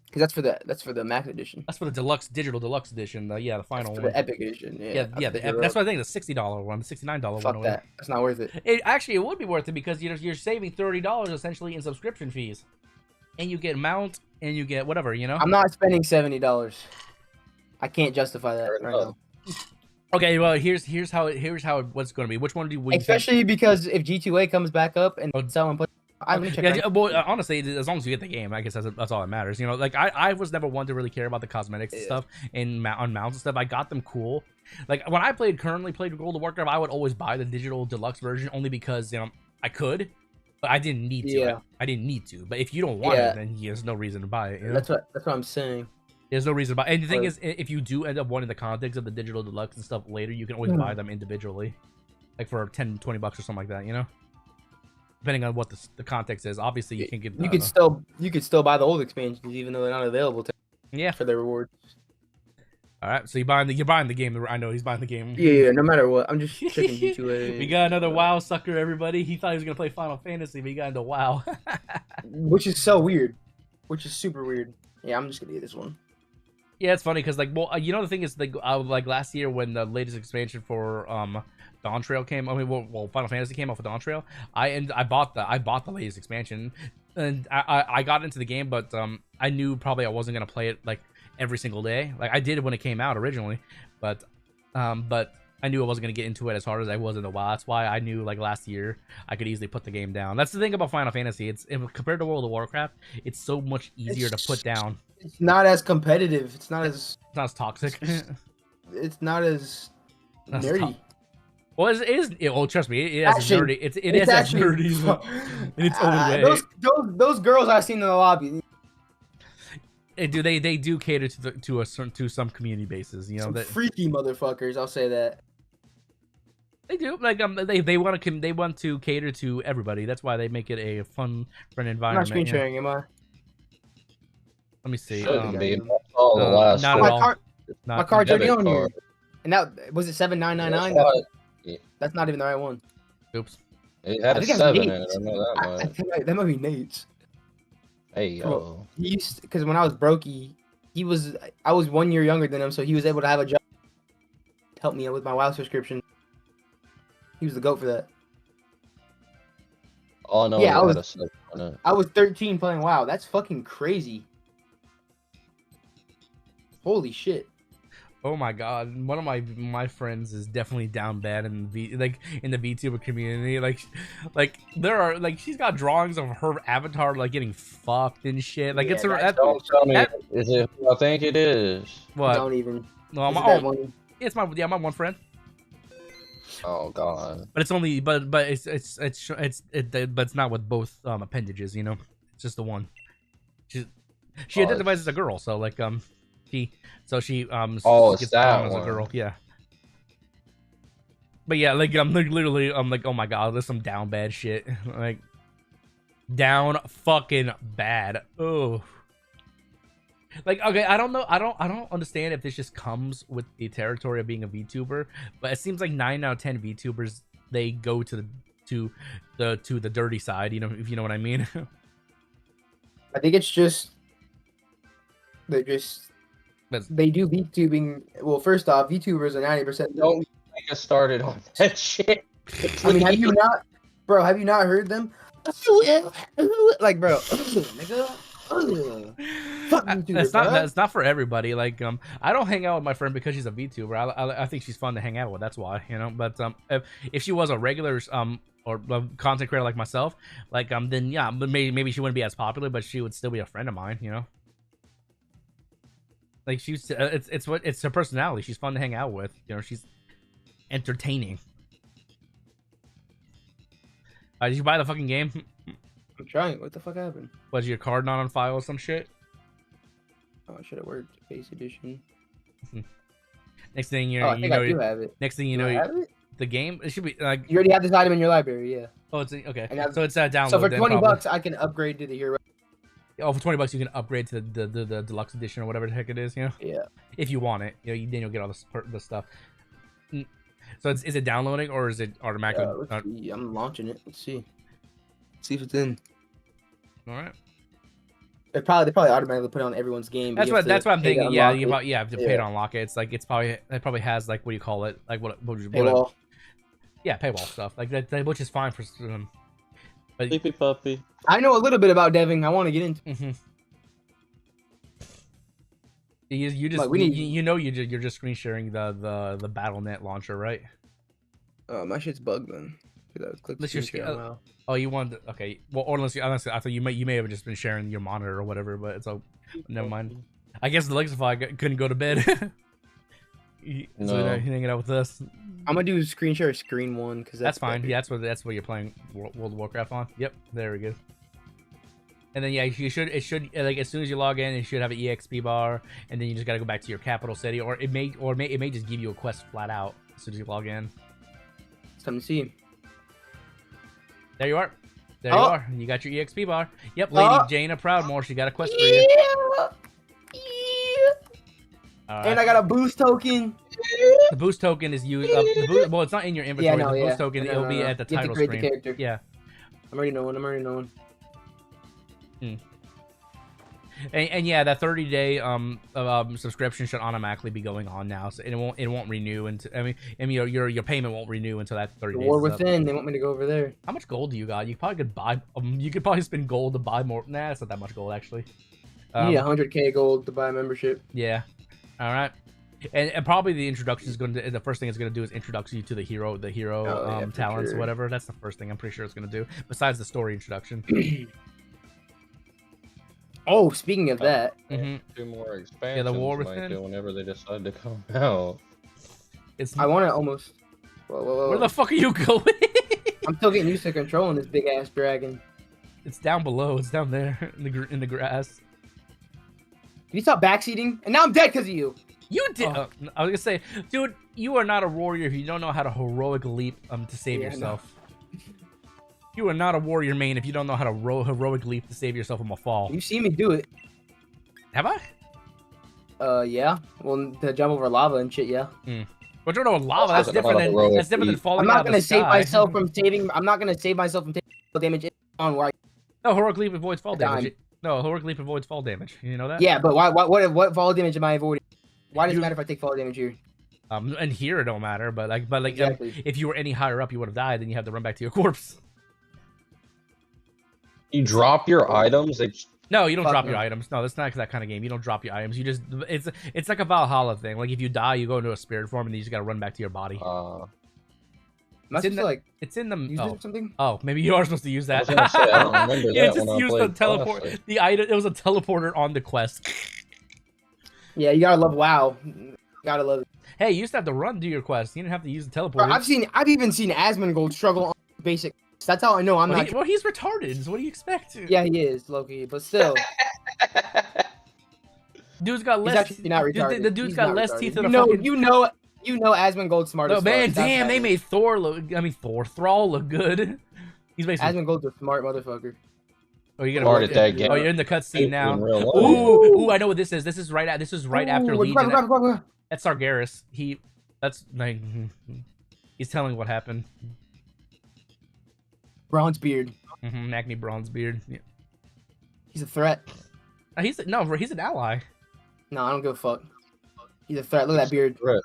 Speaker 4: Because that's for the Mac edition.
Speaker 1: That's for the digital deluxe edition. The final one.
Speaker 4: The Epic edition. Yeah.
Speaker 1: That's what I think. The $60 one, the $69
Speaker 4: Fuck
Speaker 1: one.
Speaker 4: that. That's not worth it.
Speaker 1: It would be worth it because you're saving $30 essentially in subscription fees, and you get mount and you get whatever, you know.
Speaker 4: I'm not spending $70. I can't justify that right now.
Speaker 1: Okay, well here's how what's going to be. Which one do we?
Speaker 4: Especially because if G2A comes back up and someone puts.
Speaker 1: Honestly, as long as you get the game, I guess that's all that matters. You know, like I was never one to really care about the cosmetics and stuff on mounts and stuff. I got them cool. Like when I currently played World of Warcraft, I would always buy the digital deluxe version only because I could, but I didn't need to.
Speaker 4: Yeah.
Speaker 1: I didn't need to. But if you don't want it, then there's no reason to buy it. You know?
Speaker 4: That's what I'm saying.
Speaker 1: There's no reason to buy. And the thing is, if you do end up wanting the context of the digital deluxe and stuff later, you can always buy them individually, like for $10-20 or something like that. You know. Depending on what the context is, obviously you can get.
Speaker 4: You could still buy the old expansions even though they're not available for their rewards.
Speaker 1: All right, so you're buying the game. I know he's buying the game.
Speaker 4: Yeah, no matter what, I'm just checking G2A.
Speaker 1: We got another WoW sucker, everybody. He thought he was gonna play Final Fantasy, but he got into WoW.
Speaker 4: Which is so weird. Which is super weird. Yeah, I'm just gonna get this one.
Speaker 1: Yeah, it's funny because the thing is like last year when the latest expansion for Dawn Trail came. Final Fantasy came off of Dawn Trail. I bought the latest expansion, and I got into the game, but I knew probably I wasn't gonna play it like every single day. Like I did when it came out originally, but I knew I wasn't gonna get into it as hard as I was in the WoW. That's why I knew like last year I could easily put the game down. That's the thing about Final Fantasy. Compared to World of Warcraft, it's so much easier to put down.
Speaker 4: It's not as competitive. It's not as
Speaker 1: toxic.
Speaker 4: It's not as nerdy.
Speaker 1: Well, it is. Trust me, it is nerdy. It is actually nerdy in its own way.
Speaker 4: Those girls I've seen in the lobby.
Speaker 1: They do cater to some community bases, you know. That
Speaker 4: freaky motherfuckers. I'll say that.
Speaker 1: They do they want to cater to everybody. That's why they make it a fun environment.
Speaker 4: I'm not screen sharing, am I?
Speaker 1: Let me see.
Speaker 3: Not
Speaker 4: my card's already on here. And that was it 7999. That's not even the right one.
Speaker 1: Oops.
Speaker 3: It had a 7 in it. I know that much.
Speaker 4: That might be Nate's.
Speaker 3: Hey yo.
Speaker 4: Because when I was brokey, I was 1 year younger than him, so he was able to have a job to help me with my WoW subscription. He was the GOAT for that.
Speaker 3: Oh no.
Speaker 4: Yeah, I was 13 playing WoW. That's fucking crazy. Holy shit.
Speaker 1: Oh my god, one of my friends is definitely down bad in the VTuber community. Like there are like she's got drawings of her avatar like getting fucked and shit. Like
Speaker 4: Yeah,
Speaker 1: it's a
Speaker 4: that's-
Speaker 3: Don't tell me, is it who I think it is?
Speaker 1: what?
Speaker 4: Don't even.
Speaker 1: No,
Speaker 4: Is it
Speaker 1: my
Speaker 4: that
Speaker 1: own.
Speaker 4: one?
Speaker 1: It's my one friend.
Speaker 3: Oh god.
Speaker 1: But it's only but it's not with both appendages. You know, it's just the one. She identifies as a girl, so like she
Speaker 3: Oh, it's
Speaker 1: gets
Speaker 3: that
Speaker 1: down as a
Speaker 3: one.
Speaker 1: girl, yeah. But yeah, like I'm like literally I'm like, oh my god, there's some down bad shit. Like down fucking bad. Oh. Like okay, I don't know, I don't understand if this just comes with the territory of being a VTuber, but it seems like 9 out of 10 VTubers they go to the dirty side, you know, if you know what I mean.
Speaker 4: I think it's just they do VTubing. Well, first off, VTubers are 90%.
Speaker 3: Don't get us started on that shit.
Speaker 4: I mean, have you not, bro? Have you not heard them? Like, bro, nigga. Fuck VTubers,
Speaker 1: That's not for everybody. Like I don't hang out with my friend because she's a VTuber. I think she's fun to hang out with. That's why, you know. But if she was a regular or a content creator like myself, like then yeah, but maybe she wouldn't be as popular, but she would still be a friend of mine, you know. Like she's it's her personality. She's fun to hang out with, you know. She's entertaining. Did you buy the fucking game?
Speaker 4: I'm trying. What the fuck happened?
Speaker 1: Was your card not on file or some shit?
Speaker 4: Oh, it should have worked. Base edition.
Speaker 1: Next thing you
Speaker 4: Oh, I
Speaker 1: you
Speaker 4: think
Speaker 1: know,
Speaker 4: I do have it.
Speaker 1: next thing you
Speaker 4: Do
Speaker 1: know,
Speaker 4: I have it?
Speaker 1: the game it should be like
Speaker 4: You already have this item in your library, yeah.
Speaker 1: oh it's okay.
Speaker 4: And
Speaker 1: So it's download.
Speaker 4: So for
Speaker 1: then
Speaker 4: 20
Speaker 1: probably.
Speaker 4: bucks, I can upgrade to the hero.
Speaker 1: Oh, for 20 bucks you can upgrade to the deluxe edition or whatever the heck it is, you know.
Speaker 4: Yeah.
Speaker 1: If you want it, you know, then you'll get all the stuff. So is it downloading or is it automatically?
Speaker 4: Let's see. I'm launching it. Let's see. Let's see if it's in.
Speaker 1: All right.
Speaker 4: They probably automatically put it on everyone's game. but
Speaker 1: That's what I'm
Speaker 4: pay to
Speaker 1: thinking. Yeah,
Speaker 4: unlock it.
Speaker 1: you have to pay to unlock it. It's like it probably has like what do you call it? Like what
Speaker 4: Paywall.
Speaker 1: yeah, paywall stuff like that, which is fine for. But
Speaker 6: Sleepy puppy.
Speaker 4: I know a little bit about deving. I want to get into.
Speaker 1: You just
Speaker 4: Like, we need-
Speaker 1: you're just screen sharing the BattleNet launcher, right?
Speaker 4: Oh, my shit's bugged then.
Speaker 1: Unless you're oh, you want okay. Well, or honestly, I thought you may have just been sharing your monitor or whatever, but it's never mind. I guess the Lexify couldn't go to bed. So
Speaker 3: No.
Speaker 1: you're hanging out with us.
Speaker 4: I'm gonna do screen share screen one because
Speaker 1: That's fine. Yeah, that's what you're playing World of Warcraft on. Yep, there we go. And then yeah, it should like as soon as you log in, it should have an EXP bar, and then you just gotta go back to your capital city, or it may just give you a quest flat out as soon as you log in.
Speaker 4: It's time to see.
Speaker 1: There you are. There you are. You got your EXP bar. Yep, Lady Jaina Proudmore, she got a quest for you. All right.
Speaker 4: And I got a boost token.
Speaker 1: The boost token is used. Well, it's not in your inventory.
Speaker 4: Yeah, no,
Speaker 1: the
Speaker 4: yeah.
Speaker 1: boost token,
Speaker 4: No,
Speaker 1: it'll
Speaker 4: no,
Speaker 1: be
Speaker 4: no.
Speaker 1: at the
Speaker 4: You have to
Speaker 1: title
Speaker 4: create the
Speaker 1: screen.
Speaker 4: character.
Speaker 1: Yeah.
Speaker 4: I'm already knowing.
Speaker 1: And yeah, that 30-day subscription should automatically be going on now, so it won't renew until your payment won't renew until that 30
Speaker 4: The
Speaker 1: days.
Speaker 4: War
Speaker 1: is up.
Speaker 4: Within. They want me to go over there.
Speaker 1: How much gold do you got? You probably could buy. You could probably spend gold to buy more. Nah, it's not that much gold actually.
Speaker 4: You need 100k gold to buy a membership.
Speaker 1: Yeah. All right. And probably the introduction is going to the first thing it's going to do is introduce you to the hero
Speaker 4: for
Speaker 1: talents
Speaker 4: sure.
Speaker 1: or whatever. That's the first thing I'm pretty sure it's going to do. Besides the story introduction.
Speaker 4: Oh, speaking of that,
Speaker 1: Mhm.
Speaker 3: 2 more expansions.
Speaker 1: War
Speaker 3: might
Speaker 1: Within.
Speaker 3: do whenever they decide to come out.
Speaker 1: It's
Speaker 4: I want to almost. Whoa.
Speaker 1: where the fuck are you going?
Speaker 4: I'm still getting used to controlling this big ass dragon.
Speaker 1: It's down below. It's down there in the grass.
Speaker 4: Can you stop backseating? And now I'm dead because of you.
Speaker 1: You did. I was gonna say, dude, you are not a warrior if you don't know how to heroic leap to save
Speaker 4: Yeah,
Speaker 1: yourself. You are not a warrior main if you don't know how to heroic leap to save yourself from a fall.
Speaker 4: You see me do it.
Speaker 1: Have I?
Speaker 4: Yeah. Well, to jump over lava and shit, yeah.
Speaker 1: But you're no lava. That's
Speaker 3: That's
Speaker 1: different
Speaker 3: not a
Speaker 1: than
Speaker 3: heroic
Speaker 1: falling
Speaker 4: I'm not
Speaker 1: out of
Speaker 4: gonna
Speaker 1: the
Speaker 4: save
Speaker 1: sky.
Speaker 4: myself from saving. I'm not gonna save myself from taking damage on where I.
Speaker 1: No, heroic leap avoids fall
Speaker 4: Dime.
Speaker 1: damage. No, heroic leap avoids fall damage. You know that?
Speaker 4: Yeah, but why? What fall damage am I avoiding? Why does it matter if I take fall damage here?
Speaker 1: And here it don't matter, but
Speaker 4: Exactly.
Speaker 1: if you were any higher up, you would have died. Then you have to run back to your corpse.
Speaker 3: You drop your items, they
Speaker 1: No, you don't
Speaker 4: Fuck
Speaker 1: drop
Speaker 4: no.
Speaker 1: your items. No, that's not that kind of game. You don't drop your items. You just it's like a Valhalla thing. Like if you die, you go into a spirit form, and then you just gotta run back to your body.
Speaker 4: Must
Speaker 1: in
Speaker 4: be
Speaker 1: the-
Speaker 4: like
Speaker 1: It's in the
Speaker 4: use it or something.
Speaker 1: Oh, maybe you are supposed to use
Speaker 3: I
Speaker 1: that.
Speaker 3: was gonna say, I don't remember
Speaker 1: Yeah,
Speaker 3: that
Speaker 1: just
Speaker 3: when I
Speaker 1: use the
Speaker 3: played
Speaker 1: teleport.
Speaker 3: Classic.
Speaker 1: The item. It was a teleporter on the quest.
Speaker 4: Yeah, you gotta love WoW. You gotta love it.
Speaker 1: Hey, you used to have to run do your quest. You didn't have to use the
Speaker 4: Bro,
Speaker 1: teleporter.
Speaker 4: I've even seen Asmongold struggle on basic. That's how I know I'm not.
Speaker 1: Well, he's retarded. So what do you expect?
Speaker 4: Yeah, he is Loki, but still,
Speaker 1: Dude's got
Speaker 4: he's
Speaker 1: less.
Speaker 4: actually not retarded.
Speaker 1: The dude's
Speaker 4: He's
Speaker 1: got
Speaker 4: not
Speaker 1: less
Speaker 4: retarded.
Speaker 1: teeth than
Speaker 4: You
Speaker 1: a
Speaker 4: know,
Speaker 1: fucking.
Speaker 4: you know, Asmongold's smart
Speaker 1: No
Speaker 4: as
Speaker 1: man,
Speaker 4: fuck. That's
Speaker 1: damn, they
Speaker 4: Asmon.
Speaker 1: made Thor look. I mean, Thrall look good. He's basically.
Speaker 4: Asmongold's a smart motherfucker.
Speaker 1: Oh, you're
Speaker 3: Smart
Speaker 1: gonna.
Speaker 3: at that game.
Speaker 1: Oh, you're in the cutscene now.
Speaker 3: In real life.
Speaker 1: Ooh, I know what this is. This is right after
Speaker 4: Ooh,
Speaker 1: Legion.
Speaker 4: grab.
Speaker 1: That's Sargeras. That's like, he's telling what happened.
Speaker 4: Bronze beard.
Speaker 1: Acne Bronzebeard. Yeah.
Speaker 4: He's a threat.
Speaker 1: He's an ally.
Speaker 4: No, I don't give a fuck. He's a threat. Look at that beard.
Speaker 3: Right.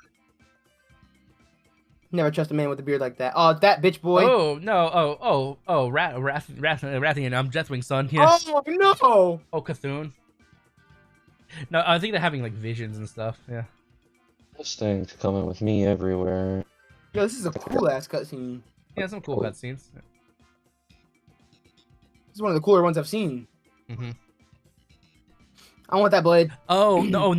Speaker 4: Never trust a man with a beard like that. Oh, that bitch boy.
Speaker 1: Oh no! Rathian. I'm Deathwing's son. Yeah.
Speaker 4: Oh no!
Speaker 1: Oh, Cthulhu. No, I think they're having like visions and stuff. Yeah.
Speaker 3: This thing's coming with me everywhere.
Speaker 4: Yo, this is a cool ass cutscene.
Speaker 1: Yeah, some cool cutscenes.
Speaker 4: This is one of the cooler ones I've seen.
Speaker 1: Mhm.
Speaker 4: I want that blade.
Speaker 1: Oh no!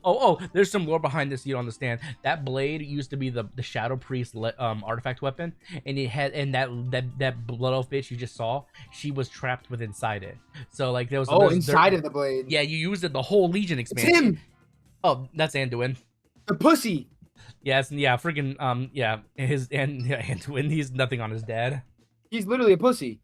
Speaker 1: Oh! There's some lore behind this you don't understand. That blade used to be the Shadow Priest artifact weapon, and that blood elf bitch you just saw, she was trapped within inside it. So like there was
Speaker 4: Inside of the blade.
Speaker 1: Yeah, you used it the whole Legion
Speaker 4: It's
Speaker 1: expansion.
Speaker 4: him.
Speaker 1: Oh, that's Anduin.
Speaker 4: The pussy.
Speaker 1: Yes, yeah, freaking Anduin. He's nothing on his dad.
Speaker 4: He's literally a pussy.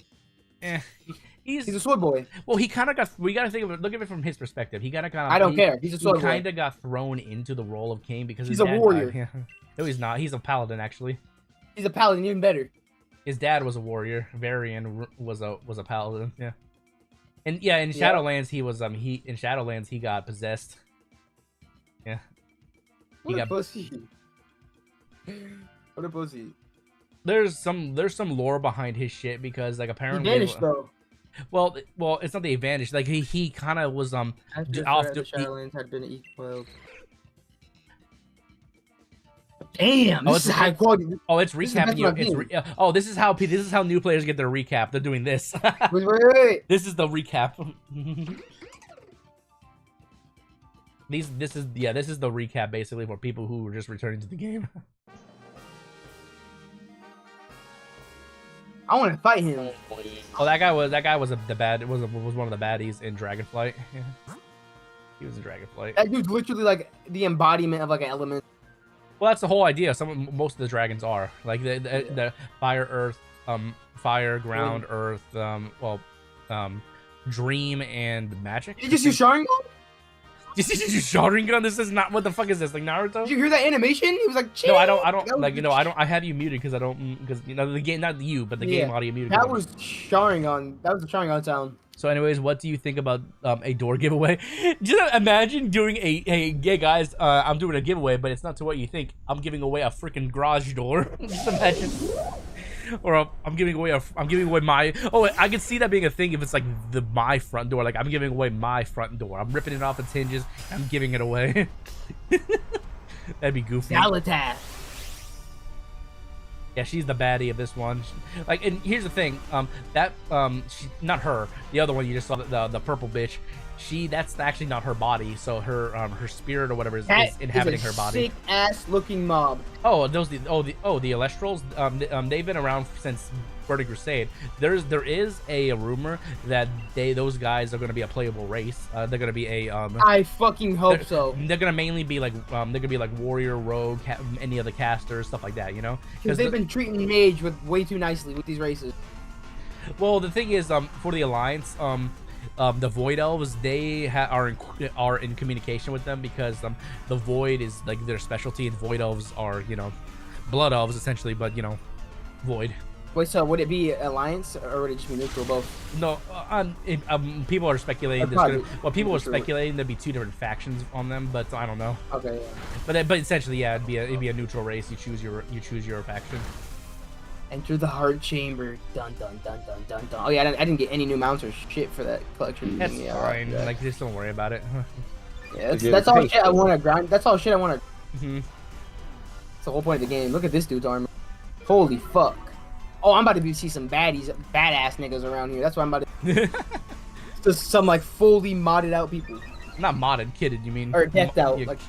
Speaker 1: He's
Speaker 4: a sword boy.
Speaker 1: Well, he kind of got. We got to think of it. Look at it from his perspective. He got
Speaker 4: I don't care. He's a sword
Speaker 1: He
Speaker 4: boy.
Speaker 1: kind of got thrown into the role of king because
Speaker 4: He's
Speaker 1: his
Speaker 4: a
Speaker 1: dad
Speaker 4: warrior.
Speaker 1: died. Yeah. No, he's not. He's a paladin actually.
Speaker 4: He's a paladin, even better.
Speaker 1: His dad was a warrior. Varian was a paladin. Yeah. And yeah, in Shadowlands he was in Shadowlands he got possessed. Yeah.
Speaker 4: What a
Speaker 1: got
Speaker 4: pussy. What a pussy.
Speaker 1: There's some lore behind his shit because like
Speaker 4: He
Speaker 1: apparently
Speaker 4: vanished though.
Speaker 1: well it's not the advantage like he kind of was
Speaker 4: After
Speaker 1: off
Speaker 4: the
Speaker 1: the
Speaker 4: Shadowlands had been equal. Damn,
Speaker 1: Oh,
Speaker 4: this is
Speaker 1: it's-
Speaker 4: high quality.
Speaker 1: oh it's
Speaker 4: This is the best
Speaker 1: recapping you
Speaker 4: one I've
Speaker 1: it's this is how new players get their recap. They're doing this.
Speaker 4: Wait.
Speaker 1: This is the recap. This is the recap basically for people who were just returning to the game.
Speaker 4: I want to fight him.
Speaker 1: Oh, that guy was one of the baddies in Dragonflight. Yeah. He was in Dragonflight.
Speaker 4: That dude's literally like the embodiment of like an element.
Speaker 1: Well, that's the whole idea. Most of the dragons are like the fire, earth, fire, ground, earth, dream and magic.
Speaker 4: Did you just use Sharingan?
Speaker 1: Did you see Sharingan? This is not what the fuck is this like Naruto?
Speaker 4: Did you hear that animation? He was like,
Speaker 1: No, I
Speaker 4: That
Speaker 1: don't
Speaker 4: was
Speaker 1: like
Speaker 4: the
Speaker 1: I have you muted because the game, not you, but the game audio muted.
Speaker 4: That was Sharingan. That was the Sharingan sound.
Speaker 1: So anyways, what do you think about a door giveaway? Just imagine doing hey guys, I'm doing a giveaway, but it's not to what you think. I'm giving away a freaking garage door. Just imagine. Or I'm giving away my. Oh, I can see that being a thing if it's like my front door. Like I'm giving away my front door. I'm ripping it off its hinges. I'm giving it away. That'd be goofy.
Speaker 4: Galatath.
Speaker 1: Yeah, she's the baddie of this one. Like, and here's the thing, not her, the other one you just saw, the purple bitch. That's actually not her body. So her spirit or whatever is inhabiting her body.
Speaker 4: Sick ass looking mob.
Speaker 1: Oh, the Elestrals. They've been around since Burning Crusade. There is a rumor that those guys are going to be a playable race. They're going to be a
Speaker 4: I fucking hope so.
Speaker 1: They're going to mainly be like warrior, rogue, any of the casters, stuff like that. You know,
Speaker 4: Because they've been treating Mage with way too nicely with these races.
Speaker 1: Well, the thing is, for the Alliance, the Void Elves, they are in communication with them because the Void is like their specialty, and Void Elves are Blood Elves essentially, but Void.
Speaker 4: Wait, so would it be Alliance or would it just be neutral both?
Speaker 1: No, people are speculating. People are speculating there'd be two different factions on them, but I don't know.
Speaker 4: Okay. Yeah.
Speaker 1: But essentially, yeah, it'd be a neutral race. You choose your faction.
Speaker 4: Enter the heart chamber. Dun dun dun dun dun dun. Oh yeah, I didn't get any new mounts or shit for that collection.
Speaker 1: That's
Speaker 4: Yeah,
Speaker 1: fine.
Speaker 4: yeah.
Speaker 1: Like, just don't worry about it.
Speaker 4: Yeah, that's all shit I want to grind. That's all shit I want to.
Speaker 1: Mm-hmm.
Speaker 4: That's the whole point of the game. Look at this dude's armor. Holy fuck. Oh, I'm about to see some badass niggas around here. That's what I'm about to. Just some like fully modded out people.
Speaker 1: Not modded, kidded. You mean?
Speaker 4: Or decked out,
Speaker 1: Yeah,
Speaker 4: like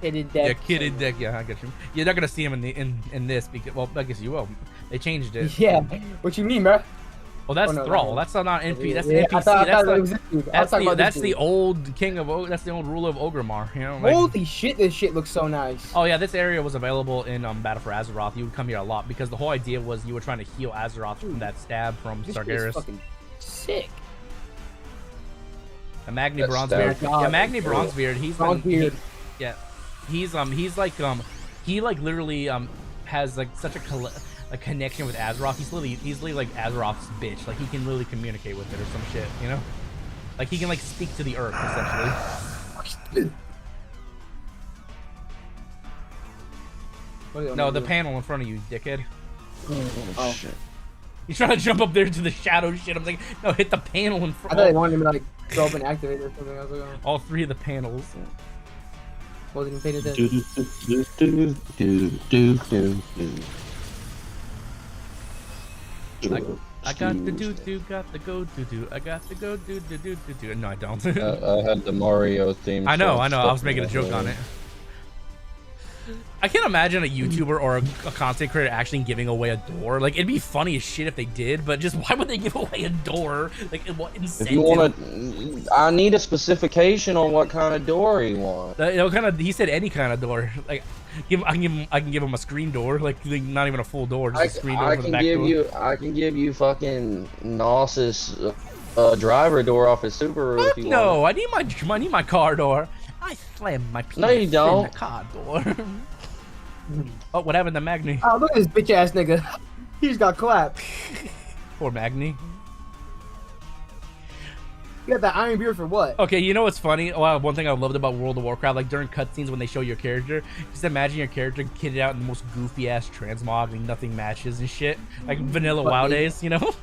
Speaker 4: kitted
Speaker 1: yeah,
Speaker 4: decked.
Speaker 1: kidded deck. Yeah, I get you. You're not gonna see him in this because, well, I guess you will. They changed it.
Speaker 4: Yeah. What you mean, bro?
Speaker 1: Well, that's
Speaker 4: Oh, no,
Speaker 1: Thrall.
Speaker 4: no.
Speaker 1: That's not NPC. That's
Speaker 4: Yeah,
Speaker 1: the NPC.
Speaker 4: I thought
Speaker 1: That's
Speaker 4: it was
Speaker 1: like,
Speaker 4: this dude. I was talking about
Speaker 1: that's
Speaker 4: this
Speaker 1: the
Speaker 4: dude.
Speaker 1: old king of. That's the old ruler of Ogremar. You know. Like,
Speaker 4: Holy shit! This shit looks so nice.
Speaker 1: oh yeah, this area was available in Battle for Azeroth. You would come here a lot because the whole idea was you were trying to heal Azeroth from that stab from
Speaker 4: This shit is
Speaker 1: Sargeras.
Speaker 4: fucking sick.
Speaker 1: The Magni
Speaker 3: That's
Speaker 1: Bronzebeard.
Speaker 3: stab.
Speaker 1: Yeah, Magni Bronzebeard. He's
Speaker 4: Bronzebeard.
Speaker 1: yeah, he's like he like literally has like such a connection with Azeroth. He's literally like Azeroth's bitch. Like he can literally communicate with it or some shit. You know, like he can like speak to the earth essentially.
Speaker 4: What do you
Speaker 1: No,
Speaker 4: want
Speaker 1: the
Speaker 4: me to
Speaker 1: panel in front of you, dickhead.
Speaker 4: Oh.
Speaker 3: Shit.
Speaker 1: He's trying to jump up there to the shadow shit. I'm like, no, hit the panel in
Speaker 4: do? I
Speaker 1: front.
Speaker 4: thought they wanted him to like go up and activate or something. I was like, oh,
Speaker 1: All three of the panels.
Speaker 4: wasn't even paying attention.
Speaker 1: I got the do got the go do. I got the go do. No, I don't.
Speaker 3: I had the Mario theme.
Speaker 1: I know.
Speaker 3: song
Speaker 1: I was
Speaker 3: stuck
Speaker 1: making a
Speaker 3: in my
Speaker 1: joke on
Speaker 3: head.
Speaker 1: it. I can't imagine a YouTuber or a content creator actually giving away a door. Like, it'd be funny as shit if they did, but just why would they give away a door? Like, what incentive?
Speaker 3: If you want to, I need a specification on what kind of door he wants.
Speaker 1: He said any kind of door. Like, I can give him a screen door. Like, not even a full door, just a screen door
Speaker 3: I
Speaker 1: for the
Speaker 3: can
Speaker 1: back
Speaker 3: give
Speaker 1: door.
Speaker 3: you, I can give you fucking Gnosis driver door off his Subaru if you
Speaker 1: No,
Speaker 3: want.
Speaker 1: I need my car door. I slammed my penis
Speaker 3: No, you
Speaker 1: in
Speaker 3: don't.
Speaker 1: the car door. Oh, what happened to Magni?
Speaker 4: Oh, look at this bitch ass nigga. He just got clapped.
Speaker 1: Poor Magni.
Speaker 4: You got that iron beard for what?
Speaker 1: Okay, you know what's funny? Well, one thing I loved about World of Warcraft, like during cutscenes when they show your character, just imagine your character kitted out in the most goofy ass transmog and nothing matches and shit, like vanilla WoW days, you know?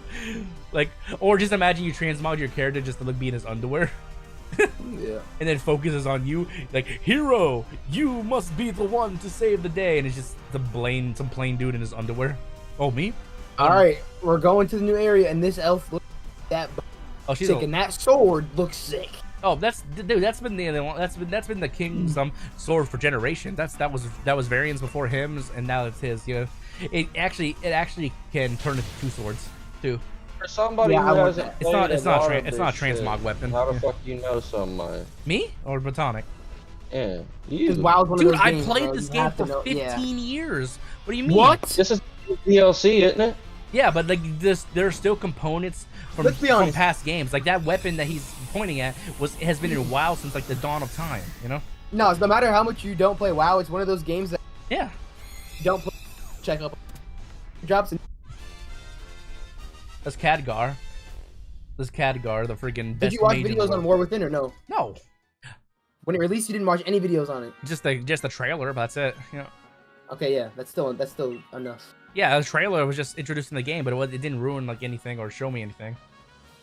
Speaker 1: Like, or just imagine you transmog your character just to look be in his underwear.
Speaker 4: Yeah.
Speaker 1: And then focuses on you, like, hero, you must be the one to save the day, and it's just some plain dude in his underwear. Oh, me?
Speaker 4: All right, we're going to the new area, and this elf looks that
Speaker 1: Oh, she's
Speaker 4: sick, and that sword looks sick.
Speaker 1: oh, that's been the king's sword for generations. That was Varian's before him, and now it's his. You know, it actually can turn into two swords too.
Speaker 3: For somebody
Speaker 4: Yeah, I
Speaker 3: who
Speaker 4: want
Speaker 3: hasn't
Speaker 4: that.
Speaker 1: It's not
Speaker 3: played a lot of
Speaker 1: it's not a
Speaker 3: this
Speaker 1: transmog
Speaker 3: shit,
Speaker 1: weapon.
Speaker 3: How the
Speaker 1: Yeah.
Speaker 3: fuck do you know something?
Speaker 1: Me or Platonic?
Speaker 3: Yeah,
Speaker 4: Because
Speaker 3: you.
Speaker 4: WoW's one
Speaker 1: Dude,
Speaker 4: of those
Speaker 1: I
Speaker 4: games,
Speaker 1: played
Speaker 4: bro,
Speaker 1: this
Speaker 4: you
Speaker 1: game
Speaker 4: have to
Speaker 1: for
Speaker 4: know-
Speaker 1: 15
Speaker 4: yeah.
Speaker 1: years. What do you mean?
Speaker 4: What?
Speaker 3: This is DLC, isn't it?
Speaker 1: Yeah, but like this, there are still components from
Speaker 4: Let's be honest.
Speaker 1: past games. Like that weapon that he's pointing at has been in WoW since like the dawn of time. You know?
Speaker 4: No, no matter how much you don't play WoW, it's one of those games that
Speaker 1: Yeah.
Speaker 4: you don't play. Check up. Drops in.
Speaker 1: That's Khadgar. This Khadgar, the freaking best.
Speaker 4: Did you watch
Speaker 1: mage in the
Speaker 4: videos on
Speaker 1: world.
Speaker 4: War Within or no?
Speaker 1: No,
Speaker 4: When it released, you didn't watch any videos on it.
Speaker 1: just the trailer. But that's it. You know?
Speaker 4: Okay, yeah, that's still enough.
Speaker 1: Yeah, the trailer was just introducing the game, but it didn't ruin like anything or show me anything.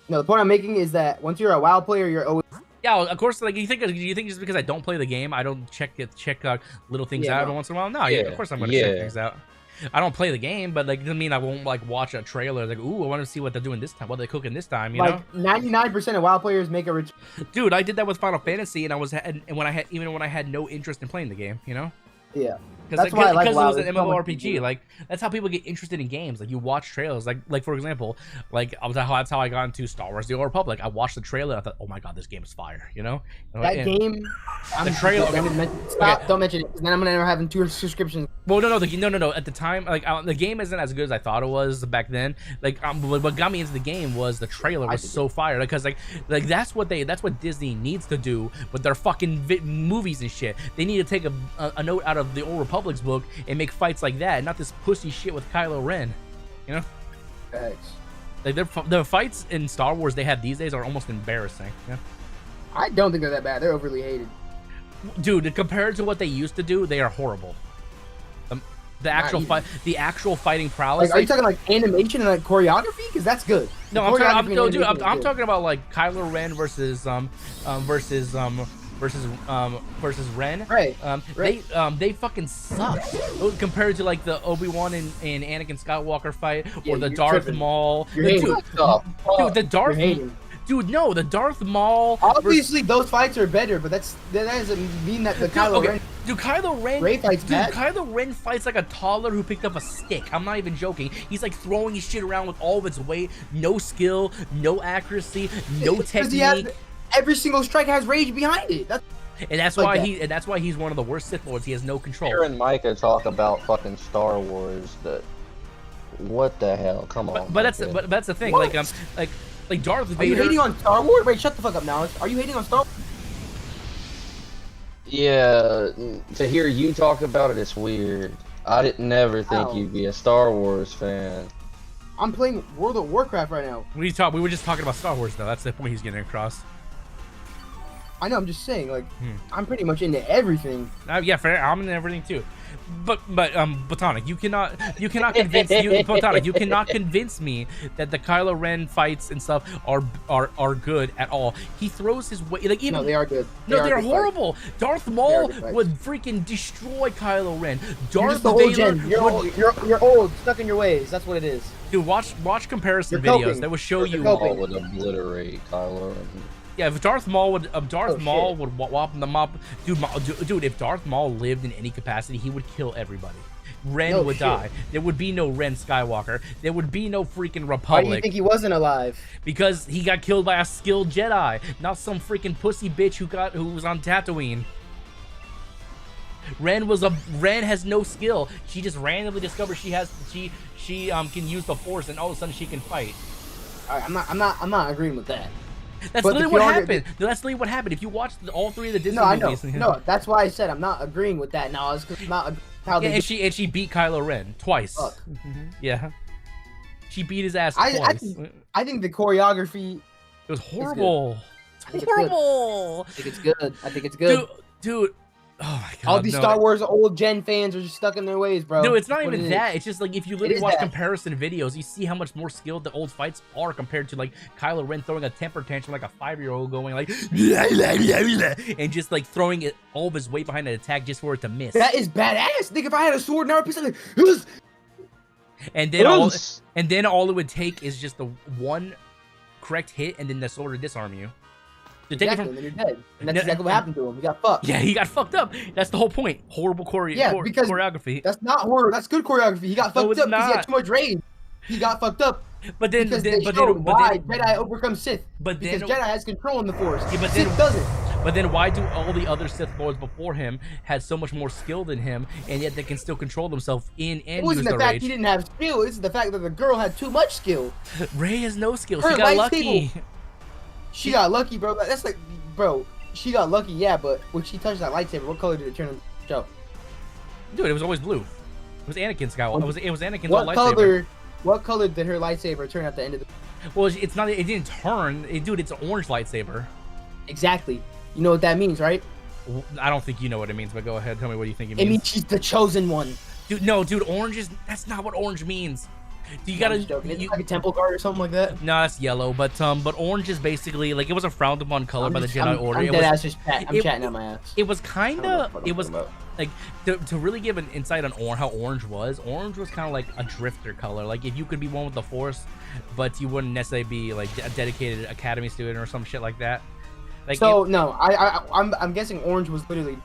Speaker 4: No, the point I'm making is that once you're a WoW player, you're always
Speaker 1: Yeah, of course. Like you think just because I don't play the game, I don't check little things
Speaker 4: Yeah,
Speaker 1: out
Speaker 4: no.
Speaker 1: every once in a while? No, yeah,
Speaker 3: Yeah,
Speaker 1: of course I'm gonna check
Speaker 3: yeah.
Speaker 1: things out. I don't play the game, but like doesn't mean I won't like watch a trailer. Like, ooh, I want to see what they're doing this time, what they're cooking this time. You know,
Speaker 4: like 99% of WoW players make a rich.
Speaker 1: dude, I did that with Final Fantasy, and when I had no interest in playing the game. You know.
Speaker 4: Yeah.
Speaker 1: Because
Speaker 4: That's why I like
Speaker 1: it
Speaker 4: WoW.
Speaker 1: was an
Speaker 4: It's so much
Speaker 1: MMORPG.
Speaker 4: easier.
Speaker 1: Like that's how people get interested in games. Like you watch trailers. Like for example, like that's how I got into Star Wars: The Old Republic. I watched the trailer. I thought, oh my god, this game is fire. You know.
Speaker 4: That
Speaker 1: And-
Speaker 4: game. I'm
Speaker 1: trailer-
Speaker 4: Stop!
Speaker 1: okay.
Speaker 4: Don't mention it. 'Cause then I'm gonna end up having 2 subscriptions.
Speaker 1: Well, no. At the time, like the game isn't as good as I thought it was back then. Like, what got me into the game was the trailer was so fire. Because like that's what Disney needs to do with their fucking movies and shit. They need to take a note out of the Old Republic's book and make fights like that, and not this pussy shit with Kylo Ren. You know,
Speaker 4: Thanks.
Speaker 1: like the fights in Star Wars they have these days are almost embarrassing. Yeah.
Speaker 4: I don't think they're that bad. They're overly hated.
Speaker 1: Dude, compared to what they used to do, they are horrible. The actual
Speaker 4: even.
Speaker 1: fight, the actual fighting prowess.
Speaker 4: Like, are you talking like animation and like choreography? Because that's good.
Speaker 1: No,
Speaker 4: The
Speaker 1: I'm
Speaker 4: choreography
Speaker 1: talking.
Speaker 4: and
Speaker 1: Dude,
Speaker 4: animation is
Speaker 1: I'm
Speaker 4: good.
Speaker 1: talking about like Kylo Ren versus Ren.
Speaker 4: Right.
Speaker 1: They fucking suck compared to like the Obi-Wan and Anakin Skywalker fight,
Speaker 4: Yeah,
Speaker 1: or the
Speaker 4: you're
Speaker 1: Darth
Speaker 4: tripping.
Speaker 1: Maul.
Speaker 4: You're hating.
Speaker 1: Dude, the Darth.
Speaker 4: You're hating.
Speaker 1: Dude, no, the Darth Maul.
Speaker 4: Obviously, those fights are better, but that doesn't mean that the Kylo Ren.
Speaker 1: Dude, Kylo Ren.
Speaker 4: Rey fights bad.
Speaker 1: Kylo Ren fights like a toddler who picked up a stick. I'm not even joking. He's like throwing his shit around with all of its weight, no skill, no accuracy, no technique.
Speaker 4: Every single strike has rage behind it.
Speaker 1: That's why he's one of the worst Sith Lords. He has no control.
Speaker 3: Aaron and Micah talk about fucking Star Wars. What the hell? Come on.
Speaker 1: But that's the thing.
Speaker 4: What?
Speaker 1: Like Darth Vader.
Speaker 4: Are you hating on Star Wars? Wait, shut the fuck up now. Are you hating on Star Wars?
Speaker 3: Yeah, to hear you talk about it, it's weird. I didn't never think
Speaker 4: Ow.
Speaker 3: you'd be a Star Wars fan.
Speaker 4: I'm playing World of Warcraft right now.
Speaker 1: We were just talking about Star Wars though. That's the point he's getting across.
Speaker 4: I know. I'm just saying, like, I'm pretty much into everything.
Speaker 1: Yeah, fair. I'm in everything too. But Botanic, you cannot convince Botanic, you cannot convince me that the Kylo Ren fights and stuff are good at all. He throws his weight like even
Speaker 4: No, they are good.
Speaker 1: they're
Speaker 4: good
Speaker 1: horrible.
Speaker 4: fights.
Speaker 1: Darth Maul
Speaker 4: good fights.
Speaker 1: would freaking destroy Kylo Ren.
Speaker 4: You're
Speaker 1: Darth
Speaker 4: just the old
Speaker 1: Vader
Speaker 4: gen. You're
Speaker 1: would,
Speaker 4: old. You're old, stuck in your ways. That's what it is.
Speaker 1: dude, watch comparison
Speaker 4: You're
Speaker 1: videos
Speaker 4: coping.
Speaker 1: that will show
Speaker 4: You're
Speaker 1: you.
Speaker 4: coping.
Speaker 3: All would obliterate Kylo Ren.
Speaker 1: Yeah, if Darth Maul would
Speaker 4: shit.
Speaker 1: whop them up, dude. If Darth Maul lived in any capacity, he would kill everybody. Ren
Speaker 4: No
Speaker 1: would
Speaker 4: shit.
Speaker 1: die. There would be no Ren Skywalker. There would be no freaking
Speaker 4: Why
Speaker 1: Republic.
Speaker 4: do you think he wasn't alive?
Speaker 1: Because he got killed by a skilled Jedi, not some freaking pussy bitch who was on Tatooine. Ren has no skill. She just randomly discovers she can use the Force, and all of a sudden she can fight.
Speaker 4: All right, I'm not agreeing with that.
Speaker 1: That's
Speaker 4: But
Speaker 1: literally
Speaker 4: if
Speaker 1: what
Speaker 4: you
Speaker 1: happened. No, that's literally what happened. If you watch all three of the Disney
Speaker 4: No, I know.
Speaker 1: movies,
Speaker 4: No, that's why I said I'm not agreeing with that. Now, it's not how
Speaker 1: yeah,
Speaker 4: they.
Speaker 1: and she beat Kylo Ren twice.
Speaker 4: Fuck.
Speaker 1: Yeah, she beat his ass
Speaker 4: I
Speaker 1: twice.
Speaker 4: I think the choreography.
Speaker 1: It was horrible.
Speaker 4: think
Speaker 1: It's
Speaker 4: it's good.
Speaker 1: horrible.
Speaker 4: I think it's good. I think it's good.
Speaker 1: Dude. Oh my god.
Speaker 4: All these
Speaker 1: no.
Speaker 4: Star Wars old gen fans are just stuck in their ways, bro.
Speaker 1: No, it's not
Speaker 4: That's what
Speaker 1: even
Speaker 4: it
Speaker 1: that.
Speaker 4: is.
Speaker 1: It's just like if you literally
Speaker 4: is
Speaker 1: watch
Speaker 4: that.
Speaker 1: comparison videos, you see how much more skilled the old fights are compared to like Kylo Ren throwing a temper tantrum like a 5-year-old going like and just like throwing it all of his weight behind an attack just for it to miss.
Speaker 4: That is badass. Think if I had a sword and I pistol, like,
Speaker 1: And then all it would take is just the one correct hit, and then the sword would disarm you. To take it
Speaker 4: exactly,
Speaker 1: from,
Speaker 4: then you're dead. And that's
Speaker 1: No,
Speaker 4: exactly what happened to him. He got fucked.
Speaker 1: yeah, he got fucked up. That's the whole point. Horrible
Speaker 4: Because
Speaker 1: choreography.
Speaker 4: That's not horror. That's good choreography. He got
Speaker 1: No,
Speaker 4: fucked
Speaker 1: it's
Speaker 4: up because he
Speaker 1: not.
Speaker 4: had too much rage. He got fucked up
Speaker 1: But then,
Speaker 4: because
Speaker 1: then
Speaker 4: they
Speaker 1: but
Speaker 4: showed
Speaker 1: then,
Speaker 4: why
Speaker 1: but then,
Speaker 4: Jedi overcome Sith.
Speaker 1: but
Speaker 4: Because
Speaker 1: then,
Speaker 4: Jedi has control in the Force.
Speaker 1: Yeah, but
Speaker 4: Sith
Speaker 1: then-
Speaker 4: doesn't.
Speaker 1: but then why do all the other Sith Lords before him had so much more skill than him, and yet they can still control themselves in
Speaker 4: It
Speaker 1: and use
Speaker 4: wasn't
Speaker 1: the
Speaker 4: the fact
Speaker 1: rage?
Speaker 4: he didn't have skill. It's the fact that the girl had too much skill.
Speaker 1: Rey has no skill.
Speaker 4: Her
Speaker 1: She got
Speaker 4: lightsaber-
Speaker 1: lucky.
Speaker 4: She got lucky, bro. That's like, bro. She got lucky, yeah. But when she touched that lightsaber, what color did it turn into? Show.
Speaker 1: Dude, it was always blue. It was Anakin Skywalker. It was Anakin's
Speaker 4: What
Speaker 1: old lightsaber.
Speaker 4: color? What color did her lightsaber turn at the end of the?
Speaker 1: Well, it's not. It didn't turn. Dude, it's an orange lightsaber.
Speaker 4: Exactly. You know what that means, right?
Speaker 1: I don't think you know what it means, but go ahead. Tell me what you think it
Speaker 4: It
Speaker 1: means.
Speaker 4: means she's the chosen one.
Speaker 1: Dude, no, dude, orange is. That's not what orange means. You
Speaker 4: I'm
Speaker 1: gotta.
Speaker 4: just joking. It's
Speaker 1: You,
Speaker 4: like a temple guard or something like that.
Speaker 1: no, that's yellow, but orange is basically like it was a frowned upon color by the Jedi Order.
Speaker 4: I'm
Speaker 1: It
Speaker 4: dead
Speaker 1: was,
Speaker 4: ass just I'm
Speaker 1: it-
Speaker 4: chatting out my ass.
Speaker 1: it was
Speaker 4: I
Speaker 1: kind
Speaker 4: don't know
Speaker 1: of.
Speaker 4: what I'm
Speaker 1: It was
Speaker 4: talking about.
Speaker 1: like to really give an insight on how orange was. Orange was kind of like a drifter color. Like if you could be one with the Force, but you wouldn't necessarily be like a dedicated academy student or some shit like that. Like
Speaker 4: So no, I'm guessing orange was literally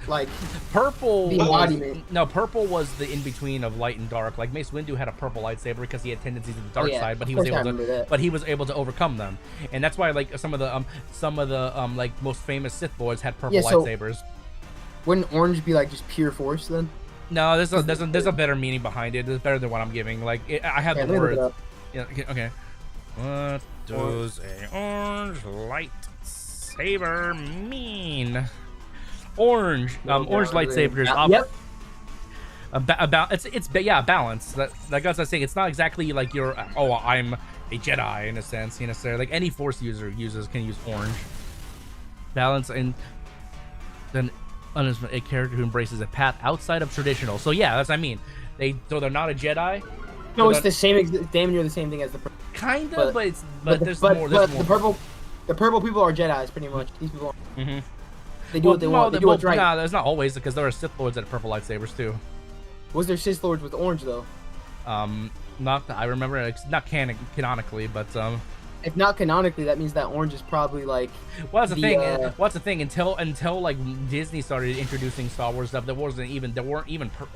Speaker 4: like
Speaker 1: purple.
Speaker 4: the embodiment.
Speaker 1: No, purple was the in between of light and dark. Like Mace Windu had a purple lightsaber because he had tendencies to the dark
Speaker 4: yeah,
Speaker 1: side, but he
Speaker 4: of
Speaker 1: was
Speaker 4: course I
Speaker 1: able to.
Speaker 4: remember that.
Speaker 1: But he was able to overcome them, and that's why like some of the like most famous Sith Lords had purple
Speaker 4: Yeah, so-
Speaker 1: lightsabers.
Speaker 4: Wouldn't orange be like just pure force then?
Speaker 1: No, there's a better meaning behind it. It's better than what I'm giving. Like I have
Speaker 4: Yeah,
Speaker 1: the
Speaker 4: let me look it
Speaker 1: words.
Speaker 4: up.
Speaker 1: Yeah. Okay. What does a orange lightsaber mean? Orange. Orange lightsabers.
Speaker 4: Yep.
Speaker 1: About it's balance. Like as I was saying, it's not exactly like you're I'm a Jedi in a sense, you know. So like any Force user can use orange. Balance and then a character who embraces a path outside of traditional. So yeah, that's what I mean. They're not a Jedi.
Speaker 4: No, it's the same. Damn near the same thing as the.
Speaker 1: Kinda, but there's more.
Speaker 4: The purple people are Jedis, pretty much. These people.
Speaker 1: Mm-hmm.
Speaker 4: They do what they want. They do what's right.
Speaker 1: Nah, that's not always, because there are Sith Lords that have purple lightsabers too.
Speaker 4: Was there Sith Lords with orange though?
Speaker 1: Not that I remember. It's not canonically, but
Speaker 4: If not canonically, that means that orange is probably like.
Speaker 1: Well, that's the thing. What's the thing? Until like Disney started introducing Star Wars stuff, there weren't even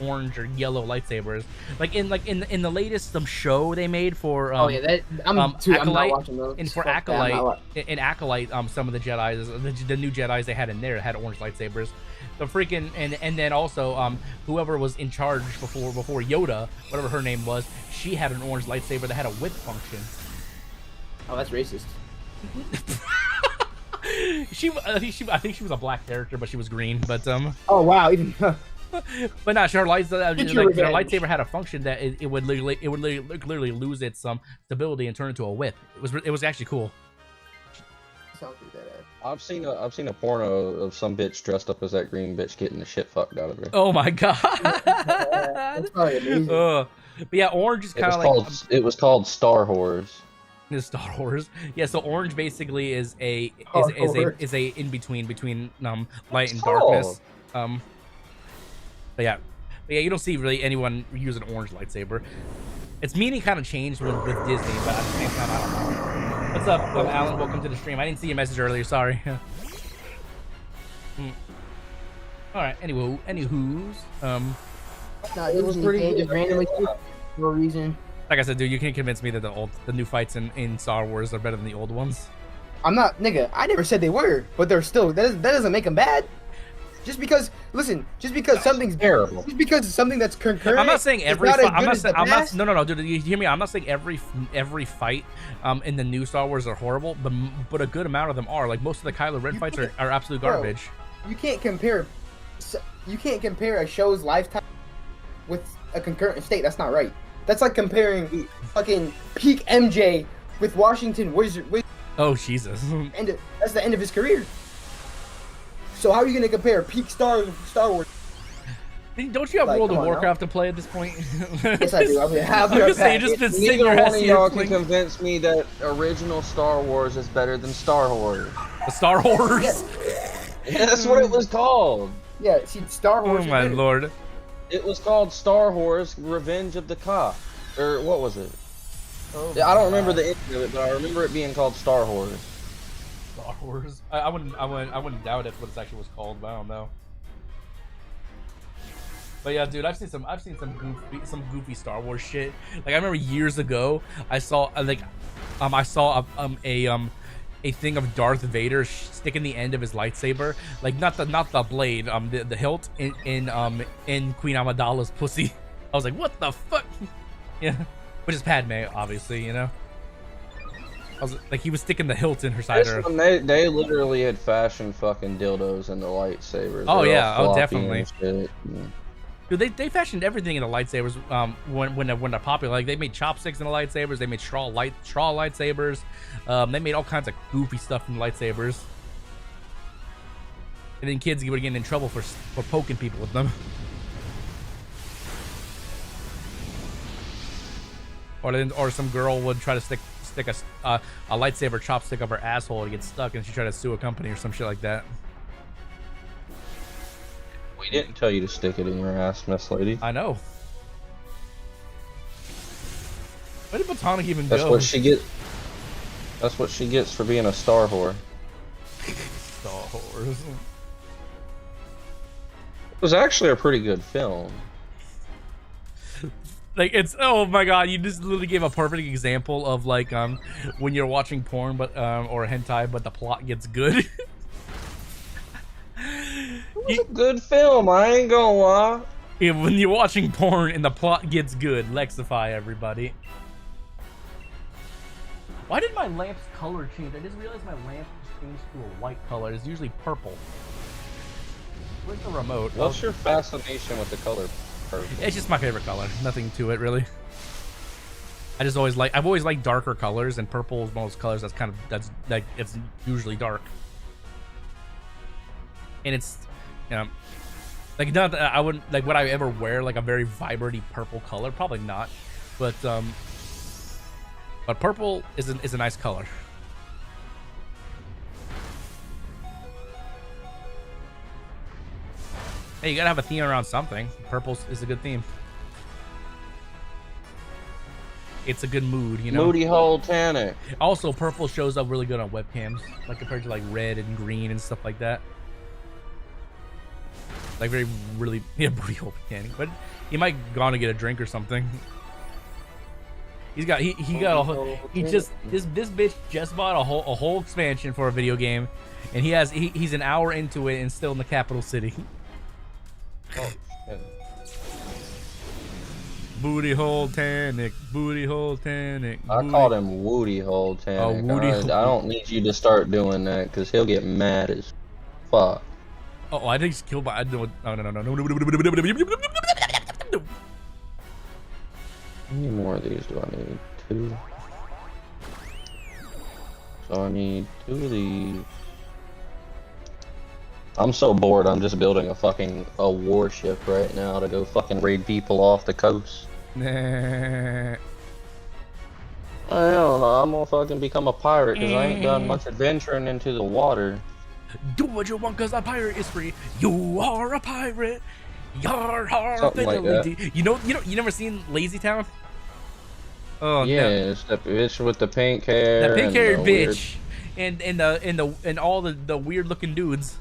Speaker 1: orange or yellow lightsabers. Like in the latest show they made for
Speaker 4: I'm not watching those.
Speaker 1: And for Acolyte, some of the Jedis, the new Jedis they had in there had orange lightsabers. The freaking and then also whoever was in charge before Yoda, whatever her name was, she had an orange lightsaber that had a whip function.
Speaker 4: Oh, that's racist.
Speaker 1: I think she was a black character, but she was green. But
Speaker 4: Oh wow, even.
Speaker 1: But not sure. Her lightsaber had a function that it would literally lose its stability and turn into a whip. It was actually cool.
Speaker 3: I've seen a porno of some bitch dressed up as that green bitch getting the shit fucked out of her.
Speaker 1: Oh my god.
Speaker 4: That's probably amazing.
Speaker 1: But yeah, orange is kind of like.
Speaker 3: It was called Star Wars.
Speaker 1: Star Wars. Yeah, so orange basically is a in between light and darkness. But yeah, you don't see really anyone use an orange lightsaber. Its meaning kind of changed with Disney, but at the same time, I don't know. What's up, Alan? Welcome to the stream. I didn't see your message earlier. Sorry. All right. Anywho's.
Speaker 4: No, it was pretty just randomly for no reason.
Speaker 1: Like I said, dude, you can't convince me that the new fights in Star Wars are better than the old ones.
Speaker 4: I'm not, nigga. I never said they were, but they're still. That doesn't make them bad. Just because something's
Speaker 3: terrible.
Speaker 4: Just because something that's concurrent.
Speaker 1: I'm not saying every. No, dude. You hear me? I'm not saying every fight in the new Star Wars are horrible, but a good amount of them are. Like most of the Kylo Ren fights are absolute garbage.
Speaker 4: You can't compare. You can't compare a show's lifetime with a concurrent state. That's not right. That's like comparing fucking peak MJ with Washington Wizard.
Speaker 1: Oh Jesus!
Speaker 4: And that's the end of his career. So how are you gonna compare peak Star Wars?
Speaker 1: Don't you have World of Warcraft to play at this point?
Speaker 4: Yes, I do. I'm
Speaker 1: just saying, just been sitting your ass here.
Speaker 3: Y'all can convince me that original Star Wars is better than Star Wars.
Speaker 1: The Star Wars?
Speaker 3: Yeah, that's what it was called.
Speaker 4: Yeah, see, Star Wars.
Speaker 1: Oh my lord!
Speaker 3: It was called Star Wars: Revenge of the Cock, or what was it?
Speaker 4: Oh,
Speaker 3: I don't remember the end of it, but I remember it being called Star Wars.
Speaker 1: Star Wars. I wouldn't doubt it what it actually was called, but I don't know. But yeah, dude, I've seen some goofy Star Wars shit. Like I remember years ago, I saw a thing of Darth Vader sticking the end of his lightsaber, like not the blade, the hilt in Queen Amidala's pussy. I was like, what the fuck? Yeah, which is Padme, obviously, you know. I was like, he was sticking the hilt in her side.
Speaker 3: They literally had fashioned fucking dildos in the lightsabers.
Speaker 1: Oh yeah, oh definitely.
Speaker 3: Yeah.
Speaker 1: Dude, they fashioned everything in the lightsabers when they're popular. Like they made chopsticks in the lightsabers, they made straw lightsabers, they made all kinds of goofy stuff in the lightsabers. And then kids were getting in trouble for poking people with them. Or some girl would try to stick a lightsaber chopstick up her asshole to get stuck, and she tried to sue a company or some shit like that.
Speaker 3: We didn't tell you to stick it in your ass, Miss Lady.
Speaker 1: I know. Where did Botanic even
Speaker 3: go? That's what she gets for being a Star whore.
Speaker 1: Star whores.
Speaker 3: It was actually a pretty good film.
Speaker 1: Like it's, oh my god, you just literally gave a perfect example of like when you're watching porn but or hentai but the plot gets good.
Speaker 3: It was a good film, I ain't gonna lie.
Speaker 1: Yeah, when you're watching porn and the plot gets good, Lexify everybody. Why did my lamp's color change? I just realized my lamp changed to a white color. It's usually purple. Where's the remote?
Speaker 3: What's your fascination with the color purple?
Speaker 1: It's just my favorite color. Nothing to it really. I've always liked darker colors, and purple is one of those colors it's usually dark. And it's Yeah. Like not that I wouldn't like would I ever wear like a very vibranty purple color? Probably not. But purple is a nice color. Hey, you gotta have a theme around something. Purple is a good theme. It's a good mood, you know.
Speaker 3: Moody hole tannic.
Speaker 1: Also, purple shows up really good on webcams, like compared to like red and green and stuff like that. Like really booty hole tannic. But he might gone to get a drink or something. He got a whole, this bitch just bought a whole expansion for a video game, and he's an hour into it and still in the capital city.
Speaker 3: Oh, shit.
Speaker 1: Booty hole tannic, booty hole tannic.
Speaker 3: I called him Woody hole tannic.
Speaker 1: Woody
Speaker 3: I don't need you to start doing that because he'll get mad as fuck.
Speaker 1: Oh, I think he's killed by. No.
Speaker 3: How many more of these do I need? 2. So I need 2 of these. I'm so bored, I'm just building a warship right now to go fucking raid people off the coast.
Speaker 1: Nah.
Speaker 3: I don't know, I'm gonna fucking become a pirate because I ain't done much adventuring into the water.
Speaker 1: Do what you want because a pirate is free. You are a pirate. Yar har
Speaker 3: Something like that.
Speaker 1: You never seen Lazy Town? Oh
Speaker 3: yeah,
Speaker 1: no.
Speaker 3: it's the bitch with the pink hair.
Speaker 1: That pink haired
Speaker 3: bitch.
Speaker 1: and all the weird looking dudes.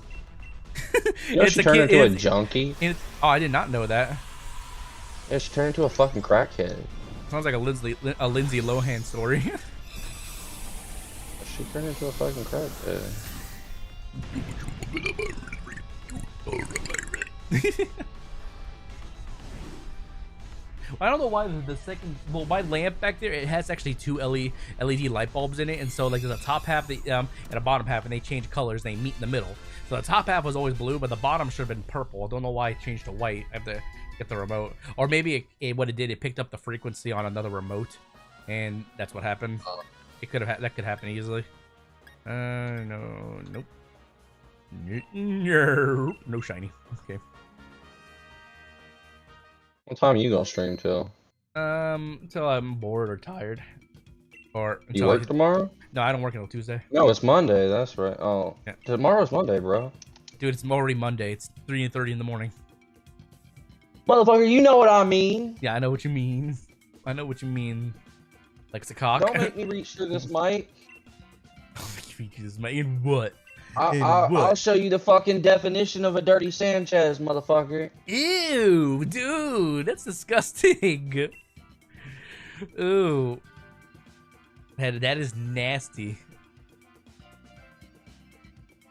Speaker 3: You know, she turned into a junkie.
Speaker 1: Oh, I did not know that.
Speaker 3: Yeah, she turned into a fucking crackhead.
Speaker 1: Sounds like a Lindsay Lohan story.
Speaker 3: She turned into a fucking crackhead.
Speaker 1: I don't know why my lamp back there, it has actually 2 LED light bulbs in it, and so like there's a top half and a bottom half, and they change colors. They meet in the middle. So the top half was always blue, but the bottom should have been purple. I don't know why it changed to white. I have to get the remote, or maybe what it did, it picked up the frequency on another remote, and that's what happened. It could have that could happen easily. Nope. No shiny. Okay.
Speaker 3: What time are you gonna stream till?
Speaker 1: Until I'm bored or tired. Or
Speaker 3: you work tomorrow?
Speaker 1: No, I don't work until Tuesday.
Speaker 3: No, it's Monday. That's right. Oh, yeah. Tomorrow's Monday, bro.
Speaker 1: Dude, it's already Monday. It's 3:30 in the morning.
Speaker 3: Motherfucker, you know what I mean.
Speaker 1: Yeah, I know what you mean. I know what you mean. Like it's a cock.
Speaker 3: Don't make me reach through this mic.
Speaker 1: Don't make me reach through this mic. In what?
Speaker 3: I'll show you the fucking definition of a dirty Sanchez, motherfucker.
Speaker 1: Ew, dude, that's disgusting. Ooh, that is nasty.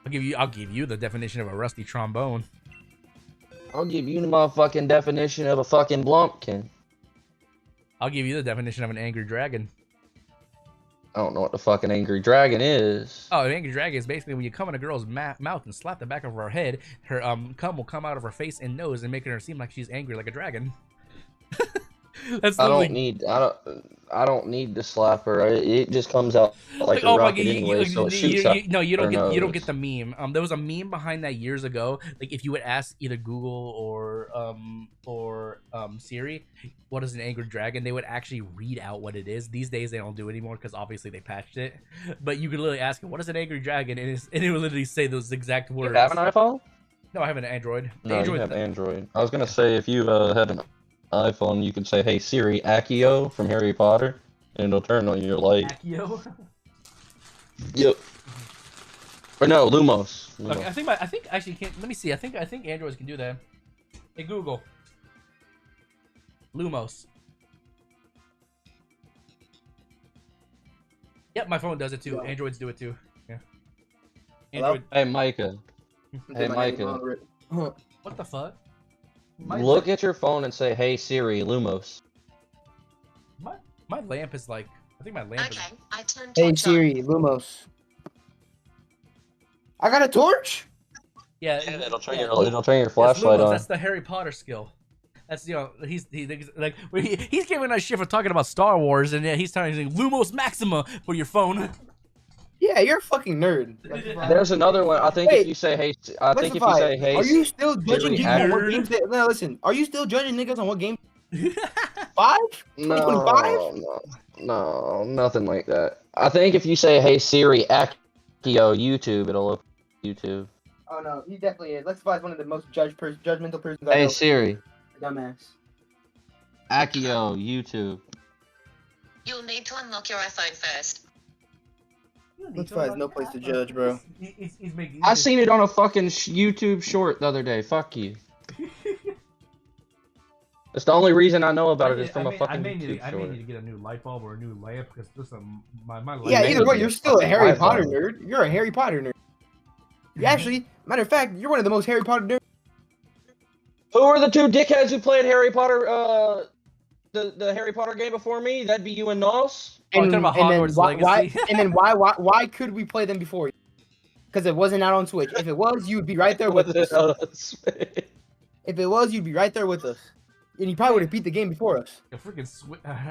Speaker 1: I'll give you the definition of a rusty trombone.
Speaker 3: I'll give you the motherfucking definition of a fucking blumpkin.
Speaker 1: I'll give you the definition of an angry dragon.
Speaker 3: I don't know what the fucking angry dragon is.
Speaker 1: Oh, an angry dragon is basically when you come in a girl's mouth and slap the back of her head, her cum will come out of her face and nose and making her seem like she's angry like a dragon. That's
Speaker 3: I don't need to slap her. It just comes out like a rocket anyway, so it shoots out.
Speaker 1: No, you don't get the meme. There was a meme behind that years ago. Like if you would ask either Google or Siri, what is an angry dragon, they would actually read out what it is. These days they don't do it anymore because obviously they patched it. But you could literally ask it, what is an angry dragon, and it would literally say those exact words.
Speaker 3: You have an iPhone?
Speaker 1: No, I have an Android.
Speaker 3: No, you have Android. I was gonna say if you had an iPhone, you could say, "Hey Siri, Accio from Harry Potter," and it'll turn on your light.
Speaker 1: Accio?
Speaker 3: Yep. Or no, Lumos.
Speaker 1: Okay, I think actually can't. Let me see. I think Androids can do that. Hey Google. Lumos. Yep, my phone does it too. Androids do it too. Yeah. Android.
Speaker 3: Hey Micah. Hey Micah.
Speaker 1: What the fuck?
Speaker 3: Look at your phone and say, "Hey Siri, Lumos."
Speaker 1: My lamp is like, I think my lamp is...
Speaker 5: I turned
Speaker 4: Hey Siri, Lumos. I got a torch?
Speaker 1: Yeah,
Speaker 3: it'll turn your flashlight
Speaker 1: Lumos,
Speaker 3: on.
Speaker 1: that's the Harry Potter skill. That's, you know, he's giving us shit for talking about Star Wars, and he's telling you Lumos Maxima for your phone.
Speaker 4: Yeah, you're a fucking nerd.
Speaker 3: There's another one. I think
Speaker 4: Wait.
Speaker 3: if you say hey, I think if you
Speaker 4: Rectify.
Speaker 3: say hey,
Speaker 4: Are you still judging
Speaker 3: Siri,
Speaker 4: niggas on what
Speaker 1: nerd.
Speaker 4: games? No, listen. Are you still judging niggas on what game? 5? 2025?
Speaker 3: No, nothing like that. I think if you say hey Siri, Accio YouTube, it'll open YouTube.
Speaker 4: Oh no, he definitely is. Rectify is one of the most judgmental persons I
Speaker 3: Hey
Speaker 4: know.
Speaker 3: Siri,
Speaker 4: Dumbass.
Speaker 3: Accio YouTube.
Speaker 5: You'll need to unlock your iPhone first.
Speaker 4: Rectify is no place to judge, bro.
Speaker 1: He's making.
Speaker 3: I seen it on a fucking YouTube short the other day. Fuck you. It's the only reason I know about it is from a fucking YouTube
Speaker 1: I may
Speaker 3: short.
Speaker 1: need to get a new light bulb or a new lamp because listen, my light.
Speaker 4: Yeah, either way, you're still a Harry
Speaker 3: iPhone.
Speaker 4: Potter nerd. You're a Harry Potter nerd. You actually, matter of fact, you're one of the most Harry Potter nerds.
Speaker 3: Who are the two dickheads who played Harry Potter? The Harry Potter game before me? That'd be you and Nos.
Speaker 1: And then
Speaker 4: why could we play them before? Because it wasn't out on Switch. If it was, you'd be right there with us. If it was, you'd be right there with us. And you probably would have beat the game before us.
Speaker 1: A freaking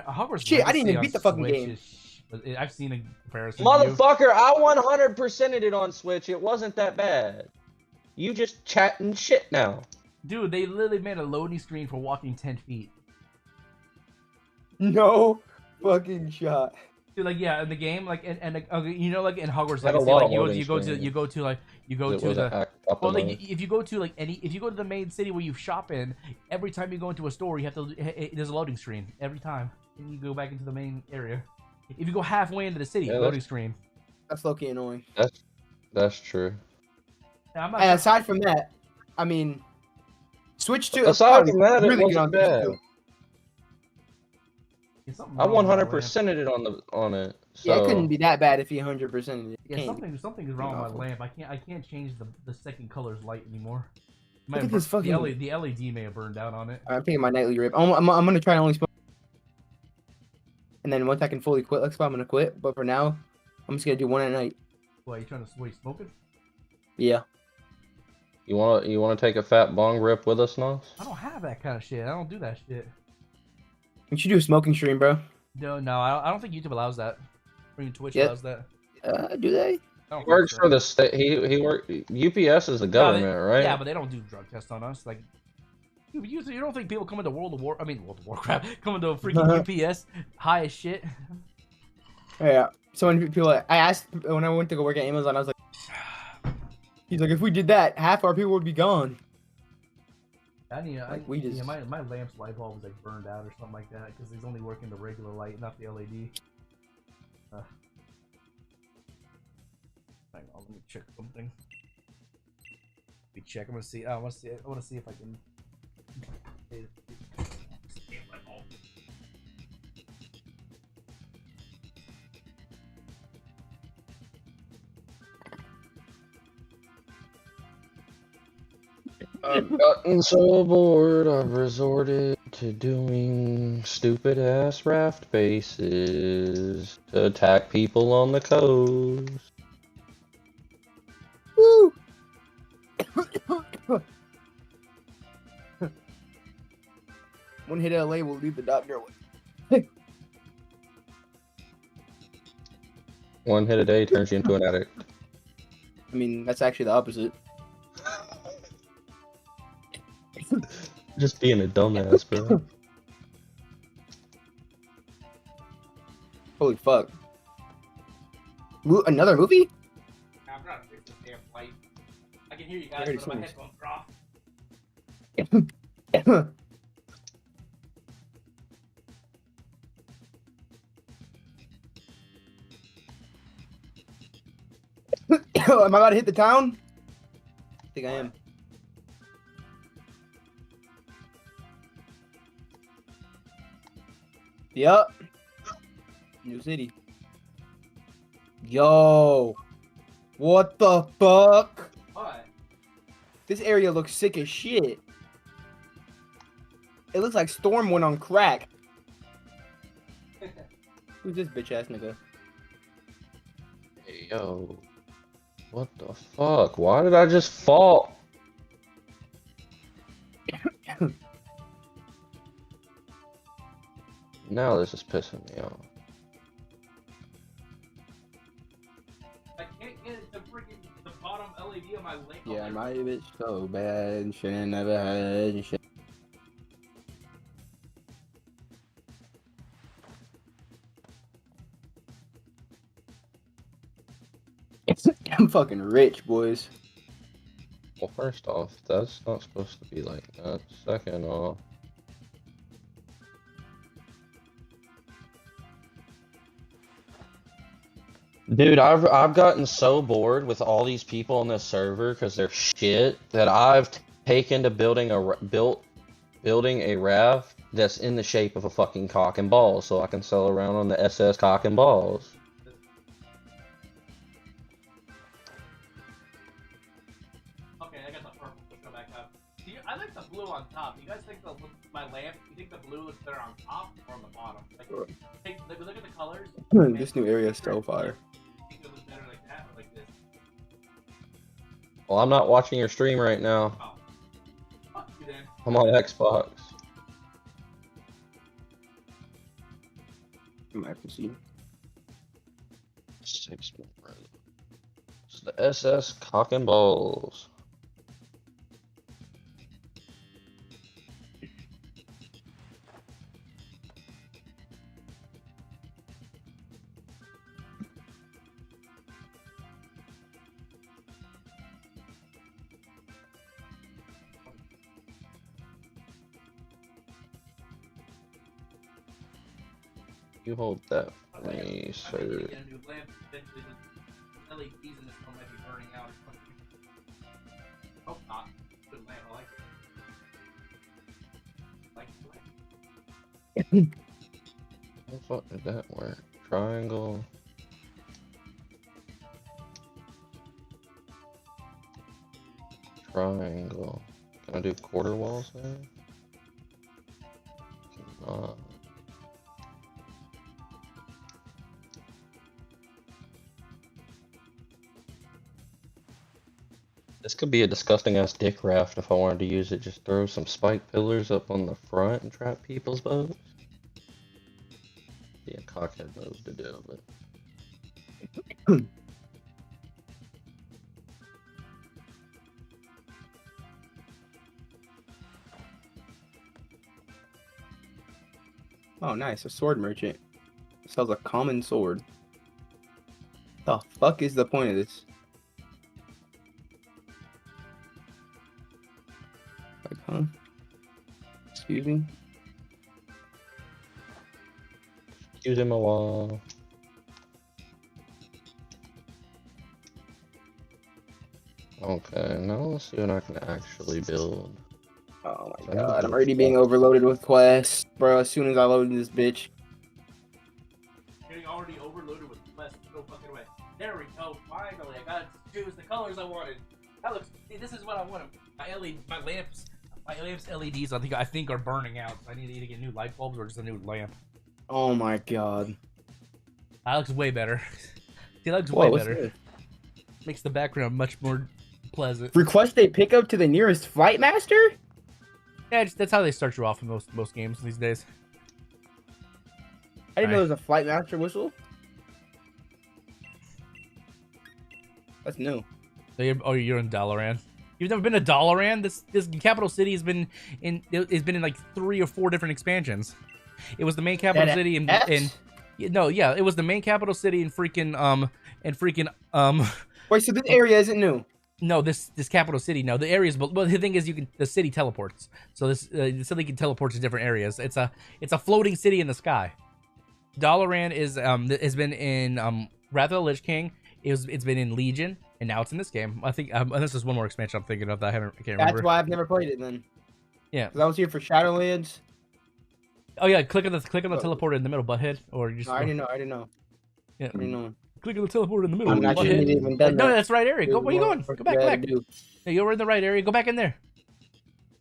Speaker 1: Hogwarts.
Speaker 4: Shit, I didn't even
Speaker 1: Legacy
Speaker 4: beat the
Speaker 1: on
Speaker 4: fucking
Speaker 1: Switch
Speaker 4: game.
Speaker 1: I've seen a comparison.
Speaker 3: Motherfucker, I 100%ed it on Switch. It wasn't that bad. You just chatting shit now.
Speaker 1: Dude, they literally made a loading screen for walking 10 feet.
Speaker 4: No fucking shot.
Speaker 1: Dude, like yeah, in the game, like you know, like in Hogwarts
Speaker 3: Had a
Speaker 1: Legacy,
Speaker 3: lot
Speaker 1: like
Speaker 3: of
Speaker 1: you
Speaker 3: loading
Speaker 1: go to
Speaker 3: screens.
Speaker 1: the well, like if you go to like if you go to the main city where you shop in, every time you go into a store, you have to there's a loading screen every time, and you go back into the main area. If you go halfway into the city,
Speaker 3: Yeah,
Speaker 1: loading screen.
Speaker 4: That's low-key annoying.
Speaker 3: That's true.
Speaker 1: Yeah, I'm not
Speaker 4: And
Speaker 1: sure.
Speaker 4: aside from that, I mean, Switch 2.
Speaker 3: Aside from that, it
Speaker 4: really good
Speaker 3: wasn't
Speaker 4: on
Speaker 3: bad.
Speaker 4: Switch 2.
Speaker 1: Yeah, something
Speaker 3: I
Speaker 1: wrong with my
Speaker 3: 100%ed it on it. So.
Speaker 4: Yeah, it couldn't be that bad if he 100%ed it.
Speaker 1: Yeah, something is wrong with my lamp. I can't change the second color's light anymore.
Speaker 4: Look at this fucking-
Speaker 1: the LED may have burned out on it.
Speaker 4: I'm taking my nightly rip. I'm gonna try to only smoke. And then once I can fully quit, I'm gonna quit. But for now, I'm just gonna do one at night.
Speaker 1: What, you trying to smoke it?
Speaker 4: Yeah.
Speaker 3: You wanna take a fat bong rip with us, Nos?
Speaker 1: I don't have that kind of shit. I don't do that shit.
Speaker 4: You should do a smoking stream, bro.
Speaker 1: No, I don't think YouTube allows that. Or even Twitch
Speaker 4: Yep.
Speaker 1: allows that.
Speaker 4: Do they?
Speaker 1: I don't
Speaker 3: He
Speaker 1: think
Speaker 3: works
Speaker 1: so.
Speaker 3: for the state. He work. UPS is the government, right?
Speaker 1: Yeah, but they don't do drug tests on us. Like, you don't think people come into World of Warcraft, come into freaking UPS high as shit?
Speaker 4: Yeah. So when people, I asked when I went to go work at Amazon, I was like, he's like, if we did that, half our people would be gone.
Speaker 1: My lamp's light bulb was like burned out or something like that because he's only working the regular light, not the LED. Hang on, let me check something. Let me check. I'm gonna see. I want to see if I can.
Speaker 3: I've gotten so bored, I've resorted to doing stupid ass raft bases to attack people on the coast.
Speaker 4: Woo! One hit LA will leave the doctor away.
Speaker 3: One hit a day turns you into an addict.
Speaker 4: I mean, that's actually the opposite.
Speaker 3: Just being a dumbass, bro.
Speaker 4: Holy fuck. Another movie?
Speaker 1: I'm trying to fix this damn light. I can hear you
Speaker 4: I
Speaker 1: guys,
Speaker 4: heard
Speaker 1: but my
Speaker 4: it
Speaker 1: headphones are off.
Speaker 4: Am I about to hit the town? I think I am. Yup. New city. Yo. What the fuck?
Speaker 1: What?
Speaker 4: This area looks sick as shit. It looks like Storm went on crack. Who's this bitch ass nigga?
Speaker 3: Hey, yo. What the fuck? Why did I just fall? Now this is pissing me off.
Speaker 1: LED on my link.
Speaker 4: Yeah, my bitch so bad. Shouldn't never had shit. I'm fucking rich, boys.
Speaker 3: Well, first off, that's not supposed to be like that. Second off, dude, I've gotten so bored with all these people on this server because they're shit that I've taken to building a raft that's in the shape of a fucking cock and balls, so I can sail around on the SS cock and balls.
Speaker 1: Okay, I got the purple to go back up. I like the blue on top. You guys think my lamp? You think the blue looks better on top or on the bottom? Like, look at the colors.
Speaker 4: This new area is so fire.
Speaker 1: You think it looks better like that or like this?
Speaker 3: Well, I'm not watching your stream right now.
Speaker 1: Oh. Fuck you then.
Speaker 3: I'm on Xbox.
Speaker 4: I have to see.
Speaker 3: 6 more. It's the SS cock and balls. You hold that for me, sir.
Speaker 1: Get a new lamp. Eventually, the LEDs in this one might be burning out or something. Hope not. Good lamp. I like it. Like it.
Speaker 3: How the fuck did that work? Triangle. Triangle. Can I do quarter walls there? Cannot. This could be a disgusting ass dick raft if I wanted to use it. Just throw some spike pillars up on the front and trap people's boats. Yeah, cockhead move to do, but
Speaker 4: Oh, nice. A sword merchant. Sells a common sword. The fuck is the point of this? Like, huh? Excuse me?
Speaker 3: excuse him a while. Okay, now let's see what I can actually build.
Speaker 4: Oh my god, I'm already being overloaded with quests, bro, as soon as I load this bitch.
Speaker 1: Getting already overloaded with quests. Go fucking away. There we go. Finally, I got to choose the colors I wanted. That looks. See, this is what I want. My lamps LEDs. I think are burning out. I need to either get new light bulbs or just a new lamp.
Speaker 4: Oh my god.
Speaker 1: That looks way better. See, that looks
Speaker 4: Whoa,
Speaker 1: way
Speaker 4: what's
Speaker 1: better.
Speaker 4: this?
Speaker 1: Makes the background much more pleasant.
Speaker 4: Request a pickup to the nearest flight master?
Speaker 1: Yeah, that's how they start you off in most games these days.
Speaker 4: I didn't know there was a flight master whistle. That's new.
Speaker 1: So you're in Dalaran. You've never been to Dalaran? This capital city has been in like 3 or 4 different expansions. It was the main capital city in it was the main capital city in freaking
Speaker 4: Wait, so this area isn't new?
Speaker 1: No, this capital city. No, the areas. But the thing is, the city teleports. So the city can teleport to different areas. It's a floating city in the sky. Dalaran has been in Wrath of the Lich King. It's been in Legion, and now it's in this game. I think unless there's one more expansion I'm thinking of that I can't remember.
Speaker 4: That's why I've never played it then.
Speaker 1: Yeah,
Speaker 4: because I was here for Shadowlands.
Speaker 1: Oh yeah, click on the teleporter in the middle, butthead, or you just.
Speaker 4: No, I didn't know.
Speaker 1: Yeah.
Speaker 4: I didn't know.
Speaker 1: Click on the teleporter in the middle.
Speaker 4: I'm not
Speaker 1: butthead.
Speaker 4: even done
Speaker 1: No,
Speaker 4: that.
Speaker 1: that's the right area. Go. Where you going? Go back. Yeah, you're in the right area. Go back in there.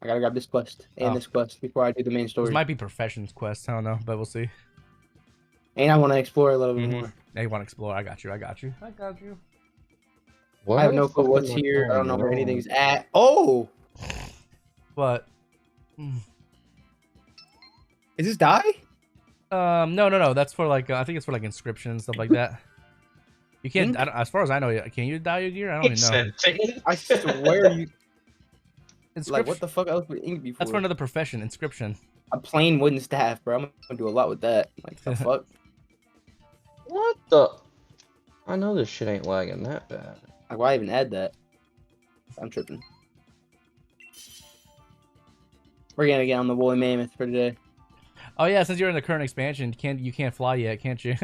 Speaker 4: I gotta grab this quest and this quest before I do the main story.
Speaker 1: This might be Professions quest. I don't know, but we'll see.
Speaker 4: And I want to explore a little bit more.
Speaker 1: Yeah, you want to explore? I got you.
Speaker 3: What
Speaker 4: I have no clue what's here. I don't know where anything's at. Oh!
Speaker 1: But.
Speaker 4: Is this die?
Speaker 1: No. That's for like I think it's for like inscription and stuff like that. You can't. I don't, as far as I know, can you dye your gear? I don't even know.
Speaker 4: I swear you.
Speaker 1: Inscription.
Speaker 4: Like, what the fuck else would ink be for?
Speaker 1: That's for another profession. Inscription.
Speaker 4: A plain wooden staff, bro. I'm gonna do a lot with that. Like, the fuck?
Speaker 3: What the? I know this shit ain't lagging that bad.
Speaker 4: Like, why even add that? I'm tripping. We're gonna get on the woolly mammoth for today.
Speaker 1: Oh yeah, since you're in the current expansion, you can't fly yet, can't you?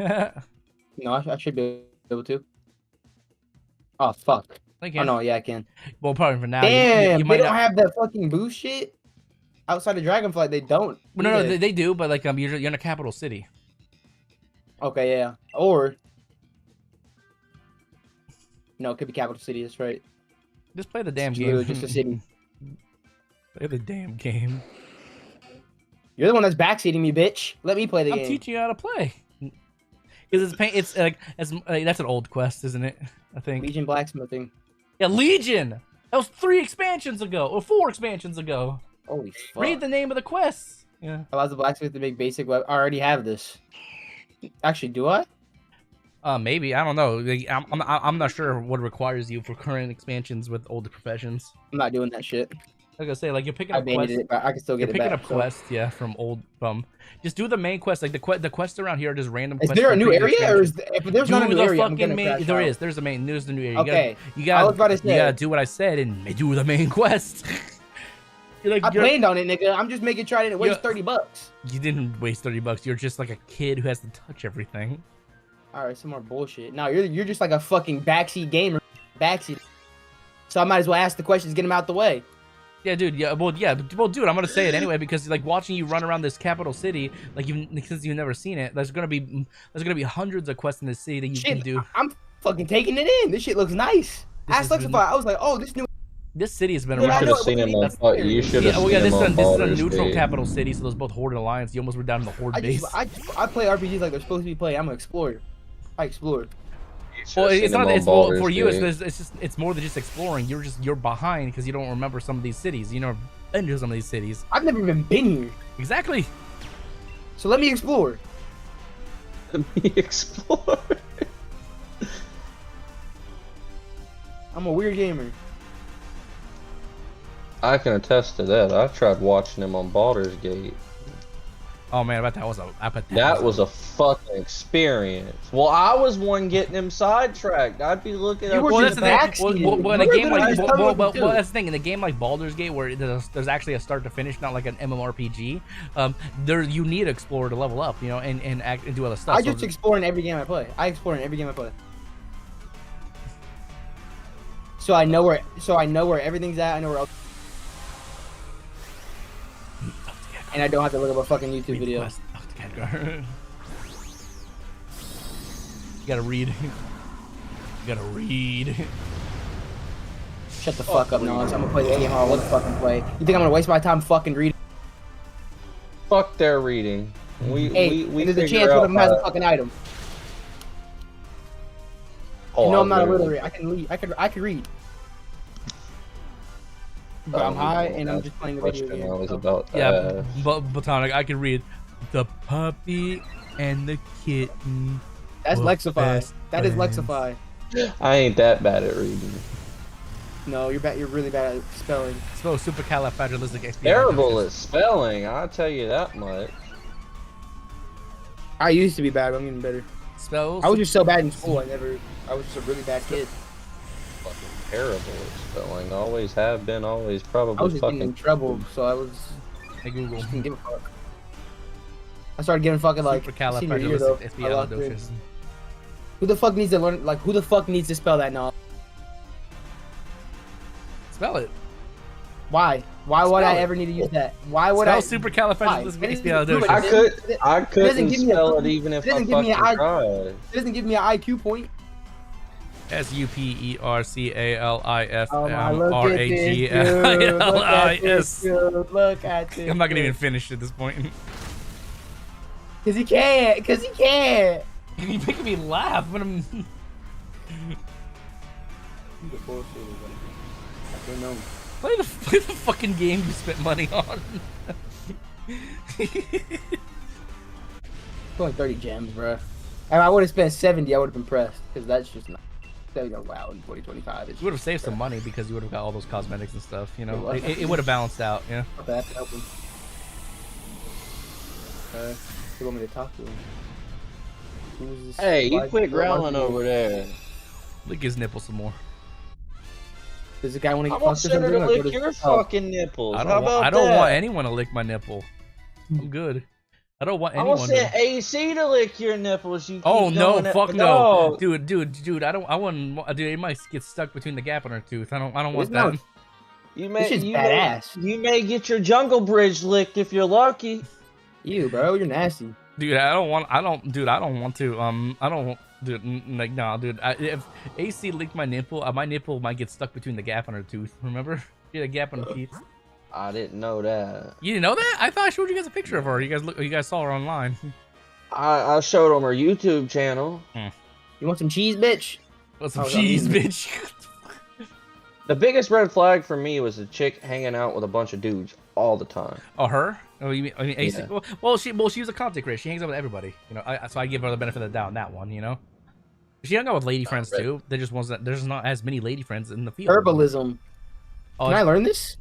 Speaker 4: No, I should be able to. Oh fuck.
Speaker 1: I
Speaker 4: Oh
Speaker 1: can.
Speaker 4: no, yeah, I can.
Speaker 1: Well, probably for now.
Speaker 4: Damn,
Speaker 1: you
Speaker 4: they
Speaker 1: might
Speaker 4: don't
Speaker 1: not...
Speaker 4: have that fucking boost shit outside of Dragonflight. They don't.
Speaker 1: Well, no, they do, but like you're in a capital city.
Speaker 4: Okay, yeah. Or no, it could be capital city. That's right.
Speaker 1: Just play the damn
Speaker 4: It's
Speaker 1: game.
Speaker 4: literally just a city.
Speaker 1: Play the damn game.
Speaker 4: You're the one that's backseating me, bitch. Let me play the game.
Speaker 1: I'm teaching you how to play. Because it's like that's an old quest, isn't it? I think.
Speaker 4: Legion blacksmithing.
Speaker 1: Yeah, Legion. That was 3 expansions ago, or 4 expansions ago.
Speaker 4: Holy fuck.
Speaker 1: Read the name of the quests. Yeah.
Speaker 4: Allows the blacksmith to make basic web. I already have this. Actually, do I?
Speaker 1: Maybe, I don't know. Like, I'm not sure what requires you for current expansions with older professions.
Speaker 4: I'm not doing that shit.
Speaker 1: Like I say, like you're picking
Speaker 4: I
Speaker 1: up quests.
Speaker 4: banned it, but I can still
Speaker 1: You're
Speaker 4: get it
Speaker 1: picking
Speaker 4: back.
Speaker 1: up quests, yeah, from old. Just do the main quest. Like the quests around here are just random.
Speaker 4: Is
Speaker 1: quests
Speaker 4: there a
Speaker 1: from
Speaker 4: new
Speaker 1: previous
Speaker 4: area, or is
Speaker 1: expansions.
Speaker 4: if there's not a
Speaker 1: Do
Speaker 4: new
Speaker 1: the
Speaker 4: area, I'm
Speaker 1: fucking
Speaker 4: gonna
Speaker 1: main.
Speaker 4: crash
Speaker 1: There
Speaker 4: out.
Speaker 1: is. There's a main. There's the new area.
Speaker 4: Okay.
Speaker 1: You gotta.
Speaker 4: I was about to say.
Speaker 1: You gotta do what I said and do the main quest. You're like,
Speaker 4: I planned on it, nigga. I'm just making sure I didn't waste $30.
Speaker 1: You didn't waste $30. You're just like a kid who has to touch everything.
Speaker 4: All right, some more bullshit. No, you're just like a fucking backseat gamer. Backseat. So I might as well ask the questions, get them out the way.
Speaker 1: Yeah, dude. Yeah, well, dude. I'm gonna say it anyway because like watching you run around this capital city, like since you've never seen it, there's gonna be hundreds of quests in this city that you can do.
Speaker 4: I'm fucking taking it in. This shit looks nice. Ask Lexify. I was like, oh, this new.
Speaker 1: This city has been
Speaker 4: Dude,
Speaker 3: You
Speaker 1: around.
Speaker 3: should have seen him on. You should have seen
Speaker 1: Yeah,
Speaker 3: him on
Speaker 1: this is a
Speaker 3: Baldur's
Speaker 1: neutral
Speaker 3: Gate.
Speaker 1: capital city, so those both Horde and Alliance. You almost were down in the Horde base.
Speaker 4: I play RPGs like they're supposed to be played. I'm an explorer. I explore.
Speaker 3: You should
Speaker 1: Well,
Speaker 3: have
Speaker 1: it's
Speaker 3: seen him
Speaker 1: not.
Speaker 3: on
Speaker 1: It's well,
Speaker 3: Baldur's
Speaker 1: for you.
Speaker 3: Gate.
Speaker 1: It's more than just exploring. You're behind because you don't remember some of these cities. You never been to some of these cities.
Speaker 4: I've never even been here.
Speaker 1: Exactly.
Speaker 4: So let me explore.
Speaker 3: Me explore.
Speaker 4: I'm a weird gamer.
Speaker 3: I can attest to that. I tried watching him on Baldur's Gate.
Speaker 1: Oh man, I bet that was a. I bet
Speaker 3: That was a fucking experience. Well, I was one getting him sidetracked. I'd be looking at.
Speaker 4: were
Speaker 1: Well, that's
Speaker 4: just
Speaker 1: the thing.
Speaker 4: backseating.
Speaker 1: Well, in a
Speaker 4: You were
Speaker 1: game like
Speaker 4: literally just telling me what to do.
Speaker 1: that's the thing. In a game like Baldur's Gate, where there's actually a start to finish, not like an MMORPG. There you need to explore to level up, you know, and act and do other stuff.
Speaker 4: I just explore in every game I play. I explore in every game I play. So I know where. Everything's at. I know where. And I don't have to look up a fucking YouTube video.
Speaker 1: You gotta read. You gotta read.
Speaker 4: Shut the fuck up, Nolan. I'm gonna play the game I want to fucking play. You think I'm gonna waste my time fucking reading?
Speaker 3: Fuck their reading. We
Speaker 4: There's a
Speaker 3: figure
Speaker 4: chance one
Speaker 3: out
Speaker 4: of them has
Speaker 3: how-
Speaker 4: a fucking item.
Speaker 3: Oh,
Speaker 4: No, I'm not
Speaker 3: literally-
Speaker 4: illiterate. I can read. I can read. But I'm high and I'm just playing a video
Speaker 3: Question I
Speaker 4: game.
Speaker 3: was
Speaker 4: so-
Speaker 3: about to
Speaker 1: Yeah,
Speaker 3: ask.
Speaker 1: but Botanic, I can read the puppy and the kitten.
Speaker 4: That's
Speaker 1: were
Speaker 4: Lexify.
Speaker 1: best
Speaker 4: That is
Speaker 1: friends.
Speaker 4: Lexify.
Speaker 3: I ain't that bad at reading.
Speaker 4: No, you're bad. You're really bad at spelling.
Speaker 1: So supercalifragilistic.
Speaker 3: Terrible at spelling, I'll tell you that much.
Speaker 4: I used to be bad, but I'm getting better.
Speaker 1: Spells.
Speaker 4: I was just so bad in school. I was just a really bad kid.
Speaker 3: Fucking terrible at spelling. Always have been, always probably
Speaker 4: I was just getting in
Speaker 3: fucking.
Speaker 4: trouble, so I was
Speaker 1: Hey Google.
Speaker 4: just didn't give a fuck. I started giving fucking like senior year though. I locked in.
Speaker 1: Supercalifragilistic.
Speaker 4: Who the fuck needs to learn? Like, who the fuck needs to spell that now?
Speaker 1: Spell it.
Speaker 4: Why? Why would
Speaker 1: Spell
Speaker 4: I
Speaker 1: it.
Speaker 4: ever need to use that? Why would I?
Speaker 1: Spell supercalifragilistic.
Speaker 3: I
Speaker 4: It
Speaker 3: couldn't
Speaker 4: doesn't give me a-
Speaker 3: spell it even if
Speaker 4: it
Speaker 3: I
Speaker 4: doesn't give me
Speaker 3: fucking
Speaker 4: an
Speaker 3: tried.
Speaker 4: It doesn't give me an IQ point.
Speaker 1: SUPERCALIFMRAGLIS.
Speaker 4: Look at this.
Speaker 1: I'm not gonna even finish at this point.
Speaker 4: Cause he can't. Cause he can't.
Speaker 1: You're making me laugh when I'm. Play the fucking game you spent money on.
Speaker 4: It's only 30 gems, bro. If I would have spent 70, I would have been pressed because that's just not. Wow, in 2025,
Speaker 1: You would have saved some money because you would have got all those cosmetics and stuff. You know,
Speaker 4: It was.
Speaker 1: it would have balanced out. Yeah.
Speaker 4: Okay, I have to help him. You want me to talk to him? Who's this?
Speaker 3: Hey, you
Speaker 4: Why-
Speaker 3: quit
Speaker 4: why-
Speaker 3: growling over there.
Speaker 1: Lick his nipple some more.
Speaker 4: Does the guy want to
Speaker 3: I
Speaker 4: get
Speaker 3: want
Speaker 4: fucked or
Speaker 3: Senator
Speaker 4: something?
Speaker 3: to
Speaker 4: or
Speaker 3: lick
Speaker 4: does-
Speaker 3: your
Speaker 4: oh.
Speaker 3: fucking nipples.
Speaker 1: I
Speaker 3: How
Speaker 1: don't.
Speaker 3: about
Speaker 1: I don't
Speaker 3: that?
Speaker 1: want anyone to lick my nipple. I'm good. I don't want
Speaker 3: I
Speaker 1: anyone
Speaker 3: want
Speaker 1: to.
Speaker 3: AC to lick your nipples. You keep
Speaker 1: Oh no!
Speaker 3: going at
Speaker 1: Fuck
Speaker 3: the
Speaker 1: no,
Speaker 3: dog.
Speaker 1: dude! I don't. I wouldn't. Dude, it might get stuck between the gap on her tooth. I don't want
Speaker 4: It's not-
Speaker 1: that.
Speaker 3: You
Speaker 4: This shit's
Speaker 3: you
Speaker 4: badass.
Speaker 3: you may get your jungle bridge licked if you're lucky.
Speaker 4: You, bro, you're nasty.
Speaker 1: Dude, I don't want. Dude, I don't want to. I don't. Dude, like, nah, dude. If AC licked my nipple might get stuck between the gap on her tooth. Remember? She had a gap on her teeth.
Speaker 3: I didn't know that.
Speaker 1: You didn't know that? I thought I showed you guys a picture of her. You guys saw her online.
Speaker 3: I showed him her YouTube channel.
Speaker 4: You want some cheese, bitch?
Speaker 1: What's some
Speaker 4: Oh,
Speaker 1: cheese,
Speaker 4: yeah.
Speaker 1: bitch?
Speaker 3: The biggest red flag for me was a chick hanging out with a bunch of dudes all the time.
Speaker 1: Oh, her? Oh, you mean AC?
Speaker 3: Yeah.
Speaker 1: Well, she was a content creator. She hangs out with everybody. You know, so I give her the benefit of the doubt on that one. You know, she hung out with lady friends
Speaker 3: right.
Speaker 1: too. There's not as many lady friends in the field.
Speaker 4: Herbalism.
Speaker 1: Oh,
Speaker 4: Can I learn this?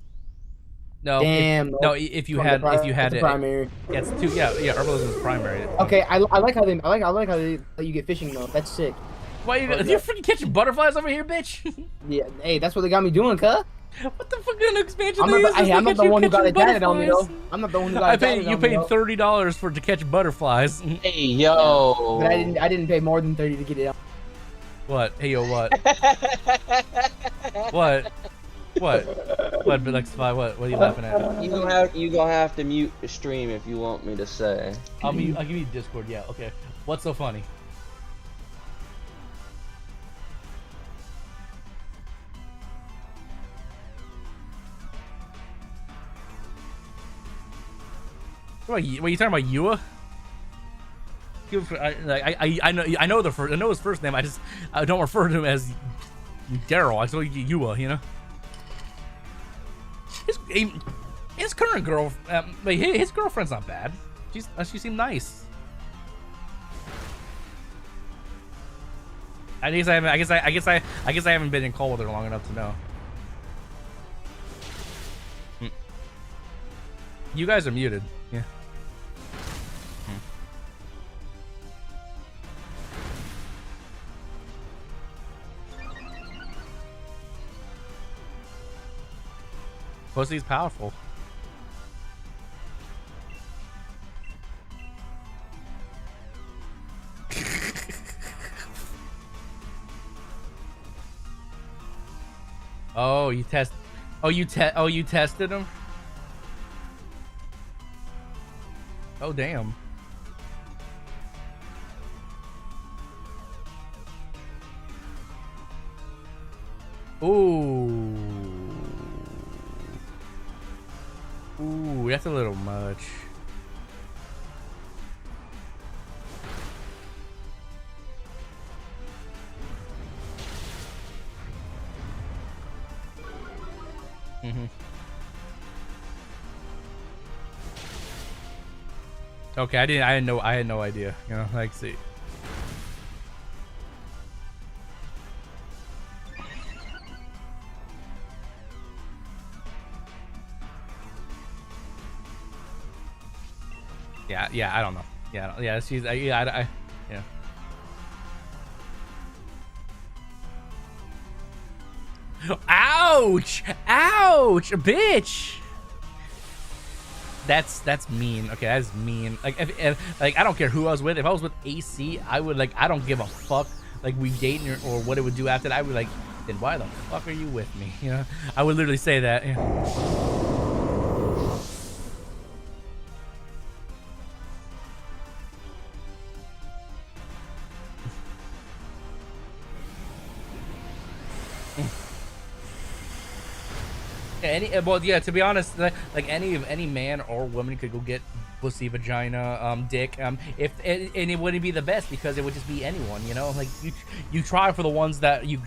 Speaker 1: no,
Speaker 4: Damn.
Speaker 1: if you had
Speaker 4: That's a
Speaker 1: it,
Speaker 4: primary.
Speaker 1: yeah, it's two. Yeah, herbalism is primary.
Speaker 4: Okay, I like how they let you get fishing though. That's sick.
Speaker 1: Why you? You're freaking catching butterflies over here, bitch.
Speaker 4: Yeah, hey, that's what they got me doing, cuh.
Speaker 1: What the fuck kind of expansion?
Speaker 4: I'm
Speaker 1: they
Speaker 4: not,
Speaker 1: use
Speaker 4: hey, I'm not
Speaker 1: to
Speaker 4: the one who got
Speaker 1: catch
Speaker 4: it tatted on me though.
Speaker 1: butterflies?
Speaker 4: I'm not the one who got
Speaker 1: I
Speaker 4: it tatted
Speaker 1: paid. You
Speaker 4: on me,
Speaker 1: paid
Speaker 4: though.
Speaker 1: $30 to catch butterflies.
Speaker 3: Hey yo!
Speaker 4: But I didn't pay more than 30 to get it on.
Speaker 1: What? Hey yo, what? What? What? Bilexify? What are you laughing at?
Speaker 3: You gonna have to mute the stream if you want me to say.
Speaker 1: I'll give you Discord. Yeah. Okay. What's so funny? What are you talking about, Yua? I know his first name. I don't refer to him as Daryl. I saw Yua. You know. His current girl, his girlfriend's not bad. She seemed nice. I guess I haven't been in call with her long enough to know. You guys are muted. Yeah. Pussy's powerful. Oh, you tested him? Oh, damn. Ooh. Ooh, that's a little much. Okay, I had no idea. You know, like, see. Yeah, I don't know. Yeah, she's, yeah. Ouch! Ouch! Bitch! That's mean. Okay, that's mean. Like, if I don't care who I was with. If I was with AC, I would, like, I don't give a fuck. Like, we dating or what it would do after that. I would, like, then why the fuck are you with me? You know, I would literally say that. Yeah. To be honest, like any man or woman could go get pussy, vagina, dick, and it wouldn't be the best because it would just be anyone, you know. Like you try for the ones that you.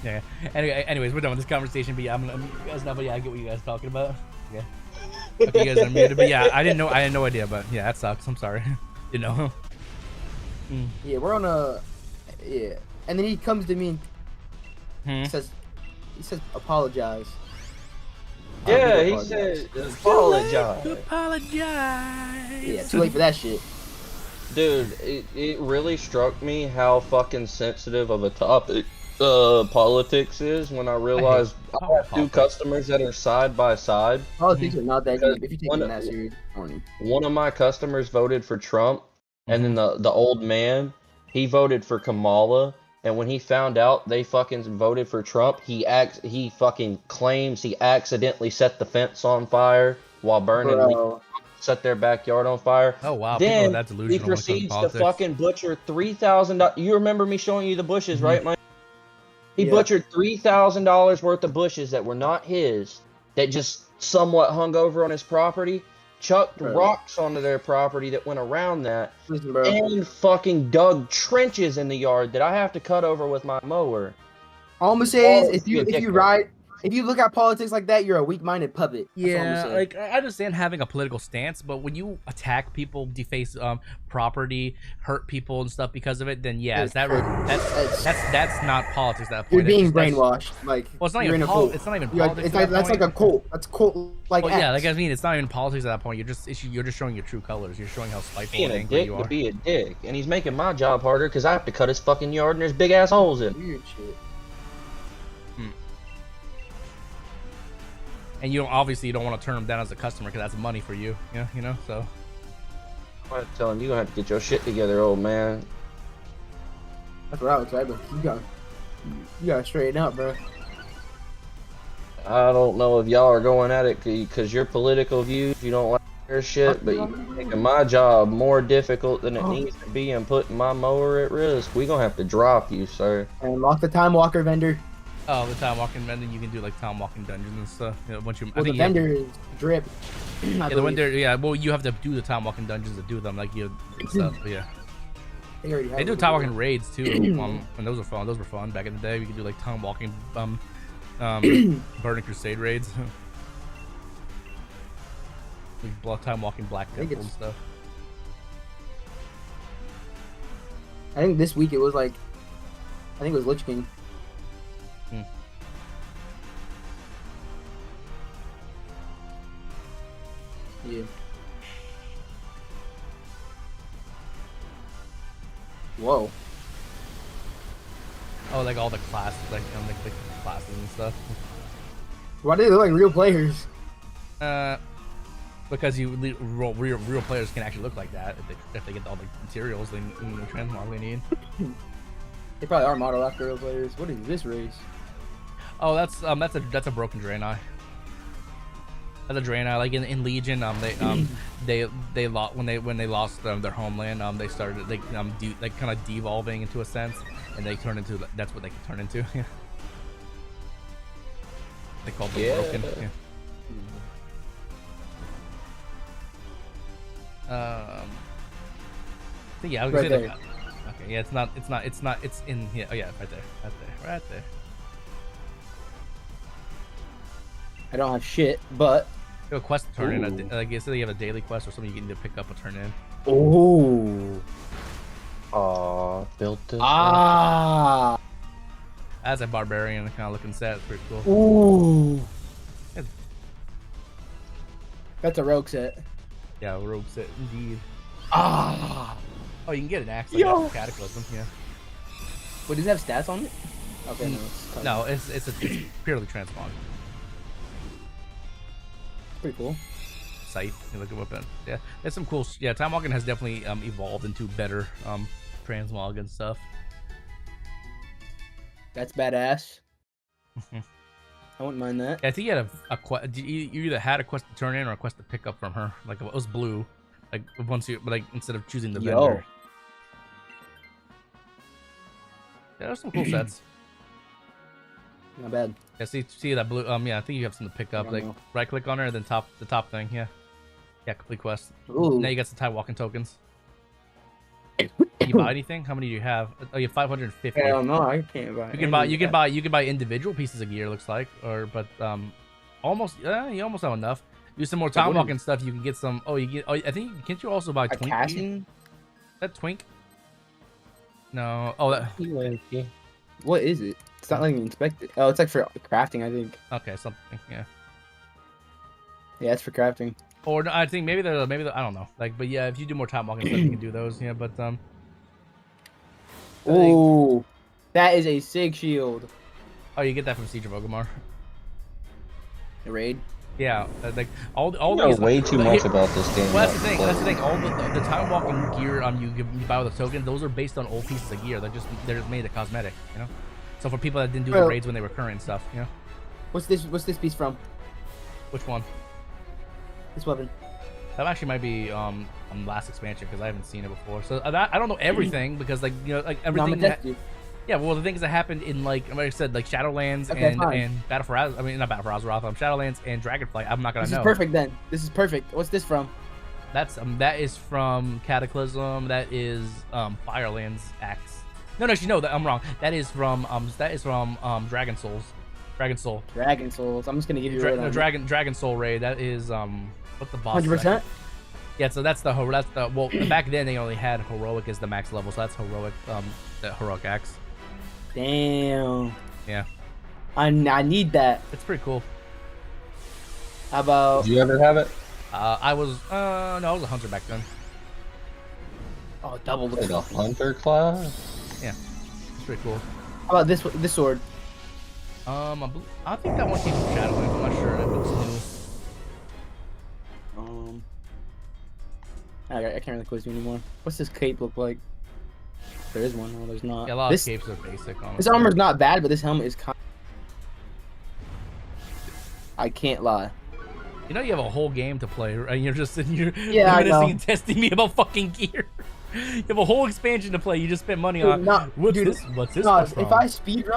Speaker 1: Yeah. Anyways, we're done with this conversation. But yeah, I'm you guys know. But yeah, I get what you guys are talking about. Yeah. Okay, you guys are muted, but yeah, I didn't know. I had no idea, but yeah, that sucks. I'm sorry. You know.
Speaker 4: Yeah, we're on a. Yeah, and then he comes to me and he says, apologize.
Speaker 3: Yeah, he said apologize.
Speaker 1: Apologize.
Speaker 4: Yeah, too late for that shit.
Speaker 3: Dude, it really struck me how fucking sensitive of a topic politics is when I realized I have two customers that are side by side.
Speaker 4: Politics are not that deep if you take them that serious.
Speaker 3: One of my customers voted for Trump, and then the old man, he voted for Kamala. And when he found out they fucking voted for Trump, he fucking claims he accidentally set the fence on fire while burning, set their backyard on fire.
Speaker 1: Oh wow!
Speaker 3: Then
Speaker 1: that's delusional.
Speaker 3: He proceeds to fucking butcher $3,000. You remember me showing you the bushes, right, Mike? He butchered $3,000 worth of bushes that were not his, that just somewhat hung over on his property. Chucked rocks onto their property that went around that, and fucking dug trenches in the yard that I have to cut over with my mower.
Speaker 4: All I'm gonna say is, if you look at politics like that, you're a weak-minded puppet.
Speaker 1: Yeah, like I understand having a political stance, but when you attack people, deface property, hurt people and stuff because of it, then yeah, that's not politics at that point.
Speaker 4: You're being brainwashed. Like,
Speaker 1: well, it's not even politics. It's not even politics.
Speaker 4: That's like a cult. That's cult. Like,
Speaker 1: well, yeah, like I mean, it's not even politics at that point. You're just showing your true colors. You're showing how spiteful and angry you are.
Speaker 3: To be a dick, and he's making my job harder because I have to cut his fucking yard and there's big ass holes in.
Speaker 4: Weird shit.
Speaker 1: And you don't want to turn them down as a customer because that's money for you. Yeah, you know. So
Speaker 3: I'm telling you, you're gonna have to get your shit together, old man.
Speaker 4: That's what I would say, but you gotta straighten up, bro.
Speaker 3: I don't know if y'all are going at it because your political views, you don't like their shit, but you're making my job more difficult than it needs to be and putting my mower at risk. We gonna have to drop you, sir.
Speaker 4: And lock the time walker vendor.
Speaker 1: Oh, the time walking vendor, you can do like time walking dungeons and stuff. You know,
Speaker 4: the vendor is drip.
Speaker 1: Yeah, the vendor. Yeah, well, you have to do the time walking dungeons to do them, like and stuff. But yeah, they do time walking raids too, and those are fun. Those were fun back in the day. We could do like time walking, Burning Crusade raids. Like time walking Black Temple and stuff.
Speaker 4: I think this week it was like, I think it was Lich King. Yeah. Whoa.
Speaker 1: Oh, like all the classes, like the classes and stuff.
Speaker 4: Why do they look like real players?
Speaker 1: Because real players can actually look like that if they get all the materials they transmog they need.
Speaker 4: They probably are modeled after real players. What is this race?
Speaker 1: Oh, that's a broken Draenei. That's a Draenei. Like in Legion, they lost when they lost their homeland. They started kind of devolving into a sense, and they turned into that's what they can turn into. Yeah. They called them broken. Yeah. Yeah, I was gonna say that. Okay, yeah, it's in here. Oh yeah, right there.
Speaker 4: I don't have shit, but
Speaker 1: you have a quest to turn in. I guess you have a daily quest or something you can either pick up or turn in.
Speaker 4: Oh.
Speaker 3: Built it.
Speaker 1: As a barbarian, kind of looking set. It's pretty cool.
Speaker 4: Ooh. That's a rogue set.
Speaker 1: Yeah, a rogue set indeed. Oh, you can get an axe like that Cataclysm. Yeah.
Speaker 4: But does it have stats on it? Okay,
Speaker 1: no, it's purely transmog.
Speaker 4: Pretty cool.
Speaker 1: Scythe, you look at weapon. Yeah, there's some cool. Yeah, Time Walking has definitely evolved into better transmog and stuff.
Speaker 4: That's badass. I wouldn't mind that.
Speaker 1: Yeah, I think you had a quest. You either had a quest to turn in or a quest to pick up from her. Like it was blue. Like once you instead of choosing the vendor. Yeah, there's some cool sets.
Speaker 4: Not bad.
Speaker 1: Yeah, see that blue. Yeah, I think you have something to pick up. Like right click on her, and then the top thing. Yeah, complete quest.
Speaker 4: Ooh.
Speaker 1: Now you got some time walking tokens. Can you buy anything? How many do you have? Oh, you have 550.
Speaker 4: Hell no, I can't buy.
Speaker 1: You can buy individual pieces of gear. Looks like, but you almost have enough. Do some more time walking stuff. You can get some. Oh, you get. Oh, I think can't you also buy
Speaker 4: A
Speaker 1: twink?
Speaker 4: casting?
Speaker 1: That twink? No. Oh, that.
Speaker 4: What is it? It's not letting me inspect it. Oh, it's like for crafting, I think.
Speaker 1: Okay, something. Yeah.
Speaker 4: Yeah, it's for crafting.
Speaker 1: Or I think maybe I don't know. Like, but yeah, if you do more time walking stuff, you can do those. Yeah, but
Speaker 4: Ooh, that is a sick shield.
Speaker 1: Oh, you get that from Siege of Orgrimmar.
Speaker 4: The raid.
Speaker 1: Yeah, like all
Speaker 3: You know
Speaker 1: these.
Speaker 3: way too much about this game.
Speaker 1: Well, that's the thing. That's the thing. All the time walking gear you buy with a token, those are based on old pieces of gear. They're just made a cosmetic, you know. So for people that didn't do the raids when they were current and stuff, you know.
Speaker 4: What's this piece from?
Speaker 1: Which one?
Speaker 4: This weapon.
Speaker 1: That actually might be last expansion because I haven't seen it before. So I don't know everything because like everything. Yeah, well the things that happened in like I said like Shadowlands and Battle for not Battle for Azeroth, Shadowlands and Dragonflight. I'm not gonna know.
Speaker 4: This is perfect then. This is perfect. What's this from?
Speaker 1: That's that is from Cataclysm. That is Firelands Axe. No, actually no, I'm wrong. That is from Dragon Souls. Dragon Soul.
Speaker 4: Dragon Souls. I'm just gonna give you a
Speaker 1: Dragon Soul raid. That is what the boss.
Speaker 4: 100%.
Speaker 1: Yeah, so that's the well back then they only had heroic as the max level, so that's heroic the heroic axe.
Speaker 4: Damn.
Speaker 1: Yeah.
Speaker 4: I need that.
Speaker 1: It's pretty cool.
Speaker 4: How about?
Speaker 3: Did you ever have it?
Speaker 1: I was no, I was a hunter back then.
Speaker 4: Oh, double
Speaker 3: Like a hunter class?
Speaker 1: Yeah. It's pretty cool.
Speaker 4: How about this sword?
Speaker 1: I think that one came from Shadowlands. I'm not sure if it's new.
Speaker 4: I can't really quiz you anymore. What's this cape look like? There is one. No, there's not.
Speaker 1: Yeah, a lot of capes are basic. Honestly.
Speaker 4: This armor's not bad, but this helmet is kind. I can't lie.
Speaker 1: You know you have a whole game to play, right? You're just sitting here
Speaker 4: reminiscing
Speaker 1: and testing me about fucking gear. You have a whole expansion to play. You just spent money on. What's this? What's this?
Speaker 4: If I speed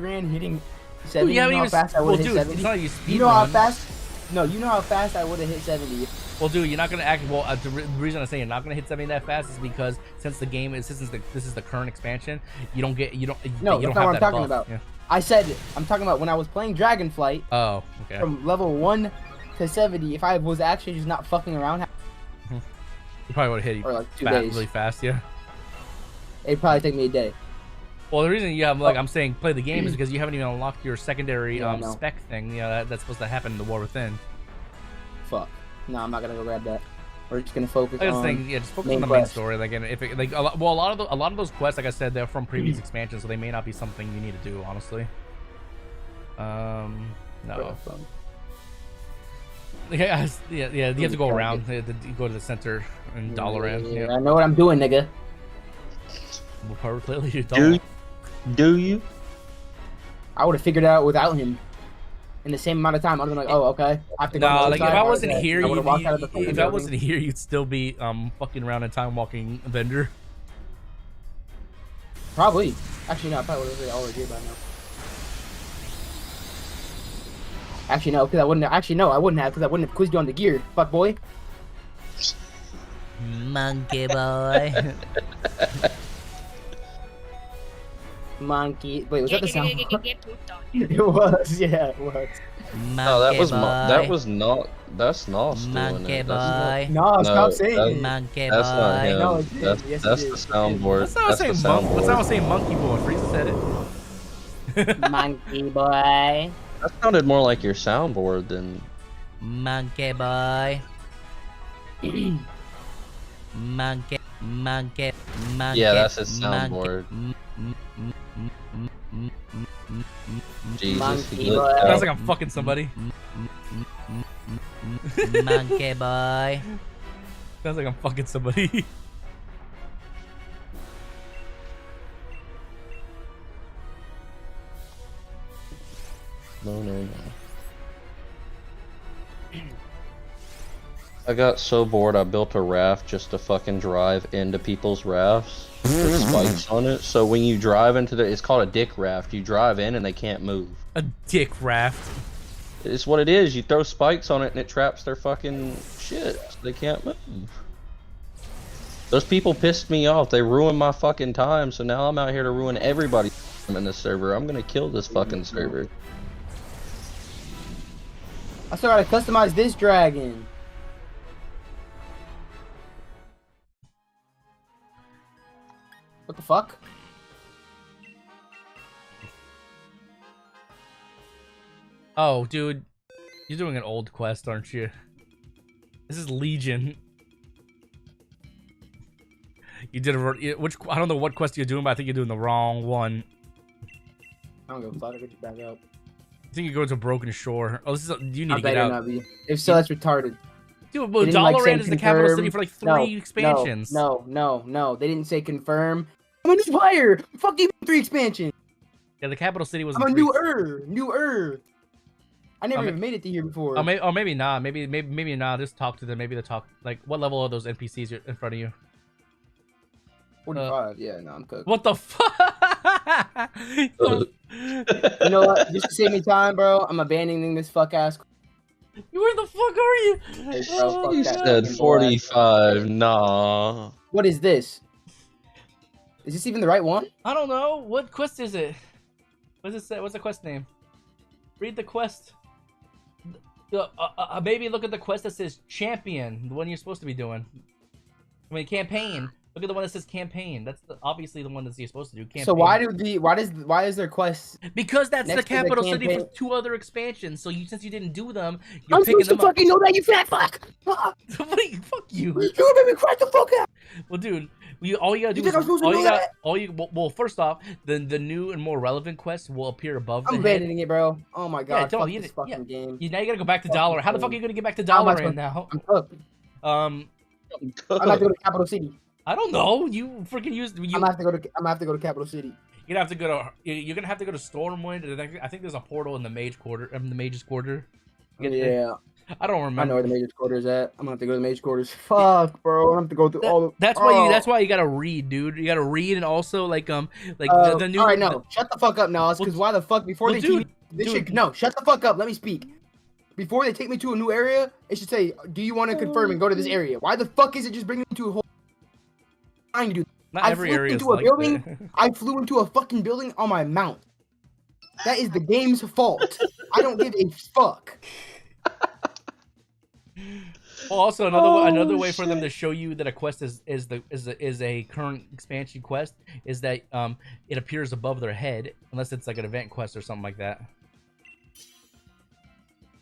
Speaker 4: ran hitting 70, you know how fast I would have hit 70.
Speaker 1: It's not like you speed
Speaker 4: you know how fast? No, you know how fast I would have hit 70.
Speaker 1: Well, dude, you're not gonna act. Well, the reason I say you're not gonna hit 70 that fast is because since the game is this is the current expansion, you don't
Speaker 4: No,
Speaker 1: that's
Speaker 4: not
Speaker 1: have
Speaker 4: what
Speaker 1: that
Speaker 4: I'm talking
Speaker 1: buff.
Speaker 4: about.
Speaker 1: Yeah.
Speaker 4: I said I'm talking about when I was playing Dragonflight.
Speaker 1: Oh, okay.
Speaker 4: From level 1 to 70, if I was actually just not fucking around.
Speaker 1: You probably would have hit
Speaker 4: or like 2 days.
Speaker 1: really fast, yeah.
Speaker 4: It'd probably take me a day.
Speaker 1: Well, the reason you have I'm saying play the game is because you haven't even unlocked your secondary spec thing. You know that's supposed to happen in the War Within.
Speaker 4: Fuck. No, I'm not gonna go grab that. We're just gonna focus on.
Speaker 1: Just focus on the main story. Like, and if it, like, a lot of those quests, like I said, they're from previous expansions, so they may not be something you need to do, honestly. No. Yeah, you have to go around. You have to go to the center in Dalaran.
Speaker 4: Yeah, I know what I'm doing, nigga.
Speaker 1: Well, probably clearly you don't.
Speaker 3: Do you?
Speaker 4: I would have figured it out without him. In the same amount of time, I'd have been like, "Oh, okay." I have to go
Speaker 1: like if I wasn't here,
Speaker 4: if
Speaker 1: I wasn't here, you'd still be fucking around a time walking vendor.
Speaker 4: Probably. Actually, no. I probably would have already here by now. Actually, no, because I wouldn't. Actually, no, I wouldn't have, because I wouldn't have quizzed you on the gear, fuck boy.
Speaker 1: Monkey boy.
Speaker 4: Monkey. Wait, was that the sound? It was. Yeah, it was.
Speaker 3: No, that was not. That's Nos doing
Speaker 1: Monkey
Speaker 3: it.
Speaker 1: boy.
Speaker 4: No, stop saying it.
Speaker 1: Monkey
Speaker 3: That's not
Speaker 1: boy.
Speaker 3: him.
Speaker 4: No, yes,
Speaker 3: that's
Speaker 4: it
Speaker 3: the
Speaker 4: is.
Speaker 3: soundboard.
Speaker 1: What's not saying monkey? What's not saying monkey boy? Frieza said it.
Speaker 4: Monkey boy.
Speaker 3: That sounded more like your soundboard than.
Speaker 1: Monkey boy. Monkey.
Speaker 3: Yeah, that's his soundboard. Jesus,
Speaker 4: Monkey boy.
Speaker 1: Sounds like I'm fucking somebody. Monkey boy. Sounds like I'm fucking somebody.
Speaker 3: No. I got so bored I built a raft just to fucking drive into people's rafts with spikes on it. So when you drive into it's called a dick raft. You drive in and they can't move.
Speaker 1: A dick raft.
Speaker 3: It's what it is. You throw spikes on it and it traps their fucking shit. So they can't move. Those people pissed me off. They ruined my fucking time. So now I'm out here to ruin everybody's time in this server. I'm gonna kill this fucking server.
Speaker 4: I still gotta customize this dragon. What the fuck?
Speaker 1: Oh, dude. You're doing an old quest, aren't you? This is Legion. You did which I don't know what quest you're doing, but I think you're doing the wrong one.
Speaker 4: I don't give a fuck. I'll get you back up.
Speaker 1: I think you go to Broken Shore. Oh, this is you need
Speaker 4: I
Speaker 1: to get
Speaker 4: better
Speaker 1: out.
Speaker 4: not be. If so, that's retarded.
Speaker 1: Dude, well,
Speaker 4: They didn't, like,
Speaker 1: Dalaran
Speaker 4: say
Speaker 1: is the capital
Speaker 4: confirm.
Speaker 1: city for like 3 expansions.
Speaker 4: No. They didn't say confirm. I'm a new player. Fuck you, 3 expansions.
Speaker 1: Yeah, the capital city was.
Speaker 4: I'm a newer. I never even made it to here before.
Speaker 1: Oh, maybe not. Maybe not. Just talk to them. Maybe they talk. Like, what level are those NPCs in front of you?
Speaker 4: 45. Yeah, no, I'm cooked.
Speaker 1: What the fuck?
Speaker 4: You know what? Just to save me time, bro, I'm abandoning this fuck ass.
Speaker 1: Where the fuck are you?
Speaker 4: Hey, bro, fuck
Speaker 3: You
Speaker 4: that
Speaker 3: said
Speaker 4: fucking
Speaker 3: 45. Nah.
Speaker 4: What is this? Is this even the right one?
Speaker 1: I don't know. What quest is it? What does it say? What's the quest name? Read the quest. Maybe look at the quest that says champion, the one you're supposed to be doing. I mean, campaign. Look at the one that says campaign. That's obviously the one that you're supposed to do. Campaign.
Speaker 4: So why is there quest?
Speaker 1: Because that's the
Speaker 4: next to the
Speaker 1: capital city for
Speaker 4: campaign?
Speaker 1: 2 other expansions. So since you didn't do them, you're
Speaker 4: I'm
Speaker 1: picking
Speaker 4: supposed to
Speaker 1: them up.
Speaker 4: fucking know that, you fat fuck.
Speaker 1: Fuck you.
Speaker 4: You made me cry the fuck out.
Speaker 1: Well, dude, all you gotta do
Speaker 4: You think I'm supposed to know that?
Speaker 1: well, first off, the new and more relevant quests will appear above the
Speaker 4: I'm
Speaker 1: head.
Speaker 4: abandoning it, bro. Oh my god,
Speaker 1: don't-
Speaker 4: fuck
Speaker 1: you
Speaker 4: this
Speaker 1: didn't-
Speaker 4: fucking game.
Speaker 1: Now you gotta go back to Dalaran. How the fuck are you gonna get back to
Speaker 4: How am I
Speaker 1: Dalaran now?
Speaker 4: I'm cooked.
Speaker 1: Um,
Speaker 4: I'm gonna have to go to Capital City.
Speaker 1: I don't know. You freaking used.
Speaker 4: I'm gonna have to go to Capital City.
Speaker 1: You're gonna have to go to. You're gonna have to go to Stormwind. And I think there's a portal in the Mage Quarter. The Mage's Quarter. Get there.
Speaker 4: Yeah,
Speaker 1: I don't
Speaker 4: I
Speaker 1: remember.
Speaker 4: know where the Mage's Quarters at. I'm gonna have to go to the Mage's Quarters. Fuck, bro. I'm gonna have to go through all the.
Speaker 1: That's why you gotta read, dude. You gotta read, and also like the new.
Speaker 4: All right, no, shut the fuck up, now. Because why the fuck before they
Speaker 1: dude,
Speaker 4: this shit? No, shut the fuck up. Let me speak. Before they take me to a new area, it should say, "Do you want to confirm and go to this area?" Why the fuck is it just bringing me to a whole? Trying to do.
Speaker 1: Not
Speaker 4: I
Speaker 1: every
Speaker 4: flew
Speaker 1: area is
Speaker 4: into a
Speaker 1: like
Speaker 4: building.
Speaker 1: that.
Speaker 4: I flew into a fucking building on my mount. That is the game's fault. I don't give a fuck.
Speaker 1: Well, also another way for them to show you that a quest is a current expansion quest is that it appears above their head unless it's like an event quest or something like that.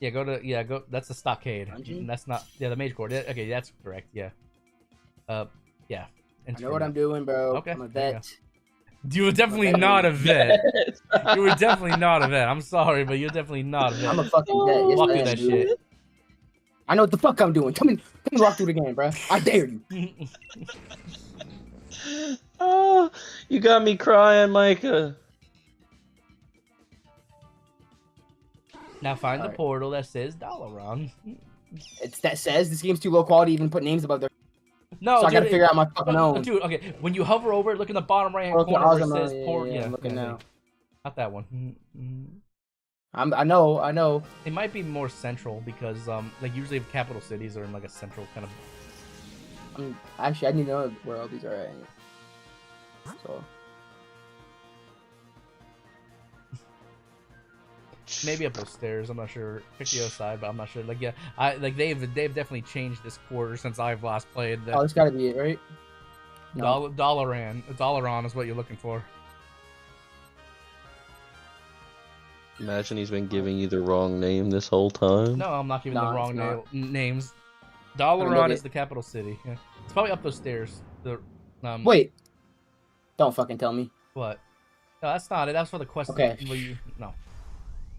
Speaker 1: Yeah, go. That's the stockade.
Speaker 4: Dungeon?
Speaker 1: That's not. Yeah, the Mage Court. Yeah, okay, that's correct. Yeah. Yeah.
Speaker 4: I know what I'm doing, bro.
Speaker 1: Okay,
Speaker 4: I'm a
Speaker 1: there you go.
Speaker 4: vet.
Speaker 1: You were definitely not a vet. You were definitely not a vet. I'm sorry, but you're definitely not a vet.
Speaker 4: I'm a fucking vet. Yes,
Speaker 1: Walk
Speaker 4: I
Speaker 1: through
Speaker 4: am,
Speaker 1: that
Speaker 4: dude.
Speaker 1: shit.
Speaker 4: I know what the fuck I'm doing. Come in, walk through the game, bro. I dare you.
Speaker 3: Oh, you got me crying, Micah.
Speaker 1: Now find the
Speaker 4: Alright.
Speaker 1: portal that says Dalaran.
Speaker 4: It's that says this game's too low quality to even put names above their.
Speaker 1: No,
Speaker 4: So I gotta
Speaker 1: dude,
Speaker 4: figure out my fucking own.
Speaker 1: Dude, okay, when you hover over it, look in the bottom right hand
Speaker 4: Okay,
Speaker 1: corner where it
Speaker 4: awesome.
Speaker 1: says
Speaker 4: Yeah,
Speaker 1: port.
Speaker 4: I'm looking now.
Speaker 1: Not that one.
Speaker 4: I know.
Speaker 1: It might be more central because like usually the capital cities are in like a central kind of.
Speaker 4: Actually, I need to know where all these are at. So
Speaker 1: Maybe up those stairs. I'm not sure. Pick the other side, but I'm not sure. Like yeah, they've definitely changed this quarter since I've last played.
Speaker 4: oh, this gotta be it, right? No.
Speaker 1: Dalaran is what you're looking for.
Speaker 3: Imagine he's been giving you the wrong name this whole time.
Speaker 1: No, I'm not giving
Speaker 4: No,
Speaker 1: the wrong
Speaker 4: it's
Speaker 1: names.
Speaker 4: mean,
Speaker 1: Dalaran
Speaker 4: look
Speaker 1: is the capital city. Yeah. It's probably up those stairs.
Speaker 4: Wait. Don't fucking tell me.
Speaker 1: What? No, that's not it. That's for the quest.
Speaker 4: Okay.
Speaker 1: No,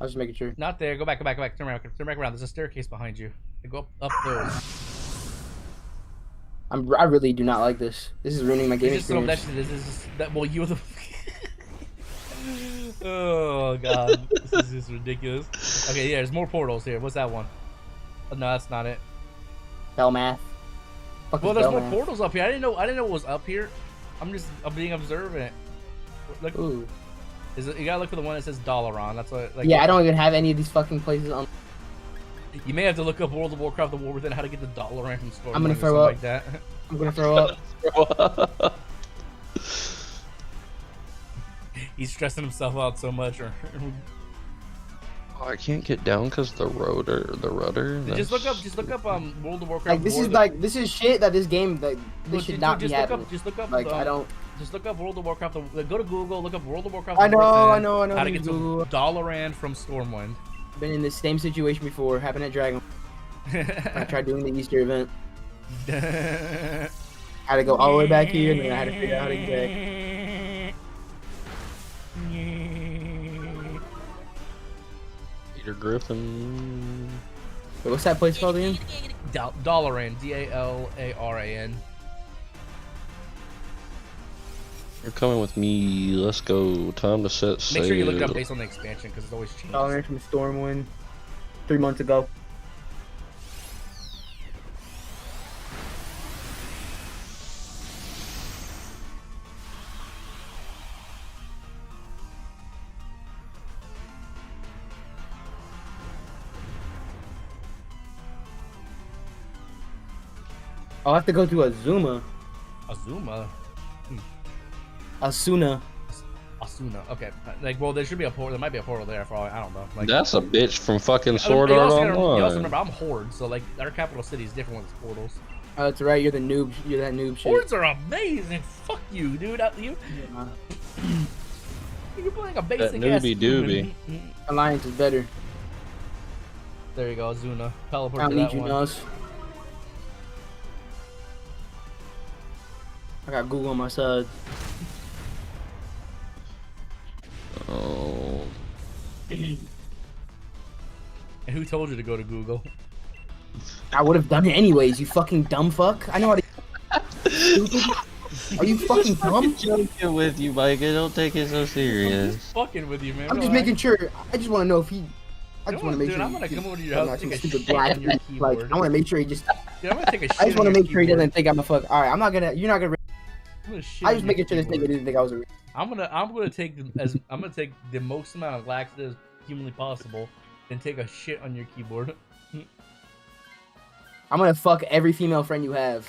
Speaker 4: I was just making sure.
Speaker 1: not there. Go back. Turn back around. There's a staircase behind you. Go up those.
Speaker 4: I really do not like this. This is ruining my game experience.
Speaker 1: Well, you're the. Oh god, this is just ridiculous. Okay, yeah, there's more portals here. What's that one? Oh, no, that's not it.
Speaker 4: Belmath. Fuck
Speaker 1: Well,
Speaker 4: is
Speaker 1: there's more
Speaker 4: Belmath?
Speaker 1: portals up here. I didn't know it was up here. I'm being observant. Look,
Speaker 4: Ooh.
Speaker 1: you gotta look for the one that says Dalaran. That's what. Like,
Speaker 4: Yeah, I don't even have any of these fucking places on.
Speaker 1: You may have to look up World of Warcraft: The War Within how to get the Dalaran from Stormwind.
Speaker 4: I'm gonna
Speaker 1: or
Speaker 4: throw
Speaker 1: something
Speaker 4: up.
Speaker 1: like that.
Speaker 4: I'm gonna throw up.
Speaker 1: He's stressing himself out so much.
Speaker 4: Oh
Speaker 3: I can't get down because the rudder.
Speaker 1: Just look up World of Warcraft.
Speaker 4: Like this is shit that this game that this should not be happening.
Speaker 1: Just look up
Speaker 4: like I don't.
Speaker 1: Just look up World of Warcraft. Go to Google. Look up World of Warcraft.
Speaker 4: I know.
Speaker 1: How to get to Dalaran from Stormwind.
Speaker 4: Been in the same situation before. Happened at Dragon. I tried doing the Easter event. Had to go all the way back here, and then I had to figure out how to get back.
Speaker 3: Peter Griffin.
Speaker 4: Wait, what's that place called again?
Speaker 1: Dalaran. D-A-L-A-R-A-N.
Speaker 3: You're coming with me. Let's go. Time to set sail.
Speaker 1: Make sure you look up based on the expansion because it's always changed.
Speaker 4: Dalaran from Stormwind. 3 months ago. I'll have to go to Azuma.
Speaker 1: Azuma?
Speaker 4: Asuna.
Speaker 1: Asuna. Okay. Like, well, there should be a portal. There might be a portal there for all I don't know. Like,
Speaker 3: that's a bitch from fucking Sword Art Online.
Speaker 1: You also remember, I'm Horde, so like our capital city is different with portals.
Speaker 4: Oh, that's right. You're the noob. You're that noob shit.
Speaker 1: Hordes are amazing. Fuck you, dude. You're playing a basic
Speaker 3: that
Speaker 1: ass
Speaker 3: newbie doobie.
Speaker 4: Alliance is better.
Speaker 1: There you go, Azuna. Teleport
Speaker 4: I don't
Speaker 1: to
Speaker 4: need
Speaker 1: that
Speaker 4: you,
Speaker 1: one.
Speaker 4: Nos. I got Google on my side.
Speaker 3: Oh.
Speaker 1: And who told you to go to Google?
Speaker 4: I would have done it anyways, you fucking dumb fuck. I know how to. Are you fucking dumb?
Speaker 3: Joking with you, Mike. I don't take it so serious.
Speaker 1: Fucking with you, man.
Speaker 4: I'm just making sure. I just want to know if he. I just want to make
Speaker 1: dude,
Speaker 4: sure.
Speaker 1: I'm gonna come over to your house and take a shit
Speaker 4: black.
Speaker 1: on your
Speaker 4: Like,
Speaker 1: keyboard.
Speaker 4: I want to make sure he just.
Speaker 1: Dude, I'm gonna take a shit
Speaker 4: I just want
Speaker 1: on
Speaker 4: to
Speaker 1: your
Speaker 4: make sure he
Speaker 1: keyboard.
Speaker 4: doesn't think I'm a fuck. All right, I'm not gonna. You're not gonna.
Speaker 1: I'm gonna shit
Speaker 4: I
Speaker 1: on
Speaker 4: just
Speaker 1: your
Speaker 4: making sure this nigga
Speaker 1: keyboard.
Speaker 4: didn't think I was a.
Speaker 1: I'm gonna take the most amount of laxatives humanly possible, and take a shit on your keyboard.
Speaker 4: I'm gonna fuck every female friend you have,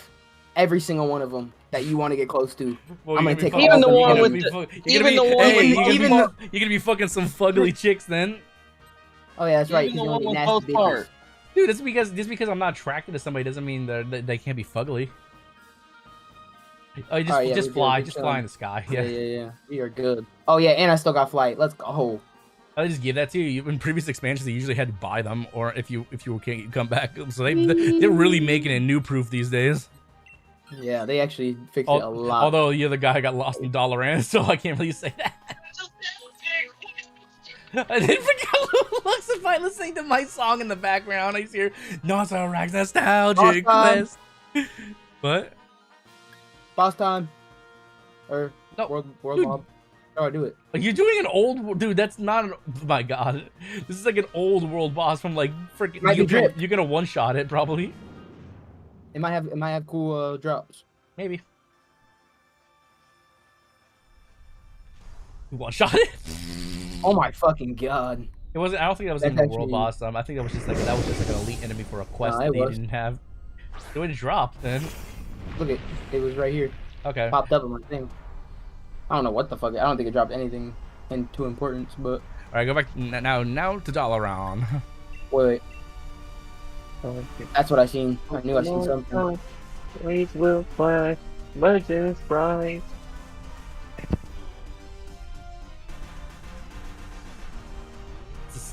Speaker 4: every single one of them that you want to get close to.
Speaker 1: Well,
Speaker 4: I'm gonna take
Speaker 3: Even the one with
Speaker 1: you're gonna be fucking some fugly chicks then.
Speaker 4: Oh yeah, that's right.
Speaker 3: Even
Speaker 4: 'cause
Speaker 3: the
Speaker 4: you
Speaker 3: one
Speaker 4: wanna
Speaker 3: with
Speaker 4: be
Speaker 3: both
Speaker 4: nasty
Speaker 3: parts.
Speaker 1: Dude, just because I'm not attracted to somebody doesn't mean that they can't be fugly. Oh,
Speaker 4: Alright, yeah,
Speaker 1: just
Speaker 4: we're
Speaker 1: fly,
Speaker 4: good,
Speaker 1: just
Speaker 4: we're
Speaker 1: fly
Speaker 4: chilling.
Speaker 1: in the sky.
Speaker 4: Yeah,
Speaker 1: Yeah.
Speaker 4: yeah. We are good. Oh yeah, and I still got flight. Let's go.
Speaker 1: I just give that to you. In previous expansions, you usually had to buy them, or if you can't come back. So they're really making it new proof these days.
Speaker 4: Yeah, they actually fixed it a lot.
Speaker 1: Although the other guy got lost in Dalaran, so I can't really say that. I didn't forget looks if I listening to my song in the background. I just hear Nosirrag nostalgic
Speaker 4: Awesome.
Speaker 1: list. What?
Speaker 4: Boss time. Or
Speaker 1: No,
Speaker 4: world
Speaker 1: dude.
Speaker 4: mob. How do I do it?
Speaker 1: Like, you're doing an old dude. That's not. Oh my god, this is like an old world boss from like freaking.
Speaker 4: Might be drip.
Speaker 1: You're gonna one shot it probably.
Speaker 4: It might have cool drops.
Speaker 1: Maybe. One shot it.
Speaker 4: Oh my fucking god.
Speaker 1: It wasn't. I don't think that was
Speaker 4: That's
Speaker 1: even the world
Speaker 4: actually-
Speaker 1: boss. I think that was just like an elite enemy for a quest
Speaker 4: No,
Speaker 1: that
Speaker 4: it
Speaker 1: they
Speaker 4: was.
Speaker 1: didn't have. It would drop then.
Speaker 4: Look it was right here.
Speaker 1: Okay.
Speaker 4: Popped up on my thing. I don't know what the fuck. I don't think it dropped anything into importance, but
Speaker 1: All right, go back now to Dalaran.
Speaker 4: wait. That's what I seen. I knew I seen something.
Speaker 3: Waves will fly, legends bright.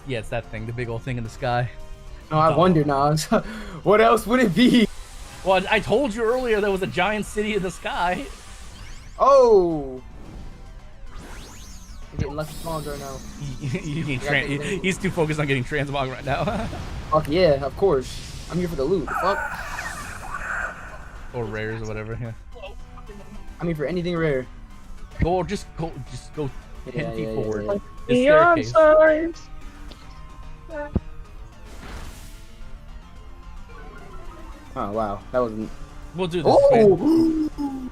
Speaker 1: Yeah, it's that thing, the big old thing in the sky.
Speaker 4: No, I wonder, Nas. What else would it be?
Speaker 1: Well, I told you earlier there was a giant city in the sky.
Speaker 4: Oh. I'm getting lucky spawns right now.
Speaker 1: He's too focused on getting transmog right now.
Speaker 4: Fuck yeah, of course. I'm here for the loot. Fuck.
Speaker 1: Or rares or whatever. Yeah.
Speaker 4: I'm here for anything rare.
Speaker 1: Just go 10 feet
Speaker 4: yeah,
Speaker 1: forward.
Speaker 4: yeah.
Speaker 1: This
Speaker 3: Neon
Speaker 1: staircase.
Speaker 3: signs.
Speaker 4: Oh wow, that wasn't.
Speaker 1: We'll do this. man.
Speaker 4: Oh.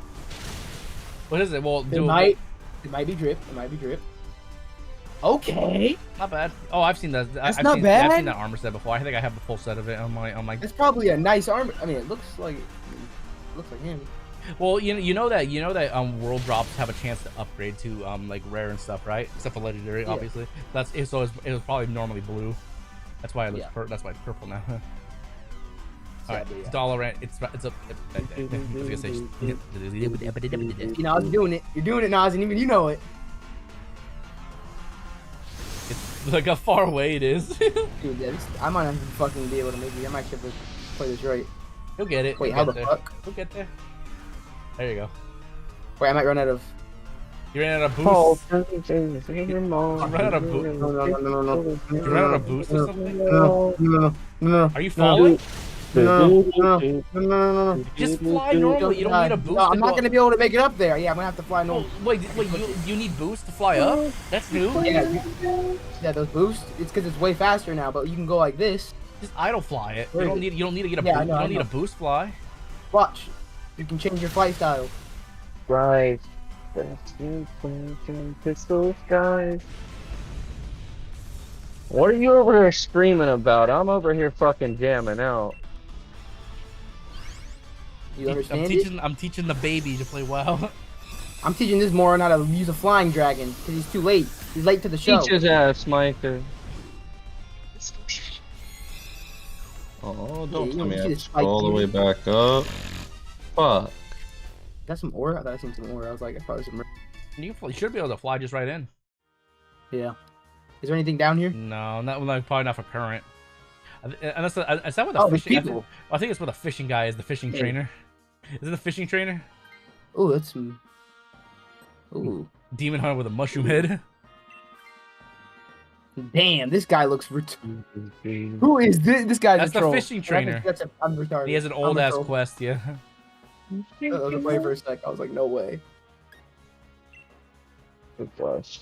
Speaker 1: What is it? Well,
Speaker 4: It
Speaker 1: do
Speaker 4: might be drip. It might be drip. Okay.
Speaker 1: not bad. Oh, I've seen that.
Speaker 4: That's
Speaker 1: I've
Speaker 4: not
Speaker 1: seen, yeah, I've
Speaker 4: bad.
Speaker 1: seen that armor set before. I think I have the full set of it on my.
Speaker 4: That's probably a nice armor. I mean, it looks like him.
Speaker 1: Well, you know that world drops have a chance to upgrade to like rare and stuff, right? Except for legendary, obviously. It was probably normally blue. That's why it looks that's why it's purple now. All right, it's all around. It's a. I was gonna say.
Speaker 4: You know, you're doing it. You're doing it, Nas, and even you know it.
Speaker 1: It's look how far away it is.
Speaker 4: Dude, yeah, I might not fucking be able to maybe. I might have to play this right.
Speaker 1: You'll get it.
Speaker 4: Wait, how the fuck?
Speaker 1: You'll get there. There you go.
Speaker 4: Wait, I might run out of.
Speaker 1: You ran out of boost. You ran out of boost.
Speaker 4: No.
Speaker 1: You ran out of boost or something?
Speaker 4: No.
Speaker 1: Are you falling?
Speaker 4: No.
Speaker 1: Just fly normally. You don't need a boost.
Speaker 4: No, I'm not gonna be able to make it up there. Yeah, I'm gonna have to fly normal.
Speaker 1: Wait. You need boost to fly up? That's new.
Speaker 4: Yeah, those boosts. It's because it's way faster now. But you can go like this.
Speaker 1: Just idle fly it. You don't need to get a boost. You don't need a boost fly.
Speaker 4: Watch. You can change your flight style.
Speaker 3: Right. Pistol guys. What are you over here screaming about? I'm over here fucking jamming out.
Speaker 4: You understand?
Speaker 1: I'm teaching the baby to play WoW.
Speaker 4: I'm teaching this moron how to use a flying dragon because he's too late. He's late to the show.
Speaker 3: Teach his ass, Micah. Oh, don't tell me I have to scroll all the way back up. Fuck.
Speaker 4: Got some ore? I thought I seen some ore. I was like, I probably some.
Speaker 1: You should be able to fly just right in.
Speaker 4: Yeah. Is there anything down here?
Speaker 1: No, probably not for current. Is that what the fishing? I think it's what the fishing guy is. The fishing trainer. Is it the fishing trainer?
Speaker 4: Oh, that's some. Ooh.
Speaker 1: Demon hunter with a mushroom head.
Speaker 4: Damn, this guy looks. Who is this? This guy's
Speaker 1: That's
Speaker 4: a
Speaker 1: the
Speaker 4: troll.
Speaker 1: fishing trainer.
Speaker 4: I'm retarded.
Speaker 1: He has an old ass quest, yeah.
Speaker 4: I was away for a sec. I was like, no way.
Speaker 3: Good gosh.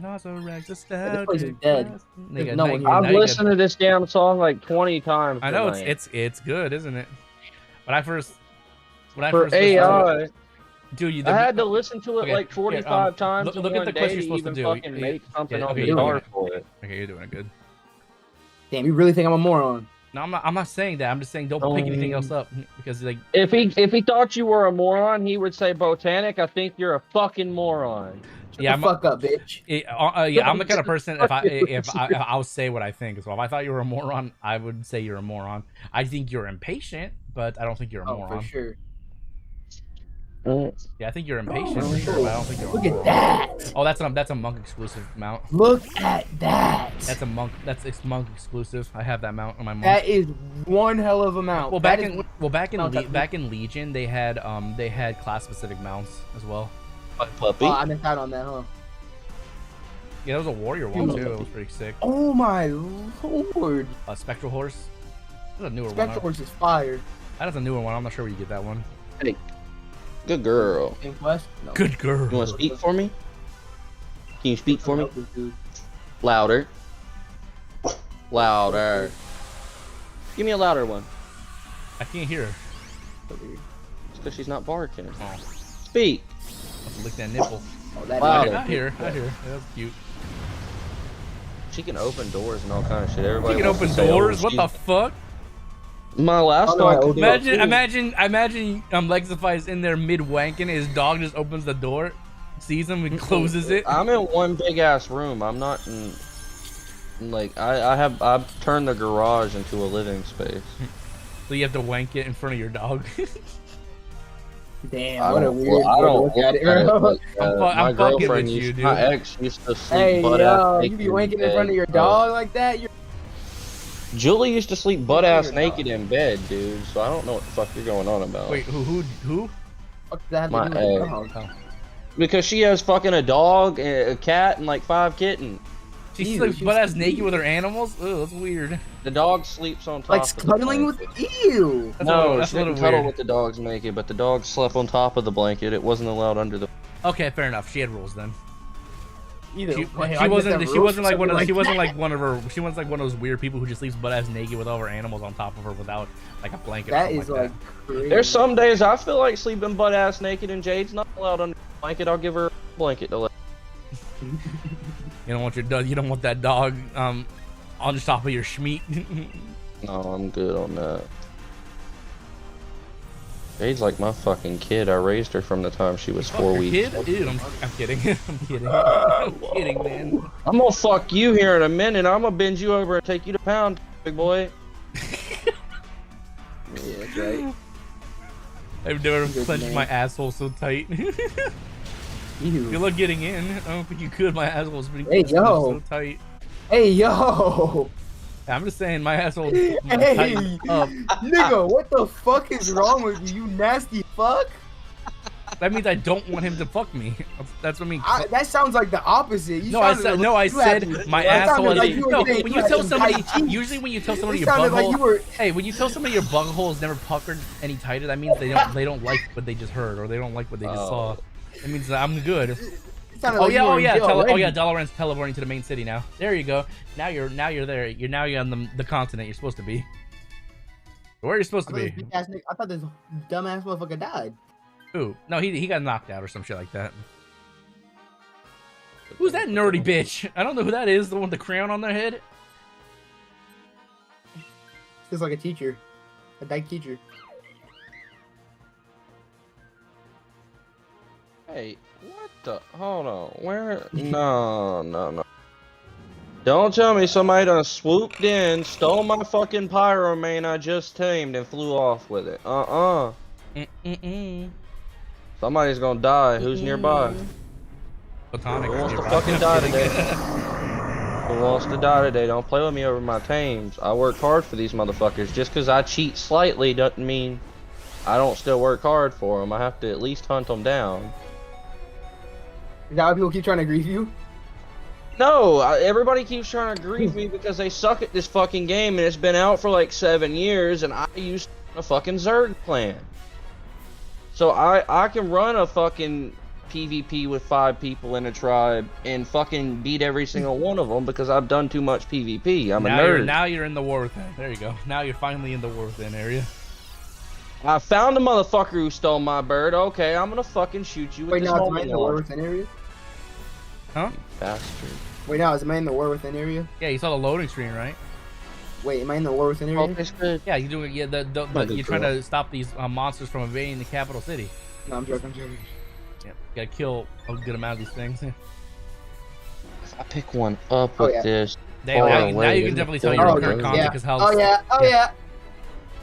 Speaker 1: Nosirrag
Speaker 4: This place is dead. No one here.
Speaker 3: I've listened to this damn song like 20 times.
Speaker 1: I know it's good, isn't it? When I first
Speaker 3: AI.
Speaker 1: Dude,
Speaker 3: I had to listen to it like 45 times.
Speaker 1: Look at the quest you're supposed to do.
Speaker 3: Fucking make something on the guitar for it.
Speaker 1: Okay, you're doing it good.
Speaker 4: Damn, you really think I'm a moron?
Speaker 1: No, I'm not saying that. I'm just saying don't pick anything else up because like
Speaker 3: if he thought you were a moron, he would say botanic. I think you're a fucking moron.
Speaker 1: Yeah,
Speaker 4: fuck up, bitch.
Speaker 1: Yeah, I'm the kind of person if I'll say what I think. So if I thought you were a moron, I would say you're a moron. I think you're impatient, but I don't think you're a moron.
Speaker 4: For sure.
Speaker 1: Yeah, I think you're impatient for sure, but I don't think you're.
Speaker 4: Look at that.
Speaker 1: Oh, that's a monk exclusive mount.
Speaker 4: Look at that.
Speaker 1: That's a monk. It's monk exclusive. I have that mount on my monk.
Speaker 4: That is one hell of a mount.
Speaker 1: Well, back in Legion, they had class specific mounts as well.
Speaker 3: Puppy.
Speaker 4: Oh, I missed out on that, huh?
Speaker 1: Yeah, there was a warrior one too. It was pretty sick.
Speaker 4: Oh my lord.
Speaker 1: Spectral horse. That's a newer one.
Speaker 4: Spectral horse is fire.
Speaker 1: That is a newer one. I'm not sure where you get that one.
Speaker 3: Hey, good girl.
Speaker 4: No.
Speaker 1: Good girl.
Speaker 3: You want to speak for me? Can you speak for me? Louder. Louder. Give me a louder one.
Speaker 1: I can't hear her.
Speaker 3: It's because she's not barking.
Speaker 1: Oh.
Speaker 3: Speak.
Speaker 1: Let's lick that nipple.
Speaker 4: Oh, that
Speaker 3: Louder.
Speaker 1: I hear her. That's cute.
Speaker 3: She can open doors and all kind of shit. Everybody
Speaker 1: She can open doors? What the fuck?
Speaker 3: My last dog.
Speaker 1: Imagine Lexify's in there mid wanking, his dog just opens the door, sees him and closes it.
Speaker 3: I'm in one big ass room. I'm not in like I've turned the garage into a living space.
Speaker 1: So you have to wank it in front of your dog.
Speaker 4: Damn, what a weird way to look at it.
Speaker 1: I'm fucking with you, dude.
Speaker 3: My ex used to sleep
Speaker 4: Hey,
Speaker 3: butt
Speaker 4: yo,
Speaker 3: ass
Speaker 4: you be wanking in front of your dog like that?
Speaker 3: Julie used to sleep butt ass naked in bed, dude. So I don't know what the fuck you're going on about.
Speaker 1: Wait, who?
Speaker 4: What does that have
Speaker 3: My
Speaker 4: to do with the dog?
Speaker 3: Because she has fucking a dog, a cat, and like 5 kittens.
Speaker 1: She sleeps butt ass naked with her animals? Ugh, that's weird.
Speaker 3: The dog sleeps on top.
Speaker 4: Like
Speaker 3: of
Speaker 4: cuddling with ew.
Speaker 3: No, she didn't cuddle with the dogs naked, but the dog slept on top of the blanket. It wasn't allowed under the.
Speaker 1: Okay, fair enough. She had rules then.
Speaker 4: She
Speaker 1: wasn't like one of those weird people who just sleeps butt ass naked with all her animals on top of her without like a blanket.
Speaker 4: That is like crazy.
Speaker 3: There's some days I feel like sleeping butt ass naked and Jade's not allowed under the blanket. I'll give her a blanket to lay.
Speaker 1: You don't want that dog on the top of your schmeat.
Speaker 3: No, I'm good on that. Jade's like my fucking kid. I raised her from the time she was
Speaker 1: Fuck
Speaker 3: 4
Speaker 1: your
Speaker 3: weeks.
Speaker 1: kid? Dude, I'm kidding. I'm kidding. I'm kidding, man.
Speaker 3: I'm gonna fuck you here in a minute. I'm gonna bend you over and take you to pound, big boy.
Speaker 4: Yeah, that's right.
Speaker 1: I've never
Speaker 4: Good
Speaker 1: clenched
Speaker 4: man.
Speaker 1: my asshole so tight. Good
Speaker 4: Ew.
Speaker 1: luck getting in. I don't think you could. My asshole's pretty
Speaker 4: Hey, yo.
Speaker 1: so tight.
Speaker 4: Hey, yo.
Speaker 1: I'm just saying, my asshole.
Speaker 4: Hey,
Speaker 1: tightened up.
Speaker 4: nigga, what the fuck is wrong with you, you nasty fuck?
Speaker 1: That means I don't want him to fuck me. That's what I mean.
Speaker 4: That sounds like the opposite. You
Speaker 1: No, I
Speaker 4: sounded
Speaker 1: said
Speaker 4: like
Speaker 1: no. I
Speaker 4: you had-
Speaker 1: said my
Speaker 4: that sounded
Speaker 1: asshole.
Speaker 4: like you were
Speaker 1: No,
Speaker 4: saying
Speaker 1: when
Speaker 4: you
Speaker 1: you
Speaker 4: had
Speaker 1: tell
Speaker 4: some
Speaker 1: somebody,
Speaker 4: tight teeth.
Speaker 1: usually when you tell somebody
Speaker 4: It
Speaker 1: your
Speaker 4: sounded like
Speaker 1: butthole,
Speaker 4: you were.
Speaker 1: hey, when you tell somebody your butthole is never puckered any tighter, that means they don't like what they just heard or they don't like what they just saw. It means that I'm good.
Speaker 4: It sounded
Speaker 1: Oh
Speaker 4: like
Speaker 1: yeah,
Speaker 4: you were
Speaker 1: oh
Speaker 4: in
Speaker 1: yeah,
Speaker 4: jail already.
Speaker 1: Dalaran's teleporting to the main city now. There you go. Now you're there. You're on the continent you're supposed to be. Where you're supposed to be.
Speaker 4: I thought this dumbass motherfucker died.
Speaker 1: Ooh, no, he got knocked out or some shit like that. Who's that nerdy bitch? I don't know who that is. The one with the crown on their head.
Speaker 4: Just like a teacher, a dyke teacher.
Speaker 3: Hey, what the? Hold on. Where? No. Don't tell me somebody done swooped in, stole my fucking pyromane I just tamed, and flew off with it. Somebody's gonna die. Who's nearby?
Speaker 1: Platonic.
Speaker 3: Who wants to
Speaker 1: nearby.
Speaker 3: fucking die today? Who wants to die today? Don't play with me over my tames. I work hard for these motherfuckers. Just because I cheat slightly doesn't mean I don't still work hard for them. I have to at least hunt them down.
Speaker 4: Is that why people keep trying to grief you?
Speaker 3: No, everybody keeps trying to grieve me because they suck at this fucking game and it's been out for like 7 years and I used a fucking Zerg clan. So I can run a fucking PvP with 5 people in a tribe and fucking beat every single one of them because I've done too much PvP. I'm a nerd.
Speaker 1: Now you're in the war within. There you go. Now you're finally in the war within area.
Speaker 3: I found the motherfucker who stole my bird. Okay, I'm gonna fucking shoot you with
Speaker 4: Wait,
Speaker 3: this
Speaker 4: now is the
Speaker 3: homing
Speaker 4: man in the war
Speaker 3: launcher.
Speaker 4: within area?
Speaker 1: Huh?
Speaker 3: Bastard.
Speaker 4: Wait, now is the man in the war within area?
Speaker 1: Yeah, you saw the loading screen, right?
Speaker 4: Wait, am I in the war within
Speaker 3: Oh,
Speaker 4: area?
Speaker 3: it's good.
Speaker 1: Yeah, you're doing. Yeah, you're trying to stop these monsters from invading the capital city.
Speaker 4: No, I'm joking.
Speaker 1: Yeah, you gotta kill a good amount of these things.
Speaker 3: If I pick one up
Speaker 4: Oh,
Speaker 3: with
Speaker 4: yeah.
Speaker 3: this,
Speaker 1: Now you
Speaker 3: wait,
Speaker 1: can definitely tell
Speaker 3: oh,
Speaker 1: you're in
Speaker 3: yeah.
Speaker 1: current conflict because how.
Speaker 4: Oh yeah, oh yeah.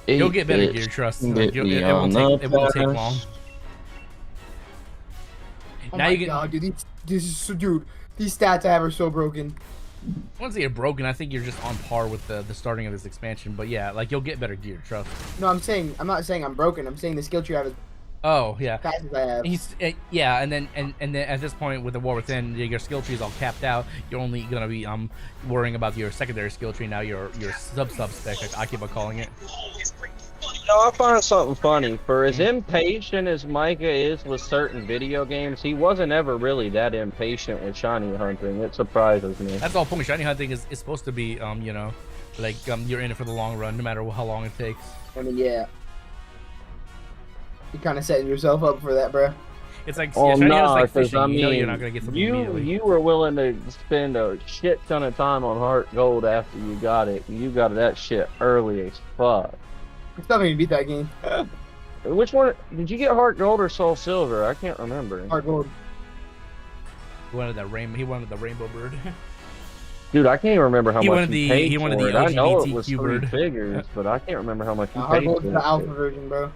Speaker 1: You'll get better
Speaker 3: Eight
Speaker 1: gear, trust.
Speaker 3: bits,
Speaker 1: Like,
Speaker 3: get me
Speaker 1: it
Speaker 3: on
Speaker 1: won't
Speaker 3: the
Speaker 1: take long.
Speaker 3: pass.
Speaker 4: Oh
Speaker 1: Now
Speaker 4: my
Speaker 1: you can-
Speaker 4: god, dude, dude, these stats I have are so broken.
Speaker 1: Once they get broken, I think you're just on par with the starting of this expansion. But yeah, like you'll get better gear, trust.
Speaker 4: No, I'm not saying I'm broken. I'm saying the skill tree I have is
Speaker 1: Oh yeah.
Speaker 4: fast as I have.
Speaker 1: Yeah, and then at this point with the war within, your skill tree is all capped out. You're only gonna be worrying about your secondary skill tree now. Your sub spec, like I keep on calling it.
Speaker 3: You know, I find something funny. For as impatient as Micah is with certain video games, he wasn't ever really that impatient with shiny hunting. It surprises me.
Speaker 1: That's all point. Shiny hunting is supposed to be you know, like you're in it for the long run, no matter how long it takes.
Speaker 4: I mean, yeah. You're kind of setting yourself up for that, bro.
Speaker 1: It's like
Speaker 3: Oh
Speaker 1: shiny hunt is
Speaker 3: no,
Speaker 1: like
Speaker 3: because
Speaker 1: fishing.
Speaker 3: I
Speaker 1: You know
Speaker 3: mean,
Speaker 1: you're not gonna get something immediately.
Speaker 3: you were willing to spend a shit ton of time on Heart Gold after you got it. You got that shit early as fuck.
Speaker 4: I still haven't beat that game.
Speaker 3: Which one did you get? Heart Gold or Soul Silver? I can't remember.
Speaker 4: Hard gold.
Speaker 1: He wanted that rainbow. He wanted the rainbow bird.
Speaker 3: Dude, I can't even remember how
Speaker 1: He
Speaker 3: much
Speaker 1: wanted
Speaker 3: you
Speaker 1: the-
Speaker 3: paid
Speaker 1: he wanted
Speaker 3: for
Speaker 1: the
Speaker 3: it. I know it was
Speaker 1: LGBTQ
Speaker 3: 3
Speaker 1: bird.
Speaker 3: figures, but I can't remember how much you
Speaker 4: Hard
Speaker 3: paid
Speaker 4: gold
Speaker 3: for
Speaker 4: is the
Speaker 3: it.
Speaker 4: alpha version, bro.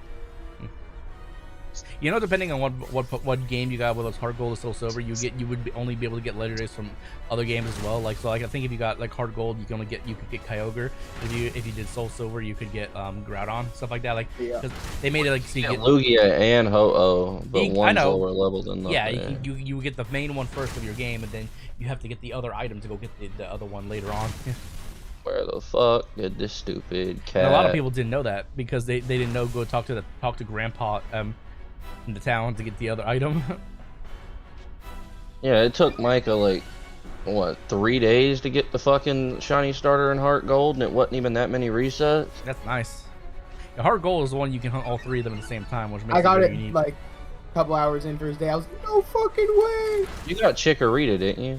Speaker 1: You know, depending on what game you got, whether it's Hard Gold or Soul Silver, you would only be able to get legendaries from other games as well. Like I think if you got like Hard Gold, you could get Kyogre. If you did Soul Silver, you could get Groudon, stuff like that. Like
Speaker 4: Yeah.
Speaker 1: 'cause they made it like so you get
Speaker 3: Lugia and Ho-Oh, but
Speaker 1: I
Speaker 3: one's
Speaker 1: know.
Speaker 3: lower level than the
Speaker 1: yeah
Speaker 3: other.
Speaker 1: you get the main one first of your game, and then you have to get the other item to go get the other one later on.
Speaker 3: Where the fuck did this stupid cat?
Speaker 1: And a lot of people didn't know that because they didn't know go talk to Grandpa in the town to get the other item.
Speaker 3: Yeah, it took Micah like what 3 days to get the fucking shiny starter in Heart Gold, and it wasn't even that many resets.
Speaker 1: That's nice. The Heart Gold is the one you can hunt all 3 of them at the same time, which makes
Speaker 4: I got
Speaker 1: very
Speaker 4: it
Speaker 1: unique.
Speaker 4: like a couple hours in first day. I was like, no fucking way.
Speaker 3: You got Chikorita, didn't you?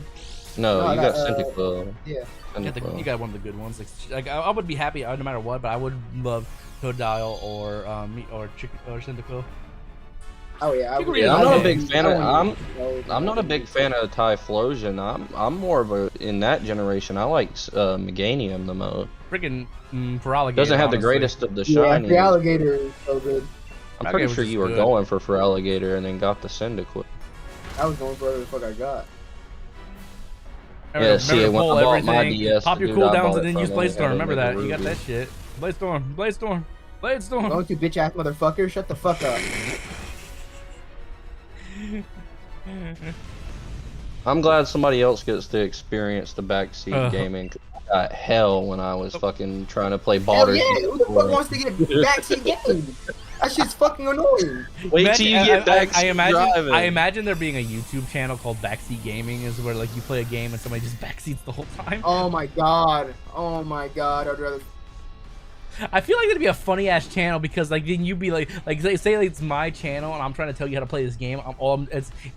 Speaker 3: No,
Speaker 4: No,
Speaker 3: you
Speaker 4: that,
Speaker 3: got Cyndaquil.
Speaker 4: Yeah.
Speaker 3: Cyndaquil.
Speaker 1: You got one of the good ones. Like I would be happy no matter what, but I would love Totodile or Cyndaquil.
Speaker 4: Oh yeah.
Speaker 3: Yeah, I'm not a big fan of.
Speaker 4: of.
Speaker 3: I'm not a big fan of Typhlosion. I'm more of a in that generation. I like Meganium the most.
Speaker 1: Freaking Feraligatr
Speaker 3: Doesn't have the
Speaker 1: honestly.
Speaker 3: greatest of the
Speaker 4: Yeah,
Speaker 3: shiny.
Speaker 4: the alligator is so good.
Speaker 3: I'm pretty
Speaker 1: Feraligatr
Speaker 3: sure
Speaker 1: was
Speaker 3: you were
Speaker 1: good.
Speaker 3: going for Feraligatr and then got the Cyndaquil.
Speaker 4: I was going for whatever the fuck I got.
Speaker 3: Yeah, see,
Speaker 1: Remember to
Speaker 3: when I
Speaker 1: pull
Speaker 3: bought my
Speaker 1: everything,
Speaker 3: DS,
Speaker 1: pop your
Speaker 3: dude, I
Speaker 1: cooldowns
Speaker 3: bought
Speaker 1: and then
Speaker 3: it
Speaker 1: use
Speaker 3: from
Speaker 1: Blade Storm.
Speaker 3: Omega
Speaker 1: Remember that? You got
Speaker 3: Ruby.
Speaker 1: that shit. Blade Storm, Blade Storm, Blade Storm.
Speaker 4: Don't you bitch ass motherfucker, shut the fuck up.
Speaker 3: I'm glad somebody else gets to experience the backseat gaming. I got hell when I was fucking trying to play
Speaker 4: Hell
Speaker 3: Baldur's
Speaker 4: yeah,
Speaker 3: Gate
Speaker 4: who the
Speaker 3: 4.
Speaker 4: fuck wants to get backseat game? That shit's fucking annoying.
Speaker 3: Wait till you get backseat driving.
Speaker 1: I imagine there being a YouTube channel called Backseat Gaming, is where like you play a game and somebody just backseats the whole time.
Speaker 4: Oh my god. Oh my god. I'd rather.
Speaker 1: I feel like that'd be a funny ass channel because like then you'd be like say like, it's my channel and I'm trying to tell you how to play this game.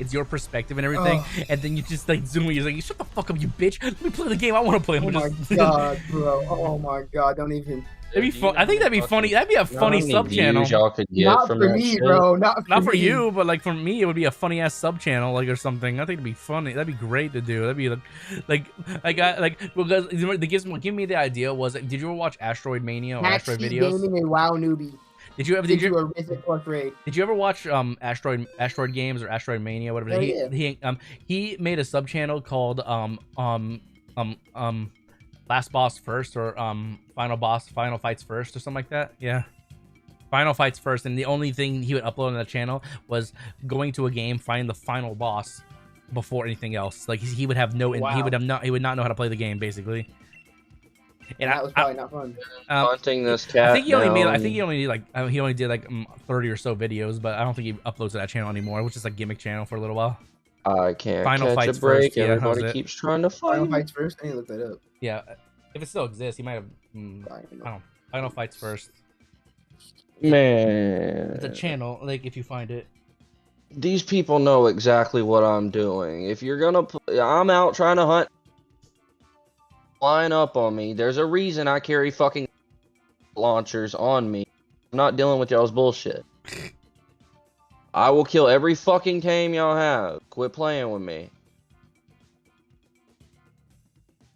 Speaker 1: It's your perspective and everything, and then you just like zoom. You're like, shut the fuck up, you bitch. Let me play the game I want to play.
Speaker 4: Oh my god, bro. Oh my god. Don't even.
Speaker 1: That'd be fun. I think that'd be funny. That'd be a funny sub channel.
Speaker 3: Y'all could get
Speaker 4: Not
Speaker 3: from
Speaker 4: for
Speaker 3: that
Speaker 4: me,
Speaker 3: shit.
Speaker 4: bro. Not
Speaker 1: For
Speaker 4: me.
Speaker 1: you, but like for me, it would be a funny ass sub channel, like or something. I think it'd be funny. That'd be great to do. That'd be because give me the idea was. Did you ever watch Asteroid Mania or Asteroid
Speaker 4: Backseat
Speaker 1: videos?
Speaker 4: gaming and WoW newbie.
Speaker 1: Did you ever?
Speaker 4: Did you a Risen fourth grade?
Speaker 1: Did you ever watch Asteroid Games or Asteroid Mania, whatever?
Speaker 4: Oh,
Speaker 1: He made a sub channel called Last Boss First or Final Fights First or something like that. Yeah. Final Fights First, and the only thing he would upload on that channel was going to a game, finding the final boss before anything else. Like he would have no,
Speaker 4: Wow.
Speaker 1: he would not know how to play the game basically. And
Speaker 4: That was probably not fun.
Speaker 3: Hunting this cat.
Speaker 1: I think he only made. I
Speaker 3: down.
Speaker 1: think he only did he only did like 30 or so videos, but I don't think he uploads to that channel anymore. It was just a gimmick channel for a little while.
Speaker 3: I can't
Speaker 1: Final
Speaker 3: catch
Speaker 1: Fights
Speaker 3: a break.
Speaker 1: First, yeah, that was
Speaker 3: Everybody
Speaker 1: it.
Speaker 3: keeps trying to fight.
Speaker 4: Final Fights first. I need to look that up.
Speaker 1: Yeah, if it still exists, he might have. I don't know. Final Fights First.
Speaker 3: Man,
Speaker 1: It's a channel. Like if you find it.
Speaker 3: these people know exactly what I'm doing. If you're gonna, I'm out trying to hunt. Line up on me. There's a reason I carry fucking launchers on me. I'm not dealing with y'all's bullshit. I will kill every fucking tame y'all have. Quit playing with me.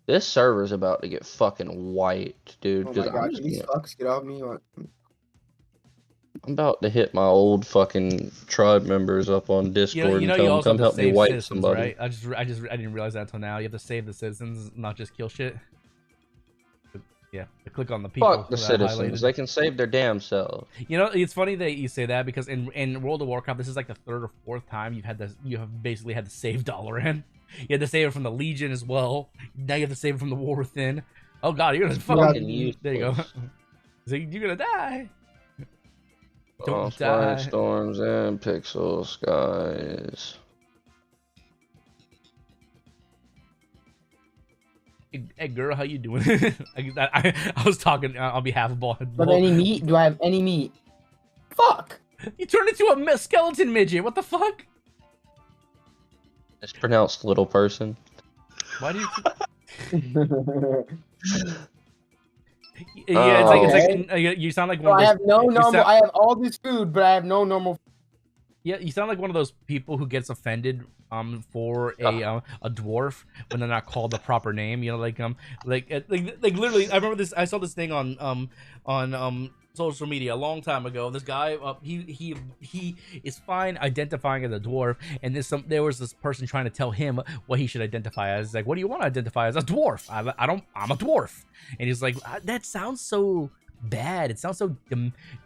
Speaker 3: This server's about to get fucking wiped, dude.
Speaker 4: Oh
Speaker 3: 'cause
Speaker 4: my god, can these fucks get off me?
Speaker 3: I'm about to hit my old fucking tribe members up on Discord
Speaker 1: You
Speaker 3: and
Speaker 1: you
Speaker 3: tell them
Speaker 1: also
Speaker 3: come
Speaker 1: have
Speaker 3: help
Speaker 1: to
Speaker 3: me
Speaker 1: save
Speaker 3: wipe
Speaker 1: citizens,
Speaker 3: somebody.
Speaker 1: right? I didn't realize that until now. You have to save the citizens, not just kill shit. Yeah, click on the people.
Speaker 3: Fuck the
Speaker 1: that I
Speaker 3: citizens.
Speaker 1: highlighted.
Speaker 3: They can save their damn selves.
Speaker 1: You know, it's funny that you say that because in World of Warcraft, this is like the third or fourth time you have basically had to save Dalaran. You had to save it from the Legion as well. Now you have to save it from the War Within. Oh god, you're gonna fucking
Speaker 3: useless.
Speaker 1: there you go. So you're gonna die. Don't
Speaker 3: Flying
Speaker 1: die.
Speaker 3: storms and pixel skies.
Speaker 1: Hey girl, how you doing? I was talking on behalf of all.
Speaker 4: Do I have any meat? Do I have any meat? Fuck!
Speaker 1: You turned into a skeleton midget. What the fuck?
Speaker 3: It's pronounced little person.
Speaker 1: Why do you? Yeah, it's like you sound like
Speaker 4: So
Speaker 1: one
Speaker 4: I
Speaker 1: of
Speaker 4: have
Speaker 1: those.
Speaker 4: no
Speaker 1: you
Speaker 4: normal.
Speaker 1: sound-
Speaker 4: I have all this food, but I have no normal.
Speaker 1: Yeah, you sound like one of those people who gets offended for a dwarf when they're not called the proper name. You know, like literally, I remember this. I saw this thing on social media a long time ago. This guy, he is fine identifying as a dwarf, and there was this person trying to tell him what he should identify as. Like, what do you want to identify as? A dwarf. I'm a dwarf, and he's like, that sounds so bad. It sounds so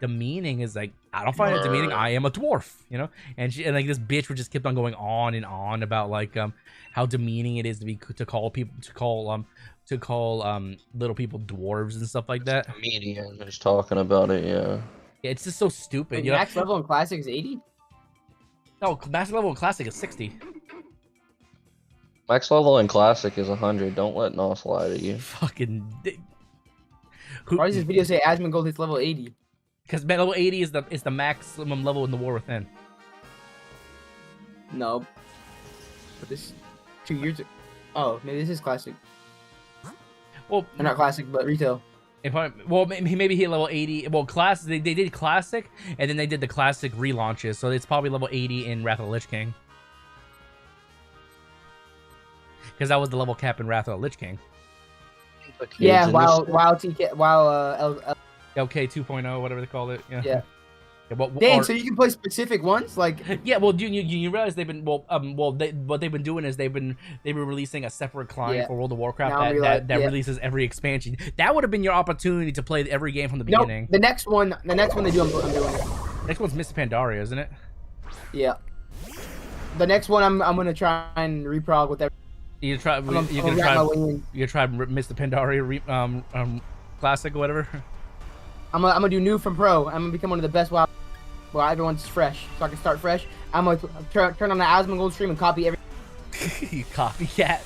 Speaker 1: demeaning. Is like, I don't find it demeaning. I am a dwarf, you know. And like this bitch would just keep on going on and on about like how demeaning it is to call little people dwarves and stuff like that.
Speaker 3: Comedian is talking about it, yeah.
Speaker 1: Yeah, it's just so stupid. You know?
Speaker 4: Max level in classic is 80.
Speaker 1: No, max level in classic is 60.
Speaker 3: Max level in classic is 100. Don't let Nos lie to you.
Speaker 1: Fucking.
Speaker 4: Why does this video say Asmongold Gold hits level 80?
Speaker 1: Because level 80 is the maximum level in the War Within.
Speaker 4: No. But this 2 years ago. Oh, maybe this is classic.
Speaker 1: Well,
Speaker 4: Or not classic, but retail.
Speaker 1: Maybe he hit level 80. Well, they did classic, and then they did the classic relaunches, so it's probably level 80 in Wrath of the Lich King. Because that was the level cap in Wrath of the Lich King.
Speaker 4: Yeah, while
Speaker 1: LK 2.0, whatever they called it. Yeah.
Speaker 4: Yeah.
Speaker 1: Yeah,
Speaker 4: Dang, so you can play specific ones, like
Speaker 1: yeah. Well, you realize they've been what they've been doing is they've been releasing a separate client for World of Warcraft that releases every expansion. That would have been your opportunity to play every game from the beginning.
Speaker 4: Nope, the next one they do, I'm doing it.
Speaker 1: Next one's Mr. Pandaria, isn't it?
Speaker 4: Yeah. The next one I'm gonna try and reprog with every.
Speaker 1: You try. You're gonna try Mr. Pandaria classic or whatever.
Speaker 4: I'm gonna do new from pro. I'm gonna become one of the best WoW. Well, everyone's fresh, so I can start fresh. I'm gonna turn on the Asmongold stream and copy every.
Speaker 1: You copycat.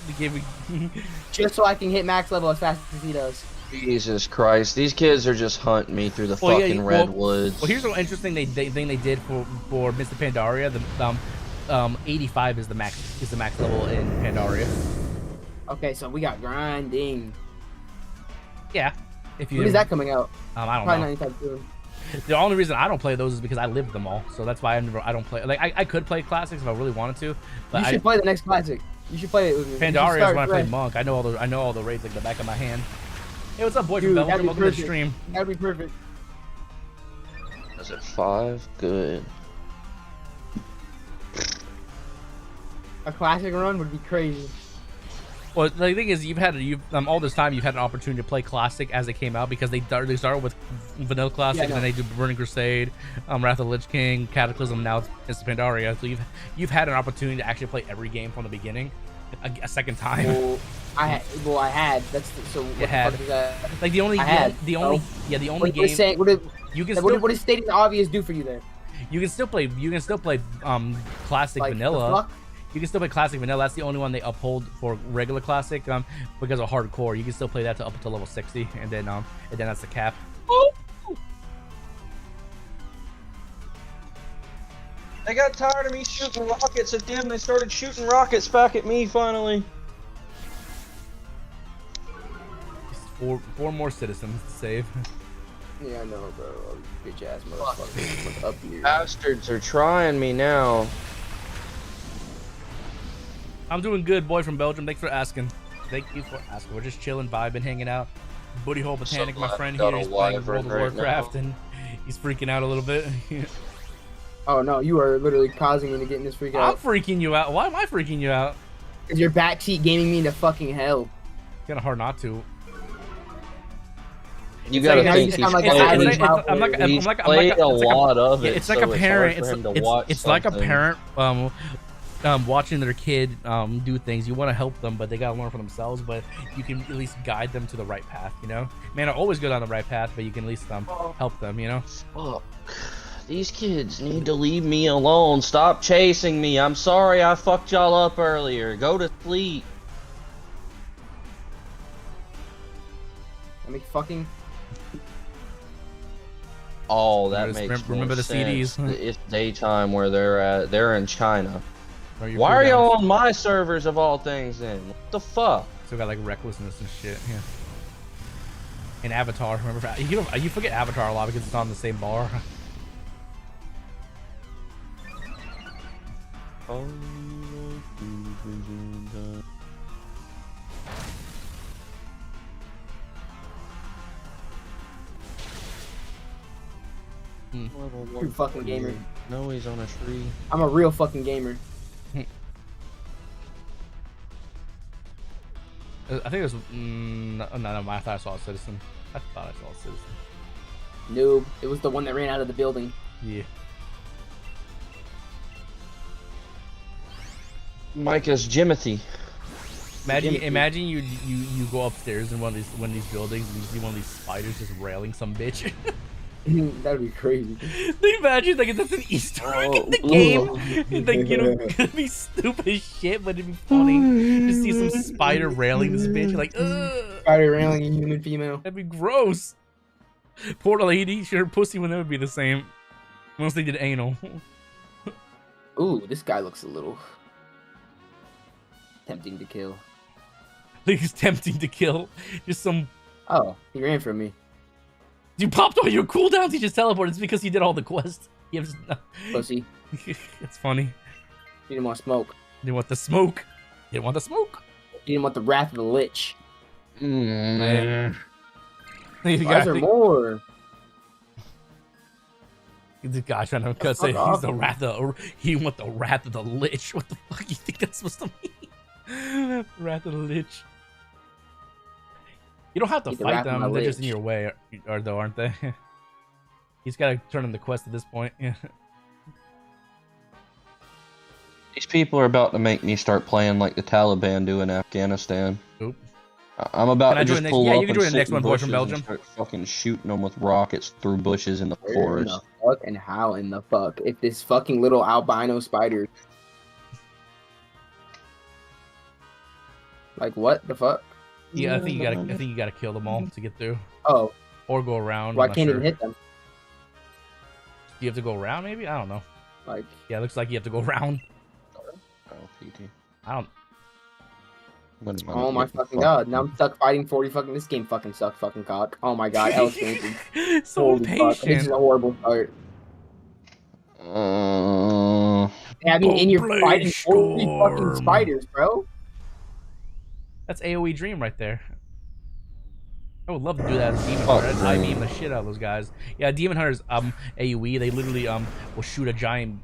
Speaker 4: Just so I can hit max level as fast as he does.
Speaker 3: Jesus Christ, these kids are just hunting me through the fucking redwoods.
Speaker 1: Well, here's an interesting thing they did for Mr. Pandaria. The 85 is the max level in Pandaria.
Speaker 4: Okay, so we got grinding.
Speaker 1: Yeah.
Speaker 4: When is that coming out?
Speaker 1: I don't
Speaker 4: Probably
Speaker 1: know.
Speaker 4: not anytime soon.
Speaker 1: The only reason I don't play those is because I lived them all, so that's why I don't play. Like I could play classics if I really wanted to, but
Speaker 4: you should play the next classic. You should play it with me.
Speaker 1: Pandaria is when I played Monk. I know all the raids like the back of my hand. Hey, what's up, boy from Belgium? Welcome to the stream.
Speaker 4: That'd be perfect.
Speaker 3: Is it 5? Good.
Speaker 4: A classic run would be crazy.
Speaker 1: Well, the thing is, all this time you've had an opportunity to play classic as it came out because they started with vanilla classic and then they do Burning Crusade, Wrath of the Lich King, Cataclysm. Now it's Pandaria. So you've had an opportunity to actually play every game from the beginning a second time.
Speaker 4: Well, I had. That's so. What the fuck is that?
Speaker 1: Like the only game. What
Speaker 4: does stating the obvious do for you there?
Speaker 1: You can still play classic vanilla. You can still play classic vanilla. That's the only one they uphold for regular classic because of hardcore. You can still play that up until level 60, and then that's the cap.
Speaker 3: They got tired of me shooting rockets at them. They started shooting rockets back at me finally.
Speaker 1: Four more citizens to save.
Speaker 4: Yeah, I know, bro. Bitch ass motherfuckers up here.
Speaker 3: Bastards are trying me now.
Speaker 1: I'm doing good, boy from Belgium. Thanks for asking. Thank you for asking. We're just chilling, vibing, hanging out. Booty Hole Botanic, my friend here, he's playing World of Warcraft, and he's freaking out a little bit.
Speaker 4: Oh no, you are literally causing me to get in this freak out.
Speaker 1: I'm freaking you out. Why am I freaking you out?
Speaker 4: Because you're backseat gaming me into fucking hell.
Speaker 1: Kind of hard not to.
Speaker 3: You gotta think he's played a lot of it.
Speaker 1: It's like a parent. It's like a parent watching their kid do things. You want to help them, but they gotta learn for themselves. But you can at least guide them to the right path. You know, man, I always go down the right path, but you can at least help them. You know.
Speaker 3: Fuck. These kids need to leave me alone. Stop chasing me. I'm sorry I fucked y'all up earlier. Go to sleep.
Speaker 4: I mean, fucking.
Speaker 3: Oh, that makes
Speaker 1: remember the
Speaker 3: sense.
Speaker 1: CDs.
Speaker 3: It's daytime where they're at. They're in China. Why are y'all on my servers of all things then? What the fuck?
Speaker 1: Still got like recklessness and shit. Yeah. And Avatar. Remember, you forget Avatar a lot because it's on the same bar.
Speaker 4: True fucking gamer.
Speaker 3: No, he's on a tree.
Speaker 4: I'm a real fucking gamer.
Speaker 1: I think it was no, I thought I saw a citizen. I thought I saw a citizen.
Speaker 4: Noob. It was the one that ran out of the building.
Speaker 1: Yeah.
Speaker 3: Micah's Jimothy.
Speaker 1: Imagine you go upstairs in one of these buildings and you see one of these spiders just railing some bitch.
Speaker 4: That'd be crazy.
Speaker 1: Imagine like that's an Easter egg in the game. Like, you know, it'd be stupid as shit, but it'd be funny to see some spider railing this bitch. You're like, ugh.
Speaker 4: Spider railing a human female.
Speaker 1: That'd be gross. Poor lady, her pussy would never be the same. Unless they did anal.
Speaker 4: Ooh, this guy looks a little tempting to kill.
Speaker 1: Like he's tempting to kill. Just some.
Speaker 4: Oh, he ran from me.
Speaker 1: You popped all your cooldowns. He just teleported. It's because he did all the quests. He has...
Speaker 4: Pussy.
Speaker 1: It's funny.
Speaker 4: You didn't want smoke.
Speaker 1: You didn't want the smoke. You didn't want the smoke.
Speaker 4: You didn't want the wrath of the lich.
Speaker 1: You
Speaker 4: Why is there more?
Speaker 1: The guy trying to say he's the wrath of. He want the wrath of the lich. What the fuck you think that's supposed to mean? Wrath of the lich. You don't have to fight them. They're just in your way, aren't they? He's got to turn in the quest at this point. Yeah.
Speaker 3: These people are about to make me start playing like the Taliban do in Afghanistan.
Speaker 1: Oop.
Speaker 3: I'm about to just pull up
Speaker 1: you can join the next one, boy from
Speaker 3: bushes and
Speaker 1: Belgium.
Speaker 3: start fucking shooting them with rockets through bushes in the forest.
Speaker 4: Where in the fuck and how in the fuck? If this fucking little albino spider. Like what the fuck?
Speaker 1: Yeah, I think you gotta kill them all to get through.
Speaker 4: Oh.
Speaker 1: Or go around.
Speaker 4: Well, I can't even hit them.
Speaker 1: Do you have to go around? Maybe I don't know.
Speaker 4: Like.
Speaker 1: Yeah, it looks like you have to go around.
Speaker 3: Oh, PT.
Speaker 1: I don't.
Speaker 4: Oh my fucking god! Now I'm stuck fighting 40 fucking. This game fucking sucks, fucking cock. Oh my god, L expansion.
Speaker 1: So
Speaker 4: Holy
Speaker 1: patient.
Speaker 4: fuck. This is a horrible start. Yeah, I mean, and you're fighting 40 fucking spiders, bro.
Speaker 1: That's AOE Dream right there. I would love to do that as Demon Hunter. I beam the shit out of those guys. Yeah, Demon Hunters AOE. They literally will shoot a giant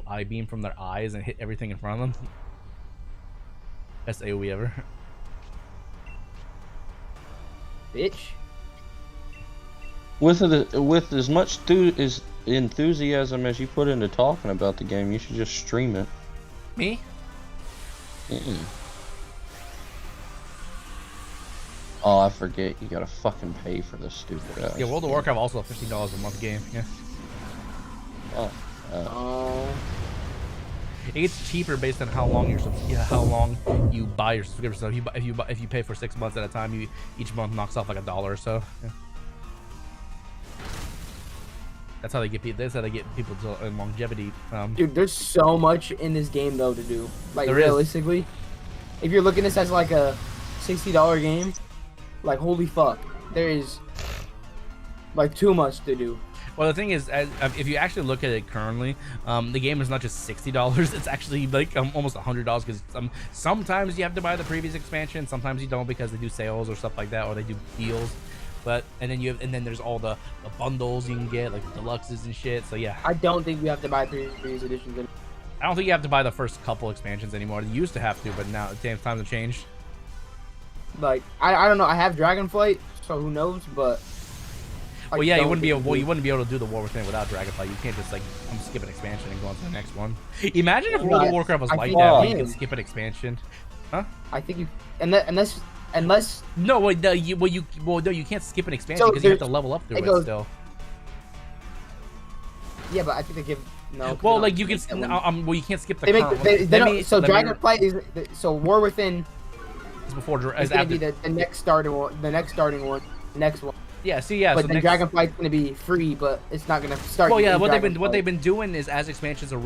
Speaker 1: eye beam from their eyes and hit everything in front of them. Best AOE ever.
Speaker 4: Bitch.
Speaker 3: With as much enthusiasm as you put into talking about the game, you should just stream it.
Speaker 1: Me?
Speaker 3: Oh, I forget. You gotta fucking pay for this stupid ass.
Speaker 1: Yeah, World of Warcraft also a $15 a month game. Yeah.
Speaker 3: Oh.
Speaker 1: It gets cheaper based on how long you buy your subscription. So if you pay for 6 months at a time, each month knocks off like $1 or so. Yeah. That's how they get people. That's how they get people to longevity.
Speaker 4: Dude, there's so much in this game though to do. Like
Speaker 1: there
Speaker 4: realistically, if you're looking at this as like a $60 game, like holy fuck, there is like too much to do.
Speaker 1: Well, the thing is, if you actually look at it currently, the game is not just $60. It's actually like almost $100 because sometimes you have to buy the previous expansion, sometimes you don't because they do sales or stuff like that, or they do deals. But and then there's all the bundles you can get, like the deluxes and shit. So yeah,
Speaker 4: I don't think you have to buy previous editions.
Speaker 1: I don't think you have to buy the first couple expansions anymore. You used to have to, but now times have changed.
Speaker 4: Like I don't know. I have Dragonflight, so who knows? But
Speaker 1: well, yeah, you wouldn't be able to do the War Within without Dragonflight. You can't just like skip an expansion and go on to the next one. Imagine if World of Warcraft was like that, where you can skip an expansion. Huh?
Speaker 4: I think you unless
Speaker 1: no, wait, no, you can't skip an expansion because you have to level up through it still.
Speaker 4: Yeah, but I think they give no.
Speaker 1: Well, like you can well, you can't skip the.
Speaker 4: Dragonflight is so War Within.
Speaker 1: It's before.
Speaker 4: It's gonna be the next starting one. The next starting one. Next one.
Speaker 1: Yeah, see, yeah.
Speaker 4: But then Dragonflight's gonna be free, but it's not gonna start.
Speaker 1: Well, yeah, what they've been doing is as expansions are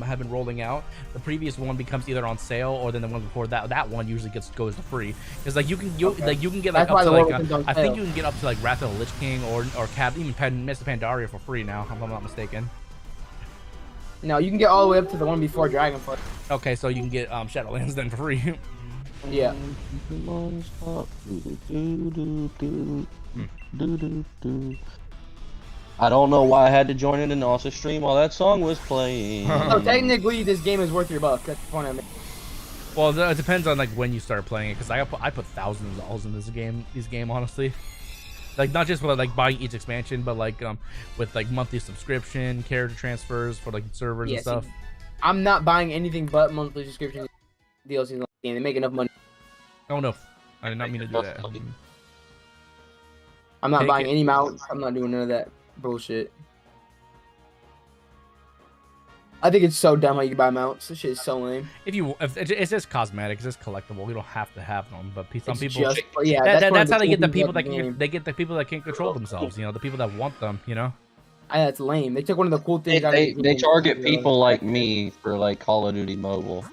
Speaker 1: have been rolling out, the previous one becomes either on sale or then the one before that one usually goes to free. Because like you can get like up to like I think you can get up to like Wrath of the Lich King or even Mist of Pandaria for free now, if I'm not mistaken.
Speaker 4: No, you can get all the way up to the one before Dragonflight.
Speaker 1: Okay, so you can get Shadowlands then for free.
Speaker 4: Yeah.
Speaker 3: I don't know why I had to join in an Nosirrag stream while that song was playing.
Speaker 4: So technically, this game is worth your buck. That's the point I made.
Speaker 1: Well, it depends on like when you start playing it, because I put thousands of dollars in this game, honestly. Like not just with like buying each expansion, but like with like monthly subscription, character transfers for like servers and stuff.
Speaker 4: See, I'm not buying anything but monthly subscription DLCs in the game. They make enough money.
Speaker 1: Oh no, I did not mean to do that.
Speaker 4: I'm not buying any mounts. I'm not doing none of that bullshit. I think it's so dumb how you buy mounts. This shit is so lame.
Speaker 1: If it's just cosmetic, it's just collectible. We don't have to have them, but some people.
Speaker 4: That's
Speaker 1: how they get the people that can't control themselves. You know, the people that want them. You know.
Speaker 4: That's lame. They took one of the cool things.
Speaker 3: They target people like me for like Call of Duty Mobile.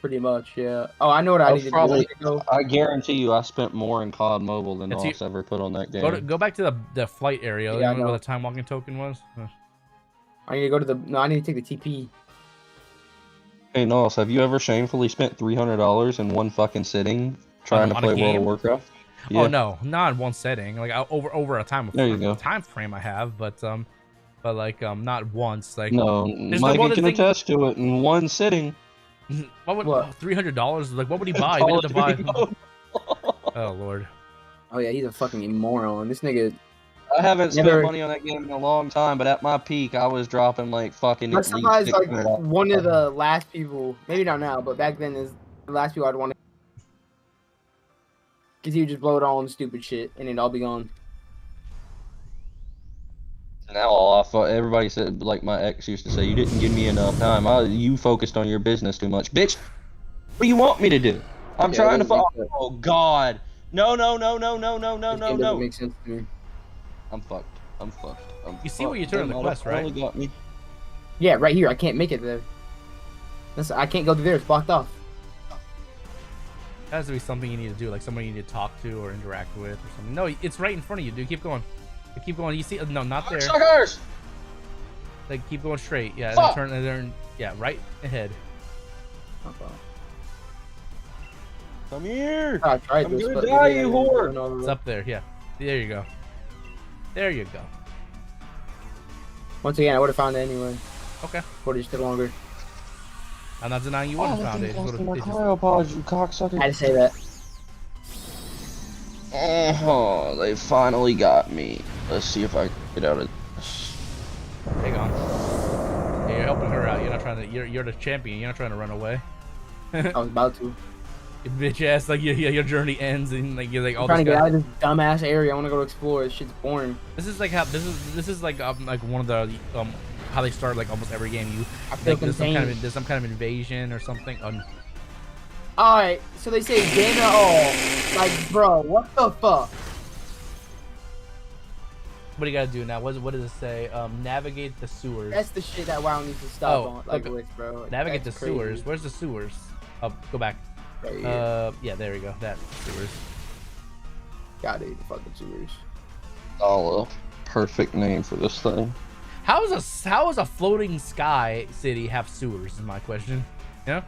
Speaker 4: Pretty much, yeah. Oh, I know what I need to do. I need to go.
Speaker 3: I guarantee you, I spent more in COD Mobile than
Speaker 1: It's
Speaker 3: Nos
Speaker 1: you-
Speaker 3: ever put on that game.
Speaker 1: Go back to the flight area.
Speaker 4: Yeah,
Speaker 1: You
Speaker 4: I
Speaker 1: know where
Speaker 4: know.
Speaker 1: the time walking token was.
Speaker 4: I need to go to the. No, I need to take the TP.
Speaker 3: Hey, Nos, have you ever shamefully spent $300 in one fucking sitting trying to
Speaker 1: on a
Speaker 3: play World
Speaker 1: game?
Speaker 3: of Warcraft?
Speaker 1: Oh no, not in one setting. Like over a time.
Speaker 3: There you go.
Speaker 1: Time frame I have, but like not once. Like
Speaker 3: No,
Speaker 1: there's
Speaker 3: Mikey
Speaker 1: the
Speaker 3: can
Speaker 1: thing-
Speaker 3: attest to it in one sitting.
Speaker 1: What would
Speaker 4: What?
Speaker 1: $300? Like what would he buy? He
Speaker 3: Call
Speaker 1: didn't
Speaker 3: of
Speaker 1: have to
Speaker 3: Duty
Speaker 1: buy.
Speaker 3: mode.
Speaker 1: Oh lord.
Speaker 4: Oh yeah, he's a fucking moron. This nigga.
Speaker 3: I haven't spent
Speaker 4: Never-
Speaker 3: money on that game in a long time, but at my peak, I was dropping like fucking.
Speaker 4: My
Speaker 3: at least
Speaker 4: is like
Speaker 3: $600.
Speaker 4: one of the last people. Maybe not now, but back then is the last people I'd want to. Because he would just blow it all on stupid shit, and it'd all be gone.
Speaker 3: Now all everybody said, like my ex used to say, you didn't give me enough time. You focused on your business too much, bitch. What do you want me to do? I'm
Speaker 4: Yeah,
Speaker 3: trying
Speaker 4: it
Speaker 3: to.
Speaker 4: doesn't make sense.
Speaker 3: Oh God, no.
Speaker 4: This game doesn't make sense to me.
Speaker 3: I'm fucked.
Speaker 1: You see where you turn on the quest, right?
Speaker 3: Finally got me.
Speaker 4: Yeah, right here. I can't make it there. I can't go through there. It's blocked off.
Speaker 1: That has to be something you need to do, like someone you need to talk to or interact with or something. No, it's right in front of you, dude. Keep going. Keep going. You see? No, not there.
Speaker 3: Suckers!
Speaker 1: Like keep going straight. Yeah,
Speaker 3: Fuck!
Speaker 1: and then turn. Yeah, right ahead.
Speaker 3: Come here.
Speaker 4: I tried
Speaker 3: I'm
Speaker 4: this,
Speaker 3: gonna
Speaker 4: but
Speaker 3: die,
Speaker 4: maybe I
Speaker 3: you
Speaker 4: didn't
Speaker 3: whore.
Speaker 4: know.
Speaker 1: It's up there. Yeah. There you go. There you go.
Speaker 4: Once again, I would have found it anyway.
Speaker 1: Okay.
Speaker 4: But it just took longer.
Speaker 1: I'm not denying you wouldn't have found it. It just
Speaker 3: my
Speaker 1: would've- it just-
Speaker 3: cryopod, you cocksucker.
Speaker 4: I had to say that.
Speaker 3: Oh, they finally got me. Let's see if I can get out of this.
Speaker 1: Hang on. Yeah, you're helping her out. You're not trying to. You're the champion. You're not trying to run away.
Speaker 4: I was about to.
Speaker 1: You bitch ass. Like your journey ends and like you're like all
Speaker 4: I'm trying
Speaker 1: this
Speaker 4: to get
Speaker 1: guy-
Speaker 4: out of this dumbass area. I want to go explore. This shit's boring.
Speaker 1: This is like how this is like one of the how they start like almost every game. You
Speaker 4: I feel
Speaker 1: like
Speaker 4: contained.
Speaker 1: there's some kind of invasion or something.
Speaker 4: Alright, so they say game at all. Like, bro, what the fuck?
Speaker 1: What do you gotta do now? What does it say? Navigate the sewers.
Speaker 4: That's the shit that WoW needs to stop
Speaker 1: Oh,
Speaker 4: on. Like,
Speaker 1: look,
Speaker 4: with, bro.
Speaker 1: Navigate
Speaker 4: That's
Speaker 1: the
Speaker 4: crazy.
Speaker 1: sewers. Where's the sewers? Oh, go back.
Speaker 4: Right here.
Speaker 1: Yeah, there we go. That sewers.
Speaker 4: Got it, the fucking sewers.
Speaker 3: Oh, perfect name for this thing.
Speaker 1: How is a floating sky city have sewers? Is my question. Yeah.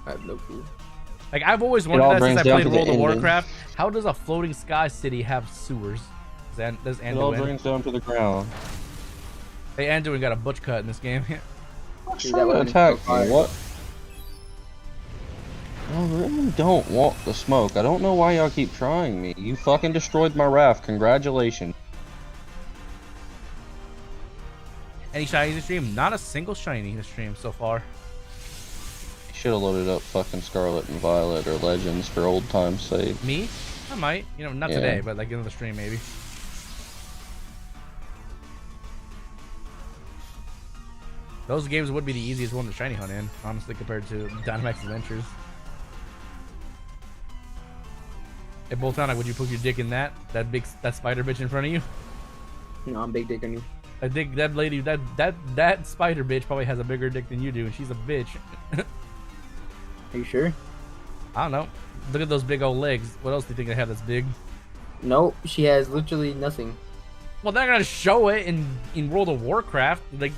Speaker 4: I have no clue.
Speaker 1: Like I've always
Speaker 3: all
Speaker 1: wondered that
Speaker 3: brings
Speaker 1: since I
Speaker 3: down
Speaker 1: played
Speaker 3: to the
Speaker 1: World of
Speaker 3: ending.
Speaker 1: Warcraft. How does a floating sky city have sewers? Does
Speaker 3: It all
Speaker 1: Anduin?
Speaker 3: brings down to the ground.
Speaker 1: Hey, Anduin got a butch cut in this game.
Speaker 3: What's
Speaker 4: Dude,
Speaker 3: trying
Speaker 4: that
Speaker 3: to
Speaker 4: weapon's
Speaker 3: attack
Speaker 4: so fire.
Speaker 3: me? What? I really don't want the smoke. I don't know why y'all keep trying me. You fucking destroyed my raft. Congratulations.
Speaker 1: Any shinies in the stream? Not a single shiny in the stream so far.
Speaker 3: Should have loaded up fucking Scarlet and Violet or Legends for old time's sake.
Speaker 1: Me? I might. You know, not
Speaker 3: Yeah.
Speaker 1: today, but like in the stream maybe. Those games would be the easiest one to shiny hunt in, honestly, compared to Dynamax Adventures. Hey, Boltana, would you put your dick in that spider bitch in front of you?
Speaker 4: No, I'm big dick on you.
Speaker 1: I think that lady, that spider bitch probably has a bigger dick than you do, and she's a bitch.
Speaker 4: Are you sure?
Speaker 1: I don't know. Look at those big old legs. What else do you think they have that's big?
Speaker 4: Nope, she has literally nothing.
Speaker 1: Well, they're gonna show it in World of Warcraft. Like,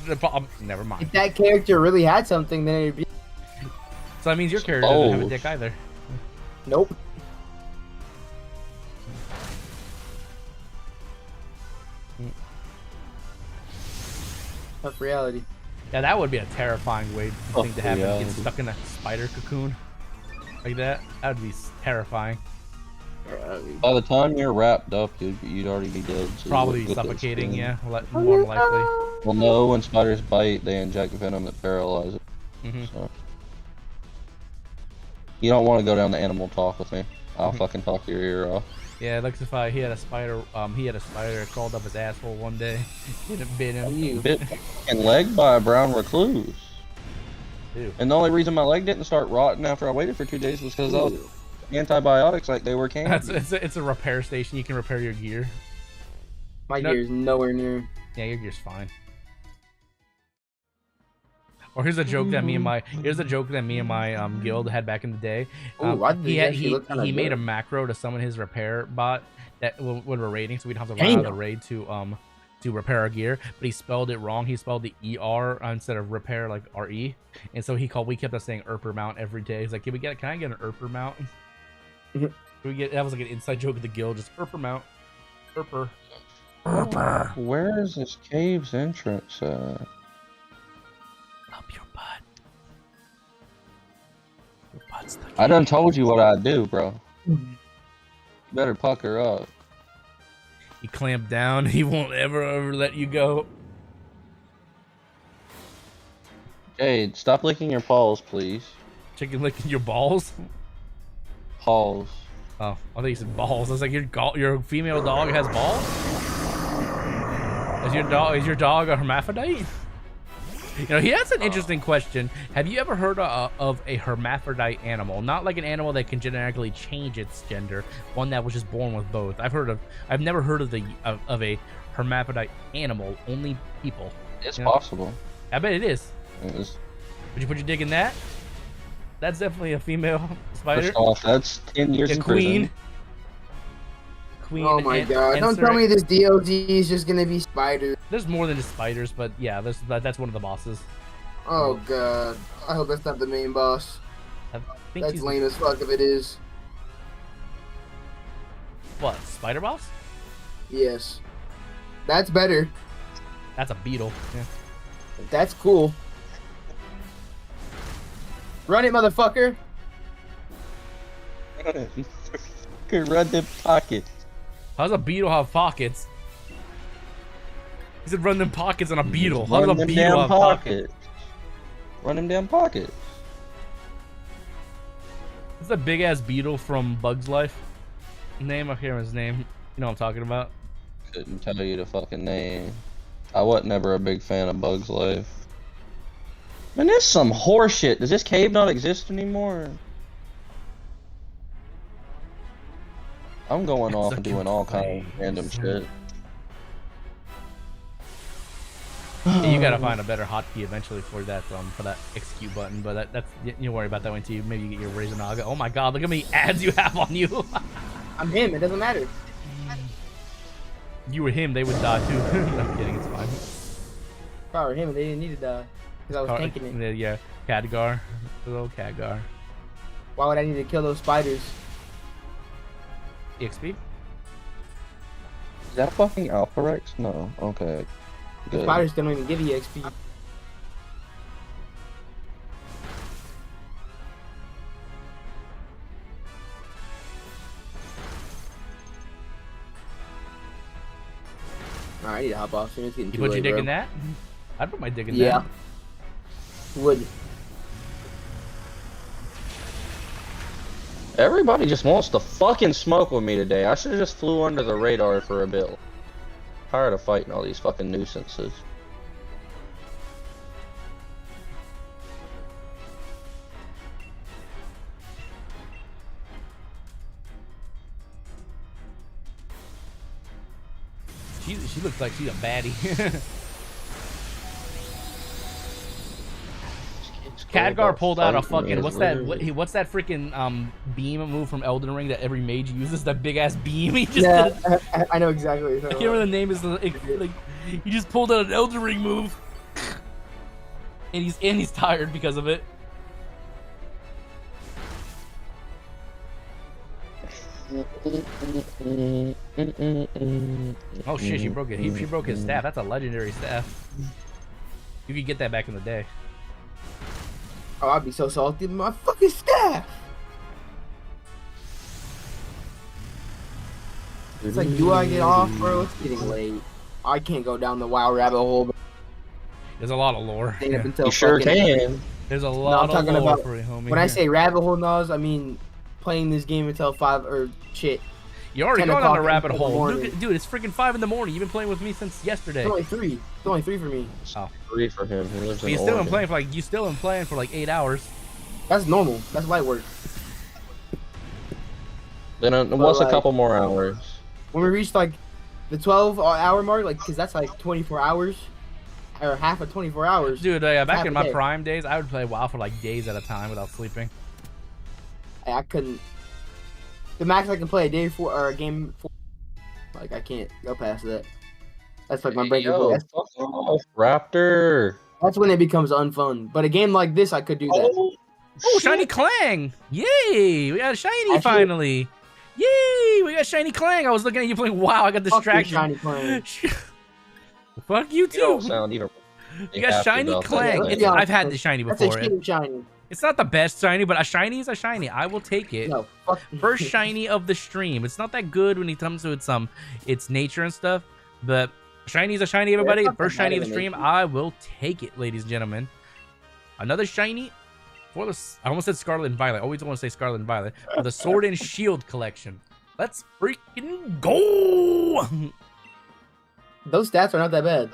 Speaker 1: never mind.
Speaker 4: If that character really had something, then it'd be.
Speaker 1: So that means your character doesn't have a
Speaker 3: Oh.
Speaker 1: dick either.
Speaker 4: Nope. Tough reality.
Speaker 1: Yeah, that would be a terrifying way
Speaker 3: Oh,
Speaker 1: thing to happen. Get
Speaker 3: reality.
Speaker 1: stuck in a spider cocoon like that. That would be terrifying.
Speaker 3: By the time you're wrapped up, you'd already be dead. So you
Speaker 1: Probably
Speaker 3: wouldn't get that
Speaker 1: suffocating.
Speaker 3: sting.
Speaker 1: Yeah, more than likely.
Speaker 3: Well, no, when spiders bite, they inject venom that paralyzes.
Speaker 1: hmm
Speaker 3: So. You don't want to go down the animal talk with me. I'll fucking talk your ear off.
Speaker 1: Yeah, it looks as if he had a spider. He had a spider that crawled up his asshole one day. It bit him.
Speaker 4: You.
Speaker 3: Bit fucking leg by a brown recluse.
Speaker 1: Ew.
Speaker 3: And the only reason my leg didn't start rotting after I waited for 2 days was because I was antibiotics like they were candy.
Speaker 1: It's a repair station. You can repair your gear.
Speaker 4: My
Speaker 1: No-
Speaker 4: gear's nowhere near.
Speaker 1: Yeah, your gear's fine. Or here's a joke that me and my guild had back in the day. He made a macro to summon his repair bot that when we're raiding, so we don't have to run out of the raid to repair our gear. But he spelled it wrong. He spelled the ER instead of repair like RE, and so we kept us saying Erper mount every day. He's like, can I get an Erper mount? That was like an inside joke of the guild, just Erper mount, Erper.
Speaker 3: Where is this cave's entrance at?
Speaker 1: Up your butt. Your butt's the
Speaker 3: I done told you what I do, bro. You better pucker up.
Speaker 1: He clamped down. He won't ever let you go.
Speaker 3: Jade, stop licking your paws, please.
Speaker 1: Chicken licking your balls?
Speaker 3: Paws.
Speaker 1: Oh, I think you said balls. I was like, your female dog has balls? Is your dog a hermaphrodite? You know, he has an interesting question. Have you ever heard of a hermaphrodite animal? Not like an animal that can genetically change its gender, one that was just born with both. I've never heard of a hermaphrodite animal, only people.
Speaker 3: It's possible.
Speaker 1: I bet it is.
Speaker 3: It is.
Speaker 1: Would you put your dick in that? That's definitely a female spider.
Speaker 3: First off, that's 10 years in prison.
Speaker 1: Queen.
Speaker 4: Oh my god! Don't tell me this DOD is just gonna be spiders.
Speaker 1: There's more than just spiders, but yeah, that's one of the bosses.
Speaker 4: Oh god! I hope that's not the main boss. That's lame as fuck if it is.
Speaker 1: What? Spider boss?
Speaker 4: Yes. That's better.
Speaker 1: That's a beetle. Yeah.
Speaker 4: That's cool. Run it, motherfucker!
Speaker 3: Run them pockets.
Speaker 1: How's a beetle have pockets? He said run them pockets on a beetle. How's a beetle have pockets?
Speaker 3: Run them damn pockets.
Speaker 1: It's a big ass beetle from Bug's Life. I can't remember his name. You know what I'm talking about?
Speaker 3: Couldn't tell you the fucking name. I was never a big fan of Bug's Life. Man, there's some horseshit. Does this cave not exist anymore? I'm going off and doing all kinds of random shit.
Speaker 1: Yeah, you gotta find a better hotkey eventually for that execute button, but that's you don't worry about that one too. Maybe you get your Razornaga. Oh my god, look how many ads you have on you.
Speaker 4: I'm him. It doesn't matter.
Speaker 1: You were him, they would die too. No, I'm kidding. It's fine.
Speaker 4: If I were him, they didn't need to die because I was tanking it.
Speaker 1: Yeah, Khadgar, little Khadgar.
Speaker 4: Why would I need to kill those spiders?
Speaker 1: EXP?
Speaker 3: Is that a fucking Alpha Rex? No. Okay.
Speaker 4: The spiders don't even give you XP. Alright, I need to hop off soon. It's getting too
Speaker 1: You put your
Speaker 4: late,
Speaker 1: dick in
Speaker 4: bro.
Speaker 1: that? I'd put my dick in that.
Speaker 4: Yeah. Would.
Speaker 3: Everybody just wants to fucking smoke with me today. I should have just flew under the radar for a bit. Tired of fighting all these fucking nuisances.
Speaker 1: She looks like she's a baddie. Khadgar pulled out a fucking what's that freaking beam move from Elden Ring that every mage uses, that big ass beam. He just
Speaker 4: I know exactly what you're
Speaker 1: I can't remember the name is like he just pulled out an Elden Ring move. And he's tired because of it. Oh shit, she broke it. She broke his staff. That's a legendary staff. You could get that back in the day.
Speaker 4: Oh, I'd be so salty with my fucking staff. It's like, do I get off, bro? It's getting late. I can't go down the WoW rabbit hole.
Speaker 1: There's a lot of lore.
Speaker 4: Yeah.
Speaker 3: You sure can.
Speaker 1: There's a lot of lore for you, homie.
Speaker 4: When I say rabbit hole, Nas, I mean playing this game until 5 or shit.
Speaker 1: You already gone down a rabbit hole. Dude, it's freaking 5 in the morning. You've been playing with me since yesterday.
Speaker 4: It's only 3. It's only 3 for me.
Speaker 1: Oh.
Speaker 3: 3 for him. He lives in
Speaker 1: you still been playing for like 8 hours.
Speaker 4: That's normal. That's light work.
Speaker 3: Then what's a couple more hours?
Speaker 4: When we reach like the 12-hour mark, like, cause that's like 24 hours. or half of 24 hours.
Speaker 1: Dude,
Speaker 4: It's
Speaker 1: back
Speaker 4: half
Speaker 1: in
Speaker 4: a
Speaker 1: my
Speaker 4: day.
Speaker 1: prime days, I would play WoW for like days at a time without sleeping.
Speaker 4: I couldn't. The max I can play a day for or a game for, like I can't go past that. That's like my breaking point.
Speaker 3: Fuck off, Raptor.
Speaker 4: That's when it becomes unfun. But a game like this, I could do that.
Speaker 1: Oh, shiny Clang! Yay! We got a shiny
Speaker 4: Actually-
Speaker 1: finally! Yay! We got shiny Clang! I was looking at you playing WoW, I got
Speaker 4: Fuck your
Speaker 1: distracted.
Speaker 4: shiny Clang.
Speaker 1: Fuck you
Speaker 3: You don't
Speaker 1: too!
Speaker 3: sound even.
Speaker 1: You got
Speaker 3: happy
Speaker 1: shiny
Speaker 3: about that
Speaker 1: Clang.
Speaker 3: thing.
Speaker 4: Yeah,
Speaker 1: I've had the shiny
Speaker 4: That's a
Speaker 1: before.
Speaker 4: cheap shiny.
Speaker 1: It's not the best shiny, but a shiny is a shiny. I will take it.
Speaker 4: No, fuck.
Speaker 1: First shiny of the stream. It's not that good when it comes to its nature and stuff, but shiny is a shiny, everybody.
Speaker 4: it's not
Speaker 1: First
Speaker 4: that
Speaker 1: shiny
Speaker 4: bad
Speaker 1: of the
Speaker 4: of a
Speaker 1: stream.
Speaker 4: nature.
Speaker 1: I will take it, ladies and gentlemen. Another shiny for the. I almost said Scarlet and Violet. Always want to say Scarlet and Violet for the Sword and Shield collection. Let's freaking go!
Speaker 4: Those stats are not that bad.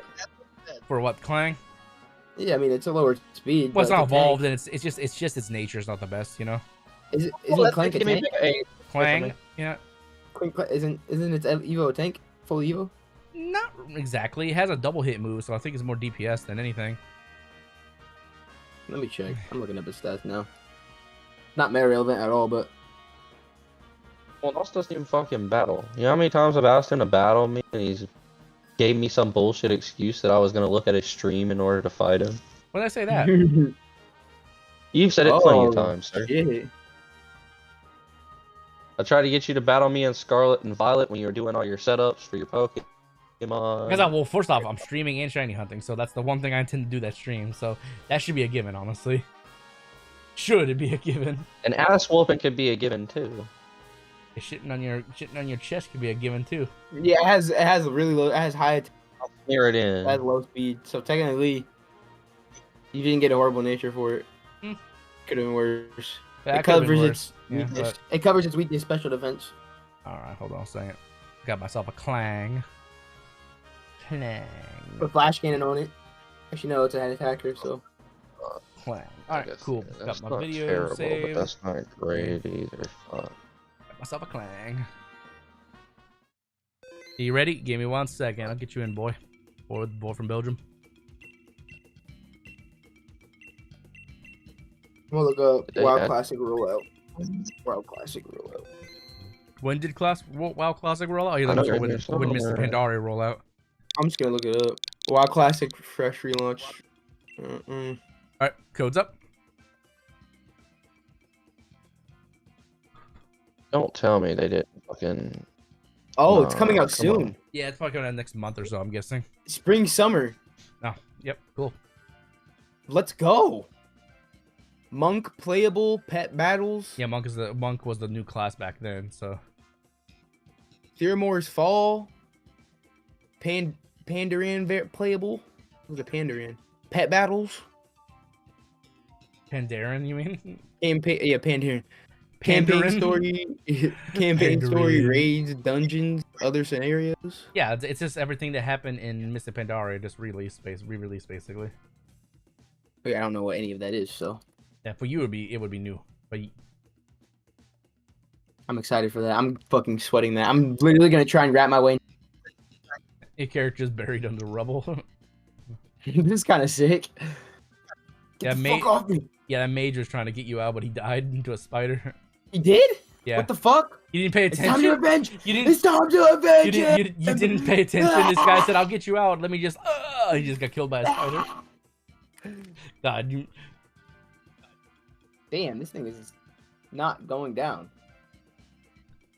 Speaker 1: For what, Clang?
Speaker 4: Yeah, I mean it's a lower speed.
Speaker 1: Well, it's
Speaker 4: but
Speaker 1: not
Speaker 4: a tank.
Speaker 1: evolved, and it's just its nature is not the best, you know.
Speaker 4: Isn't Clank a tank?
Speaker 1: Clang, yeah,
Speaker 4: Isn't its Evo a tank? Full Evo?
Speaker 1: not exactly. It has a double hit move, so I think it's more DPS than anything.
Speaker 4: Let me check. I'm looking up his stats now. Not very relevant at all, but
Speaker 3: Well, Nos doesn't even fucking battle. You know how many times I've asked him to battle me, and he's gave me some bullshit excuse that I was gonna look at his stream in order to fight him.
Speaker 1: When did I say that?
Speaker 3: You've said it plenty
Speaker 4: Oh,
Speaker 3: of times, sir.
Speaker 4: yeah.
Speaker 3: I tried to get you to battle me in Scarlet and Violet when you were doing all your setups for your Pokemon.
Speaker 1: Because well, first off, I'm streaming and shiny hunting, so that's the one thing I intend to do that stream. So that should be a given, honestly. Should it be a given?
Speaker 3: And ass whooping could be a given too.
Speaker 1: Shitting on your chest could be a given too.
Speaker 4: Yeah, it has really low. It has high. It
Speaker 3: Smear it in.
Speaker 4: has low speed. So technically, you didn't get a horrible nature for it.
Speaker 1: Hmm.
Speaker 4: Could have been worse.
Speaker 1: That
Speaker 4: It
Speaker 1: could've been
Speaker 4: covers
Speaker 1: worse.
Speaker 4: its
Speaker 1: Yeah,
Speaker 4: weakness. It covers its weakness special defense.
Speaker 1: All right, hold on a second. Got myself a Clang. Clang.
Speaker 4: Put flash cannon on it. Actually, no, it's an attacker. So
Speaker 1: Clang. All right, cool.
Speaker 3: That's
Speaker 1: Got my
Speaker 3: not
Speaker 1: video
Speaker 3: terrible,
Speaker 1: saved.
Speaker 3: but that's not great either. Fuck.
Speaker 1: Got myself a Clang. You ready? Give me 1 second. I'll get you in, boy. Boy from Belgium.
Speaker 4: we'll look up
Speaker 3: They
Speaker 4: Wild
Speaker 3: had-
Speaker 4: Classic rollout. Wild Classic rollout.
Speaker 1: When did WoW Classic roll out? Oh, you
Speaker 3: I know
Speaker 1: when,
Speaker 3: you're here
Speaker 1: when Mr.
Speaker 3: somewhere.
Speaker 1: Pandaria roll out.
Speaker 4: I'm just gonna look it up. Wild Classic fresh relaunch.
Speaker 1: All right, codes up.
Speaker 3: Don't tell me they didn't fucking.
Speaker 4: Oh, it's coming out
Speaker 3: come on.
Speaker 4: soon.
Speaker 1: Yeah, it's probably coming out next month or so, I'm guessing.
Speaker 4: Spring, summer.
Speaker 1: Oh, yep, cool.
Speaker 4: Let's go. Monk playable pet battles.
Speaker 1: Yeah, Monk was the new class back then, so
Speaker 4: Theremore's Fall. Pandarian playable. What's a Pandarian? Pet battles.
Speaker 1: Pandaren, you mean?
Speaker 4: Pandarian.
Speaker 1: Pandaren?
Speaker 4: Campaign story. Campaign story.
Speaker 1: Pandarian.
Speaker 4: Raids, dungeons, other scenarios.
Speaker 1: Yeah, it's just everything that happened in Mr. Pandaria just re-released basically.
Speaker 4: Wait, I don't know what any of that is, so
Speaker 1: Yeah, for you it would be new, but
Speaker 4: I'm excited for that. I'm fucking sweating that. I'm literally gonna try and wrap my way.
Speaker 1: your character's buried under rubble.
Speaker 4: This is kind of sick. Get
Speaker 1: Yeah,
Speaker 4: the
Speaker 1: mate.
Speaker 4: fuck off me.
Speaker 1: Yeah, that mage was trying to get you out, but he died into a spider.
Speaker 4: He did?
Speaker 1: Yeah,
Speaker 4: What the fuck?
Speaker 1: you didn't pay
Speaker 4: It's time to
Speaker 1: attention.
Speaker 4: revenge.
Speaker 1: You didn't.
Speaker 4: It's time to avenge him.
Speaker 1: You didn't pay attention. This guy said, "I'll get you out." Let me just. He just got killed by a spider. God, you.
Speaker 4: Damn, this thing is not going down.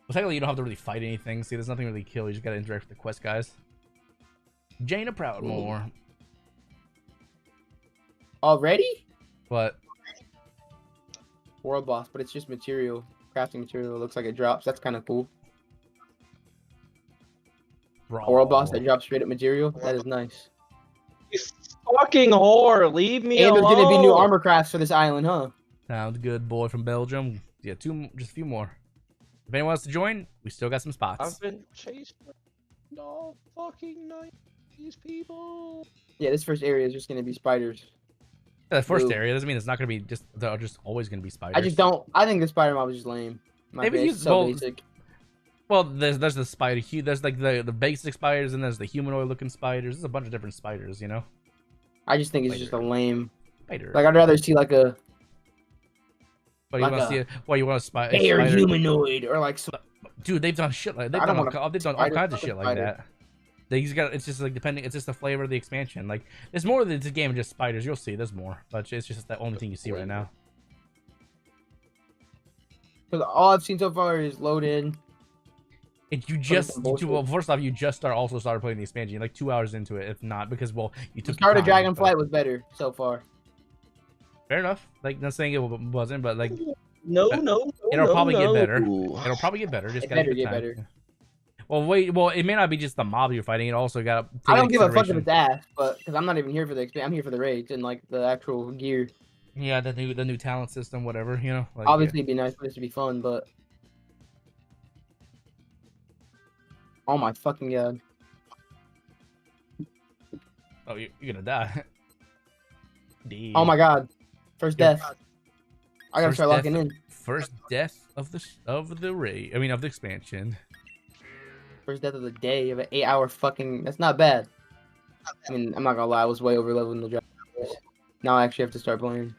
Speaker 1: Well, technically, you don't have to really fight anything. See, there's nothing really to kill. You just gotta interact with the quest guys. Jaina Proudmore.
Speaker 4: Already?
Speaker 1: But
Speaker 4: World boss, but it's just material. Crafting material. It looks like it drops. That's kind of cool. A world boss that drops straight up material. That is nice.
Speaker 3: You fucking whore! Leave me
Speaker 4: And
Speaker 3: alone.
Speaker 4: there's gonna be new armor crafts for this island, huh?
Speaker 1: sounds good, boy from Belgium. Yeah, just a few more. If anyone wants to join, we still got some spots.
Speaker 3: I've been chased all fucking night. These people.
Speaker 4: Yeah, this first area is just gonna be spiders.
Speaker 1: The first
Speaker 4: Ooh.
Speaker 1: area doesn't mean it's not gonna be just. They're just always gonna be spiders.
Speaker 4: I just don't. I think the spider mob is just lame. My
Speaker 1: Maybe
Speaker 4: base
Speaker 1: you-
Speaker 4: is so
Speaker 1: well,
Speaker 4: basic.
Speaker 1: Well, there's the spider. There's like the basic spiders, and there's the humanoid looking spiders. There's a bunch of different spiders, you know.
Speaker 4: I just think it's just a lame.
Speaker 1: Spider.
Speaker 4: Like, I'd rather see like a
Speaker 1: What you
Speaker 4: like
Speaker 1: want to
Speaker 4: a
Speaker 1: see? What you want to spy?
Speaker 4: hair
Speaker 1: Spider?
Speaker 4: humanoid or like some.
Speaker 1: Dude, they've done shit like
Speaker 4: I don't wanna
Speaker 1: they've done all
Speaker 4: spider,
Speaker 1: kinds of
Speaker 4: fuck a
Speaker 1: shit like
Speaker 4: spider.
Speaker 1: that. He's got. It's just like depending. It's just the flavor of the expansion. Like there's more than it's a game of just spiders. You'll see. There's more, but it's just the only thing you see right now.
Speaker 4: Because all I've seen so far is load in.
Speaker 1: If you
Speaker 4: some
Speaker 1: just
Speaker 4: bullshit.
Speaker 1: well, first off, you just started playing the expansion. You're like 2 hours into it, if not, because well, you
Speaker 4: The
Speaker 1: took
Speaker 4: start
Speaker 1: your
Speaker 4: of
Speaker 1: time,
Speaker 4: Dragonflight was better so far.
Speaker 1: Fair enough. Like not saying it wasn't, but like
Speaker 3: No,
Speaker 1: it'll probably get better. It'll probably get better. Just
Speaker 4: It
Speaker 1: gotta
Speaker 4: better
Speaker 1: give it
Speaker 4: get
Speaker 1: time.
Speaker 4: better.
Speaker 1: Yeah. Well, wait. Well, it may not be just the mob you're fighting. It also got.
Speaker 4: I don't give a fuck if it's ass, but because I'm not even here for the expansion. I'm here for the raids and like the actual gear.
Speaker 1: Yeah, the new talent system, whatever. You know. Like,
Speaker 4: Obviously, it'd be nice for this to be fun, but oh my fucking god!
Speaker 1: Yeah. Oh, you're gonna die.
Speaker 4: Oh my god! First
Speaker 1: Yeah.
Speaker 4: death. I gotta
Speaker 1: First
Speaker 4: start locking
Speaker 1: death-
Speaker 4: in.
Speaker 1: First death of the raid. I mean, of the expansion.
Speaker 4: First death of the day of an 8-hour fucking. That's not bad. I mean, I'm not gonna lie. I was way over leveled in the draft. Now I actually have to start playing.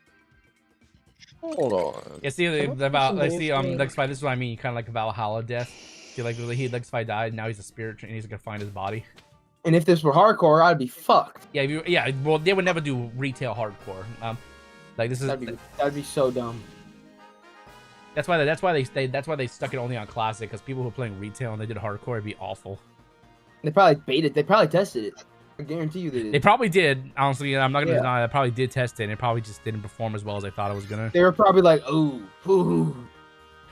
Speaker 3: Hold on.
Speaker 1: Yeah, see, about like see, Lexify. This is what I mean. Kind of like Valhalla death. See, like Lexify died. Now he's a spirit, and he's gonna find his body.
Speaker 4: And if this were hardcore, I'd be fucked.
Speaker 1: Yeah. Well, they would never do retail hardcore. Like this is.
Speaker 4: That'd be so dumb.
Speaker 1: That's why they stuck it only on classic, because people who are playing retail and they did hardcore, it'd be awful.
Speaker 4: They probably baited. They probably tested it. I guarantee you they did.
Speaker 1: They probably did. Honestly, I'm not gonna
Speaker 4: Yeah.
Speaker 1: deny. They probably did test it, and it probably just didn't perform as well as I thought it was gonna.
Speaker 4: They were probably like, ooh, ooh.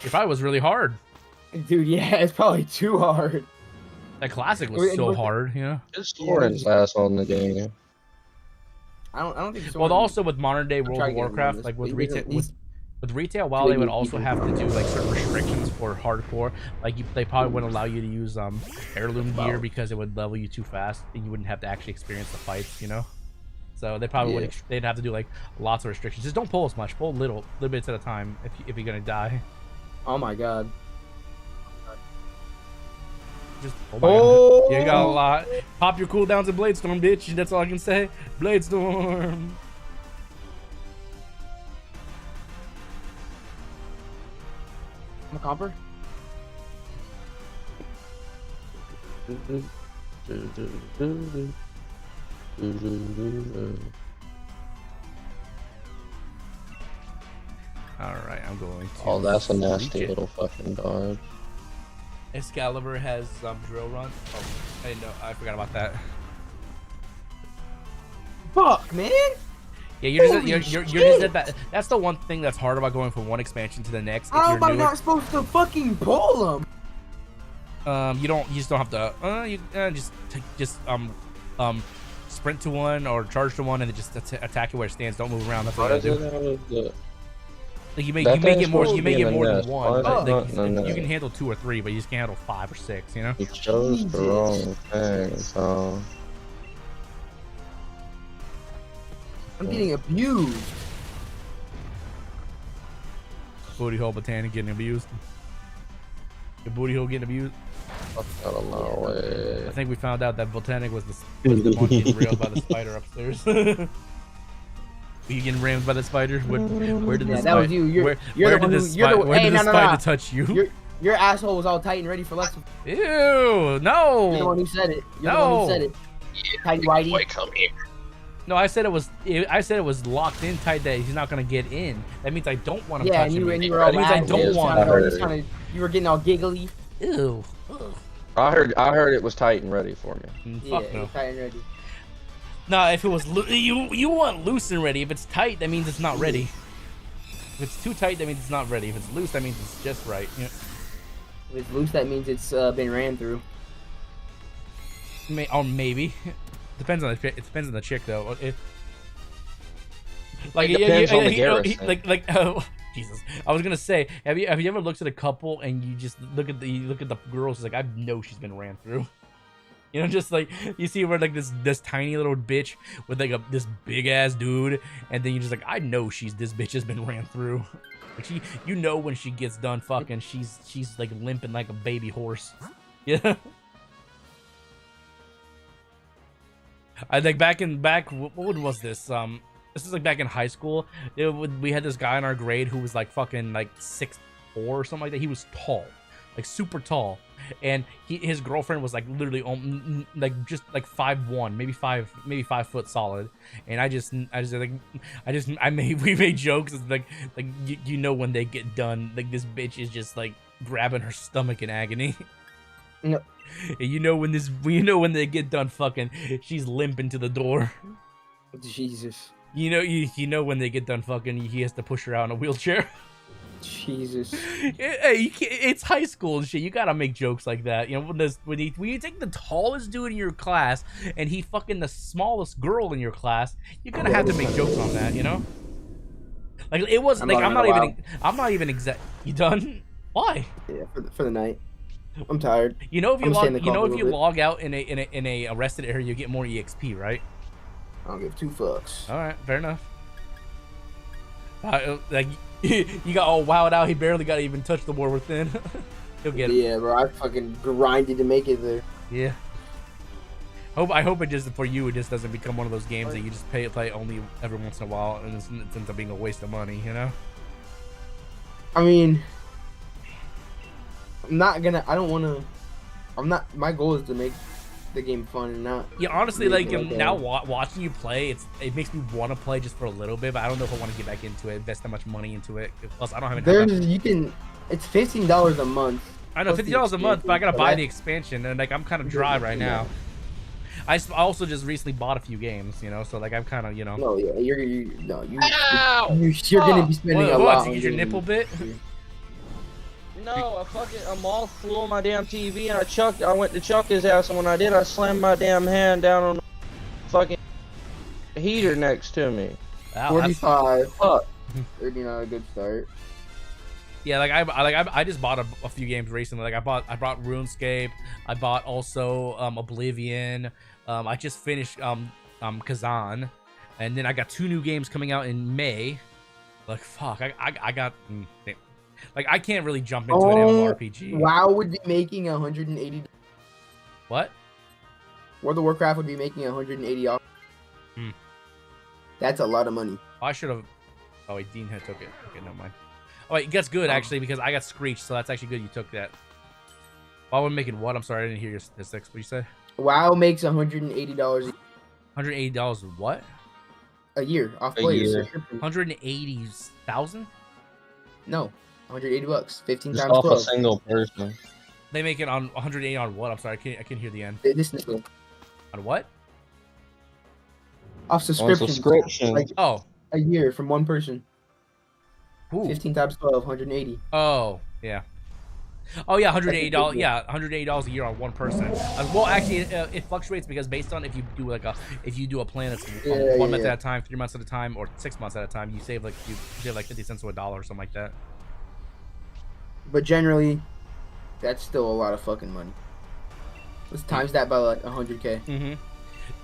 Speaker 1: It probably was really hard.
Speaker 4: Dude, yeah, it's probably too hard.
Speaker 1: That classic was
Speaker 4: Wait,
Speaker 1: so
Speaker 4: what-
Speaker 1: hard, you know.
Speaker 3: Just Soren's ass on the game.
Speaker 4: I don't think.
Speaker 1: Well, also with modern day World
Speaker 4: trying
Speaker 1: of
Speaker 4: to get him on
Speaker 1: Warcraft,
Speaker 4: this,
Speaker 1: like
Speaker 4: but
Speaker 1: with
Speaker 4: he
Speaker 1: retail,
Speaker 4: doesn't- he's-
Speaker 1: with retail, while they would also have to do like certain restrictions for hardcore, like they probably wouldn't allow you to use heirloom gear because it would level you too fast, and you wouldn't have to actually experience the fights, you know. So they probably would. They'd have to do like lots of restrictions. Just don't pull as much. Pull little bits at a time if you're gonna die.
Speaker 4: Oh my god.
Speaker 1: Just oh my god. You got a lot. Pop your cooldowns in Bladestorm, bitch. That's all I can say. Bladestorm.
Speaker 4: I'm a comper.
Speaker 1: All right, I'm going to.
Speaker 3: Oh, that's a nasty
Speaker 1: reach it.
Speaker 3: little fucking dog.
Speaker 1: Excalibur has drill run. Oh, I didn't know. I forgot about that.
Speaker 4: Fuck, man.
Speaker 1: Yeah, you're
Speaker 4: Holy
Speaker 1: just at that. That's the one thing that's hard about going from one expansion to the next. If
Speaker 4: How
Speaker 1: you're
Speaker 4: am I
Speaker 1: new.
Speaker 4: not supposed to fucking pull him?
Speaker 1: You just don't have to. Sprint to one or charge to one and then just attack it where it stands. Don't move around. That's what you gotta do. Like you make it more than one. But like, you can handle 2 or 3, but you just can't handle 5 or 6. You know.
Speaker 3: You chose the wrong thing, so.
Speaker 4: I'm getting abused.
Speaker 1: Booty hole botanic getting abused. Your booty hole getting abused.
Speaker 3: Fuck out of my way.
Speaker 1: I think we found out that botanic was the one getting railed by the spider upstairs. Were you getting rammed by the spider? Where did the
Speaker 4: Yeah, that
Speaker 1: spider?
Speaker 4: was you. You're
Speaker 1: Where
Speaker 4: the one
Speaker 1: did
Speaker 4: who.
Speaker 1: the
Speaker 4: You're the.
Speaker 1: spider? Where
Speaker 4: Hey,
Speaker 1: did the
Speaker 4: no, no,
Speaker 1: spider
Speaker 4: no.
Speaker 1: touch you?
Speaker 4: Your asshole was all tight and ready for Lex.
Speaker 1: Ew!
Speaker 4: You're the one
Speaker 1: No!
Speaker 4: who said it. You're the one who said it. Tighty whitey.
Speaker 3: come here.
Speaker 1: No, I said it was. I said it was locked in tight that he's not gonna get in. That means I don't want him
Speaker 4: Yeah, and
Speaker 1: touching
Speaker 4: you
Speaker 1: me.
Speaker 4: were all
Speaker 1: That means I
Speaker 4: mad.
Speaker 1: don't want him.
Speaker 4: You were getting all giggly.
Speaker 1: Ew. Ugh.
Speaker 3: I heard it was tight and ready for me.
Speaker 4: Yeah,
Speaker 1: Fuck no.
Speaker 4: tight and ready.
Speaker 1: No, if it was you want loose and ready. If it's tight, that means it's not ready. If it's too tight, that means it's not ready. If it's loose, that means it's just right. Yeah.
Speaker 4: If it's loose, that means it's been ran through.
Speaker 1: Or maybe. Depends on the chick though. Like
Speaker 3: It depends on the
Speaker 1: you know,
Speaker 3: garrison.
Speaker 1: oh, Jesus. I was gonna say, have you ever looked at a couple and you just look at the girls? It's like, I know she's been ran through. You know, just like you see where like this tiny little bitch with like this big ass dude, and then you're just like, I know this bitch has been ran through. Like you know when she gets done fucking, she's like limping like a baby horse. Yeah. I think what was this? This is like back in high school. We had this guy in our grade who was like fucking like 6'4" or something like that. He was tall, like super tall, and his girlfriend was like literally like just like 5'1", maybe 5 foot solid. And we made jokes like you know when they get done, like this bitch is just like grabbing her stomach in agony.
Speaker 4: No.
Speaker 1: You know when they get done fucking, she's limping to the door.
Speaker 4: Jesus.
Speaker 1: You know when they get done fucking, he has to push her out in a wheelchair.
Speaker 4: Jesus.
Speaker 1: Hey, it's high school and shit. You gotta make jokes like that. You know, when you take the tallest dude in your class and he fucking the smallest girl in your class, you're gonna have to make jokes on that. You know, like it wasn't like I'm not even exact. You done? Why?
Speaker 4: Yeah, for the night. I'm tired.
Speaker 1: You know if you log out in a arrested area, you get more EXP, right?
Speaker 4: I don't give two fucks.
Speaker 1: All right, fair enough. Like you got all wowed out. He barely got to even touch the war within. He'll get it.
Speaker 4: Yeah, bro. I fucking grinded to make it there.
Speaker 1: Yeah. I hope it just for you. It just doesn't become one of those games that you just play only every once in a while, and it ends up being a waste of money. You know.
Speaker 4: I mean, I don't want to. My goal is to make the game fun and not.
Speaker 1: Yeah, honestly, like now watching you play, it makes me want to play just for a little bit, but I don't know if I want to get back into it, invest that much money into it. Plus, I don't have any.
Speaker 4: It's $15 a month.
Speaker 1: I know $50 a month, but I gotta buy the expansion, and like I'm kind of dry right now. I also just recently bought a few games, you know, so like I'm kind of, you know.
Speaker 4: No, yeah, you're gonna be spending a lot.
Speaker 1: Did you get your nipple bit?
Speaker 3: No, a moth flew on my damn TV and I went to chuck his house, and when I did, I slammed my damn hand down on the fucking heater next to me.
Speaker 1: Wow,
Speaker 4: 45. Fuck. 39, a good start.
Speaker 1: Yeah, I just bought a few games recently. Like I bought RuneScape. I bought also Oblivion. I just finished Kazan, and then I got 2 new games coming out in May. Like fuck, I got. Like I can't really jump into an MMORPG.
Speaker 4: WoW would be making 180.
Speaker 1: What?
Speaker 4: World of Warcraft would be making 180 off. That's a lot of money.
Speaker 1: I should have. Oh wait, Dean had took it. Okay, never mind. Oh wait, that's good actually because I got Screech, so that's actually good. You took that. WoW was making what? I'm sorry, I didn't hear your statistics. What you say?
Speaker 4: WoW makes $180.
Speaker 1: $180 what?
Speaker 4: A year off players.
Speaker 1: 180,000?
Speaker 4: No. $180, 15
Speaker 3: just
Speaker 4: times
Speaker 3: off
Speaker 4: 12.
Speaker 3: a single person.
Speaker 1: They make it on 180 on what? I'm sorry, I can't hear the end. On what?
Speaker 4: Off subscription. Like
Speaker 1: a
Speaker 4: year from one person.
Speaker 1: Ooh.
Speaker 4: 15 times 12, 180.
Speaker 1: Oh yeah. Oh yeah, $180. Yeah, $180 a year on one person. Well, actually, it fluctuates because based on if you do a plan that's 1 month at a time, 3 months at a time, or 6 months at a time, you save like 50 cents to $1 or something like that.
Speaker 4: But generally, that's still a lot of fucking money. Let's times that by like 100K.
Speaker 1: Mm-hmm.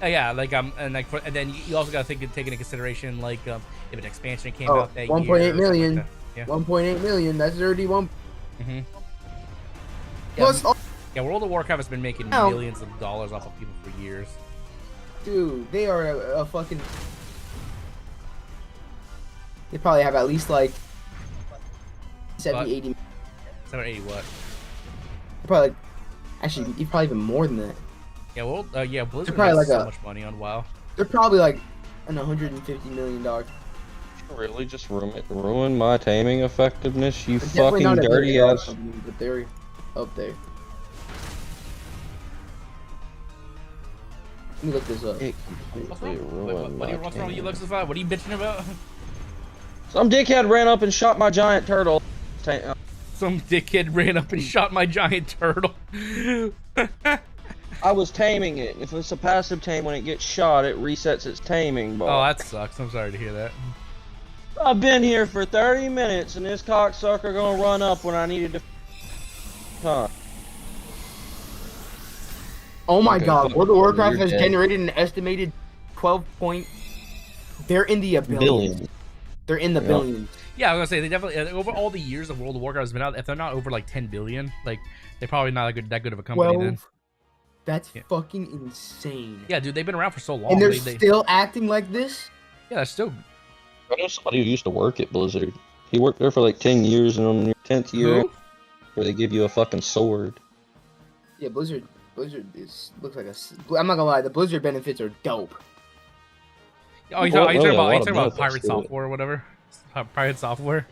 Speaker 1: Yeah, like and then you also gotta take into consideration like if an expansion came out that
Speaker 4: 1.8 million.
Speaker 1: Like that. Yeah.
Speaker 4: 1.8 million. That's already one.
Speaker 1: Mm-hmm.
Speaker 4: Plus,
Speaker 1: yeah, World of Warcraft has been making millions of dollars off of people for years.
Speaker 4: Dude, they are a fucking. They probably have at least like 70, 80.
Speaker 1: 780 what?
Speaker 4: Probably, actually, probably even more than that.
Speaker 1: Yeah, well, Blizzard
Speaker 4: probably
Speaker 1: makes
Speaker 4: like
Speaker 1: so much money on WoW.
Speaker 4: They're probably like an $150 million.
Speaker 3: Really, just ruin my taming effectiveness, you
Speaker 4: They're
Speaker 3: fucking dirty ass.
Speaker 4: Company, but they're up there. Let me look this up.
Speaker 1: What's wrong with you, Luxify? What are you bitching about?
Speaker 3: Some dickhead ran up and shot my giant turtle.
Speaker 1: Some dickhead ran up and shot my giant turtle.
Speaker 3: I was taming it. If it's a passive tame, when it gets shot, it resets its taming bar.
Speaker 1: Oh, that sucks. I'm sorry to hear that.
Speaker 3: I've been here for 30 minutes, and this cocksucker gonna run up when I needed to.
Speaker 4: Oh my god, World of Warcraft has generated an estimated 12 point. They're in the billions. They're in the billions.
Speaker 1: Yeah, I was gonna say they definitely over all the years of World of Warcraft has been out. If they're not over like 10 billion, like they're probably not that good of a company then.
Speaker 4: That's
Speaker 1: Yeah.
Speaker 4: fucking insane.
Speaker 1: Yeah, dude, they've been around for so long.
Speaker 4: And they're
Speaker 1: They
Speaker 4: still acting like this?
Speaker 1: yeah, they're still.
Speaker 3: I know somebody who used to work at Blizzard. He worked there for like 10 years, and on your 10th year,
Speaker 1: Who?
Speaker 3: where they give you a fucking sword.
Speaker 4: Yeah, Blizzard looks like I'm not gonna lie, the Blizzard benefits are dope.
Speaker 1: Oh, you
Speaker 3: Well,
Speaker 1: talking
Speaker 3: yeah, a
Speaker 1: about
Speaker 3: lot
Speaker 1: you
Speaker 3: of
Speaker 1: talking about
Speaker 3: benefits
Speaker 1: Pirate
Speaker 3: to it.
Speaker 1: Software or whatever? Pirate Software.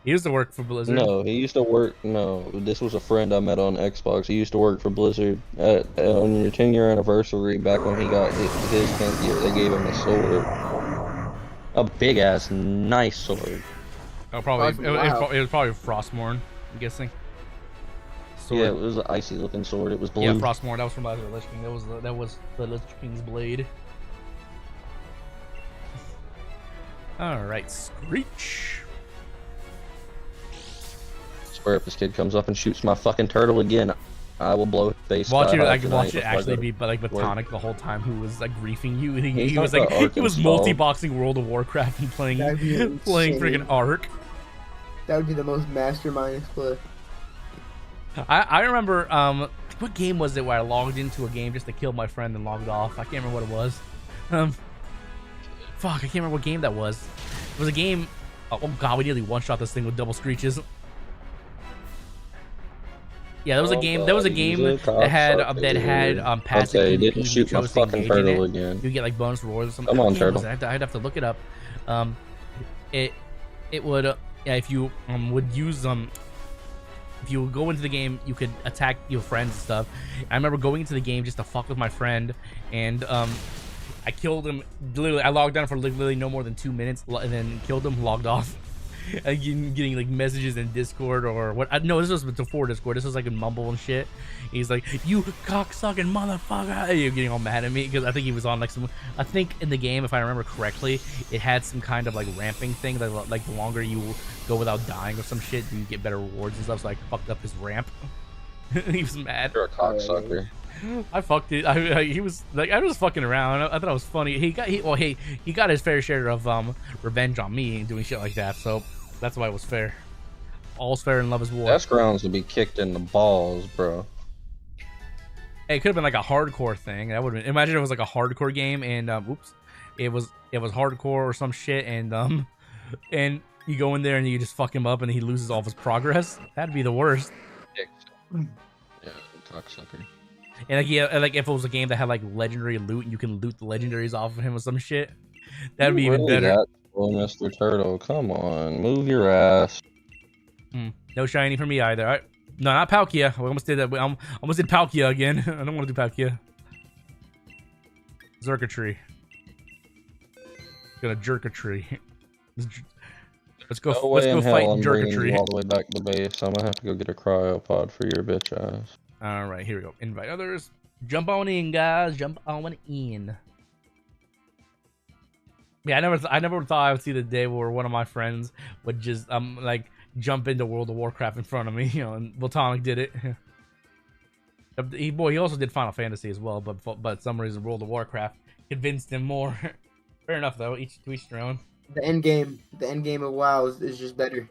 Speaker 1: He used to work for Blizzard.
Speaker 3: No, he used to work. No, this was a friend I met on Xbox. He used to work for Blizzard. On your 10-year anniversary, back when he got his 10th year, they gave him a sword. A big ass, nice sword.
Speaker 1: Oh, probably.
Speaker 4: Wow.
Speaker 1: It was probably Frostmourne. I'm guessing. Sword.
Speaker 3: Yeah, it was an icy looking sword. It was blue.
Speaker 1: Yeah, Frostmourne. That was from the Lich King. That was the Lich King's blade. All right, Screech.
Speaker 3: I swear if this kid comes up and shoots my fucking turtle again, I will blow his face.
Speaker 1: Watch
Speaker 3: sky
Speaker 1: it,
Speaker 3: high
Speaker 1: like
Speaker 3: tonight
Speaker 1: watch it
Speaker 3: before I
Speaker 1: actually
Speaker 3: go
Speaker 1: be,
Speaker 3: to
Speaker 1: but like
Speaker 3: work.
Speaker 1: Platonic the whole time, who was like griefing you. He
Speaker 3: He's
Speaker 1: was
Speaker 3: not
Speaker 1: like
Speaker 3: the
Speaker 1: he was
Speaker 3: Arkansas.
Speaker 1: multi-boxing World of Warcraft and playing
Speaker 4: That'd be
Speaker 1: playing
Speaker 4: insane.
Speaker 1: freaking Ark.
Speaker 4: That would be the most mastermind play.
Speaker 1: I remember what game was it where I logged into a game just to kill my friend and logged off? I can't remember what it was. Fuck, I can't remember what game that was. It was a game. Oh god, we nearly one-shot this thing with double screeches. Yeah, there was a game. There was a game that had passive
Speaker 3: Okay,
Speaker 1: PvP.
Speaker 3: didn't
Speaker 1: You
Speaker 3: shoot my
Speaker 1: chose to
Speaker 3: fucking
Speaker 1: engage in
Speaker 3: turtle
Speaker 1: it.
Speaker 3: again.
Speaker 1: You get like bonus rewards or something.
Speaker 3: Come on,
Speaker 1: What game was
Speaker 3: turtle.
Speaker 1: it? I'd have to look it up. It would yeah, if you would use if you go into the game, you could attack your friends and stuff. I remember going into the game just to fuck with my friend, and I killed him. Literally, I logged on for literally no more than 2 minutes, and then killed him, logged off. And getting like messages in Discord or what? No, this was before Discord. This was like in Mumble and shit. He's like, "You cocksucking motherfucker!" You're getting all mad at me because I think he was on like some. I think in the game, if I remember correctly, it had some kind of like ramping thing that like the longer you go without dying or some shit, you get better rewards and stuff. So I fucked up his ramp. He was mad.
Speaker 3: You're a cocksucker.
Speaker 1: I fucked it. He was like, I was fucking around. I thought it was funny. He got his fair share of revenge on me and doing shit like that. So that's why it was fair. All's fair in love is war.
Speaker 3: That's grounds to be kicked in the balls, bro.
Speaker 1: Hey, it could have been like a hardcore thing. That would have been. Imagine it was like a hardcore game and oops, it was hardcore or some shit and you go in there and you just fuck him up and he loses all of his progress. That'd be the worst.
Speaker 3: Yeah, cocksucker.
Speaker 1: And like yeah, like if it was a game that had like legendary loot and you can loot the legendaries off of him or some shit, that'd be even
Speaker 3: Really
Speaker 1: better.
Speaker 3: that slow, Mr. Turtle? Come on, move your ass.
Speaker 1: No shiny for me either. No, not Palkia. We almost did that. We almost did Palkia again. I don't want to do Palkia. Xurkitree. Gonna Xurkitree. Let's go.
Speaker 3: No
Speaker 1: Let's
Speaker 3: way
Speaker 1: go
Speaker 3: in hell
Speaker 1: fight
Speaker 3: I'm bringing you
Speaker 1: Xurkitree.
Speaker 3: all the way back to base. I'm gonna have to go get a cryopod for your bitch ass.
Speaker 1: All right, here we go. Invite others. Jump on in, guys. Jump on in. Yeah, I never thought I would see the day where one of my friends would just like jump into World of Warcraft in front of me, you know, and Platonic did it. He also did Final Fantasy as well, but for some reason World of Warcraft convinced him more. Fair enough though, each their own.
Speaker 4: The end game of WoW is just better.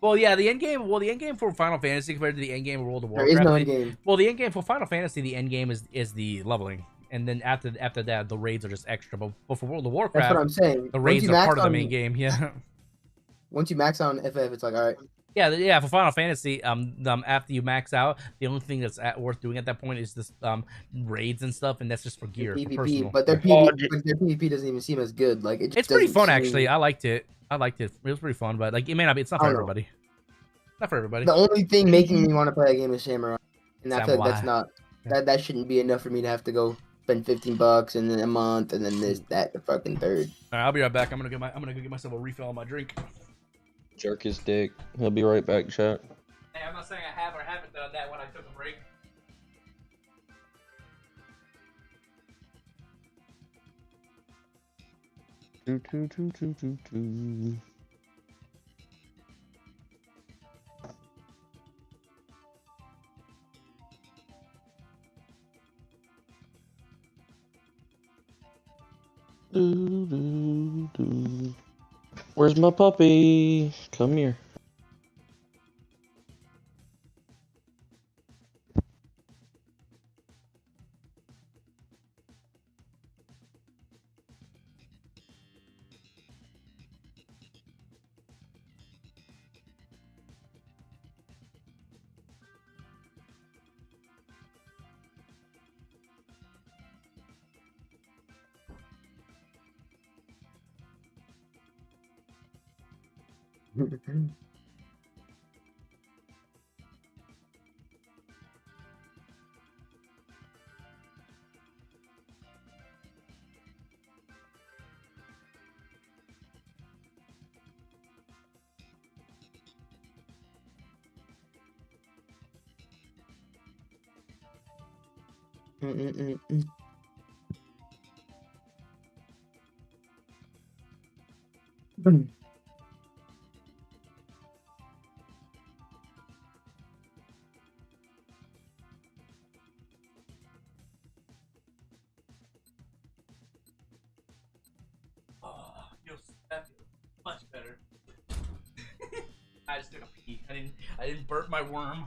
Speaker 1: Well, yeah, the end game for Final Fantasy compared to the end game of World of
Speaker 4: There
Speaker 1: Warcraft.
Speaker 4: is no end game.
Speaker 1: Well, the end game for Final Fantasy, the end game is the leveling, and then after that, the raids are just extra. But for World of
Speaker 4: That's
Speaker 1: Warcraft,
Speaker 4: what I'm saying.
Speaker 1: the
Speaker 4: Once
Speaker 1: raids
Speaker 4: you
Speaker 1: are
Speaker 4: max
Speaker 1: part of the
Speaker 4: on-
Speaker 1: main game. Yeah.
Speaker 4: Once you max out on FF, it's like, all right.
Speaker 1: Yeah, for Final Fantasy, after you max out, the only thing that's worth doing at that point is this raids and stuff, and that's just for gear, for
Speaker 4: PvP,
Speaker 1: personal.
Speaker 4: but their PvP doesn't even seem as good. Like it just
Speaker 1: It's pretty
Speaker 4: doesn't
Speaker 1: fun
Speaker 4: seem-
Speaker 1: actually. I liked it. It was pretty fun, but like it may not be. It's not for
Speaker 4: I don't know.
Speaker 1: everybody. Not for everybody.
Speaker 4: The only thing making me want to play a game is Samurai, and I feel like that's
Speaker 1: Samurai.
Speaker 4: not that shouldn't be enough for me to have to go spend $15 and then a month and then this, that, the fucking third.
Speaker 1: All right, I'll be right back. I'm gonna go get myself a refill on my drink.
Speaker 3: Jerk his dick. He'll be right back, chat.
Speaker 1: Hey, I'm not saying I have or haven't done that when I took a break.
Speaker 3: Where's my puppy? Come here.
Speaker 1: That feels much better. I just took a pee. I didn't burp my worm.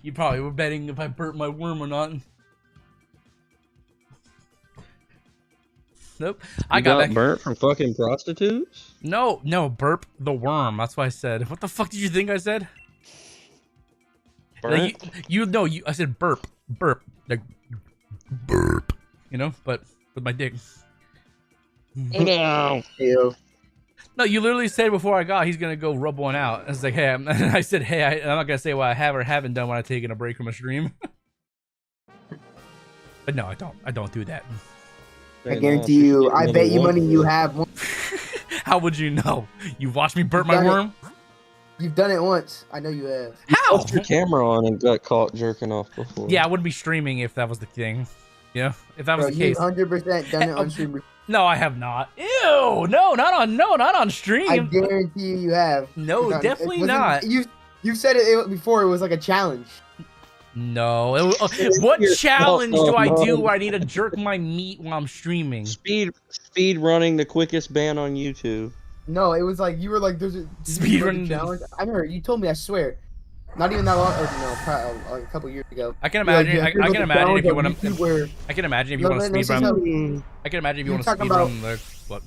Speaker 1: You probably were betting if I burped my worm or not. Nope. I got back.
Speaker 3: burnt from fucking prostitutes?
Speaker 1: No, burp the worm. That's what I said. What the fuck did you think I said?
Speaker 3: Burnt?
Speaker 1: Like, I said burp. Like, burp. You know, but with my dick.
Speaker 3: No.
Speaker 4: Ew.
Speaker 1: No, you literally said before I got, he's gonna go rub one out. I was like, hey, I said, hey, I'm not gonna say what I have or haven't done when I taken a break from a stream. But no, I don't. I don't do that.
Speaker 4: I guarantee you. I bet you money you have one.
Speaker 1: How would you know? You watched me burp my worm?
Speaker 4: You've done it once. I know you have.
Speaker 1: How?
Speaker 3: Left your camera on and got caught jerking off before.
Speaker 1: Yeah, I wouldn't be streaming if that was the thing. Yeah, if that was
Speaker 4: Bro,
Speaker 1: the case.
Speaker 4: 100% done it on stream.
Speaker 1: No, I have not. Ew, no, not on stream.
Speaker 4: I guarantee you have.
Speaker 1: No, definitely not.
Speaker 4: You said it before. It was like a challenge.
Speaker 1: No. What challenge do I do where I need to jerk my meat while I'm streaming?
Speaker 3: Speed running the quickest ban on YouTube.
Speaker 4: No, it was like you were like, "There's a
Speaker 1: Speed running
Speaker 4: challenge." I remember you told me. I swear, not even that long. Or no, probably like a couple years ago.
Speaker 1: I can imagine.
Speaker 4: Like,
Speaker 1: I can imagine if you want to.
Speaker 4: Where,
Speaker 1: I can imagine if you want to speed run. I can imagine if you want to speed run. What?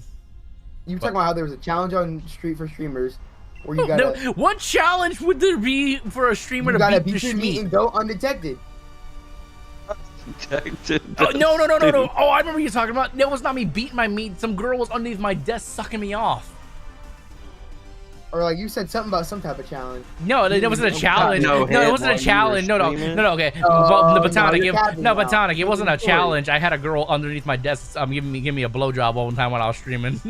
Speaker 4: You were talking about how there was a challenge on Street for Streamers, where you gotta.
Speaker 1: No, what challenge would there be for a streamer to
Speaker 4: beat
Speaker 1: the
Speaker 4: your meat and go undetected?
Speaker 1: Oh, no. Oh, I remember you talking about. That was not me beating my meat. Some girl was underneath my desk sucking me off.
Speaker 4: Or like you said something about some type of challenge.
Speaker 1: No, it wasn't a challenge. No, it wasn't a challenge. No, okay.
Speaker 4: Oh,
Speaker 1: The Botanic.
Speaker 4: no,
Speaker 1: Botanic. It wasn't a challenge. I had a girl underneath my desk giving me a blowjob one time when I was streaming.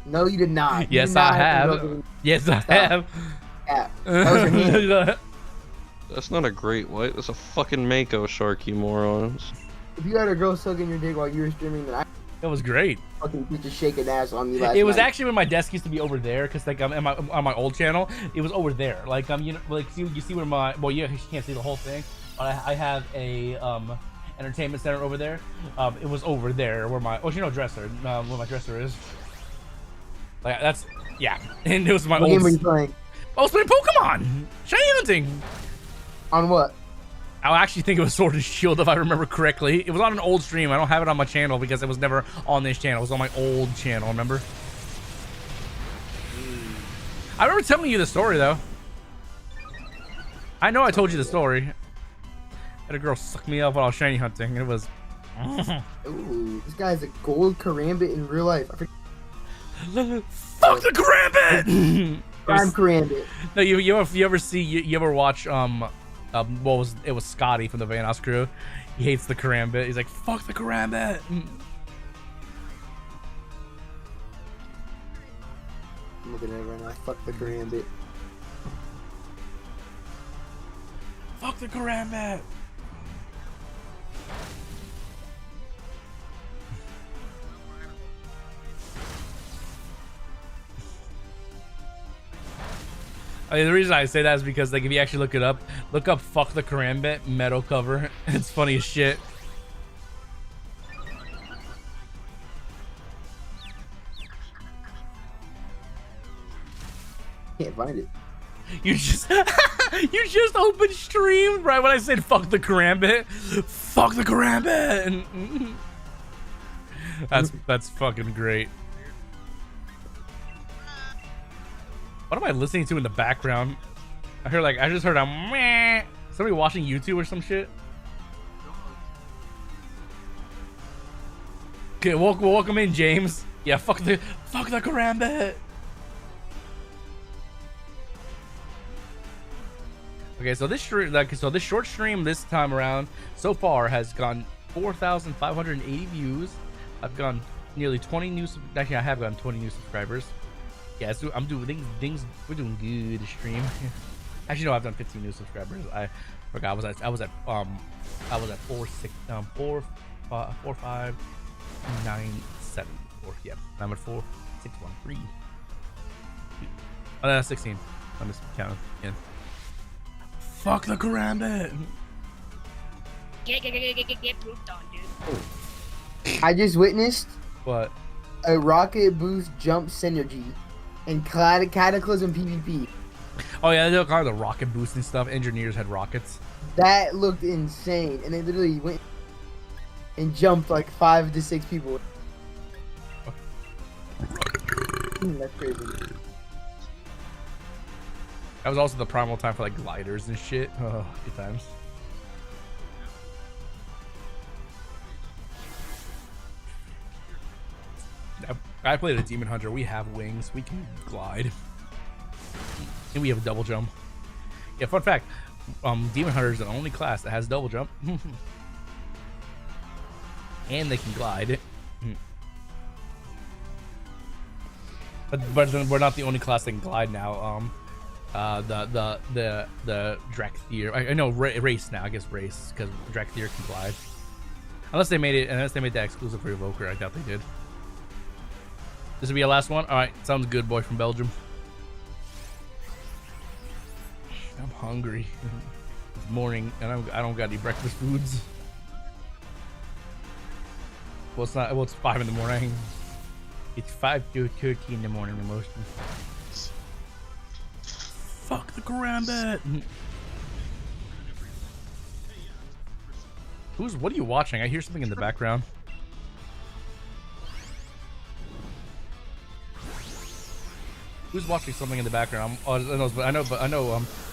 Speaker 4: No, you did not.
Speaker 1: Yes, I have. Yes, I have.
Speaker 4: Yeah. That was your hand.
Speaker 3: That's not a great white. That's a fucking mako shark, you morons.
Speaker 4: If you had a girl sucking your dick while you were streaming, then I
Speaker 1: It was great.
Speaker 4: fucking beat the shaking ass on you last
Speaker 1: It was
Speaker 4: night.
Speaker 1: actually when my desk used to be over there, cause like on my old channel, it was over there. Like you know, like you see where my you can't see the whole thing, but I have a entertainment center over there. It was over there where my dresser, where my dresser is. Like that's and it was my
Speaker 4: What
Speaker 1: old.
Speaker 4: game were you playing?
Speaker 1: I was playing Pokemon, shiny hunting.
Speaker 4: On what?
Speaker 1: I actually think it was Sword and Shield if I remember correctly. It was on an old stream. I don't have it on my channel because it was never on this channel. It was on my old channel, remember? I remember telling you the story though. I know I told you the story. I had a girl suck me up while I was shiny hunting. It was
Speaker 4: Ooh, this guy's a gold Karambit in real life.
Speaker 1: fuck the Karambit!
Speaker 4: Prime Karambit.
Speaker 1: No, you ever watch it was Scotty from the Vanos crew. He hates the Karambit. He's like, fuck the Karambit.
Speaker 4: I'm looking at it right now. Fuck the Karambit.
Speaker 1: Fuck the Karambit. I mean, the reason I say that is because, like, if you actually look up "fuck the Karambit" metal cover. It's funny as shit.
Speaker 4: Can't find it.
Speaker 1: You just opened stream right when I said "fuck the Karambit." Fuck the Karambit. That's fucking great. What am I listening to in the background? I just heard a meh. Somebody watching YouTube or some shit. Okay, welcome in, James. Yeah, fuck the Karambit. Okay, so this this short stream this time around so far has gone 4,580 views. I've gone nearly 20 new. Actually, I have gotten 20 new subscribers. Yeah, so I'm doing things. We're doing good stream. Actually, no, I've done 15 new subscribers. I forgot. I was at 45974. Yeah, I'm at 4613. Oh, that's 16. I'm just counting. Yeah. Fuck the karambit.
Speaker 7: Get pooped on, dude.
Speaker 4: I just witnessed
Speaker 1: What?
Speaker 4: a rocket boost jump synergy in Cataclysm PvP.
Speaker 1: Oh yeah, they look like the rocket boost and stuff. Engineers had rockets.
Speaker 4: That looked insane, and they literally went and jumped like 5 to 6 people. That's crazy.
Speaker 1: That was also the primal time for like gliders and shit. Oh, good times. I played a demon hunter. We have wings. We can glide, and we have a double jump. Yeah, fun fact: demon hunter is the only class that has double jump, and they can glide. But then we're not the only class that can glide now. The Drakthir. I know race now. I guess race because Drakthir can glide. Unless they made that exclusive for Evoker. I doubt they did. This will be our last one. All right, sounds good, boy from Belgium. I'm hungry. It's morning, and I don't got any breakfast foods. Well, it's not. Well, it's 5 in the morning. It's 5:30 in the morning, almost. Fuck the karambit. What are you watching? I hear something in the background. Who's watching something in the background? I know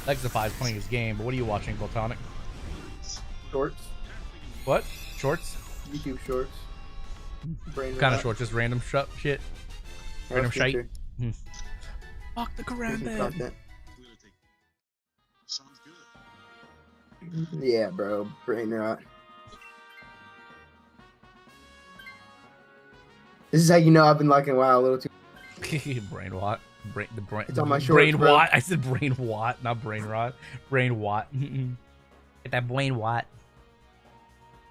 Speaker 1: Lexify is playing his game, but what are you watching, Voltonic?
Speaker 4: Shorts.
Speaker 1: What? Shorts?
Speaker 4: YouTube shorts.
Speaker 1: Kind of shorts, just random shit. Random shite. Fuck the karambit.
Speaker 4: Yeah, bro. Brain rot. This is how you know I've been liking WoW a little too.
Speaker 1: Brain rot.
Speaker 4: It's on my shorts,
Speaker 1: brain
Speaker 4: bro.
Speaker 1: wat. I said brain wat, not brain rot. Brain wat. Get that brain wat.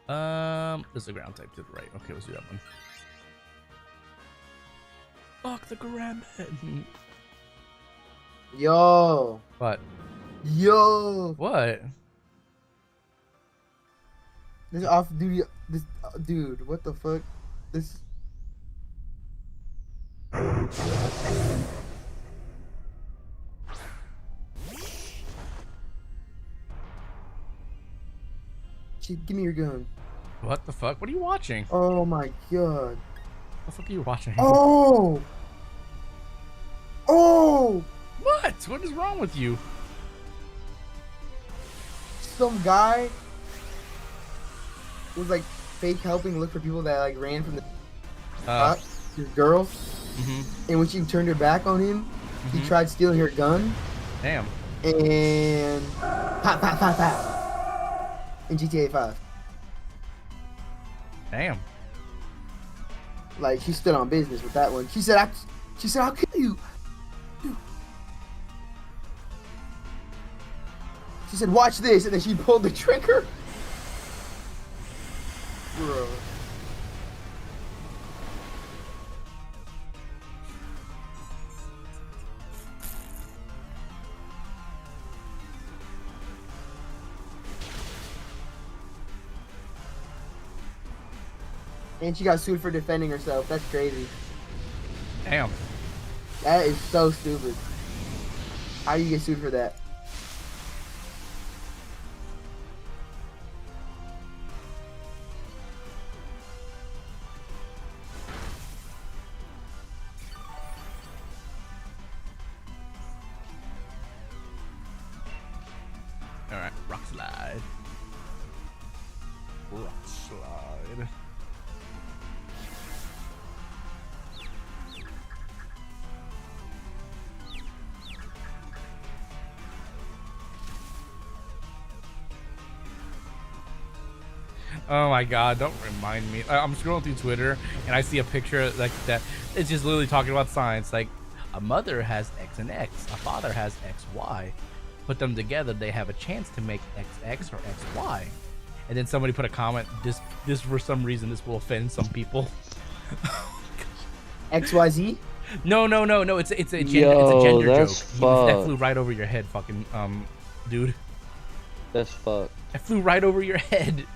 Speaker 1: This is the ground type to the right. Okay, let's do that one. Fuck the karambit.
Speaker 4: Yo.
Speaker 1: What?
Speaker 4: Yo.
Speaker 1: What?
Speaker 4: This off duty. This dude. What the fuck? This. Give me your gun.
Speaker 1: What the fuck? What are you watching?
Speaker 4: Oh my god.
Speaker 1: What the fuck are you watching?
Speaker 4: Oh! Oh!
Speaker 1: What? What is wrong with you?
Speaker 4: Some guy was like fake helping look for people that like ran from the this girl. And when she turned her back on him, he tried stealing her gun.
Speaker 1: Damn.
Speaker 4: And pop. In GTA 5.
Speaker 1: Damn.
Speaker 4: Like she stood on business with that one. She said I'll kill you. She said watch this, and then she pulled the trigger. Bro. And she got sued for defending herself. That's crazy.
Speaker 1: Damn.
Speaker 4: That is so stupid. How do you get sued for that?
Speaker 1: Alright, rock slide. Rock slide. Oh my god, don't remind me. I'm scrolling through Twitter and I see a picture like that. It's just literally talking about science. Like, a mother has X and X, a father has XY. Put them together, they have a chance to make XX or XY. And then somebody put a comment, this for some reason, this will offend some people.
Speaker 4: XYZ?
Speaker 1: No, it's a gender,
Speaker 3: Yo,
Speaker 1: it's a gender
Speaker 3: that's
Speaker 1: joke.
Speaker 3: fucked.
Speaker 1: That flew right over your head, fucking dude.
Speaker 3: That's fucked.
Speaker 1: That flew right over your head.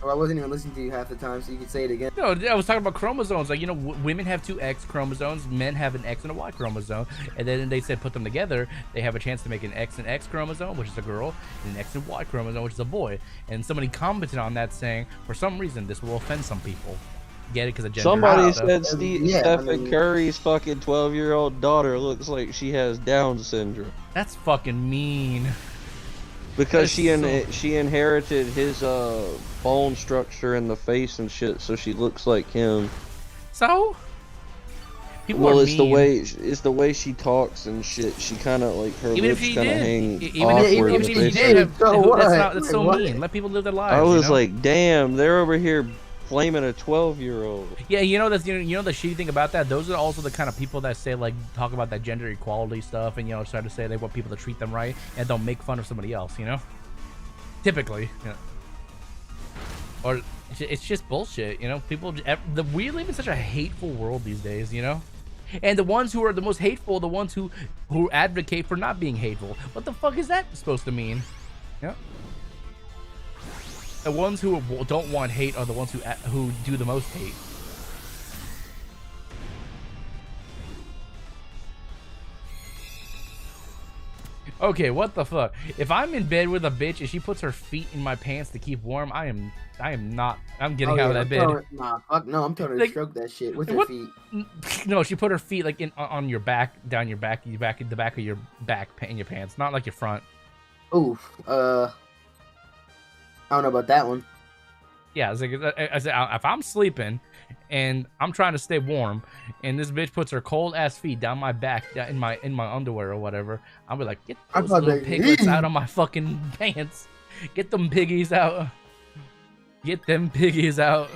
Speaker 4: Oh, I wasn't even listening to you half the time, so you could say it again.
Speaker 1: No, I was talking about chromosomes. Like, you know, women have 2 X chromosomes, men have an X and a Y chromosome, and then they said put them together, they have a chance to make an X and X chromosome, which is a girl, and an X and Y chromosome, which is a boy. And somebody commented on that saying, for some reason, this will offend some people. Get it? Because of gender.
Speaker 3: Somebody
Speaker 1: stuff.
Speaker 3: said
Speaker 4: Yeah,
Speaker 3: Stephen Curry's fucking 12-year-old daughter looks like she has Down syndrome.
Speaker 1: That's fucking mean.
Speaker 3: Because
Speaker 1: That's
Speaker 3: she inherited his bone structure in the face and shit, so she looks like him.
Speaker 1: So? People
Speaker 3: Well,
Speaker 1: are
Speaker 3: it's
Speaker 1: mean.
Speaker 3: the way she talks and shit. She kind of like her
Speaker 1: Even if
Speaker 3: lips
Speaker 1: she
Speaker 3: kind of
Speaker 1: did,
Speaker 3: hang
Speaker 1: even
Speaker 3: awkward.
Speaker 1: if
Speaker 3: with
Speaker 1: she
Speaker 3: this
Speaker 1: did,
Speaker 3: shit.
Speaker 4: So what?
Speaker 1: that's so
Speaker 4: What?
Speaker 1: mean. Let people live their lives.
Speaker 3: I was
Speaker 1: you know?
Speaker 3: like, damn, they're over here flaming a 12-year-old.
Speaker 1: Yeah, you know that's you know the shitty thing about that. Those are also the kind of people that say like talk about that gender equality stuff, and you know try to say they want people to treat them right and don't make fun of somebody else. You know, typically, yeah. Or it's just bullshit. You know, people. We live in such a hateful world these days. You know, and the ones who are the most hateful, the ones who advocate for not being hateful. What the fuck is that supposed to mean? Yeah. The ones who don't want hate are the ones who do the most hate. Okay, what the fuck? If I'm in bed with a bitch and she puts her feet in my pants to keep warm, I am not. I'm getting out of that bed.
Speaker 4: Nah, fuck no. I'm telling her
Speaker 1: Like,
Speaker 4: to stroke that shit with her
Speaker 1: what?
Speaker 4: feet.
Speaker 1: No, she put her feet like on your back, down your back, the back of your back in your pants, not like your front.
Speaker 4: Oof. I don't know about that one.
Speaker 1: Yeah, I said, if I'm sleeping and I'm trying to stay warm, and this bitch puts her cold ass feet down my back, in my underwear or whatever, I'll be like, get those little piglets out of my fucking pants. Get them piggies out. Get them piggies out.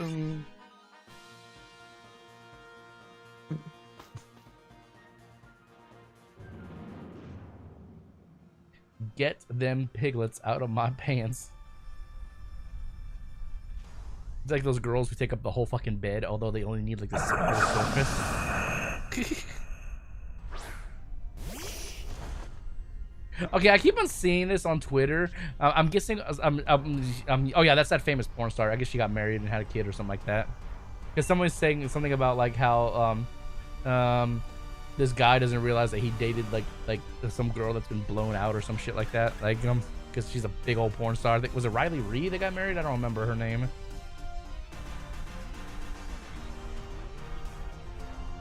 Speaker 1: Get them piglets out of my pants. It's like those girls who take up the whole fucking bed, although they only need like the surface. Okay, I keep on seeing this on Twitter. I'm guessing. Oh yeah, that's that famous porn star. I guess she got married and had a kid or something like that. Because someone's saying something about like how this guy doesn't realize that he dated like some girl that's been blown out or some shit like that. Like because she's a big old porn star. I think was it Riley Reid that got married? I don't remember her name.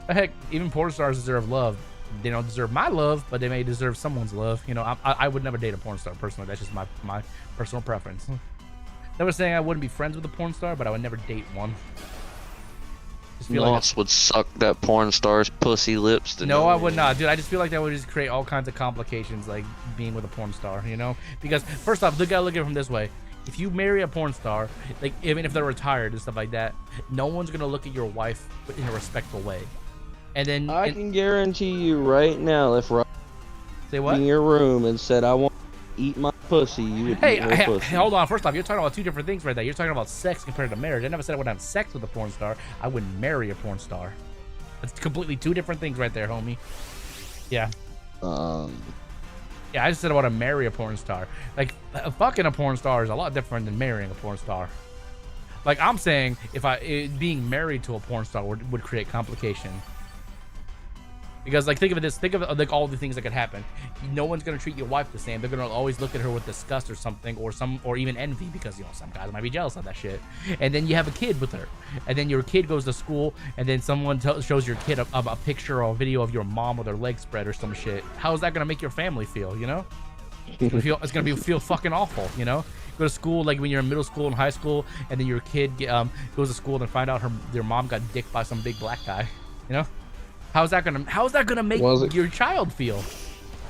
Speaker 1: Heck, even porn stars deserve love. They don't deserve my love, but they may deserve someone's love. You know, I would never date a porn star personally. That's just my personal preference. Never saying I wouldn't be friends with a porn star, but I would never date one. Just feel
Speaker 3: Moss would suck that porn star's pussy lips.
Speaker 1: No, I would not, dude. I just feel like that would just create all kinds of complications, like being with a porn star. You know, because first off, you gotta look at it from this way. If you marry a porn star, like even if they're retired and stuff like that, no one's gonna look at your wife in a respectful way. And then
Speaker 3: I can guarantee you right now, if Rob
Speaker 1: say what
Speaker 3: in your room and said I want to eat my pussy, you would eat her pussy.
Speaker 1: Hold on. First off, you're talking about two different things right there. You're talking about sex compared to marriage. I never said I would have sex with a porn star. I wouldn't marry a porn star. It's completely two different things right there, homie. Yeah. Yeah, I just said I want to marry a porn star. Like, fucking a porn star is a lot different than marrying a porn star. Like, I'm saying being married to a porn star would create complication. Because, like, think of this. Think of, like, all the things that could happen. No one's going to treat your wife the same. They're going to always look at her with disgust or something, or even envy, because, you know, some guys might be jealous of that shit. And then you have a kid with her. And then your kid goes to school, and then someone shows your kid a picture or a video of your mom with her legs spread or some shit. How is that going to make your family feel, you know? It's going to feel fucking awful, you know? Go to school, like, when you're in middle school and high school, and then your kid goes to school and find out their mom got dicked by some big black guy, you know? How's that gonna make your child feel?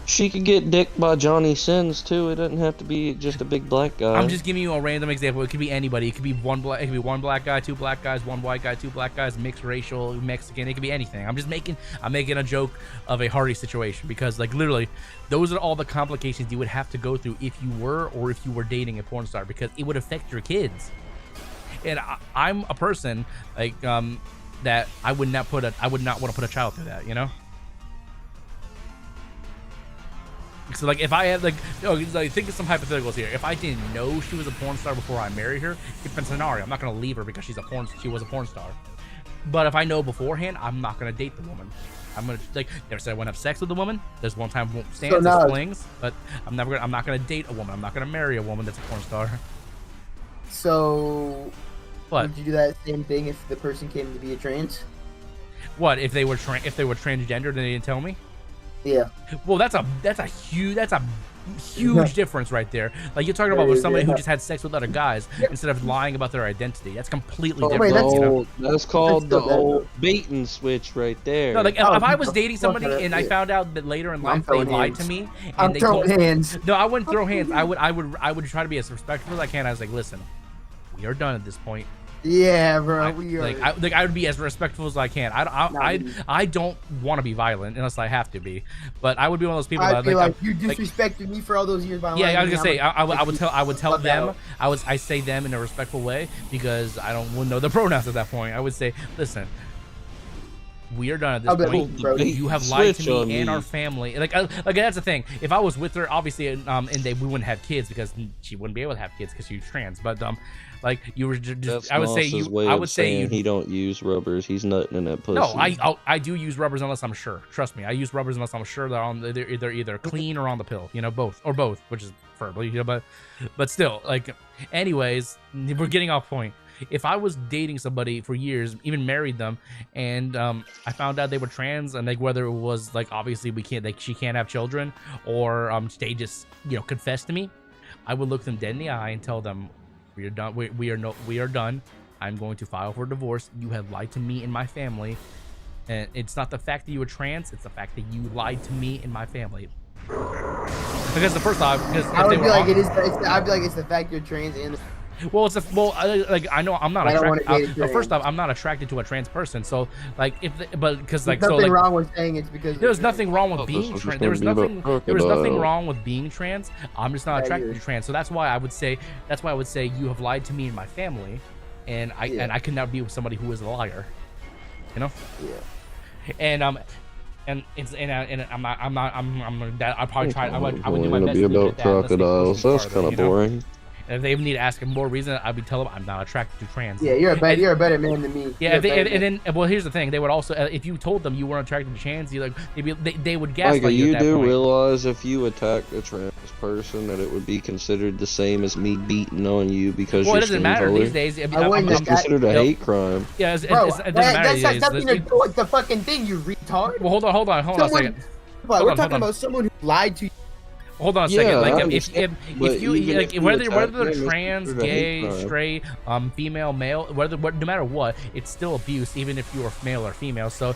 Speaker 3: She could get dicked by Johnny Sins too. It doesn't have to be just a big black guy.
Speaker 1: I'm just giving you a random example. It could be anybody. It could be one black guy, 2 black guys, 1 white guy, 2 black guys, mixed racial, Mexican. It could be anything. I'm making a joke of a Hardy situation because like literally, those are all the complications you would have to go through if you were dating a porn star because it would affect your kids. And I'm a person like that I would not want to put a child through that, you know. So like if I had like think of some hypotheticals here. If I didn't know she was a porn star before I married her, different scenario. I'm not gonna leave her because she was a porn star. But if I know beforehand, I'm not gonna date the woman. I'm gonna like never said I won't have sex with the woman. There's one time won't stand flings, but I'm not gonna date a woman. I'm not gonna marry a woman that's a porn star.
Speaker 4: So
Speaker 1: what?
Speaker 4: Would you do that same thing if the person came to be a trans?
Speaker 1: What if they were transgender and they didn't tell me?
Speaker 4: Yeah.
Speaker 1: Well, that's a huge difference right there. Like you're talking about with somebody who just had sex with other guys instead of lying about their identity. That's completely different.
Speaker 3: That's called the old bait and switch right there.
Speaker 1: No, like if I was dating somebody and I found out that later in life they lied to me and they told hands. No, I wouldn't throw hands. I would try to be as respectful as I can. I was like, listen, we are done at this point.
Speaker 4: Yeah, bro.
Speaker 1: I would be as respectful as I can. I don't want to be violent unless I have to be, but I would be one of those people.
Speaker 4: I'd be like you disrespected me for all those years. By
Speaker 1: yeah, I was gonna say I would tell them. I say them in a respectful way because I wouldn't know the pronouns at that point. I would say, listen, we are done at this point. You have lied to me and our family. Like that's the thing. If I was with her, obviously, and we wouldn't have kids because she wouldn't be able to have kids because she's trans. But like you were just, I would say
Speaker 3: he don't use rubbers. He's nutting in that pussy.
Speaker 1: No, I do use rubbers unless I'm sure. Trust me, I use rubbers unless I'm sure they're either clean or on the pill. You know, both, which is preferably. You know, but still, like, anyways, we're getting off point. If I was dating somebody for years, even married them, and I found out they were trans, and like whether it was like obviously she can't have children, or they just confessed to me, I would look them dead in the eye and tell them, we are done. We are done. I'm going to file for divorce. You have lied to me and my family, and it's not the fact that you were trans; it's the fact that you lied to me and my family. Because the first time,
Speaker 4: I'd be like it's the fact you're trans and.
Speaker 1: Well, I know I'm not attracted. First off, I'm not attracted to a trans person. So, like, because nothing
Speaker 4: wrong with saying it's because
Speaker 1: there's nothing wrong with being trans. There was nothing wrong with being trans. I'm just not attracted to trans. So that's why I would say you have lied to me and my family, and I could not be with somebody who is a liar. You know. Yeah. And I'll probably try. I would do my best to
Speaker 3: be about crocodiles. That's kind of boring.
Speaker 1: And if they need to ask him more reason, I'd be telling them I'm not attracted to trans.
Speaker 4: Yeah, you're a better man than me.
Speaker 1: Yeah, well, here's the thing: they would also, if you told them you weren't attracted to trans, they would gaslight you.
Speaker 3: You do realize if you attack a trans person that it would be considered the same as me beating on you because
Speaker 1: it doesn't matter these days.
Speaker 3: It's considered a hate crime.
Speaker 1: Yeah, it doesn't matter.
Speaker 4: That's nothing to do with the fucking thing, you retard.
Speaker 1: Well, hold on a second.
Speaker 4: We're talking about someone who lied to you.
Speaker 1: Hold on a second. Like if you like whether they're trans, gay, straight, female, male, no matter what, it's still abuse, even if you are male or female. So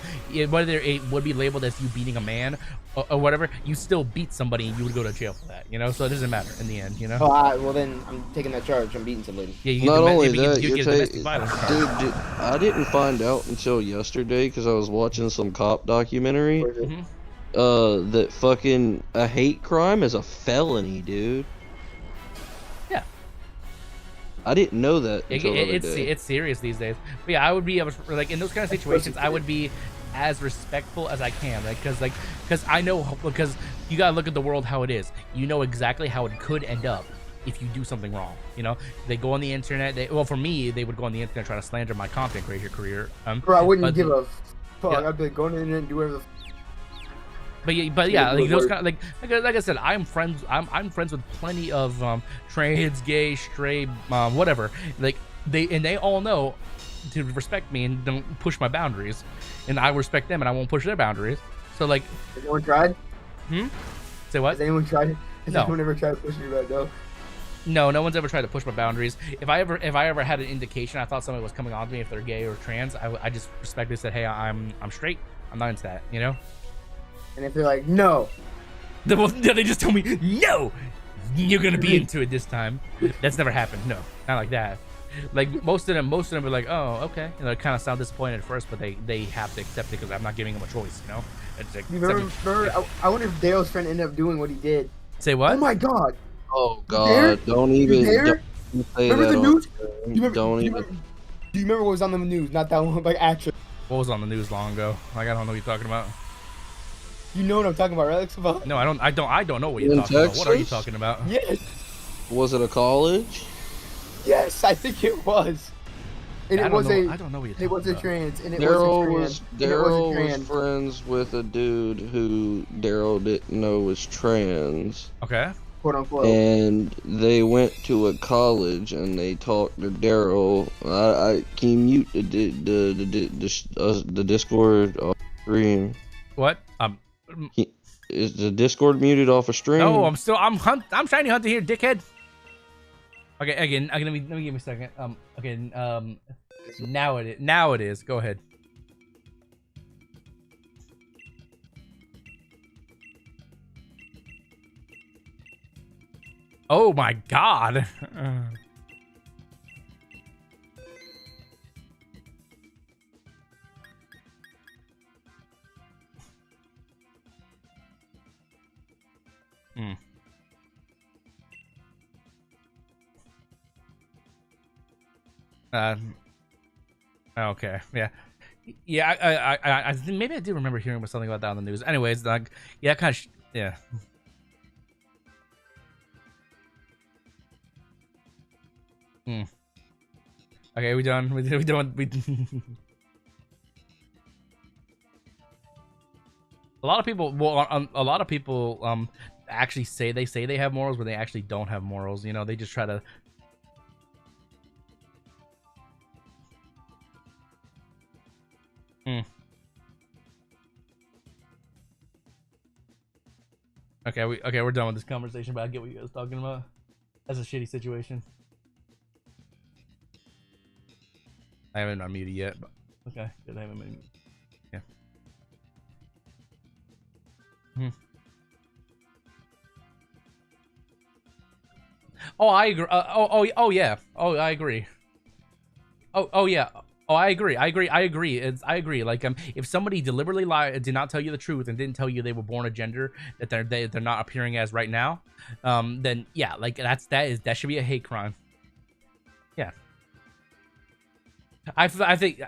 Speaker 1: whether it would be labeled as you beating a man or whatever, you still beat somebody and you would go to jail for that. You know, so it doesn't matter in the end. You know.
Speaker 4: Well, then I'm taking that charge. I'm beating somebody.
Speaker 1: Yeah,
Speaker 3: not only that, you get a domestic violence charge. Dude, I didn't find out until yesterday because I was watching some cop documentary. Mm-hmm. That fucking a hate crime is a felony, dude.
Speaker 1: Yeah.
Speaker 3: I didn't know that.
Speaker 1: It's serious these days. But yeah, I would be like in those kind of situations. I would be as respectful as I can, because I know, because you gotta look at the world how it is. You know exactly how it could end up if you do something wrong. You know, they go on the internet. For me, they would go on the internet try to slander my content creator career.
Speaker 4: Bro, I wouldn't give a fuck. Yeah. I'd be like, go on the internet and do whatever.
Speaker 1: But yeah, like those kind of, like I said, I'm friends with plenty of trans, gay, straight, whatever. Like they all know to respect me and don't push my boundaries, and I respect them and I won't push their boundaries. So like,
Speaker 4: has anyone tried?
Speaker 1: Say what?
Speaker 4: Has anyone tried? Has
Speaker 1: no.
Speaker 4: anyone ever tried to push you right now?
Speaker 1: No one's ever tried to push my boundaries. If I ever had an indication I thought somebody was coming on to me if they're gay or trans, I just respectfully said, hey, I'm straight. I'm not into that, you know.
Speaker 4: And if they're like, no,
Speaker 1: They just told me, no, you're gonna be into it this time. That's never happened. No, not like that. Like most of them were like, oh, okay. And they kind of sound disappointed at first, but they have to accept it because I'm not giving them a choice, you know. It's like,
Speaker 4: remember I wonder if Dale's friend ended up doing what he did.
Speaker 1: Say what?
Speaker 4: Oh my God.
Speaker 3: Oh God! Don't even. Don't say
Speaker 4: Remember
Speaker 3: that
Speaker 4: the
Speaker 3: on
Speaker 4: news?
Speaker 3: screen. Don't even.
Speaker 4: Do you remember what was on the news? Not that one, like actually.
Speaker 1: What was on the news long ago? Like, I don't know what you're talking about.
Speaker 4: You know what I'm talking about, right? About?
Speaker 1: No, I don't know what you're
Speaker 3: In
Speaker 1: talking about. What are you
Speaker 3: Texas?
Speaker 1: talking about?
Speaker 4: Yes.
Speaker 3: Was it a college?
Speaker 4: Yes, I think it was. And
Speaker 1: I
Speaker 4: it
Speaker 1: don't
Speaker 4: was
Speaker 1: know. I don't know what you're talking
Speaker 4: It was a
Speaker 1: about.
Speaker 4: trans, and it
Speaker 3: Daryl
Speaker 4: was
Speaker 3: was
Speaker 4: a trans.
Speaker 3: Daryl
Speaker 4: and it
Speaker 3: was
Speaker 4: was a trans.
Speaker 3: friends with a dude who Daryl didn't know was trans,
Speaker 1: Okay.
Speaker 4: Quote unquote.
Speaker 3: and they went to a college and they talked to Daryl. I can you mute the Discord off stream?
Speaker 1: What?
Speaker 3: Is the Discord muted off a stream?
Speaker 1: No, I'm shiny hunting here, dickhead. Okay, again, let me give me a second. Now it is. Go ahead. Oh my God. Okay, yeah, I think maybe I do remember hearing something about that on the news. Anyways, like, yeah, kind of, yeah. Okay, we done. We done. A lot of people, a lot of people, actually say they have morals, but they actually don't have morals. You know, they just try to. Okay, we're done with this conversation, but I get what you guys are talking about. That's a shitty situation. I haven't unmuted yet, but okay, good. I haven't unmuted. Yeah. Oh, I agree. Oh, yeah. Oh, I agree. Oh, yeah. Oh, I agree. I agree. Like, if somebody deliberately did not tell you the truth and didn't tell you they were born a gender that they're not appearing as right now, then yeah, like that should be a hate crime. Yeah. I think.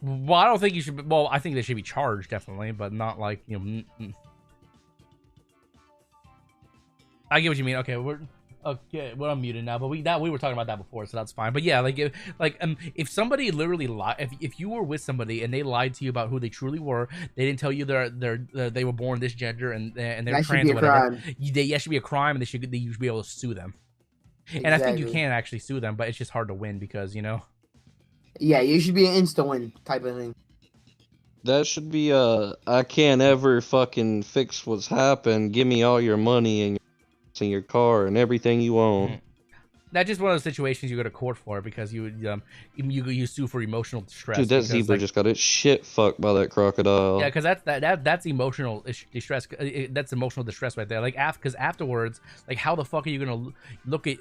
Speaker 1: Well, I don't think you should. Well, I think they should be charged definitely, but not like, you know. I get what you mean. Okay, we're unmuted now, but we were talking about that before, so that's fine. But yeah, if somebody literally lied, if you were with somebody and they lied to you about who they truly were, they didn't tell you they were born this gender and they're trans or whatever. That should be a crime, and you should be able to sue them.
Speaker 4: Exactly.
Speaker 1: And I think you can actually sue them, but it's just hard to win because, you know.
Speaker 4: Yeah, you should be an insta-win type of thing.
Speaker 3: That should be I can't ever fucking fix what's happened. Give me all your money and your car and everything you own.
Speaker 1: That's just one of those situations you go to court for because you sue for emotional distress.
Speaker 3: Dude, that zebra just got its shit fucked by that crocodile.
Speaker 1: Yeah, because that's emotional distress. That's emotional distress right there. Like, because afterwards, like, how the fuck are you gonna look at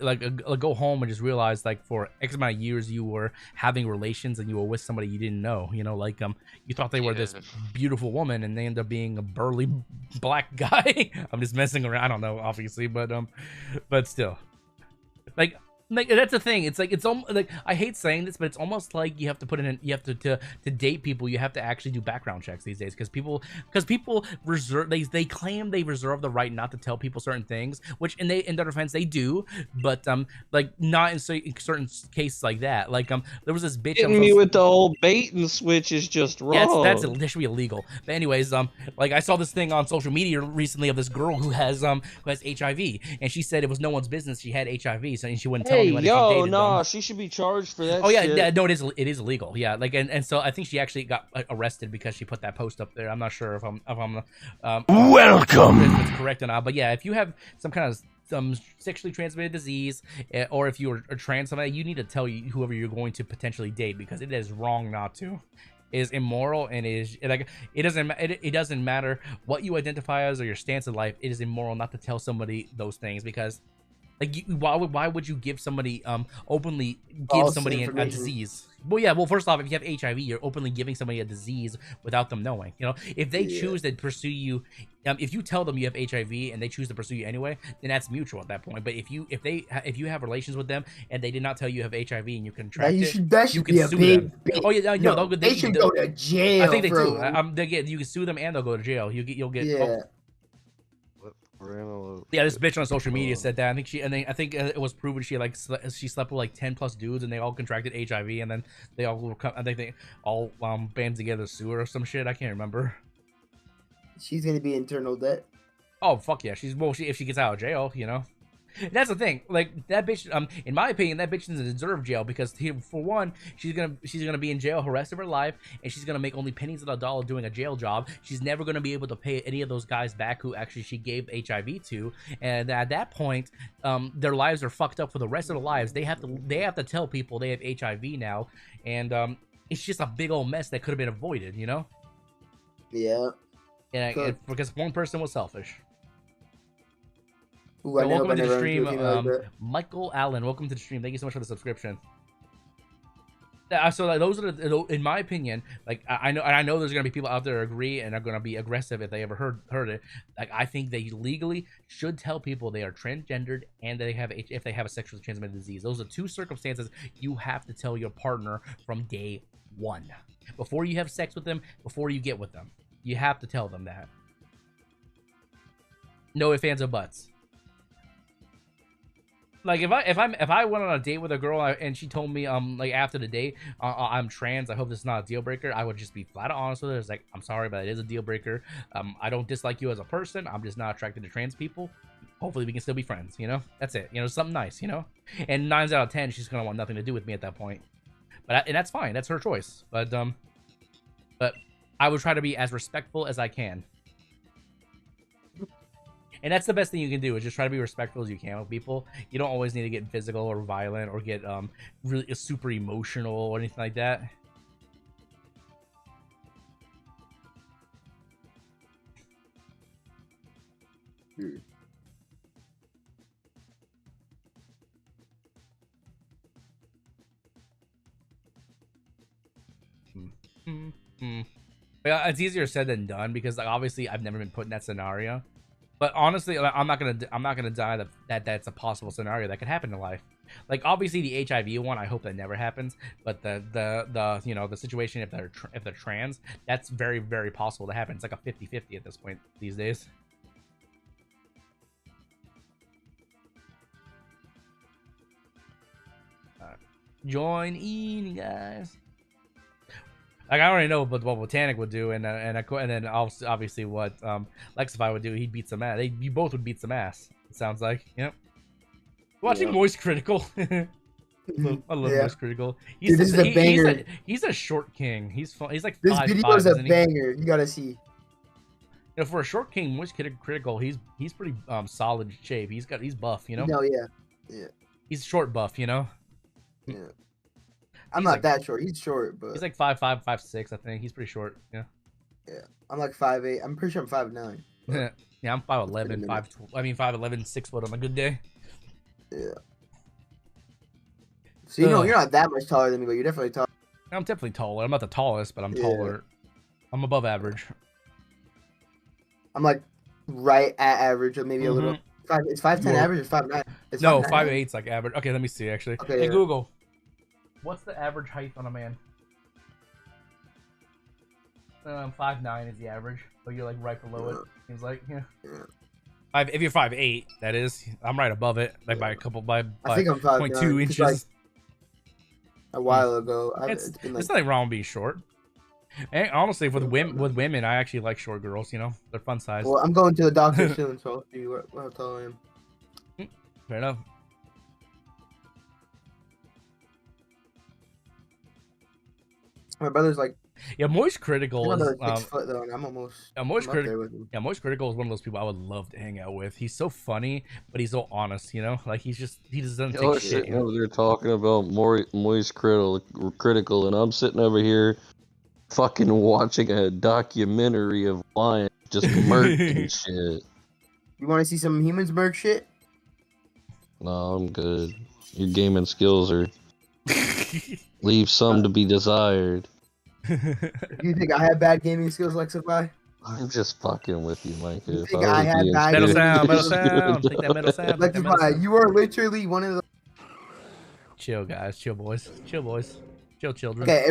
Speaker 1: go home and just realize, like, for X amount of years you were having relations and you were with somebody you didn't know. You know, like, you thought they were this beautiful woman and they end up being a burly black guy. I'm just messing around. I don't know, obviously, but still. Like that's the thing. It's like almost like, I hate saying this, but it's almost like you have to put in. You have to date people. You have to actually do background checks these days because people reserve. They claim they reserve the right not to tell people certain things, which in their defense they do, but like not in certain cases like that. Like there was this bitch.
Speaker 3: Hitting me with the old bait and switch is just wrong.
Speaker 1: Yeah, that should be illegal. But anyways, like I saw this thing on social media recently of this girl who has HIV, and she said it was no one's business she had HIV, so she wouldn't tell anyone.
Speaker 3: She should be charged for that.
Speaker 1: Oh yeah,
Speaker 3: shit.
Speaker 1: yeah, no, it is illegal. Yeah, like and so I think she actually got arrested because she put that post up there. I'm not sure if I'm
Speaker 2: Welcome.
Speaker 1: If it's correct or not, but yeah, if you have some kind of sexually transmitted disease, or if you're trans, something, you need to tell whoever you're going to potentially date because it is wrong not to. is immoral and is like it doesn't matter what you identify as or your stance in life. It is immoral not to tell somebody those things because like why would you give somebody openly give somebody a disease? Well, yeah. Well, first off, if you have HIV, you're openly giving somebody a disease without them knowing. You know, if they choose to pursue you, if you tell them you have HIV and they choose to pursue you anyway, then that's mutual at that point. But if you have relations with them and they did not tell you have HIV and you contract
Speaker 4: that should be a big.
Speaker 1: Oh yeah, no,
Speaker 4: they should go to jail.
Speaker 1: I think they do. You can sue them and they'll go to jail. You'll get.
Speaker 4: Yeah.
Speaker 1: Yeah, this bitch on social media said that. I think it was proven she slept with like 10 plus dudes and they all contracted HIV and then they all band together to sue her or some shit. I can't remember.
Speaker 4: She's gonna be internal debt.
Speaker 1: Oh fuck yeah, if she gets out of jail, you know. That's the thing. Like that bitch. In my opinion, that bitch doesn't deserve jail because for one, she's gonna be in jail the rest of her life, and she's gonna make only pennies on the dollar doing a jail job. She's never gonna be able to pay any of those guys back who actually she gave HIV to, and at that point, their lives are fucked up for the rest of their lives. They have to tell people they have HIV now, and it's just a big old mess that could have been avoided. You know?
Speaker 4: Yeah.
Speaker 1: Yeah, because one person was selfish.
Speaker 4: Ooh,
Speaker 1: welcome to the stream, Michael Allen. Welcome to the stream. Thank you so much for the subscription. So like, those are in my opinion, like I know there's gonna be people out there who agree and are gonna be aggressive if they ever heard it. Like I think they legally should tell people they are transgendered and if they have a sexually transmitted disease. Those are two circumstances you have to tell your partner from day one, before you have sex with them, before you get with them. You have to tell them that. No ifs, ands, or buts. Like if I went on a date with a girl and she told me like after the date I'm trans, I hope this is not a deal breaker, I would just be flat out honest with her. It's like, I'm sorry, but it is a deal breaker. I don't dislike you as a person. I'm just not attracted to trans people. Hopefully we can still be friends, you know? That's it. You know, something nice, you know? And 9 out of 10 she's gonna want nothing to do with me at that point. And that's fine. That's her choice. But I would try to be as respectful as I can. And that's the best thing you can do, is just try to be respectful as you can with people. You don't always need to get physical or violent or get really super emotional or anything like that. Yeah, it's easier said than done because like, obviously I've never been put in that scenario. But honestly, I'm not gonna die that that's a possible scenario that could happen in life. Like obviously the HIV one, I hope that never happens. But the you know, the situation if they're trans, that's very, very possible to happen. It's like a 50-50 at this point these days. Join in, guys. Like I already know what Botanic would do, and then obviously what Lexify would do. He'd beat some ass. You both would beat some ass. It sounds like. Yep. Watching Moist Critical. I love Moist Critical.
Speaker 4: Dude, this is a banger.
Speaker 1: He's a short king. He's like
Speaker 4: this video is a banger. You gotta see.
Speaker 1: You know, for a short king, Moist Critical, he's pretty solid shape. He's buff. You know.
Speaker 4: No, yeah.
Speaker 1: He's short buff. You know.
Speaker 4: Yeah. I'm not that short. He's short, but
Speaker 1: he's like 5'5", 5'6", I think. He's pretty short. Yeah.
Speaker 4: Yeah. I'm like 5'8". I'm pretty sure I'm 5'9".
Speaker 1: Yeah, I'm 5'11", 5'11", 6 foot on a good day.
Speaker 4: Yeah. So you know you're not that much taller than me, but you're definitely taller.
Speaker 1: I'm definitely taller. I'm not the tallest, but I'm taller. I'm above average.
Speaker 4: I'm like right at average, or maybe a little. It's 5'10" average or 5'9"?
Speaker 1: No, 5'8's like average. Okay, let me see actually.
Speaker 4: Okay,
Speaker 1: hey Google, what's the average height on a man? 5'9" is the average, but you're like right below it. Seems like, yeah. If you're 5'8", that is, I'm right above it, like by a couple, by
Speaker 4: I think I'm
Speaker 1: 0.2 inches.
Speaker 4: Like a while ago,
Speaker 1: it's been like... There's nothing wrong with being short. And honestly, with women, I actually like short girls. You know, they're fun size.
Speaker 4: Well, I'm going to the doctor soon, so I'll see how tall I am.
Speaker 1: Fair enough.
Speaker 4: My brother's like,
Speaker 1: yeah, Moist Critical is
Speaker 4: 6 foot though, and I'm almost.
Speaker 1: Yeah, Moist Critical is one of those people I would love to hang out with. He's so funny, but he's so honest. You know, like he just doesn't take shit.
Speaker 3: Over there talking about Moist Critical, and I'm sitting over here fucking watching a documentary of lions just murked and shit.
Speaker 4: You want to see some humans murk shit?
Speaker 3: No, I'm good. Your gaming skills are leave some to be desired.
Speaker 4: Do you think I have bad gaming skills, Lexify?
Speaker 3: I'm just fucking with you, Mike.
Speaker 4: You
Speaker 3: If
Speaker 4: think
Speaker 3: I
Speaker 4: I
Speaker 3: was
Speaker 4: had
Speaker 3: being
Speaker 4: bad
Speaker 1: Metal
Speaker 3: serious-
Speaker 1: sound, metal sound. Take that metal sound. Take that metal
Speaker 4: Lexify,
Speaker 1: sound.
Speaker 4: you are literally one of the.
Speaker 1: Chill, guys. Chill, boys. Chill, boys. Chill, children.
Speaker 4: Okay,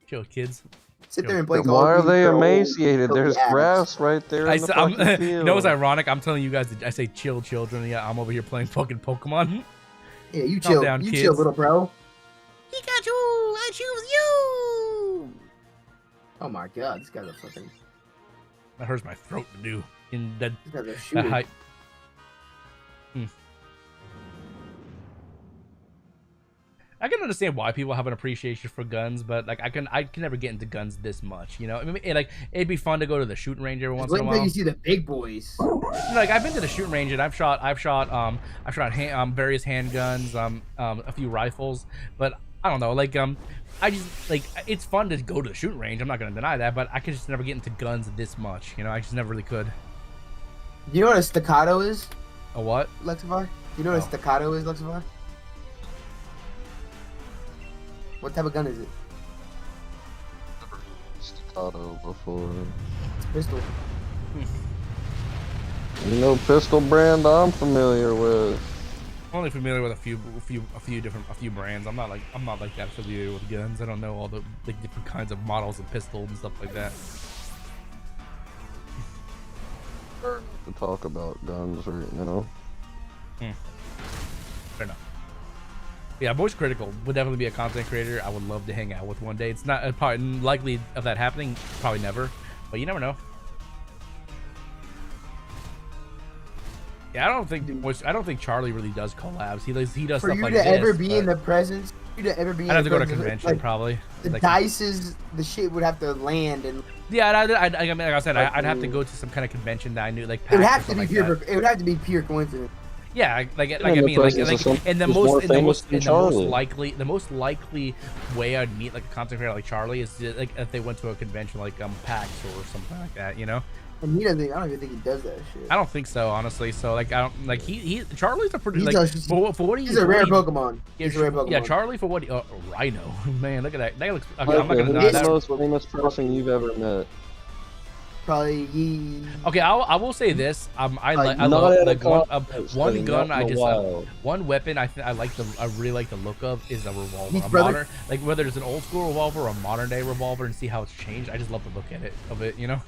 Speaker 1: Chill, kids.
Speaker 4: sit there and play.
Speaker 3: Why
Speaker 4: Call of
Speaker 3: are
Speaker 4: Duty
Speaker 3: they
Speaker 4: for a whole
Speaker 3: emaciated? There's
Speaker 4: filthy ass.
Speaker 3: grass right there in the fucking field.
Speaker 1: You know what's ironic? I'm telling you guys, I say chill, children. Yeah, I'm over here playing fucking Pokemon.
Speaker 4: Yeah, you
Speaker 1: Calm
Speaker 4: chill.
Speaker 1: down,
Speaker 4: You
Speaker 1: kids.
Speaker 4: chill, little bro.
Speaker 1: Pikachu, I choose you.
Speaker 4: Oh my god, this guy's a fucking.
Speaker 1: That hurts my throat to do. In that,
Speaker 4: This guy's a
Speaker 1: that
Speaker 4: shooter.
Speaker 1: height. I can understand why people have an appreciation for guns, but like I can never get into guns this much, you know. I mean, it'd be fun to go to the shooting range every once in
Speaker 4: Wait
Speaker 1: a
Speaker 4: until
Speaker 1: while.
Speaker 4: you see the big boys.
Speaker 1: Like I've been to the shooting range and I've shot various handguns, a few rifles, but I don't know, like I just like it's fun to go to the shooting range. I'm not gonna deny that, but I could just never get into guns this much, you know. I just never really could.
Speaker 4: You know what a staccato is,
Speaker 1: A what?
Speaker 4: Lexify? You know what
Speaker 1: No.
Speaker 4: a staccato is, Lexify? What type of gun is it?
Speaker 3: Staccato before.
Speaker 4: It's a pistol.
Speaker 3: You know, pistol brand I'm familiar with.
Speaker 1: I'm only familiar with a few brands. I'm not like that familiar with guns. I don't know all the like different kinds of models of pistols and stuff like that.
Speaker 3: To talk about guns right now.
Speaker 1: Fair enough. Yeah, Voice Critical would definitely be a content creator I would love to hang out with one day. It's not probably likely of that happening, probably never, but you never know. Yeah, I don't think Charlie really does collabs. He does
Speaker 4: For
Speaker 1: stuff
Speaker 4: you
Speaker 1: like
Speaker 4: to
Speaker 1: this.
Speaker 4: ever be in
Speaker 1: but
Speaker 4: the presence, for you to ever be in
Speaker 1: I'd have
Speaker 4: the
Speaker 1: to go to a
Speaker 4: presence,
Speaker 1: convention
Speaker 4: like,
Speaker 1: probably.
Speaker 4: the
Speaker 1: Like,
Speaker 4: dices, the shit would have to land, and
Speaker 1: yeah, I mean, like I said, I'd have to go to some kind of convention that I knew, like
Speaker 4: it would
Speaker 1: PAX or
Speaker 4: have to be
Speaker 1: something like
Speaker 4: pure.
Speaker 1: that.
Speaker 4: It would have to be pure coincidence.
Speaker 1: Yeah, like
Speaker 3: Yeah,
Speaker 1: I
Speaker 3: the
Speaker 1: mean, like,
Speaker 3: presence of someone
Speaker 1: and the
Speaker 3: who's more
Speaker 1: most
Speaker 3: famous than Charlie.
Speaker 1: the most likely way I'd meet like a content creator like Charlie is to, like if they went to a convention like PAX or something like that, you know.
Speaker 4: And he doesn't. I don't even think he does that shit.
Speaker 1: I don't think so, honestly. So like I don't like Charlie's a pretty
Speaker 4: He
Speaker 1: like
Speaker 4: does-
Speaker 1: for what
Speaker 4: He's a rare Pokemon.
Speaker 1: Yeah,
Speaker 4: He's a rare Pokemon.
Speaker 1: yeah, Charlie for what? Rhino, man, look at that. That looks. Okay,
Speaker 3: Okay,
Speaker 1: I'm not gonna
Speaker 3: who's
Speaker 1: deny
Speaker 3: the
Speaker 1: that.
Speaker 3: most famous person you've ever met?
Speaker 4: Probably he.
Speaker 1: Okay, I will say this. I
Speaker 4: Like,
Speaker 1: love
Speaker 3: Not at a
Speaker 1: like one
Speaker 3: conference,
Speaker 1: one
Speaker 3: but
Speaker 1: gun.
Speaker 3: not
Speaker 1: I
Speaker 3: in the
Speaker 1: just
Speaker 3: wild.
Speaker 1: one weapon I really like the look of is a revolver.
Speaker 4: He's
Speaker 1: A
Speaker 4: brother-
Speaker 1: modern, like whether it's an old school revolver or a modern day revolver, and see how it's changed. I just love the look of it, you know.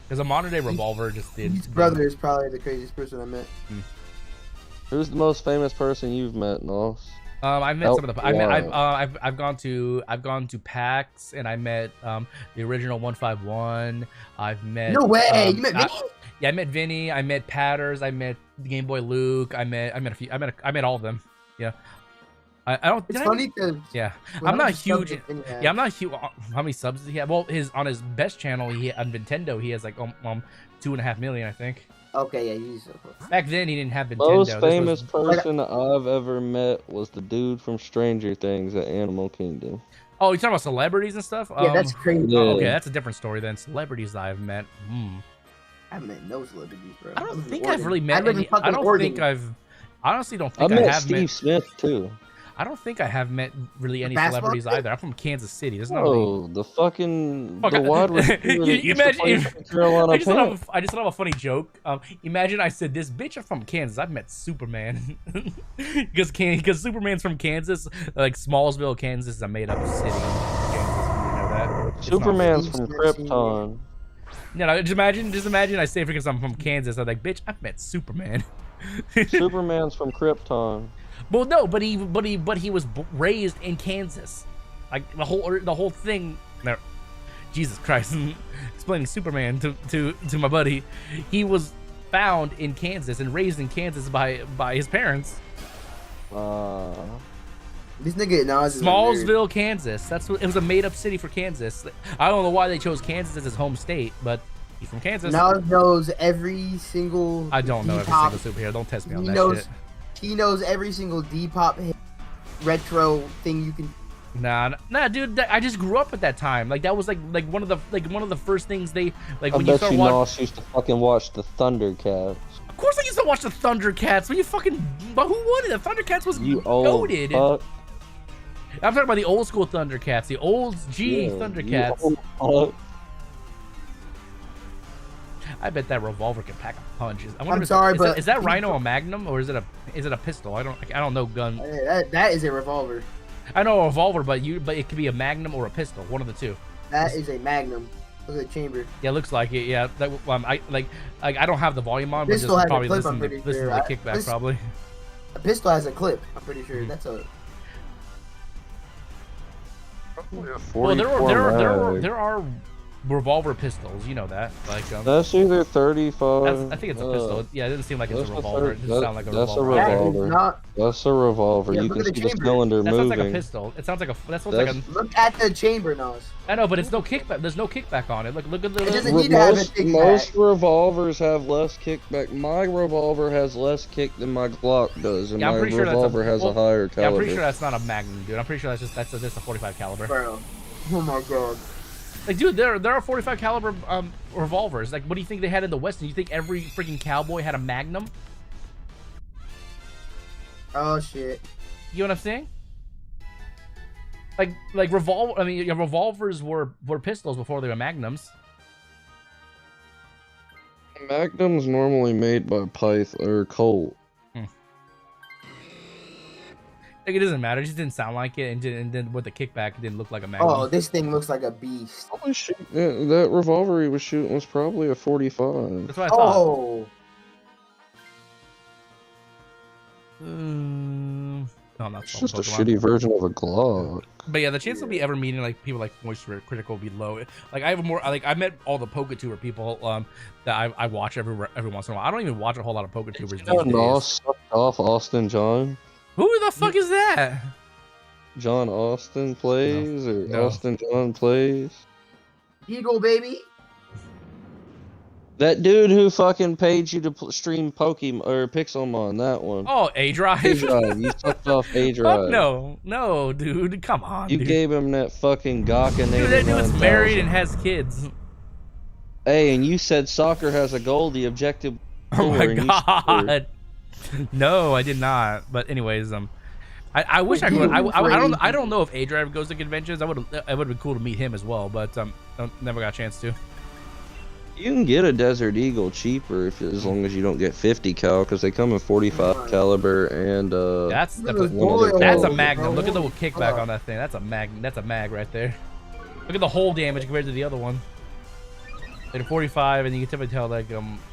Speaker 1: Because a modern day revolver just did.
Speaker 4: His brother is probably the craziest person I met.
Speaker 3: Who's the most famous person you've met, Nos?
Speaker 1: I've met
Speaker 3: Oh,
Speaker 1: some of the. I've gone to PAX and I met the original 151. I've met.
Speaker 4: No way! You met Vinny?
Speaker 1: Yeah, I met Vinny. I met Patters. I met Game Boy Luke. I met a few. I met all of them. Yeah. I don't.
Speaker 4: It's
Speaker 1: did I-
Speaker 4: funny because
Speaker 1: Yeah, I'm not huge. Yeah, I'm not huge. How many subs does he have? Well, on his best channel, on Nintendo, he has like 2.5 million, I think.
Speaker 4: Okay, yeah, he's.
Speaker 1: Back then, he didn't have Nintendo.
Speaker 3: Most
Speaker 1: This
Speaker 3: famous
Speaker 1: was-
Speaker 3: person I've ever met was the dude from Stranger Things at Animal Kingdom.
Speaker 1: Oh, you're talking about celebrities and stuff?
Speaker 4: Yeah, that's crazy.
Speaker 3: Yeah.
Speaker 1: Oh, okay, that's a different story than celebrities I've met.
Speaker 4: I haven't met no celebrities, bro.
Speaker 1: I don't
Speaker 4: live in
Speaker 1: think
Speaker 4: Oregon.
Speaker 1: I've really
Speaker 4: I
Speaker 1: met
Speaker 4: live in
Speaker 1: any. I
Speaker 4: fucking
Speaker 1: don't
Speaker 4: Oregon.
Speaker 1: think I've. Honestly, don't
Speaker 3: I
Speaker 1: think I
Speaker 3: met
Speaker 1: have
Speaker 3: Steve
Speaker 1: met.
Speaker 3: Smith too.
Speaker 1: I don't think I have met really any
Speaker 4: basketball
Speaker 1: celebrities
Speaker 4: player?
Speaker 1: either. I'm from Kansas City. There's not really.
Speaker 3: Oh, the fucking
Speaker 1: Fuck,
Speaker 3: the wide receiver that
Speaker 1: you
Speaker 3: used to
Speaker 1: imagine
Speaker 3: play
Speaker 1: if-
Speaker 3: for Carolina
Speaker 1: I just
Speaker 3: Panthers.
Speaker 1: thought of a funny joke. Imagine I said, "This bitch is from Kansas. I've met Superman," because Superman's from Kansas. Like Smallsville, Kansas is a made-up city. In Kansas, you know that. It's not-
Speaker 3: Superman's
Speaker 4: Steve
Speaker 3: from
Speaker 4: Smith
Speaker 3: Krypton.
Speaker 1: No, just imagine I say because I'm from Kansas. I'm like, bitch, I've met Superman.
Speaker 3: Superman's from Krypton.
Speaker 1: Well, no, but he was raised in Kansas. Like the whole thing. No, Jesus Christ, explaining Superman to my buddy. He was found in Kansas and raised in Kansas by his parents.
Speaker 4: This nigga Nas is a nerd.
Speaker 1: Smallsville, Kansas. It was a made up city for Kansas. I don't know why they chose Kansas as his home state, but he's from Kansas.
Speaker 4: Nas knows every single.
Speaker 1: I don't know every
Speaker 4: Depop.
Speaker 1: single superhero. Don't test me on
Speaker 4: He
Speaker 1: that
Speaker 4: knows.
Speaker 1: shit.
Speaker 4: He knows every single Depop hit, retro thing you can.
Speaker 1: Nah, dude. I just grew up at that time. Like that was like one of the first things they like
Speaker 3: I
Speaker 1: when you
Speaker 3: bet
Speaker 1: start
Speaker 3: you
Speaker 1: watching.
Speaker 3: Nos used to fucking watch the Thundercats.
Speaker 1: Of course, I used to watch the Thundercats. When you fucking, but who wanted it? Thundercats was
Speaker 3: You old
Speaker 1: goated.
Speaker 3: fuck.
Speaker 1: I'm talking about the old school Thundercats, the old G
Speaker 3: Yeah,
Speaker 1: Thundercats.
Speaker 3: you old fuck.
Speaker 1: I bet that revolver can pack a punch.
Speaker 4: I'm sorry, but
Speaker 1: is that Rhino a Magnum or is it a pistol? I don't know gun.
Speaker 4: That is a revolver.
Speaker 1: I know a revolver, but it could be a Magnum or a pistol, one of the two.
Speaker 4: That is a Magnum. Look at the chamber.
Speaker 1: Yeah, looks like it. Yeah, that, I don't have the volume on, but just
Speaker 4: Pistol has a
Speaker 1: probably
Speaker 4: clip,
Speaker 1: listen
Speaker 4: I'm
Speaker 1: to
Speaker 4: pretty
Speaker 1: the
Speaker 4: sure.
Speaker 1: kickback probably.
Speaker 4: A pistol has a clip. I'm pretty sure. That's a.
Speaker 1: Well, there are revolver pistols. You know that. Like
Speaker 3: That's either 35.
Speaker 1: I think it's a pistol. Yeah, it doesn't seem like it's a
Speaker 3: That's a
Speaker 1: revolver. It doesn't sound like a
Speaker 3: that's a
Speaker 1: revolver.
Speaker 4: That is
Speaker 3: revolver.
Speaker 4: not.
Speaker 3: That's a revolver.
Speaker 4: Yeah,
Speaker 3: You
Speaker 4: look
Speaker 3: can
Speaker 4: at the
Speaker 3: see the
Speaker 4: chamber.
Speaker 3: cylinder
Speaker 1: That sounds like a
Speaker 3: moving.
Speaker 1: pistol. It sounds like a. That's like a.
Speaker 4: Look at the chamber, Nos.
Speaker 1: I know, but it's no kickback. There's no kickback on it. Look at the.
Speaker 4: It doesn't need to have a kickback.
Speaker 3: Most revolvers have less kickback. My revolver has less kick than my Glock does, and
Speaker 1: Yeah, I'm
Speaker 3: my
Speaker 1: pretty sure
Speaker 3: revolver has a higher caliber.
Speaker 1: Yeah, I'm pretty sure that's not a Magnum, dude. I'm pretty sure that's just a 45 caliber.
Speaker 4: Bro. Oh my god.
Speaker 1: Like, dude, there are 45 caliber revolvers. Like, what do you think they had in the West? Do you think every freaking cowboy had a Magnum?
Speaker 4: Oh shit.
Speaker 1: You know what I'm saying? Like revolver. I mean, revolvers were pistols before they were Magnums.
Speaker 3: Magnum's normally made by Pyth or Colt.
Speaker 1: Like, it doesn't matter. It just didn't sound like it, and then with the kickback, it didn't look like a Magnum.
Speaker 4: Oh, this thing looks like a beast.
Speaker 3: Holy shit. Yeah, that revolver he was shooting was probably a 45.
Speaker 1: That's what I thought.
Speaker 4: Oh.
Speaker 1: No, I'm not.
Speaker 3: It's just a
Speaker 1: Pokemon.
Speaker 3: shitty version of a Glock.
Speaker 1: But yeah, the chance of me ever meeting like people like Moisture Critical would be low. Like I have more. Like I met all the PokeTuber people that I watch every once in a while. I don't even watch a whole lot of PokeTubers these days.
Speaker 3: Nos sucked off Austin John.
Speaker 1: Who the fuck is that?
Speaker 3: John Austin plays, or
Speaker 1: No.
Speaker 3: Austin John plays.
Speaker 4: Eagle, baby.
Speaker 3: That dude who fucking paid you to stream Pokemon or Pixelmon, that one.
Speaker 1: Oh, A-Drive.
Speaker 3: A-Drive. You sucked off A-Drive.
Speaker 1: Fuck no, dude. Come on,
Speaker 3: You
Speaker 1: dude.
Speaker 3: gave him that fucking Gawkin.
Speaker 1: Dude, that dude's married and has kids.
Speaker 3: Hey, and you said soccer has a goal, the objective.
Speaker 1: Oh my
Speaker 3: and you
Speaker 1: god. No, I did not. But anyways, I wish I could. I don't know if A-Drive goes to conventions. It would have been cool to meet him as well, but never got a chance to.
Speaker 3: You can get a Desert Eagle cheaper as long as you don't get 50 cal, because they come in 45 caliber and
Speaker 1: That's
Speaker 3: one of the
Speaker 1: that's a
Speaker 3: colors.
Speaker 1: Magnum. Look at the kickback on that thing. That's a mag right there. Look at the hole damage compared to the other one. Like a 45, and you can typically tell like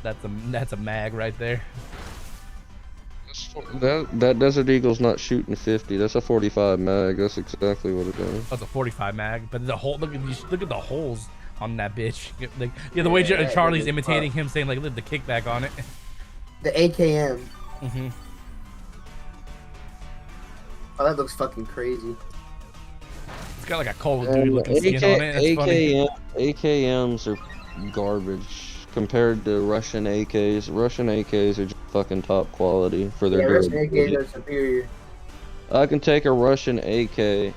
Speaker 1: that's a mag right there.
Speaker 3: That Desert Eagle's not shooting 50. That's a 45 mag. That's exactly what it is.
Speaker 1: That's a 45 mag, but the hole. Look at the holes on that bitch. Like the way Charlie's imitating him, saying like, look at the kickback on it.
Speaker 4: The AKM.
Speaker 1: Mm-hmm.
Speaker 4: Oh, that looks fucking crazy.
Speaker 1: It's got like a Call of Duty looking skin on it. That's funny.
Speaker 3: AKMs are garbage compared to Russian AKs. Russian AKs are just fucking top quality for their
Speaker 4: Russian
Speaker 3: durability.
Speaker 4: AKs are superior.
Speaker 3: I can take a Russian AK,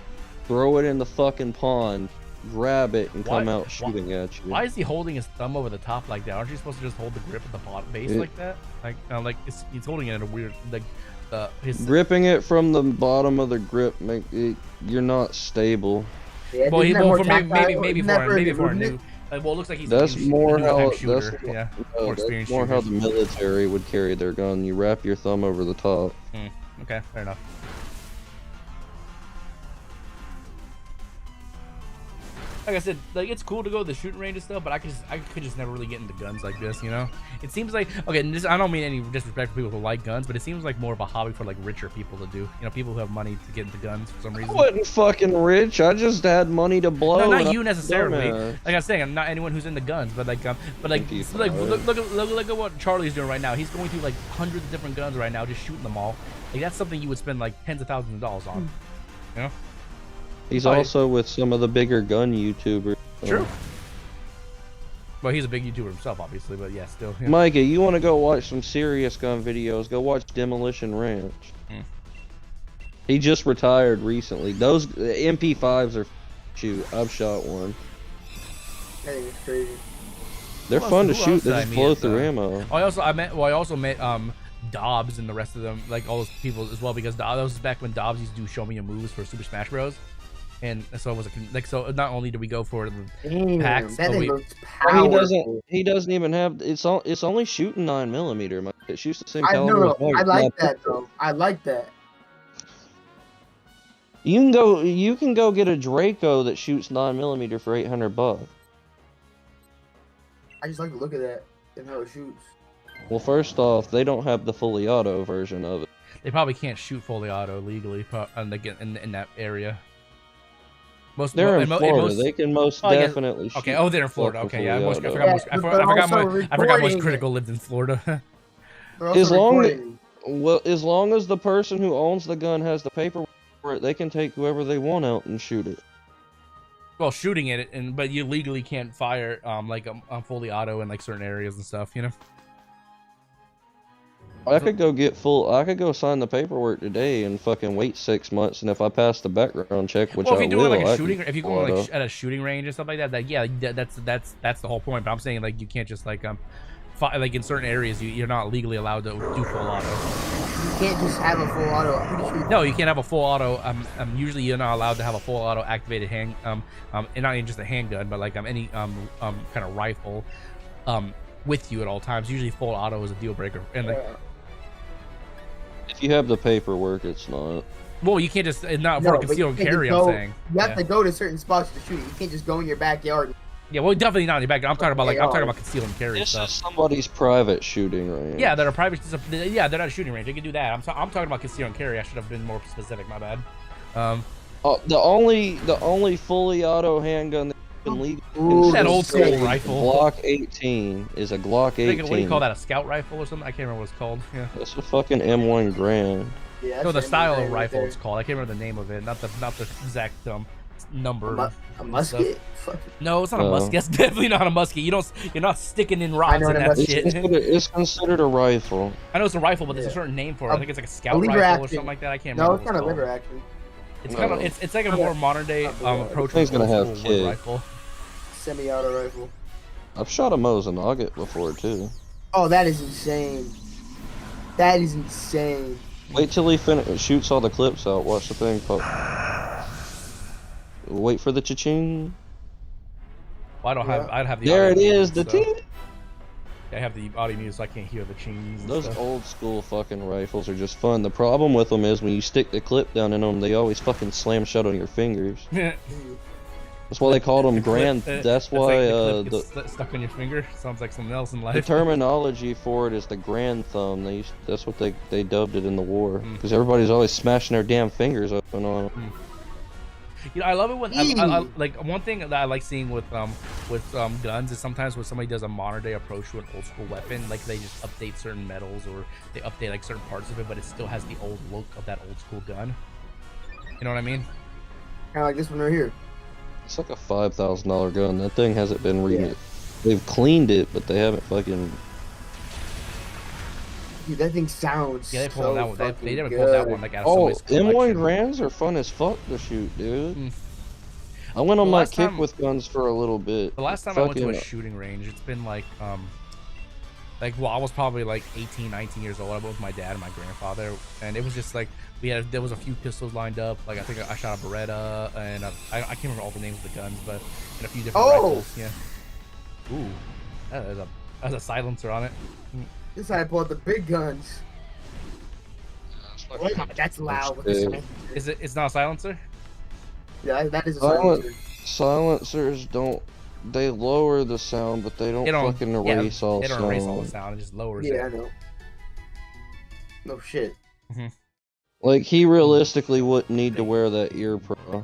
Speaker 3: throw it in the fucking pond, grab it, and come out shooting at you.
Speaker 1: Why is he holding his thumb over the top like that? Aren't you supposed to just hold the grip at the bottom base like that? Like he's holding it in a weird his.
Speaker 3: Gripping it from the bottom of the grip you're not stable.
Speaker 4: Yeah,
Speaker 1: Well,
Speaker 4: isn't that more
Speaker 1: maybe
Speaker 4: tactile?
Speaker 1: for a new. Well, it looks like he's
Speaker 3: That's
Speaker 1: he's
Speaker 3: more
Speaker 1: a new-time
Speaker 3: how
Speaker 1: shooter.
Speaker 3: that's
Speaker 1: more experienced
Speaker 3: more how
Speaker 1: shooters.
Speaker 3: the military would carry their gun. You wrap your thumb over the top.
Speaker 1: Okay, fair enough. Like I said, like it's cool to go to the shooting range and stuff, but I could just never really get into guns like this, you know? It seems like, okay, and I don't mean any disrespect for people who like guns, but it seems like more of a hobby for like richer people to do. You know, people who have money to get into guns for some reason.
Speaker 3: I wasn't fucking rich. I just had money to blow.
Speaker 1: No,
Speaker 3: and
Speaker 1: not
Speaker 3: I
Speaker 1: you
Speaker 3: was a
Speaker 1: necessarily.
Speaker 3: dumbass.
Speaker 1: Like I'm saying, I'm not anyone who's into guns, but like
Speaker 3: Thank you,
Speaker 1: look
Speaker 3: Tyler.
Speaker 1: at what Charlie's doing right now. He's going through like hundreds of different guns right now, just shooting them all. Like that's something you would spend like tens of thousands of dollars on. You know?
Speaker 3: He's
Speaker 1: Oh, yeah.
Speaker 3: also with some of the bigger gun YouTubers.
Speaker 1: True. Well, he's a big YouTuber himself, obviously, but yeah, still. Yeah.
Speaker 3: Micah, you want to go watch some serious gun videos? Go watch Demolition Ranch. He just retired recently. Those MP5s are shoot. I've shot one.
Speaker 4: That is crazy.
Speaker 3: They're
Speaker 1: Who
Speaker 3: fun to
Speaker 1: else
Speaker 3: shoot.
Speaker 1: did
Speaker 3: They
Speaker 1: I
Speaker 3: just
Speaker 1: meet
Speaker 3: blow
Speaker 1: at
Speaker 3: through
Speaker 1: the-
Speaker 3: ammo.
Speaker 1: I also met Dobbs and the rest of them, like all those people as well, because that was back when Dobbs used to do show me your moves for Super Smash Bros. And so it was so not only did we go for the
Speaker 4: Damn,
Speaker 1: packs,
Speaker 4: that
Speaker 1: but
Speaker 4: thing
Speaker 1: we
Speaker 4: looks
Speaker 3: He
Speaker 4: powerful.
Speaker 3: doesn't even have. It's only shooting 9mm. It shoots the same
Speaker 4: I
Speaker 3: caliber.
Speaker 4: know.
Speaker 3: as my-
Speaker 4: I like
Speaker 3: my
Speaker 4: that
Speaker 3: pistol.
Speaker 4: though. I like that.
Speaker 3: You can go get a Draco that shoots 9mm for $800.
Speaker 4: I just like the look of that and how it shoots.
Speaker 3: Well, first off, they don't have the fully auto version of it.
Speaker 1: they probably can't shoot fully auto legally in that area.
Speaker 3: They're in Florida.
Speaker 1: most-
Speaker 3: They can most
Speaker 1: Oh, yeah.
Speaker 3: definitely shoot.
Speaker 1: Okay, oh, they're in Florida.
Speaker 3: fucking
Speaker 1: Okay, yeah,
Speaker 3: fully
Speaker 1: I
Speaker 3: auto.
Speaker 1: forgot
Speaker 4: Yeah, but also
Speaker 1: I forgot most
Speaker 4: recording
Speaker 1: critical lived in Florida.
Speaker 4: They're also
Speaker 3: As long as-
Speaker 4: recording.
Speaker 3: Well, as long as the person who owns the gun has the paperwork for it, they can take whoever they want out and shoot it.
Speaker 1: Well, shooting it, but you legally can't fire like fully auto in like certain areas and stuff, you know.
Speaker 3: I could go sign the paperwork today and fucking wait 6 months, and if I pass the background check, which
Speaker 1: Well, if
Speaker 3: I
Speaker 1: you're doing
Speaker 3: will,
Speaker 1: like
Speaker 3: I
Speaker 1: a
Speaker 3: can
Speaker 1: shooting, if you're
Speaker 3: full
Speaker 1: going
Speaker 3: auto.
Speaker 1: like at a shooting range and stuff like that, yeah, that's the whole point. But I'm saying like you can't just like like in certain areas you're not legally allowed to do full auto.
Speaker 4: You can't just have a full auto. I'm pretty sure.
Speaker 1: No, you can't have a full auto. Usually you're not allowed to have a full auto activated hand, and not even just a handgun, but like any kind of rifle, with you at all times. Usually full auto is a deal breaker, and like.
Speaker 3: If you have the paperwork, it's not.
Speaker 1: Well, you can't just not
Speaker 4: No,
Speaker 1: for
Speaker 4: but
Speaker 1: conceal
Speaker 4: you
Speaker 1: and
Speaker 4: can't
Speaker 1: carry.
Speaker 4: just
Speaker 1: I'm
Speaker 4: go-
Speaker 1: saying.
Speaker 4: You have
Speaker 1: Yeah.
Speaker 4: to go to certain spots to shoot it. You can't just go in your backyard.
Speaker 1: Yeah, well, definitely not in your back. I'm talking about like I'm talking
Speaker 4: AR.
Speaker 1: about conceal and carry
Speaker 3: This
Speaker 1: stuff.
Speaker 3: is somebody's private shooting range.
Speaker 1: Yeah, they're a private. Yeah, they're not a shooting range. They can do that. I'm talking about conceal and carry. I should have been more specific. My bad.
Speaker 3: The only fully auto handgun that's been legal
Speaker 4: Ooh,
Speaker 1: That old school
Speaker 4: sick.
Speaker 1: rifle.
Speaker 3: Glock 18 is a Glock 18.
Speaker 1: What do you call that? A scout rifle or something? I can't remember what it's called. Yeah.
Speaker 3: That's a fucking M1 Grand.
Speaker 4: Yeah,
Speaker 1: No, the
Speaker 4: that's
Speaker 1: style of
Speaker 4: right
Speaker 1: rifle
Speaker 4: there.
Speaker 1: it's called. I can't remember the name of it. Not the exact number.
Speaker 4: A musket. Fuck.
Speaker 1: No, it's not a
Speaker 3: Oh.
Speaker 1: musket. It's definitely not a musket. You're not sticking in rods
Speaker 4: know
Speaker 1: in
Speaker 4: what a
Speaker 1: that
Speaker 4: musket
Speaker 1: shit.
Speaker 3: It's considered a rifle.
Speaker 1: I know it's a rifle, but there's a
Speaker 4: Yeah.
Speaker 1: certain name for it. I think it's like a scout
Speaker 4: lever
Speaker 1: rifle or
Speaker 4: action.
Speaker 1: something like that. I can't
Speaker 4: No,
Speaker 1: remember.
Speaker 4: it's
Speaker 1: what
Speaker 4: not a
Speaker 1: called.
Speaker 4: liver action.
Speaker 1: It's kind of it's like a more modern day approach
Speaker 3: Thing's
Speaker 1: with
Speaker 3: gonna
Speaker 1: old
Speaker 3: have
Speaker 1: school wood
Speaker 3: kick.
Speaker 1: rifle.
Speaker 4: Semi-auto rifle.
Speaker 3: I've shot a Mosin before too.
Speaker 4: Oh, that is insane. That is insane.
Speaker 3: Wait till he shoots all the clips out. Watch the thing pop. Wait for the cha-ching.
Speaker 1: Well, I don't have. I'd have the.
Speaker 3: There it
Speaker 1: audio
Speaker 3: is.
Speaker 1: muted,
Speaker 3: The
Speaker 1: so-
Speaker 3: ting.
Speaker 1: I have the audio music, so I can't hear the chings. and
Speaker 3: Those
Speaker 1: stuff.
Speaker 3: old school fucking rifles are just fun. The problem with them is when you stick the clip down in them, they always fucking slam shut on your fingers. That's why they call them grand. That's why
Speaker 1: the clip gets stuck on your finger. Sounds like something else in
Speaker 3: the
Speaker 1: life.
Speaker 3: terminology for it is the grand thumb. That's what they dubbed it in the war because everybody's always smashing their damn fingers open on it.
Speaker 1: You know, I love it when I like one thing that I like seeing with guns is sometimes when somebody does a modern day approach to an old school weapon, like they just update certain metals or they update like certain parts of it, but it still has the old look of that old school gun. You know what I mean?
Speaker 4: Kind of like this one right here.
Speaker 3: It's like a $5,000 gun. That thing hasn't been remade. They've cleaned it, but they haven't fucking.
Speaker 4: Dude, that thing sounds
Speaker 1: Yeah, they pulled
Speaker 4: so
Speaker 1: that one. They
Speaker 4: fucking
Speaker 1: never
Speaker 4: good.
Speaker 1: pulled that one like out of
Speaker 3: Oh,
Speaker 1: somebody's
Speaker 3: M1
Speaker 1: collection.
Speaker 3: Grands are fun as fuck to shoot, dude.
Speaker 1: Mm.
Speaker 3: I went on
Speaker 1: The
Speaker 3: my
Speaker 1: last
Speaker 3: kick
Speaker 1: time-
Speaker 3: with guns for a little bit.
Speaker 1: The last time I went to a
Speaker 3: Fucking-
Speaker 1: shooting range, it's been like well, I was probably like 18, 19 years old. I went with my dad and my grandfather, and it was just like there was a few pistols lined up. Like I think I shot a Beretta, and I can't remember all the names of the guns, but and a few different rifles. Yeah. Ooh, that's a silencer on it.
Speaker 4: This side pulled the big guns. Oh my, that's loud. With the
Speaker 3: Big.
Speaker 4: silencer.
Speaker 1: Is it? It's not a silencer.
Speaker 4: Yeah, that is a
Speaker 3: Silent-
Speaker 4: silencer.
Speaker 3: Silencers don't. They lower the sound, but they don't, fucking erase all
Speaker 1: They don't
Speaker 3: sound.
Speaker 1: erase all the sound. It just lowers
Speaker 4: Yeah, I
Speaker 1: it.
Speaker 4: know. No shit.
Speaker 3: Like he realistically wouldn't need to wear that ear pro.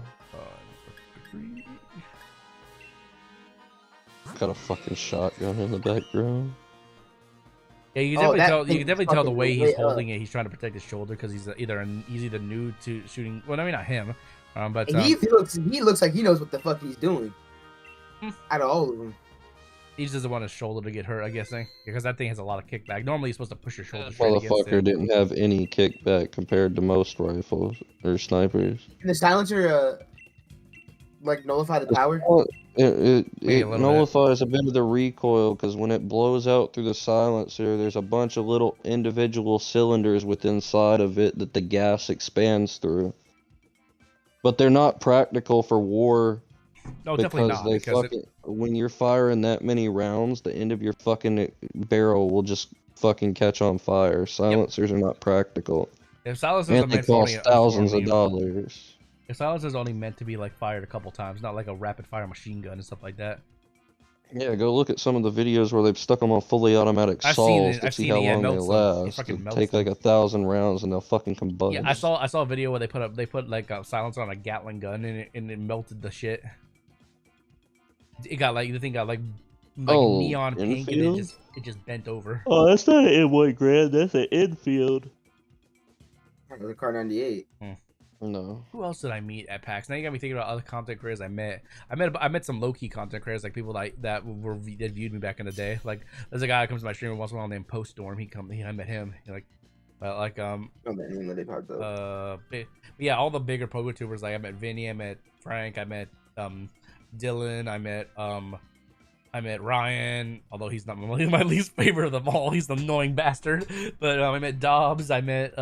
Speaker 3: Got a fucking shotgun in the background.
Speaker 1: Yeah, you
Speaker 4: Oh,
Speaker 1: can definitely
Speaker 4: that
Speaker 1: tell. You
Speaker 4: thing
Speaker 1: can definitely tell the
Speaker 4: fucking
Speaker 1: way he's
Speaker 4: lit up.
Speaker 1: holding it. He's trying to protect his shoulder because he's either new to shooting. Well, I mean not him, but
Speaker 4: And he looks like he knows what the fuck he's doing.
Speaker 1: Hmm.
Speaker 4: Out of all of them.
Speaker 1: He just doesn't want his shoulder to get hurt, I'm guessing, because that thing has a lot of kickback. Normally, you're supposed to push your shoulder straight against
Speaker 3: Motherfucker
Speaker 1: it.
Speaker 3: didn't have any kickback compared to most rifles or snipers.
Speaker 4: Can the silencer like nullify the power?
Speaker 3: It
Speaker 1: Maybe a little
Speaker 3: nullifies a bit of the recoil because when it blows out through the silencer, there's a bunch of little individual cylinders within inside of it that the gas expands through. But they're not practical for war.
Speaker 1: No, definitely
Speaker 3: Because
Speaker 1: not.
Speaker 3: they
Speaker 1: Because
Speaker 3: fucking, when you're firing that many rounds, the end of your fucking barrel will just fucking catch on fire. Silencers are not practical.
Speaker 1: if silencers are
Speaker 3: And they
Speaker 1: meant for only,
Speaker 3: cost thousands of
Speaker 1: only-
Speaker 3: dollars.
Speaker 1: If silencers only meant to be like fired a couple times, not like a rapid fire machine gun and stuff like that.
Speaker 3: Yeah, go look at some of the videos where they've stuck them on fully automatic
Speaker 1: I've seen
Speaker 3: saws
Speaker 1: it,
Speaker 3: to
Speaker 1: I've
Speaker 3: see
Speaker 1: seen
Speaker 3: how
Speaker 1: it, yeah, it
Speaker 3: long they
Speaker 1: melts them. It
Speaker 3: last.
Speaker 1: fucking
Speaker 3: It
Speaker 1: melts
Speaker 3: take
Speaker 1: them.
Speaker 3: like 1,000 rounds and they'll fucking combust.
Speaker 1: Yeah, I saw a video where they put like a silencer on a Gatling gun and it melted the shit. It got like the thing got like
Speaker 3: Oh,
Speaker 1: neon pink
Speaker 3: infield?
Speaker 1: and it just bent over.
Speaker 3: Oh, that's not an M1 Grand, that's an infield.
Speaker 4: The Car 98.
Speaker 3: No.
Speaker 1: Who else did I meet at PAX? Now you got me thinking about other content creators I met. I met some low key content creators, like people that viewed me back in the day. Like there's a guy that comes to my stream once in a while named Poststorm. I met him. Yeah, all the bigger pogo tubers. Like I met Vinny, I met Frank, I met Dylan, I met Ryan, although he's not my least favorite of them all. He's the annoying bastard. But I met Dobbs, I met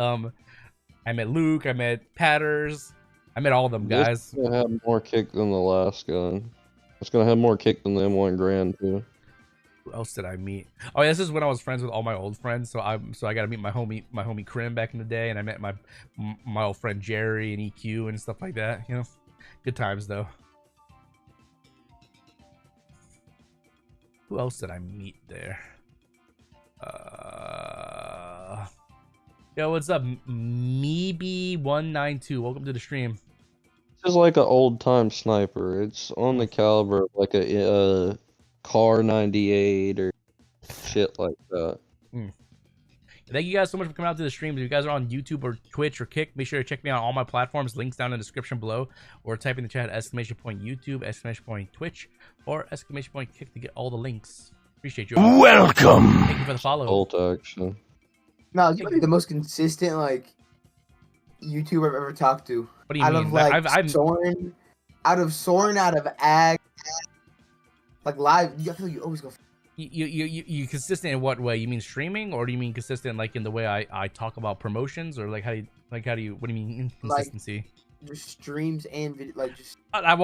Speaker 1: Luke, I met Patters, I met all of them guys.
Speaker 3: This is gonna have more kick than the last gun. It's gonna have more kick than the M1 Grand too.
Speaker 1: Who else did I meet? Oh yeah, this is when I was friends with all my old friends. So I got to meet my homie Krim back in the day, and I met my old friend Jerry and EQ and stuff like that. You know, good times though. Who else did I meet there? Yo, what's up, Meeby192? Welcome to the stream.
Speaker 3: This is like an old time sniper. It's on the caliber of like a Car 98 or shit like that.
Speaker 1: Thank you guys so much for coming out to the streams. If you guys are on YouTube or Twitch or Kick, make sure to check me out on all my platforms. Links down in the description below, or type in the chat !YouTube, !Twitch, or !Kick to get all the links. Appreciate you all.
Speaker 2: Welcome.
Speaker 1: Thank you for the follow.
Speaker 3: Bolt action.
Speaker 4: No, you might be the most consistent like YouTuber I've ever talked to.
Speaker 1: What do you
Speaker 4: out
Speaker 1: mean?
Speaker 4: Of, like,
Speaker 1: I'm
Speaker 4: Soren, out of Ag, like live. I feel like you always go.
Speaker 1: you consistent in what way? You mean streaming, or do you mean consistent like in the way I talk about promotions, or like how do you what do you mean inconsistency?
Speaker 4: Like, just streams and video, like just.
Speaker 1: I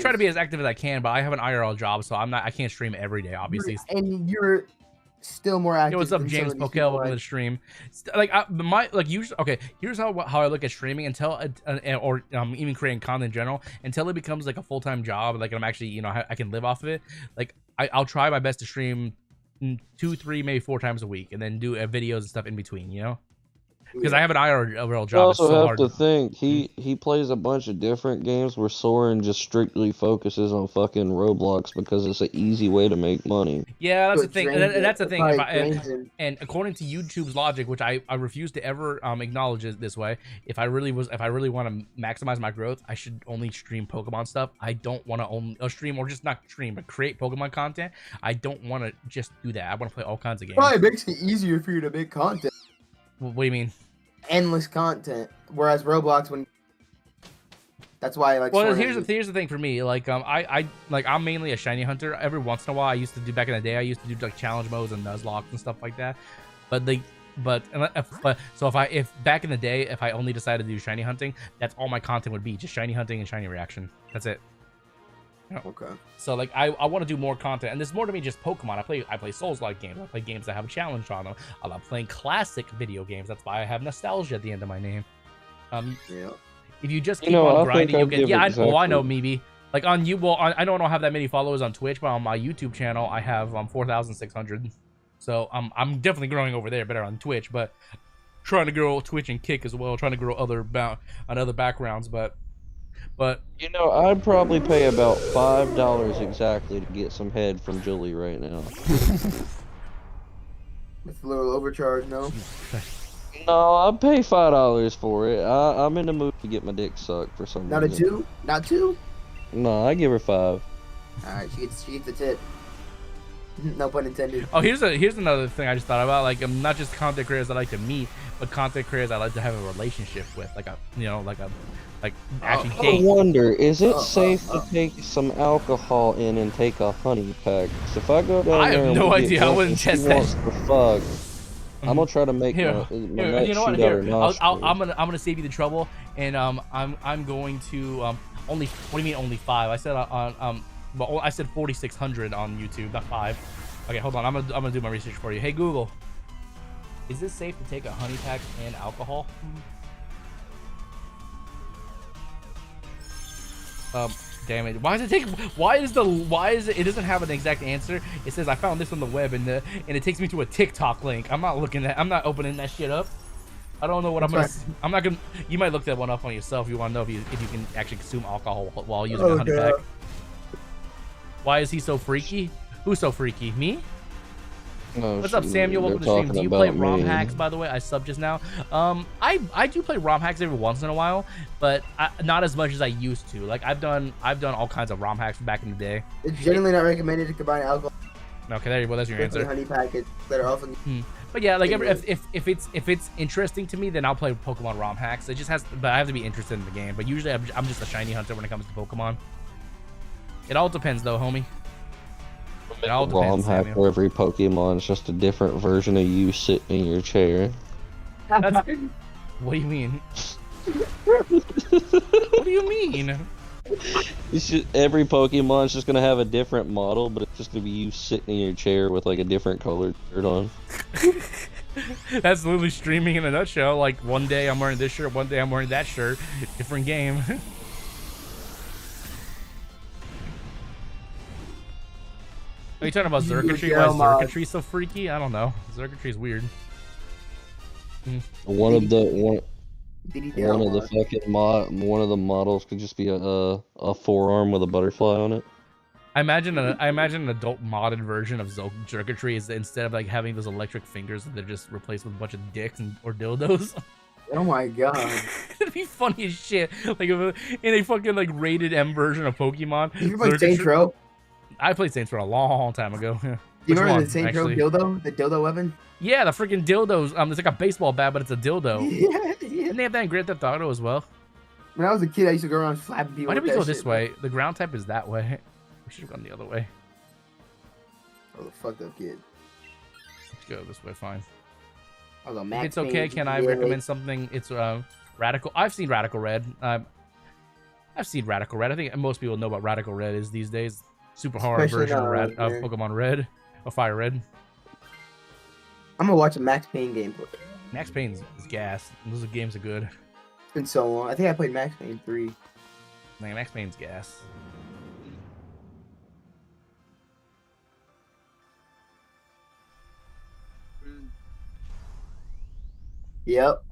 Speaker 1: try to be as active as I can, but I have an IRL job, so I can't stream every day, obviously.
Speaker 4: And you're still more active.
Speaker 1: Yo, what's up,
Speaker 4: than
Speaker 1: James
Speaker 4: some of these
Speaker 1: Pokel?
Speaker 4: people,
Speaker 1: Welcome to the stream. Usually, okay. Here's how I look at streaming until even creating content in general until it becomes like a full time job. Like I'm actually, I can live off of it. Like I'll try my best to stream 2, 3, maybe 4 times a week, and then do videos and stuff in between. Because I have an IRL job.
Speaker 3: You
Speaker 1: It's
Speaker 3: also
Speaker 1: so
Speaker 3: have
Speaker 1: hard.
Speaker 3: to think he plays a bunch of different games where Soren just strictly focuses on fucking Roblox because it's an easy way to make money.
Speaker 1: Yeah, that's
Speaker 4: So
Speaker 1: the thing.
Speaker 4: it drains
Speaker 1: That's the
Speaker 4: it.
Speaker 1: thing.
Speaker 4: It
Speaker 1: If
Speaker 4: probably drains him.
Speaker 1: and according to YouTube's logic, which I refuse to ever acknowledge it this way, if I really want to maximize my growth, I should only stream Pokemon stuff. I don't want to only stream, or just not stream, but create Pokemon content. I don't want to just do that. I want to play all kinds of games.
Speaker 4: Probably makes it easier for you to make content,
Speaker 1: What do you mean?
Speaker 4: endless content. Whereas Roblox, that's why I like.
Speaker 1: Well,
Speaker 4: Soren
Speaker 1: here's
Speaker 4: has
Speaker 1: the thing for me. Like I'm mainly a shiny hunter. Every once in a while, I used to do back in the day. I used to do like challenge modes and Nuzlocke and stuff like that. But if back in the day, if I only decided to do shiny hunting, that's all my content would be, just shiny hunting and shiny reaction. That's it.
Speaker 4: Okay.
Speaker 1: So like I want to do more content, and there's more to me just Pokemon. I play Souls-like games. I play games that have a challenge on them. I love playing classic video games. That's why I have nostalgia at the end of my name.
Speaker 4: Yeah.
Speaker 1: If you just keep on grinding, you'll get. Yeah,
Speaker 3: exactly.
Speaker 1: I know, Meeby. Like on you, well, I know I don't have that many followers on Twitch, but on my YouTube channel, I have 4,600. So I'm definitely growing over there, better on Twitch, but trying to grow Twitch and Kick as well, trying to grow other backgrounds, but.
Speaker 3: I'd probably pay about $5 exactly to get some head from Julie right now.
Speaker 4: It's a little overcharged, no?
Speaker 3: No, I'd pay $5 for it. I'm in the mood to get my dick sucked for some
Speaker 4: Not a
Speaker 3: reason.
Speaker 4: 2? Not 2?
Speaker 3: No, I give her 5.
Speaker 4: Alright, she gets the tip. No pun intended.
Speaker 1: Oh, here's another thing I just thought about. Like, I'm not just content creators I like to meet, but content creators I like to have a relationship with, like actually
Speaker 3: I
Speaker 1: date.
Speaker 3: wonder, is it safe to take some alcohol in and take a honey pack? 'Cause if I go down
Speaker 1: I
Speaker 3: there
Speaker 1: have
Speaker 3: and
Speaker 1: no
Speaker 3: we get
Speaker 1: idea. I
Speaker 3: drunk
Speaker 1: wouldn't
Speaker 3: and she
Speaker 1: test that.
Speaker 3: wants to fuck, I'm gonna try to make
Speaker 1: Here,
Speaker 3: my
Speaker 1: here,
Speaker 3: nut
Speaker 1: you know what?
Speaker 3: shoot out her
Speaker 1: Here,
Speaker 3: nostrils.
Speaker 1: I'm gonna save you the trouble, and I'm going to only. What do you mean only 5? I said well, I said 4,600 on YouTube, not 5. Okay, hold on. I'm gonna do my research for you. Hey Google, is it safe to take a honey pack and alcohol? Damn it! Why is it? It doesn't have an exact answer. It says I found this on the web, and it takes me to a TikTok link. I'm not opening that shit up. I don't know what I'm not gonna. You might look that one up on yourself. You want to know if you can actually consume alcohol while using a honey pack. Why is he so freaky? Who's so freaky? Me?
Speaker 3: No,
Speaker 1: What's up, Samuel? Welcome to the stream. Do you play ROM hacks, by the way? I subbed just now. I do play ROM hacks every once in a while, but not as much as I used to. Like I've done all kinds of ROM hacks back in the day.
Speaker 4: It's generally not recommended to combine alcohol.
Speaker 1: Okay, there you go. That's your answer.
Speaker 4: Honey packets that are often.
Speaker 1: But yeah, like if it's interesting to me, then I'll play Pokemon ROM hacks. It just has, but I have to be interested in the game. But usually I'm just a shiny hunter when it comes to Pokemon. It all depends, though, homie. It all depends.
Speaker 3: ROM hack for every Pokemon is just a different version of you sitting in your chair.
Speaker 1: What do you mean? What do you mean?
Speaker 3: Every Pokemon is just gonna have a different model, but it's just gonna be you sitting in your chair with like a different colored shirt on.
Speaker 1: That's literally streaming in a nutshell. Like one day I'm wearing this shirt, one day I'm wearing that shirt. Different game. Are you talking about Xurkitree? Why is Xurkitree so freaky? I don't know. Xurkitree's weird.
Speaker 3: One of the models could just be a forearm with a butterfly on it.
Speaker 1: I imagine an adult modded version of Xurkitree is instead of like having those electric fingers, they're just replaced with a bunch of dicks or dildos.
Speaker 4: Oh my god.
Speaker 1: It'd be funny as shit. Like in a fucking like rated M version of Pokemon.
Speaker 4: You play Saints Row?
Speaker 1: I played Saints Row a long time ago.
Speaker 4: Do you remember the Saints Row dildo? The dildo weapon?
Speaker 1: Yeah, the freaking dildos. It's like a baseball bat, but it's a dildo.
Speaker 4: Yeah.
Speaker 1: Didn't they have that in Grand Theft Auto as well?
Speaker 4: When I was a kid, I used to go around slapping people.
Speaker 1: Why did we
Speaker 4: with
Speaker 1: go
Speaker 4: that
Speaker 1: this
Speaker 4: shit,
Speaker 1: way? The ground type is that way. We should have gone the other way.
Speaker 4: Oh, the fucked up kid.
Speaker 1: Let's go this way, fine.
Speaker 4: I'll go
Speaker 1: If
Speaker 4: Max
Speaker 1: it's okay, can I recommend something? It's Radical. I've seen Radical Red. I've seen Radical Red. I think most people know what Radical Red is these days. Super hard
Speaker 4: Especially
Speaker 1: version
Speaker 4: now,
Speaker 1: of Pokemon Red or Fire Red.
Speaker 4: I'm gonna watch a Max Payne gameplay.
Speaker 1: Max Payne is gas. Those games are good.
Speaker 4: It's been so long. I think I played Max Payne 3.
Speaker 1: Man, Max Payne's gas.
Speaker 4: Yep.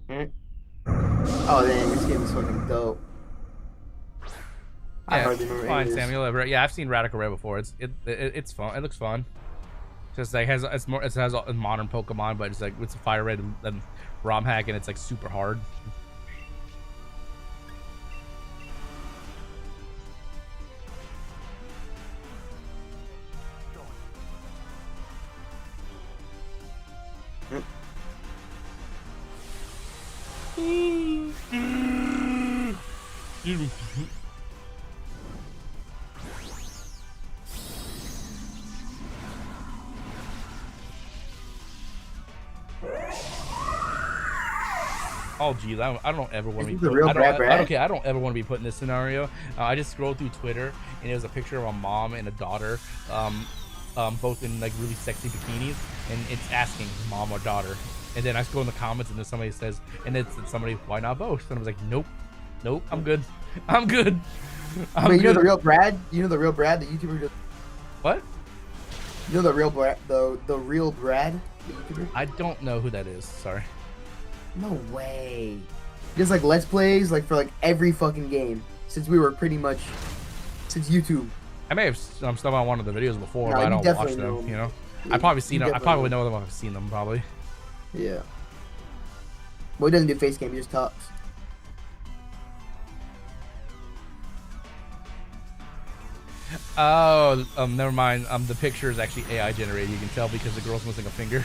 Speaker 4: Oh, dang, this game is fucking dope. I
Speaker 1: Yeah,
Speaker 4: hardly remember
Speaker 1: fine,
Speaker 4: any of this.
Speaker 1: Samuel. Yeah, I've seen Radical Red before. It's fun. It looks fun. Just like it has a modern Pokemon, but it's a Fire Red and ROM hack, and it's like super hard. Oh geez, I don't ever want to be. I don't ever want to be put in this scenario. I just scrolled through Twitter and it was a picture of a mom and a daughter, both in like really sexy bikinis, and it's asking mom or daughter. And then I scroll in the comments and then somebody says, and it's somebody, why not both? And I was like, nope, I'm good. I'm good.
Speaker 4: Wait, you know the real Brad? You know the real Brad, the YouTuber? Just...
Speaker 1: What?
Speaker 4: You know the real Brad, the real Brad, the YouTuber?
Speaker 1: I don't know who that is. Sorry.
Speaker 4: No way. Just like Let's Plays, like for like every fucking game since we were pretty much since YouTube.
Speaker 1: I may have stuff on one of the videos before,
Speaker 4: No,
Speaker 1: but I don't watch
Speaker 4: definitely
Speaker 1: them.
Speaker 4: know.
Speaker 1: You know,
Speaker 4: Yeah,
Speaker 1: I probably seen
Speaker 4: you
Speaker 1: them. I probably would
Speaker 4: definitely
Speaker 1: know them if I've seen them. Probably.
Speaker 4: Yeah. Well, he doesn't do face cam, he just talks.
Speaker 1: Oh, never mind. The picture is actually AI generated. You can tell because the girl's missing a finger.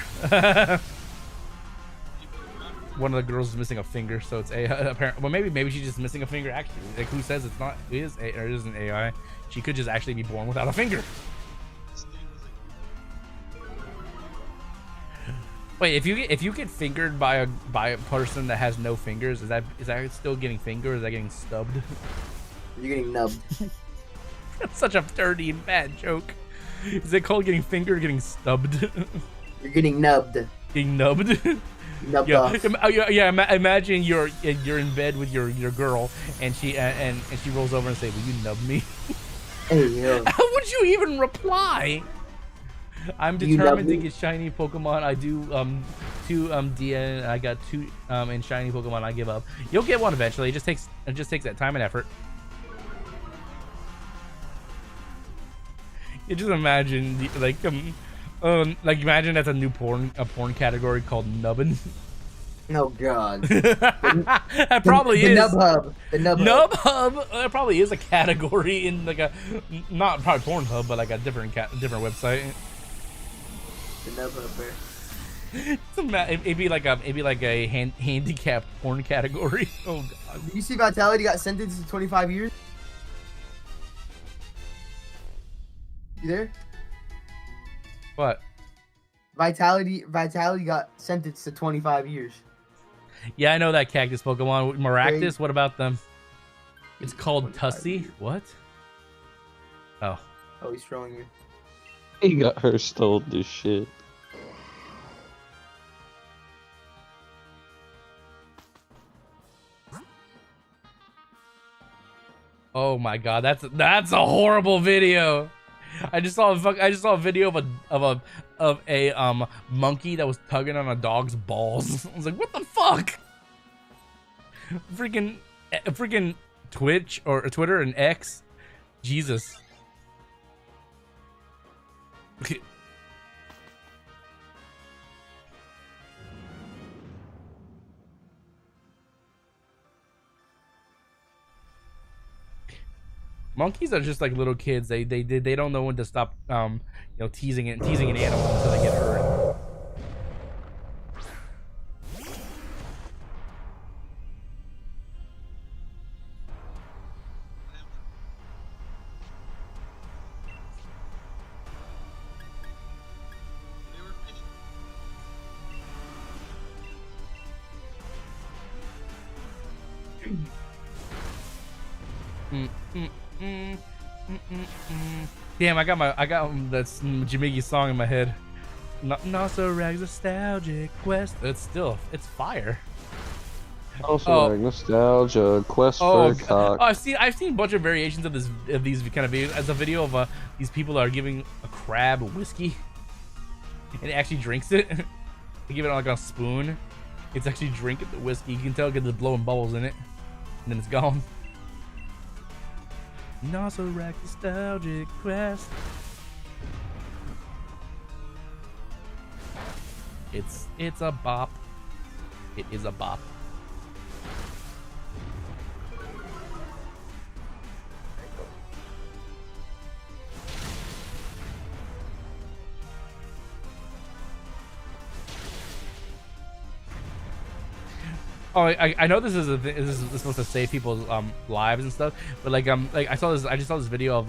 Speaker 1: One of the girls is missing a finger, so it's AI. Apparently, well, maybe she's just missing a finger. Actually, like who says it's not? It is, or it isn't AI. She could just actually be born without a finger. Wait, if you get fingered by a person that has no fingers, is that still getting fingered, or is that getting stubbed?
Speaker 4: You're getting nubbed.
Speaker 1: That's such a dirty and bad joke. Is it called getting fingered or getting stubbed?
Speaker 4: You're getting nubbed.
Speaker 1: Getting nubbed?
Speaker 4: Nubbed
Speaker 1: yeah.
Speaker 4: off.
Speaker 1: Imagine you're in bed with your girl, and she rolls over and say, "Will you nub me?"
Speaker 4: Hey, yo.
Speaker 1: How would you even reply? I'm determined to get shiny Pokemon. I do 2 DN. I got 2 in shiny Pokemon. I give up. You'll get one eventually. It just takes that time and effort. You just imagine like imagine that's a new porn category called nubbin.
Speaker 4: Oh god.
Speaker 1: That probably is.
Speaker 4: The Nub Hub. The
Speaker 1: Nub Hub. That probably is a category in like a not probably Pornhub, but like a different website.
Speaker 4: The Nub Hub there.
Speaker 1: It'd be like a handicapped porn category. Oh god.
Speaker 4: Did you see Vitality got sentenced to 25 years? You there?
Speaker 1: What?
Speaker 4: Vitality got sentenced to 25 years.
Speaker 1: Yeah, I know that cactus Pokemon. Maractus, what about them? It's called Tussie. What? Oh.
Speaker 4: Oh, he's throwing you.
Speaker 3: He got her stole this shit.
Speaker 1: Oh my god, that's a horrible video. I just saw a video of a monkey that was tugging on a dog's balls. I was like, what the fuck? Freaking Twitch or Twitter and X. Jesus. Monkeys are just like little kids. They don't know when to stop teasing an animal until they get hurt. Damn, I got that Jamigi song in my head. Nosirrag's nostalgic quest. It's fire.
Speaker 3: Also, nostalgia quest for a cock.
Speaker 1: Oh, I've seen a bunch of variations of these kind of videos. As a video of these people are giving a crab whiskey, and it actually drinks it. They give it like a spoon. It's actually drinking the whiskey. You can tell because it's blowing bubbles in it, and then it's gone. Nosirrag nostalgic quest. It's a bop. It is a bop. Oh, I know this is supposed to save people's lives and stuff, but like I just saw this video of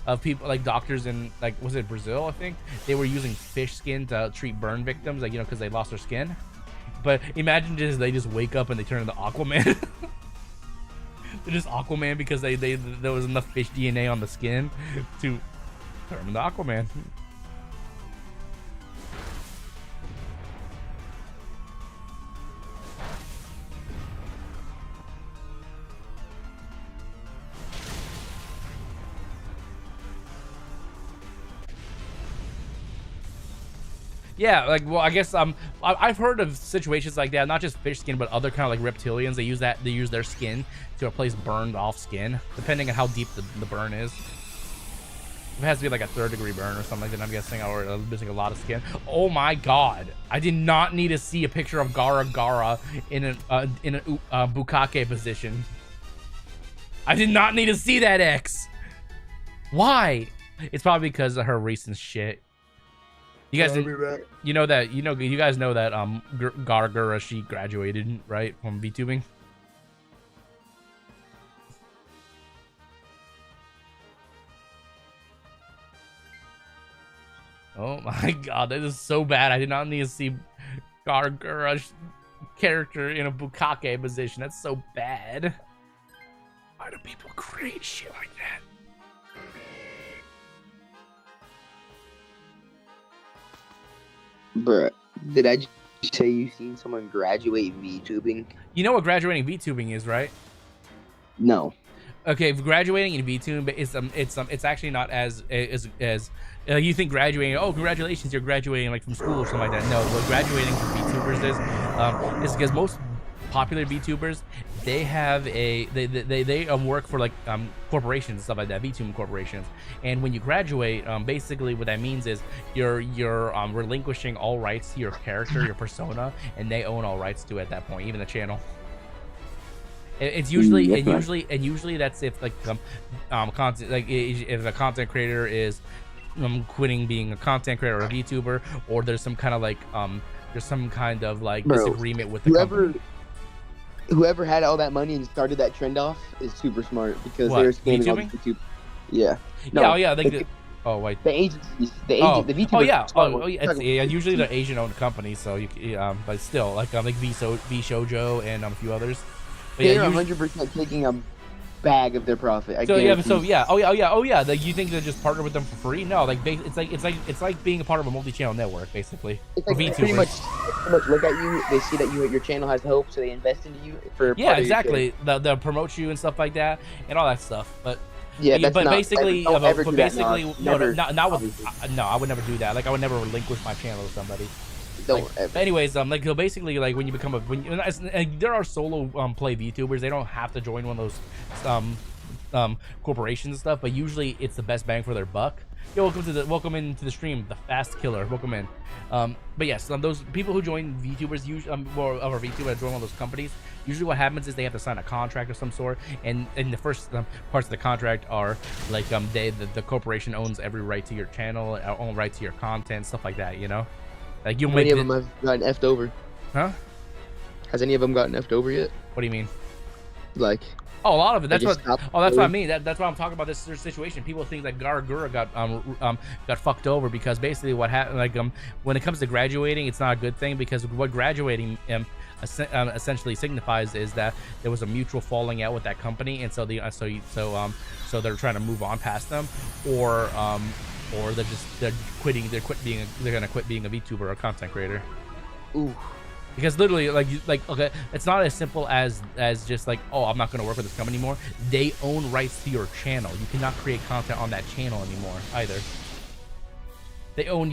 Speaker 1: of people like doctors in was it Brazil, I think they were using fish skin to treat burn victims, because they lost their skin. But imagine they just wake up and they turn into Aquaman. They're just Aquaman because there was enough fish DNA on the skin to turn them into Aquaman. Yeah, I guess I've heard of situations like that, not just fish skin, but other kind of reptilians. They use their skin to replace burned off skin, depending on how deep the burn is. It has to be like a 3rd degree burn or something like that, I'm guessing, or missing a lot of skin. Oh my god, I did not need to see a picture of Gara in a Bukake position. I did not need to see that X. Why? It's probably because of her recent shit. You guys, you know that, you guys know that Gargura, she graduated, right, from VTubing. Oh my god, this is so bad. I did not need to see Gargura's character in a Bukake position. That's so bad. Why do people create shit like that?
Speaker 4: Bruh, did I just say you seen someone graduate VTubing?
Speaker 1: You know what graduating VTubing is, right?
Speaker 4: No.
Speaker 1: Okay, graduating in VTube it's actually not as you think graduating. Oh, congratulations, you're graduating like from school or something like that. No, what graduating for VTubers is because most popular VTubers, they have they work for like corporations and stuff like that, VTube corporations. And when you graduate, basically what that means is you're relinquishing all rights to your character, your persona, and they own all rights to it at that point, even the channel. It's usually usually that's if like content, like if a content creator is quitting being a content creator or a VTuber, or there's some kind of like disagreement with the company.
Speaker 4: Whoever had all that money and started that trend off is super smart because they're scamming all the YouTube. Yeah. No,
Speaker 1: yeah. Like oh wait.
Speaker 4: The agencies, the VTubers.
Speaker 1: Oh yeah. Yeah. Usually they're Asian-owned companies, so you but still like V Shoujo and a few others. But
Speaker 4: they're 100% taking a bag of their profit.
Speaker 1: Oh yeah. Like, you think they just partner with them for free? No, like it's like being a part of a multi-channel network, basically.
Speaker 4: It's like they pretty much look at you. They see that your channel has hope, so they invest into you for.
Speaker 1: Yeah, exactly. They'll promote you and stuff like that, and all that stuff. But
Speaker 4: yeah, that's
Speaker 1: but
Speaker 4: not,
Speaker 1: basically,
Speaker 4: don't ever
Speaker 1: but
Speaker 4: do
Speaker 1: basically,
Speaker 4: that,
Speaker 1: not with. No, I would never do that. Like I would never relinquish my channel to somebody.
Speaker 4: Don't
Speaker 1: anyways, like so basically, like when you become there are solo play VTubers. They don't have to join one of those corporations and stuff, but usually it's the best bang for their buck. Yo, welcome into the stream, the Fast Killer. Welcome in. But yes, those people who join VTubers, usually or VTuber join one of those companies. Usually, what happens is they have to sign a contract of some sort, and the first parts of the contract are like the corporation owns every right to your channel, own right to your content, stuff like that. You know. Like you
Speaker 4: many of them have gotten effed over?
Speaker 1: Huh?
Speaker 4: Has any of them gotten effed over yet?
Speaker 1: What do you mean?
Speaker 4: Like,
Speaker 1: oh, a lot of it. That's what. Oh, that's what I mean. That's why I'm talking about this situation. People think that Gargura got fucked over because basically what happened. Like when it comes to graduating, it's not a good thing because what graduating essentially signifies is that there was a mutual falling out with that company, and so so they're trying to move on past them, or they're quitting. They're gonna quit being a VTuber or a content creator.
Speaker 4: Ooh.
Speaker 1: Because literally, okay, it's not as simple as just like, oh, I'm not gonna work with this company anymore. They own rights to your channel. You cannot create content on that channel anymore either. They own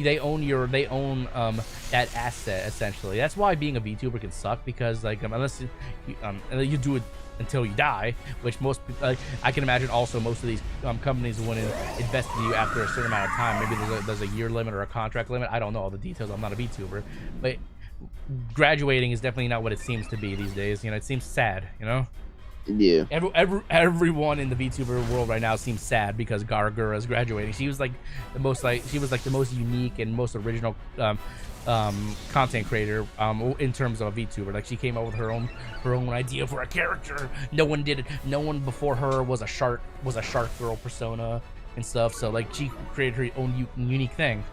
Speaker 1: that asset essentially. That's why being a VTuber can suck because like unless you do it until you die, which most I can imagine also most of these companies wouldn't invest in you after a certain amount of time. Maybe there's a year limit or a contract limit. I don't know all the details. I'm not a VTuber, but graduating is definitely not what it seems to be these days. You know, it seems sad. You know.
Speaker 4: Yeah.
Speaker 1: Everyone in the VTuber world right now seems sad because Gargura is graduating. She was like the most unique and most original content creator in terms of a VTuber. Like she came up with her own idea for a character. No one did it. No one before her was a shark girl persona and stuff. So like she created her own unique thing.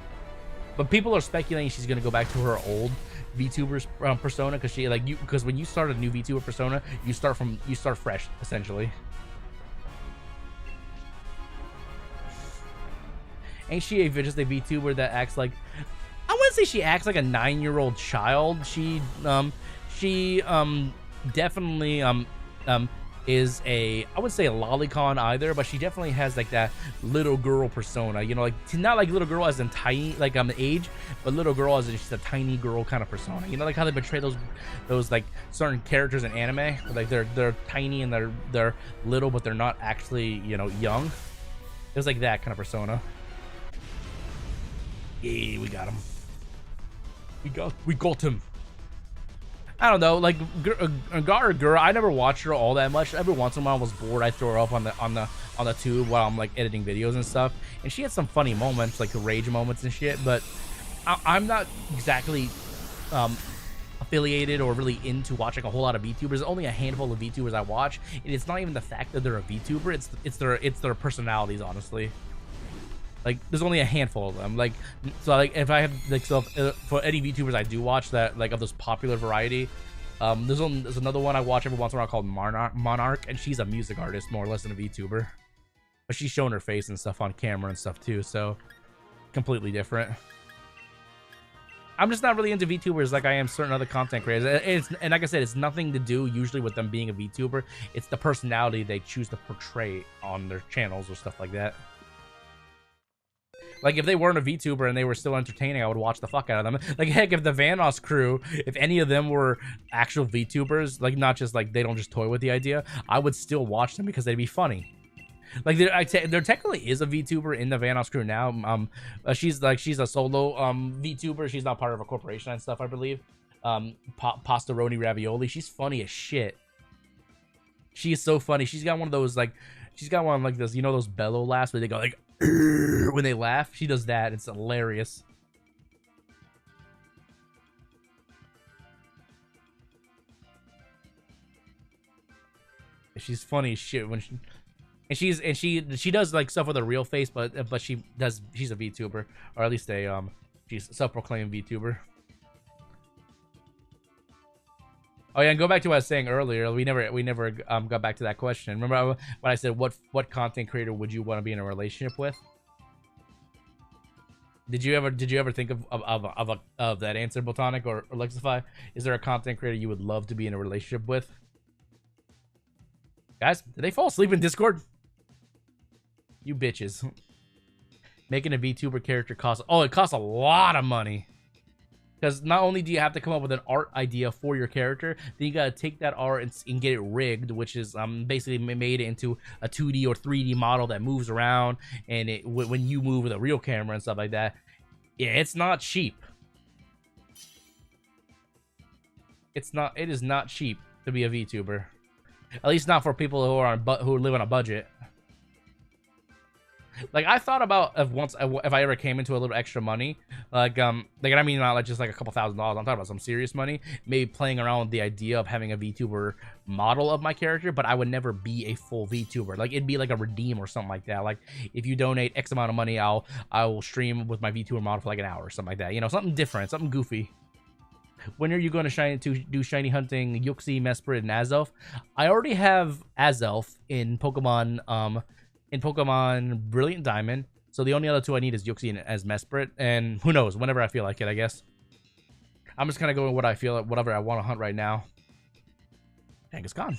Speaker 1: But people are speculating she's gonna go back to her old VTuber's persona because when you start a new VTuber persona, you start fresh essentially. Ain't she just a VTuber that acts like, I wouldn't say she acts like a 9-year-old child. She definitely is I wouldn't say a lolicon either, but she definitely has like that little girl persona, you know, like not like little girl as in tiny, like age, but little girl as in she's a tiny girl kind of persona, you know, like how they portray those like certain characters in anime, like they're tiny and they're little, but they're not actually, you know, young. It was like that kind of persona. Yeah, we got him. We got him. I don't know, like girl. I never watched her all that much. Every once in a while, I was bored. I throw her up on the tube while I'm like editing videos and stuff. And she had some funny moments, like rage moments and shit. But I'm not exactly affiliated or really into watching a whole lot of VTubers. There's only a handful of VTubers I watch, and it's not even the fact that they're a VTuber. It's their personalities, honestly. Like, there's only a handful of them. Like, so like if I have like, so for any VTubers I do watch that like of this popular variety, there's another one I watch every once in a while called Monarch, and she's a music artist more or less than a VTuber, but she's showing her face and stuff on camera and stuff too, so completely different. I'm just not really into VTubers like I am certain other content creators. And like I said, it's nothing to do usually with them being a VTuber. It's the personality they choose to portray on their channels or stuff like that. Like, if they weren't a VTuber and they were still entertaining, I would watch the fuck out of them. Like, heck, if the Xerneas crew, if any of them were actual VTubers, like, not just, like, they don't just toy with the idea, I would still watch them because they'd be funny. Like, there technically is a VTuber in the Xerneas crew now. She's a solo VTuber. She's not part of a corporation and stuff, I believe. Pastaroni Ravioli. She's funny as shit. She is so funny. She's got one of those, like, this, you know, those bellow laughs where they go, like, when they laugh. She does that. It's hilarious. She's funny as shit when she does like stuff with her real face, but she's a VTuber, or at least she's a self-proclaimed VTuber. Oh yeah, and go back to what I was saying earlier. We never got back to that question. Remember when I said what content creator would you want to be in a relationship with? Did you ever think of that answer, Botanic or Lexify? Is there a content creator you would love to be in a relationship with? Guys, did they fall asleep in Discord? You bitches. Making a VTuber character costs a lot of money. Because not only do you have to come up with an art idea for your character, then you gotta take that art and get it rigged, which is basically made into a 2D or 3D model that moves around, and when you move with a real camera and stuff like that, yeah, it's not cheap. It is not cheap to be a VTuber, at least not for people who live on a budget. Like, I thought about if I ever came into a little extra money, like I mean, not like just like a couple $1,000s. I'm talking about some serious money. Maybe playing around with the idea of having a VTuber model of my character, but I would never be a full VTuber. Like, it'd be like a redeem or something like that. Like, if you donate X amount of money, I will stream with my VTuber model for like an hour or something like that. You know, something different, something goofy. When are you going to do shiny hunting Yuxi, Mesprit, and Azelf? I already have Azelf in Pokemon Brilliant Diamond, so the only other two I need is Yuxi and as Mesprit, and who knows, whenever I feel like it, I guess. I'm just kind of going with what I feel, whatever I want to hunt right now. Dang, it's gone.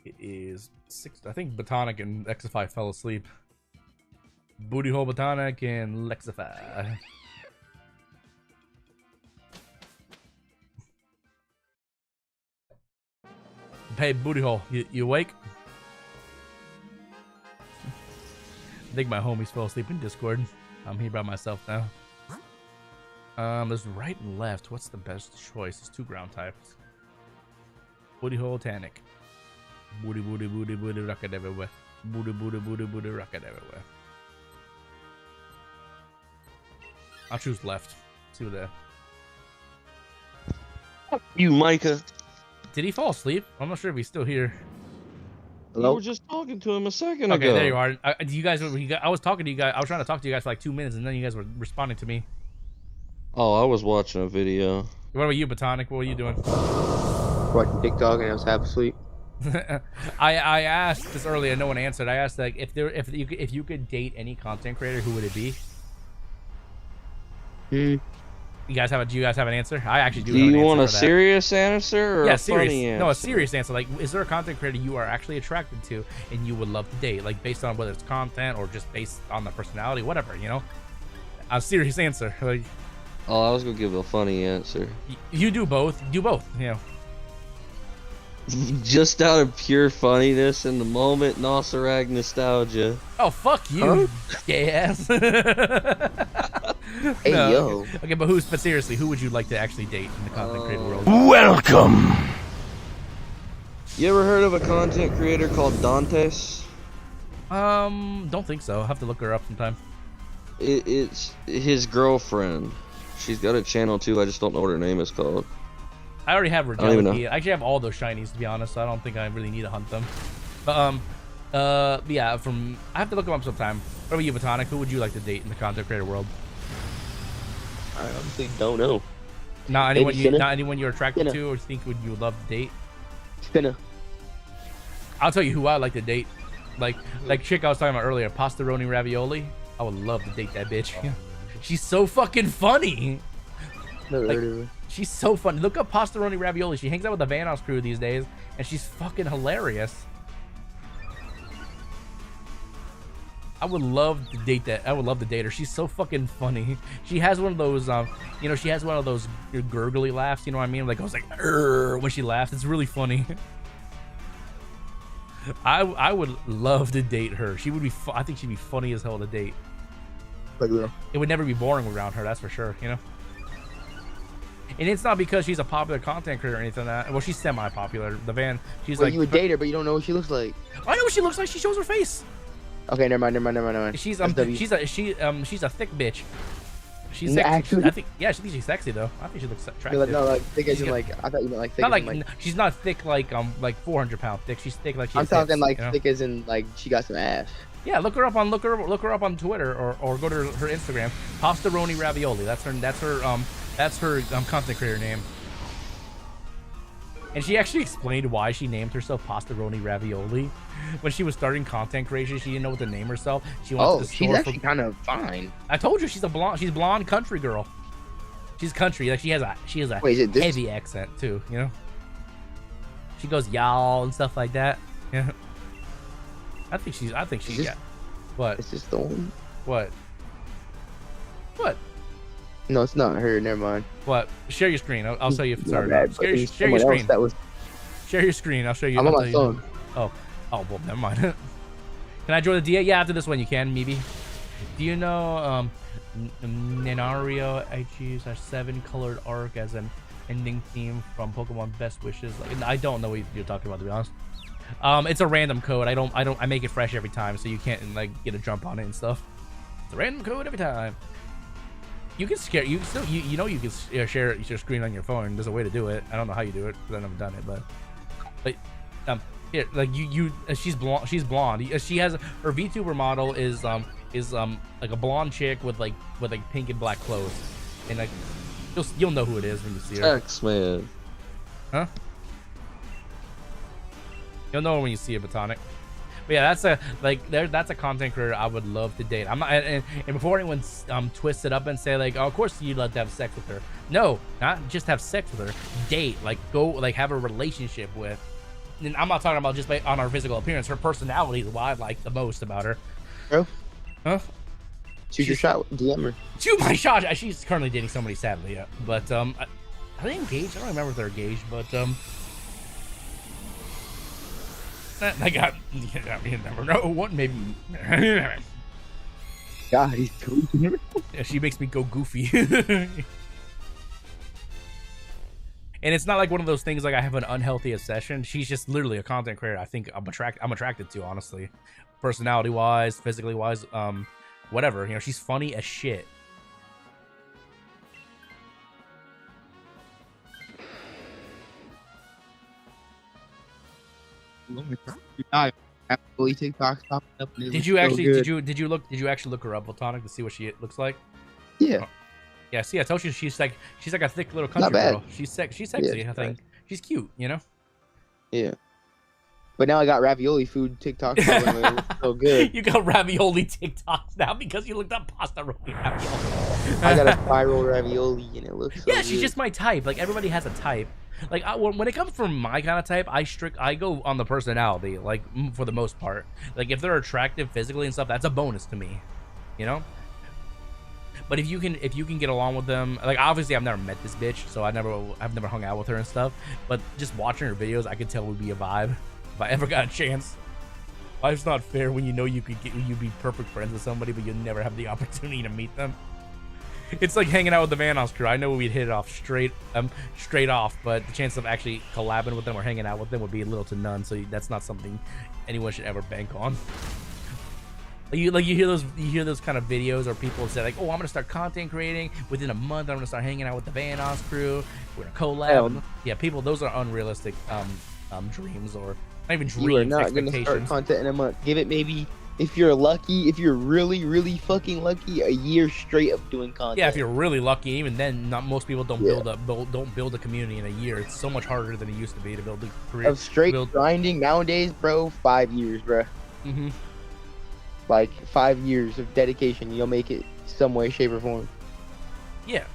Speaker 1: It is 6. I think Botanic and Xify fell asleep. Booty Hole Botanic and Lexify. Hey, Booty Hole, you awake? I think my homies fell asleep in Discord. I'm here by myself now. There's right and left. What's the best choice? There's 2 ground types. Booty Hole, Tanic. Booty, booty, booty, booty, rocket everywhere. Booty, booty, booty, booty, rocket everywhere. I'll choose left. See what that.
Speaker 3: Fuck you, Micah.
Speaker 1: Did he fall asleep? I'm not sure if he's still here.
Speaker 3: Hello? You were just talking to him a second ago.
Speaker 1: Okay, there you are. You guys, I was talking to you guys. I was trying to talk to you guys for like 2 minutes, and then you guys were responding to me.
Speaker 3: Oh, I was watching a video.
Speaker 1: What about you, Botanic? What were you doing?
Speaker 4: Watching TikTok, and I was half asleep.
Speaker 1: I asked this earlier, no one answered. I asked like if you could date any content creator, who would it be? Do you guys have an answer? I actually do.
Speaker 3: Do you want a serious answer or
Speaker 1: yeah,
Speaker 3: a
Speaker 1: serious.
Speaker 3: funny answer?
Speaker 1: No, a serious answer. Like, is there a content creator you are actually attracted to and you would love to date? Like, based on whether it's content or just based on the personality, whatever, you know? A serious answer. Like,
Speaker 3: oh, I was gonna give a funny answer.
Speaker 1: You do both. Do both. You know.
Speaker 3: Just out of pure funniness in the moment, Nosirrag nostalgia.
Speaker 1: Oh, fuck you, gay ass.
Speaker 4: Hey, yo.
Speaker 1: Okay, but seriously, who would you like to actually date in the content creator world?
Speaker 2: Welcome.
Speaker 3: You ever heard of a content creator called Dantes?
Speaker 1: Don't think so. I'll have to look her up sometime.
Speaker 3: It's his girlfriend. She's got a channel too. I just don't know what her name is called.
Speaker 1: I already have her.
Speaker 3: I don't even know.
Speaker 1: I actually have all those shinies, to be honest. So I don't think I really need to hunt them. But yeah, I have to look them up sometime. What about you, Botanic? Who would you like to date in the content creator world?
Speaker 3: I honestly don't know.
Speaker 1: Not anyone you're attracted to or think you would love to date.
Speaker 4: Spinner.
Speaker 1: I'll tell you who I like to date. Like chick I was talking about earlier, Pastaroni Ravioli. I would love to date that bitch. She's so fucking funny. She's so funny. Look up Pastaroni Ravioli. She hangs out with the Vanoss crew these days, and she's fucking hilarious. I would love to date that. I would love to date her. She's so fucking funny. She has one of those, she has one of those gurgly laughs. You know what I mean? Like, I was like, when she laughs. It's really funny. I would love to date her. She would be. I think she'd be funny as hell to date. It would never be boring around her. That's for sure. You know. And it's not because she's a popular content creator or anything like that. Well, she's semi-popular. The van, she's like.
Speaker 4: You would date her, but you don't know what she looks like.
Speaker 1: I know what she looks like. She shows her face.
Speaker 4: Okay, never mind.
Speaker 1: She's a thick bitch. She's sexy.
Speaker 4: Actually,
Speaker 1: I think she thinks she's sexy though. I think she looks attractive.
Speaker 4: No, like thick as in like I thought you meant like thick.
Speaker 1: Not
Speaker 4: as
Speaker 1: like,
Speaker 4: in, like
Speaker 1: she's not thick like 400-pound thick. She's thick like she's.
Speaker 4: I'm talking
Speaker 1: hips,
Speaker 4: like
Speaker 1: you know?
Speaker 4: thick as in like she got some ass.
Speaker 1: Yeah, look her up on Twitter or go to her Instagram. Pastaroni Ravioli. That's her content creator name. And she actually explained why she named herself Pastaroni Ravioli. When she was starting content creation, she didn't know what to name herself. She went to the store.
Speaker 4: She's actually kind of fine.
Speaker 1: I told you she's blonde country girl. She's country. Like she has a heavy accent too, you know? She goes y'all and stuff like that. Yeah. I think she's got what?
Speaker 4: Is this the one?
Speaker 1: What?
Speaker 4: No, it's not her. Never mind.
Speaker 1: What? Share your screen. I'll show you if it's her. Share your screen. Share your screen. I'll show you.
Speaker 4: I'm on my phone.
Speaker 1: Oh, well, never mind. Can I join the DA? Yeah, after this one you can, maybe. Do you know Nenario HU's 7-colored arc as an ending theme from Pokemon Best Wishes? Like, I don't know what you're talking about, to be honest. It's a random code. I make it fresh every time, so you can't like get a jump on it and stuff. It's a random code every time. You can share you can share your screen on your phone. There's a way to do it. I don't know how you do it because I've never done it, but here, like she's blonde. She has her VTuber model is like a blonde chick with like pink and black clothes, and like you'll know who it is when you see her.
Speaker 3: X-Man.
Speaker 1: Huh? You'll know when you see a Botanic. But yeah, that's a content creator I would love to date. I'm not, and before anyone twists it up and say like, oh, of course you'd love to have sex with her. No, not just have sex with her. Date, like go, like have a relationship with. And I'm not talking about just on her physical appearance. Her personality is what I like the most about her.
Speaker 4: Bro.
Speaker 1: Huh?
Speaker 4: Shoot your shot. DM her.
Speaker 1: Shoot my shot. She's currently dating somebody, sadly. Yeah. But are they engaged? I don't remember if they're engaged, but I got me never know what maybe.
Speaker 4: God, he's goofy.
Speaker 1: Yeah, she makes me go goofy. And it's not like one of those things like I have an unhealthy obsession. She's just literally a content creator I think I'm attracted to, honestly. Personality wise, physically wise, whatever. You know, she's funny as shit.
Speaker 4: TikTok popping up.
Speaker 1: Did you actually look her up, Botanic, to see what she looks like?
Speaker 4: Yeah.
Speaker 1: Yeah, see, I told you she's like a thick little country girl. She's sexy,
Speaker 4: Yeah,
Speaker 1: I think. She's cute, you know?
Speaker 4: Yeah. But now I got ravioli food TikTok. So good.
Speaker 1: You got ravioli TikToks now because you looked up Pastaroni ravioli.
Speaker 4: I got a spiral ravioli and it looks so
Speaker 1: yeah, she's
Speaker 4: good.
Speaker 1: just my type. Like everybody has a type. Like when it comes from my kind of type, I go on the personality. Like for the most part. Like if they're attractive physically and stuff, that's a bonus to me. You know. But if you can get along with them, like obviously I've never met this bitch, so I've never hung out with her and stuff. But just watching her videos, I could tell would be a vibe if I ever got a chance. Life's not fair when you know you'd be perfect friends with somebody, but you never have the opportunity to meet them. It's like hanging out with the Xerneas crew. I know we'd hit it off straight off, but the chance of actually collabing with them or hanging out with them would be little to none. So that's not something anyone should ever bank on. You hear those kind of videos or people say like, oh, I'm gonna start content creating within a month. I'm gonna start hanging out with the Xerneas crew. We're gonna collab. Yeah, people, those are unrealistic dreams, or not even dreams.
Speaker 4: You are not gonna start content in a month. Give it maybe, if you're lucky, if you're really, really fucking lucky, a year straight of doing content.
Speaker 1: Yeah, if you're really lucky, even then, not most people don't build a community in a year. It's so much harder than it used to be to build a career.
Speaker 4: Of straight grinding nowadays, bro. 5 years, bro.
Speaker 1: Mm-hmm.
Speaker 4: Like 5 years of dedication, you'll make it some way, shape, or form.
Speaker 1: Yeah.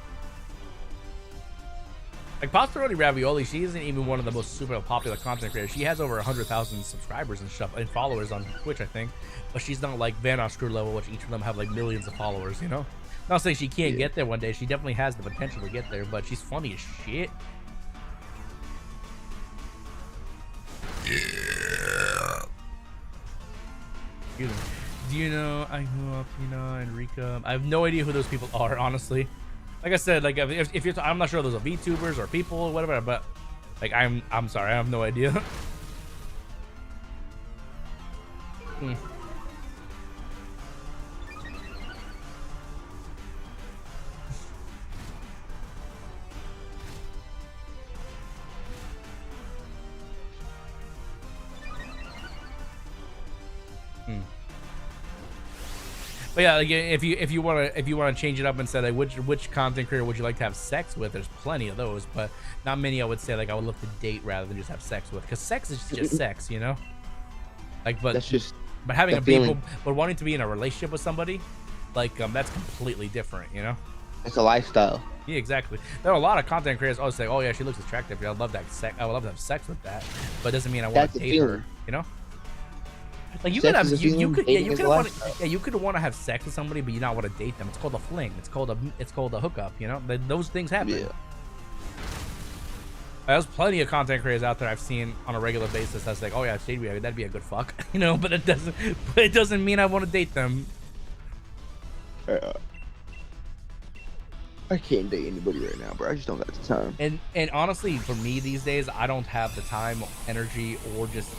Speaker 1: Like Pastoroni Ravioli, she isn't even one of the most super popular content creators. She has over 100,000 subscribers and stuff, and followers on Twitch, I think. But she's not like Xerneas crew level, which each of them have like millions of followers, you know? Not saying she can't get there one day. She definitely has the potential to get there, but she's funny as shit. Yeah. Excuse me. Do you know Pina and Rika? I have no idea who those people are, honestly. Like I said, like if you're, I'm not sure those are VTubers or people or whatever, but like I'm sorry, I have no idea. But yeah, like if you want to change it up and say like which content creator would you like to have sex with, there's plenty of those, but not many I would say like I would look to date rather than just have sex with, because sex is just sex, you know. Like, but
Speaker 4: that's just.
Speaker 1: But having but wanting to be in a relationship with somebody, like that's completely different, you know.
Speaker 4: It's a lifestyle.
Speaker 1: Yeah, exactly. There are a lot of content creators always say, "Oh yeah, she looks attractive. I'd love that sex. I would love to have sex with that," but it doesn't mean I want to date her, you know. Like you could have, you could want to have sex with somebody, but you not want to date them. It's called a fling. It's called a hookup. You know, those things happen. Yeah. There's plenty of content creators out there I've seen on a regular basis that's like, oh yeah, that'd be a good fuck, you know. But it doesn't mean I want to date them.
Speaker 4: I can't date anybody right now, bro. I just don't got the time.
Speaker 1: And honestly, for me these days, I don't have the time, energy, or just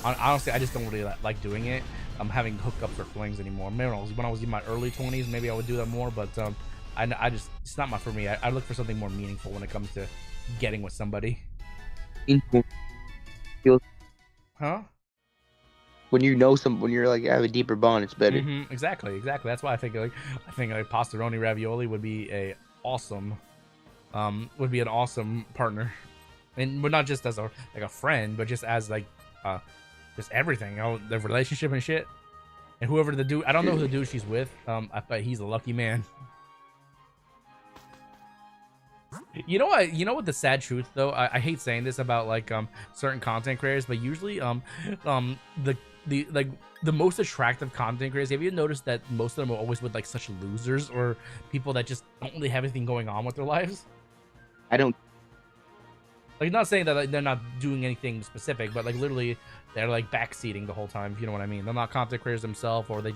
Speaker 1: honestly, I just don't really like doing it. I'm having hookups or flings anymore. Maybe when I was in my early 20s, maybe I would do that more, but I just, it's not for me. I look for something more meaningful when it comes to getting with somebody. Huh?
Speaker 4: When you know when you're like have a deeper bond, it's better.
Speaker 1: Exactly. That's why I think like Pastoroni Ravioli would be an awesome partner, and not just as a friend, but just as like just everything, you know, the relationship and shit. And whoever the dude, I don't know who the dude she's with, but he's a lucky man. You know what the sad truth though, I hate saying this about like certain content creators, but usually the most attractive content creators, have you noticed that most of them are always with like such losers or people that just don't really have anything going on with their lives?
Speaker 4: I don't
Speaker 1: like, not saying that like, they're not doing anything specific, but like literally they're like backseating the whole time, if you know what I mean. They're not content creators themselves, or they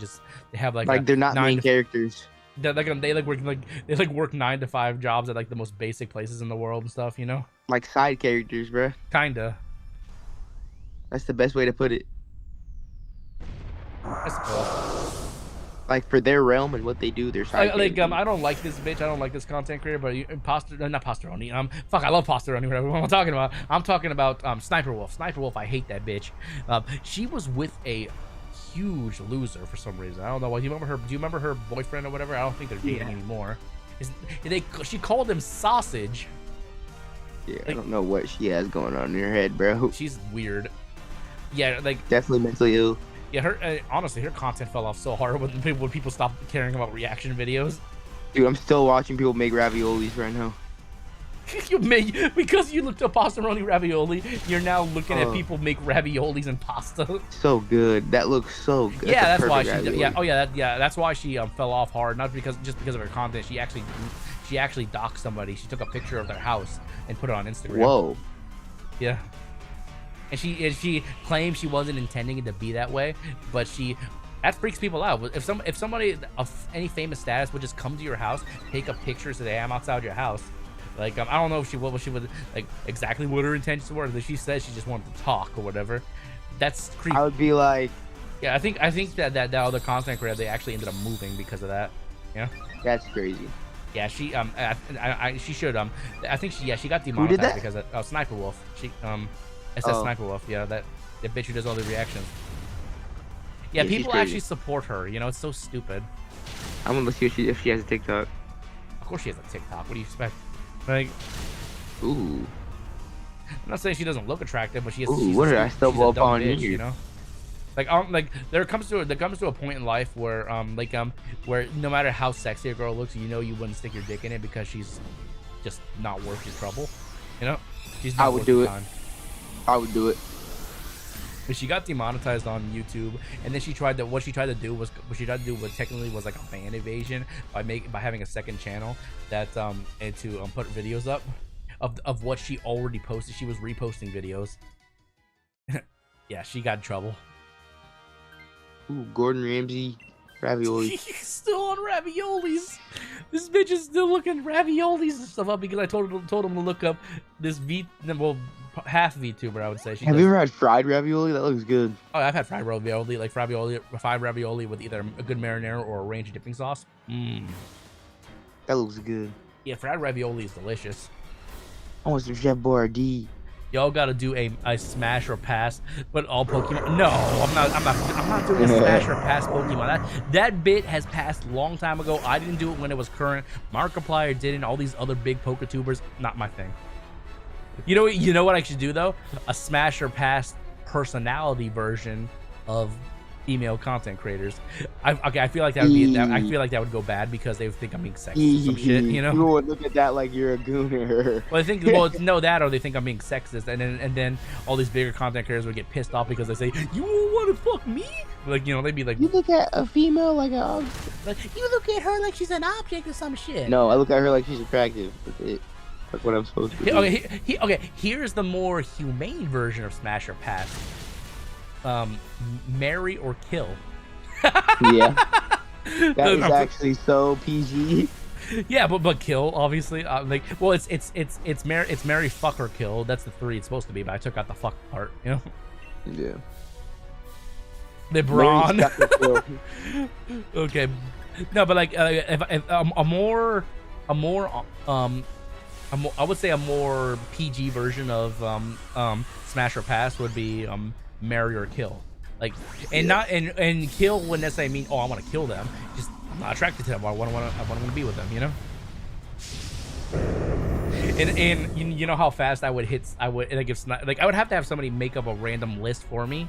Speaker 1: have like
Speaker 4: they're not main characters.
Speaker 1: They work 9 to 5 jobs at like the most basic places in the world and stuff, you know?
Speaker 4: Like side characters, bro.
Speaker 1: Kinda.
Speaker 4: That's the best way to put it.
Speaker 1: I suppose.
Speaker 4: Like for their realm and what they do, they're side characters.
Speaker 1: I don't like this bitch. I don't like this content creator, but not Pastoroni. Fuck, I love Pastoroni. Whatever I'm talking about. I'm talking about Sniper Wolf. Sniper Wolf. I hate that bitch. She was with a huge loser for some reason. I don't know why. Do you remember her boyfriend or whatever? I don't think they're dating anymore. She called him Sausage.
Speaker 4: Yeah, like, I don't know what she has going on in her head, bro.
Speaker 1: She's weird. Yeah, like
Speaker 4: definitely mentally ill.
Speaker 1: Yeah, her honestly, her content fell off so hard when people stopped caring about reaction videos.
Speaker 4: Dude, I'm still watching people make raviolis right now.
Speaker 1: Because you looked up pastaroni ravioli, you're now looking at people make raviolis and pasta.
Speaker 8: So good. That looks so good.
Speaker 1: Yeah, that's why she. That's why she fell off hard. Not because of her content. She actually doxed somebody. She took a picture of their house and put it on Instagram.
Speaker 8: Whoa.
Speaker 1: Yeah. And she claims she wasn't intending it to be that way, but that freaks people out. If somebody of any famous status would just come to your house, take a picture, say, I'm outside your house. Like, I don't know if she would like exactly what her intentions were. If she said she just wanted to talk or whatever, that's creepy.
Speaker 8: I would be like,
Speaker 1: yeah, I think that other content creator, they actually ended up moving because of that. Yeah.
Speaker 8: that's crazy.
Speaker 1: Yeah, she should I think she got
Speaker 8: Who did
Speaker 1: demonetized
Speaker 8: that?
Speaker 1: because of Sniper Wolf. It says Sniper Wolf. Yeah, that the bitch who does all the reactions. Yeah,
Speaker 8: Yeah, she's
Speaker 1: people
Speaker 8: crazy.
Speaker 1: actually support her. You know, it's so stupid.
Speaker 8: I'm gonna see if she has a TikTok.
Speaker 1: Of course she has a TikTok. What do you expect? Like,
Speaker 8: Ooh.
Speaker 1: I'm not saying she doesn't look attractive, but she's
Speaker 8: What did I stumble
Speaker 1: she's a dumb
Speaker 8: upon
Speaker 1: bitch,
Speaker 8: here?
Speaker 1: you know? Like there comes to a point in life where where no matter how sexy a girl looks, you know you wouldn't stick your dick in it because she's just not worth your trouble. You know? She's not
Speaker 8: I would
Speaker 1: worth
Speaker 8: do
Speaker 1: your
Speaker 8: it.
Speaker 1: time.
Speaker 8: I would do it.
Speaker 1: But she got demonetized on YouTube, and then what she tried to do was technically was like a ban evasion by having a second channel that and to put videos up of what she already posted. She was reposting videos. Yeah, she got in trouble.
Speaker 8: Ooh, Gordon Ramsay ravioli.
Speaker 1: Still on raviolis. This bitch is still looking raviolis and stuff up because I told him to look up this half VTuber, I would say.
Speaker 8: Have you ever had fried ravioli? That looks good.
Speaker 1: Oh, I've had fried ravioli, like fried ravioli with either a good marinara or a ranch dipping sauce.
Speaker 8: That looks good.
Speaker 1: Yeah, fried ravioli is delicious.
Speaker 8: I want some Chef Boyardee.
Speaker 1: Y'all gotta do a smash or pass, but all Pokemon. No, I'm not doing a smash or pass Pokemon. That bit has passed a long time ago. I didn't do it when it was current. Markiplier didn't. All these other big Poketubers, not my thing. You know what I should do though? A smash or pass personality version of female content creators. I feel like that would be. I feel like that would go bad because they would think I'm being sexist or some shit. You know.
Speaker 8: People would look at that like you're a gooner.
Speaker 1: Well, I think it's no that, or they think I'm being sexist, and then all these bigger content creators would get pissed off because they say, "You want to fuck me?" Like, you know, they'd be like,
Speaker 8: You look at a female like a.
Speaker 1: like, "You look at her like she's an object or some shit."
Speaker 8: No, I look at her like she's attractive. That's it. That's what I'm supposed to do.
Speaker 1: Okay, here's the more humane version of smash or pass. Marry or kill.
Speaker 8: Yeah. That is actually so PG.
Speaker 1: Yeah, but kill obviously. It's marry, fuck, or kill. That's the 3 it's supposed to be, but I took out the fuck part. You know.
Speaker 8: Yeah.
Speaker 1: LeBron. Okay, no, but like if I would say a more PG version of smash or pass would be marry or kill. Like, and not and kill wouldn't necessarily mean, oh, I want to kill them. Just, I'm not attracted to them. I want to be with them. You know. And you know how fast I would have to have somebody make up a random list for me,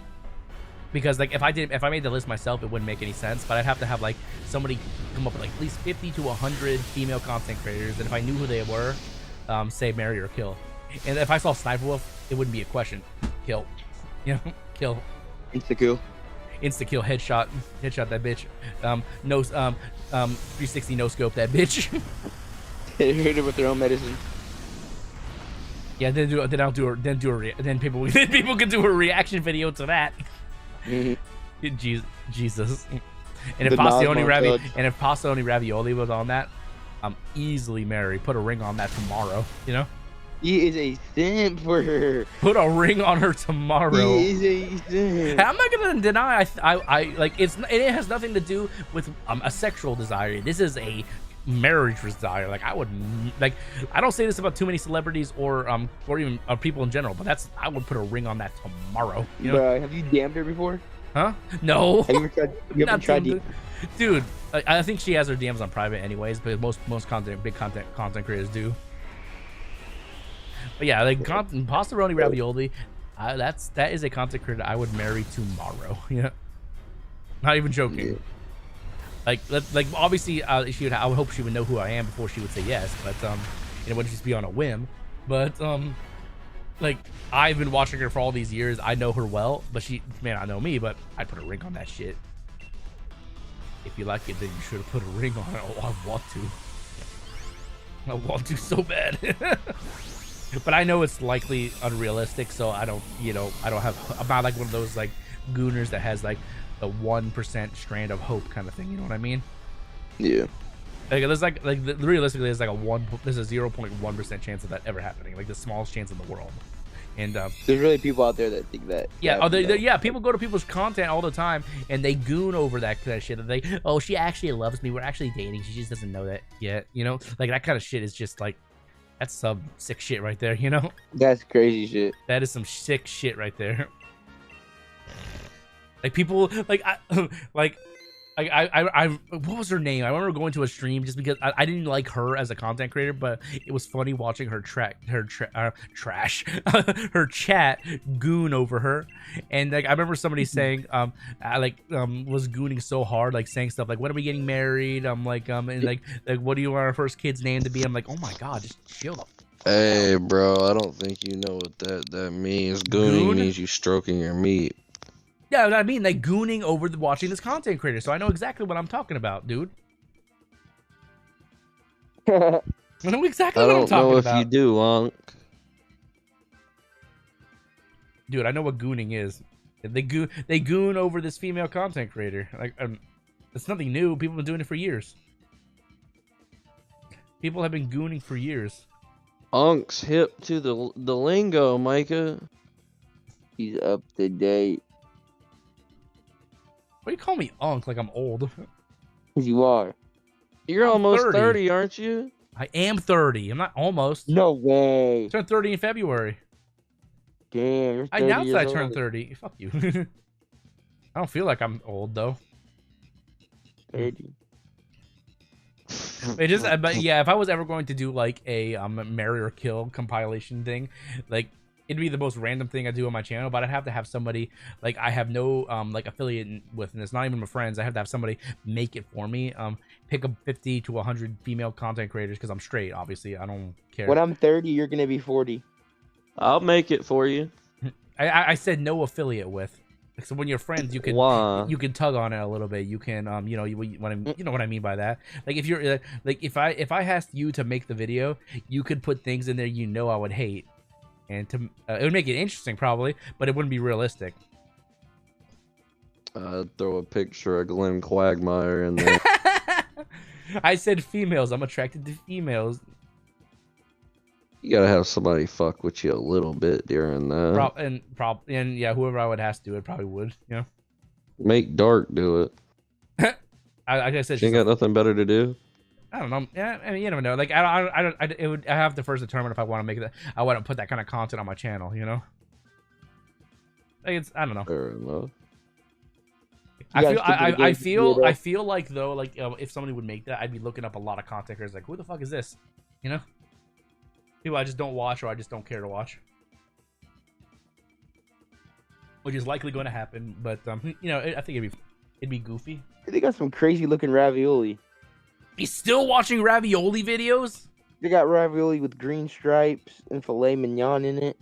Speaker 1: because like if I made the list myself, it wouldn't make any sense. But I'd have to have like somebody come up with like at least 50 to 100 female content creators, and if I knew who they were, say marry or kill. And if I saw Sniper Wolf, it wouldn't be a question. Kill. You know, kill.
Speaker 8: Insta-kill.
Speaker 1: Insta-kill, headshot that bitch. 360 no scope that bitch.
Speaker 8: Hit her with their own medicine.
Speaker 1: Yeah, then people can do a reaction video to that. Jesus. And if pasta only ravioli was on that, I'm easily married. Put a ring on that tomorrow. You know.
Speaker 8: He is a simp for her.
Speaker 1: Put a ring on her tomorrow.
Speaker 8: He is a simp.
Speaker 1: I'm not gonna deny. I like it has nothing to do with a sexual desire. This is a marriage desire. Like, I don't say this about too many celebrities or even people in general, but I would put a ring on that tomorrow. You know?
Speaker 8: Bruh, have you damned her before?
Speaker 1: Huh? No.
Speaker 8: Have you ever tried
Speaker 1: Dude, I think she has her DMs on private anyways, but most big content creators do. But yeah, like pastaroni ravioli, that is a content creator I would marry tomorrow. Yeah, not even joking. Yeah. Like obviously I would hope she would know who I am before she would say yes. But and it wouldn't just be on a whim. But like I've been watching her for all these years. I know her well, but she may not know me. But I'd put a ring on that shit. If you like it, then you should have put a ring on it. Oh, I want to. I want to so bad. But I know it's likely unrealistic, so I don't, you know, I'm not like one of those like gooners that has like the 1% strand of hope kind of thing. You know what I mean?
Speaker 8: Yeah.
Speaker 1: Like there's realistically there's like there's a 0.1% chance of that ever happening, like the smallest chance in the world. And
Speaker 8: there's really people out there that think that.
Speaker 1: Yeah, yeah. People go to people's content all the time, and they goon over that kind of shit. And oh, she actually loves me. We're actually dating. She just doesn't know that yet. You know, like that kind of shit is just like, that's some sick shit right there. You know,
Speaker 8: that's crazy shit.
Speaker 1: That is some sick shit right there. Like people, I what was her name? I remember going to a stream just because I didn't like her as a content creator, but it was funny watching her trash her chat goon over her. And like I remember somebody saying was gooning so hard, like saying stuff like, when are we getting married? I'm like and like what do you want our first kid's name to be? I'm like, oh my god, just chill the
Speaker 3: Hey bro, I don't think you know what that means. Gooning means you stroking your meat.
Speaker 1: Yeah, I mean, like gooning over watching this content creator, so I know exactly what I'm talking about, dude. I know exactly what I'm talking about.
Speaker 3: I don't know if you do, Unc.
Speaker 1: Dude, I know what gooning is. They goon over this female content creator. Like, it's nothing new. People have been doing it for years. People have been gooning for years.
Speaker 3: Unc's hip to the lingo, Micah.
Speaker 8: He's up to date.
Speaker 1: Why do you call me Unc like I'm old?
Speaker 8: You are.
Speaker 3: You're almost 30, aren't you?
Speaker 1: I am 30. I'm not almost.
Speaker 8: No way.
Speaker 1: I turned 30 in February.
Speaker 8: Damn, you're 30
Speaker 1: I announced
Speaker 8: years
Speaker 1: I turned
Speaker 8: old.
Speaker 1: 30. Fuck you. I don't feel like I'm old though.
Speaker 8: 30.
Speaker 1: It just, but yeah, if I was ever going to do like a marry or kill compilation thing, like it'd be the most random thing I do on my channel, but I'd have to have somebody like I have no like affiliate with, and it's not even my friends. I have to have somebody make it for me. Pick up 50 to 100 female content creators because I'm straight. Obviously, I don't care.
Speaker 8: When I'm 30, you're gonna be 40.
Speaker 3: I'll make it for you.
Speaker 1: I said no affiliate with. So when you're friends, you can you can tug on it a little bit. You can you know what I mean by that. Like if you're like if I asked you to make the video, you could put things in there you know I would hate. And to it would make it interesting probably, but it wouldn't be realistic.
Speaker 3: Throw a picture of Glenn Quagmire in there.
Speaker 1: I said females. I'm attracted to females.
Speaker 3: You gotta have somebody fuck with you a little bit during that.
Speaker 1: And yeah, whoever I would ask to do it probably would. You know.
Speaker 3: Make Dark do it.
Speaker 1: I said
Speaker 3: she ain't got nothing better to do.
Speaker 1: I don't know. Yeah, I mean, you never know. Like, I have to first determine if I want to make that. I want to put that kind of content on my channel. You know. Like I don't know.
Speaker 3: Fair enough.
Speaker 1: I feel like though, like if somebody would make that, I'd be looking up a lot of content creators. Like, who the fuck is this? You know. People I just don't watch or I just don't care to watch. Which is likely going to happen, but you know, I think it'd be goofy.
Speaker 8: They got some crazy looking ravioli.
Speaker 1: He's still watching ravioli videos?
Speaker 8: They got ravioli with green stripes and filet mignon in it.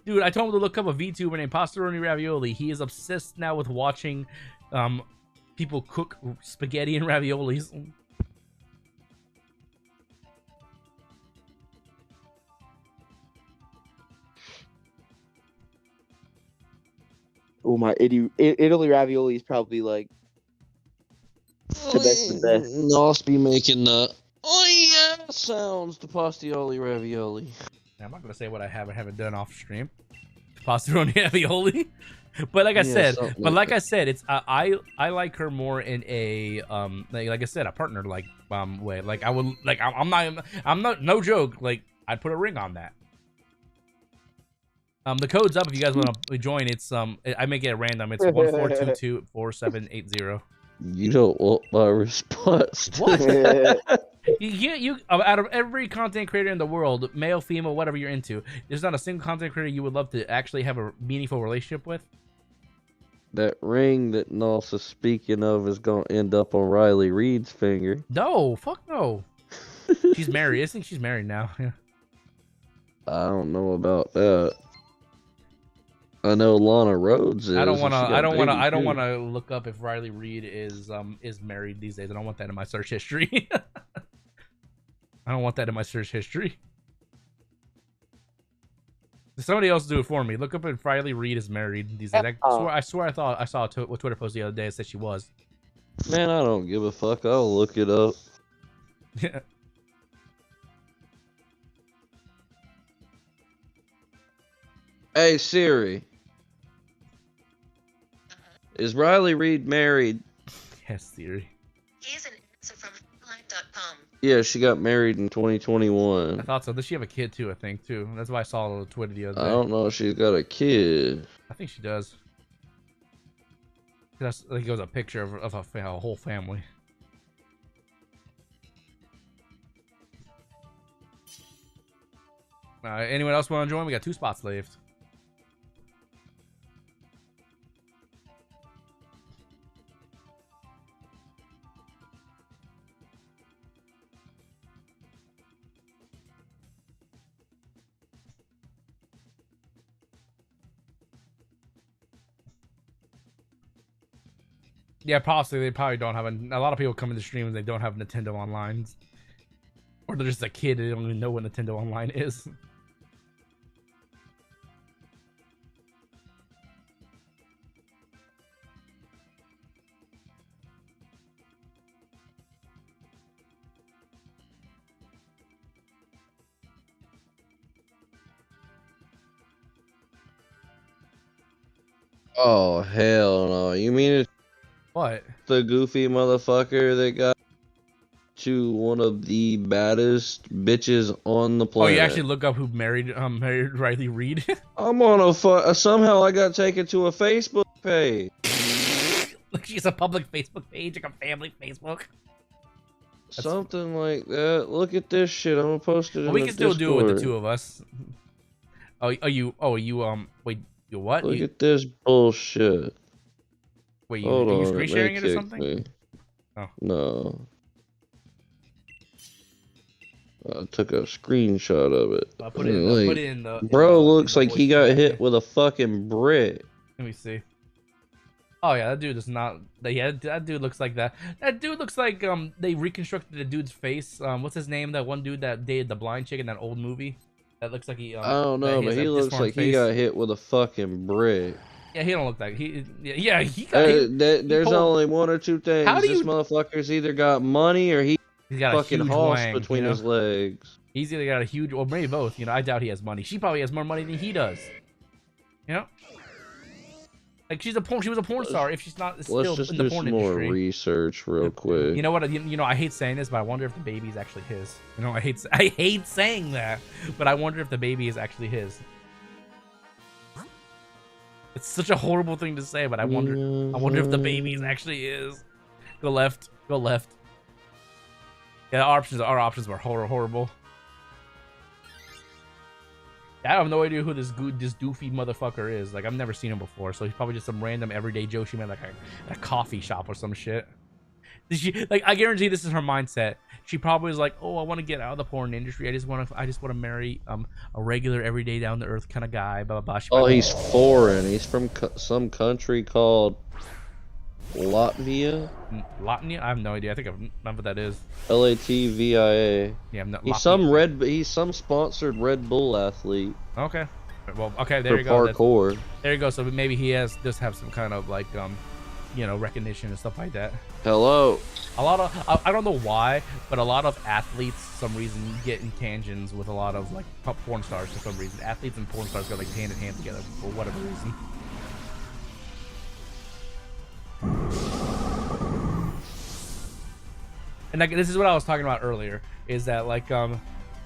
Speaker 1: Dude, I told him to look up a VTuber named Pastoroni Ravioli. He is obsessed now with watching people cook spaghetti and raviolis.
Speaker 8: Oh my, Italy ravioli is probably like the best of the best.
Speaker 3: Nos be making the sounds to Pastioli ravioli.
Speaker 1: I'm not gonna say what I haven't done off stream. Pastoroni ravioli, but like I said, it's I like her more in a like I said, a partner like way. Like I would like I'm not no joke. Like I'd put a ring on that. The code's up if you guys want to join. It's I make it at random. It's 14224780.
Speaker 3: You don't want my response.
Speaker 1: What? you out of every content creator in the world, male, female, whatever you're into, there's not a single content creator you would love to actually have a meaningful relationship with.
Speaker 3: That ring that Nos is speaking of is gonna end up on Riley Reed's finger.
Speaker 1: No, fuck no. She's married. I think she's married now. Yeah.
Speaker 3: I don't know about that. I know Lana Rhodes is.
Speaker 1: I don't want to.
Speaker 3: and she
Speaker 1: I
Speaker 3: got
Speaker 1: don't want to.
Speaker 3: baby
Speaker 1: I don't
Speaker 3: too.
Speaker 1: want to look up if Riley Reid is married these days. I don't want that in my search history. I don't want that in my search history. Somebody else do it for me. Look up if Riley Reid is married these days. I swear I thought I saw a Twitter post the other day that said she was.
Speaker 3: Man, I don't give a fuck. I'll look it up.
Speaker 1: Yeah.
Speaker 3: Hey Siri, is Riley Reid married?
Speaker 1: Yes, Siri.
Speaker 5: Here's an answer from headline.com.
Speaker 3: Yeah, she got married in
Speaker 1: I
Speaker 3: 2021.
Speaker 1: thought so. Does she have a kid too? I think too. That's why I saw it on Twitter the other day.
Speaker 3: I don't know if she's got a kid.
Speaker 1: I think she does. I think it was a picture of a whole family. Anyone else want to join? We got 2 spots left. Yeah, possibly. They probably don't have a lot of people come into stream and they don't have Nintendo Online. Or they're just a kid, they don't even know what Nintendo Online is.
Speaker 3: Oh hell no! You mean it's
Speaker 1: What?
Speaker 3: the goofy motherfucker that got to one of the baddest bitches on the
Speaker 1: Oh,
Speaker 3: planet?
Speaker 1: you actually look up who married Riley Reid?
Speaker 3: I'm on a somehow I got taken to a Facebook page.
Speaker 1: Like she's a public Facebook page, like a family Facebook.
Speaker 3: Something like that. Look at this shit. I'm gonna post it in
Speaker 1: Well, we
Speaker 3: the
Speaker 1: can still do it with the
Speaker 3: Discord.
Speaker 1: 2 of us. Wait, you what?
Speaker 3: Look at this bullshit.
Speaker 1: Wait,
Speaker 3: Hold
Speaker 1: are you
Speaker 3: on,
Speaker 1: screen
Speaker 3: it
Speaker 1: sharing
Speaker 3: may
Speaker 1: it or
Speaker 3: kick
Speaker 1: something?
Speaker 3: me.
Speaker 1: Oh.
Speaker 3: No. I took a screenshot of it.
Speaker 1: I'll put it in the
Speaker 3: Bro looks like he
Speaker 1: voice
Speaker 3: got
Speaker 1: chat.
Speaker 3: hit with a fucking brick.
Speaker 1: Let me see. Oh yeah, that dude is not. Yeah, that dude looks like that. That dude looks like they reconstructed the dude's face. What's his name? That one dude that dated the blind chick in that old movie. That looks like he.
Speaker 3: I don't know, but he looks like he got hit with a fucking brick.
Speaker 1: Yeah, he don't look like he. Yeah, he got.
Speaker 3: There's only one or two things.
Speaker 1: How do
Speaker 3: This
Speaker 1: you-
Speaker 3: motherfucker's either got money or he's
Speaker 1: got a
Speaker 3: fucking
Speaker 1: huge
Speaker 3: hoss
Speaker 1: wang,
Speaker 3: between
Speaker 1: you know?
Speaker 3: his legs.
Speaker 1: He's either got a huge, or maybe both. You know, I doubt he has money. She probably has more money than he does. You know. Like she was a porn star if she's not still
Speaker 3: Let's just
Speaker 1: in the
Speaker 3: do
Speaker 1: porn
Speaker 3: some more
Speaker 1: industry.
Speaker 3: research real quick.
Speaker 1: You know what? You know, I hate saying this, but I wonder if the baby is actually his. You know, I hate saying that, but I wonder if the baby is actually his. It's such a horrible thing to say, but I wonder if the baby is actually his. Go left. Go left. Yeah, our options were horrible. I have no idea who this doofy motherfucker is. Like, I've never seen him before, so he's probably just some random everyday Joe she met like a coffee shop or some shit. Like, I guarantee this is her mindset. She probably was like, "Oh, I want to get out of the porn industry. I just want to marry a regular, everyday, down to earth kind of guy." Blah blah blah.
Speaker 3: Oh, he's foreign. He's from some country called Latvia.
Speaker 1: Latvia? I have no idea. I think I know what that is.
Speaker 3: Latvia.
Speaker 1: Yeah, I'm not.
Speaker 3: He's some sponsored Red Bull athlete.
Speaker 1: Okay. Well, okay. There
Speaker 3: For
Speaker 1: you go.
Speaker 3: parkour.
Speaker 1: There you go. So maybe he does have some kind of like you know, recognition and stuff like that.
Speaker 3: Hello.
Speaker 1: A lot of I don't know why, but a lot of athletes, for some reason, get in tangents with a lot of like porn stars for some reason. Athletes and porn stars go like hand in hand together for whatever reason. And like, this is what I was talking about earlier, is that like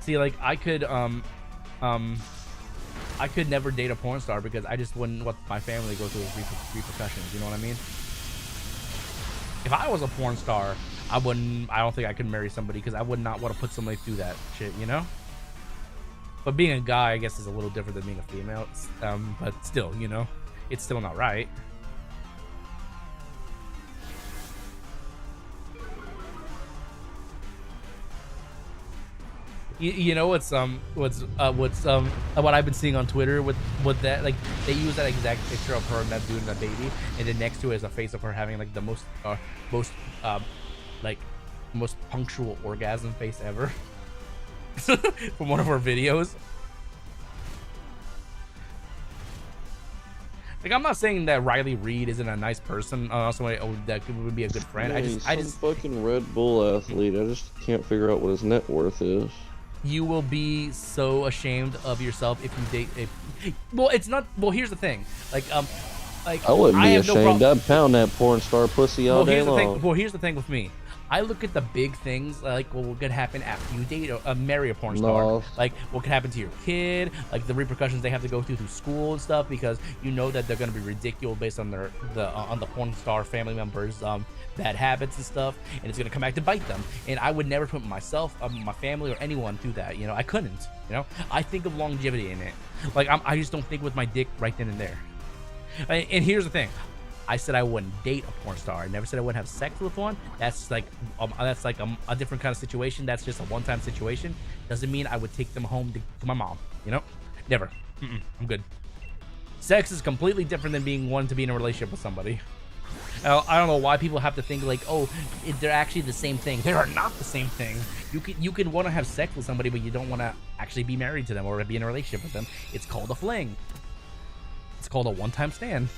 Speaker 1: see, like I could never date a porn star because I just wouldn't want my family to go through repercussions. You know what I mean? If I was a porn star, I don't think I could marry somebody because I would not want to put somebody through that shit, you know? But being a guy, I guess, is a little different than being a female. But still, you know, it's still not right. You know what I've been seeing on Twitter with that, like they use that exact picture of her and that dude and that baby, and then next to it is a face of her having like the most punctual orgasm face ever from one of her videos. Like, I'm not saying that Riley Reid isn't a nice person. That would be a good friend.
Speaker 3: Yeah,
Speaker 1: I just
Speaker 3: fucking Red Bull athlete. I just can't figure out what his net worth is.
Speaker 1: You will be so ashamed of yourself if you date a. Well, it's not. Well, here's the thing. Like
Speaker 3: I wouldn't be
Speaker 1: have no
Speaker 3: ashamed.
Speaker 1: problem.
Speaker 3: I'd pound that porn star pussy all day long.
Speaker 1: Here's the thing with me. I look at the big things, like what could happen after you date or marry a porn star.
Speaker 3: No.
Speaker 1: Like what could happen to your kid, like the repercussions they have to go through school and stuff, because you know that they're going to be ridiculous based on the porn star family members' bad habits and stuff, and it's going to come back to bite them. And I would never put myself, my family, or anyone through that. You know, I couldn't. You know, I think of longevity in it. Like I just don't think with my dick right then and there. And here's the thing. I said I wouldn't date a porn star. I never said I wouldn't have sex with one. That's like a different kind of situation. That's just a one-time situation. Doesn't mean I would take them home to my mom. You know, never. I'm good. Sex is completely different than wanting to be in a relationship with somebody. I don't know why people have to think like, oh, they're actually the same thing. They are not the same thing. You can want to have sex with somebody, but you don't want to actually be married to them or be in a relationship with them. It's called a fling. It's called a one-time stand.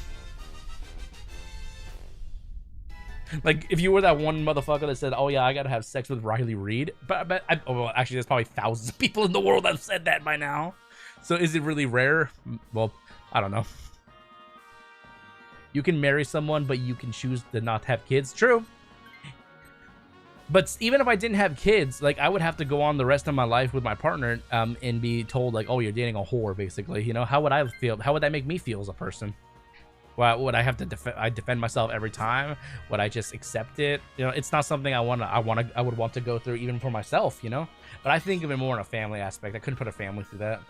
Speaker 1: Like, if you were that one motherfucker that said, oh yeah, I gotta have sex with Riley Reid, but actually there's probably thousands of people in the world that have said that by now. So is it really rare? Well, I don't know. You can marry someone, but you can choose to not have kids. True. But even if I didn't have kids, like, I would have to go on the rest of my life with my partner and be told, like, oh, you're dating a whore, basically. You know, how would I feel? How would that make me feel as a person? Would I have to defend myself every time? Would I just accept it? You know, it's not something I would want to go through even for myself, you know? But I think of it more in a family aspect. I couldn't put a family through that.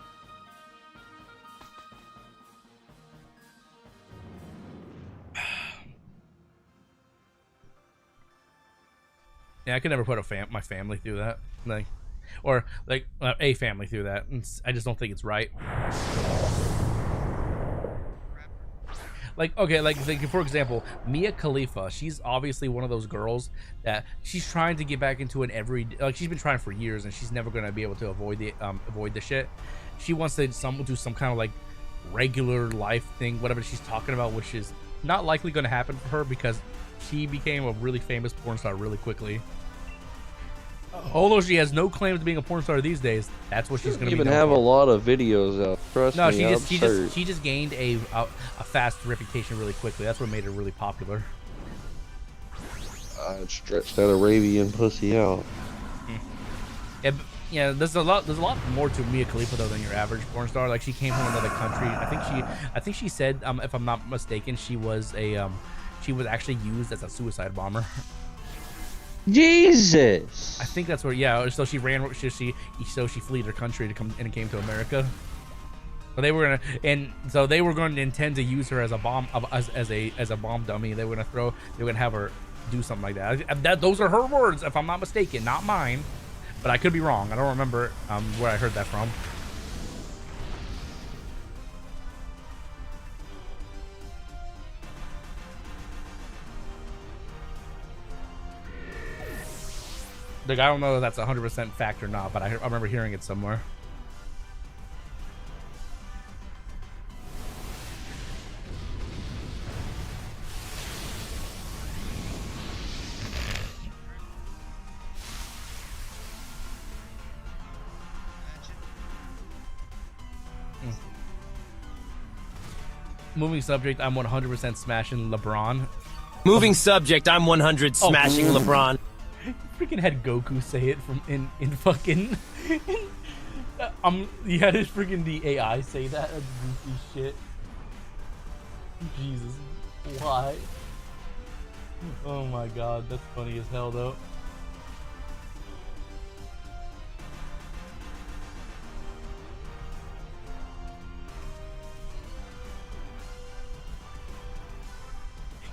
Speaker 1: Yeah, I could never put my family through that. A family through that. I just don't think it's right. Like, okay, like for example, Mia Khalifa, she's obviously one of those girls that she's trying to get back into like, she's been trying for years and she's never going to be able to avoid the shit. She wants to do some kind of like regular life thing, whatever she's talking about, which is not likely going to happen for her because she became a really famous porn star really quickly. Although she has no claim to being a porn star these days, that's what she's going to be.
Speaker 3: Even have a lot of videos out. Trust me,
Speaker 1: she just gained a fast reputation really quickly. That's what made her really popular.
Speaker 3: I stretched that Arabian pussy out.
Speaker 1: Yeah, there's a lot more to Mia Khalifa though than your average porn star. Like, she came from another country. I think she said, if I'm not mistaken, she was actually used as a suicide bomber.
Speaker 3: Jesus.
Speaker 1: I think that's where. Yeah. So she fled her country to come and came to America. So they were going to intend to use her as a bomb as a bomb dummy. They were gonna have her do something like that. Those are her words, if I'm not mistaken, not mine. But I could be wrong. I don't remember where I heard that from. Like, I don't know if that's 100% fact or not, but I remember hearing it somewhere. Moving subject, I'm 100% smashing LeBron.
Speaker 9: Moving subject, I'm 100 smashing LeBron.
Speaker 1: Freaking had Goku say it from in fucking you had his freaking the AI say that. That's goofy shit. Jesus, why? Oh my god, that's funny as hell though.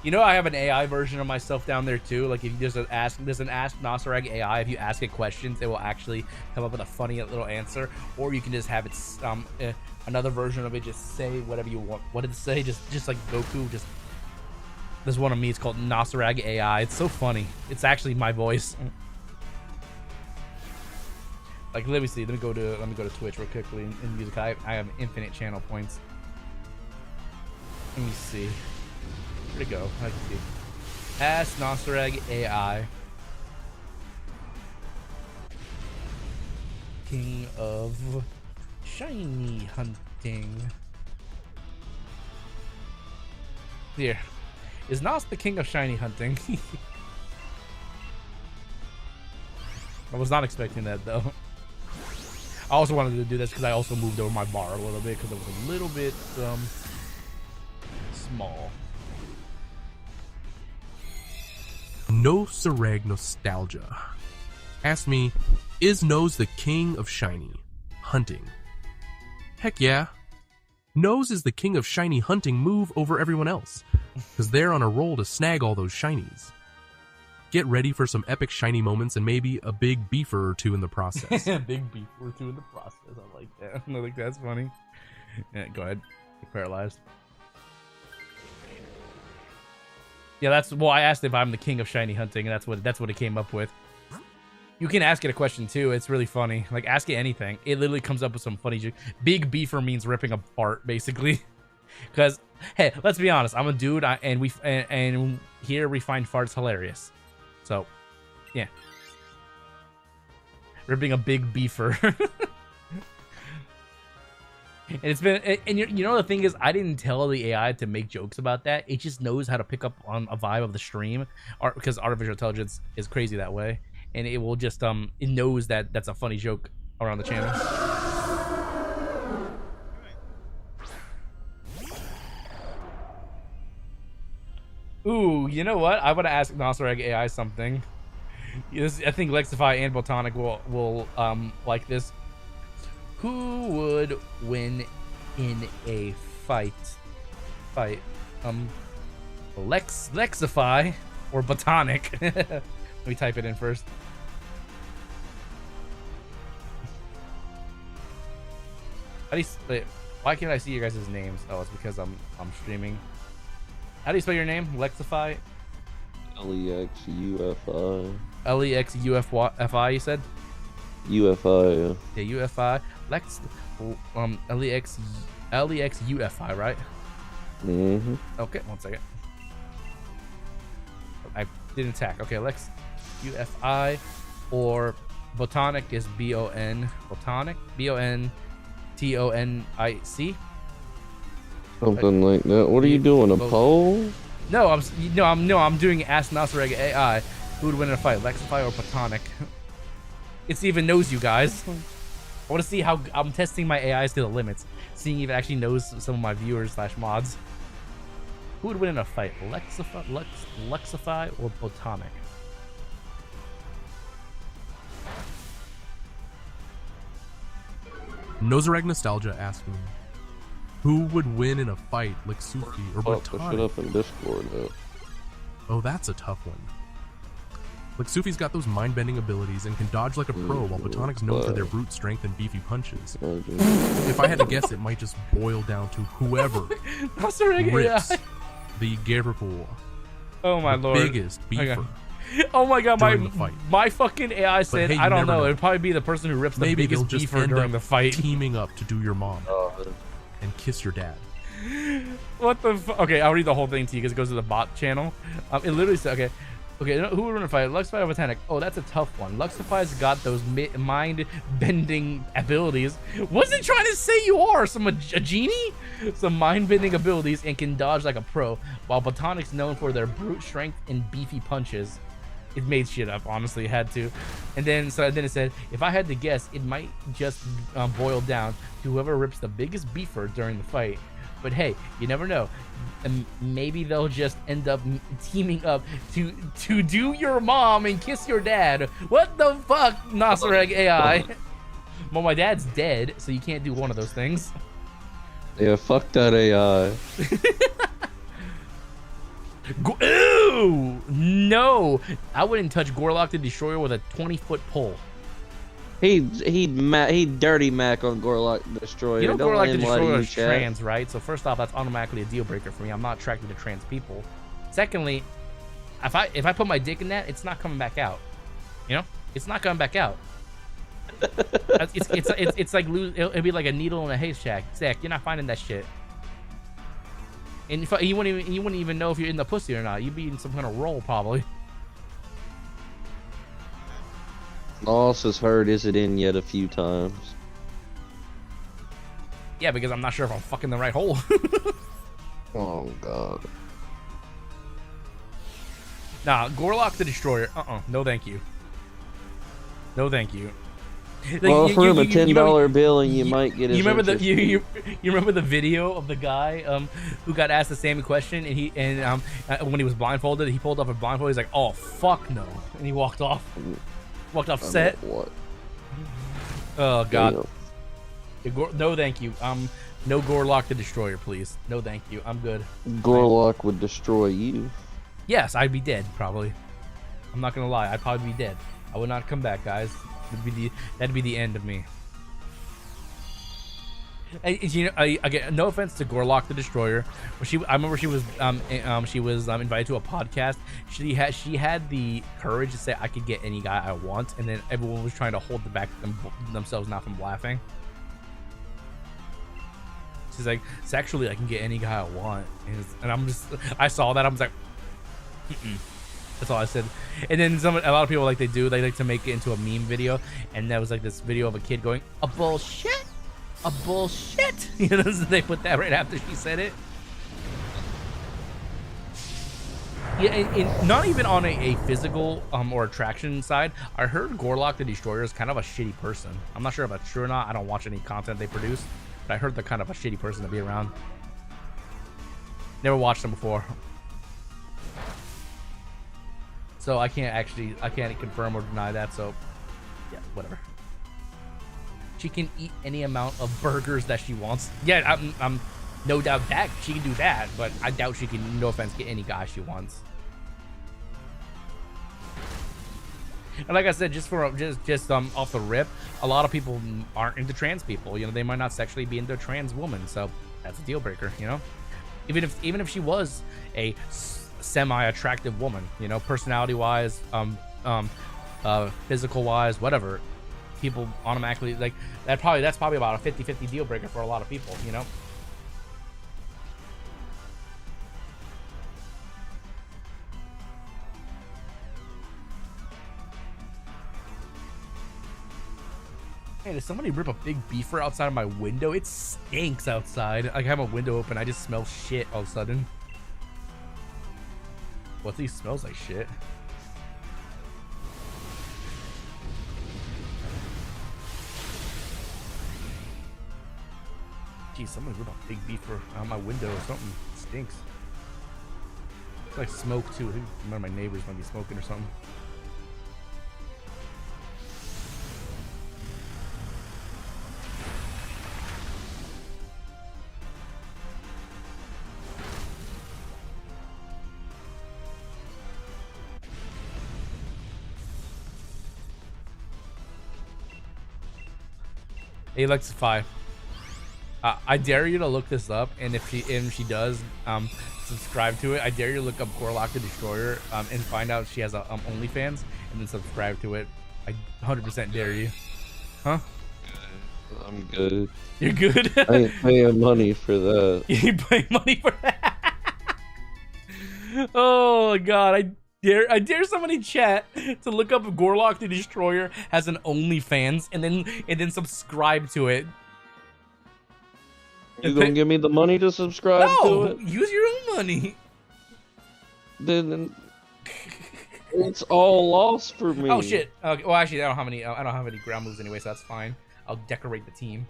Speaker 1: You know, I have an AI version of myself down there too. Like, if you there's an ask Nosirrag AI. If you ask it questions, it will actually come up with a funny little answer. Or you can just have it another version of it just say whatever you want. What did it say? Just like Goku. Just there's one of me. It's called Nosirrag AI. It's so funny. It's actually my voice. Like, let me see. Let me go to Twitch real quickly in music. I have infinite channel points. Let me see. Where'd it go? I can see. Ask Nosirrag AI. King of shiny hunting. Here. Is Nos the king of shiny hunting? I was not expecting that though. I also wanted to do this because I also moved over my bar a little bit because it was a little bit small.
Speaker 10: Nosirrag Nostalgia asked me, is Nose the king of shiny hunting? Heck yeah. Nose is the king of shiny hunting move over everyone else, because they're on a roll to snag all those shinies. Get ready for some epic shiny moments and maybe a big beefer or two in the process.
Speaker 1: Big beefer or two in the process. I like that. I think that's funny. Yeah, go ahead. You're paralyzed. Yeah, that's well. I asked if I'm the king of shiny hunting, and that's what it came up with. You can ask it a question too. It's really funny. Like, ask it anything. It literally comes up with some funny joke. Big beefer means ripping a fart, basically. Because hey, let's be honest. I'm a dude, and here we find farts hilarious. So, yeah, ripping a big beefer. And it's been, and you know the thing is, I didn't tell the AI to make jokes about that. It just knows how to pick up on a vibe of the stream, because artificial intelligence is crazy that way, and it will just it knows that that's a funny joke around the channel. Ooh, you know what? I want to ask Nosirrag AI something. I think Lexify and Botanic will like this. Who would win in a fight? Lexify or Botanic? Let me type it in first. How do you wait, why can't I see your guys' names? Oh, it's because I'm streaming. How do you spell your name? Lexify?
Speaker 3: Lexufy.
Speaker 1: Lexufy, you said?
Speaker 3: UFI,
Speaker 1: yeah. Yeah, UFI. Lex, Lexufy, right?
Speaker 3: Mm-hmm.
Speaker 1: Okay, one second. I didn't attack. Okay, Lex UFI or Botanic is B-O-N. Botanic? B-O-N-T-O-N-I-C?
Speaker 3: Something like that. What are you doing? A poll?
Speaker 1: No, I'm doing Ask Nosirrag AI. Who would win in a fight, Lexify or Botanic? It even knows you guys. I want to see how I'm testing my AIs to the limits, seeing if it actually knows some of my viewers / mods. Who would win in a fight, Lexify or Botanic?
Speaker 10: Nosirrag Nostalgia asking, who would win in a fight, Xurkitree or Botanic?
Speaker 3: Push it up in Discord.
Speaker 10: Oh, that's a tough one. Xurkitree's got those mind-bending abilities and can dodge like a pro, while Botanic's known for their brute strength and beefy punches. If I had to guess, it might just boil down to whoever rips the Gerberpool.
Speaker 1: Oh my lord.
Speaker 10: Biggest beefer.
Speaker 1: Oh my god, my fucking AI said,
Speaker 10: hey,
Speaker 1: I don't know. It'd probably be the person who rips the biggest beefer during the fight.
Speaker 10: Teaming up to do your mom and kiss your dad.
Speaker 1: What the fuck? Okay, I'll read the whole thing to you because it goes to the bot channel. It literally said, okay, who would win a fight? Lexify or Botanic? Oh, that's a tough one. Lexify's got those mind-bending abilities. What's it trying to say you are? A genie? Some mind-bending abilities and can dodge like a pro, while Botanic's known for their brute strength and beefy punches. It made shit up, honestly, it had to. And then it said, if I had to guess, it might just boil down to whoever rips the biggest beefer during the fight. But hey, you never know. And maybe they'll just end up teaming up to do your mom and kiss your dad. What the fuck, Nosirrag AI? Well, my dad's dead, so you can't do one of those things.
Speaker 3: Yeah, fuck that AI.
Speaker 1: Ooh, no! I wouldn't touch Gorlock the Destroyer with a 20-foot pole.
Speaker 3: He dirty Mac on Gorlock the Destroyer.
Speaker 1: You know
Speaker 3: Don't let
Speaker 1: Gorlock the
Speaker 3: him lie to
Speaker 1: Destroyer
Speaker 3: you,
Speaker 1: is
Speaker 3: chat.
Speaker 1: trans, right? So first off, that's automatically a deal breaker for me. I'm not attracted to trans people. Secondly, if I put my dick in that, it's not coming back out. You know, it's not coming back out. It's like it'd be like a needle in a haystack. Zach, you're not finding that shit. And you wouldn't even know if you're in the pussy or not. You'd be in some kind of roll probably.
Speaker 3: Loss has heard is it in yet a few times.
Speaker 1: Yeah, because I'm not sure if I'm fucking the right hole.
Speaker 3: Oh god.
Speaker 1: Nah, Gorlock the Destroyer. No, thank you. No, thank you. Like,
Speaker 3: Well, for him a $10 bill and you might get his
Speaker 1: you remember
Speaker 3: interest.
Speaker 1: you remember the video of the guy who got asked the same question and when he was blindfolded, he pulled up a blindfold. He's like, "Oh fuck no," and he walked off. Walked off set.
Speaker 3: What?
Speaker 1: Oh god.
Speaker 3: Damn.
Speaker 1: No, thank you. No Gorlock the Destroyer, please. No, thank you. I'm good.
Speaker 3: Gorlock would destroy you.
Speaker 1: Yes, I'd be dead probably. I'm not gonna lie. I'd probably be dead. I would not come back, guys. That'd be the end of me. You know, again, no offense to Gorlock the Destroyer, but I remember she was invited to a podcast. She had the courage to say I could get any guy I want, and then everyone was trying to hold themselves not from laughing. She's like, sexually, I can get any guy I want, and I saw that, I was like, that's all I said. And then a lot of people they like to make it into a meme video, and that was like this video of a kid going, a bullshit. You know, so they put that right after she said it. Yeah, and not even on a physical or attraction side. I heard Gorlock the Destroyer is kind of a shitty person. I'm not sure if that's true or not. I don't watch any content they produce, but I heard they're kind of a shitty person to be around. Never watched them before, so I can't confirm or deny that. So yeah, whatever. She can eat any amount of burgers that she wants. Yeah, I'm no doubt that she can do that, but I doubt she can, no offense, get any guy she wants. And like I said, just off the rip, a lot of people aren't into trans people. You know, they might not sexually be into a trans woman, so that's a deal breaker. You know, even if she was a semi-attractive woman, you know, personality-wise, physical-wise, whatever. People automatically that's probably about a 50-50 deal breaker for a lot of people, you know. Hey, did somebody rip a big beefer outside of my window? It stinks outside. Like, I have a window open, I just smell shit all of a sudden. What, these smells like shit? Geez, somebody rip a big beefer out my window or something. It stinks. It's like smoke too. I think one of my neighbors might be smoking or something. Hey, Alexify. I dare you to look this up, and if she does subscribe to it, I dare you to look up Gorlock the Destroyer and find out she has a OnlyFans, and then subscribe to it. I 100% dare you. Huh?
Speaker 3: I'm good.
Speaker 1: You're good?
Speaker 3: I ain't paying money for that.
Speaker 1: You pay money for that? Oh god, I dare somebody chat to look up if Gorlock the Destroyer has an OnlyFans and then subscribe to it.
Speaker 3: You gonna give me the money to subscribe to it?
Speaker 1: Use your own money.
Speaker 3: Then it's all lost for me.
Speaker 1: Oh shit. Okay, well, actually, I don't have any ground moves anyway, so that's fine. I'll decorate the team.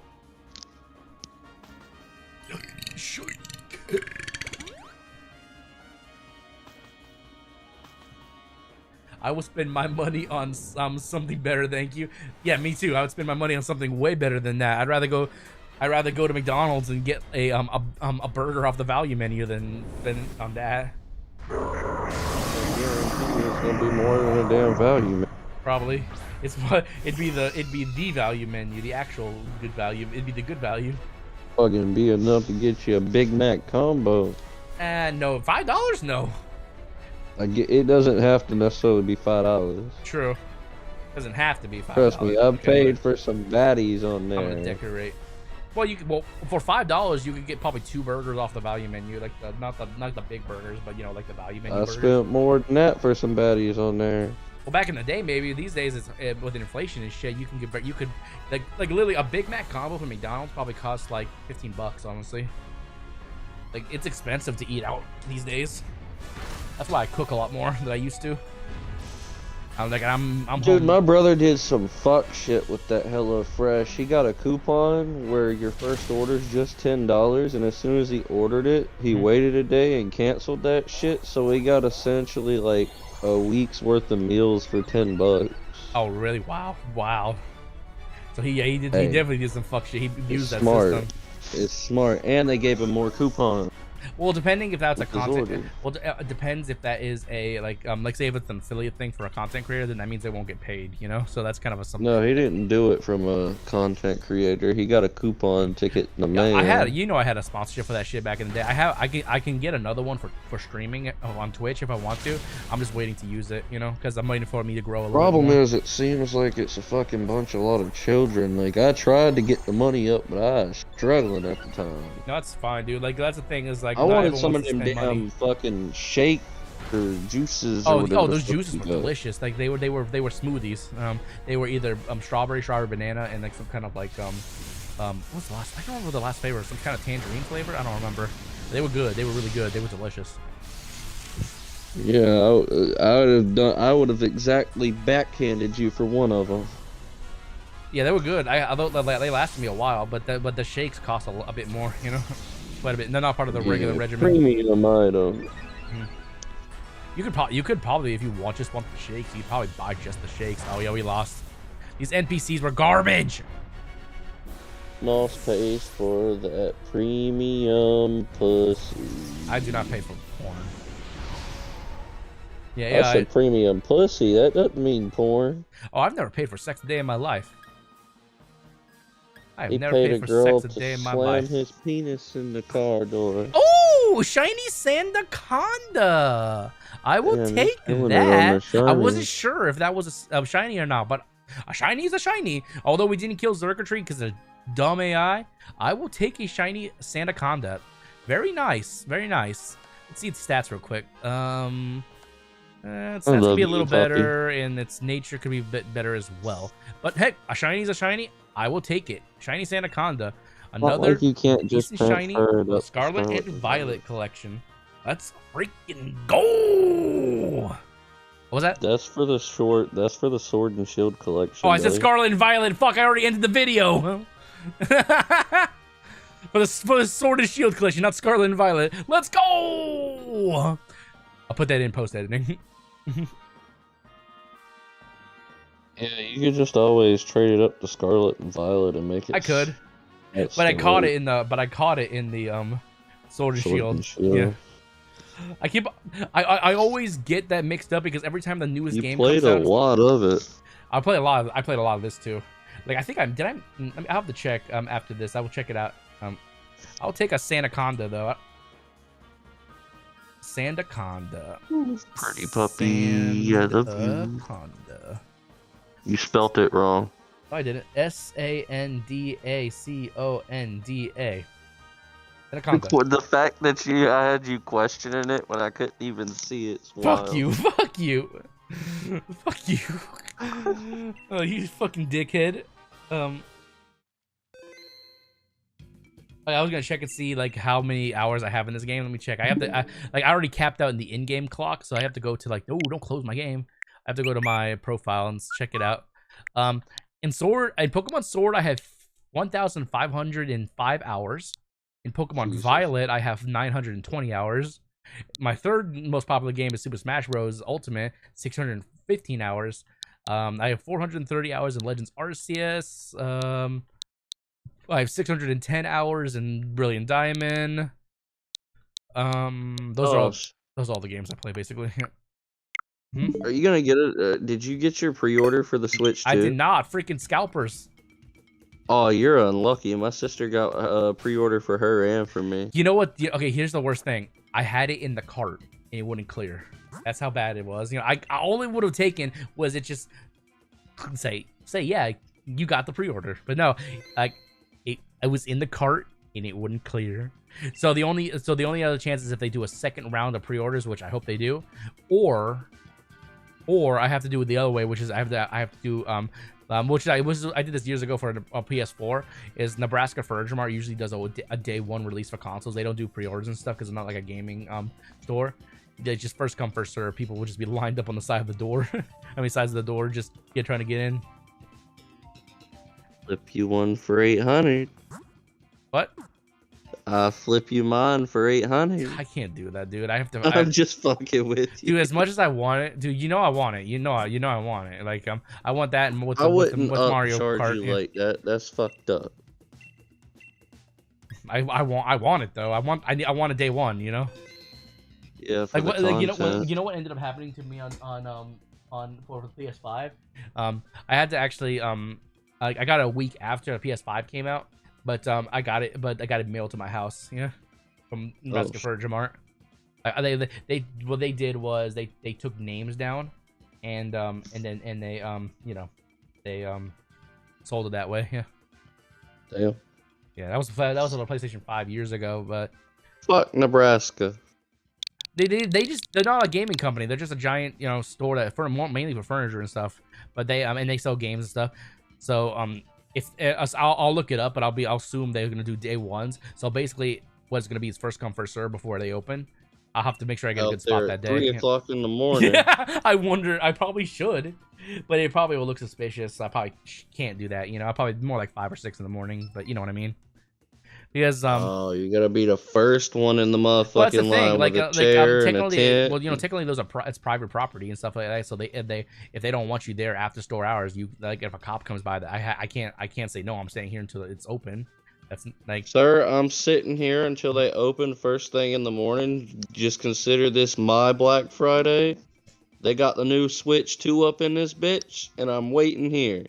Speaker 1: I will spend my money on something better, thank you. Yeah, me too. I would spend my money on something way better than that. I'd rather go to McDonald's and get a burger off the value menu than on that.
Speaker 3: It's gonna be more than a damn value, man.
Speaker 1: Probably. It's what it'd be the value menu, the actual good value. It'd be the good value.
Speaker 3: Fucking be enough to get you a Big Mac combo.
Speaker 1: And no, $5? No.
Speaker 3: Like it doesn't have to necessarily be $5.
Speaker 1: True. Doesn't have to be $5.
Speaker 3: Trust me, I've paid for some baddies on there.
Speaker 1: I'm gonna decorate. Well, for $5 you could get probably 2 burgers off the value menu, like not the big burgers, but you know, like the value menu.
Speaker 3: I
Speaker 1: burgers.
Speaker 3: spent more than that for some baddies on there.
Speaker 1: Well, back in the day, maybe. These days, it's with inflation and shit. You could like literally a Big Mac combo from McDonald's probably costs like $15, honestly. Like it's expensive to eat out these days. That's why I cook a lot more than I used to. I'm
Speaker 3: Dude,
Speaker 1: home.
Speaker 3: my brother did some fuck shit with that HelloFresh. He got a coupon where your first order's just $10, and as soon as he ordered it, he waited a day and canceled that shit. So he got essentially like a week's worth of meals for $10.
Speaker 1: Oh really? Wow. So he definitely did some fuck shit. He used that
Speaker 3: smart.
Speaker 1: system.
Speaker 3: It's smart, and they gave him more coupons.
Speaker 1: Well, depending if that's a
Speaker 3: With his
Speaker 1: content.
Speaker 3: order.
Speaker 1: Well, it depends if that is a like say if it's an affiliate thing for a content creator, then that means they won't get paid. You know, so that's kind of a something.
Speaker 3: No, he didn't do it from a content creator. He got a coupon ticket in the mail.
Speaker 1: I had a sponsorship for that shit back in the day. I can get another one for streaming on Twitch if I want to. I'm just waiting to use it, you know, because I'm waiting for me to grow a little
Speaker 3: Problem
Speaker 1: bit more.
Speaker 3: is, it seems like it's a fucking a lot of children. Like, I tried to get the money up, but I was struggling at the time.
Speaker 1: No, that's fine, dude. Like that's the thing is like
Speaker 3: I
Speaker 1: not
Speaker 3: wanted
Speaker 1: everyone
Speaker 3: some of
Speaker 1: wants to
Speaker 3: them
Speaker 1: spend
Speaker 3: damn
Speaker 1: money.
Speaker 3: fucking shake or juices. Or whatever
Speaker 1: those
Speaker 3: the fuck
Speaker 1: juices
Speaker 3: you
Speaker 1: were
Speaker 3: got.
Speaker 1: delicious. Like they were smoothies. They were either strawberry banana, and like some kind of like what's the last? I don't remember the last flavor. Some kind of tangerine flavor. I don't remember. They were good. They were really good. They were delicious.
Speaker 3: Yeah, I would have exactly backhanded you for one of them.
Speaker 1: Yeah, they were good. I thought they lasted me a while, but the shakes cost a bit more. You know, quite a bit. They're not part of the regular regimen.
Speaker 3: Premium item.
Speaker 1: You could probably, if you just want the shakes, you'd probably buy just the shakes. Oh yeah, we lost. These NPCs were garbage.
Speaker 3: Moss pays for that premium pussy.
Speaker 1: I do not pay for porn.
Speaker 3: I
Speaker 1: Yeah,
Speaker 3: said premium pussy. That doesn't mean porn.
Speaker 1: Oh, I've never paid for sex a day in my life. I've
Speaker 3: He
Speaker 1: never
Speaker 3: paid
Speaker 1: paid
Speaker 3: a
Speaker 1: for
Speaker 3: girl
Speaker 1: sex a
Speaker 3: to
Speaker 1: day in my
Speaker 3: slam
Speaker 1: life.
Speaker 3: his penis in the car door.
Speaker 1: Oh, shiny Sandaconda. I will
Speaker 3: Damn,
Speaker 1: take
Speaker 3: you're killing it on
Speaker 1: that.
Speaker 3: the
Speaker 1: I wasn't
Speaker 3: shiny.
Speaker 1: sure if that was a shiny or not, but a shiny is a shiny. Although we didn't kill Xurkitree because of dumb AI, I will take a shiny Sandaconda. Very nice, very nice. Let's see its stats real quick. Its stats could be a little better, and its nature could be a bit better as well. But heck, a shiny is a shiny. I will take it. Shiny Sandaconda. Another
Speaker 3: Like you can't just
Speaker 1: decent shiny
Speaker 3: transfer it up
Speaker 1: Scarlet and
Speaker 3: to
Speaker 1: Violet collection. Let's freaking go! What was that?
Speaker 3: That's for the short. That's for the Sword and Shield collection.
Speaker 1: Oh, I said
Speaker 3: buddy.
Speaker 1: Scarlet and Violet. Fuck, I already ended the video. for the Sword and Shield collection, not Scarlet and Violet. Let's go! I'll put that in post editing.
Speaker 3: Yeah, you could just always trade it up to Scarlet and Violet and make it.
Speaker 1: I could, but I caught it in the Sword and Shield. Yeah. I always get that mixed up because every time the newest
Speaker 3: You
Speaker 1: game
Speaker 3: played
Speaker 1: comes out,
Speaker 3: a lot of it.
Speaker 1: I played a lot of this too. Like I think I'll have to check after this. I will check it out. I'll take a Sandaconda though. Sandaconda.
Speaker 3: Pretty puppy. I love you.
Speaker 1: Sandaconda.
Speaker 3: You spelt it wrong.
Speaker 1: Oh, I didn't. Sandaconda. Sandaconda.
Speaker 3: The fact that I had you questioning it when I couldn't even see it.
Speaker 1: Fuck you. Fuck you. Fuck you. Oh, you fucking dickhead. I was gonna check and see like how many hours I have in this game. Let me check. I have to I already capped out in the in-game clock, so I have to go to like, no, don't close my game. I have to go to my profile and check it out. In Pokemon Sword, I have 1,505 hours. In Pokemon Violet, I have 920 hours. My third most popular game is Super Smash Bros. Ultimate, 615 hours. I have 430 hours in Legends Arceus. I have 610 hours in Brilliant Diamond. Those Those are all the games I play basically.
Speaker 3: Are you gonna get it? Did you get your pre-order for the Switch too?
Speaker 1: I did not. Freaking scalpers.
Speaker 3: Oh, you're unlucky. My sister got a pre-order for her and for me.
Speaker 1: You know what? Okay, here's the worst thing. I had it in the cart and it wouldn't clear. That's how bad it was. You know, I only would have taken was it just say yeah, you got the pre-order, but no, like it was in the cart and it wouldn't clear. So the only other chance is if they do a second round of pre-orders, which I hope they do, or I have to do it the other way, which is I have to do I did this years ago for a PS4. Is Nebraska Furniture Mart usually does a day one release for consoles. They don't do pre-orders and stuff because it's not like a gaming store. They just first come first serve. People will just be lined up on the side of the door. Sides of the door, just trying to get in.
Speaker 3: Flip you one for 800.
Speaker 1: What?
Speaker 3: Flip you mine for 800.
Speaker 1: I can't do that, dude. I have to.
Speaker 3: I'm just fucking with you,
Speaker 1: dude. As much as I want it, dude. You know I want it. You know I want it. Like I want that and with
Speaker 3: I wouldn't
Speaker 1: Mario
Speaker 3: charge
Speaker 1: Kart.
Speaker 3: You like that. That's fucked up.
Speaker 1: I want it though. I want a day one. You know.
Speaker 3: Yeah.
Speaker 1: Like you know what ended up happening to me for the PS5. I had to actually I got it a week after the PS5 came out. But I got it mailed to my house, yeah, from Nebraska Furniture Mart. What they did was they took names down, and they sold it that way, yeah.
Speaker 3: Damn.
Speaker 1: Yeah, that was on the PlayStation 5 years ago, but
Speaker 3: fuck Nebraska.
Speaker 1: They're not a gaming company. They're just a giant store that mainly for furniture and stuff. But they sell games and stuff. So I'll look it up, but I'll assume they're gonna do day ones. So basically, what's gonna be is first come first serve before they open. I'll have to make sure I get a good spot that day.
Speaker 3: 3 o'clock in the morning.
Speaker 1: Yeah, I wonder. I probably should, but it probably will look suspicious. I probably can't do that. I'll probably more like 5 or 6 in the morning. But you know what I mean. Because
Speaker 3: you gotta be the first one in the motherfucking line with a chair and a tent.
Speaker 1: Well, technically those are it's private property and stuff like that. So if they don't want you there after store hours, you like if a cop comes by, that I can't say no. I'm staying here until it's open. That's like,
Speaker 3: sir, I'm sitting here until they open first thing in the morning. Just consider this my Black Friday. They got the new Switch 2 up in this bitch, and I'm waiting here.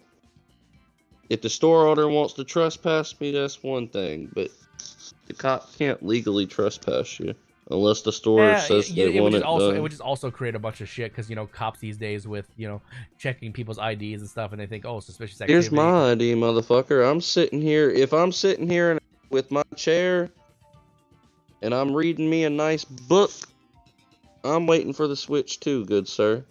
Speaker 3: If the store owner wants to trespass me, that's one thing, but the cop can't legally trespass you unless the store says they want it done.
Speaker 1: It would just also create a bunch of shit because cops these days with checking people's IDs and stuff, and they think, oh, suspicious activity.
Speaker 3: Here's my ID, motherfucker. I'm sitting here. If I'm sitting here with my chair and I'm reading me a nice book, I'm waiting for the Switch 2, good sir.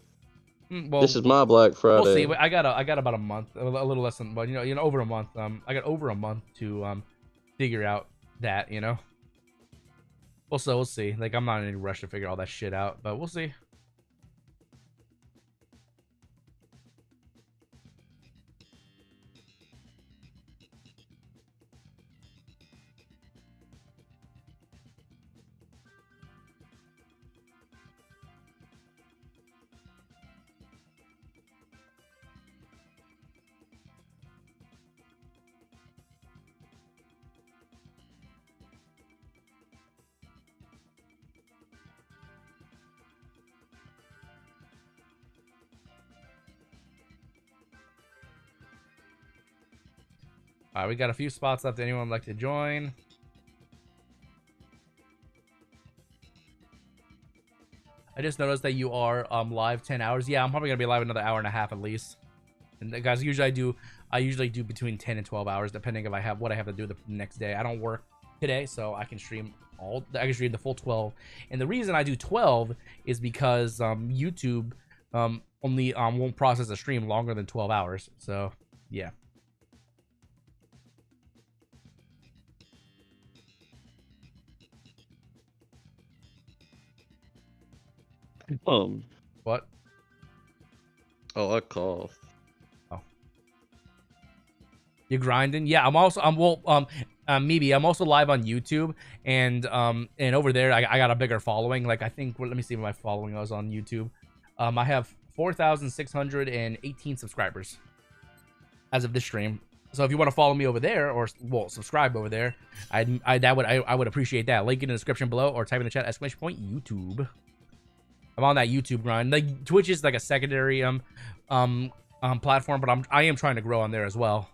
Speaker 3: Well, this is my Black Friday.
Speaker 1: We'll see. I got about a month, a little less than, but over a month. I got over a month to figure out that. Also, we'll see. Like, I'm not in any rush to figure all that shit out, but we'll see. We got a few spots left. Anyone would like to join? I just noticed that you are live 10 hours. Yeah, I'm probably gonna be live another hour and a half at least. And guys, I usually do between 10 and 12 hours, depending if I have what I have to do the next day. I don't work today, so I can stream the full 12. And the reason I do 12 is because YouTube only won't process a stream longer than 12 hours. So yeah. What?
Speaker 3: Oh, I cough.
Speaker 1: Oh. You grinding? Yeah, I'm also maybe I'm also live on YouTube, and over there I got a bigger following. Like, I think, let me see what my following was on YouTube. I have 4,618 subscribers as of this stream. So if you want to follow me over there, or subscribe over there, I would appreciate that. Link in the description below, or type in the chat !YouTube. I'm on that YouTube grind. Like Twitch is like a secondary platform, but I am trying to grow on there as well.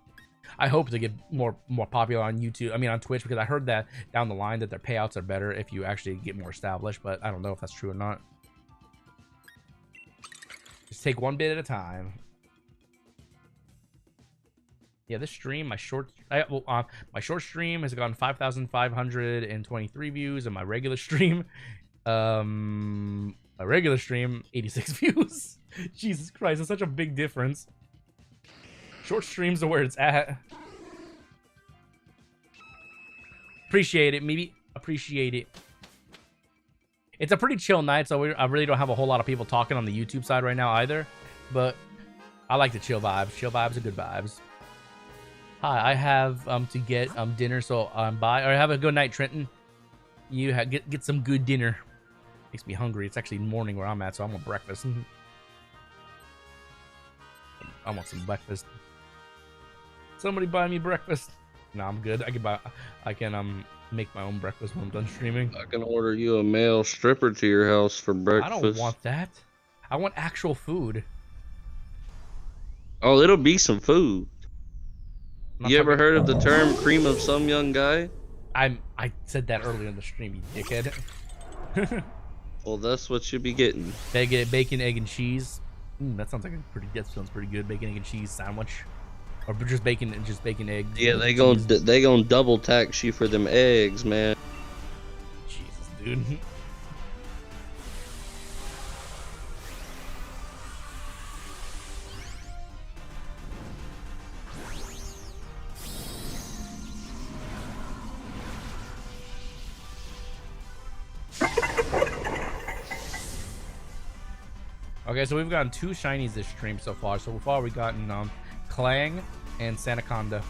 Speaker 1: I hope to get more popular on YouTube. I mean on Twitch, because I heard that down the line that their payouts are better if you actually get more established, but I don't know if that's true or not. Just take one bit at a time. Yeah, this stream, my short stream has gotten 5,523 views, and my regular stream, 86 views. Jesus Christ, it's such a big difference. Short streams are where it's at. Appreciate it, maybe. Appreciate it. It's a pretty chill night, so I really don't have a whole lot of people talking on the YouTube side right now either. But I like the chill vibes. Chill vibes are good vibes. Hi, I have to get dinner, so bye. Or have a good night, Trenton. You get some good dinner. Makes me hungry. It's actually morning where I'm at, so I want breakfast. I want some breakfast. Somebody buy me breakfast. No, I'm good. I can make my own breakfast when I'm done streaming.
Speaker 6: I can order you a male stripper to your house for breakfast.
Speaker 1: I don't want that. I want actual food.
Speaker 6: Oh, it'll be some food. You ever heard of the term cream of some young guy?
Speaker 1: I said that earlier in the stream, you dickhead.
Speaker 6: Well, that's what you'll be getting.
Speaker 1: Bacon, egg, and cheese. That sounds like that sounds pretty good. Bacon, egg, and cheese sandwich, or just bacon, egg.
Speaker 6: Yeah, they gonna double tax you for them eggs, man.
Speaker 1: Jesus, dude. Okay, so we've gotten 2 shinies this stream so far. So far we've gotten Clang and Sanaconda.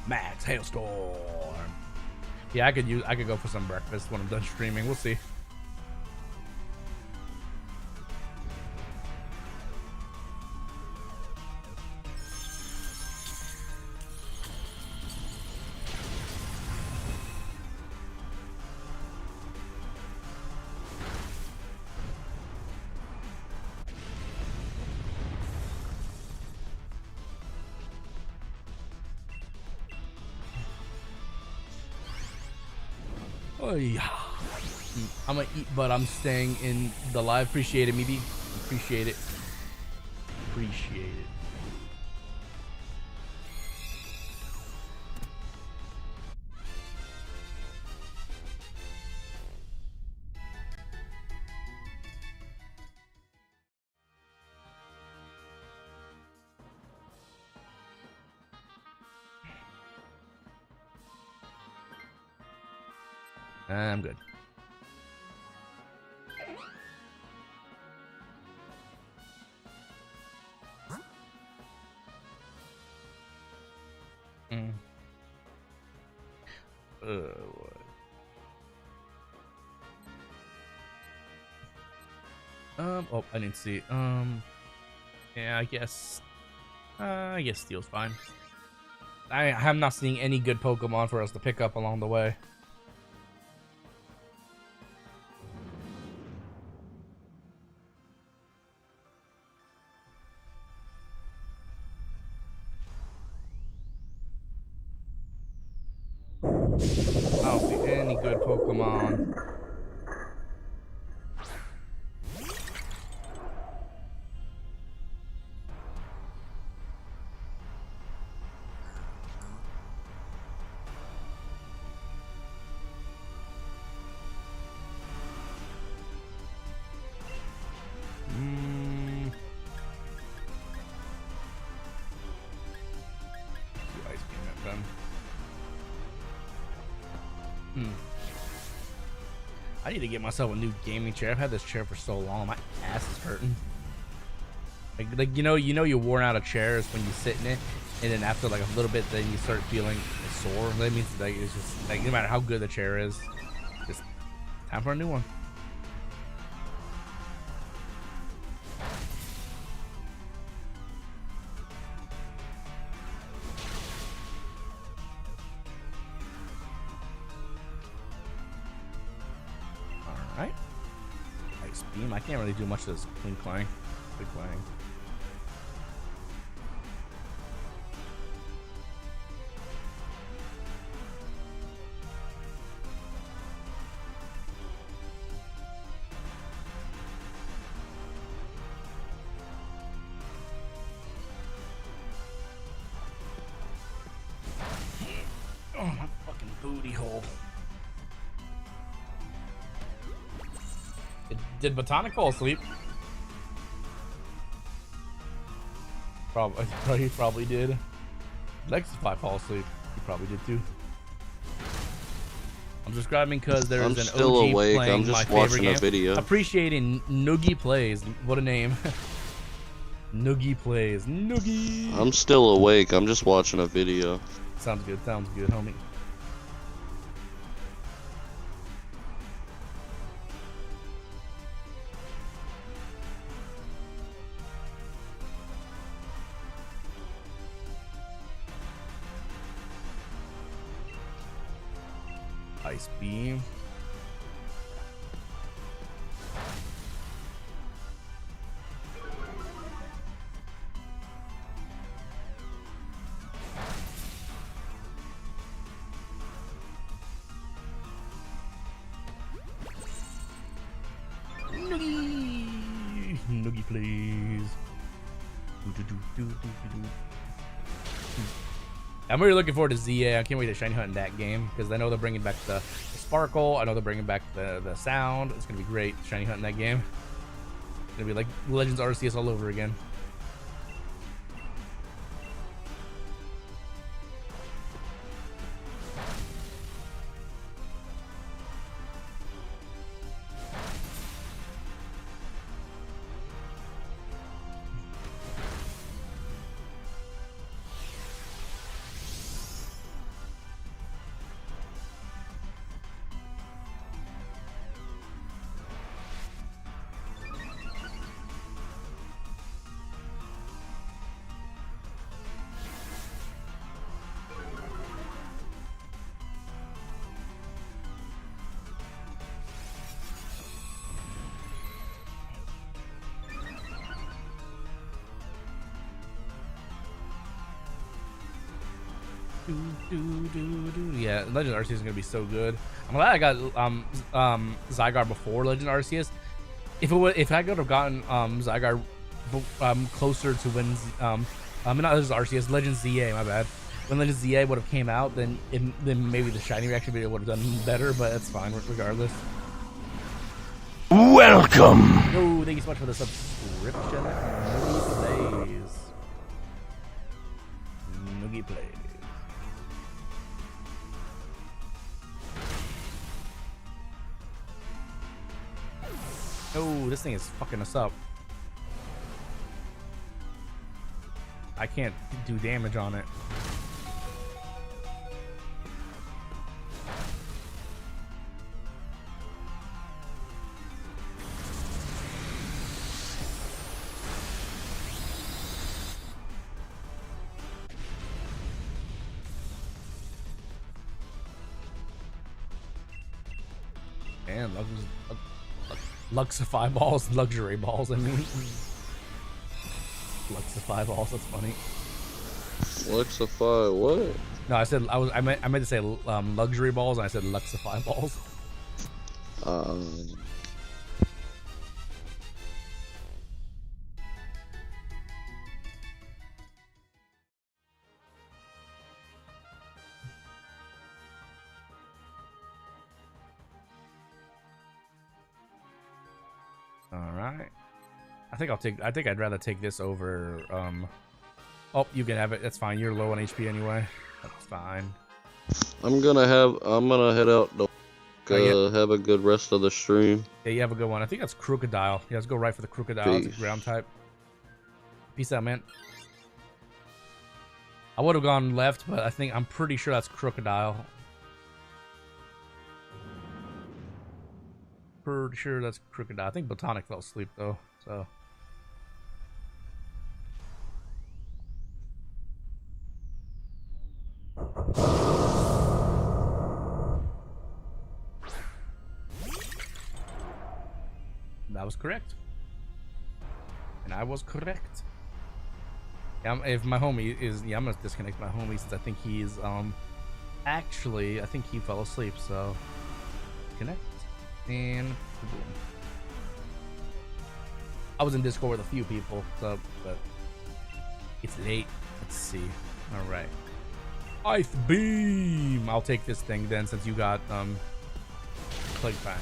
Speaker 1: Max Hailstorm. Yeah, I could go for some breakfast when I'm done streaming. We'll see. Oh yeah. I'm gonna eat, but I'm staying in the live. Appreciate it, maybe. Appreciate it. Appreciate it. I'm good. Oh, I didn't see it. Yeah, I guess Steel's fine. I am not seeing any good Pokemon for us to pick up along the way. I don't see any good Pokemon. I need to get myself a new gaming chair. I've had this chair for so long. My ass is hurting. Like you worn out a chair is when you sit in it, and then after like a little bit, then you start feeling sore. That means like it's just like no matter how good the chair is, just time for a new one. All right, ice beam. I can't really do much of this clean clang. Big clang. Oh, my fucking booty hole. Did Botanic fall asleep? He probably did. Lexify fall asleep. He probably did too. I'm describing because there's an
Speaker 6: still
Speaker 1: OG
Speaker 6: awake.
Speaker 1: playing
Speaker 6: I'm just
Speaker 1: my favorite
Speaker 6: watching
Speaker 1: game.
Speaker 6: a video.
Speaker 1: Appreciating Noogie Plays. What a name. Noogie Plays. Noogie.
Speaker 6: I'm still awake. I'm just watching a video.
Speaker 1: Sounds good, homie. Ice beam. Noogie, please. I'm really looking forward to ZA. I can't wait to shiny hunt in that game because I know they're bringing back the sparkle. I know they're bringing back the sound. It's gonna be great shiny hunt in that game. It's gonna be like Legends Arceus all over again. Yeah, Legend Arceus is gonna be so good. I'm glad I got Zygarde before Legend Arceus. If I could have gotten Zygarde closer to when not Legend Arceus, Legend ZA, my bad. When Legend ZA would have came out, then maybe the shiny reaction video would have done better, but that's fine regardless.
Speaker 9: Welcome.
Speaker 1: Oh, thank you so much for the subscription. Noogie Plays. Noogie Plays. Oh, this thing is fucking us up. I can't do damage on it. And Luxify balls, luxury balls. I mean, Luxify balls. That's funny.
Speaker 6: Luxify what?
Speaker 1: No, I meant to say luxury balls, and I said Luxify balls. All right. I think I'd rather take this over. Oh, you can have it. That's fine. You're low on HP anyway. That's fine.
Speaker 6: I'm gonna head out.
Speaker 1: yeah.
Speaker 6: Have a good rest of the stream.
Speaker 1: Yeah, you have a good one. I think that's Crocodile. Yeah, let's go right for the Crocodile. It's a
Speaker 6: Peace.
Speaker 1: ground type. Peace out, man. I would have gone left, but I'm pretty sure that's Crocodile. Pretty sure that's Crocodile. I think Botanic fell asleep though, so. That was correct. And I was correct. Yeah, if my homie is, yeah, I'm gonna disconnect my homie since I think he's, actually, I think he fell asleep, so. Connect. And boom. I was in Discord with a few people, so, but it's late. Let's see. All right. Ice beam. I'll take this thing then, since you got plague fang.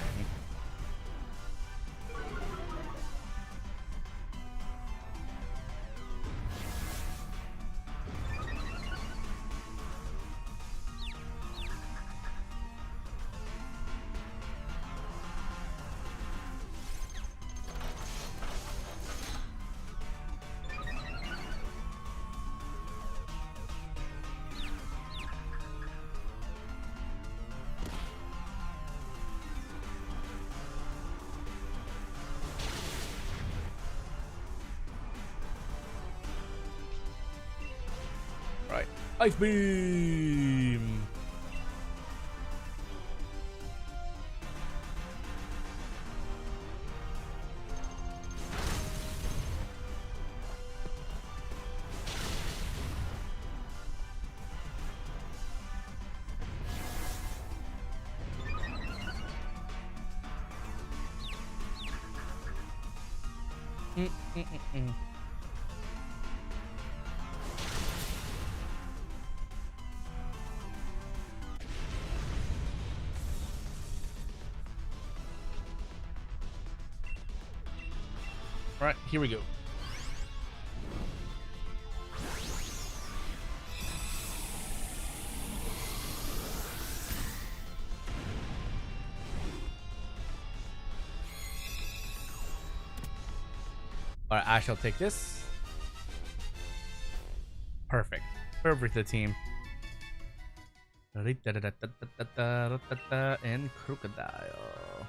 Speaker 1: Right. Ice beam. All right, here we go. All right, I shall take this. Perfect. Perfect, the team. And Crocodile.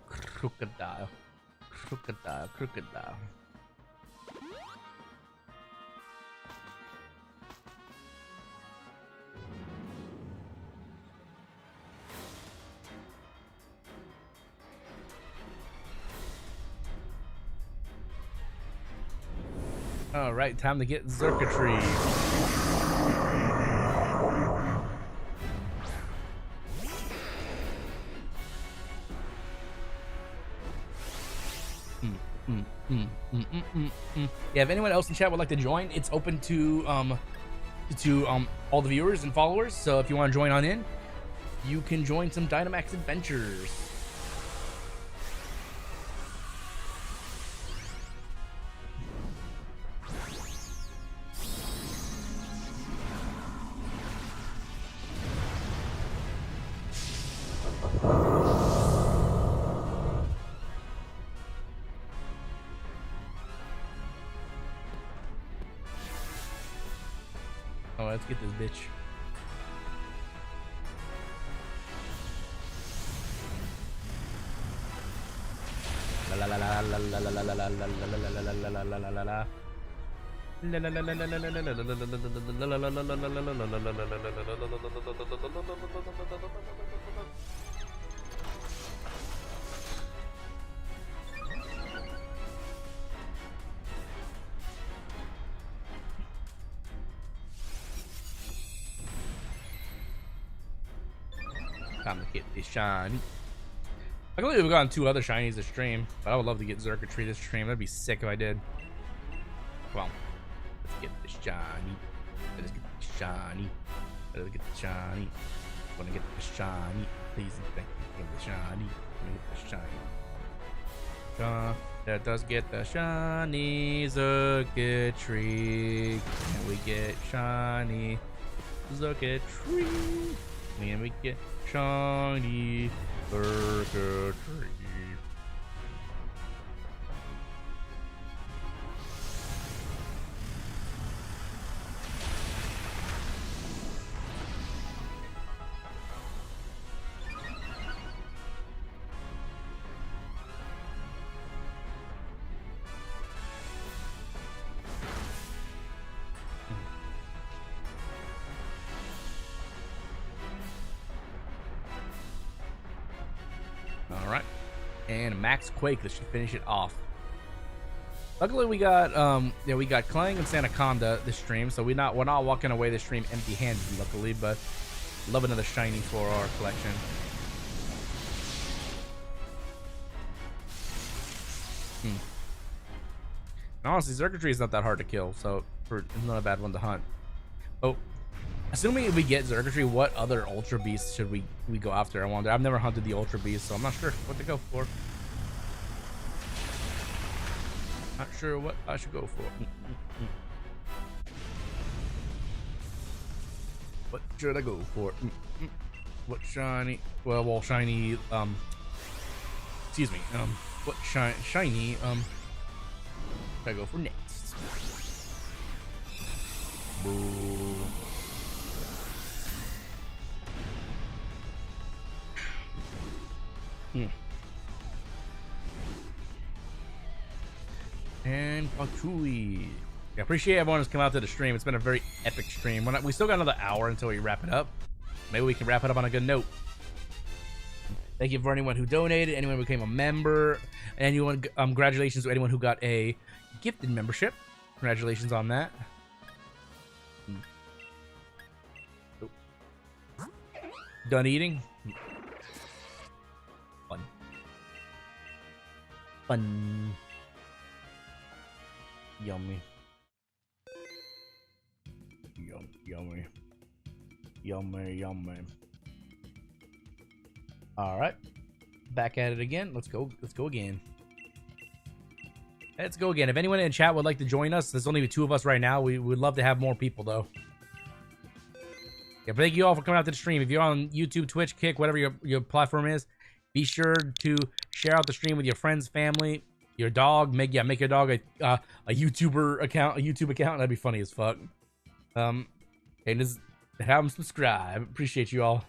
Speaker 1: Crocodile. Crocodile. Crocodile. All right, time to get Xurkitree. Yeah, if anyone else in chat would like to join, it's open to all the viewers and followers. So if you want to join on in, you can join some Dynamax adventures. Oh, let's get this bitch. La la la la la la la la la la la la la la la. Time to get this shiny. I can believe we've gotten 2 other shinies this stream, but I would love to get Xurkitree this stream. That'd be sick if I did. Come on. Let's get this shiny. Let's get this shiny. Let's get the shiny. I want to get the shiny. Please and thank you for the shiny. Let me get the shiny. Let us get the shiny Xurkitree. And we get shiny Xurkitree. And we get shiny Xurkitree. Alright. And Max Quake, that should finish it off. Luckily we got we got Clang and Santaconda this stream, so we're not walking away this stream empty handed, luckily, but love another shiny for our collection. Honestly, Xurkitree is not that hard to kill, so it's not a bad one to hunt. Oh, assuming we get Xurkitree, what other Ultra Beasts should we go after? I wonder. I've never hunted the Ultra Beast, so I'm not sure what to go for. Not sure what I should go for. What should I go for? What shiny? Well, shiny. Excuse me. What shiny? Should I go for next? Boo. And Patui. I appreciate everyone who's come out to the stream. It's been a very epic stream. We still got another hour until we wrap it up. Maybe we can wrap it up on a good note. Thank you for anyone who donated, anyone who became a member, anyone. Congratulations to anyone who got a gifted membership. Congratulations on that. Done eating. Fun. Fun. Yummy. Yummy. Yummy. All right. Back at it again. Let's go again. Let's go again. If anyone in chat would like to join us, there's only 2 of us right now. We would love to have more people, though. Yeah, but thank you all for coming out to the stream. If you're on YouTube, Twitch, Kick, whatever your platform is, be sure to share out the stream with your friends, family, your dog. Make your dog a YouTuber account, a YouTube account. That'd be funny as fuck. And just have them subscribe. Appreciate you all.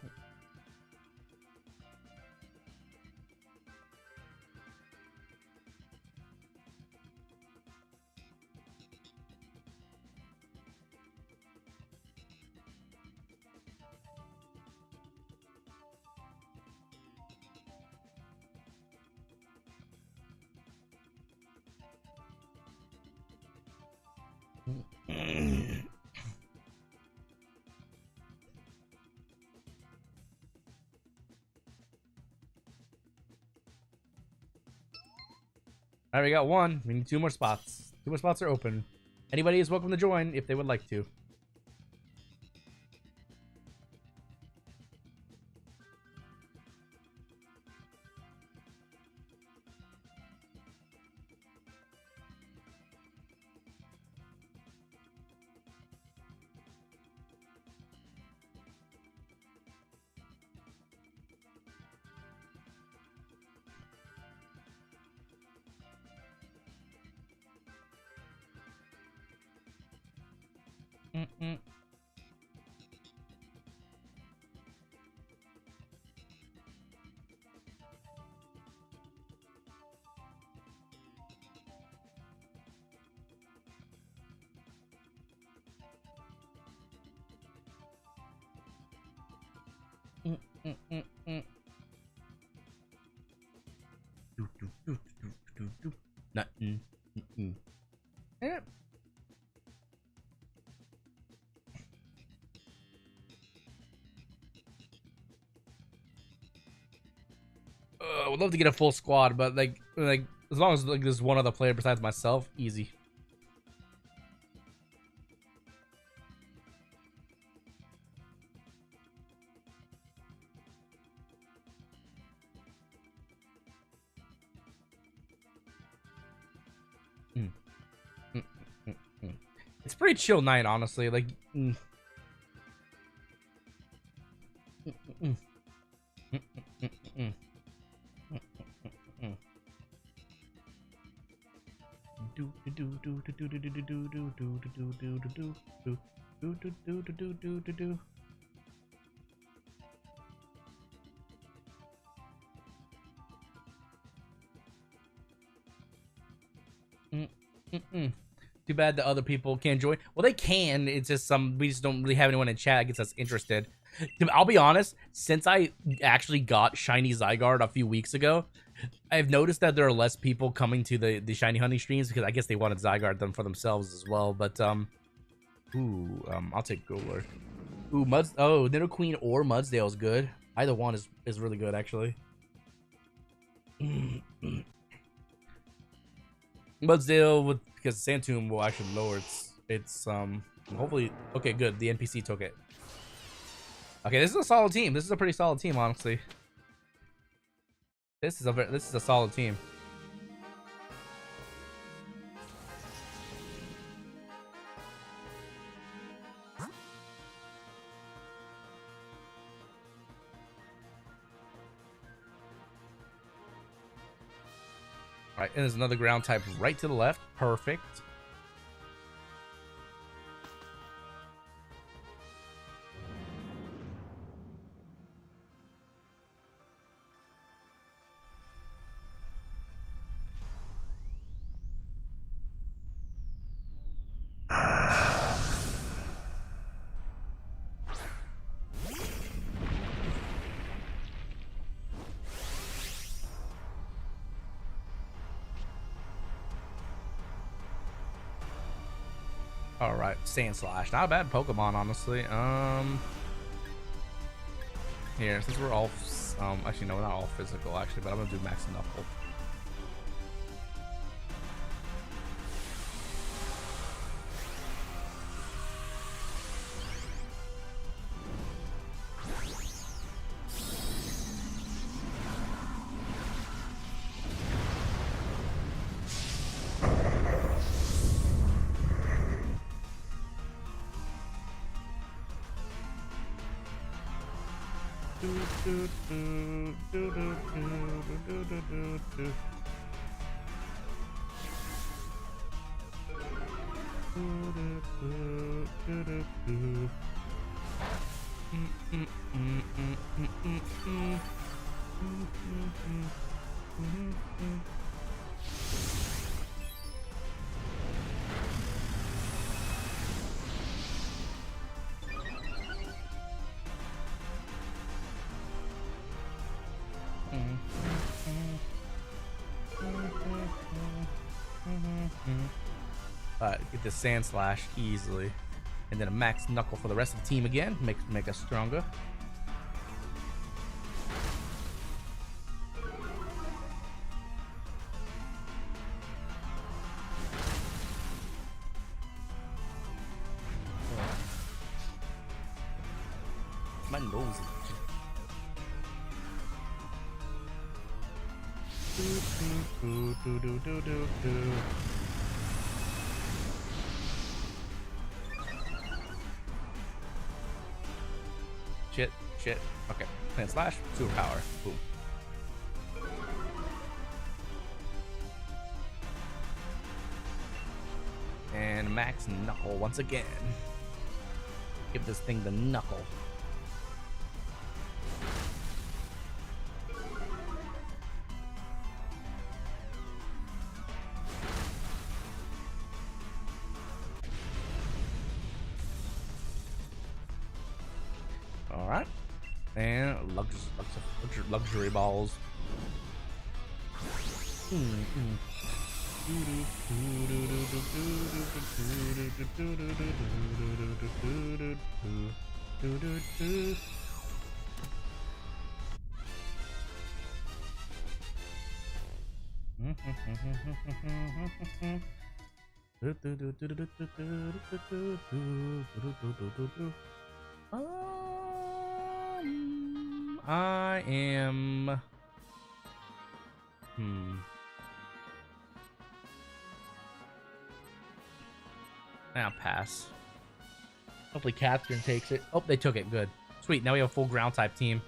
Speaker 1: All right, we got 1. We need 2 more spots. 2 more spots are open. Anybody is welcome to join if they would like to. Nothing. Yeah. I would love to get a full squad, but like as long as there's one other player besides myself, easy. pretty chill night, honestly. Like, Too bad the other people can't join. Well, they can. It's just we just don't really have anyone in chat that gets us interested. I'll be honest. Since I actually got Shiny Zygarde a few weeks ago, I've noticed that there are less people coming to the Shiny Hunting streams because I guess they wanted Zygarde them for themselves as well. But I'll take Golurk. Ooh, Nidoqueen or Mudsdale is good. Either one is really good actually. Mudsdale because Santoom will actually lower its hopefully. Okay, good. The NPC took it. Okay, this is a solid team. This is a pretty solid team, honestly. This is a solid team. All right, and there's another ground type right to the left. Perfect. All right, Sandslash, not a bad Pokemon, honestly. Here, since we're all, actually no, we're not all physical, actually, but I'm gonna do Max Knuckle. Get the Sandslash easily, and then a Max Knuckle for the rest of the team again. Make us stronger. My nose is Shit. Okay. Sandslash, Superpower. Boom. And Max Knuckle once again. Give this thing the knuckle. Alright. And luxury balls. I am. I'll pass. Hopefully Catherine takes it. Oh, they took it. Good. Sweet. Now we have a full ground type team.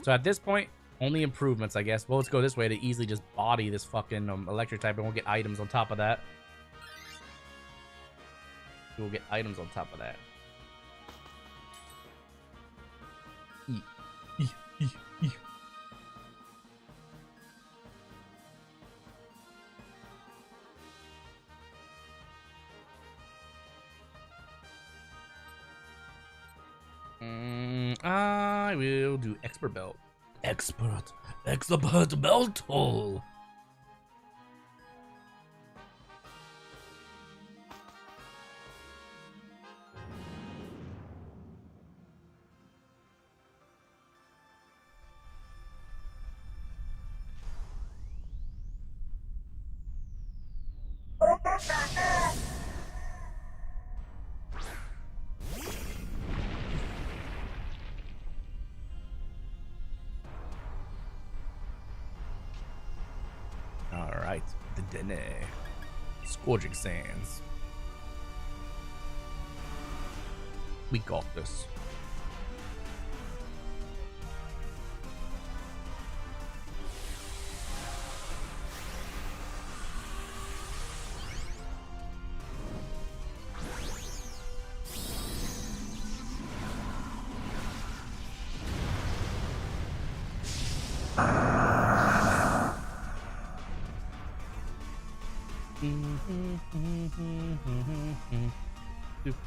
Speaker 1: So at this point, only improvements, I guess. Well, let's go this way to easily just body this fucking electric type, and we'll get items on top of that. We'll get items on top of that. I will do expert belt. Expert belt hole. Alright, the Dene. Scourging Sands. We got this.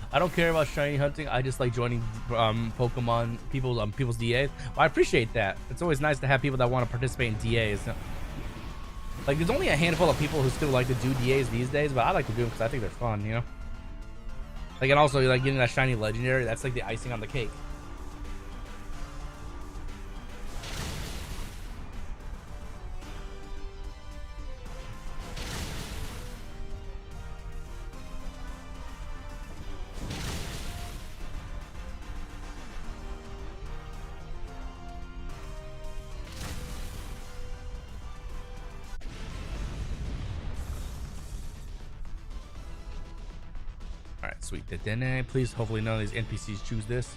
Speaker 1: I don't care about shiny hunting. I just like joining Pokemon people's DAs. Well, I appreciate that. It's always nice to have people that want to participate in DAs. Like, there's only a handful of people who still like to do DAs these days, but I like to do them because I think they're fun, you know? Like, and also, like, getting that shiny legendary, that's like the icing on the cake. Alright, sweet. Then please, hopefully none of these NPCs choose this.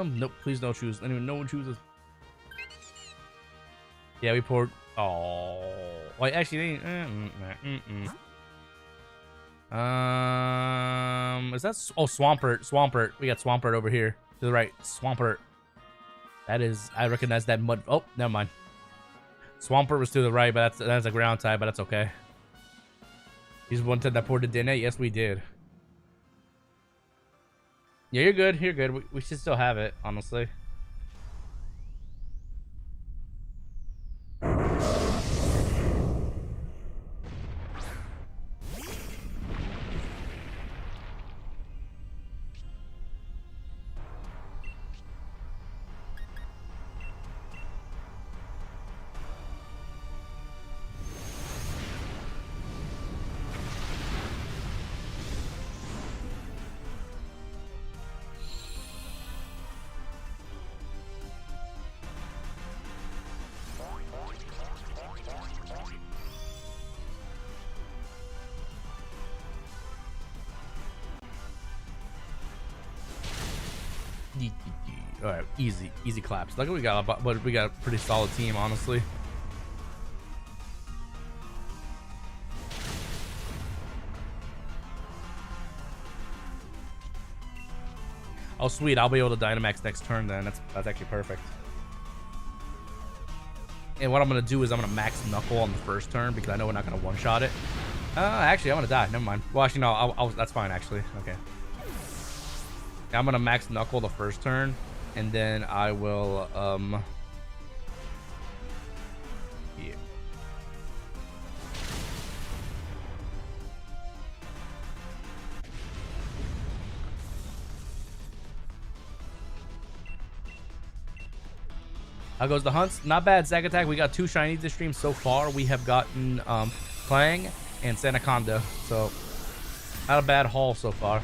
Speaker 1: Nope, please don't choose. Anyone, no one chooses. Yeah, we poured. Oh, wait, actually, is that? Oh, Swampert. Swampert. We got Swampert over here to the right. Swampert. That is, I recognize that mud. Oh, never mind. Swampert was to the right, but that's a ground type, but that's okay. He's one that poured the dinner. Yes, we did. Yeah, you're good. You're good. We should still have it, honestly. All right, easy claps. Like we got a pretty solid team, honestly. Oh sweet, I'll be able to Dynamax next turn then. That's actually perfect. And what I'm gonna do is I'm gonna max Knuckle on the first turn because I know we're not gonna one-shot it. Actually, I'm gonna die. Never mind. Well, actually, no. That's fine. Actually, okay. I'm gonna max Knuckle the first turn, and then I will How goes the hunts? Not bad, Zack Attack. We got 2 shinies this stream so far. We have gotten Clang and Sanaconda. So, not a bad haul so far.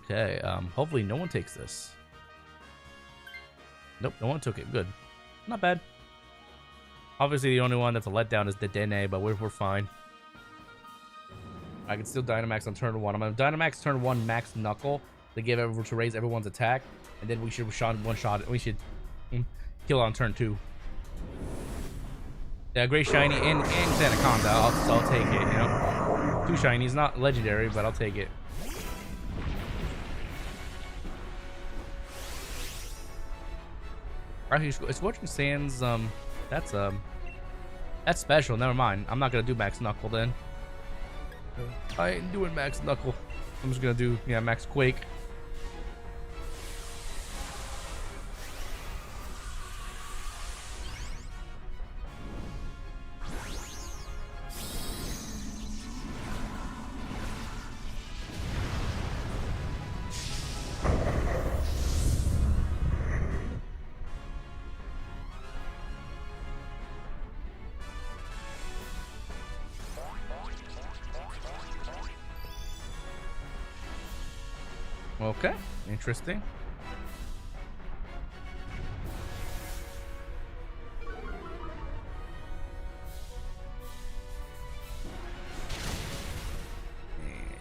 Speaker 1: Okay, hopefully no one takes this. Nope, no one took it. Good. Not bad. Obviously, the only one that's a letdown is the Dene, but we're fine. I can still Dynamax on turn 1. I'm going to Dynamax turn 1 Max Knuckle to raise everyone's attack, and then we should one-shot it. We should kill on turn 2. Yeah, Great Shiny and Sanaconda. I'll take it, you know. 2 shinies, not legendary, but I'll take it. Actually, Scorching Sands, that's special. Never mind. I'm not gonna do Max Knuckle then. I ain't doing Max Knuckle. I'm just gonna do, yeah, Max Quake. Okay, interesting.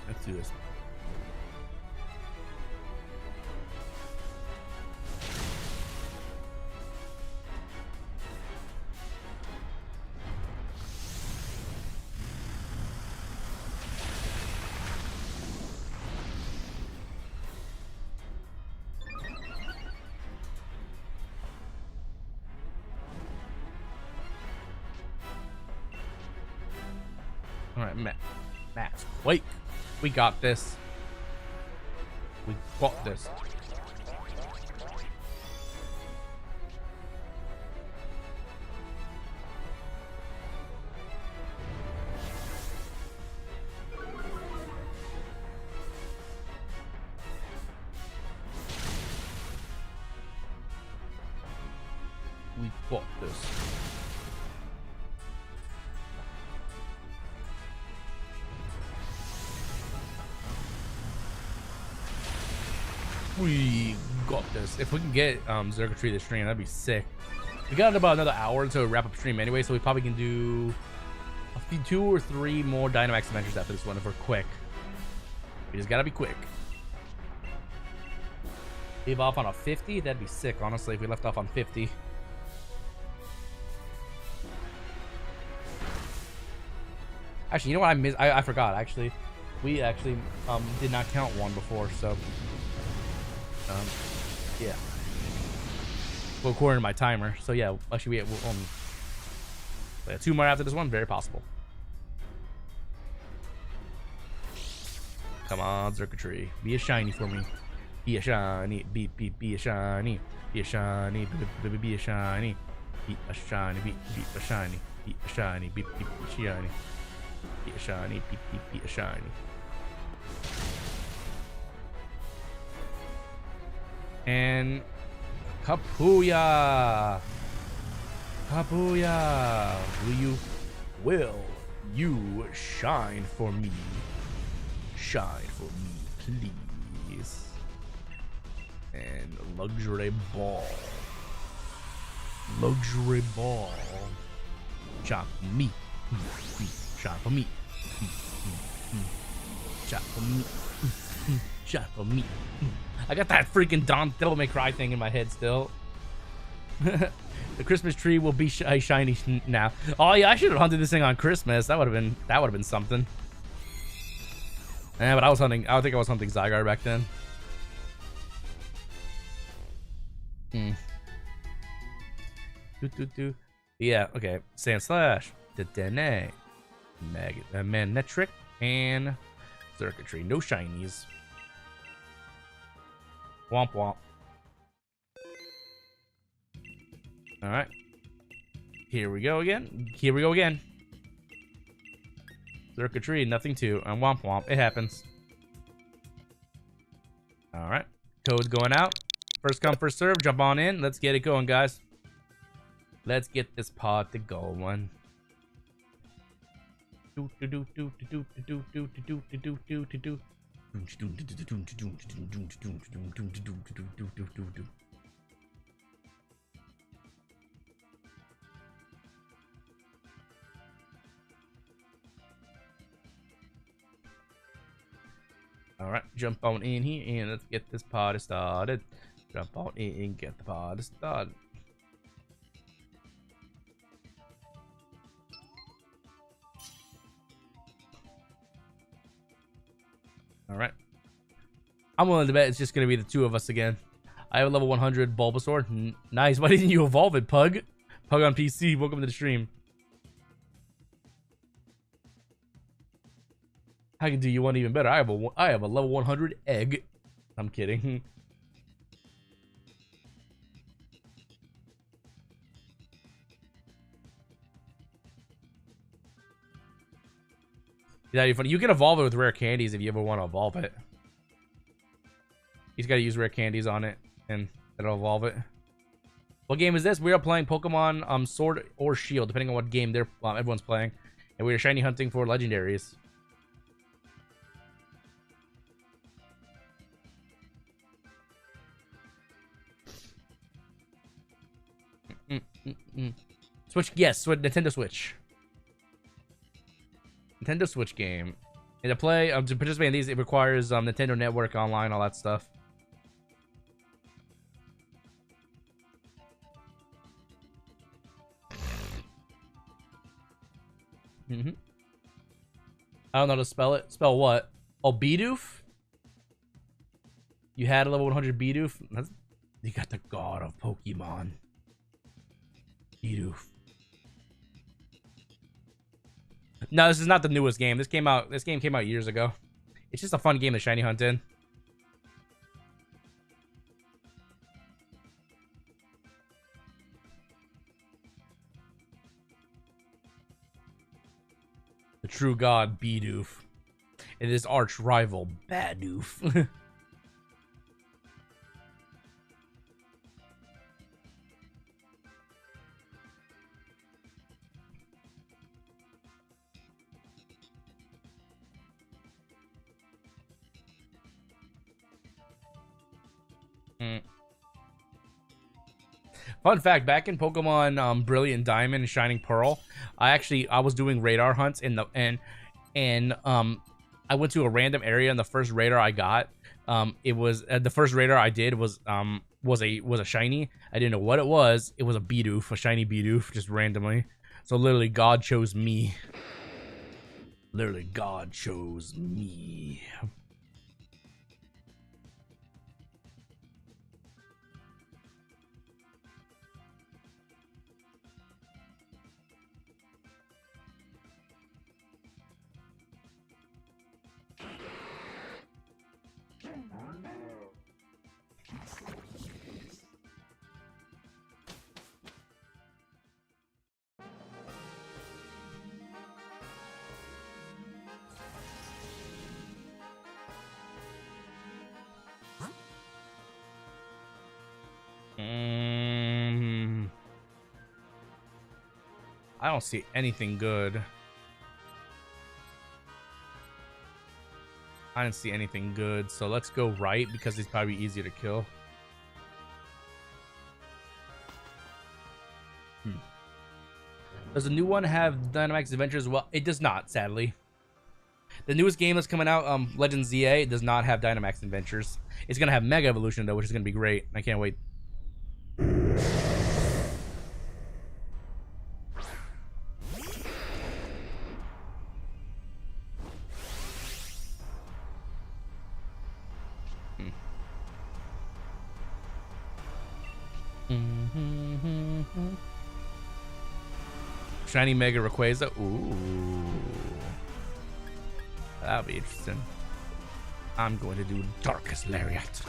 Speaker 1: Let's do this. Alright, Max Quake. We got this. We got this. We got this. We got this. If we can get Xurkitree the stream, that'd be sick. We got about another hour to wrap up stream anyway, so we probably can do a few 2 or 3 more Dynamax adventures after this one if we're quick. We just gotta be quick. Leave off on a 50? That'd be sick, honestly, if we left off on 50. Actually, you know what I missed? I forgot, actually. We actually did not count one before, so... yeah. Well, according to my timer. So yeah, actually we have 2 more after this one. Very possible. Come on, Xurkitree. Be a shiny for me. Be a shiny. Be a shiny. Be a shiny. Be a shiny. Be a shiny. Be a shiny. Be a shiny. Be a shiny. Be a shiny. Be a shiny. And Kapuya. Kapuya. Will you shine for me? Shine for me, please. And Luxury Ball. Luxury Ball. Shop for me. Shop for me. Shop for me. Shop for me. I got that freaking Devil May Cry thing in my head still. The Christmas tree will be shiny now. Oh yeah, I should have hunted this thing on Christmas. That would have been something. Yeah, but I think I was hunting Zygarde back then. Yeah, okay. Sand Slash, Dedenne, Magnetric, and Xurkitree. No shinies. Womp womp. Alright. Here we go again. Here we go again. Xurkitree, nothing to. And womp womp. It happens. Alright. Code going out. First come, first serve. Jump on in. Let's get it going, guys. Let's get this pod to going. Alright, jump on in here and let's get this party started. Jump on in and get the party started. Alright. I'm willing to bet it's just going to be the two of us again. I have a level 100 Bulbasaur. Nice. Why didn't you evolve it, Pug? Pug on PC. Welcome to the stream. I can do you one even better. I have a level 100 egg. I'm kidding. That'd be funny. You can evolve it with rare candies if you ever want to evolve it. He's got to use rare candies on it, and it'll evolve it. What game is this? We are playing Pokemon Sword or Shield, depending on what game they're everyone's playing, and we are shiny hunting for legendaries. Switch, yes, Nintendo Switch. Nintendo Switch game. And to play, to participate in these, it requires Nintendo Network Online, all that stuff. I don't know how to spell it. Spell what? Oh, Bidoof? You had a level 100 Bidoof? You got the god of Pokemon. Bidoof. No, this is not the newest game. This game came out years ago. It's just a fun game to shiny hunt in. The true god, Bidoof. And his arch rival, Badoof. Fun fact, back in Pokemon Brilliant Diamond and Shining Pearl, I was doing radar hunts I went to a random area, and the first radar I got, it was the first radar I did was a shiny. I didn't know what it was. It was a Bidoof, a shiny Bidoof, just randomly. So literally God chose me. Literally God chose me. I don't see anything good. I didn't see anything good, so let's go right because it's probably easier to kill. Does the new one have Dynamax Adventures? Well, it does not, sadly. The newest game that's coming out, Legends ZA, does not have Dynamax Adventures. It's gonna have Mega Evolution though, which is gonna be great. I can't wait. Shiny Mega Rayquaza. Ooh. That'll be interesting. I'm going to do Darkest Lariat.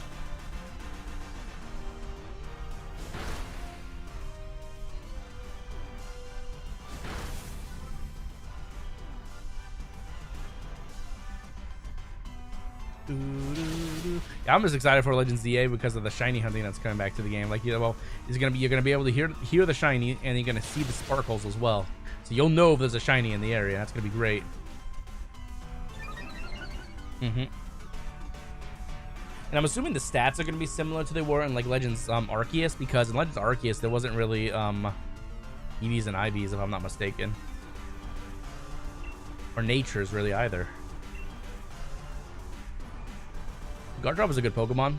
Speaker 1: Yeah, I'm just excited for Legends ZA because of the shiny hunting that's coming back to the game. Like, you know, well, you're gonna be able to hear the shiny, and you're gonna see the sparkles as well. So you'll know if there's a shiny in the area. That's gonna be great. And I'm assuming the stats are gonna be similar to they were in like Legends Arceus, because in Legends Arceus there wasn't really EVs and IVs, if I'm not mistaken, or natures really either. Gardrop is a good Pokemon.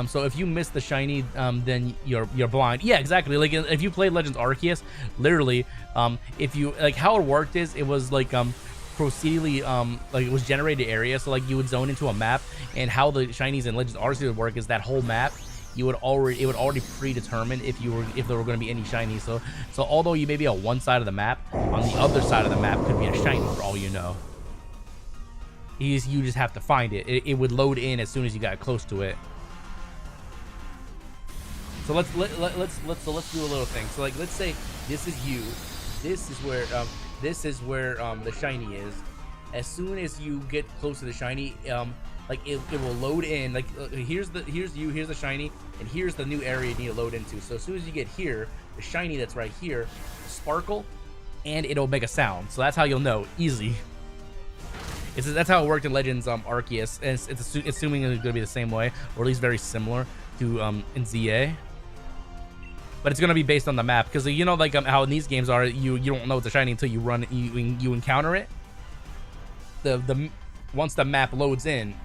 Speaker 1: So if you miss the shiny, then you're blind. Yeah, exactly. Like if you played Legends Arceus, literally, if you like how it worked is it was like procedurally like it was generated area. So like you would zone into a map, and how the shinies in Legends Arceus would work is that whole map it would already predetermine if there were going to be any shinies. So although you may be on one side of the map, on the other side of the map could be a shiny for all you know. You just have to find it. It would load in as soon as you got close to it. So let's do a little thing. So like let's say this is you. This is where the shiny is. As soon as you get close to the shiny, like it will load in. Like here's the shiny, and here's the new area you need to load into. So as soon as you get here, the shiny that's right here will sparkle, and it'll make a sound. So that's how you'll know. Easy. That's how it worked in Legends Arceus, and it's assuming it's going to be the same way, or at least very similar to in ZA. But it's going to be based on the map, because you know, like how in these games are, you don't know it's a shiny until you run, you encounter it. Once the map loads in,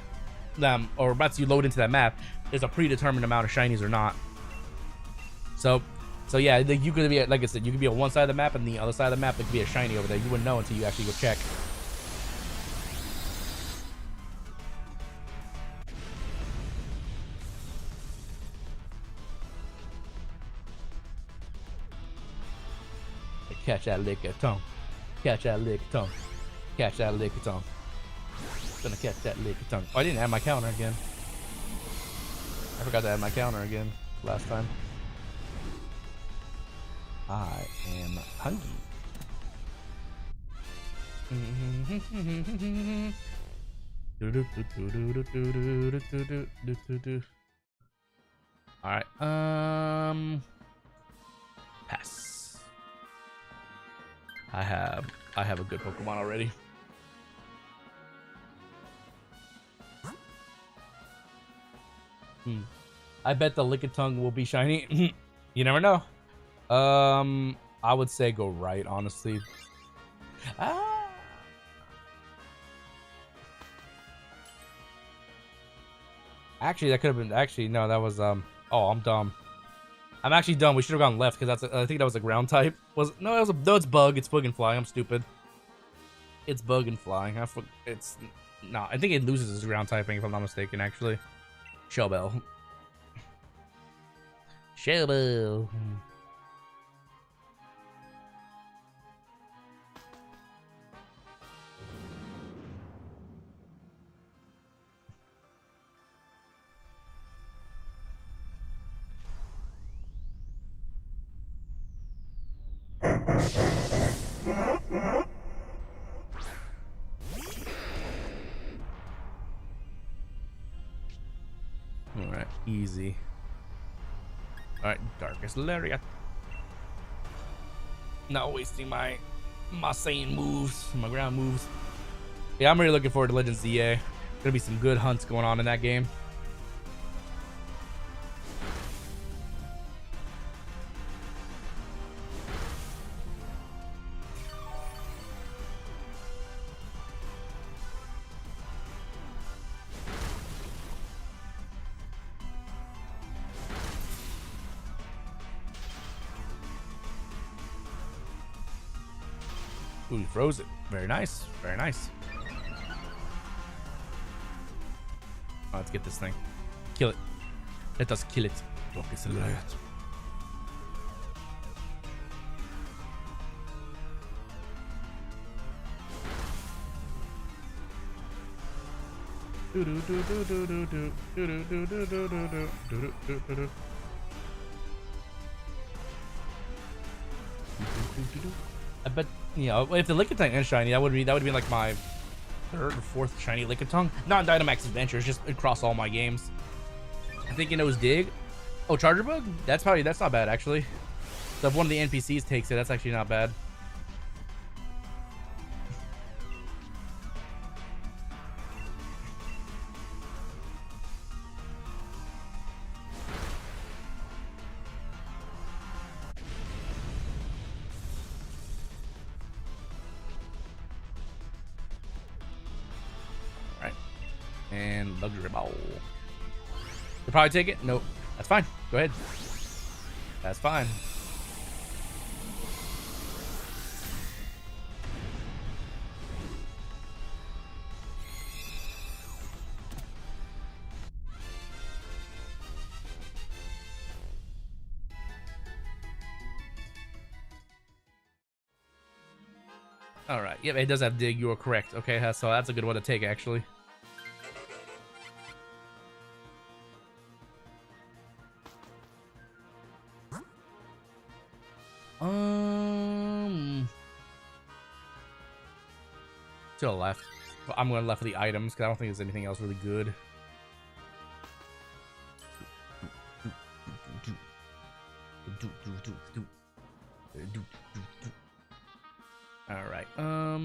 Speaker 1: or once you load into that map, there's a predetermined amount of shinies or not. So yeah, you could be, like I said, you could be on one side of the map, and the other side of the map there could be a shiny over there. You wouldn't know until you actually go check. Catch that liquor tongue. Catch that liquor tongue. Catch that liquor tongue. Gonna catch that liquor tongue. Oh, I didn't add my counter again. I forgot to add my counter again last time. I am hungry. Alright, pass. I have a good Pokemon already. I bet the Lickitung will be shiny. You never know. I would say go right, honestly. Actually, that could have been. Actually, no, that was oh, I'm dumb. I'm actually dumb. We should have gone left, because I think that was a ground type. No, it's bug. It's bug and flying. I'm stupid. It's bug and flying. It's no. I think it loses its ground typing if I'm not mistaken. Actually, Shellbell. Shellbell. Alright, easy. Alright, Darkest Lariat. Not wasting my Saiyan moves, my ground moves. Yeah, I'm really looking forward to Legends ZA. Gonna be some good hunts going on in that game. Ooh, he froze it. Very nice. Very nice. Oh, let's get this thing. Kill it. Let us kill it. Darkest Lariat. I bet, you know, if the Lickitung is shiny, that would be like my third or fourth shiny Lickitung. Not Dynamax Adventures, just across all my games. I think it knows Dig. Oh, Charger Bug? That's not bad actually. So if one of the NPCs takes it, that's actually not bad. And Luxury Ball. You'll probably take it? Nope. That's fine. Go ahead. That's fine. Alright. Yep, it does have Dig. You are correct. Okay, so that's a good one to take, actually. To the left. I'm going left for the items because I don't think there's anything else really good. Alright.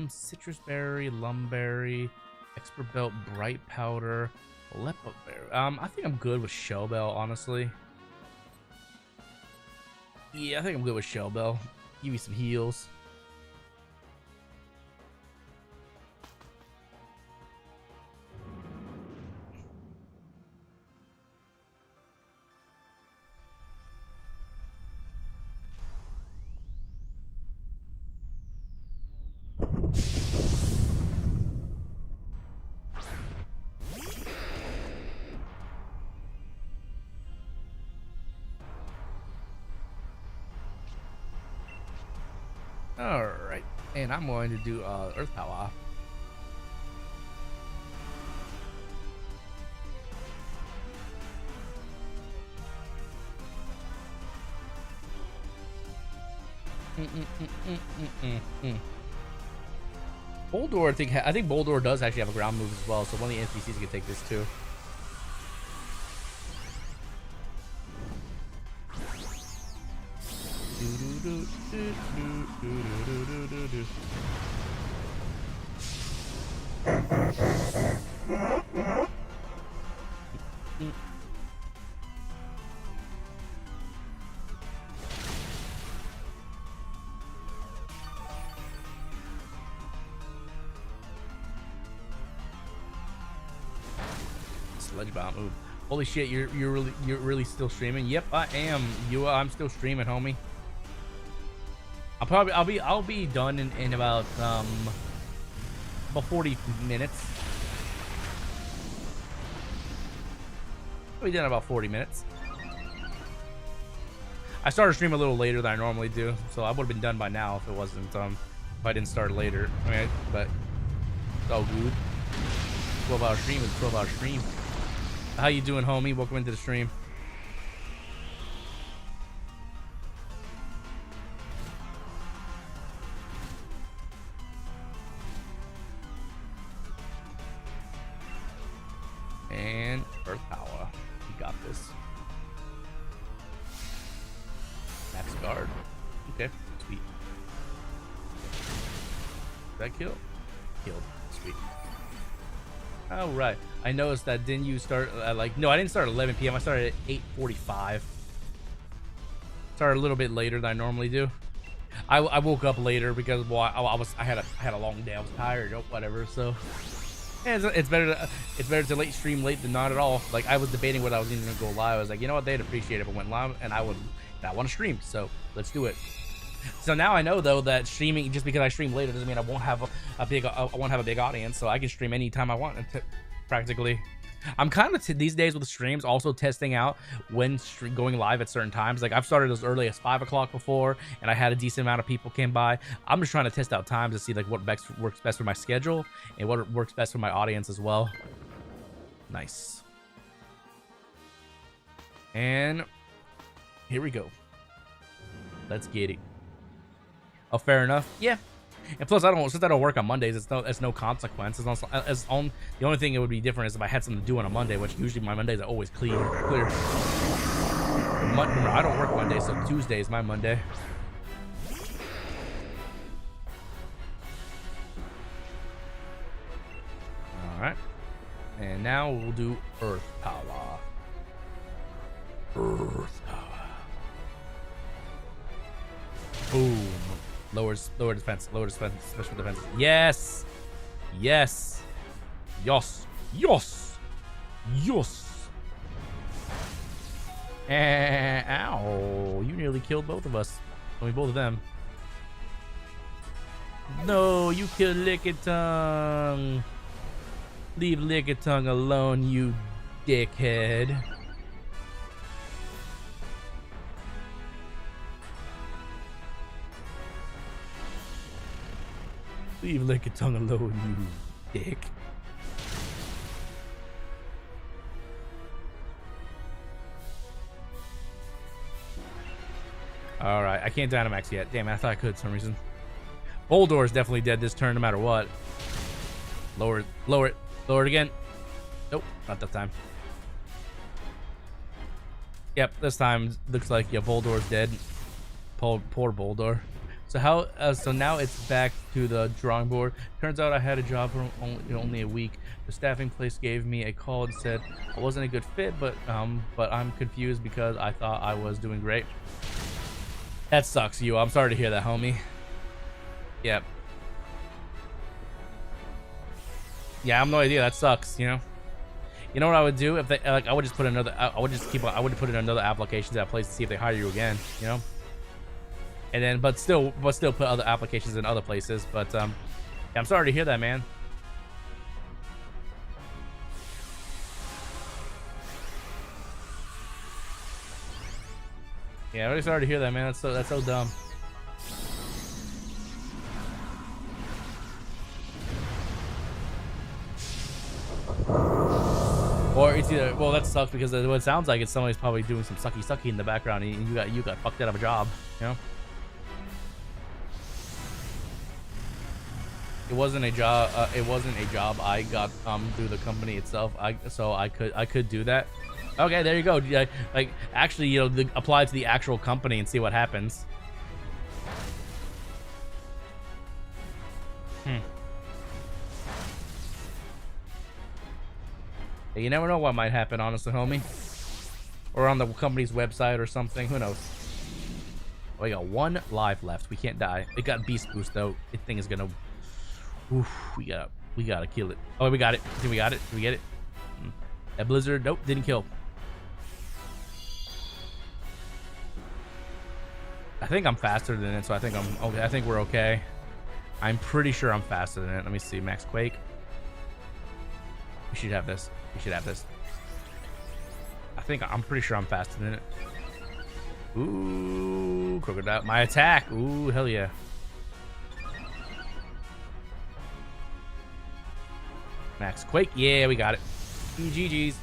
Speaker 1: Citrus Berry, Lumberry, Expert Belt, Bright Powder, Lepo Berry. I think I'm good with Shell Bell, honestly. Yeah, I think I'm good with Shell Bell. Give me some heals. Alright, and I'm going to do Earth Power. Boldor, I think Boldor does actually have a ground move as well, so one of the NPCs can take this too. Sledge Bomb. Ooh. Holy shit, you're really still streaming? Yep, I am. I'm still streaming, homie. I'll be done in about 40 minutes. I'll be done in about 40 minutes. I started streaming a little later than I normally do, so I would have been done by now if it wasn't if I didn't start later. I mean, but it's all good. 12-hour stream is 12-hour stream. How you doing, homie? Welcome into the stream. And Earth Power. You got this. Max guard. Okay, sweet. Did that kill? Killed. Sweet. All right. I noticed that. Didn't you start no, I didn't start at 11 p.m. I started at 8:45. Started a little bit later than I normally do. I woke up later because well, I had a long day. I was tired or whatever. So yeah, it's better to late stream late than not at all. Like I was debating whether I was even gonna go live. I was like, you know what, they'd appreciate it if I went live, and I want to stream. So let's do it. So now I know though that streaming, just because I stream later doesn't mean I won't have a big audience. So I can stream anytime I want. Practically, I'm kind of these days with the streams also testing out when going live at certain times. Like I've started as early as 5 o'clock before, and I had a decent amount of people came by. I'm just trying to test out times to see like what works best for my schedule and what works best for my audience as well. Nice. And here we go. Let's get it. Oh, fair enough. Yeah, And plus, since I don't work on Mondays, it's no consequence. The only thing it would be different is if I had something to do on a Monday, which usually my Mondays are always clear. I don't work Mondays, so Tuesday is my Monday. All right, and now we'll do Earth Power. Earth Power. Boom. Lower defense, special defense. Yes! Yes! Yos! Yos! Yos! Ow! You nearly killed both of us. I mean, both of them. No, you killed Xurkitree. Leave Xurkitree alone, you dickhead. Leave Xurkitree alone, you dick. Alright, I can't Dynamax yet. Damn it, I thought I could for some reason. Boldor's definitely dead this turn no matter what. Lower it, lower it, lower it again. Nope, not that time. Yep, this time looks like Boldor's dead. Poor Boldor. So so now it's back to the drawing board. Turns out I had a job for only a week. The staffing place gave me a call and said I wasn't a good fit, but I'm confused because I thought I was doing great. That sucks, you. I'm sorry to hear that, homie. Yep. Yeah, I have no idea. That sucks, you know. You know what I would do if they I would just put another. I would put in another application to that place to see if they hire you again. You know. And then, but still put other applications in other places. But yeah, I'm sorry to hear that, man. Yeah, I'm really sorry to hear that, man. That's so dumb. Or it's either, well, that sucks because what it sounds like is somebody's probably doing some sucky in the background, and you got fucked out of a job, you know. It wasn't a job. It wasn't a job I got through the company itself. So I could do that. Okay, there you go. Like actually, you know, apply to the actual company and see what happens. You never know what might happen, honestly, homie. Or on the company's website or something. Who knows? Oh, we got 1 life left. We can't die. It got beast boost though. This thing is gonna. Oof, we gotta kill it. Oh, we got it. Did we got it? Did we get it? That blizzard. Nope, didn't kill. I think I'm faster than it, so I think I'm okay. I think we're okay. I'm pretty sure I'm faster than it. Let me see. Max Quake. We should have this. We should have this. I'm pretty sure I'm faster than it. Ooh, crocodile. My attack. Ooh, hell yeah. Max Quake. Yeah, we got it. GG's.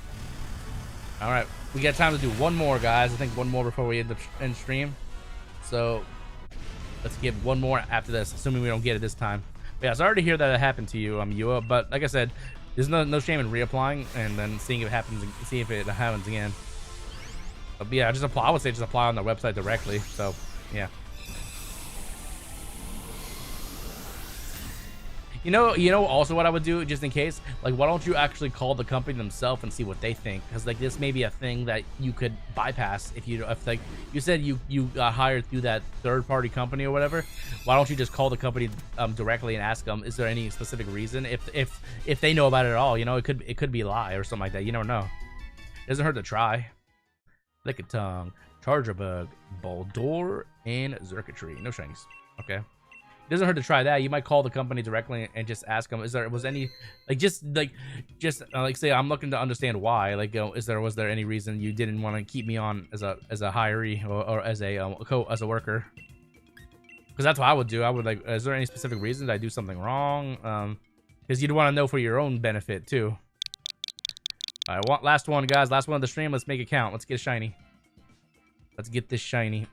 Speaker 1: All right, we got time to do one more, guys. I think one more before we end stream. So let's give one more after this, assuming we don't get it this time. But yeah, sorry to hear that it happened to you, Yua. But like I said, there's no shame in reapplying and then seeing if it happens, see if it happens again. But yeah, just apply. I would say just apply on the website directly. So yeah. You know. Also, what I would do, just in case, like, why don't you actually call the company themselves and see what they think? Because like this may be a thing that you could bypass if like you said you got hired through that third-party company or whatever. Why don't you just call the company directly and ask them, is there any specific reason? If they know about it at all, you know, it could be a lie or something like that. You never know. It doesn't hurt to try. Xurkitree, Charger Bug, Boldor, and Xurkitree. No shinies. Okay. It doesn't hurt to try that. You might call the company directly and just ask them, was any like say I'm looking to understand why, like, you know, was there any reason you didn't want to keep me on as a hiree or as a worker? Because that's what I would do. I would like, is there any specific reason? Did I do something wrong? Because you'd want to know for your own benefit too. All right, last one, guys. Last one of the stream. Let's make it count. Let's get a shiny. Let's get this shiny.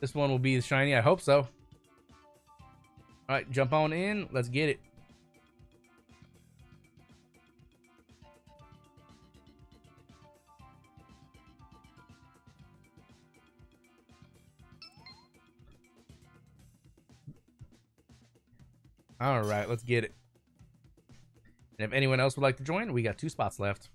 Speaker 1: This one will be shiny. I hope so. All right, jump on in. Let's get it. All right, let's get it. And if anyone else would like to join, we got 2 spots left.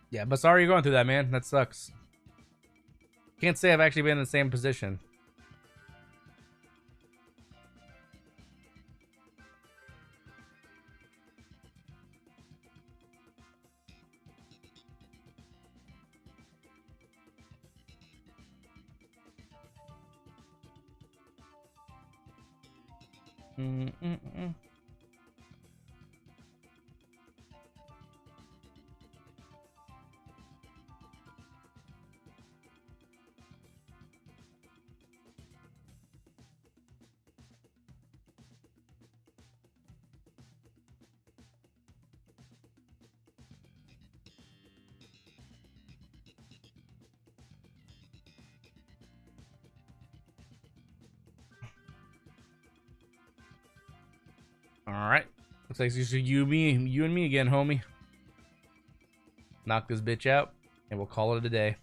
Speaker 1: Yeah, but sorry you're going through that, man. That sucks. Can't say I've actually been in the same position. All right, looks like it's just you and me again, homie. Knock this bitch out, and we'll call it a day.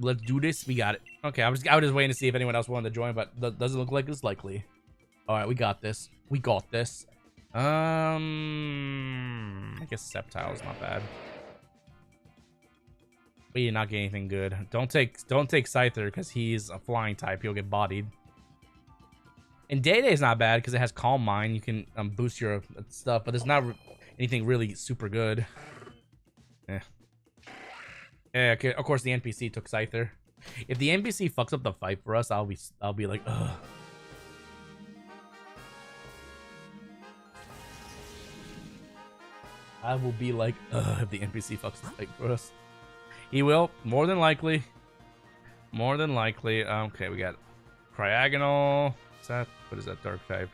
Speaker 1: Let's do this. We got it. Okay, I was just waiting to see if anyone else wanted to join, but that doesn't look like it's likely. All right, we got this. We got this. I guess Sceptile's not bad. But you're not getting anything good. Don't take Scyther because he's a flying type. He'll get bodied. And Day-Day's not bad because it has Calm Mind. You can boost your stuff, but it's not anything really super good. Yeah, okay, of course the NPC took Scyther. If the NPC fucks up the fight for us, I'll be like, ugh. I will be like, ugh, if the NPC fucks the fight for us. He will, more than likely. More than likely. Okay, we got Cryogonal. What is that dark type?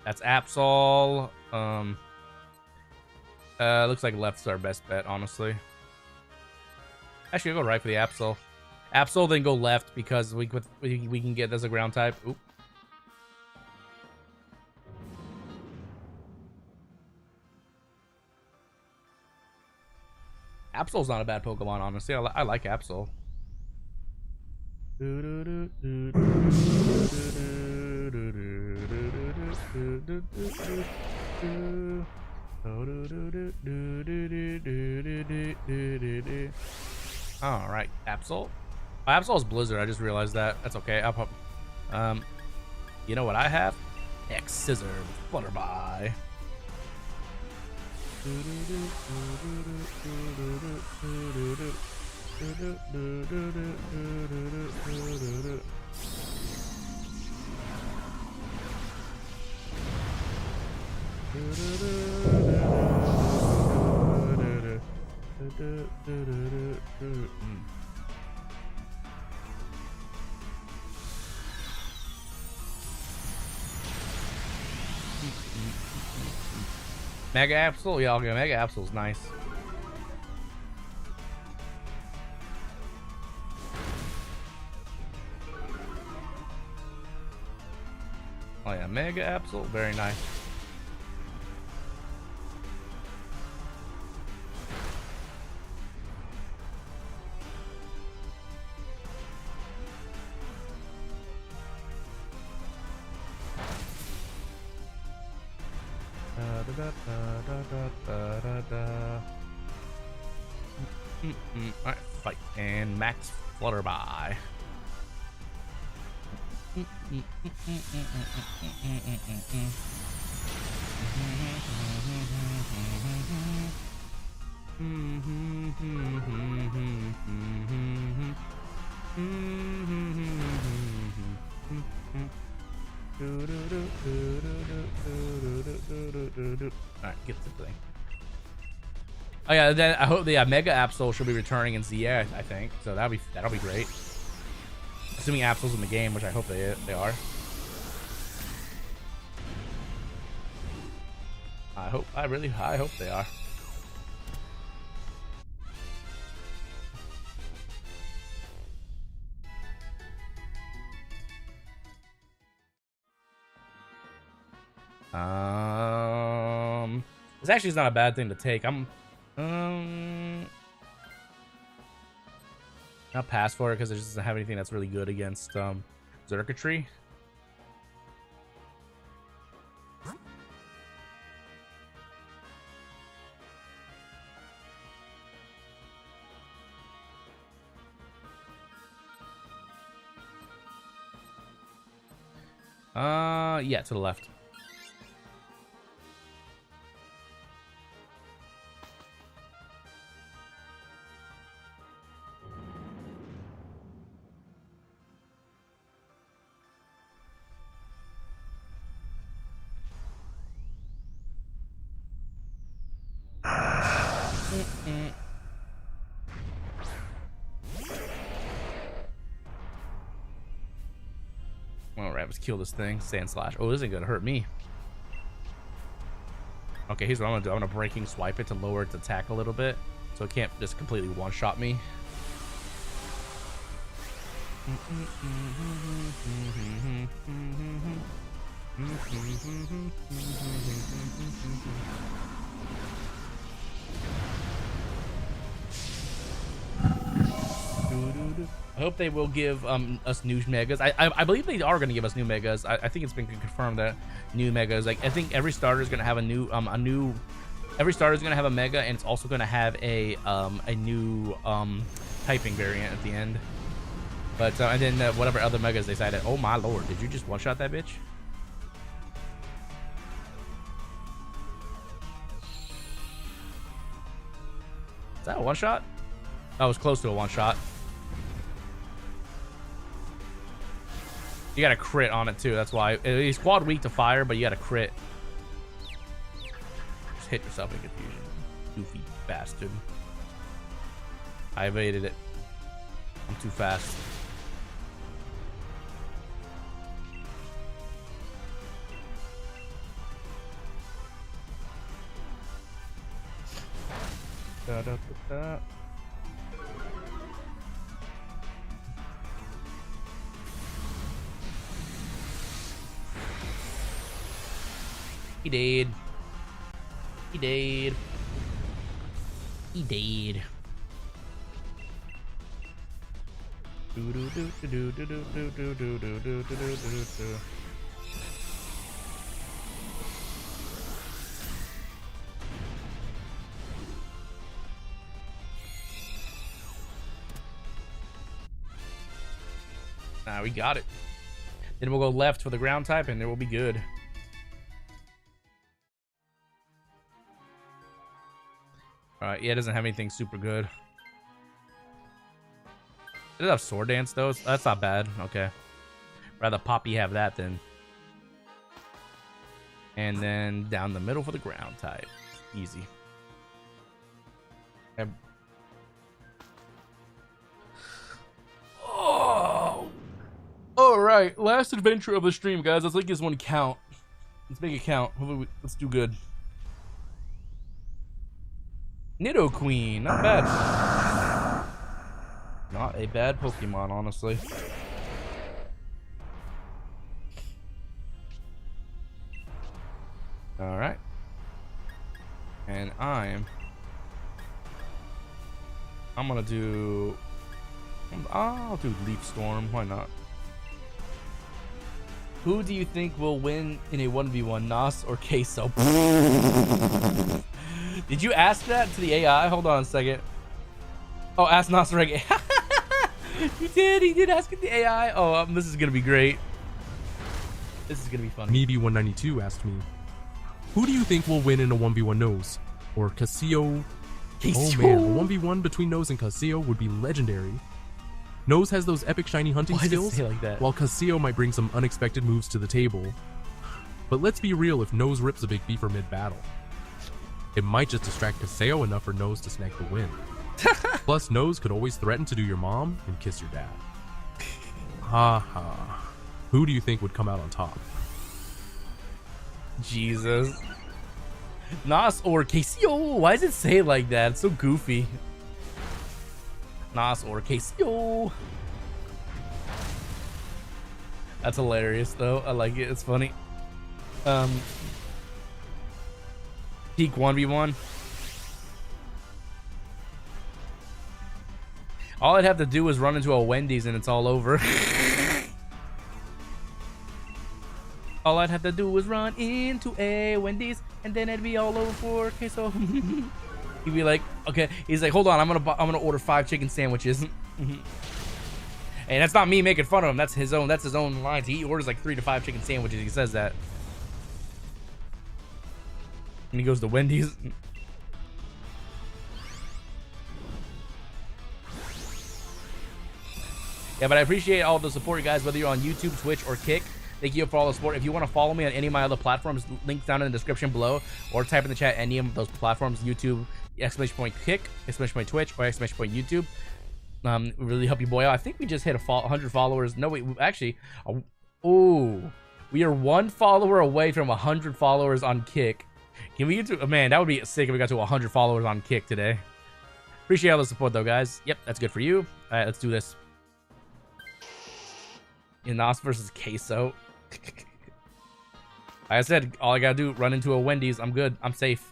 Speaker 1: That's Absol. Looks like left's our best bet, honestly. Actually, I'll go right for the Absol. Absol, then go left because we can get as a ground type. Oop. Absol's not a bad Pokemon, honestly. I like Absol. Alright, Absol. Oh, Absol's Blizzard, I just realized that. That's okay. I'll pop. You know what I have? X-Scissor, Flutterby. Mega Absol? Yeah, okay, Mega Absol's nice. Oh yeah, Mega Absol, very nice. Alright, fight. And max flutterby. Alright, get the thing. Oh yeah, then I hope the Mega Absol should be returning in ZA, I think. So that'll be great. Assuming Absol's in the game, which I hope they are. I hope they are. This actually is not a bad thing to take. I'm not pass for it because it just doesn't have anything that's really good against Xurkitree. Yeah, to the left. Alright, let's kill this thing. Sand slash. Oh, this isn't gonna hurt me. Okay, here's what I'm gonna do. I'm gonna breaking swipe it to lower its attack a little bit, so it can't just completely one-shot me. I hope they will give us new megas. I believe they are going to give us new megas. I think it's been confirmed that new megas. Like I think every starter is going to have a new every starter is going to have a mega, and it's also going to have a new typing variant at the end. But and then whatever other megas they decided. Oh my lord! Did you just one shot that bitch? Is that a one shot? That was close to a one shot. You got a crit on it too. That's why he's quad weak to fire, but you got a crit. Just hit yourself in confusion, goofy bastard. I evaded it. I'm too fast. Da, da, da, da. He did. He did. He did. Nah, we got it. Then we'll go left for the ground type, and it will be good. Alright, yeah, it doesn't have anything super good. It does have Sword Dance, though. That's not bad. Okay. Rather Poppy have that then. And then down the middle for the ground type. Easy. Oh! Alright, last adventure of the stream, guys. Let's make this one count. Let's make it count. Hopefully let's do good. Nidoqueen, not bad. Not a bad Pokemon, honestly. Alright. And I'm gonna do... I'll do Leaf Storm, why not? Who do you think will win in a 1v1, Nos or Queso? Did you ask that to the AI? Hold on a second. Oh, ask Nosirrag. He did ask it the AI. Oh, this is gonna be great. This is gonna be funny.
Speaker 10: Meeby192 asked me, who do you think will win in a 1v1 Nose? Or Casio? Oh man, a 1v1 between Nose and Casio would be legendary. Nose has those epic shiny hunting skills,
Speaker 1: like that?
Speaker 10: while Casio might bring some unexpected moves to the table. But let's be real, if Nose rips a big beefer mid-battle, it might just distract Casio enough for Nose to snag the win. Plus, Nose could always threaten to do your mom and kiss your dad. Ha ha. Who do you think would come out on top?
Speaker 1: Jesus. Nos or Casio? Why does it say it like that? It's so goofy. Nos or Casio. That's hilarious though. I like it. It's funny. Peak 1v1. All I'd have to do is run into a Wendy's and it's all over. All I'd have to do is run into a Wendy's and then it'd be all over for Queso. He'd be like, okay. He's like, hold on, I'm gonna order 5 chicken sandwiches. And that's not me making fun of him. That's his own lines. He orders like 3 to 5 chicken sandwiches. He says that. And he goes to Wendy's. Yeah, but I appreciate all the support, you guys, whether you're on YouTube, Twitch, or Kick. Thank you for all the support. If you want to follow me on any of my other platforms, links down in the description below, or type in the chat any of those platforms, YouTube, !Kick, !Twitch, or !YouTube. Really help you boy out. I think we just hit 100 followers. No, wait, actually, we are 1 follower away from 100 followers on Kick. Can we get to, man, that would be sick if we got to 100 followers on Kick today. Appreciate all the support though, guys. Yep, that's good for you. All right, let's do this. Nos versus Queso. Like I said, all I gotta do, run into a Wendy's. I'm good. I'm safe.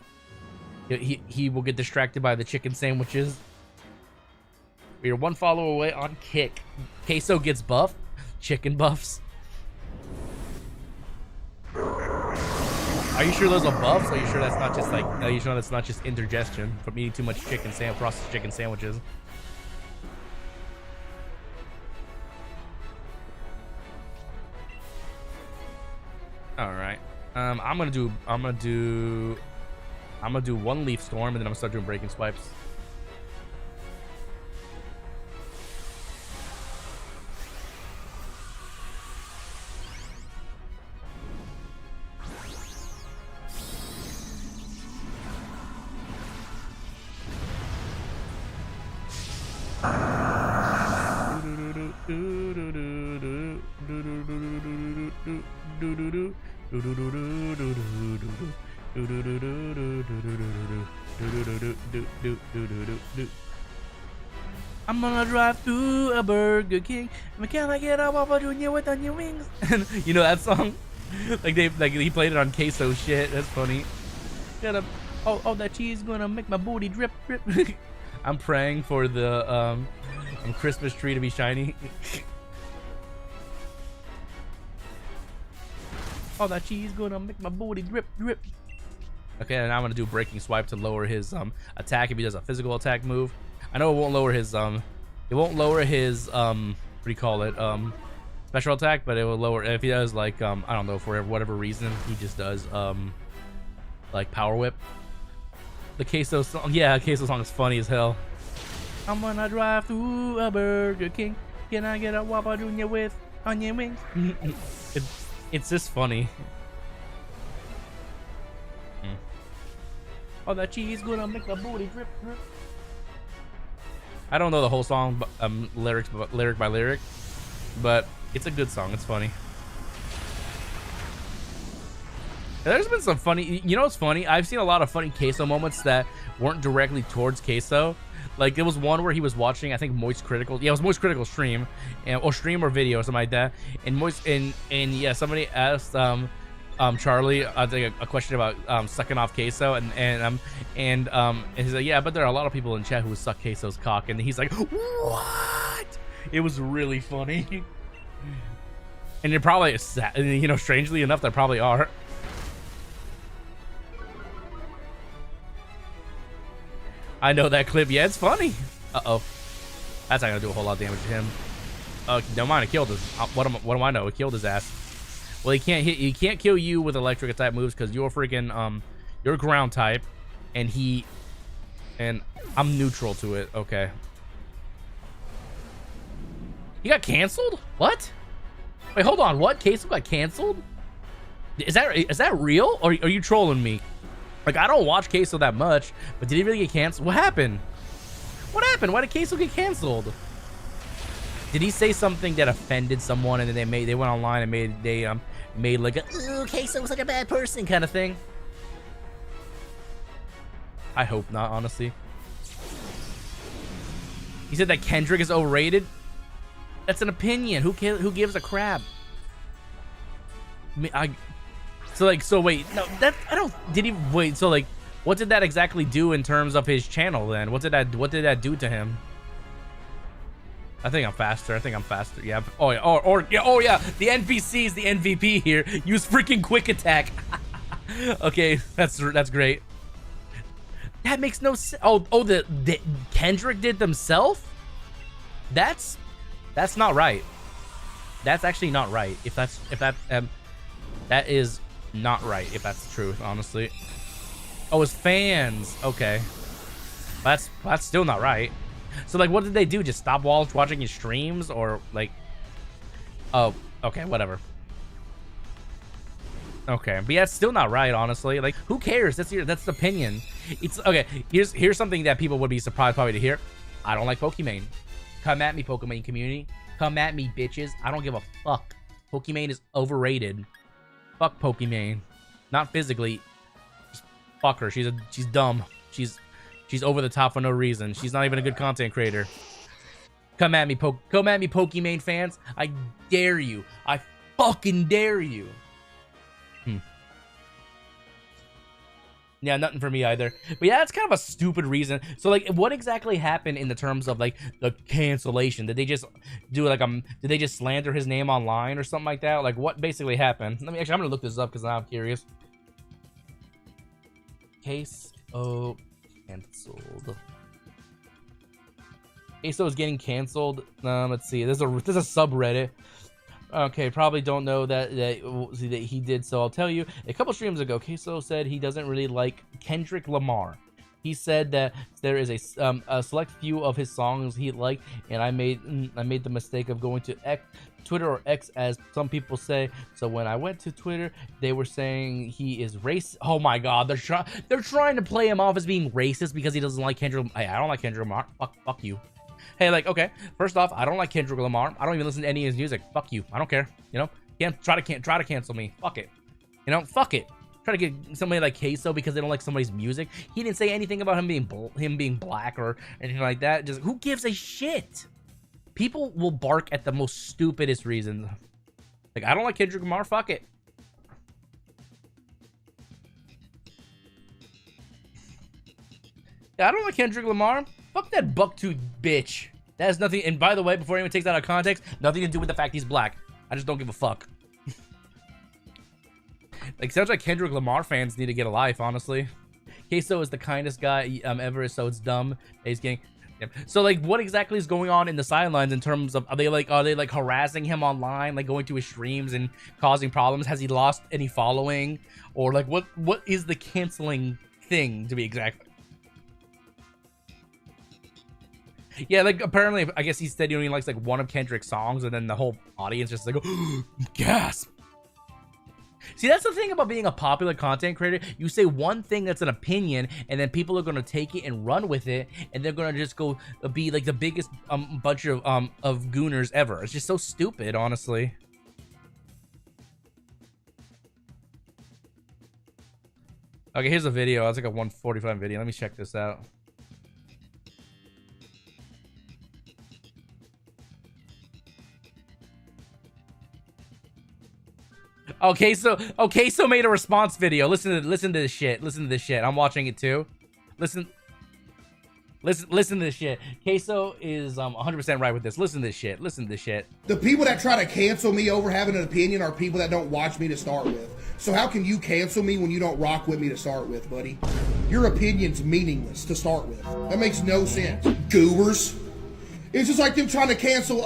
Speaker 1: He will get distracted by the chicken sandwiches. We are 1 follower away on Kick. Queso gets buff. Chicken buffs. Are you sure those are buffs? Are you sure that's not just like? Are you sure that's not just indigestion from eating too much processed chicken sandwiches? All right. I'm gonna do 1 leaf storm and then I'm gonna start doing breaking swipes. I'm gonna drive through a Burger King. Can I get a Papa Junior with onion wings? You know that song? Like he played it on Queso shit. That's funny. Oh, that cheese gonna make my booty drip. I'm praying for the Christmas tree to be shiny. Oh, that cheese gonna make my booty drip. Okay, and I'm gonna do breaking swipe to lower his attack if he does a physical attack move. I know it won't lower his what do you call it, special attack, but it will lower if he does like I don't know, for whatever reason he just does like power whip. The Queso song, yeah, Queso song is funny as hell. I'm gonna drive through a Burger King. Can I get a Whopper Junior with onion wings? It's just funny. Oh, that cheese gonna make my booty drip. I don't know the whole song, but, lyric by lyric, but it's a good song. It's funny. There's been some funny, you know what's funny? I've seen a lot of funny Queso moments that weren't directly towards Queso. Like there was one where he was watching, I think Moist Critical. Yeah, it was Moist Critical stream, or stream or video or something like that. And yeah, somebody asked Charlie I think a question about sucking off Queso, and he's like, yeah, but there are a lot of people in chat who suck Queso's cock, and he's like, what? It was really funny. And it probably is, you know, strangely enough, there probably are. I know that clip. Yeah, it's funny. Uh-oh. That's not gonna do a whole lot of damage to him. Never mind, it killed his. What do I know? It killed his ass. Well, he can't kill you with electric type moves because you're freaking you're ground type, and I'm neutral to it. Okay. He got canceled? What? Wait, hold on. What? Queso got canceled? Is that real? Or are you trolling me? Like, I don't watch Queso that much, but did he really get canceled? What happened? What happened? Why did Queso get canceled? Did he say something that offended someone, and then they went online and made like a, ooh, Queso was like a bad person kind of thing? I hope not, honestly. He said that Kendrick is overrated. That's an opinion. Who gives a crap? So wait, no, that I don't. Did he wait? So like, what did that exactly do in terms of his channel? Then what did that do to him? I think I'm faster. Yeah. Oh yeah. The NPC's the MVP here. Use freaking quick attack. Okay, that's great. That makes no sense. Oh, the Kendrick did themselves? That's not right. That's actually not right. That is not right if that's the truth, honestly. Oh, his fans. Okay. That's still not right. So like, what did they do? Just stop watching his streams, or like? Oh, okay, whatever. Okay, but yeah, it's still not right, honestly. Like, who cares? That's the opinion. It's okay. Here's something that people would be surprised probably to hear. I don't like Pokimane. Come at me, Pokimane community. Come at me, bitches. I don't give a fuck. Pokimane is overrated. Fuck Pokimane. Not physically. Just fuck her. She's dumb. She's over the top for no reason. She's not even a good content creator. Come at me, Pokimane fans. I dare you. I fucking dare you. Yeah, nothing for me either. But yeah, that's kind of a stupid reason. So like, what exactly happened in the terms of like the cancellation? Did they just do like did they just slander his name online or something like that? Like, what basically happened? I'm gonna look this up because now I'm curious. Queso canceled. Queso is getting canceled. Let's see. There's a subreddit. Okay, probably don't know that he did, so I'll tell you. A couple streams ago, Queso said he doesn't really like Kendrick Lamar. He said that there is a select few of his songs he liked, and I made the mistake of going to Twitter or X, as some people say. So when I went to Twitter, they were saying he is racist. Oh my God, they're trying to play him off as being racist because he doesn't like Kendrick. Hey, I don't like Kendrick Lamar. Fuck you. Hey, like, okay, first off, I don't like Kendrick Lamar. I don't even listen to any of his music. Fuck you. I don't care. You know, can't try to cancel me. Fuck it. You know, fuck it. Try to get somebody like Queso because they don't like somebody's music. He didn't say anything about him being black or anything like that. Just who gives a shit? People will bark at the most stupidest reasons. Like, I don't like Kendrick Lamar. Fuck it. Yeah, I don't like Kendrick Lamar. Fuck that bucktooth bitch. That has nothing, and by the way, before anyone takes that out of context, nothing to do with the fact he's black. I just don't give a fuck. Like, sounds like Kendrick Lamar fans need to get a life, honestly. Queso is the kindest guy ever, so it's dumb that he's getting... So, like, what exactly is going on in the sidelines in terms of, are they like harassing him online, like going to his streams and causing problems? Has he lost any following? Or, like, what is the canceling thing, to be exact? Yeah, like, apparently, I guess he said he only likes, like, one of Kendrick's songs, and then the whole audience just, like, oh, gasp. See, that's the thing about being a popular content creator. You say one thing that's an opinion, and then people are going to take it and run with it, and they're going to just go be, like, the biggest bunch of gooners ever. It's just so stupid, honestly. Okay, here's a video. It's like a 1:45 video. Let me check this out. Okay, so made a response video. Listen to this shit. Listen to this shit. I'm watching it too. Listen to this shit. Queso is 100% right with this. Listen to this shit. Listen to this shit.
Speaker 11: The people that try to cancel me over having an opinion are people that don't watch me to start with. So how can you cancel me when you don't rock with me to start with, buddy? Your opinion's meaningless to start with. That makes no sense. Goobers. It's just like them trying to cancel,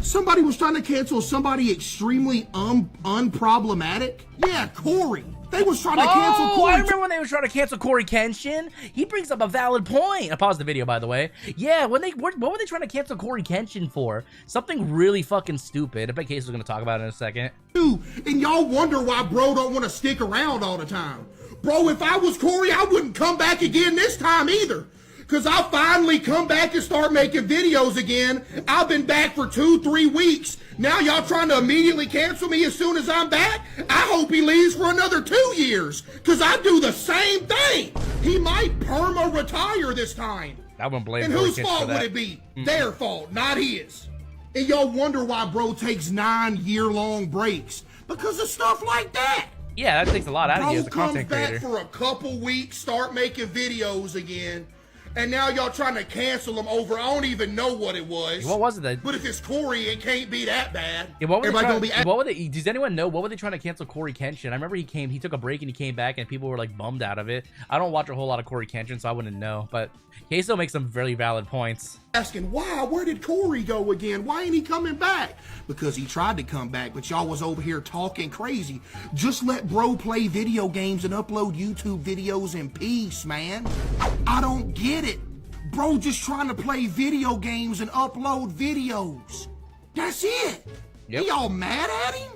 Speaker 11: somebody was trying to cancel somebody extremely unproblematic. Yeah, Corey. They was trying to cancel Corey.
Speaker 1: I remember when they were trying to cancel Corey Kenshin. He brings up a valid point. I paused the video, by the way. Yeah, what were they trying to cancel Corey Kenshin for? Something really fucking stupid. I bet Case was gonna talk about it in a second.
Speaker 11: And y'all wonder why bro don't want to stick around all the time. Bro, if I was Corey, I wouldn't come back again this time either. Cause I'll finally come back and start making videos again. I've been back for 2-3 weeks. Now y'all trying to immediately cancel me as soon as I'm back? I hope he leaves for another 2 years. Cause I do the same thing. He might perma-retire this time.
Speaker 1: I wouldn't blame
Speaker 11: And
Speaker 1: Corey
Speaker 11: whose
Speaker 1: Kenshin
Speaker 11: fault
Speaker 1: for
Speaker 11: would
Speaker 1: that.
Speaker 11: it be? Their fault, not his. And y'all wonder why bro takes 9-year-long breaks. Because of stuff like that.
Speaker 1: Yeah, that takes a lot out of you as a content
Speaker 11: comes
Speaker 1: creator.
Speaker 11: back for a couple weeks, start making videos again. And now y'all trying to cancel him over, I don't even know what it was.
Speaker 1: What was it?
Speaker 11: But if it's Corey, it can't be that bad.
Speaker 1: Yeah, what were
Speaker 11: Everybody
Speaker 1: they
Speaker 11: gonna be
Speaker 1: what were they, does anyone know what were they trying to cancel Corey Kenshin? I remember he took a break and he came back and people were like bummed out of it. I don't watch a whole lot of Corey Kenshin, so I wouldn't know. But Queso makes some very valid points.
Speaker 11: asking, why? Where did Corey go again? Why ain't he coming back? Because he tried to come back, but y'all was over here talking crazy. Just let bro play video games and upload YouTube videos in peace, man. I don't get it. Bro just trying to play video games and upload videos. That's it.
Speaker 1: Yep.
Speaker 11: Y'all mad at him?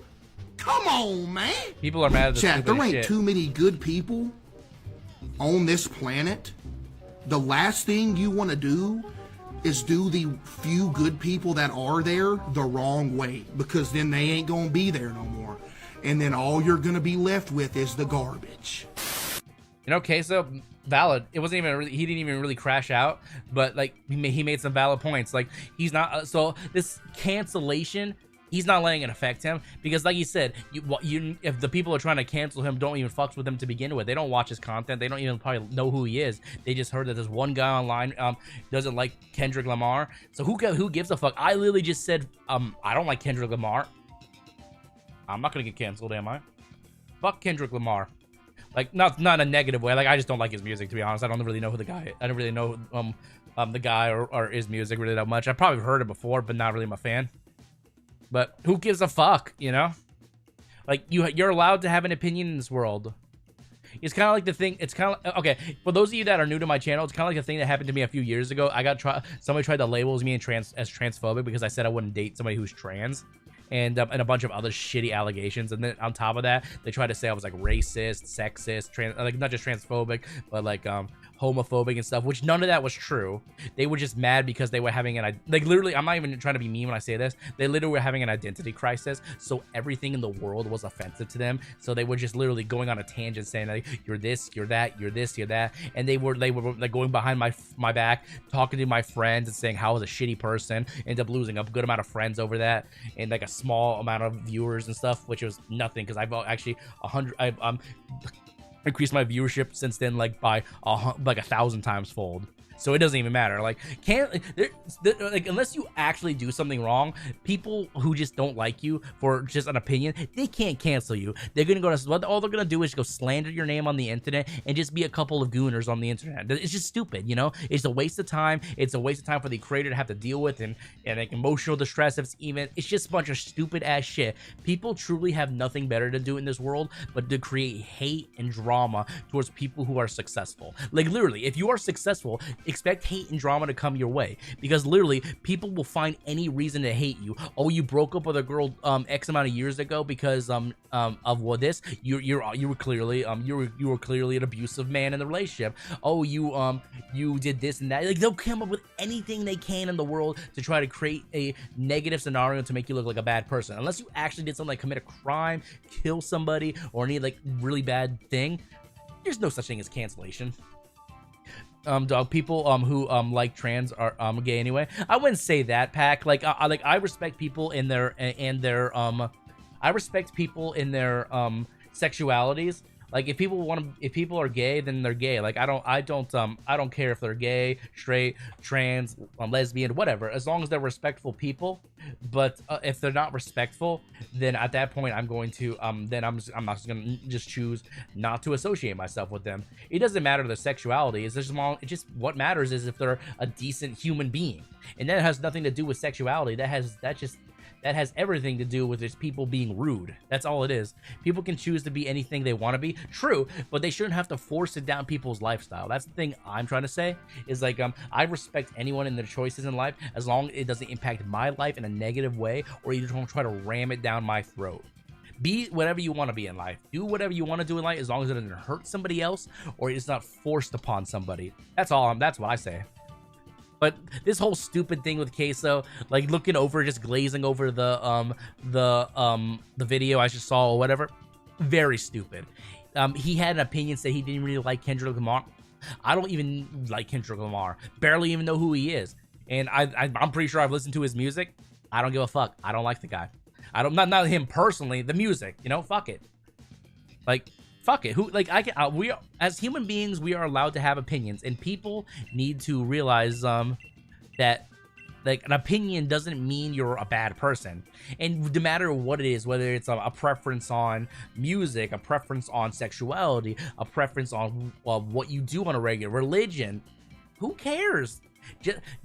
Speaker 11: Come on, man.
Speaker 1: People are mad at the
Speaker 11: Chat, there ain't
Speaker 1: shit.
Speaker 11: too many good people on this planet. The last thing you want to do is do the few good people that are there the wrong way, because then they ain't gonna be there no more. And then all you're gonna be left with is the garbage.
Speaker 1: You know, Queso, valid. It wasn't even really, he didn't even really crash out, but like he made some valid points. Like he's not, so this cancellation, he's not letting it affect him, because like you said, if the people are trying to cancel him don't even fucks with him to begin with, they don't watch his content, they don't even probably know who he is. They just heard that there's one guy online doesn't like Kendrick Lamar. So who gives a fuck? I literally just said I don't like Kendrick Lamar. I'm not gonna get canceled, am I? Fuck Kendrick Lamar. Like not in a negative way. Like I just don't like his music, to be honest. I don't really know who the guy is. I don't really know the guy or his music really that much. I've probably heard it before, but not really my fan. But who gives a fuck, you know? Like you're allowed to have an opinion in this world. It's kind of like the thing. It's kind of okay for those of you that are new to my channel. It's kind of like the thing that happened to me a few years ago. Somebody tried to label me as transphobic because I said I wouldn't date somebody who's trans. And a bunch of other shitty allegations, and then on top of that, they tried to say I was like racist, sexist, like not just transphobic, but like homophobic and stuff. Which none of that was true. They were just mad because they were having like literally. I'm not even trying to be mean when I say this. They literally were having an identity crisis, so everything in the world was offensive to them. So they were just literally going on a tangent saying like you're this, you're that, you're this, you're that, and they were like going behind my back, talking to my friends and saying how I was a shitty person. Ended up losing a good amount of friends over that, and like a small amount of viewers and stuff, which was nothing because I've actually increased my viewership since then like by like 1,000 times fold. So it doesn't even matter. Like like unless you actually do something wrong, people who just don't like you for just an opinion, they can't cancel you. They're gonna go to all they're gonna do is go slander your name on the internet and just be a couple of gooners on the internet. It's just stupid, you know. It's a waste of time. It's a waste of time for the creator to have to deal with and like emotional distress. It's just a bunch of stupid ass shit. People truly have nothing better to do in this world but to create hate and drama towards people who are successful. Like literally, if you are successful, expect hate and drama to come your way, because literally people will find any reason to hate you. Oh, you broke up with a girl X amount of years ago because of what this you were clearly you were clearly an abusive man in the relationship. Oh, you did this and that. Like they'll come up with anything they can in the world to try to create a negative scenario to make you look like a bad person, unless you actually did something like commit a crime, kill somebody, or any like really bad thing. There's no such thing as cancellation. Dog, people who like trans are gay anyway. I wouldn't say that, Pack. Like I respect people in their I respect people in their sexualities. Like if people are gay, then they're gay. Like I don't care if they're gay, straight, trans, lesbian, whatever, as long as they're respectful people. But if they're not respectful, then at that point I'm going to then I'm not gonna just choose not to associate myself with them. It doesn't matter their sexuality. It's just what matters is if they're a decent human being, and that has nothing to do with sexuality. That has everything to do with just people being rude. That's all it is. People can choose to be anything they want to be, true, but they shouldn't have to force it down people's lifestyle. That's the thing I'm trying to say, is like, I respect anyone in their choices in life as long as it doesn't impact my life in a negative way, or you don't try to ram it down my throat. Be whatever you want to be in life. Do whatever you want to do in life as long as it doesn't hurt somebody else or it's not forced upon somebody. That's what I say. But this whole stupid thing with Queso, like looking over, just glazing over the video I just saw or whatever, very stupid. He had an opinion, said he didn't really like Kendrick Lamar. I don't even like Kendrick Lamar. Barely even know who he is. And I'm pretty sure I've listened to his music. I don't give a fuck. I don't like the guy. Not him personally, the music, you know, fuck it. Like, fuck it. We as human beings, we are allowed to have opinions, and people need to realize that like an opinion doesn't mean you're a bad person. And no matter what it is, whether it's a preference on music, a preference on sexuality, a preference on what you do on a regular, religion, who cares?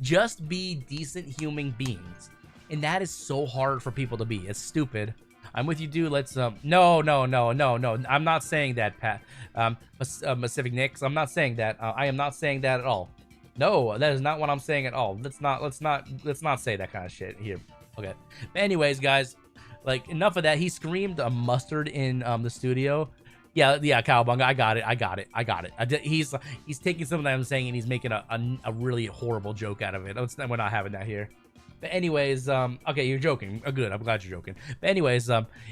Speaker 1: Just be decent human beings. And that is so hard for people to be. It's stupid. I'm with you, dude. Let's no. I'm not saying that, Pat. Pacific Nix. I'm not saying that. I am not saying that at all. No, that is not what I'm saying at all. Let's not say that kind of shit here. Okay. But anyways, guys, like enough of that. He screamed mustard in the studio. Yeah, Cowabunga. I got it. He's taking something that I'm saying and he's making a really horrible joke out of it. We're not having that here. But anyways, okay, you're joking. Oh, good. I'm glad you're joking. But anyways,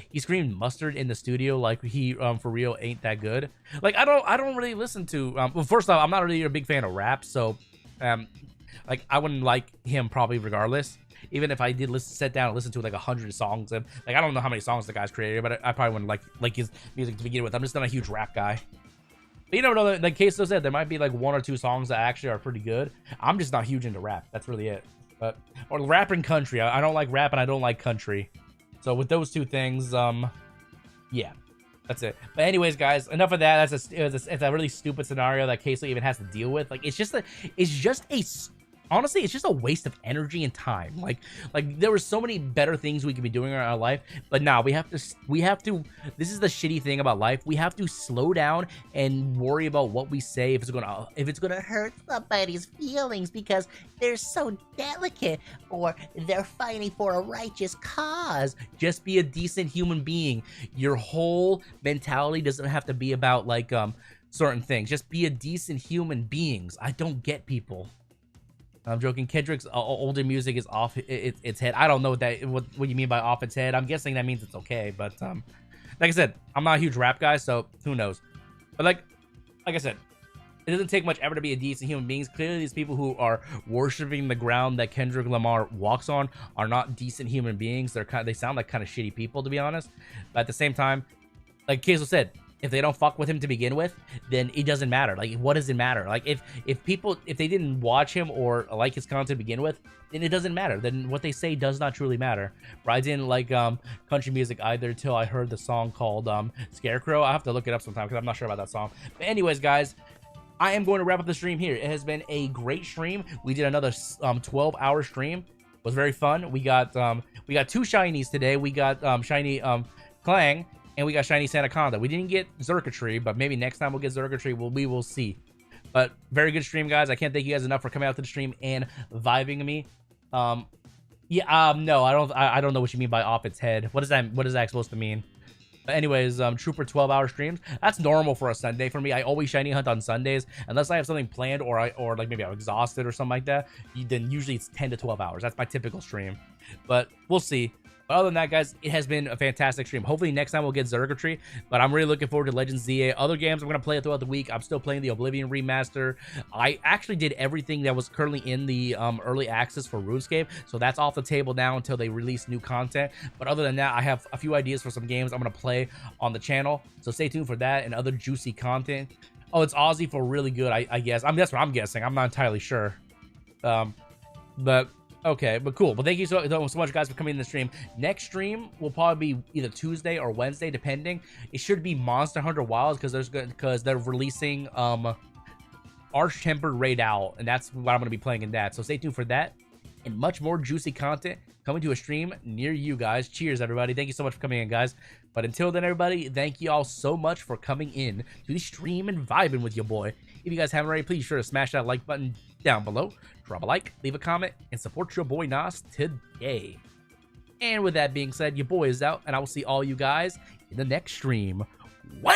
Speaker 1: he screamed mustard in the studio like he for real ain't that good. Like I don't really listen to well, first off, I'm not really a big fan of rap, so like I wouldn't like him probably regardless. Even if I did sit down and listen to like 100 songs, and like I don't know how many songs the guy's created, but I probably wouldn't like his music to begin with. I'm just not a huge rap guy. But you never know. Like Queso said, there might be like 1 or 2 songs that actually are pretty good. I'm just not huge into rap. That's really it. But or rap and country. I don't like rap and I don't like country. So with those 2 things, yeah, that's it. But anyways, guys, enough of that. It's a really stupid scenario that Queso even has to deal with. Like honestly, it's just a waste of energy and time. Like there were so many better things we could be doing in our life, but now we have to. This is the shitty thing about life. We have to slow down and worry about what we say if it's gonna hurt somebody's feelings because they're so delicate or they're fighting for a righteous cause. Just be a decent human being. Your whole mentality doesn't have to be about like certain things. Just be a decent human beings. I don't get people. I'm joking. Kendrick's older music is off its head. I don't know what you mean by off its head. I'm guessing that means it's okay. But like I said, I'm not a huge rap guy, so who knows? But like I said, it doesn't take much effort to be a decent human beings. Clearly, these people who are worshiping the ground that Kendrick Lamar walks on are not decent human beings. They sound like kind of shitty people, to be honest. But at the same time, like Queso said, if they don't fuck with him to begin with, then it doesn't matter. Like, what does it matter? Like, if they didn't watch him or like his content to begin with, then it doesn't matter. Then what they say does not truly matter. But I didn't like country music either till I heard the song called Scarecrow. I have to look it up sometime because I'm not sure about that song. But anyways, guys, I am going to wrap up the stream here. It has been a great stream. We did another 12-hour stream. It was very fun. We got 2 shinies today. We got shiny Clang. And we got shiny Sandaconda. We didn't get Xurkitree, but maybe next time we'll get Xurkitree. We will see. But very good stream, guys. I can't thank you guys enough for coming out to the stream and vibing me. No, I don't know what you mean by off its head. What is that supposed to mean? But anyways, Trooper 12-hour streams. That's normal for a Sunday for me. I always shiny hunt on Sundays unless I have something planned or like maybe I'm exhausted or something like that. Then usually it's 10 to 12 hours. That's my typical stream. But we'll see. But other than that, guys, it has been a fantastic stream. Hopefully next time we'll get Xurkitree, but I'm really looking forward to Legends ZA. Other games I'm going to play throughout the week. I'm still playing the Oblivion remaster. I actually did everything that was currently in the early access for RuneScape, so that's off the table now until they release new content. But other than that, I have a few ideas for some games I'm going to play on the channel, so stay tuned for that and other juicy content. Oh, it's Aussie for really good, I guess. That's what I'm guessing. I'm not entirely sure. But okay, but cool. Well, thank you so much, guys, for coming in the stream. Next stream will probably be either Tuesday or Wednesday, depending. It should be Monster Hunter Wilds because they're releasing Arch Tempered Raid out, and that's what I'm going to be playing in that. So stay tuned for that and much more juicy content coming to a stream near you guys. Cheers, everybody. Thank you so much for coming in, guys. But until then, everybody, thank you all so much for coming in to the stream and vibing with your boy. If you guys haven't already, please sure to smash that like button down below. Drop a like, leave a comment, and support your boy Nos today. And with that being said, your boy is out, and I will see all you guys in the next stream. Wham!